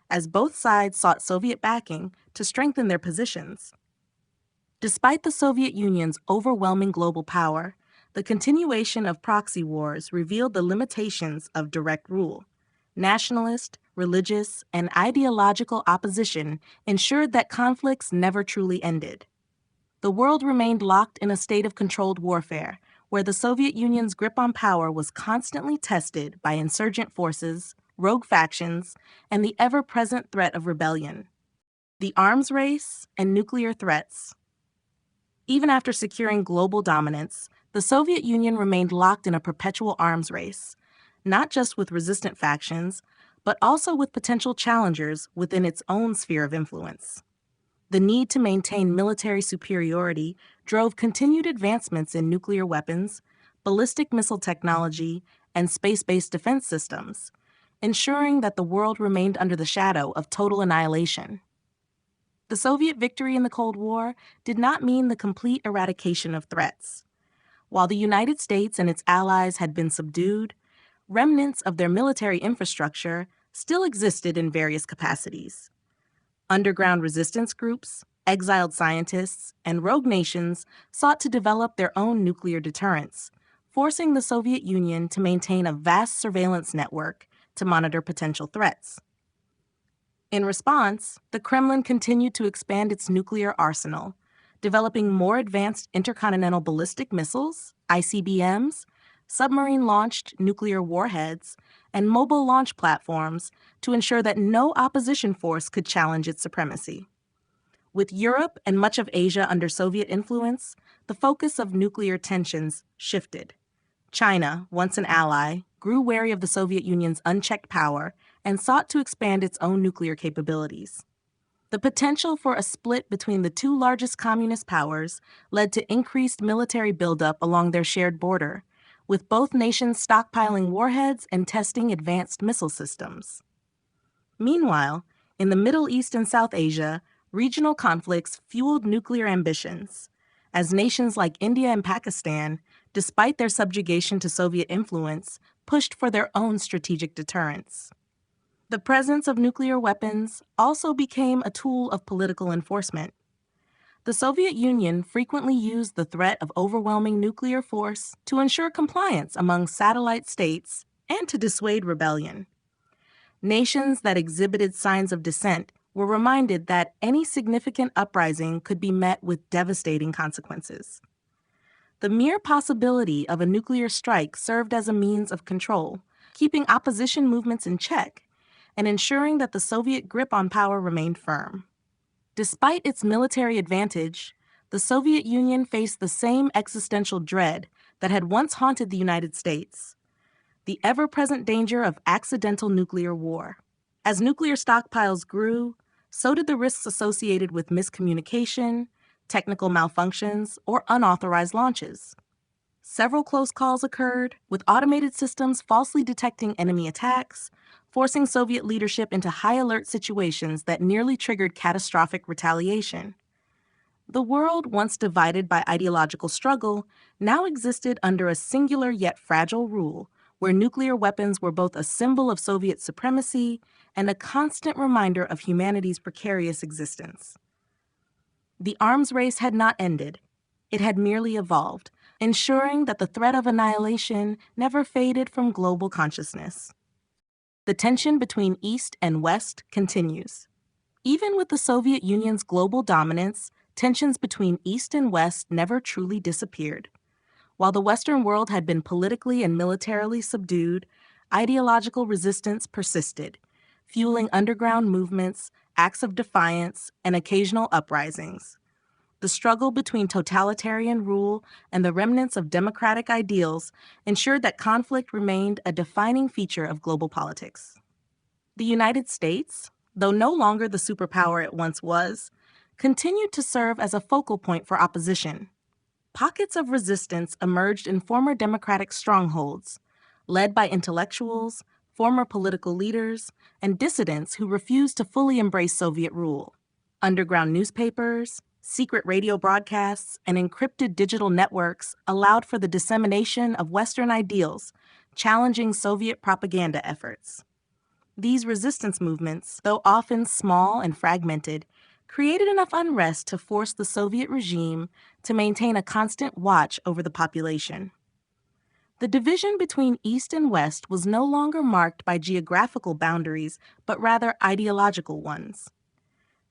as both sides sought Soviet backing to strengthen their positions. Despite the Soviet Union's overwhelming global power, the continuation of proxy wars revealed the limitations of direct rule. Nationalist, religious, and ideological opposition ensured that conflicts never truly ended. The world remained locked in a state of controlled warfare, where the Soviet Union's grip on power was constantly tested by insurgent forces, rogue factions, and the ever-present threat of rebellion. The arms race and nuclear threats. Even after securing global dominance, the Soviet Union remained locked in a perpetual arms race, not just with resistant factions, but also with potential challengers within its own sphere of influence. The need to maintain military superiority drove continued advancements in nuclear weapons, ballistic missile technology, and space-based defense systems, ensuring that the world remained under the shadow of total annihilation. The Soviet victory in the Cold War did not mean the complete eradication of threats. While the United States and its allies had been subdued, remnants of their military infrastructure still existed in various capacities. Underground resistance groups, exiled scientists, and rogue nations sought to develop their own nuclear deterrents, forcing the Soviet Union to maintain a vast surveillance network to monitor potential threats. In response, the Kremlin continued to expand its nuclear arsenal, developing more advanced intercontinental ballistic missiles, ICBMs, submarine-launched nuclear warheads, and mobile launch platforms to ensure that no opposition force could challenge its supremacy. With Europe and much of Asia under Soviet influence, the focus of nuclear tensions shifted. China, once an ally, grew wary of the Soviet Union's unchecked power and sought to expand its own nuclear capabilities. The potential for a split between the two largest communist powers led to increased military buildup along their shared border, with both nations stockpiling warheads and testing advanced missile systems. Meanwhile, in the Middle East and South Asia, regional conflicts fueled nuclear ambitions, as nations like India and Pakistan, despite their subjugation to Soviet influence, pushed for their own strategic deterrence. The presence of nuclear weapons also became a tool of political enforcement. The Soviet Union frequently used the threat of overwhelming nuclear force to ensure compliance among satellite states and to dissuade rebellion. Nations that exhibited signs of dissent were reminded that any significant uprising could be met with devastating consequences. The mere possibility of a nuclear strike served as a means of control, keeping opposition movements in check and ensuring that the Soviet grip on power remained firm. Despite its military advantage, the Soviet Union faced the same existential dread that had once haunted the United States: the ever-present danger of accidental nuclear war. As nuclear stockpiles grew, so did the risks associated with miscommunication, technical malfunctions, or unauthorized launches. Several close calls occurred, with automated systems falsely detecting enemy attacks, forcing Soviet leadership into high-alert situations that nearly triggered catastrophic retaliation. The world, once divided by ideological struggle, now existed under a singular yet fragile rule, where nuclear weapons were both a symbol of Soviet supremacy and a constant reminder of humanity's precarious existence. The arms race had not ended. It had merely evolved, ensuring that the threat of annihilation never faded from global consciousness. The tension between East and West continues. Even with the Soviet Union's global dominance, tensions between East and West never truly disappeared. While the Western world had been politically and militarily subdued, ideological resistance persisted, fueling underground movements, acts of defiance, and occasional uprisings. The struggle between totalitarian rule and the remnants of democratic ideals ensured that conflict remained a defining feature of global politics. The United States, though no longer the superpower it once was, continued to serve as a focal point for opposition. Pockets of resistance emerged in former democratic strongholds, led by intellectuals, former political leaders, and dissidents who refused to fully embrace Soviet rule. Underground newspapers, secret radio broadcasts, and encrypted digital networks allowed for the dissemination of Western ideals, challenging Soviet propaganda efforts. These resistance movements, though often small and fragmented, created enough unrest to force the Soviet regime to maintain a constant watch over the population. The division between East and West was no longer marked by geographical boundaries, but rather ideological ones.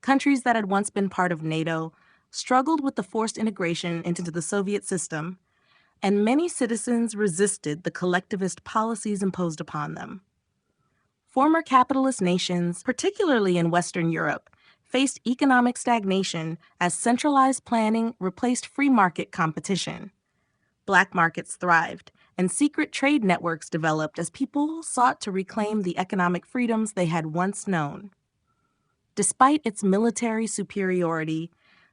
Countries that had once been part of NATO struggled with the forced integration into the Soviet system, and many citizens resisted the collectivist policies imposed upon them. Former capitalist nations, particularly in Western Europe, faced economic stagnation as centralized planning replaced free market competition. Black markets thrived, and secret trade networks developed as people sought to reclaim the economic freedoms they had once known. Despite its military superiority,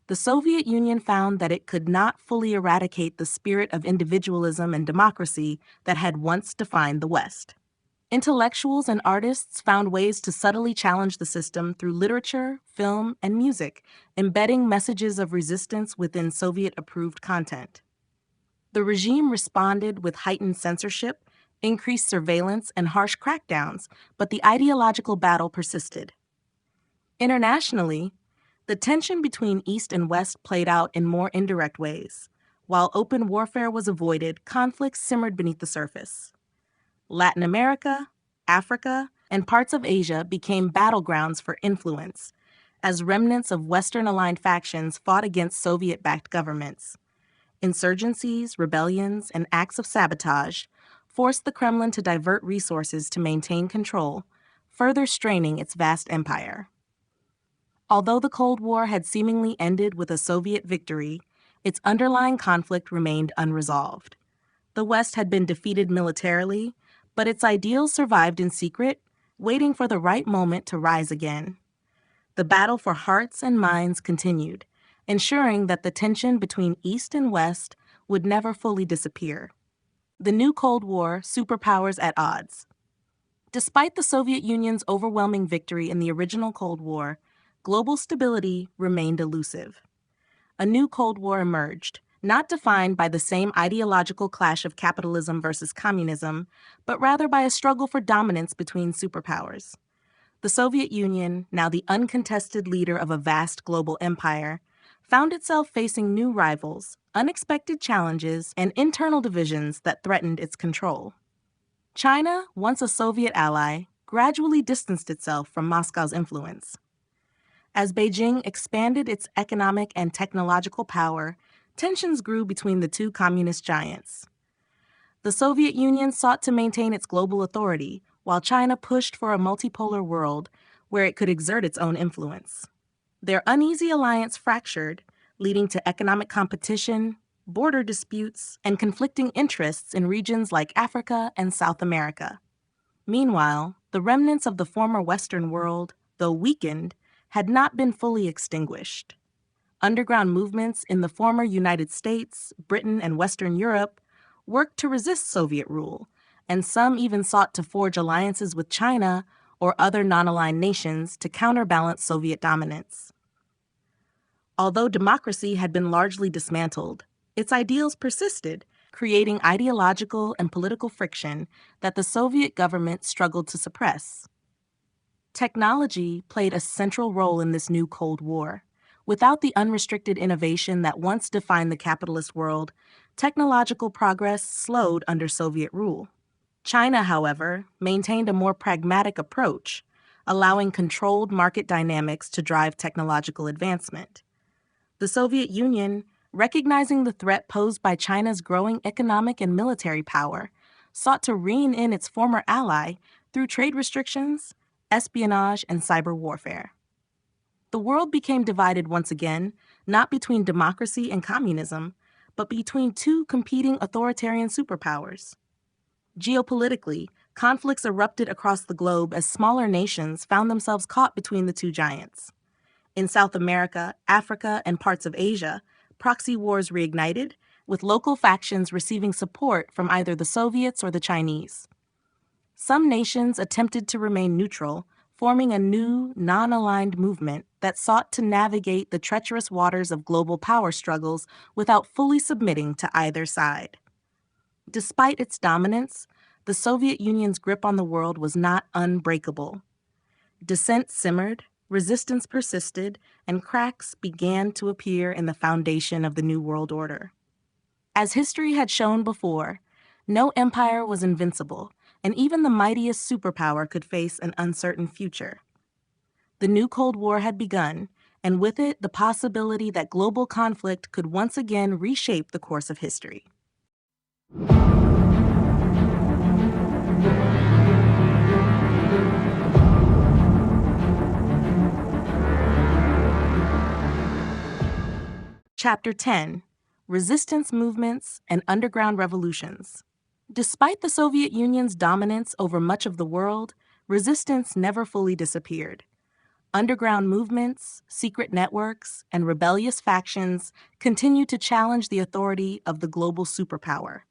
the Soviet Union found that it could not fully eradicate the spirit of individualism and democracy that had once defined the West. Intellectuals and artists found ways to subtly challenge the system through literature, film, and music, embedding messages of resistance within Soviet-approved content. The regime responded with heightened censorship, increased surveillance, and harsh crackdowns, but the ideological battle persisted. Internationally, the tension between East and West played out in more indirect ways. While open warfare was avoided, conflicts simmered beneath the surface. Latin America, Africa, and parts of Asia became battlegrounds for influence as remnants of Western aligned factions fought against Soviet backed governments. Insurgencies, rebellions, and acts of sabotage forced the Kremlin to divert resources to maintain control, further straining its vast empire. Although the Cold War had seemingly ended with a Soviet victory, its underlying conflict remained unresolved. The West had been defeated militarily, but its ideals survived in secret, waiting for the right moment to rise again. The battle for hearts and minds continued, ensuring that the tension between East and West would never fully disappear. The new Cold War, superpowers at odds. Despite the Soviet Union's overwhelming victory in the original Cold War, global stability remained elusive. A new Cold War emerged, not defined by the same ideological clash of capitalism versus communism, but rather by a struggle for dominance between superpowers. The Soviet Union, now the uncontested leader of a vast global empire, found itself facing new rivals, unexpected challenges, and internal divisions that threatened its control. China, once a Soviet ally, gradually distanced itself from Moscow's influence. As Beijing expanded its economic and technological power, tensions grew between the two communist giants. The Soviet Union sought to maintain its global authority, while China pushed for a multipolar world where it could exert its own influence. Their uneasy alliance fractured, leading to economic competition, border disputes, and conflicting interests in regions like Africa and South America. Meanwhile, the remnants of the former Western world, though weakened, had not been fully extinguished. Underground movements in the former United States, Britain, and Western Europe worked to resist Soviet rule, and some even sought to forge alliances with China or other non-aligned nations to counterbalance Soviet dominance. Although democracy had been largely dismantled, its ideals persisted, creating ideological and political friction that the Soviet government struggled to suppress. Technology played a central role in this new Cold War. Without the unrestricted innovation that once defined the capitalist world, technological progress slowed under Soviet rule. China, however, maintained a more pragmatic approach, allowing controlled market dynamics to drive technological advancement. The Soviet Union, recognizing the threat posed by China's growing economic and military power, sought to rein in its former ally through trade restrictions, espionage, and cyber warfare. The world became divided once again, not between democracy and communism, but between two competing authoritarian superpowers. Geopolitically, conflicts erupted across the globe as smaller nations found themselves caught between the two giants. In South America, Africa, and parts of Asia, proxy wars reignited, with local factions receiving support from either the Soviets or the Chinese. Some nations attempted to remain neutral, forming a new, non-aligned movement that sought to navigate the treacherous waters of global power struggles without fully submitting to either side. Despite its dominance, the Soviet Union's grip on the world was not unbreakable. Dissent simmered, resistance persisted, and cracks began to appear in the foundation of the New World Order. As history had shown before, no empire was invincible, and even the mightiest superpower could face an uncertain future. The new Cold War had begun, and with it, the possibility that global conflict could once again reshape the course of history. Chapter 10: Resistance Movements and Underground Revolutions. Despite the Soviet Union's dominance over much of the world, resistance never fully disappeared. Underground movements, secret networks, and rebellious factions continued to challenge the authority of the global superpower.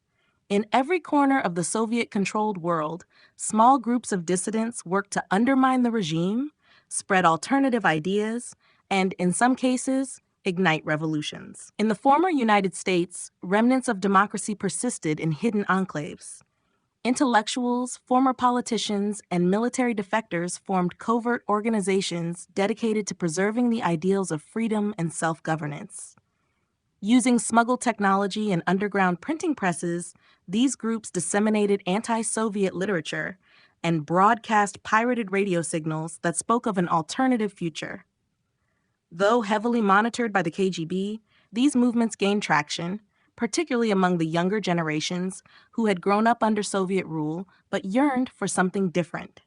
In every corner of the Soviet-controlled world, small groups of dissidents worked to undermine the regime, spread alternative ideas, and, in some cases, ignite revolutions. In the former United States, remnants of democracy persisted in hidden enclaves. Intellectuals, former politicians, and military defectors formed covert organizations dedicated to preserving the ideals of freedom and self-governance. Using smuggled technology and underground printing presses, these groups disseminated anti-Soviet literature and broadcast pirated radio signals that spoke of an alternative future. Though heavily monitored by the KGB, these movements gained traction, particularly among the younger generations who had grown up under Soviet rule but yearned for something different.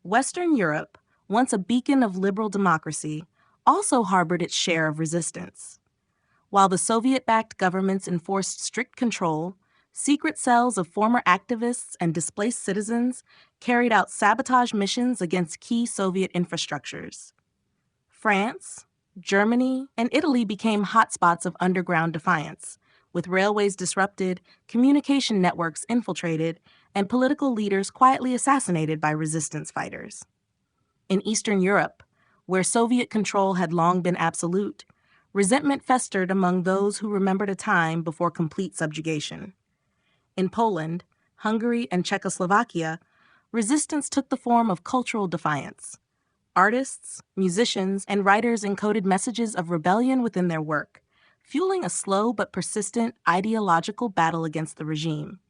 Western Europe, once a beacon of liberal democracy, also harbored its share of resistance. While the Soviet-backed governments enforced strict control, secret cells of former activists and displaced citizens carried out sabotage missions against key Soviet infrastructures. France, Germany, and Italy became hotspots of underground defiance, with railways disrupted, communication networks infiltrated, and political leaders quietly assassinated by resistance fighters. In Eastern Europe, where Soviet control had long been absolute, resentment festered among those who remembered a time before complete subjugation. In Poland, Hungary, and Czechoslovakia, resistance took the form of cultural defiance. Artists, musicians, and writers encoded messages of rebellion within their work, fueling a slow but persistent ideological battle against the regime.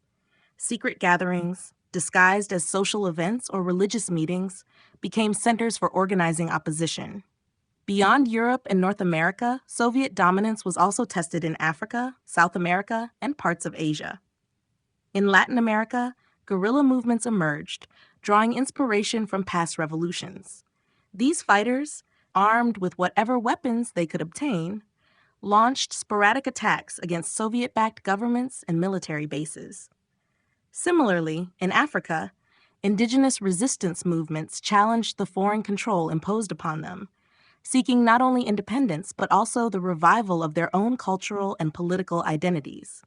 Secret gatherings, disguised as social events or religious meetings, became centers for organizing opposition. Beyond Europe and North America, Soviet dominance was also tested in Africa, South America, and parts of Asia. In Latin America, guerrilla movements emerged, drawing inspiration from past revolutions. These fighters, armed with whatever weapons they could obtain, launched sporadic attacks against Soviet-backed governments and military bases. Similarly, in Africa, indigenous resistance movements challenged the foreign control imposed upon them, seeking not only independence but also the revival of their own cultural and political identities.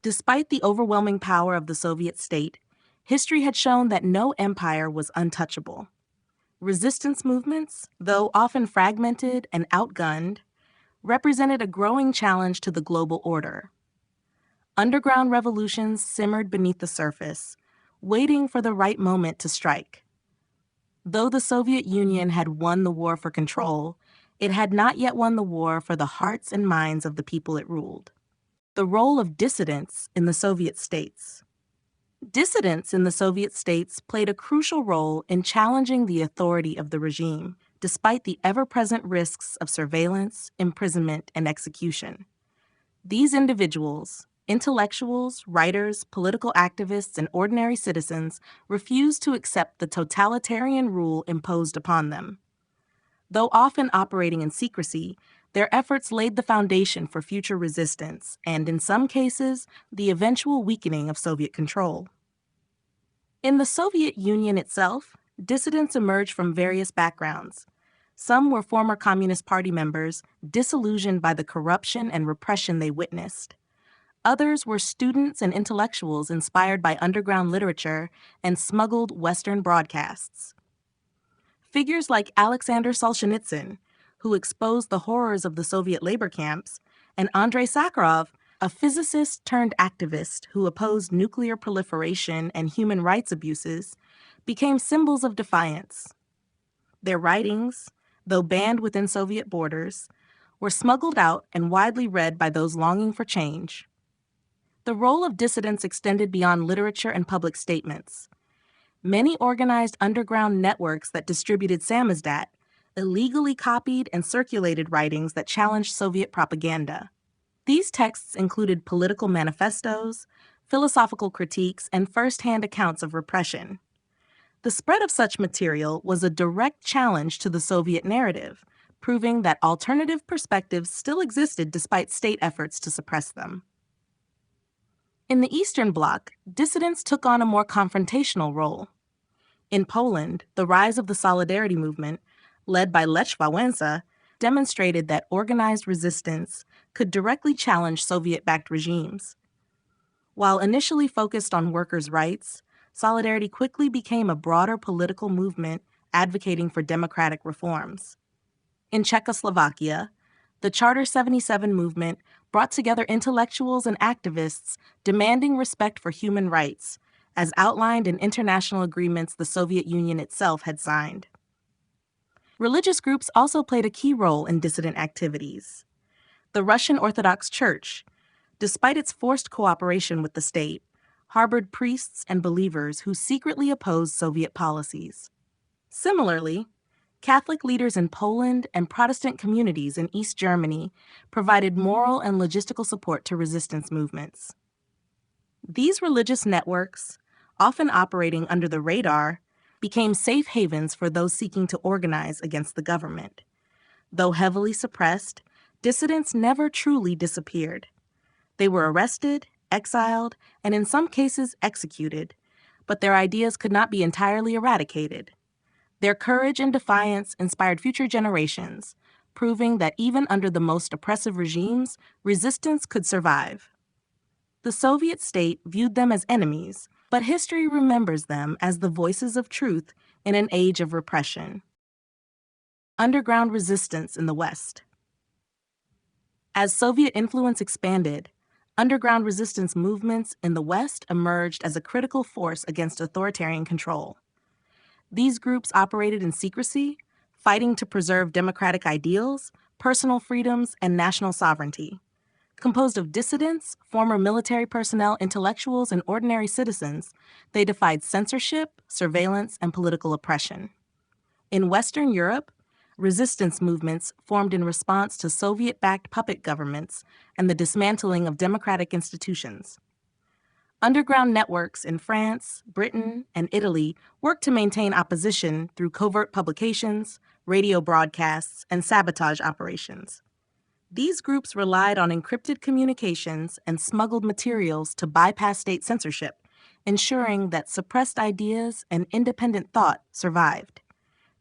Despite the overwhelming power of the Soviet state, history had shown that no empire was untouchable. Resistance movements, though often fragmented and outgunned, represented a growing challenge to the global order. Underground revolutions simmered beneath the surface, waiting for the right moment to strike. Though the Soviet Union had won the war for control, it had not yet won the war for the hearts and minds of the people it ruled. The role of dissidents in the Soviet states. Dissidents in the Soviet states played a crucial role in challenging the authority of the regime, despite the ever-present risks of surveillance, imprisonment, and execution. These individuals, intellectuals, writers, political activists, and ordinary citizens, refused to accept the totalitarian rule imposed upon them. Though often operating in secrecy, their efforts laid the foundation for future resistance and, in some cases, the eventual weakening of Soviet control. In the Soviet Union itself, dissidents emerged from various backgrounds. Some were former Communist Party members, disillusioned by the corruption and repression they witnessed. Others were students and intellectuals inspired by underground literature and smuggled Western broadcasts. Figures like Alexander Solzhenitsyn, who exposed the horrors of the Soviet labor camps, and Andrei Sakharov, a physicist turned activist who opposed nuclear proliferation and human rights abuses, became symbols of defiance. Their writings, though banned within Soviet borders, were smuggled out and widely read by those longing for change. The role of dissidents extended beyond literature and public statements. Many organized underground networks that distributed samizdat illegally copied and circulated writings that challenged Soviet propaganda. These texts included political manifestos, philosophical critiques, and first-hand accounts of repression. The spread of such material was a direct challenge to the Soviet narrative, proving that alternative perspectives still existed despite state efforts to suppress them. In the Eastern Bloc, dissidents took on a more confrontational role. In Poland, the rise of the Solidarity movement, led by Lech Wałęsa, demonstrated that organized resistance could directly challenge Soviet-backed regimes. While initially focused on workers' rights, Solidarity quickly became a broader political movement advocating for democratic reforms. In Czechoslovakia, The Charter 77 movement brought together intellectuals and activists demanding respect for human rights, as outlined in international agreements the Soviet Union itself had signed. Religious groups also played a key role in dissident activities. The Russian Orthodox Church, despite its forced cooperation with the state, harbored priests and believers who secretly opposed Soviet policies. Similarly, Catholic leaders in Poland and Protestant communities in East Germany provided moral and logistical support to resistance movements. These religious networks, often operating under the radar, became safe havens for those seeking to organize against the government. Though heavily suppressed, dissidents never truly disappeared. They were arrested, exiled, and in some cases executed, but their ideas could not be entirely eradicated. Their courage and defiance inspired future generations, proving that even under the most oppressive regimes, resistance could survive. The Soviet state viewed them as enemies, but history remembers them as the voices of truth in an age of repression. Underground resistance in the West. As Soviet influence expanded, underground resistance movements in the West emerged as a critical force against authoritarian control. These groups operated in secrecy, fighting to preserve democratic ideals, personal freedoms, and national sovereignty. Composed of dissidents, former military personnel, intellectuals, and ordinary citizens, they defied censorship, surveillance, and political oppression. In Western Europe, resistance movements formed in response to Soviet-backed puppet governments and the dismantling of democratic institutions. Underground networks in France, Britain, and Italy worked to maintain opposition through covert publications, radio broadcasts, and sabotage operations. These groups relied on encrypted communications and smuggled materials to bypass state censorship, ensuring that suppressed ideas and independent thought survived.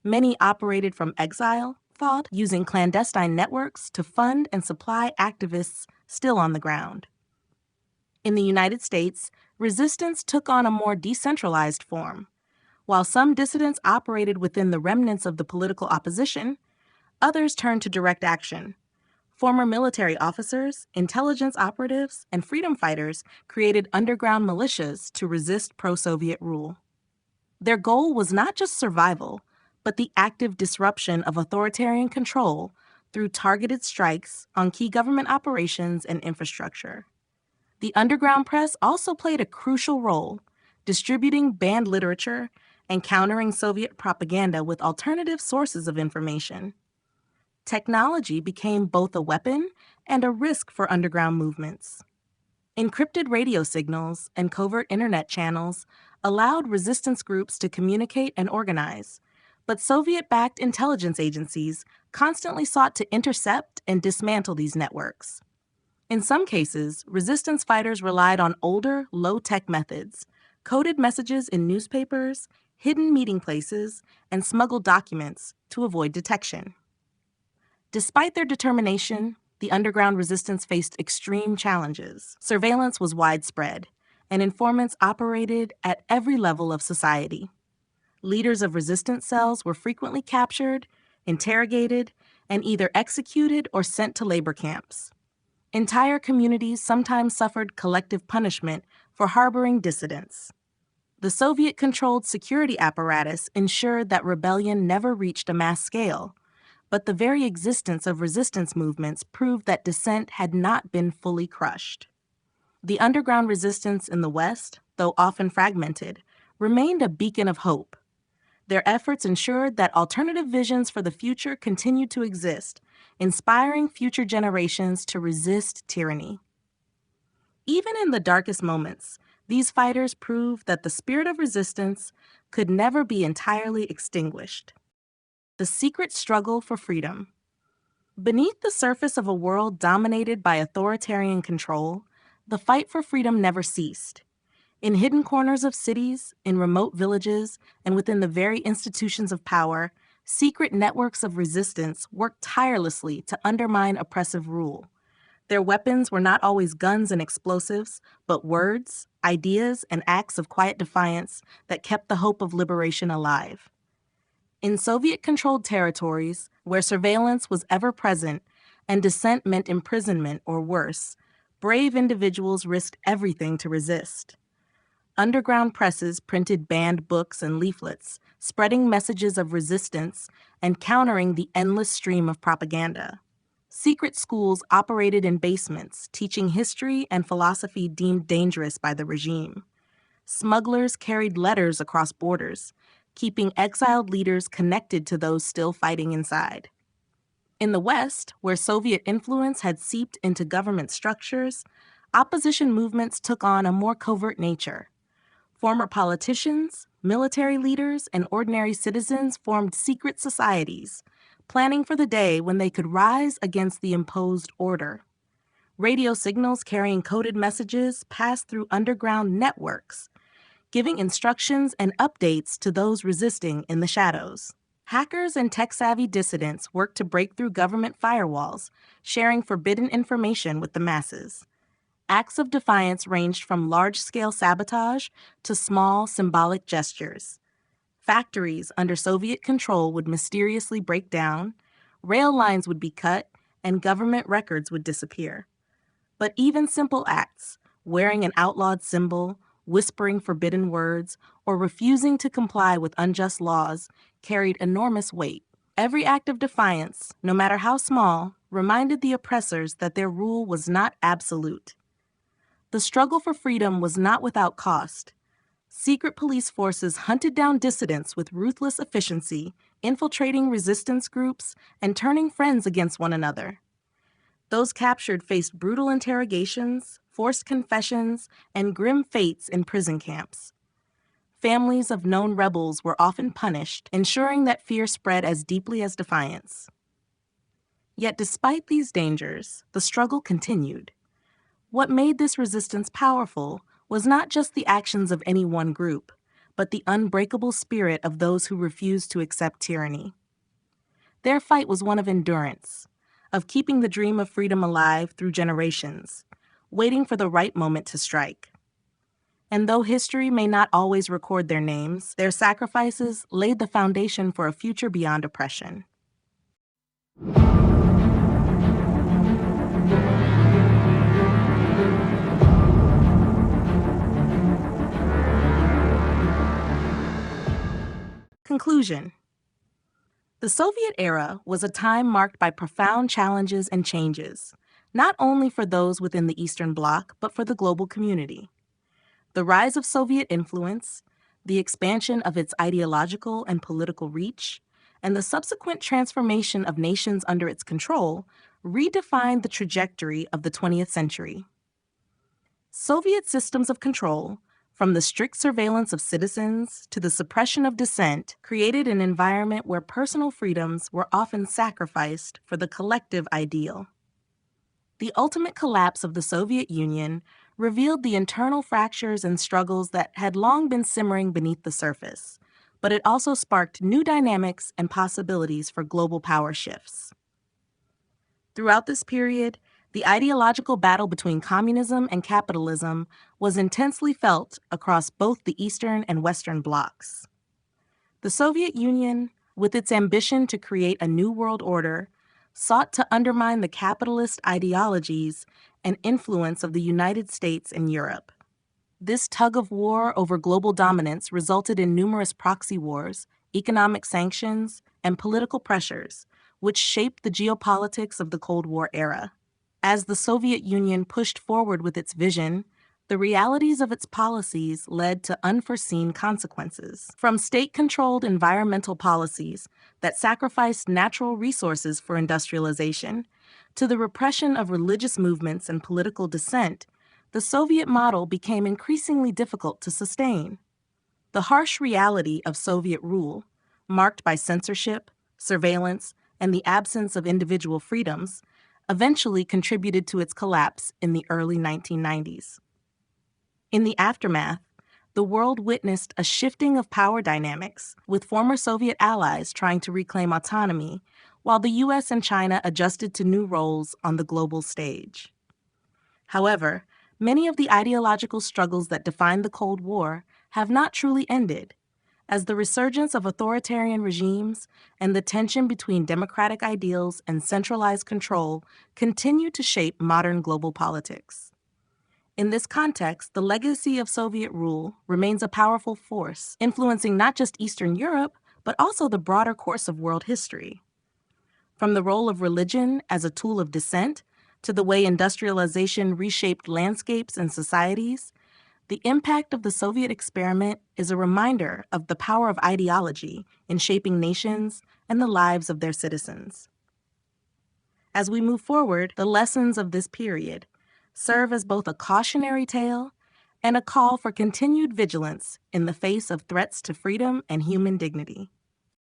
Many operated from exile, using clandestine networks to fund and supply activists still on the ground. In the United States, resistance took on a more decentralized form. While some dissidents operated within the remnants of the political opposition, others turned to direct action. Former military officers, intelligence operatives, and freedom fighters created underground militias to resist pro-Soviet rule. Their goal was not just survival, but the active disruption of authoritarian control through targeted strikes on key government operations and infrastructure. The underground press also played a crucial role, distributing banned literature and countering Soviet propaganda with alternative sources of information. Technology became both a weapon and a risk for underground movements. Encrypted radio signals and covert internet channels allowed resistance groups to communicate and organize, but Soviet-backed intelligence agencies constantly sought to intercept and dismantle these networks. In some cases, resistance fighters relied on older, low-tech methods, coded messages in newspapers, hidden meeting places, and smuggled documents to avoid detection. Despite their determination, the underground resistance faced extreme challenges. Surveillance was widespread, and informants operated at every level of society. Leaders of resistance cells were frequently captured, interrogated, and either executed or sent to labor camps. Entire communities sometimes suffered collective punishment for harboring dissidents. The Soviet-controlled security apparatus ensured that rebellion never reached a mass scale, but the very existence of resistance movements proved that dissent had not been fully crushed. The underground resistance in the West, though often fragmented, remained a beacon of hope. Their efforts ensured that alternative visions for the future continued to exist, inspiring future generations to resist tyranny. Even in the darkest moments, these fighters proved that the spirit of resistance could never be entirely extinguished. The secret struggle for freedom. Beneath the surface of a world dominated by authoritarian control, the fight for freedom never ceased. In hidden corners of cities, in remote villages, and within the very institutions of power, secret networks of resistance worked tirelessly to undermine oppressive rule. Their weapons were not always guns and explosives, but words, ideas, and acts of quiet defiance that kept the hope of liberation alive. In Soviet-controlled territories, where surveillance was ever present and dissent meant imprisonment or worse, brave individuals risked everything to resist. Underground presses printed banned books and leaflets, spreading messages of resistance and countering the endless stream of propaganda. Secret schools operated in basements, teaching history and philosophy deemed dangerous by the regime. Smugglers carried letters across borders, keeping exiled leaders connected to those still fighting inside. In the West, where Soviet influence had seeped into government structures, opposition movements took on a more covert nature. Former politicians, military leaders, and ordinary citizens formed secret societies, planning for the day when they could rise against the imposed order. Radio signals carrying coded messages passed through underground networks, giving instructions and updates to those resisting in the shadows. Hackers and tech-savvy dissidents worked to break through government firewalls, sharing forbidden information with the masses. Acts of defiance ranged from large-scale sabotage to small, symbolic gestures. Factories under Soviet control would mysteriously break down, rail lines would be cut, and government records would disappear. But even simple acts, wearing an outlawed symbol, whispering forbidden words, or refusing to comply with unjust laws, carried enormous weight. Every act of defiance, no matter how small, reminded the oppressors that their rule was not absolute. The struggle for freedom was not without cost. Secret police forces hunted down dissidents with ruthless efficiency, infiltrating resistance groups and turning friends against one another. Those captured faced brutal interrogations, forced confessions, and grim fates in prison camps. Families of known rebels were often punished, ensuring that fear spread as deeply as defiance. Yet despite these dangers, the struggle continued. What made this resistance powerful was not just the actions of any one group, but the unbreakable spirit of those who refused to accept tyranny. Their fight was one of endurance, of keeping the dream of freedom alive through generations, waiting for the right moment to strike. And though history may not always record their names, their sacrifices laid the foundation for a future beyond oppression. Conclusion. The Soviet era was a time marked by profound challenges and changes, not only for those within the Eastern Bloc, but for the global community. The rise of Soviet influence, the expansion of its ideological and political reach, and the subsequent transformation of nations under its control redefined the trajectory of the 20th century. Soviet systems of control, from the strict surveillance of citizens to the suppression of dissent, created an environment where personal freedoms were often sacrificed for the collective ideal. The ultimate collapse of the Soviet Union revealed the internal fractures and struggles that had long been simmering beneath the surface, but it also sparked new dynamics and possibilities for global power shifts. Throughout this period, the ideological battle between communism and capitalism was intensely felt across both the Eastern and Western blocs. The Soviet Union, with its ambition to create a new world order, sought to undermine the capitalist ideologies and influence of the United States and Europe. This tug of war over global dominance resulted in numerous proxy wars, economic sanctions, and political pressures, which shaped the geopolitics of the Cold War era. As the Soviet Union pushed forward with its vision, the realities of its policies led to unforeseen consequences. From state-controlled environmental policies that sacrificed natural resources for industrialization, to the repression of religious movements and political dissent, the Soviet model became increasingly difficult to sustain. The harsh reality of Soviet rule, marked by censorship, surveillance, and the absence of individual freedoms, eventually contributed to its collapse in the early 1990s. In the aftermath, the world witnessed a shifting of power dynamics, with former Soviet allies trying to reclaim autonomy, while the US and China adjusted to new roles on the global stage. However, many of the ideological struggles that defined the Cold War have not truly ended, As the resurgence of authoritarian regimes and the tension between democratic ideals and centralized control continue to shape modern global politics. In this context, the legacy of Soviet rule remains a powerful force, influencing not just Eastern Europe, but also the broader course of world history. From the role of religion as a tool of dissent to the way industrialization reshaped landscapes and societies, the impact of the Soviet experiment is a reminder of the power of ideology in shaping nations and the lives of their citizens. As we move forward, the lessons of this period serve as both a cautionary tale and a call for continued vigilance in the face of threats to freedom and human dignity.